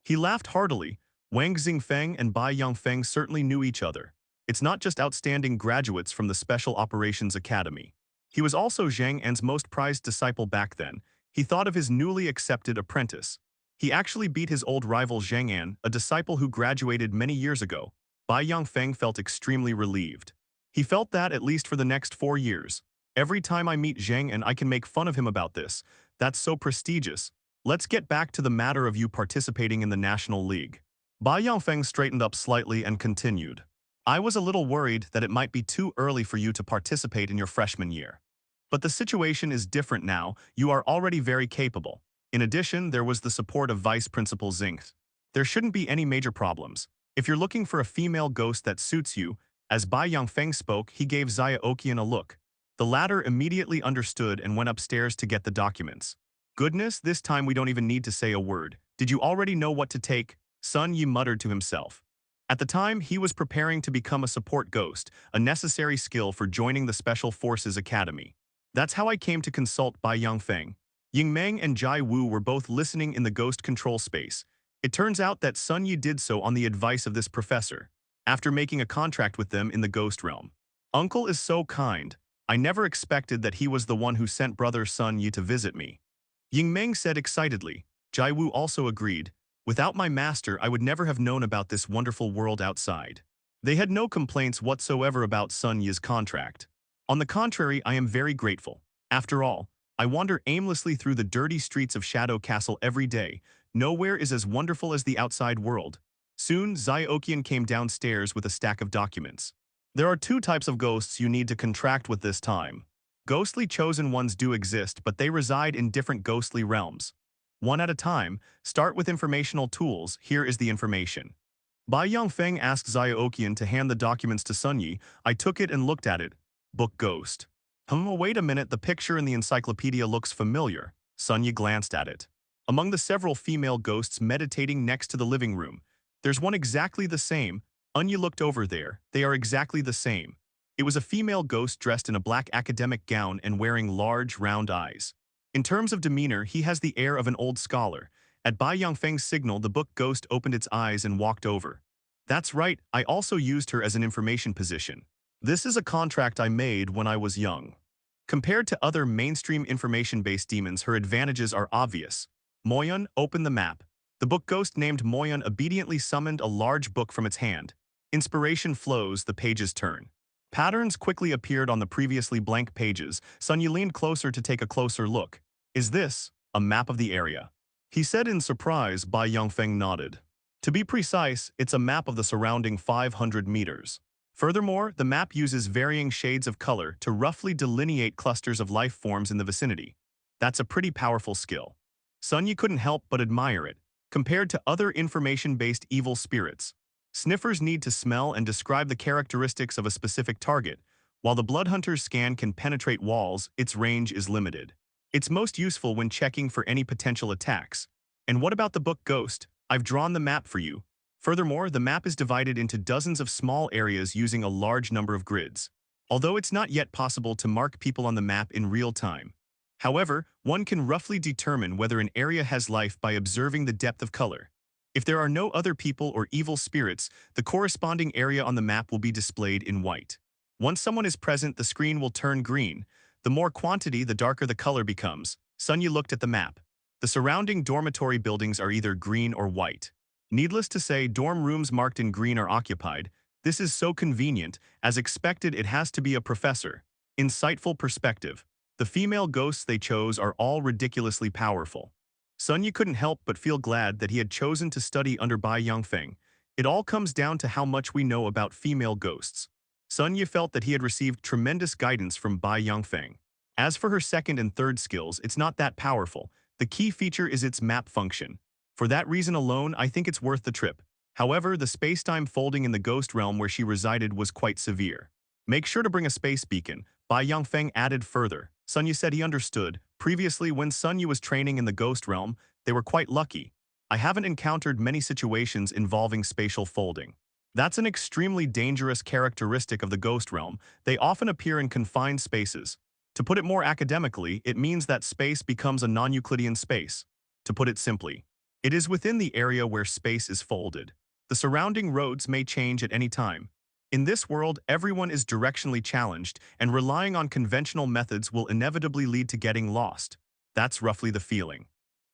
B: He laughed heartily. Wang Xingfeng and Bai Yangfeng certainly knew each other. It's not just outstanding graduates from the Special Operations Academy. He was also Zhang An's most prized disciple back then. He thought of his newly accepted apprentice. He actually beat his old rival Zhang An, a disciple who graduated many years ago. Bai Yangfeng felt extremely relieved. He felt that at least for the next 4 years. Every time I meet Zhang An, I can make fun of him about this. That's so prestigious. Let's get back to the matter of you participating in the National League. Bai Yangfeng straightened up slightly and continued. I was a little worried that it might be too early for you to participate in your freshman year. But the situation is different now. You are already very capable. In addition, there was the support of Vice Principal Xinghe. There shouldn't be any major problems. If you're looking for a female ghost that suits you, as Bai Yangfeng spoke, he gave Xia Oqian a look. The latter immediately understood and went upstairs to get the documents. Goodness, this time we don't even need to say a word. Did you already know what to take? Sun Yi muttered to himself. At the time, he was preparing to become a support ghost, a necessary skill for joining the Special Forces Academy. That's how I came to consult Bai Yangfeng. Ying Meng and Jai Wu were both listening in the ghost control space. It turns out that Sun Yi did so on the advice of this professor, after making a contract with them in the ghost realm. Uncle is so kind. I never expected that he was the one who sent brother Sun Yi to visit me. Ying Meng said excitedly. Jai Wu also agreed. Without my master, I would never have known about this wonderful world outside. They had no complaints whatsoever about Sun Yi's contract. On the contrary, I am very grateful. After all, I wander aimlessly through the dirty streets of Shadow Castle every day. Nowhere is as wonderful as the outside world. Soon, Xia Oqian came downstairs with a stack of documents. There are 2 types of ghosts you need to contract with this time. Ghostly chosen ones do exist, but they reside in different ghostly realms. One at a time, start with informational tools. Here is the information. Bai Yangfeng asked Xia Oqian to hand the documents to Sun Yi. I took it and looked at it. Book Ghost. Wait a minute, the picture in the encyclopedia looks familiar. Sun Yi glanced at it. Among the several female ghosts meditating next to the living room, there's one exactly the same. Anya looked over there. They are exactly the same. It was a female ghost dressed in a black academic gown and wearing large, round eyes. In terms of demeanor, he has the air of an old scholar. At Bai Yangfeng's signal, the book ghost opened its eyes and walked over. That's right, I also used her as an information position. This is a contract I made when I was young. Compared to other mainstream information-based demons, her advantages are obvious. Moyun, open the map. The book ghost named Moyun obediently summoned a large book from its hand. Inspiration flows, the pages turn. Patterns quickly appeared on the previously blank pages. Sun Yi leaned closer to take a closer look. Is this a map of the area? He said in surprise. Bai Yangfeng nodded. To be precise, it's a map of the surrounding 500 meters. Furthermore, the map uses varying shades of color to roughly delineate clusters of life forms in the vicinity. That's a pretty powerful skill. Sun Yi couldn't help but admire it. Compared to other information-based evil spirits, sniffers need to smell and describe the characteristics of a specific target, while the Bloodhunter's scan can penetrate walls. Its range is limited. It's most useful when checking for any potential attacks. And what about the book Ghost? I've drawn the map for you. Furthermore, the map is divided into dozens of small areas using a large number of grids. Although it's not yet possible to mark people on the map in real time. However, one can roughly determine whether an area has life by observing the depth of color. If there are no other people or evil spirits, the corresponding area on the map will be displayed in white. Once someone is present, the screen will turn green. The more quantity, the darker the color becomes. Sun Yi looked at the map. The surrounding dormitory buildings are either green or white. Needless to say, dorm rooms marked in green are occupied. This is so convenient. As expected, it has to be a professor. Insightful perspective. The female ghosts they chose are all ridiculously powerful. Sun Yi couldn't help but feel glad that he had chosen to study under Bai Yangfeng. It all comes down to how much we know about female ghosts. Sun Yi felt that he had received tremendous guidance from Bai Yangfeng. As for her second and third skills, it's not that powerful. The key feature is its map function. For that reason alone, I think it's worth the trip. However, the space-time folding in the ghost realm where she resided was quite severe. Make sure to bring a space beacon. Bai Yongfeng added further. Sun Yu said he understood. Previously, when Sun Yu was training in the ghost realm, they were quite lucky. I haven't encountered many situations involving spatial folding. That's an extremely dangerous characteristic of the ghost realm. They often appear in confined spaces. To put it more academically, it means that space becomes a non-Euclidean space. To put it simply, it is within the area where space is folded. The surrounding roads may change at any time. In this world, everyone is directionally challenged, and relying on conventional methods will inevitably lead to getting lost. That's roughly the feeling.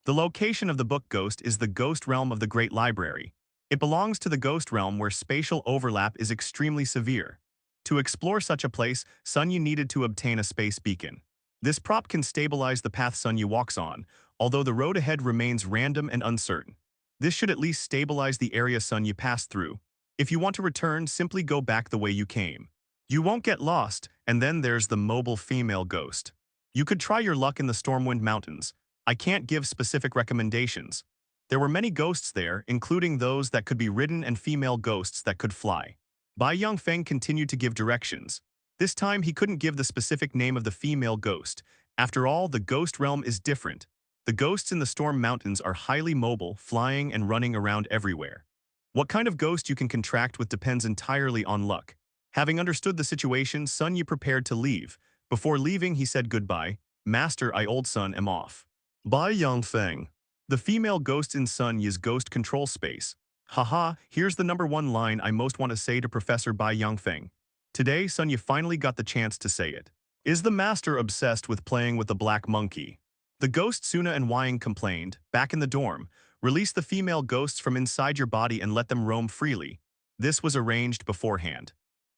B: The location of the book Ghost is the ghost realm of the Great Library. It belongs to the ghost realm where spatial overlap is extremely severe. To explore such a place, Sun Yu needed to obtain a space beacon. This prop can stabilize the path Sun Yu walks on, although the road ahead remains random and uncertain. This should at least stabilize the area Sun Yu passed through. If you want to return, simply go back the way you came. You won't get lost, and then there's the mobile female ghost. You could try your luck in the Stormwind Mountains. I can't give specific recommendations. There were many ghosts there, including those that could be ridden and female ghosts that could fly. Bai Yongfeng continued to give directions. This time he couldn't give the specific name of the female ghost. After all, the ghost realm is different. The ghosts in the Storm Mountains are highly mobile, flying and running around everywhere. What kind of ghost you can contract with depends entirely on luck. Having understood the situation, Sun Yu prepared to leave. Before leaving, he said goodbye. Master, I old son am off. Bai Yongfeng. The female ghost in Sun Yu's ghost control space. Haha, here's the #1 line I most want to say to Professor Bai Yongfeng. Today, Sun Yu finally got the chance to say it. Is the master obsessed with playing with the black monkey? The ghost Suna and Wying complained, back in the dorm, release the female ghosts from inside your body and let them roam freely. This was arranged beforehand.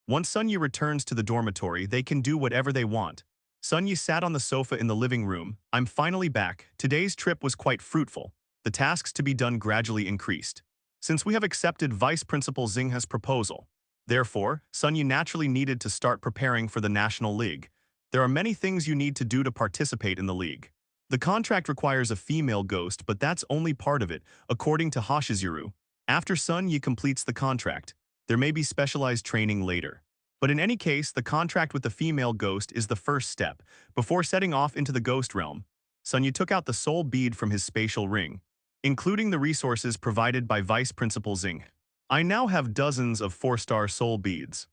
B: Once Sun Yu returns to the dormitory, they can do whatever they want. Sun Yu sat on the sofa in the living room. I'm finally back. Today's trip was quite fruitful. The tasks to be done gradually increased. Since we have accepted Vice Principal Xinghe's proposal, therefore, Sun Yu naturally needed to start preparing for the National League. There are many things you need to do to participate in the league. The contract requires a female ghost, but that's only part of it, according to Hoshizuru. After Sun Yu completes the contract, there may be specialized training later. But in any case, the contract with the female ghost is the first step. Before setting off into the ghost realm, Sun Yu took out the soul bead from his spatial ring, including the resources provided by Vice Principal Xing. I now have dozens of 4-star soul beads.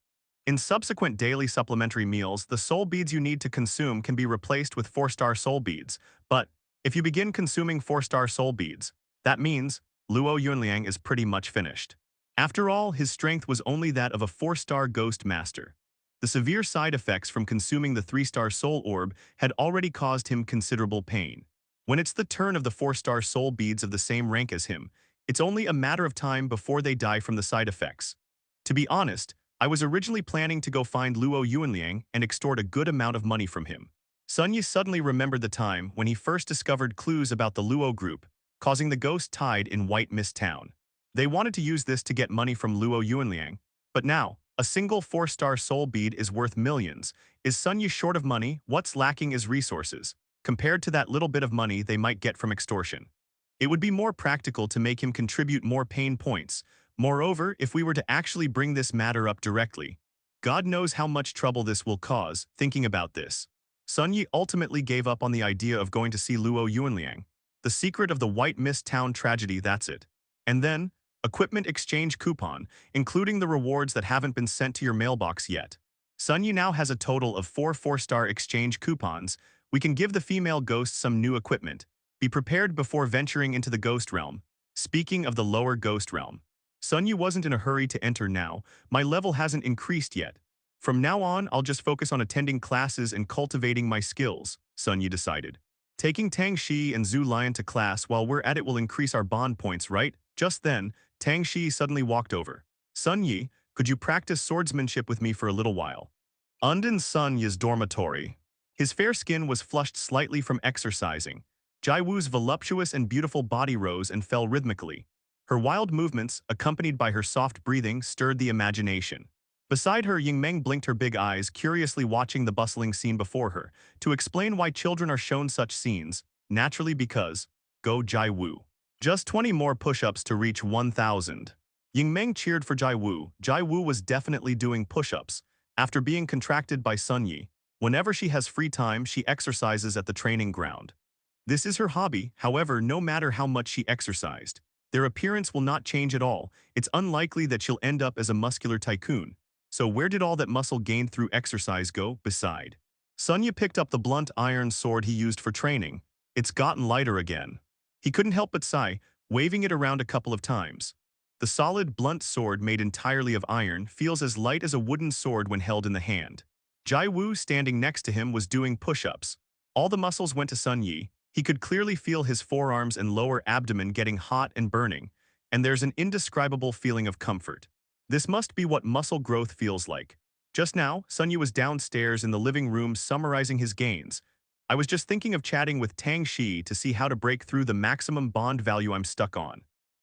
B: In subsequent daily supplementary meals, the soul beads you need to consume can be replaced with 4-star soul beads. But if you begin consuming 4-star soul beads, that means Luo Yunliang is pretty much finished. After all, his strength was only that of a 4-star ghost master. The severe side effects from consuming the 3-star soul orb had already caused him considerable pain. When it's the turn of the 4-star soul beads of the same rank as him, it's only a matter of time before they die from the side effects. To be honest, I was originally planning to go find Luo Yunliang and extort a good amount of money from him. Sun Yu suddenly remembered the time when he first discovered clues about the Luo group, causing the ghost tide in White Mist Town. They wanted to use this to get money from Luo Yunliang, but now, a single 4-star soul bead is worth millions. Is Sun Yu short of money? What's lacking is resources. Compared to that little bit of money they might get from extortion, it would be more practical to make him contribute more pain points. Moreover, if we were to actually bring this matter up directly, God knows how much trouble this will cause. Thinking about this, Sun Yi ultimately gave up on the idea of going to see Luo Yunliang. The secret of the White Mist Town tragedy, that's it. And then, equipment exchange coupon, including the rewards that haven't been sent to your mailbox yet. Sun Yi now has a total of 4 4-star exchange coupons. We can give the female ghost some new equipment. Be prepared before venturing into the ghost realm. Speaking of the lower ghost realm, Sun Yu wasn't in a hurry to enter now. My level hasn't increased yet. From now on, I'll just focus on attending classes and cultivating my skills, Sun Yu decided. Taking Tang Shi and Zhu Lian to class while we're at it will increase our bond points, right? Just then, Tang Shi suddenly walked over. Sun Yi, could you practice swordsmanship with me for a little while? Undin Sun Yi's dormitory. His fair skin was flushed slightly from exercising. Jai Wu's voluptuous and beautiful body rose and fell rhythmically. Her wild movements, accompanied by her soft breathing, stirred the imagination. Beside her, Yingmeng blinked her big eyes, curiously watching the bustling scene before her. To explain why children are shown such scenes, naturally because, go Jai Wu. Just 20 more push-ups to reach 1,000. Yingmeng cheered for Jai Wu. Jai Wu was definitely doing push-ups. After being contracted by Sun Yi, whenever she has free time, she exercises at the training ground. This is her hobby, however, no matter how much she exercised, their appearance will not change at all. It's unlikely that she'll end up as a muscular tycoon. So where did all that muscle gained through exercise go, beside? Sunya picked up the blunt iron sword he used for training. It's gotten lighter again. He couldn't help but sigh, waving it around a couple of times. The solid, blunt sword made entirely of iron feels as light as a wooden sword when held in the hand. Jai Wu, standing next to him, was doing push-ups. All the muscles went to Sun Yi. He could clearly feel his forearms and lower abdomen getting hot and burning, and there's an indescribable feeling of comfort. This must be what muscle growth feels like. Just now, Sun Yi was downstairs in the living room summarizing his gains. I was just thinking of chatting with Tang Shi to see how to break through the maximum bond value I'm stuck on.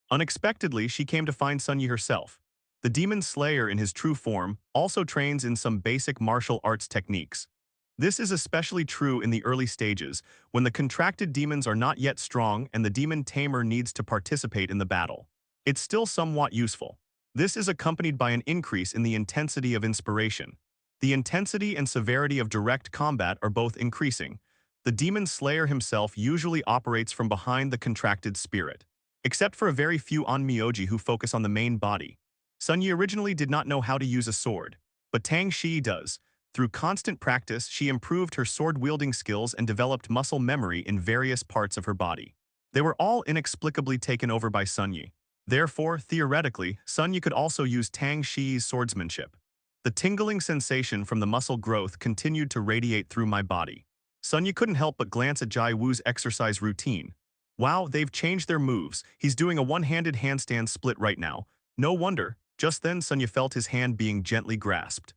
B: Unexpectedly, she came to find Sun Yi herself. The demon slayer in his true form also trains in some basic martial arts techniques. This is especially true in the early stages, when the contracted demons are not yet strong and the demon tamer needs to participate in the battle. It's still somewhat useful. This is accompanied by an increase in the intensity of inspiration. The intensity and severity of direct combat are both increasing. The demon slayer himself usually operates from behind the contracted spirit. Except for a very few onmyoji who focus on the main body. Sun Yi originally did not know how to use a sword, but Tang Shi does. Through constant practice, she improved her sword-wielding skills and developed muscle memory in various parts of her body. They were all inexplicably taken over by Sun Yi. Therefore, theoretically, Sun Yi could also use Tang Shi's swordsmanship. The tingling sensation from the muscle growth continued to radiate through my body. Sun Yi couldn't help but glance at Jai Wu's exercise routine. Wow, they've changed their moves. He's doing a one-handed handstand split right now. No wonder. Just then, Sun Yi felt his hand being gently grasped.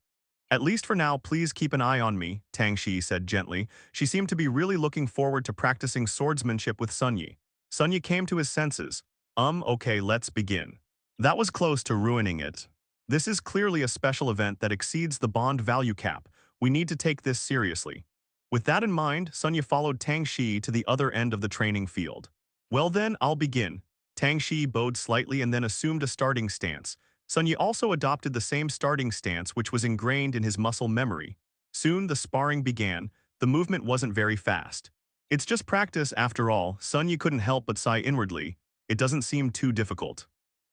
B: At least for now, please keep an eye on me, Tang Shi said gently. She seemed to be really looking forward to practicing swordsmanship with Sun Yi. Sun Yi came to his senses. Okay, let's begin. That was close to ruining it. This is clearly a special event that exceeds the bond value cap. We need to take this seriously. With that in mind, Sun Yi followed Tang Shi to the other end of the training field. Well then, I'll begin. Tang Shi bowed slightly and then assumed a starting stance. Sun Yi also adopted the same starting stance which was ingrained in his muscle memory. Soon the sparring began. The movement wasn't very fast. It's just practice after all. Sun Yi couldn't help but sigh inwardly. It doesn't seem too difficult.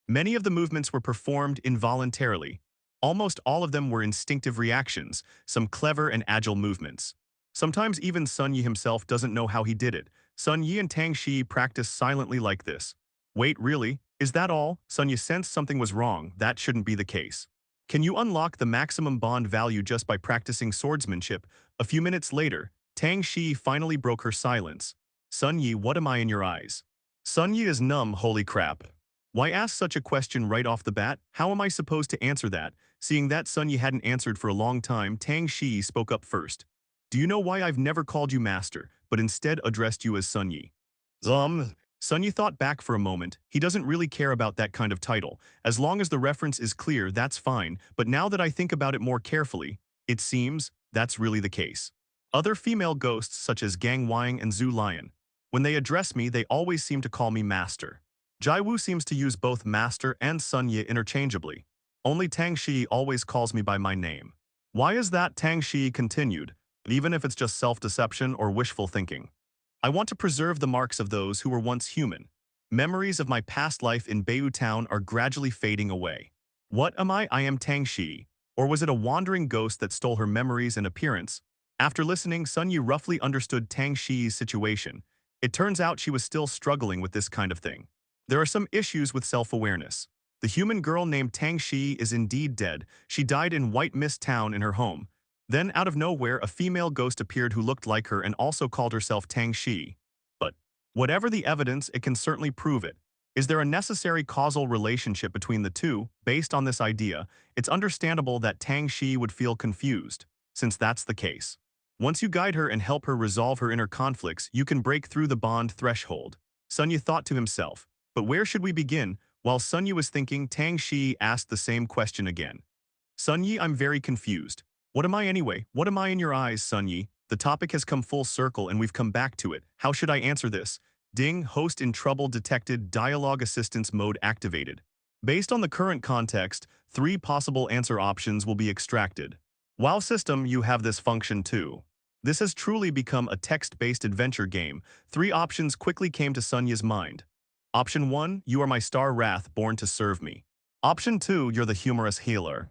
B: Many of the movements were performed involuntarily. Almost all of them were instinctive reactions, some clever and agile movements. Sometimes even Sun Yi himself doesn't know how he did it. Sun Yi and Tang Shi practiced silently like this. Wait, really? Is that all? Sun Yi sensed something was wrong. That shouldn't be the case. Can you unlock the maximum bond value just by practicing swordsmanship? A few minutes later, Tang Shi finally broke her silence. Sun Yi, what am I in your eyes? Sun Yi is numb, holy crap. Why ask such a question right off the bat? How am I supposed to answer that? Seeing that Sun Yi hadn't answered for a long time, Tang Shi spoke up first. Do you know why I've never called you master, but instead addressed you as Sun Yi? Sun Yi thought back for a moment. He doesn't really care about that kind of title. As long as the reference is clear, that's fine, but now that I think about it more carefully, it seems that's really the case. Other female ghosts such as Gang Wang and Zhu Lion, when they address me, they always seem to call me master. Jai Wu seems to use both master and Sun Yi interchangeably. Only Tang Shi always calls me by my name. Why is that? Tang Shi continued, even if it's just self-deception or wishful thinking. I want to preserve the marks of those who were once human. Memories of my past life in Beiyu Town are gradually fading away. What am I? I am Tang Shi. Or was it a wandering ghost that stole her memories and appearance? After listening, Sun Yi roughly understood Tang Shi's situation. It turns out she was still struggling with this kind of thing. There are some issues with self-awareness. The human girl named Tang Shi is indeed dead. She died in White Mist Town in her home. Then, out of nowhere, a female ghost appeared who looked like her and also called herself Tang Shi. But, whatever the evidence, it can certainly prove it. Is there a necessary causal relationship between the two? Based on this idea, it's understandable that Tang Shi would feel confused, since that's the case. Once you guide her and help her resolve her inner conflicts, you can break through the bond threshold. Sun Yi thought to himself, but where should we begin? While Sun Yi was thinking, Tang Shi asked the same question again. Sun Yi, I'm very confused. What am I anyway? What am I in your eyes, Sun Yi? The topic has come full circle and we've come back to it. How should I answer this? Ding, host in trouble detected, dialogue assistance mode activated. Based on the current context, 3 possible answer options will be extracted. Wow system, you have this function too. This has truly become a text-based adventure game. 3 options quickly came to Sunya's mind. Option 1, you are my star wrath born to serve me. Option 2, you're the humorous healer.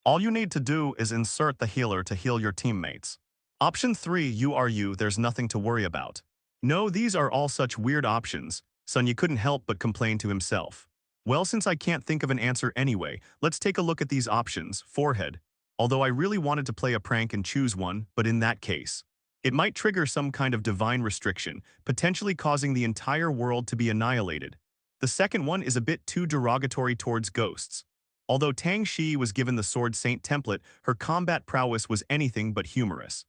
B: All you need to do is insert the healer to heal your teammates. Option 3, you are you, there's nothing to worry about. No, these are all such weird options. Sunya couldn't help but complain to himself. Well, since I can't think of an answer anyway, let's take a look at these options. Forehead. Although I really wanted to play a prank and choose one, but in that case, it might trigger some kind of divine restriction, potentially causing the entire world to be annihilated. The second one is a bit too derogatory towards ghosts. Although Tang Shi was given the Sword Saint template, her combat prowess was anything but humorous.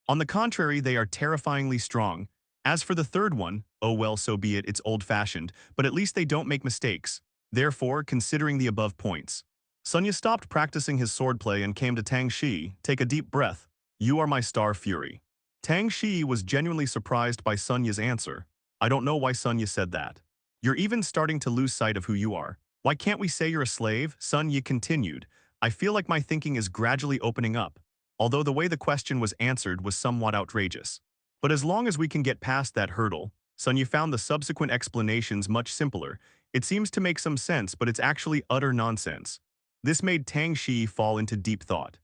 B: On the contrary, they are terrifyingly strong. As for the third one, oh well, so be it, it's old-fashioned, but at least they don't make mistakes. Therefore, considering the above points, Sunya stopped practicing his swordplay and came to Tang Shi. Take a deep breath. You are my star fury. Tang Shi was genuinely surprised by Sunya's answer. I don't know why Sunya said that. You're even starting to lose sight of who you are. Why can't we say you're a slave? Sunya continued. I feel like my thinking is gradually opening up, although the way the question was answered was somewhat outrageous. But as long as we can get past that hurdle, Sunya found the subsequent explanations much simpler. It seems to make some sense, but it's actually utter nonsense. This made Tang Shi fall into deep thought.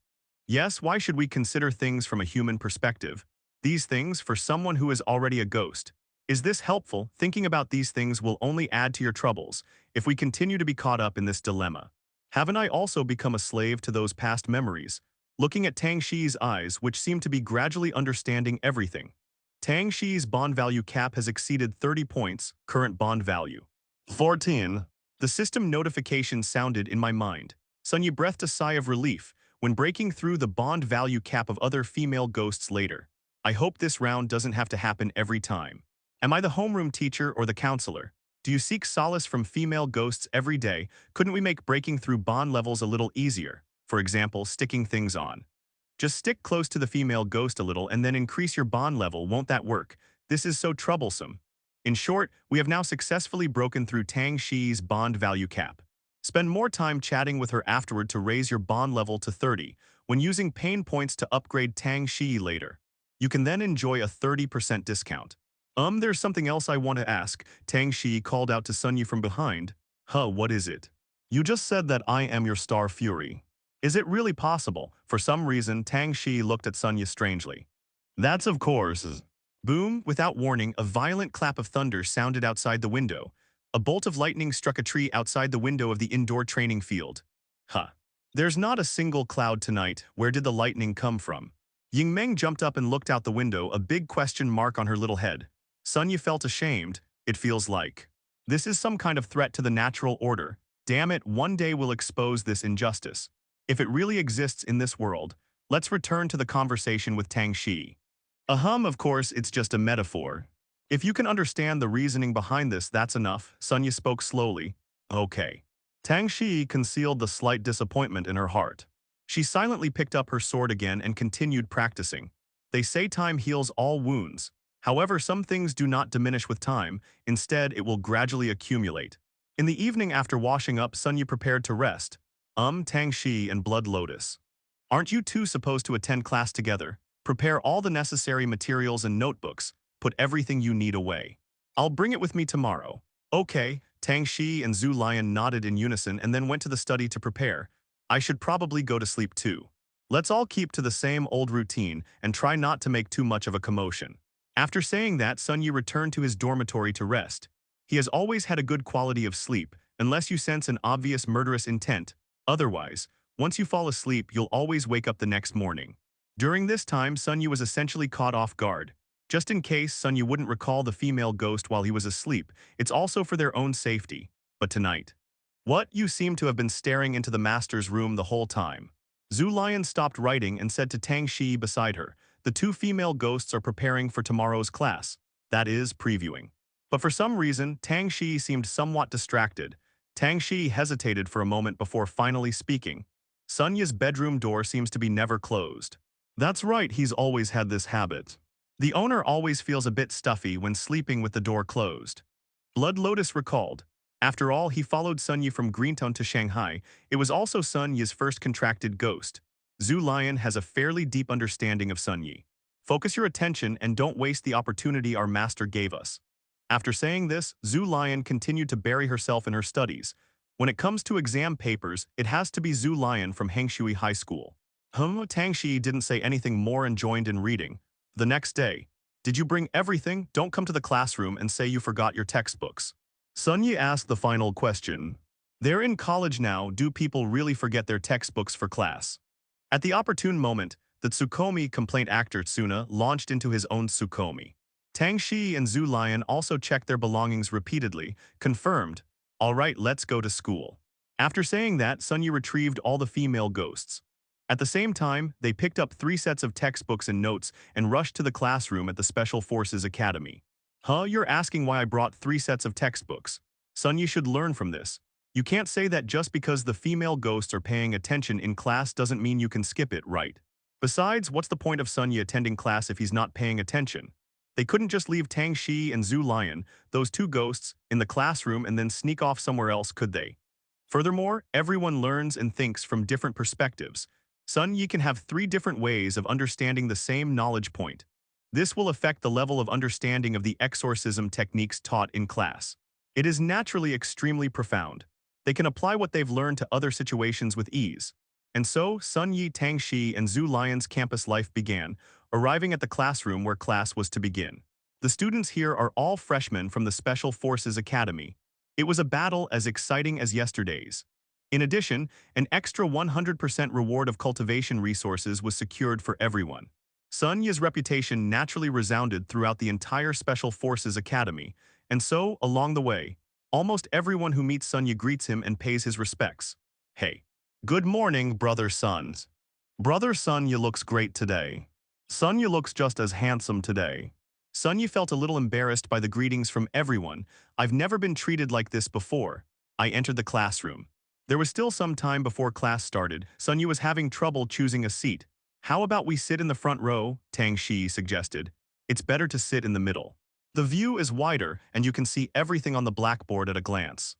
B: Yes, why should we consider things from a human perspective? These things for someone who is already a ghost. Is this helpful? Thinking about these things will only add to your troubles if we continue to be caught up in this dilemma. Haven't I also become a slave to those past memories? Looking at Tang Shi's eyes, which seem to be gradually understanding everything. Tang Shi's bond value cap has exceeded 30 points, current bond value. 14. The system notification sounded in my mind. Sunya breathed a sigh of relief when breaking through the bond value cap of other female ghosts later. I hope this round doesn't have to happen every time. Am I the homeroom teacher or the counselor? Do you seek solace from female ghosts every day? Couldn't we make breaking through bond levels a little easier? For example, sticking things on. Just stick close to the female ghost a little and then increase your bond level, won't that work? This is so troublesome. In short, we have now successfully broken through Tang Shi's bond value cap. Spend more time chatting with her afterward to raise your bond level to 30, when using pain points to upgrade Tang Shi later. You can then enjoy a 30% discount. There's something else I want to ask. Tang Shi called out to Sunya from behind. Huh, what is it? You just said that I am your star fury. Is it really possible? For some reason, Tang Shi looked at Sunya strangely. That's of course. Boom, without warning, a violent clap of thunder sounded outside the window. A bolt of lightning struck a tree outside the window of the indoor training field. Huh. There's not a single cloud tonight. Where did the lightning come from? Yingmeng jumped up and looked out the window, a big question mark on her little head. Sunya felt ashamed, it feels like. This is some kind of threat to the natural order. Damn it, one day we'll expose this injustice. If it really exists in this world, let's return to the conversation with Tang Shi. Of course, it's just a metaphor. If you can understand the reasoning behind this, that's enough. Sunya spoke slowly. Okay. Tang Shi concealed the slight disappointment in her heart. She silently picked up her sword again and continued practicing. They say time heals all wounds. However, some things do not diminish with time. Instead, it will gradually accumulate. In the evening after washing up, Sunya prepared to rest. Tang Shi and Blood Lotus. Aren't you two supposed to attend class together? Prepare all the necessary materials and notebooks. Put everything you need away. I'll bring it with me tomorrow. Okay, Tang Shi and Zhu Lion nodded in unison and then went to the study to prepare. I should probably go to sleep too. Let's all keep to the same old routine and try not to make too much of a commotion. After saying that, Sunya returned to his dormitory to rest. He has always had a good quality of sleep, unless you sense an obvious murderous intent. Otherwise, once you fall asleep, you'll always wake up the next morning. During this time, Sunya was essentially caught off guard. Just in case Sunya wouldn't recall the female ghost while he was asleep, it's also for their own safety. But tonight. What? You seem to have been staring into the master's room the whole time. Zhu Lion stopped writing and said to Tang Shi beside her, the two female ghosts are preparing for tomorrow's class. That is, previewing. But for some reason, Tang Shi seemed somewhat distracted. Tang Shi hesitated for a moment before finally speaking. Sunya's bedroom door seems to be never closed. That's right, he's always had this habit. The owner always feels a bit stuffy when sleeping with the door closed. Blood Lotus recalled. After all, he followed Sun Yi from Greentown to Shanghai. It was also Sun Yi's first contracted ghost. Zhu Lion has a fairly deep understanding of Sun Yi. Focus your attention and don't waste the opportunity our master gave us. After saying this, Zhu Lion continued to bury herself in her studies. When it comes to exam papers, it has to be Zhu Lion from Hangshui High School. Tang Shi didn't say anything more and joined in reading. The next day, did you bring everything? Don't come to the classroom and say you forgot your textbooks. Sun Yi asked the final question. They're in college now, do people really forget their textbooks for class? At the opportune moment, the Tsukomi complaint actor Tsuna launched into his own Tsukomi. Tang Shi and Zhu Lion also checked their belongings repeatedly, confirmed, all right, let's go to school. After saying that, Sun Yi retrieved all the female ghosts. At the same time, they picked up 3 sets of textbooks and notes and rushed to the classroom at the Special Forces Academy. You're asking why I brought 3 sets of textbooks. Son, you should learn from this. You can't say that just because the female ghosts are paying attention in class doesn't mean you can skip it, right? Besides, what's the point of Sun Yi attending class if he's not paying attention? They couldn't just leave Tang Shi and Zhu Lion, those 2 ghosts, in the classroom and then sneak off somewhere else, could they? Furthermore, everyone learns and thinks from different perspectives. Sun Yi can have 3 different ways of understanding the same knowledge point. This will affect the level of understanding of the exorcism techniques taught in class. It is naturally extremely profound. They can apply what they've learned to other situations with ease. And so, Sun Yi, Tang Shi, and Zhu Lion's campus life began, arriving at the classroom where class was to begin. The students here are all freshmen from the Special Forces Academy. It was a battle as exciting as yesterday's. In addition, an extra 100% reward of cultivation resources was secured for everyone. Sun Yi's reputation naturally resounded throughout the entire Special Forces Academy, and so, along the way, almost everyone who meets Sun Yi greets him and pays his respects. Hey. Good morning, Brother Sun. Brother Sun Yi looks great today. Sun Yi looks just as handsome today. Sun Yi felt a little embarrassed by the greetings from everyone. I've never been treated like this before. I entered the classroom. There was still some time before class started. Sun Yi was having trouble choosing a seat. How about we sit in the front row? Tang Shi suggested. It's better to sit in the middle. The view is wider, and you can see everything on the blackboard at a glance.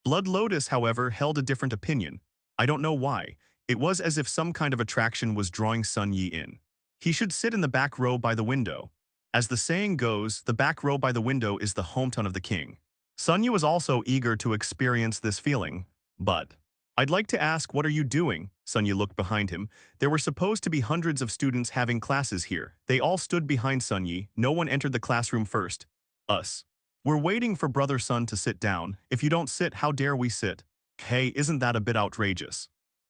B: Blood Lotus, however, held a different opinion. I don't know why. It was as if some kind of attraction was drawing Sun Yi in. He should sit in the back row by the window. As the saying goes, the back row by the window is the hometown of the king. Sun Yi was also eager to experience this feeling, but I'd like to ask, what are you doing? Sun Yi looked behind him. There were supposed to be hundreds of students having classes here. They all stood behind Sun Yi. No one entered the classroom first. Us. We're waiting for Brother Sun to sit down. If you don't sit, how dare we sit? Hey, isn't that a bit outrageous?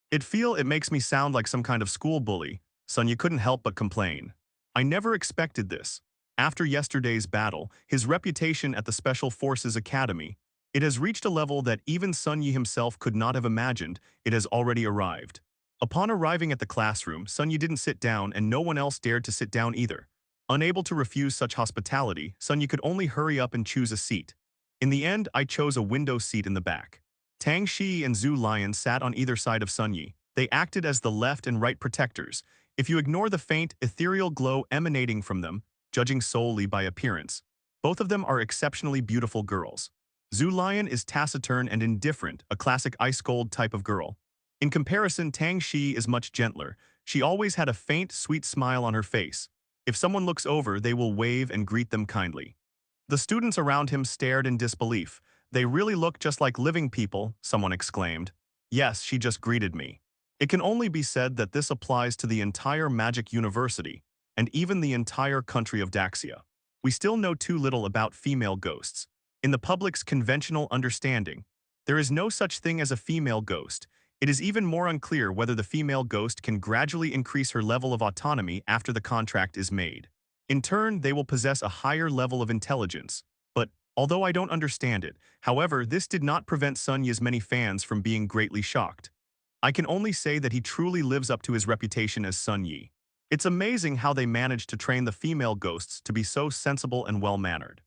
B: It makes me sound like some kind of school bully. Sun Yi couldn't help but complain. I never expected this. After yesterday's battle, his reputation at the Special Forces Academy, it has reached a level that even Sun Yi himself could not have imagined. It has already arrived. Upon arriving at the classroom, Sun Yi didn't sit down and no one else dared to sit down either. Unable to refuse such hospitality, Sun Yi could only hurry up and choose a seat. In the end, I chose a window seat in the back. Tang Shi and Zhu Lion sat on either side of Sun Yi. They acted as the left and right protectors. If you ignore the faint, ethereal glow emanating from them, judging solely by appearance, both of them are exceptionally beautiful girls. Zhu Lion is taciturn and indifferent, a classic ice-cold type of girl. In comparison, Tang Shi is much gentler. She always had a faint, sweet smile on her face. If someone looks over, they will wave and greet them kindly. The students around him stared in disbelief. They really look just like living people, someone exclaimed. Yes, she just greeted me. It can only be said that this applies to the entire Magic University, and even the entire country of Daxia. We still know too little about female ghosts. In the public's conventional understanding, there is no such thing as a female ghost. It is even more unclear whether the female ghost can gradually increase her level of autonomy after the contract is made. In turn, they will possess a higher level of intelligence. But, although I don't understand it, however, this did not prevent Sun Yi's many fans from being greatly shocked. I can only say that he truly lives up to his reputation as Sun Yi. It's amazing how they managed to train the female ghosts to be so sensible and well-mannered.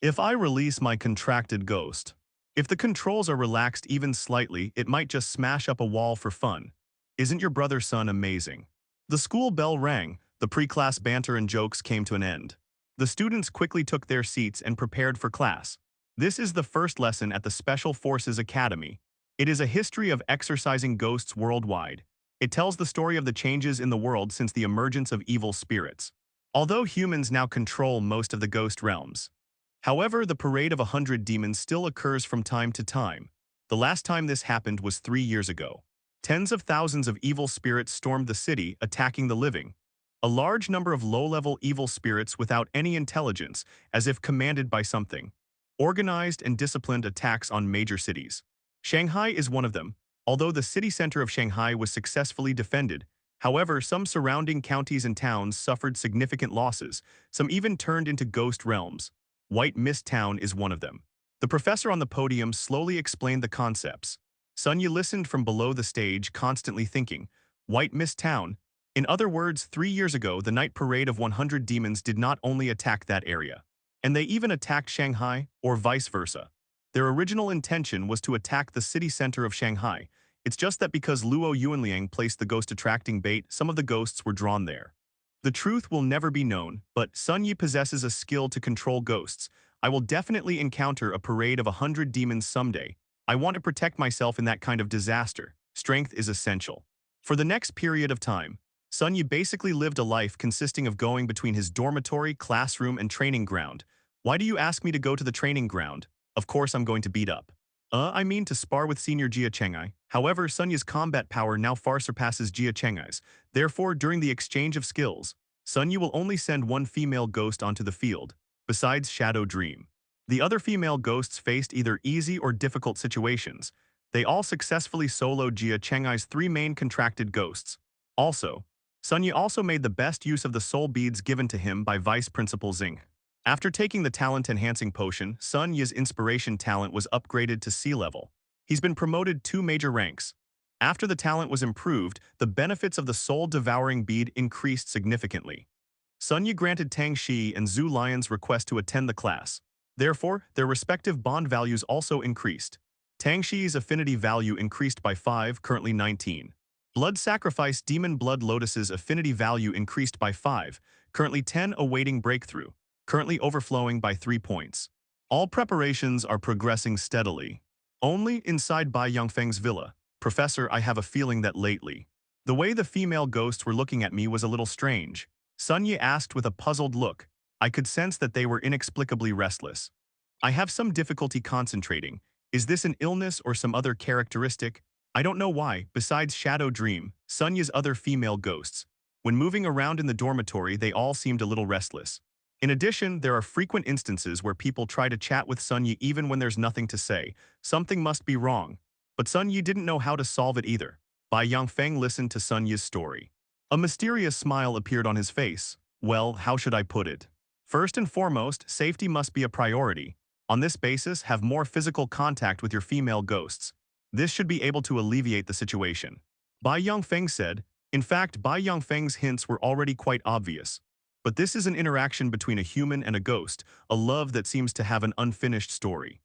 B: If I release my contracted ghost, if the controls are relaxed even slightly, it might just smash up a wall for fun. Isn't your brother Sun amazing? The school bell rang, the pre-class banter and jokes came to an end. The students quickly took their seats and prepared for class. This is the first lesson at the Special Forces Academy. It is a history of exorcising ghosts worldwide. It tells the story of the changes in the world since the emergence of evil spirits. Although humans now control most of the ghost realms. However, the parade of 100 demons still occurs from time to time. The last time this happened was 3 years ago. Tens of thousands of evil spirits stormed the city, attacking the living. A large number of low-level evil spirits without any intelligence, as if commanded by something. Organized and disciplined attacks on major cities. Shanghai is one of them. Although the city center of Shanghai was successfully defended, however, some surrounding counties and towns suffered significant losses, some even turned into ghost realms. White Mist Town is one of them. The professor on the podium slowly explained the concepts. Sun Yi listened from below the stage, constantly thinking, White Mist Town. In other words, 3 years ago, the night parade of 100 demons did not only attack that area. And they even attacked Shanghai, or vice versa. Their original intention was to attack the city center of Shanghai. It's just that because Luo Yuanliang placed the ghost-attracting bait, some of the ghosts were drawn there. The truth will never be known, but Sun Yi possesses a skill to control ghosts. I will definitely encounter a parade of 100 demons someday. I want to protect myself in that kind of disaster. Strength is essential. For the next period of time, Sun Yi basically lived a life consisting of going between his dormitory, classroom, and training ground. Why do you ask me to go to the training ground? Of course I'm going to beat up. I mean to spar with Senior Jia Chengai. However, Sun Yi's combat power now far surpasses Jia Chengai's. Therefore, during the exchange of skills, Sun Yi will only send one female ghost onto the field, besides Shadow Dream. The other female ghosts faced either easy or difficult situations. They all successfully soloed Jia Chengai's 3 main contracted ghosts. Also, Sun Yi also made the best use of the soul beads given to him by Vice Principal Xing. After taking the talent-enhancing potion, Sun Yi's inspiration talent was upgraded to C level. He's been promoted 2 major ranks. After the talent was improved, the benefits of the soul-devouring bead increased significantly. Sun Yi granted Tang Shi and Zhu Lion's request to attend the class. Therefore, their respective bond values also increased. Tang Shi's affinity value increased by 5, currently 19. Blood Sacrifice Demon Blood Lotus's affinity value increased by 5, currently 10, awaiting breakthrough, currently overflowing by 3 points. All preparations are progressing steadily. Only inside Bai Yongfeng's villa. Professor, I have a feeling that lately, the way the female ghosts were looking at me was a little strange. Sun Yi asked with a puzzled look. I could sense that they were inexplicably restless. I have some difficulty concentrating. Is this an illness or some other characteristic? I don't know why, besides Shadow Dream, Sun Yi's other female ghosts. When moving around in the dormitory, they all seemed a little restless. In addition, there are frequent instances where people try to chat with Sun Yi even when there's nothing to say. Something must be wrong. But Sun Yi didn't know how to solve it either. Bai Yongfeng listened to Sun Yi's story. A mysterious smile appeared on his face. Well, how should I put it? First and foremost, safety must be a priority. On this basis, have more physical contact with your female ghosts. This should be able to alleviate the situation. Bai Yongfeng said. In fact, Bai Yongfeng's hints were already quite obvious. But this is an interaction between a human and a ghost, a love that seems to have an unfinished story.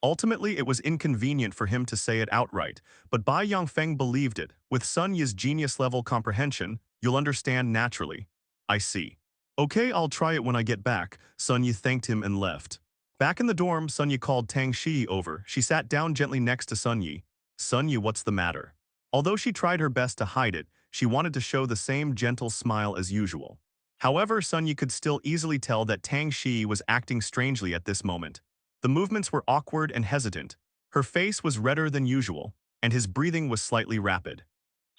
B: Ultimately, it was inconvenient for him to say it outright, but Bai Yongfeng believed it. With Sun Yi's genius-level comprehension, you'll understand naturally. I see. Okay, I'll try it when I get back. Sun Yi thanked him and left. Back in the dorm, Sun Yi called Tang Shi over. She sat down gently next to Sun Yi. Sun Yi, what's the matter? Although she tried her best to hide it, she wanted to show the same gentle smile as usual. However, Sun Yi could still easily tell that Tang Shi was acting strangely at this moment. The movements were awkward and hesitant. Her face was redder than usual, and his breathing was slightly rapid.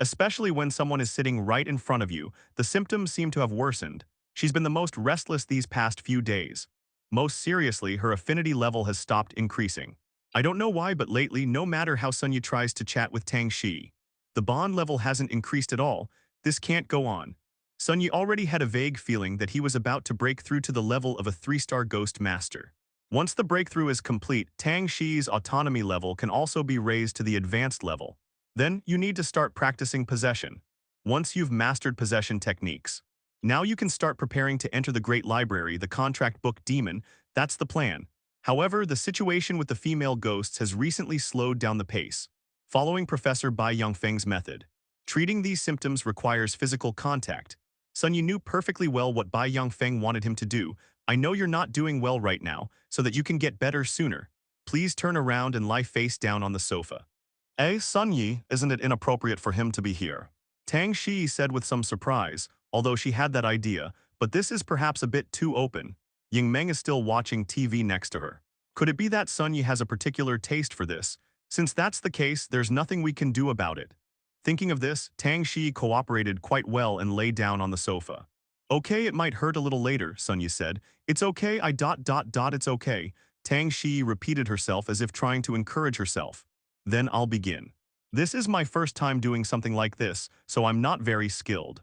B: Especially when someone is sitting right in front of you, the symptoms seem to have worsened. She's been the most restless these past few days. Most seriously, her affinity level has stopped increasing. I don't know why, but lately, no matter how Sun Yi tries to chat with Tang Shi, the bond level hasn't increased at all. This can't go on. Sun Yi already had a vague feeling that he was about to break through to the level of a 3-star ghost master. Once the breakthrough is complete, Tang Shi's autonomy level can also be raised to the advanced level. Then, you need to start practicing possession. Once you've mastered possession techniques, now you can start preparing to enter the Great Library, the contract book demon. That's the plan. However, the situation with the female ghosts has recently slowed down the pace, following Professor Bai Yongfeng's method. Treating these symptoms requires physical contact. Sun Yi knew perfectly well what Bai Yongfeng wanted him to do. I know you're not doing well right now, so that you can get better sooner. Please turn around and lie face down on the sofa. Sun Yi, isn't it inappropriate for him to be here? Tang Shi said with some surprise, although she had that idea, but this is perhaps a bit too open. Ying Meng is still watching TV next to her. Could it be that Sun Yi has a particular taste for this? Since that's the case, there's nothing we can do about it. Thinking of this, Tang Shi cooperated quite well and lay down on the sofa. Okay, it might hurt a little later, Sun Yi said. It's okay, it's okay. Tang Shi repeated herself as if trying to encourage herself. Then I'll begin. This is my first time doing something like this, so I'm not very skilled.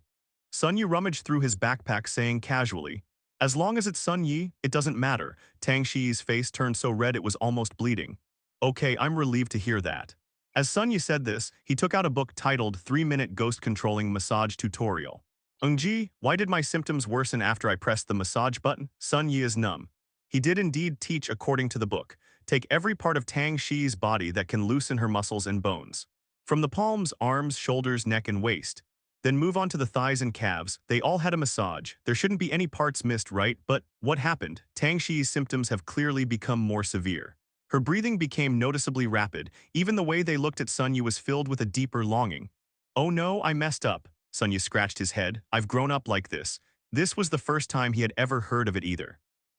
B: Sun Yi rummaged through his backpack saying casually, as long as it's Sun Yi, it doesn't matter. Tang Shi's face turned so red it was almost bleeding. Okay, I'm relieved to hear that. As Sun Yi said this, he took out a book titled 3-Minute Ghost Controlling Massage Tutorial. Ji, why did my symptoms worsen after I pressed the massage button? Sun Yi is numb. He did indeed teach according to the book. Take every part of Tang Shi's body that can loosen her muscles and bones. From the palms, arms, shoulders, neck, and waist. Then move on to the thighs and calves. They all had a massage. There shouldn't be any parts missed, right? But what happened? Tang Shi's symptoms have clearly become more severe. Her breathing became noticeably rapid. Even the way they looked at Sun Yi was filled with a deeper longing. Oh no, I messed up. Sun Yi scratched his head. I've grown up like this. This was the first time he had ever heard of it either.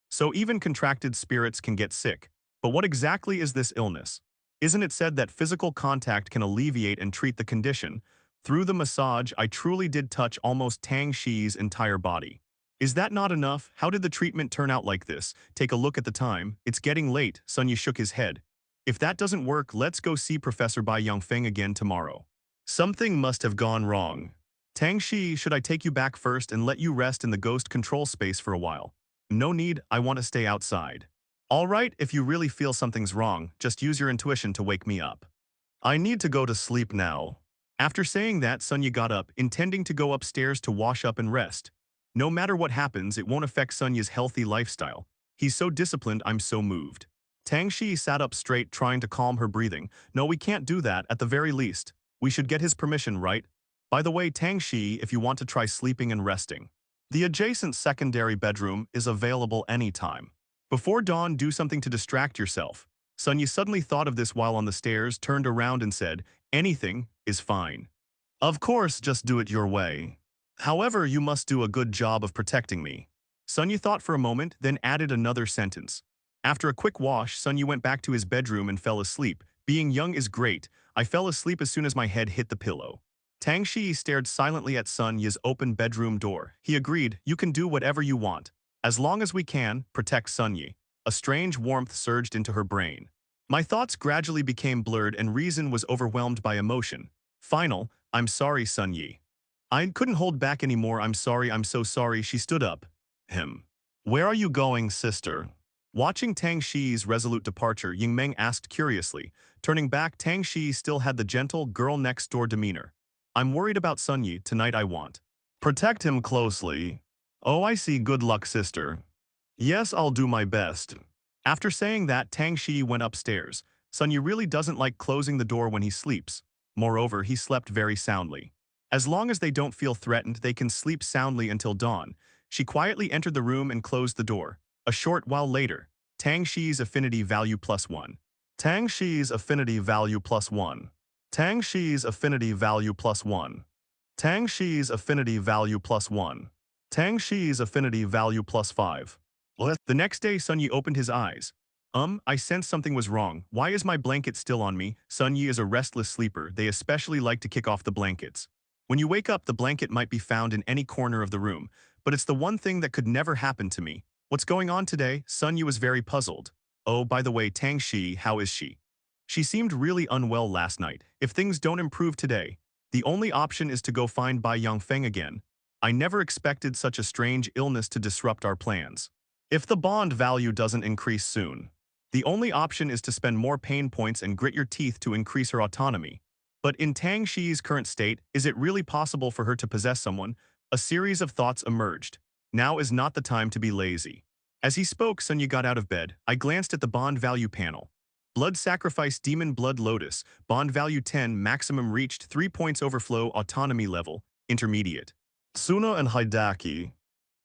B: So even contracted spirits can get sick. But what exactly is this illness? Isn't it said that physical contact can alleviate and treat the condition? Through the massage, I truly did touch almost Tang Shi's entire body. Is that not enough? How did the treatment turn out like this? Take a look at the time. It's getting late. Sun Yi shook his head. If that doesn't work, let's go see Professor Bai Yongfeng again tomorrow. Something must have gone wrong. Tang Shi, should I take you back first and let you rest in the ghost control space for a while? No need, I want to stay outside. All right, if you really feel something's wrong, just use your intuition to wake me up. I need to go to sleep now. After saying that, Sun Yi got up, intending to go upstairs to wash up and rest. No matter what happens, it won't affect Sun Yi's healthy lifestyle. He's so disciplined, I'm so moved. Tang Shi sat up straight, trying to calm her breathing. No, we can't do that, at the very least. We should get his permission, right? By the way, Tang Shi, if you want to try sleeping and resting. The adjacent secondary bedroom is available anytime. Before dawn, do something to distract yourself. Sun Yi suddenly thought of this while on the stairs, turned around and said, anything is fine. Of course, just do it your way. However, you must do a good job of protecting me. Sun Yi thought for a moment, then added another sentence. After a quick wash, Sun Yi went back to his bedroom and fell asleep. Being young is great. I fell asleep as soon as my head hit the pillow. Tang Shi stared silently at Sun Yi's open bedroom door. He agreed, you can do whatever you want. As long as we can, protect Sun Yi. A strange warmth surged into her brain. My thoughts gradually became blurred and reason was overwhelmed by emotion. Final, I'm sorry, Sun Yi. I couldn't hold back anymore. I'm sorry, I'm so sorry. She stood up. Where are you going, sister? Watching Tang Shi's resolute departure, Ying Meng asked curiously. Turning back, Tang Shi still had the gentle, girl-next-door demeanor. I'm worried about Sun Yi. Tonight I want. Protect him closely. Oh, I see. Good luck, sister. Yes, I'll do my best. After saying that, Tang Shi went upstairs. Sun Yi really doesn't like closing the door when he sleeps. Moreover, he slept very soundly. As long as they don't feel threatened, they can sleep soundly until dawn. She quietly entered the room and closed the door. A short while later, Tang Shi's affinity value +1. Tang Shi's affinity value +1. Tang Shi's affinity value +1. Tang Shi's affinity value +1. Tang Shi's affinity value +5. The next day, Sun Yi opened his eyes. I sensed something was wrong. Why is my blanket still on me? Sun Yi is a restless sleeper. They especially like to kick off the blankets. When you wake up, the blanket might be found in any corner of the room, but it's the one thing that could never happen to me. What's going on today? Sun Yi was very puzzled. Oh, by the way, Tang Shi, how is she? She seemed really unwell last night. If things don't improve today, the only option is to go find Bai Yongfeng again. I never expected such a strange illness to disrupt our plans. If the bond value doesn't increase soon, the only option is to spend more pain points and grit your teeth to increase her autonomy. But in Tang Shi's current state, is it really possible for her to possess someone? A series of thoughts emerged. Now is not the time to be lazy. As he spoke, Sun Yi got out of bed. I glanced at the bond value panel. Blood Sacrifice Demon Blood Lotus, bond value 10, maximum reached 3 points overflow, autonomy level, intermediate. Suna and Hidaki,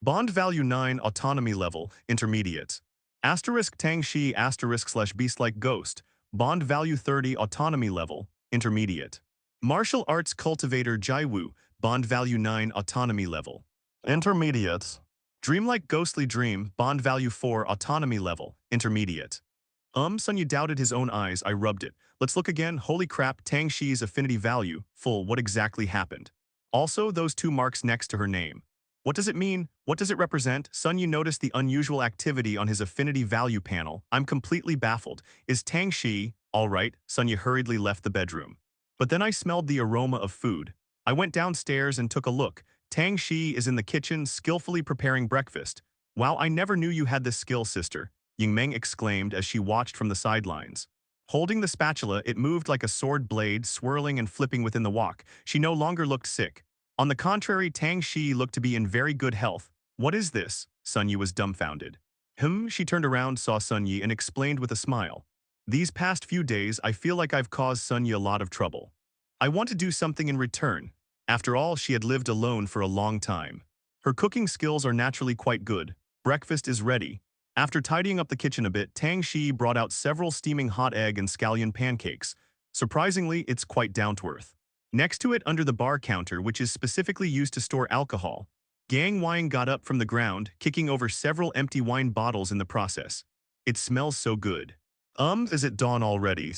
B: bond value 9, autonomy level, intermediate. Asterisk Tangshi asterisk slash beast-like ghost, bond value 30, autonomy level, intermediate. Martial Arts Cultivator Jaiwu, bond value 9, autonomy level, intermediate. Dreamlike Ghostly Dream, bond value 4, autonomy level, intermediate. Sunny doubted his own eyes. I rubbed it. Let's look again. Holy crap, Tang Shi's affinity value, full. What exactly happened? Also, those 2 marks next to her name. What does it mean? What does it represent? Sun Yu noticed the unusual activity on his affinity value panel. I'm completely baffled. Is Tang Shi? All right, Sun Yu hurriedly left the bedroom. But then I smelled the aroma of food. I went downstairs and took a look. Tang Shi is in the kitchen, skillfully preparing breakfast. Wow, I never knew you had this skill, sister, Yingmeng exclaimed as she watched from the sidelines. Holding the spatula, it moved like a sword blade, swirling and flipping within the wok. She no longer looked sick. On the contrary, Tang Shi looked to be in very good health. What is this? Sun Yi was dumbfounded. She turned around, saw Sun Yi, and explained with a smile. These past few days, I feel like I've caused Sun Yi a lot of trouble. I want to do something in return. After all, she had lived alone for a long time. Her cooking skills are naturally quite good. Breakfast is ready. After tidying up the kitchen a bit, Tang Shi brought out several steaming hot egg and scallion pancakes. Surprisingly, it's quite down to earth. Next to it, under the bar counter, which is specifically used to store alcohol, Gang Wang got up from the ground, kicking over several empty wine bottles in the process. It smells so good. Is it dawn already?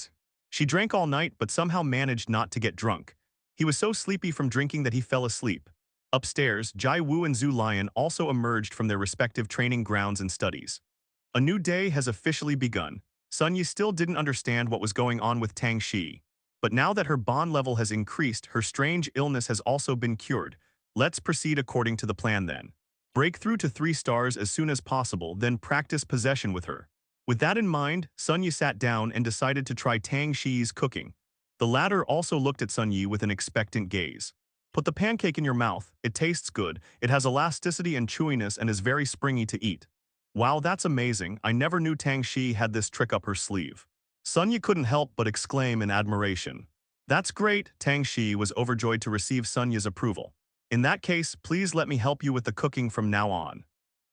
B: She drank all night but somehow managed not to get drunk. He was so sleepy from drinking that he fell asleep. Upstairs, Jai Wu and Zhu Lion also emerged from their respective training grounds and studies. A new day has officially begun. Sun Yi still didn't understand what was going on with Tang Shi. But now that her bond level has increased, her strange illness has also been cured. Let's proceed according to the plan then. Break through to 3 stars as soon as possible, then practice possession with her. With that in mind, Sun Yi sat down and decided to try Tang Shi's cooking. The latter also looked at Sun Yi with an expectant gaze. Put the pancake in your mouth. It tastes good. It has elasticity and chewiness and is very springy to eat. Wow, that's amazing. I never knew Tang Shi had this trick up her sleeve. Sun Yi couldn't help but exclaim in admiration. That's great. Tang Shi was overjoyed to receive Sun Yi's approval. In that case, please let me help you with the cooking from now on.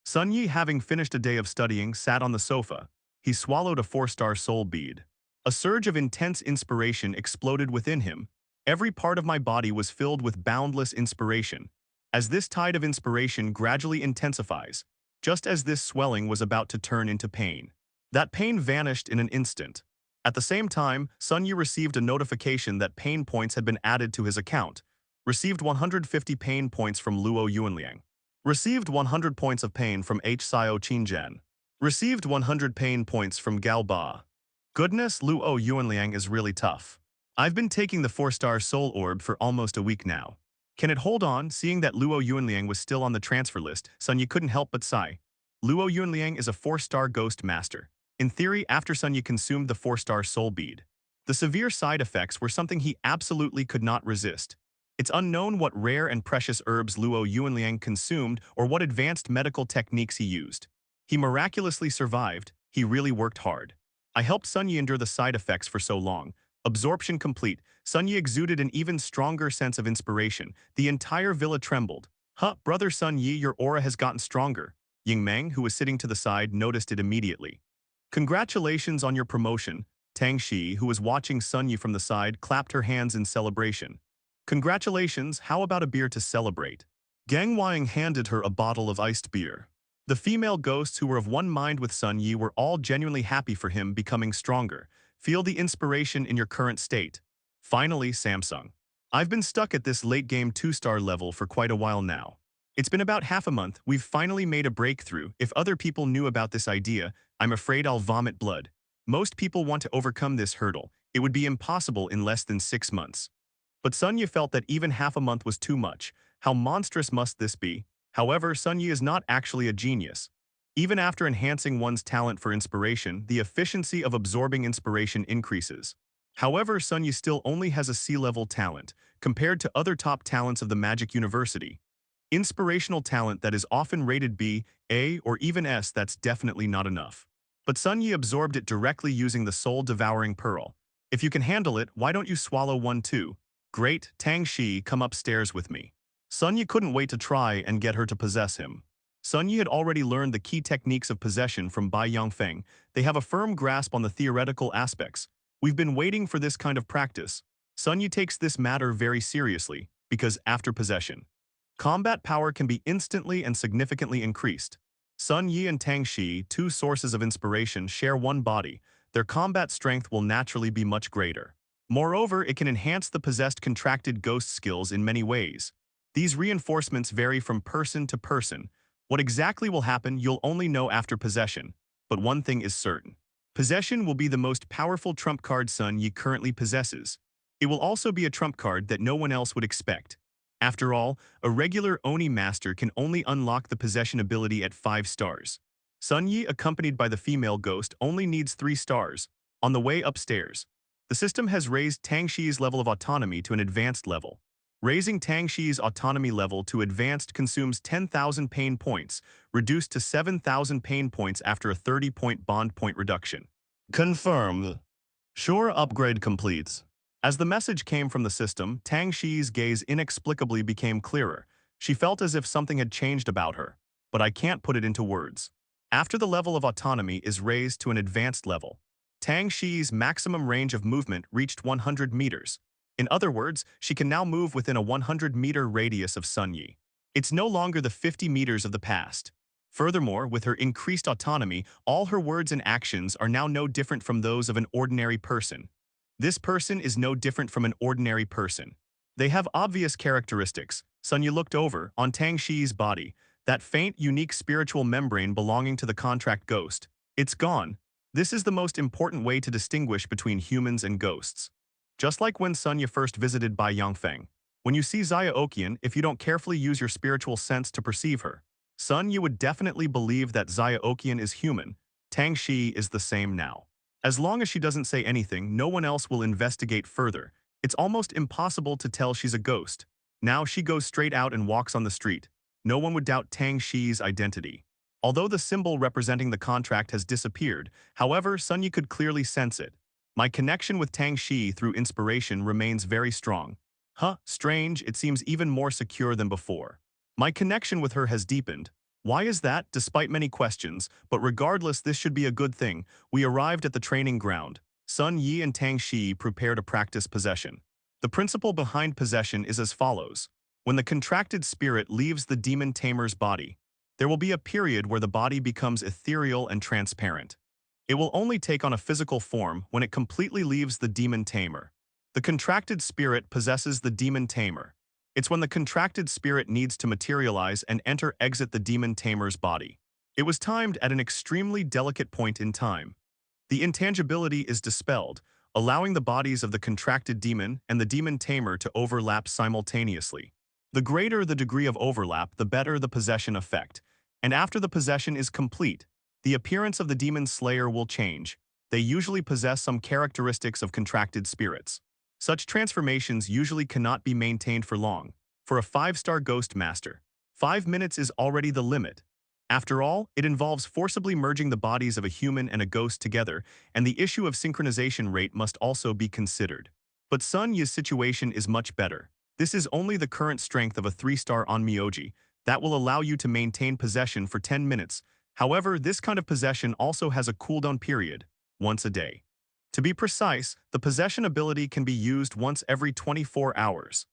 B: Sun Yi, having finished a day of studying, sat on the sofa. He swallowed a 4-star soul bead. A surge of intense inspiration exploded within him. Every part of my body was filled with boundless inspiration. As this tide of inspiration gradually intensifies, just as this swelling was about to turn into pain, that pain vanished in an instant. At the same time, Sun Yi received a notification that pain points had been added to his account. Received 150 pain points from Luo Yuanliang. Received 100 points of pain from H. Xiao Qingzhen. Received 100 pain points from Gao Ba. Goodness, Luo Yuanliang is really tough. I've been taking the 4-star soul orb for almost a week now. Can it hold on? Seeing that Luo Yuanliang was still on the transfer list, Sun Yi couldn't help but sigh. Luo Yuanliang is a 4-star ghost master. In theory, after Sun Yi consumed the 4-star soul bead, the severe side effects were something he absolutely could not resist. It's unknown what rare and precious herbs Luo Yuanliang consumed or what advanced medical techniques he used. He miraculously survived. He really worked hard. I helped Sun Yi endure the side effects for so long. Absorption complete. Sun Yi exuded an even stronger sense of inspiration. The entire villa trembled. Brother Sun Yi, your aura has gotten stronger. Yingmeng, who was sitting to the side, noticed it immediately. Congratulations on your promotion. Tang Shi, who was watching Sun Yi from the side, clapped her hands in celebration. Congratulations, how about a beer to celebrate? Gang Wang handed her a bottle of iced beer. The female ghosts who were of one mind with Sun Yi were all genuinely happy for him becoming stronger. Feel the inspiration in your current state. Finally, Samsung. I've been stuck at this late-game 2-star level for quite a while now. It's been about half a month. We've finally made a breakthrough. If other people knew about this idea, I'm afraid I'll vomit blood. Most people want to overcome this hurdle. It would be impossible in less than 6 months. But Sun Yi felt that even half a month was too much. How monstrous must this be? However, Sun Yi is not actually a genius. Even after enhancing one's talent for inspiration, the efficiency of absorbing inspiration increases. However, Sun Yi still only has a C-level talent, compared to other top talents of the Magic University. Inspirational talent that is often rated B, A, or even S, that's definitely not enough. But Sun Yi absorbed it directly using the soul-devouring pearl. If you can handle it, why don't you swallow one too? Great, Tang Shi, come upstairs with me. Sun Yi couldn't wait to try and get her to possess him. Sun Yi had already learned the key techniques of possession from Bai Yongfeng. They have a firm grasp on the theoretical aspects. We've been waiting for this kind of practice. Sun Yi takes this matter very seriously, because after possession, combat power can be instantly and significantly increased. Sun Yi and Tang Shi, two sources of inspiration, share one body. Their combat strength will naturally be much greater. Moreover, it can enhance the possessed contracted ghost skills in many ways. These reinforcements vary from person to person. What exactly will happen, you'll only know after possession. But one thing is certain. Possession will be the most powerful trump card Sun Yi currently possesses. It will also be a trump card that no one else would expect. After all, a regular Oni master can only unlock the possession ability at 5 stars. Sun Yi, accompanied by the female ghost, only needs 3 stars. On the way upstairs, the system has raised Tang Shi's level of autonomy to an advanced level. Raising Tang Shi's autonomy level to advanced consumes 10,000 pain points, reduced to 7,000 pain points after a 30-point bond point reduction. Confirmed. Sure, upgrade completes. As the message came from the system, Tang Shi's gaze inexplicably became clearer. She felt as if something had changed about her, but I can't put it into words. After the level of autonomy is raised to an advanced level, Tang Shi's maximum range of movement reached 100 meters. In other words, she can now move within a 100-meter radius of Sun Yi. It's no longer the 50 meters of the past. Furthermore, with her increased autonomy, all her words and actions are now no different from those of an ordinary person. This person is no different from an ordinary person. They have obvious characteristics. Sun Yi looked over, on Tang Shi's body, that faint, unique spiritual membrane belonging to the contract ghost. It's gone. This is the most important way to distinguish between humans and ghosts. Just like when Sun Yi first visited Bai Yongfeng. When you see Xia Oqian, if you don't carefully use your spiritual sense to perceive her, Sun Yi would definitely believe that Xia Oqian is human. Tang Shi is the same now. As long as she doesn't say anything, no one else will investigate further. It's almost impossible to tell she's a ghost. Now she goes straight out and walks on the street. No one would doubt Tang Shi's identity. Although the symbol representing the contract has disappeared, however, Sun Yi could clearly sense it. My connection with Tang Shi through inspiration remains very strong. Strange, it seems even more secure than before. My connection with her has deepened. Why is that, despite many questions, but regardless, this should be a good thing. We arrived at the training ground. Sun Yi and Tang Shi prepare to practice possession. The principle behind possession is as follows. When the contracted spirit leaves the demon tamer's body, there will be a period where the body becomes ethereal and transparent. It will only take on a physical form when it completely leaves the demon tamer. The contracted spirit possesses the demon tamer. It's when the contracted spirit needs to materialize and exit the demon tamer's body. It was timed at an extremely delicate point in time. The intangibility is dispelled, allowing the bodies of the contracted demon and the demon tamer to overlap simultaneously. The greater the degree of overlap, the better the possession effect. And after the possession is complete, the appearance of the demon slayer will change. They usually possess some characteristics of contracted spirits. Such transformations usually cannot be maintained for long. For a 5-star ghost master, 5 minutes is already the limit. After all, it involves forcibly merging the bodies of a human and a ghost together, and the issue of synchronization rate must also be considered. But Sun Yi's situation is much better. This is only the current strength of a 3-star Onmyoji that will allow you to maintain possession for 10 minutes. However, this kind of possession also has a cooldown period, once a day. To be precise, the possession ability can be used once every 24 hours.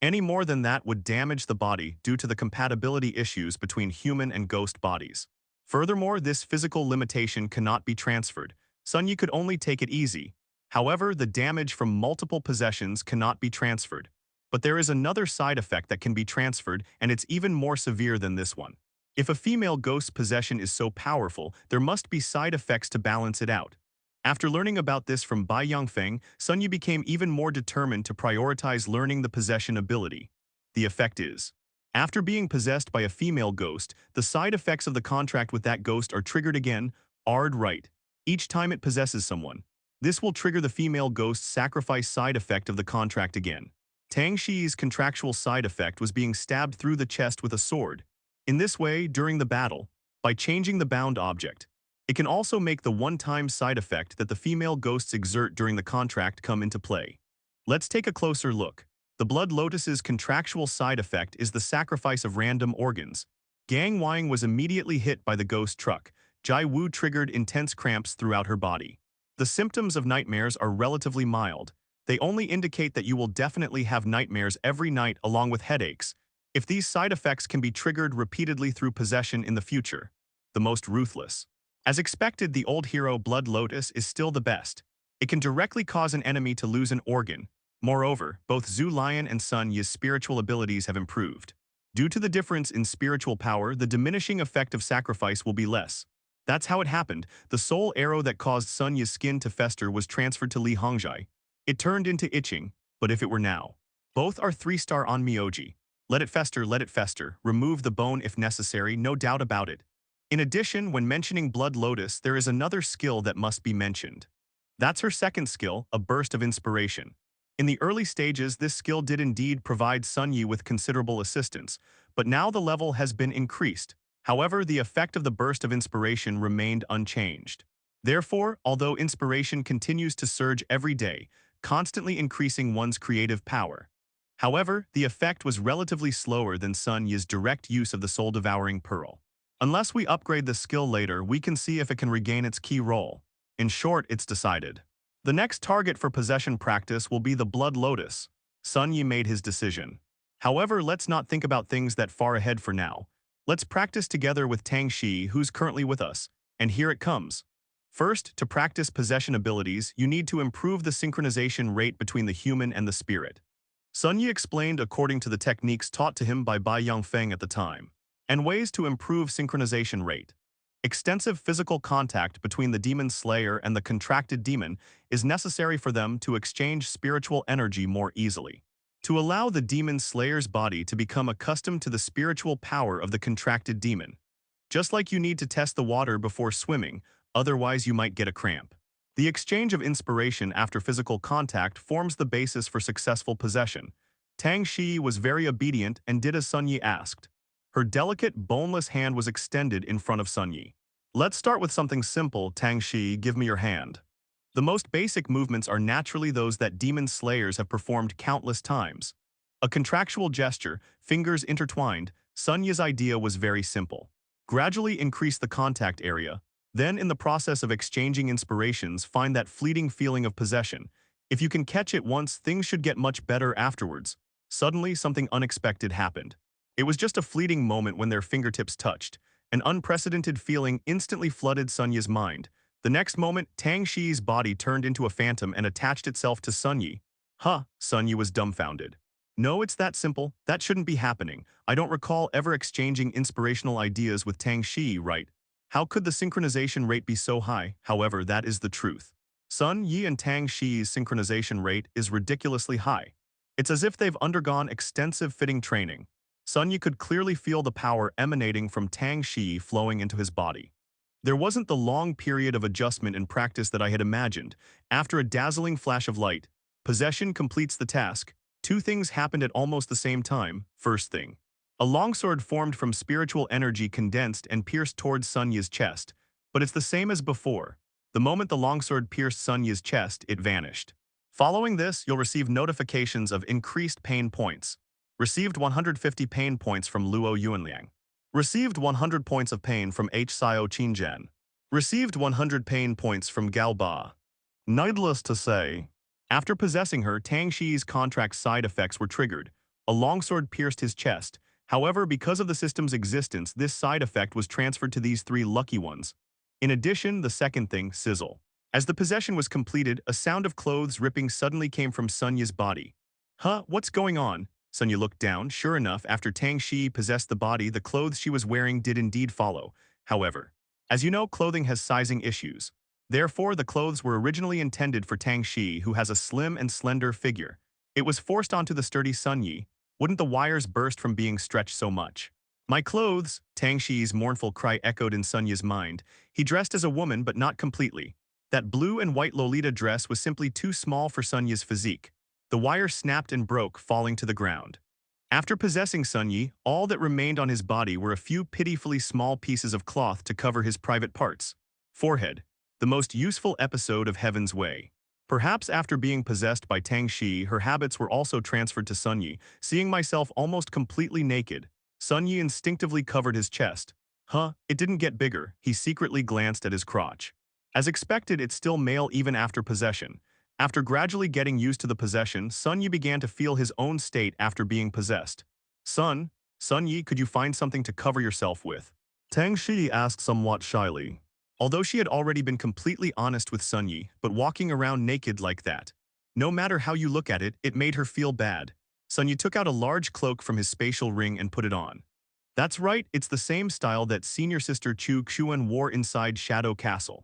B: Any more than that would damage the body due to the compatibility issues between human and ghost bodies. Furthermore, this physical limitation cannot be transferred. Sun Yi could only take it easy. However, the damage from multiple possessions cannot be transferred. But there is another side effect that can be transferred, and it's even more severe than this one. If a female ghost's possession is so powerful, there must be side effects to balance it out. After learning about this from Bai Yongfeng, Sun Yi became even more determined to prioritize learning the possession ability. The effect is, after being possessed by a female ghost, the side effects of the contract with that ghost are triggered again, right, each time it possesses someone. This will trigger the female ghost's sacrifice side effect of the contract again. Tang Shi's contractual side effect was being stabbed through the chest with a sword. In this way, during the battle, by changing the bound object, It can also make the one-time side effect that the female ghosts exert during the contract come into play. Let's take a closer look. The Blood Lotus's contractual side effect is the sacrifice of random organs. Gang Wang was immediately hit by the ghost truck. Jai Wu triggered intense cramps throughout her body. The symptoms of nightmares are relatively mild. They only indicate that you will definitely have nightmares every night along with headaches. If these side effects can be triggered repeatedly through possession in the future, the most ruthless. As expected, the old hero Blood Lotus is still the best. It can directly cause an enemy to lose an organ. Moreover, both Zhu Lion and Sun Yi's spiritual abilities have improved. Due to the difference in spiritual power, the diminishing effect of sacrifice will be less. That's how it happened. The sole arrow that caused Sun Yi's skin to fester was transferred to Li Hongzhai. It turned into itching, but if it were now. Both are 3-star on Miyoji. Let it fester, remove the bone if necessary, no doubt about it. In addition, when mentioning Blood Lotus, there is another skill that must be mentioned. That's her second skill, a burst of inspiration. In the early stages, this skill did indeed provide Sun Yi with considerable assistance, but now the level has been increased. However, the effect of the burst of inspiration remained unchanged. Therefore, although inspiration continues to surge every day, constantly increasing one's creative power. However, the effect was relatively slower than Sun Yi's direct use of the soul-devouring pearl. Unless we upgrade the skill later, we can see if it can regain its key role. In short, it's decided. The next target for possession practice will be the Blood Lotus. Sun Yi made his decision. However, let's not think about things that far ahead for now. Let's practice together with Tang Shi, who's currently with us. And here it comes. First, to practice possession abilities, you need to improve the synchronization rate between the human and the spirit. Sun Yi explained according to the techniques taught to him by Bai Yongfeng at the time, and ways to improve synchronization rate. Extensive physical contact between the demon slayer and the contracted demon is necessary for them to exchange spiritual energy more easily. To allow the demon slayer's body to become accustomed to the spiritual power of the contracted demon. Just like you need to test the water before swimming, otherwise you might get a cramp. The exchange of inspiration after physical contact forms the basis for successful possession. Tang Shi was very obedient and did as Sun Yi asked. Her delicate, boneless hand was extended in front of Sun Yi. Let's start with something simple. Tang Shi, give me your hand. The most basic movements are naturally those that demon slayers have performed countless times. A contractual gesture, fingers intertwined. Sun Yi's idea was very simple. Gradually increase the contact area. Then, in the process of exchanging inspirations, find that fleeting feeling of possession. If you can catch it once, things should get much better afterwards. Suddenly, something unexpected happened. It was just a fleeting moment when their fingertips touched. An unprecedented feeling instantly flooded Sun Yi's mind. The next moment, Tang Shi's body turned into a phantom and attached itself to Sun Yi. Huh, Sun Yi was dumbfounded. No, it's that simple. That shouldn't be happening. I don't recall ever exchanging inspirational ideas with Tang Shi, right? How could the synchronization rate be so high? However, that is the truth. Sun Yi and Tang Shi's synchronization rate is ridiculously high. It's as if they've undergone extensive fitting training. Sun Yi could clearly feel the power emanating from Tang Shi flowing into his body. There wasn't the long period of adjustment and practice that I had imagined. After a dazzling flash of light, possession completes the task. Two things happened at almost the same time. First thing. A longsword formed from spiritual energy condensed and pierced towards Sun Yi's chest. But it's the same as before. The moment the longsword pierced Sun Yi's chest, it vanished. Following this, you'll receive notifications of increased pain points. Received 150 pain points from Luo Yuanliang. Received 100 points of pain from H. Xiao Qingzhen. Received 100 pain points from Gao Ba. Needless to say, after possessing her, Tang Shi's contract side effects were triggered. A longsword pierced his chest. However, because of the system's existence, this side effect was transferred to these three lucky ones. In addition, the second thing, sizzle. As the possession was completed, a sound of clothes ripping suddenly came from Sun Yi's body. Huh, what's going on? Sun Yi looked down. Sure enough, after Tang Shi possessed the body, the clothes she was wearing did indeed follow. However, as you know, clothing has sizing issues. Therefore, the clothes were originally intended for Tang Shi, who has a slim and slender figure. It was forced onto the sturdy Sun Yi. Wouldn't the wires burst from being stretched so much? My clothes, Tang Shi's mournful cry echoed in Sun Yi's mind. He dressed as a woman, but not completely. That blue and white Lolita dress was simply too small for Sun Yi's physique. The wire snapped and broke, falling to the ground. After possessing Sun Yi, all that remained on his body were a few pitifully small pieces of cloth to cover his private parts. Forehead. The most useful episode of Heaven's Way. Perhaps after being possessed by Tang Shi, her habits were also transferred to Sun Yi. Seeing myself almost completely naked, Sun Yi instinctively covered his chest. Huh, it didn't get bigger. He secretly glanced at his crotch. As expected, it's still male even after possession. After gradually getting used to the possession, Sun Yi began to feel his own state after being possessed. Sun Yi, could you find something to cover yourself with? Tang Shi asked somewhat shyly. Although she had already been completely honest with Sun Yi, but walking around naked like that, no matter how you look at it, it made her feel bad. Sun Yi took out a large cloak from his spatial ring and put it on. That's right, it's the same style that senior sister Chu Xuan wore inside Shadow Castle.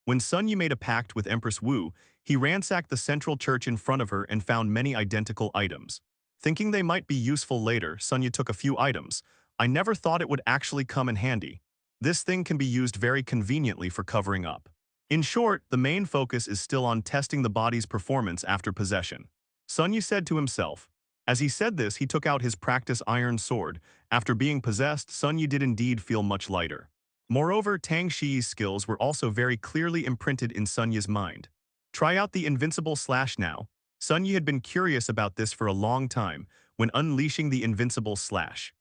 B: When Sun Yi made a pact with Empress Wu, he ransacked the central church in front of her and found many identical items. Thinking they might be useful later, Sun Yi took a few items. I never thought it would actually come in handy. This thing can be used very conveniently for covering up. In short, the main focus is still on testing the body's performance after possession. Sun Yi said to himself. As he said this, he took out his practice iron sword. After being possessed, Sun Yi did indeed feel much lighter. Moreover, Tang Shi's skills were also very clearly imprinted in Sun Yi's mind. Try out the invincible slash now. Sun Yi had been curious about this for a long time when unleashing the invincible slash.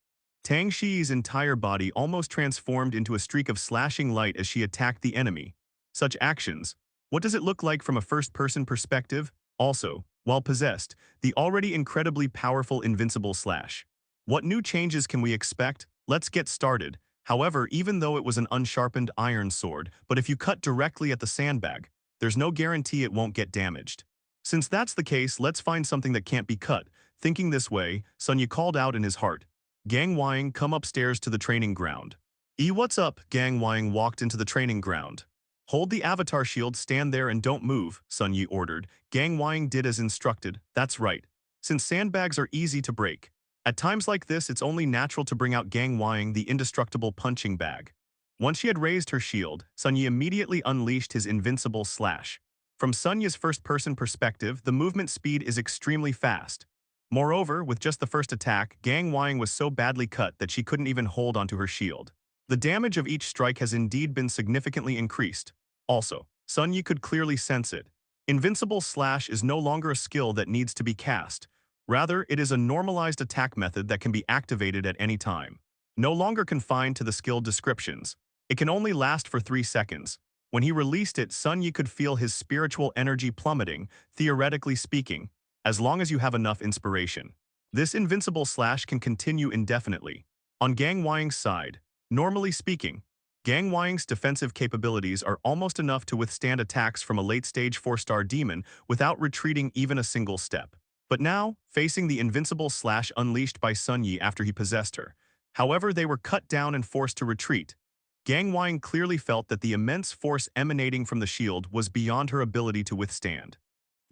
B: Tang Shi's entire body almost transformed into a streak of slashing light as she attacked the enemy. Such actions. What does it look like from a first-person perspective? Also, while possessed, the already incredibly powerful invincible slash. What new changes can we expect? Let's get started. However, even though it was an unsharpened iron sword, but if you cut directly at the sandbag, there's no guarantee it won't get damaged. Since that's the case, let's find something that can't be cut. Thinking this way, Sun Yi called out in his heart. Gang Wang, come upstairs to the training ground. What's up? Gang Wang walked into the training ground. Hold the avatar shield, stand there and don't move, Sun Yi ordered. Gang Wang did as instructed. That's right. Since sandbags are easy to break, at times like this it's only natural to bring out Gang Wang, the indestructible punching bag. Once she had raised her shield, Sun Yi immediately unleashed his invincible slash. From Sun Yi's first-person perspective, the movement speed is extremely fast. Moreover, with just the first attack, Gang Wang was so badly cut that she couldn't even hold onto her shield. The damage of each strike has indeed been significantly increased. Also, Sun Yi could clearly sense it. Invincible slash is no longer a skill that needs to be cast. Rather, it is a normalized attack method that can be activated at any time. No longer confined to the skill descriptions. It can only last for 3 seconds. When he released it, Sun Yi could feel his spiritual energy plummeting, theoretically speaking, as long as you have enough inspiration. This invincible slash can continue indefinitely. On Gang Wang's side, normally speaking, Gang Wang's defensive capabilities are almost enough to withstand attacks from a late-stage 4-star demon without retreating even a single step. But now, facing the invincible slash unleashed by Sun Yi after he possessed her, however they were cut down and forced to retreat, Gang Wang clearly felt that the immense force emanating from the shield was beyond her ability to withstand.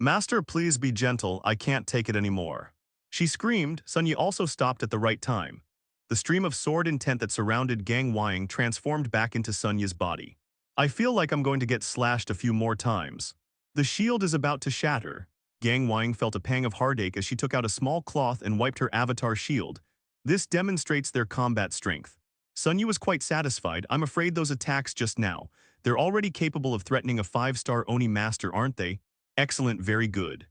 B: Master, please be gentle, I can't take it anymore. She screamed. Sun Yi also stopped at the right time. The stream of sword intent that surrounded Gang Wang transformed back into Sun Yi's body. I feel like I'm going to get slashed a few more times. The shield is about to shatter. Gang Wang felt a pang of heartache as she took out a small cloth and wiped her avatar shield. This demonstrates their combat strength. Sun Yi was quite satisfied. I'm afraid those attacks just now, they're already capable of threatening a 5-star Oni master, aren't they? Excellent, very good.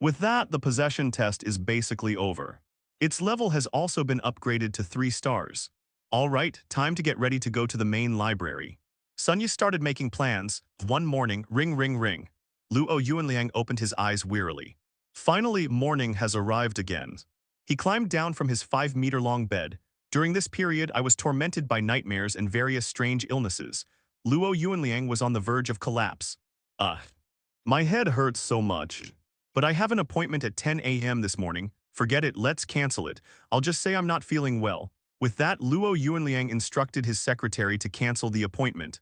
B: With that, the possession test is basically over. Its level has also been upgraded to 3 stars. All right, time to get ready to go to the main library. Sun Yi started making plans. One morning, ring ring ring. Luo Yuanliang opened his eyes wearily. Finally, morning has arrived again. He climbed down from his 5-meter-long bed. During this period, I was tormented by nightmares and various strange illnesses. Luo Yuanliang was on the verge of collapse. My head hurts so much. But I have an appointment at 10 a.m. this morning. Forget it, let's cancel it. I'll just say I'm not feeling well. With that, Luo Yuanliang instructed his secretary to cancel the appointment.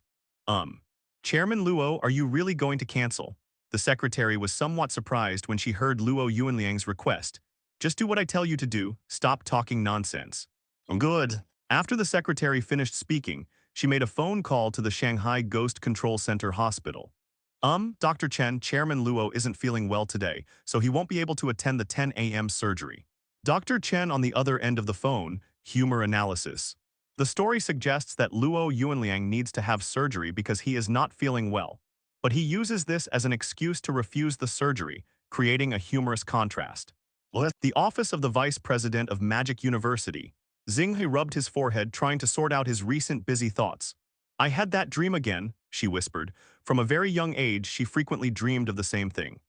B: Chairman Luo, are you really going to cancel? The secretary was somewhat surprised when she heard Luo Yuanliang's request. Just do what I tell you to do, stop talking nonsense. Good. After the secretary finished speaking, she made a phone call to the Shanghai Ghost Control Center Hospital. Dr. Chen, Chairman Luo isn't feeling well today, so he won't be able to attend the 10 a.m. surgery. Dr. Chen on the other end of the phone, humor analysis. The story suggests that Luo Yuanliang needs to have surgery because he is not feeling well, but he uses this as an excuse to refuse the surgery, creating a humorous contrast. The office of the vice president of Magic University. Xinghe rubbed his forehead trying to sort out his recent busy thoughts. I had that dream again, she whispered. From a very young age, she frequently dreamed of the same thing.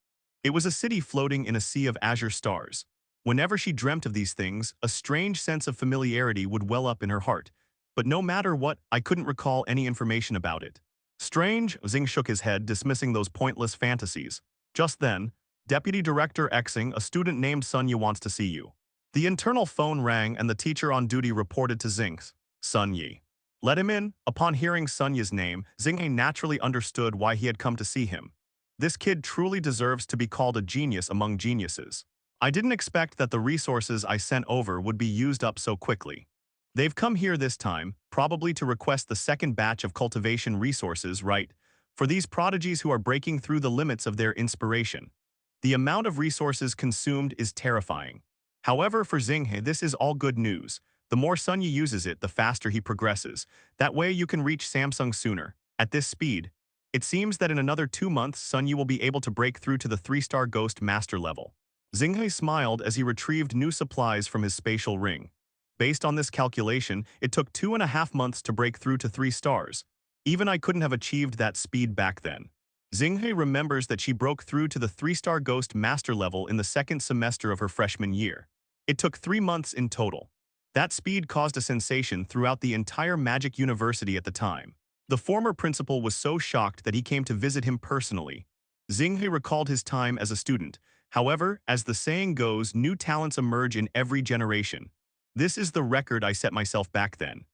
B: It was a city floating in a sea of azure stars. Whenever she dreamt of these things, a strange sense of familiarity would well up in her heart. But no matter what, I couldn't recall any information about it. Strange, Xing shook his head, dismissing those pointless fantasies. Just then, Deputy Director Xing, a student named Sun Yi wants to see you. The internal phone rang and the teacher on duty reported to Xing. Sun Yi. Let him in. Upon hearing Sun Yi's name, Xinghe naturally understood why he had come to see him. This kid truly deserves to be called a genius among geniuses. I didn't expect that the resources I sent over would be used up so quickly. They've come here this time, probably to request the second batch of cultivation resources, right? For these prodigies who are breaking through the limits of their inspiration. The amount of resources consumed is terrifying. However, for Xinghe, this is all good news. The more Sun Yi uses it, the faster he progresses. That way you can reach Samsung sooner. At this speed, it seems that in another 2 months, Sun Yi will be able to break through to the 3-star Ghost Master level. Xinghe smiled as he retrieved new supplies from his spatial ring. Based on this calculation, it took 2.5 months to break through to 3 stars. Even I couldn't have achieved that speed back then. Xinghe remembers that she broke through to the 3-star Ghost Master level in the second semester of her freshman year. It took 3 months in total. That speed caused a sensation throughout the entire Magic University at the time. The former principal was so shocked that he came to visit him personally. Xinghe recalled his time as a student. However, as the saying goes, new talents emerge in every generation. This is the record I set myself back then.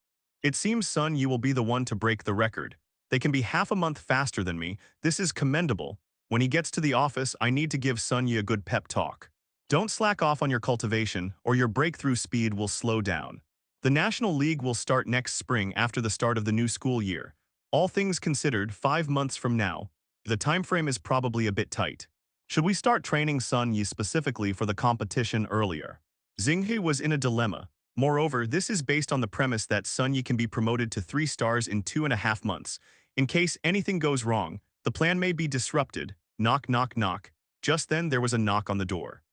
B: It seems, Sun, you will be the one to break the record. They can be half a month faster than me. This is commendable. When he gets to the office, I need to give Sun Yi a good pep talk. Don't slack off on your cultivation, or your breakthrough speed will slow down. The National League will start next spring after the start of the new school year. All things considered, 5 months from now, the time frame is probably a bit tight. Should we start training Sun Yi specifically for the competition earlier? Xinghe was in a dilemma. Moreover, this is based on the premise that Sun Yi can be promoted to 3 stars in 2.5 months. In case anything goes wrong, the plan may be disrupted. Knock, knock, knock. Just then there was a knock on the door.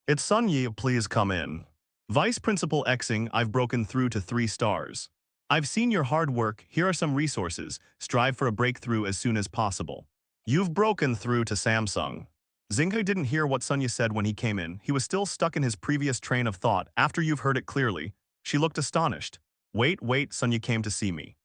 B: It's Sun Yi, please come in. Vice Principal Xing, I've broken through to 3 stars. I've seen your hard work, here are some resources, strive for a breakthrough as soon as possible. You've broken through to Samsung. Xinghe didn't hear what Sun Yi said when he came in. He was still stuck in his previous train of thought. After you've heard it clearly, she looked astonished. Wait, Sun Yi came to see me.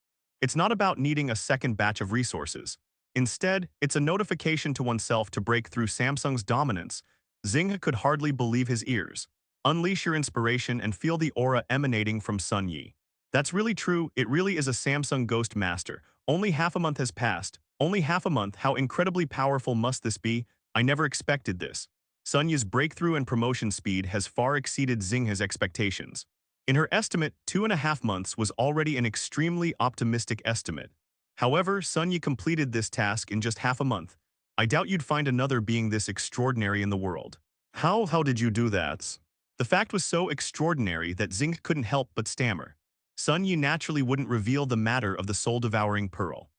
B: It's not about needing a second batch of resources. Instead, it's a notification to oneself to break through Samsung's dominance. Xinghe could hardly believe his ears. Unleash your inspiration and feel the aura emanating from Sun Yi. That's really true, it really is a Samsung Ghost Master. Only half a month has passed. Only half a month, how incredibly powerful must this be? I never expected this. Sun Yi's breakthrough and promotion speed has far exceeded Xinghe's expectations. In her estimate, 2.5 months was already an extremely optimistic estimate. However, Sun Yi completed this task in just half a month. I doubt you'd find another being this extraordinary in the world. How did you do that? The fact was so extraordinary that Xinghe couldn't help but stammer. Sun Yi naturally wouldn't reveal the matter of the soul-devouring pearl.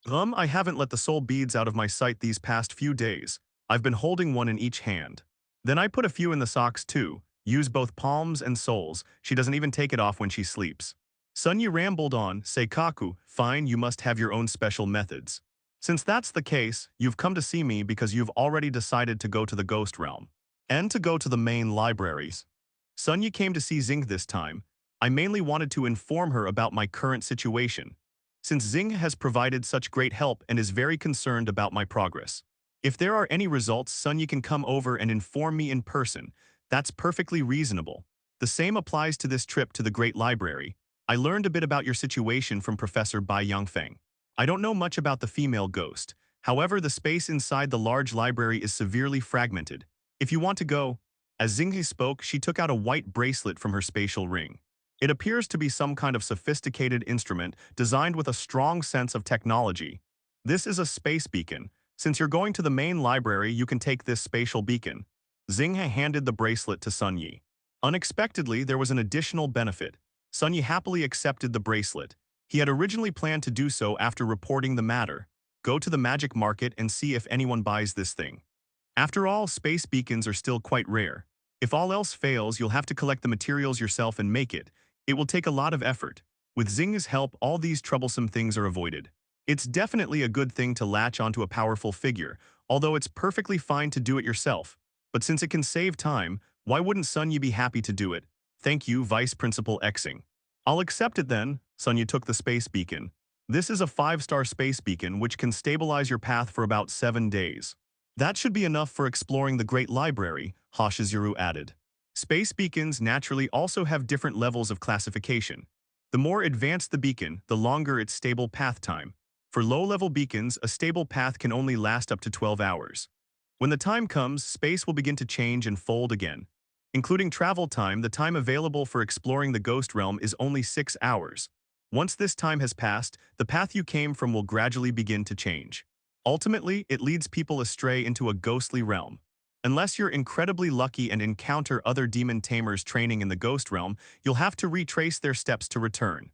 B: I haven't let the soul beads out of my sight these past few days. I've been holding one in each hand. Then I put a few in the socks too. Use both palms and soles. She doesn't even take it off when she sleeps. Sun Yi rambled on. Seikaku, fine, you must have your own special methods. Since that's the case, you've come to see me because you've already decided to go to the ghost realm. And to go to the main libraries. Sun Yi came to see Xinghe this time. I mainly wanted to inform her about my current situation, since Xinghe has provided such great help and is very concerned about my progress. If there are any results, Sun Yi can come over and inform me in person. That's perfectly reasonable. The same applies to this trip to the Great Library. I learned a bit about your situation from Professor Bai Yangfeng. I don't know much about the female ghost. However, the space inside the large library is severely fragmented. If you want to go. As Xinghe spoke, she took out a white bracelet from her spatial ring. It appears to be some kind of sophisticated instrument designed with a strong sense of technology. This is a space beacon. Since you're going to the main library, you can take this spatial beacon. Xinghe handed the bracelet to Sun Yi. Unexpectedly, there was an additional benefit. Sun Yi happily accepted the bracelet. He had originally planned to do so after reporting the matter. Go to the magic market and see if anyone buys this thing. After all, space beacons are still quite rare. If all else fails, you'll have to collect the materials yourself and make it. It will take a lot of effort. With Xing's help, all these troublesome things are avoided. It's definitely a good thing to latch onto a powerful figure, although it's perfectly fine to do it yourself. But since it can save time, why wouldn't Sun Yi be happy to do it? Thank you, Vice Principal Xing. I'll accept it then. Sun Yi took the space beacon. This is a 5-star space beacon which can stabilize your path for about 7 days. That should be enough for exploring the Great Library, Hoshizuru added. Space beacons naturally also have different levels of classification. The more advanced the beacon, the longer its stable path time. For low-level beacons, a stable path can only last up to 12 hours. When the time comes, space will begin to change and fold again. Including travel time, the time available for exploring the Ghost Realm is only 6 hours. Once this time has passed, the path you came from will gradually begin to change. Ultimately, it leads people astray into a ghostly realm. Unless you're incredibly lucky and encounter other demon tamers training in the Ghost Realm, you'll have to retrace their steps to return.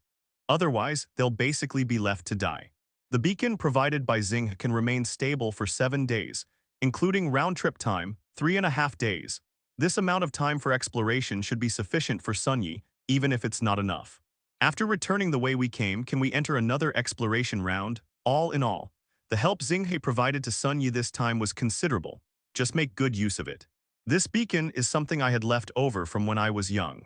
B: Otherwise, they'll basically be left to die. The beacon provided by Xing can remain stable for 7 days, including round-trip time, 3.5 days. This amount of time for exploration should be sufficient for Sun Yi, even if it's not enough. After returning the way we came, can we enter another exploration round? All in all, the help Xinghe provided to Sun Yi this time was considerable. Just make good use of it. This beacon is something I had left over from when I was young.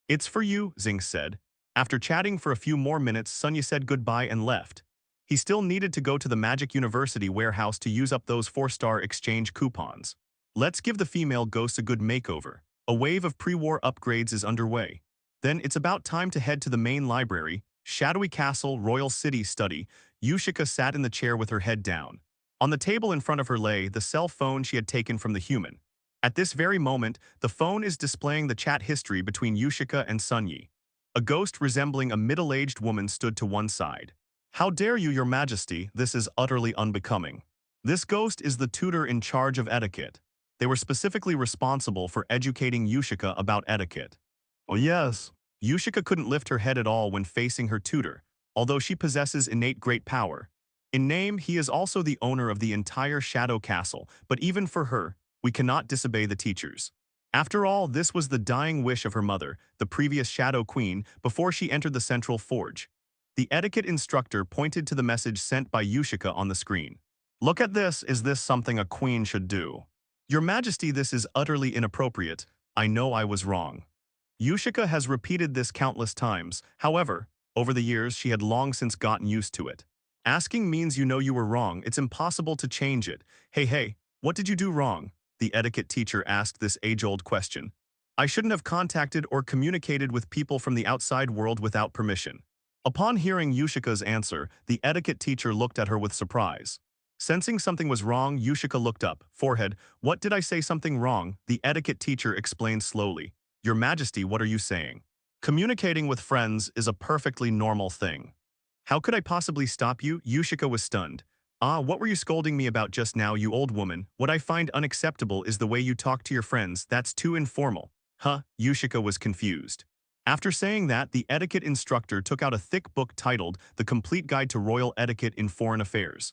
B: It's for you, Xing said. After chatting for a few more minutes, Sun Yi said goodbye and left. He still needed to go to the Magic University warehouse to use up those 4-star exchange coupons. Let's give the female ghosts a good makeover. A wave of pre-war upgrades is underway. Then it's about time to head to the main library, Shadowy Castle, Royal City study. Yushika sat in the chair with her head down. On the table in front of her lay the cell phone she had taken from the human. At this very moment, the phone is displaying the chat history between Yushika and Sun Yi. A ghost resembling a middle-aged woman stood to one side. How dare you, Your Majesty, this is utterly unbecoming. This ghost is the tutor in charge of etiquette. They were specifically responsible for educating Yushika about etiquette. Oh yes. Yushika couldn't lift her head at all when facing her tutor, although she possesses innate great power. In name, he is also the owner of the entire Shadow Castle, but even for her, we cannot disobey the teachers. After all, this was the dying wish of her mother, the previous Shadow Queen, before she entered the Central Forge. The etiquette instructor pointed to the message sent by Yushika on the screen. Look at this, is this something a queen should do? Your Majesty, this is utterly inappropriate. I know I was wrong. Yushika has repeated this countless times. However, over the years she had long since gotten used to it. Asking means you know you were wrong. It's impossible to change it. Hey, what did you do wrong? The etiquette teacher asked this age-old question. I shouldn't have contacted or communicated with people from the outside world without permission. Upon hearing Yushika's answer, the etiquette teacher looked at her with surprise. Sensing something was wrong, Yushika looked up. Forehead, what did I say something wrong? The etiquette teacher explained slowly. Your Majesty, what are you saying? Communicating with friends is a perfectly normal thing. How could I possibly stop you? Yushika was stunned. What were you scolding me about just now, you old woman? What I find unacceptable is the way you talk to your friends. That's too informal. Huh? Yushika was confused. After saying that, the etiquette instructor took out a thick book titled The Complete Guide to Royal Etiquette in Foreign Affairs.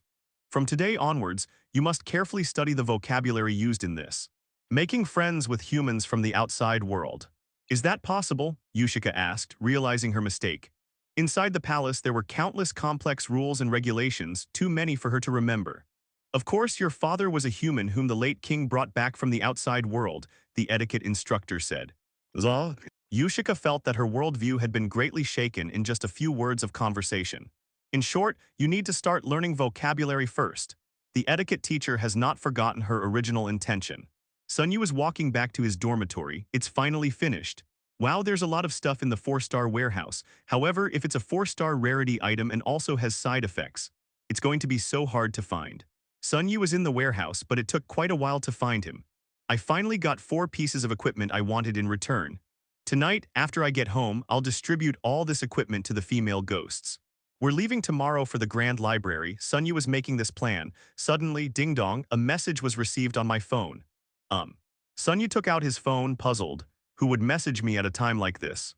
B: From today onwards, you must carefully study the vocabulary used in this. Making friends with humans from the outside world. Is that possible? Yushika asked, realizing her mistake. Inside the palace, there were countless complex rules and regulations, too many for her to remember. Of course, your father was a human whom the late king brought back from the outside world, the etiquette instructor said. Zah? Yushika felt that her worldview had been greatly shaken in just a few words of conversation. In short, you need to start learning vocabulary first. The etiquette teacher has not forgotten her original intention. Sun Yu is walking back to his dormitory. It's finally finished. Wow, there's a lot of stuff in the 4-star warehouse. However, if it's a 4-star rarity item and also has side effects, it's going to be so hard to find. Sun Yu was in the warehouse, but it took quite a while to find him. I finally got 4 pieces of equipment I wanted in return. Tonight, after I get home, I'll distribute all this equipment to the female ghosts. We're leaving tomorrow for the Grand Library. Sun Yu was making this plan. Suddenly, ding-dong, a message was received on my phone. Sun Yu took out his phone, puzzled. Who would message me at a time like this?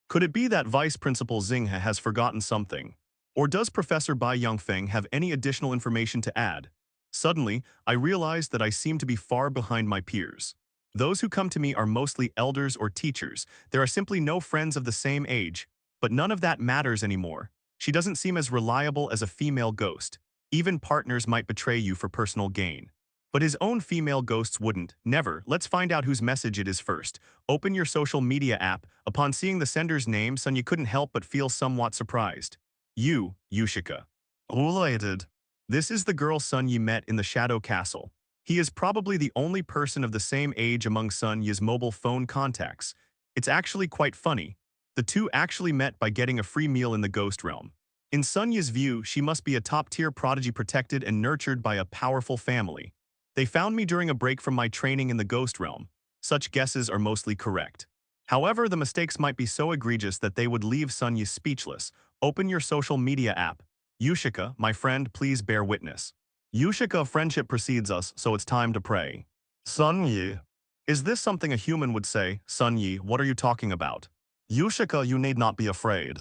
B: Could it be that Vice Principal Xing has forgotten something? Or does Professor Bai Yongfeng have any additional information to add? Suddenly, I realized that I seem to be far behind my peers. Those who come to me are mostly elders or teachers. There are simply no friends of the same age. But none of that matters anymore. She doesn't seem as reliable as a female ghost. Even partners might betray you for personal gain. But his own female ghosts wouldn't. Never. Let's find out whose message it is first. Open your social media app. Upon seeing the sender's name, Sun, you couldn't help but feel somewhat surprised. Yushika. Related. This is the girl Sun Yi met in the Shadow Castle. He is probably the only person of the same age among Sun Yi's mobile phone contacts. It's actually quite funny. The two actually met by getting a free meal in the ghost realm. In Sun Yi's view, she must be a top-tier prodigy protected and nurtured by a powerful family. They found me during a break from my training in the ghost realm. Such guesses are mostly correct. However, the mistakes might be so egregious that they would leave Sun Yi speechless. Open your social media app. Yushika, my friend, please bear witness. Yushika, friendship precedes us, so it's time to pray. Sun Yi. Is this something a human would say? Sun Yi, what are you talking about? Yushika, you need not be afraid.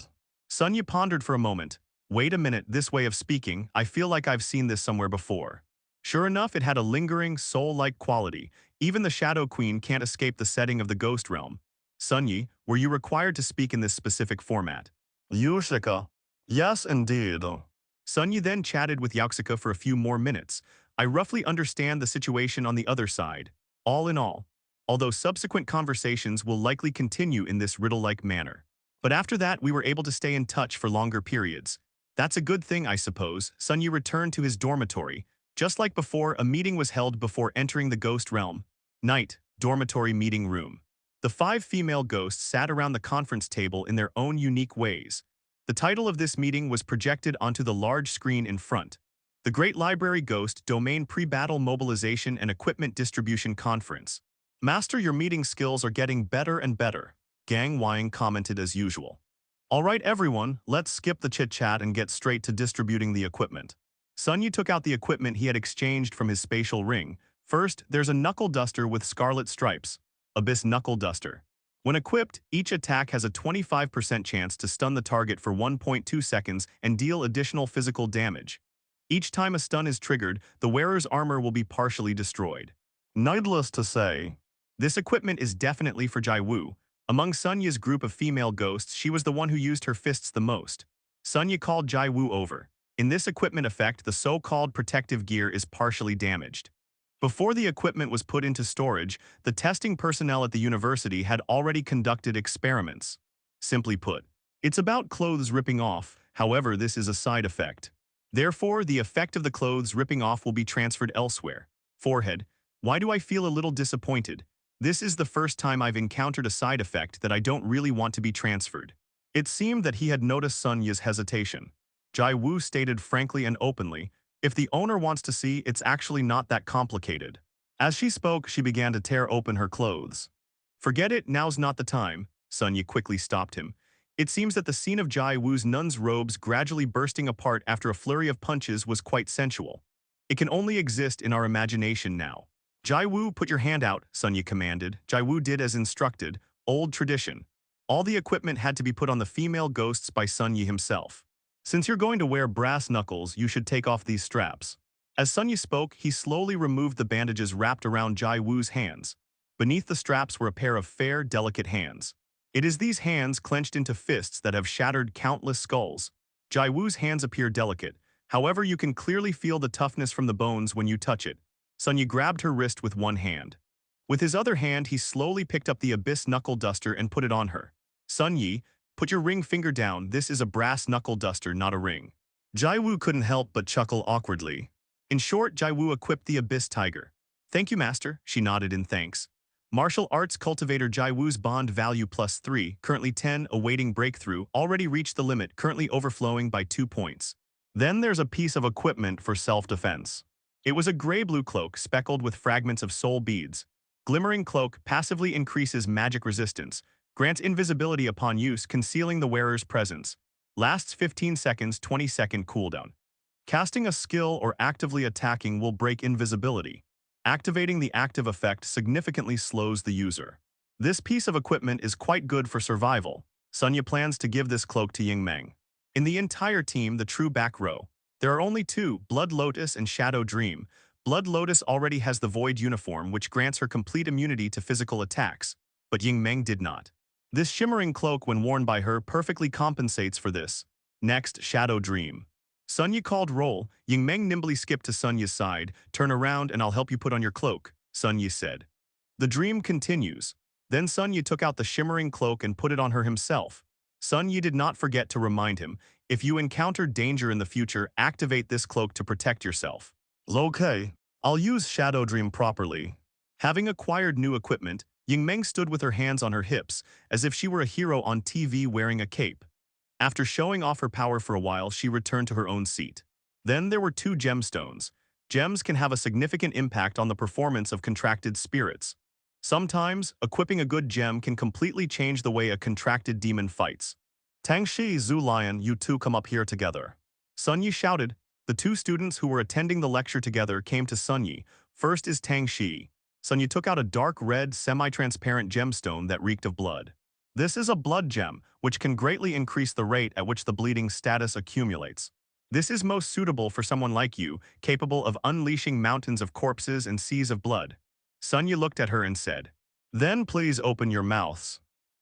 B: Sun Yi pondered for a moment. Wait a minute, this way of speaking, I feel like I've seen this somewhere before. Sure enough, it had a lingering, soul-like quality. Even the Shadow Queen can't escape the setting of the ghost realm. Sun Yi, were you required to speak in this specific format? Yushika. Yes, indeed. Sun Yi then chatted with Yaxika for a few more minutes. I roughly understand the situation on the other side. All in all, although subsequent conversations will likely continue in this riddle-like manner. But after that, we were able to stay in touch for longer periods. That's a good thing, I suppose. Sun Yi returned to his dormitory. Just like before, a meeting was held before entering the ghost realm. Night, dormitory meeting room. The 5 female ghosts sat around the conference table in their own unique ways. The title of this meeting was projected onto the large screen in front. The Great Library Ghost Domain Pre-Battle Mobilization and Equipment Distribution Conference. Master, your meeting skills are getting better and better, Gang Wang commented as usual. Alright everyone, let's skip the chit-chat and get straight to distributing the equipment. Sun Yi took out the equipment he had exchanged from his spatial ring. First, there's a knuckle duster with scarlet stripes. Abyss Knuckle Duster. When equipped, each attack has a 25% chance to stun the target for 1.2 seconds and deal additional physical damage. Each time a stun is triggered, the wearer's armor will be partially destroyed. Needless to say, this equipment is definitely for Jai Wu. Among Sun Yi's group of female ghosts, she was the one who used her fists the most. Sun Yi called Jai Wu over. In this equipment effect, the so-called protective gear is partially damaged. Before the equipment was put into storage, the testing personnel at the university had already conducted experiments. Simply put, it's about clothes ripping off, however this is a side effect. Therefore, the effect of the clothes ripping off will be transferred elsewhere. Forehead. Why do I feel a little disappointed? This is the first time I've encountered a side effect that I don't really want to be transferred. It seemed that he had noticed Sun Yi's hesitation. Jai Wu stated frankly and openly, if the owner wants to see, it's actually not that complicated. As she spoke, she began to tear open her clothes. Forget it, now's not the time, Sun Yi quickly stopped him. It seems that the scene of Jai Wu's nun's robes gradually bursting apart after a flurry of punches was quite sensual. It can only exist in our imagination now. Jai Wu, put your hand out, Sun Yi commanded. Jai Wu did as instructed, old tradition. All the equipment had to be put on the female ghosts by Sun Yi himself. Since you're going to wear brass knuckles, you should take off these straps. As Sun Yi spoke, he slowly removed the bandages wrapped around Jai Wu's hands. Beneath the straps were a pair of fair, delicate hands. It is these hands clenched into fists that have shattered countless skulls. Jai Wu's hands appear delicate, however you can clearly feel the toughness from the bones when you touch it. Sun Yi grabbed her wrist with one hand. With his other hand, he slowly picked up the Abyss Knuckle Duster and put it on her. Sun Yi, put your ring finger down, this is a brass knuckle duster, not a ring. Jai Wu couldn't help but chuckle awkwardly. In short, Jai Wu equipped the Abyss Tiger. Thank you, Master, she nodded in thanks. Martial Arts Cultivator Jai Wu's bond value +3, currently 10, awaiting breakthrough, already reached the limit, currently overflowing by 2 points. Then there's a piece of equipment for self-defense. It was a gray-blue cloak speckled with fragments of soul beads. Glimmering Cloak passively increases magic resistance, grants invisibility upon use, concealing the wearer's presence. Lasts 15 seconds, 20-second cooldown. Casting a skill or actively attacking will break invisibility. Activating the active effect significantly slows the user. This piece of equipment is quite good for survival. Sunya plans to give this cloak to Yingmeng. In the entire team, the true back row, there are only two, Blood Lotus and Shadow Dream. Blood Lotus already has the Void uniform, which grants her complete immunity to physical attacks, but Yingmeng did not. This shimmering cloak, when worn by her, perfectly compensates for this. Next, Shadow Dream. Sunya called roll. Yingmeng nimbly skipped to Sunya's side. Turn around and I'll help you put on your cloak, Sunya said. The dream continues. Then Sun Yi took out the shimmering cloak and put it on her himself. Sun Yi did not forget to remind him, if you encounter danger in the future, activate this cloak to protect yourself. Okay, I'll use Shadow Dream properly. Having acquired new equipment, Yingmeng stood with her hands on her hips, as if she were a hero on TV wearing a cape. After showing off her power for a while, she returned to her own seat. Then there were two gemstones. Gems can have a significant impact on the performance of contracted spirits. Sometimes, equipping a good gem can completely change the way a contracted demon fights. Tangshi, Zhu Lion, you two come up here together. Sun Yi shouted. The two students who were attending the lecture together came to Sun Yi. First is Tangshi. Sun Yi took out a dark red, semi-transparent gemstone that reeked of blood. This is a blood gem, which can greatly increase the rate at which the bleeding status accumulates. This is most suitable for someone like you, capable of unleashing mountains of corpses and seas of blood. Sunya looked at her and said, Then please open your mouths.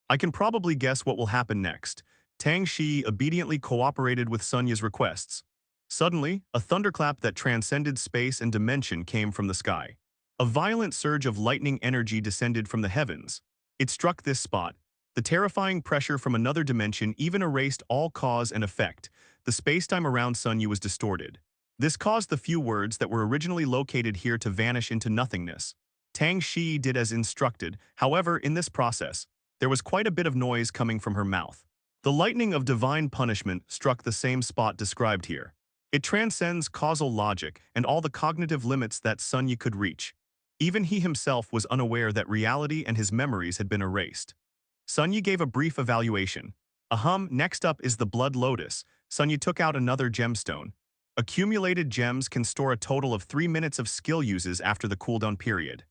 B: I can probably guess what will happen next. Tang Shi obediently cooperated with Sunya's requests. Suddenly, a thunderclap that transcended space and dimension came from the sky. A violent surge of lightning energy descended from the heavens. It struck this spot. The terrifying pressure from another dimension even erased all cause and effect. The spacetime around Sunya was distorted. This caused the few words that were originally located here to vanish into nothingness. Tang Shi did as instructed. However, in this process, there was quite a bit of noise coming from her mouth. The lightning of divine punishment struck the same spot described here. It transcends causal logic and all the cognitive limits that Sunya could reach. Even he himself was unaware that reality and his memories had been erased. Sunya gave a brief evaluation. Next up is the Blood Lotus. Sunya took out another gemstone. Accumulated gems can store a total of 3 minutes of skill uses after the cooldown period.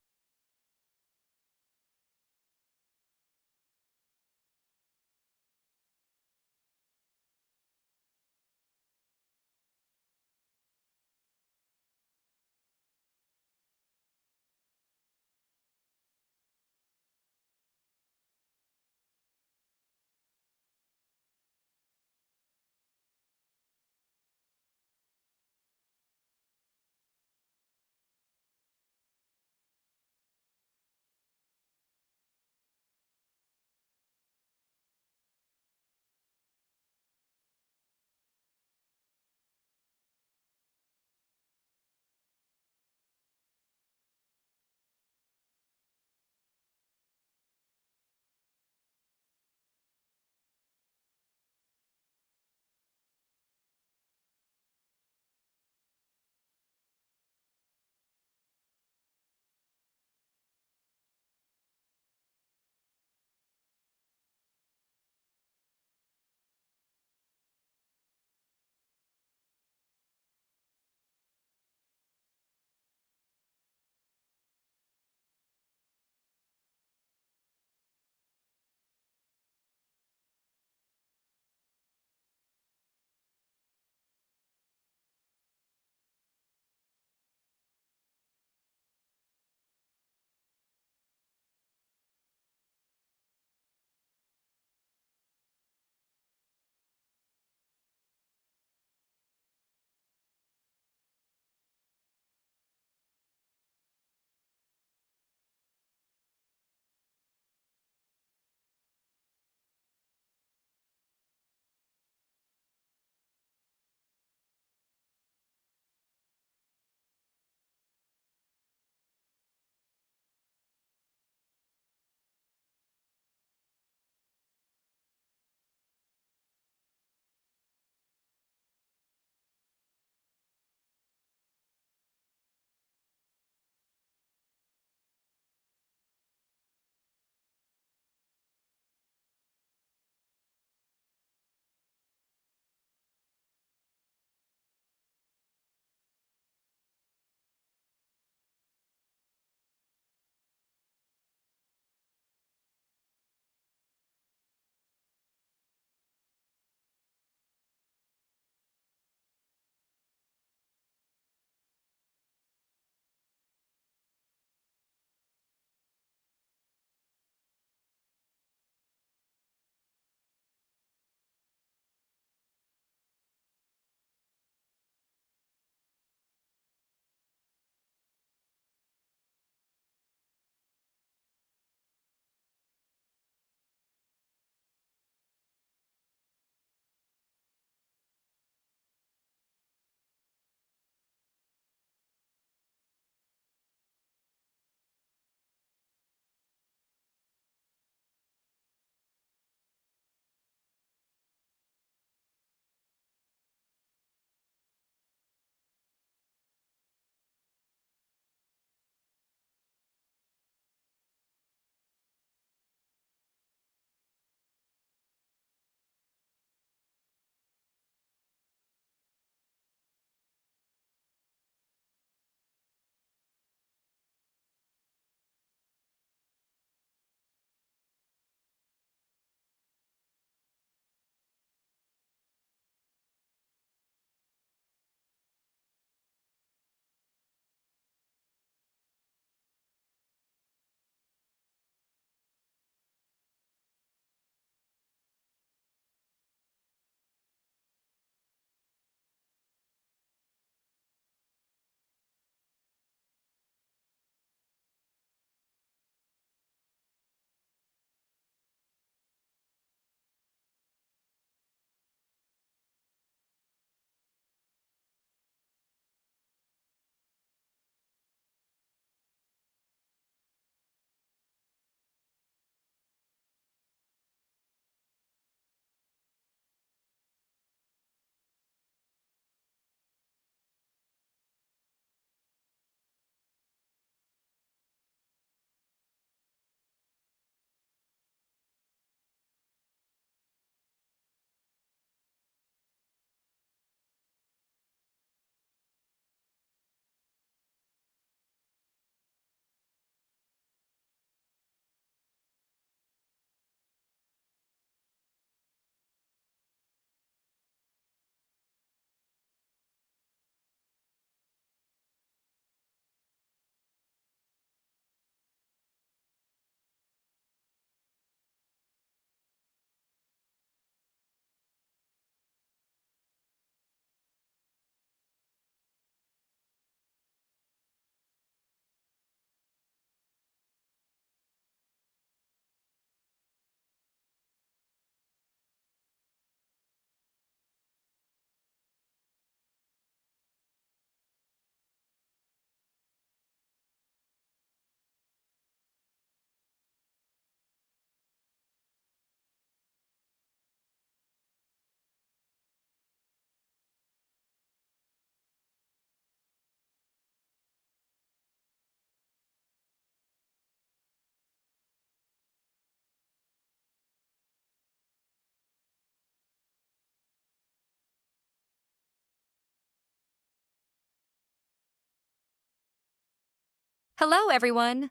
C: Hello, everyone.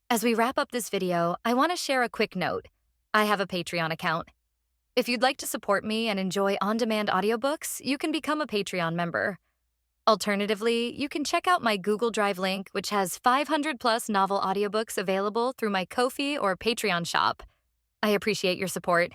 C: As we wrap up this video, I want to share a quick note. I have a Patreon account. If you'd like to support me and enjoy on-demand audiobooks, you can become a Patreon member. Alternatively, you can check out my Google Drive link, which has 500 plus novel audiobooks available through my Ko-fi or Patreon shop. I appreciate your support.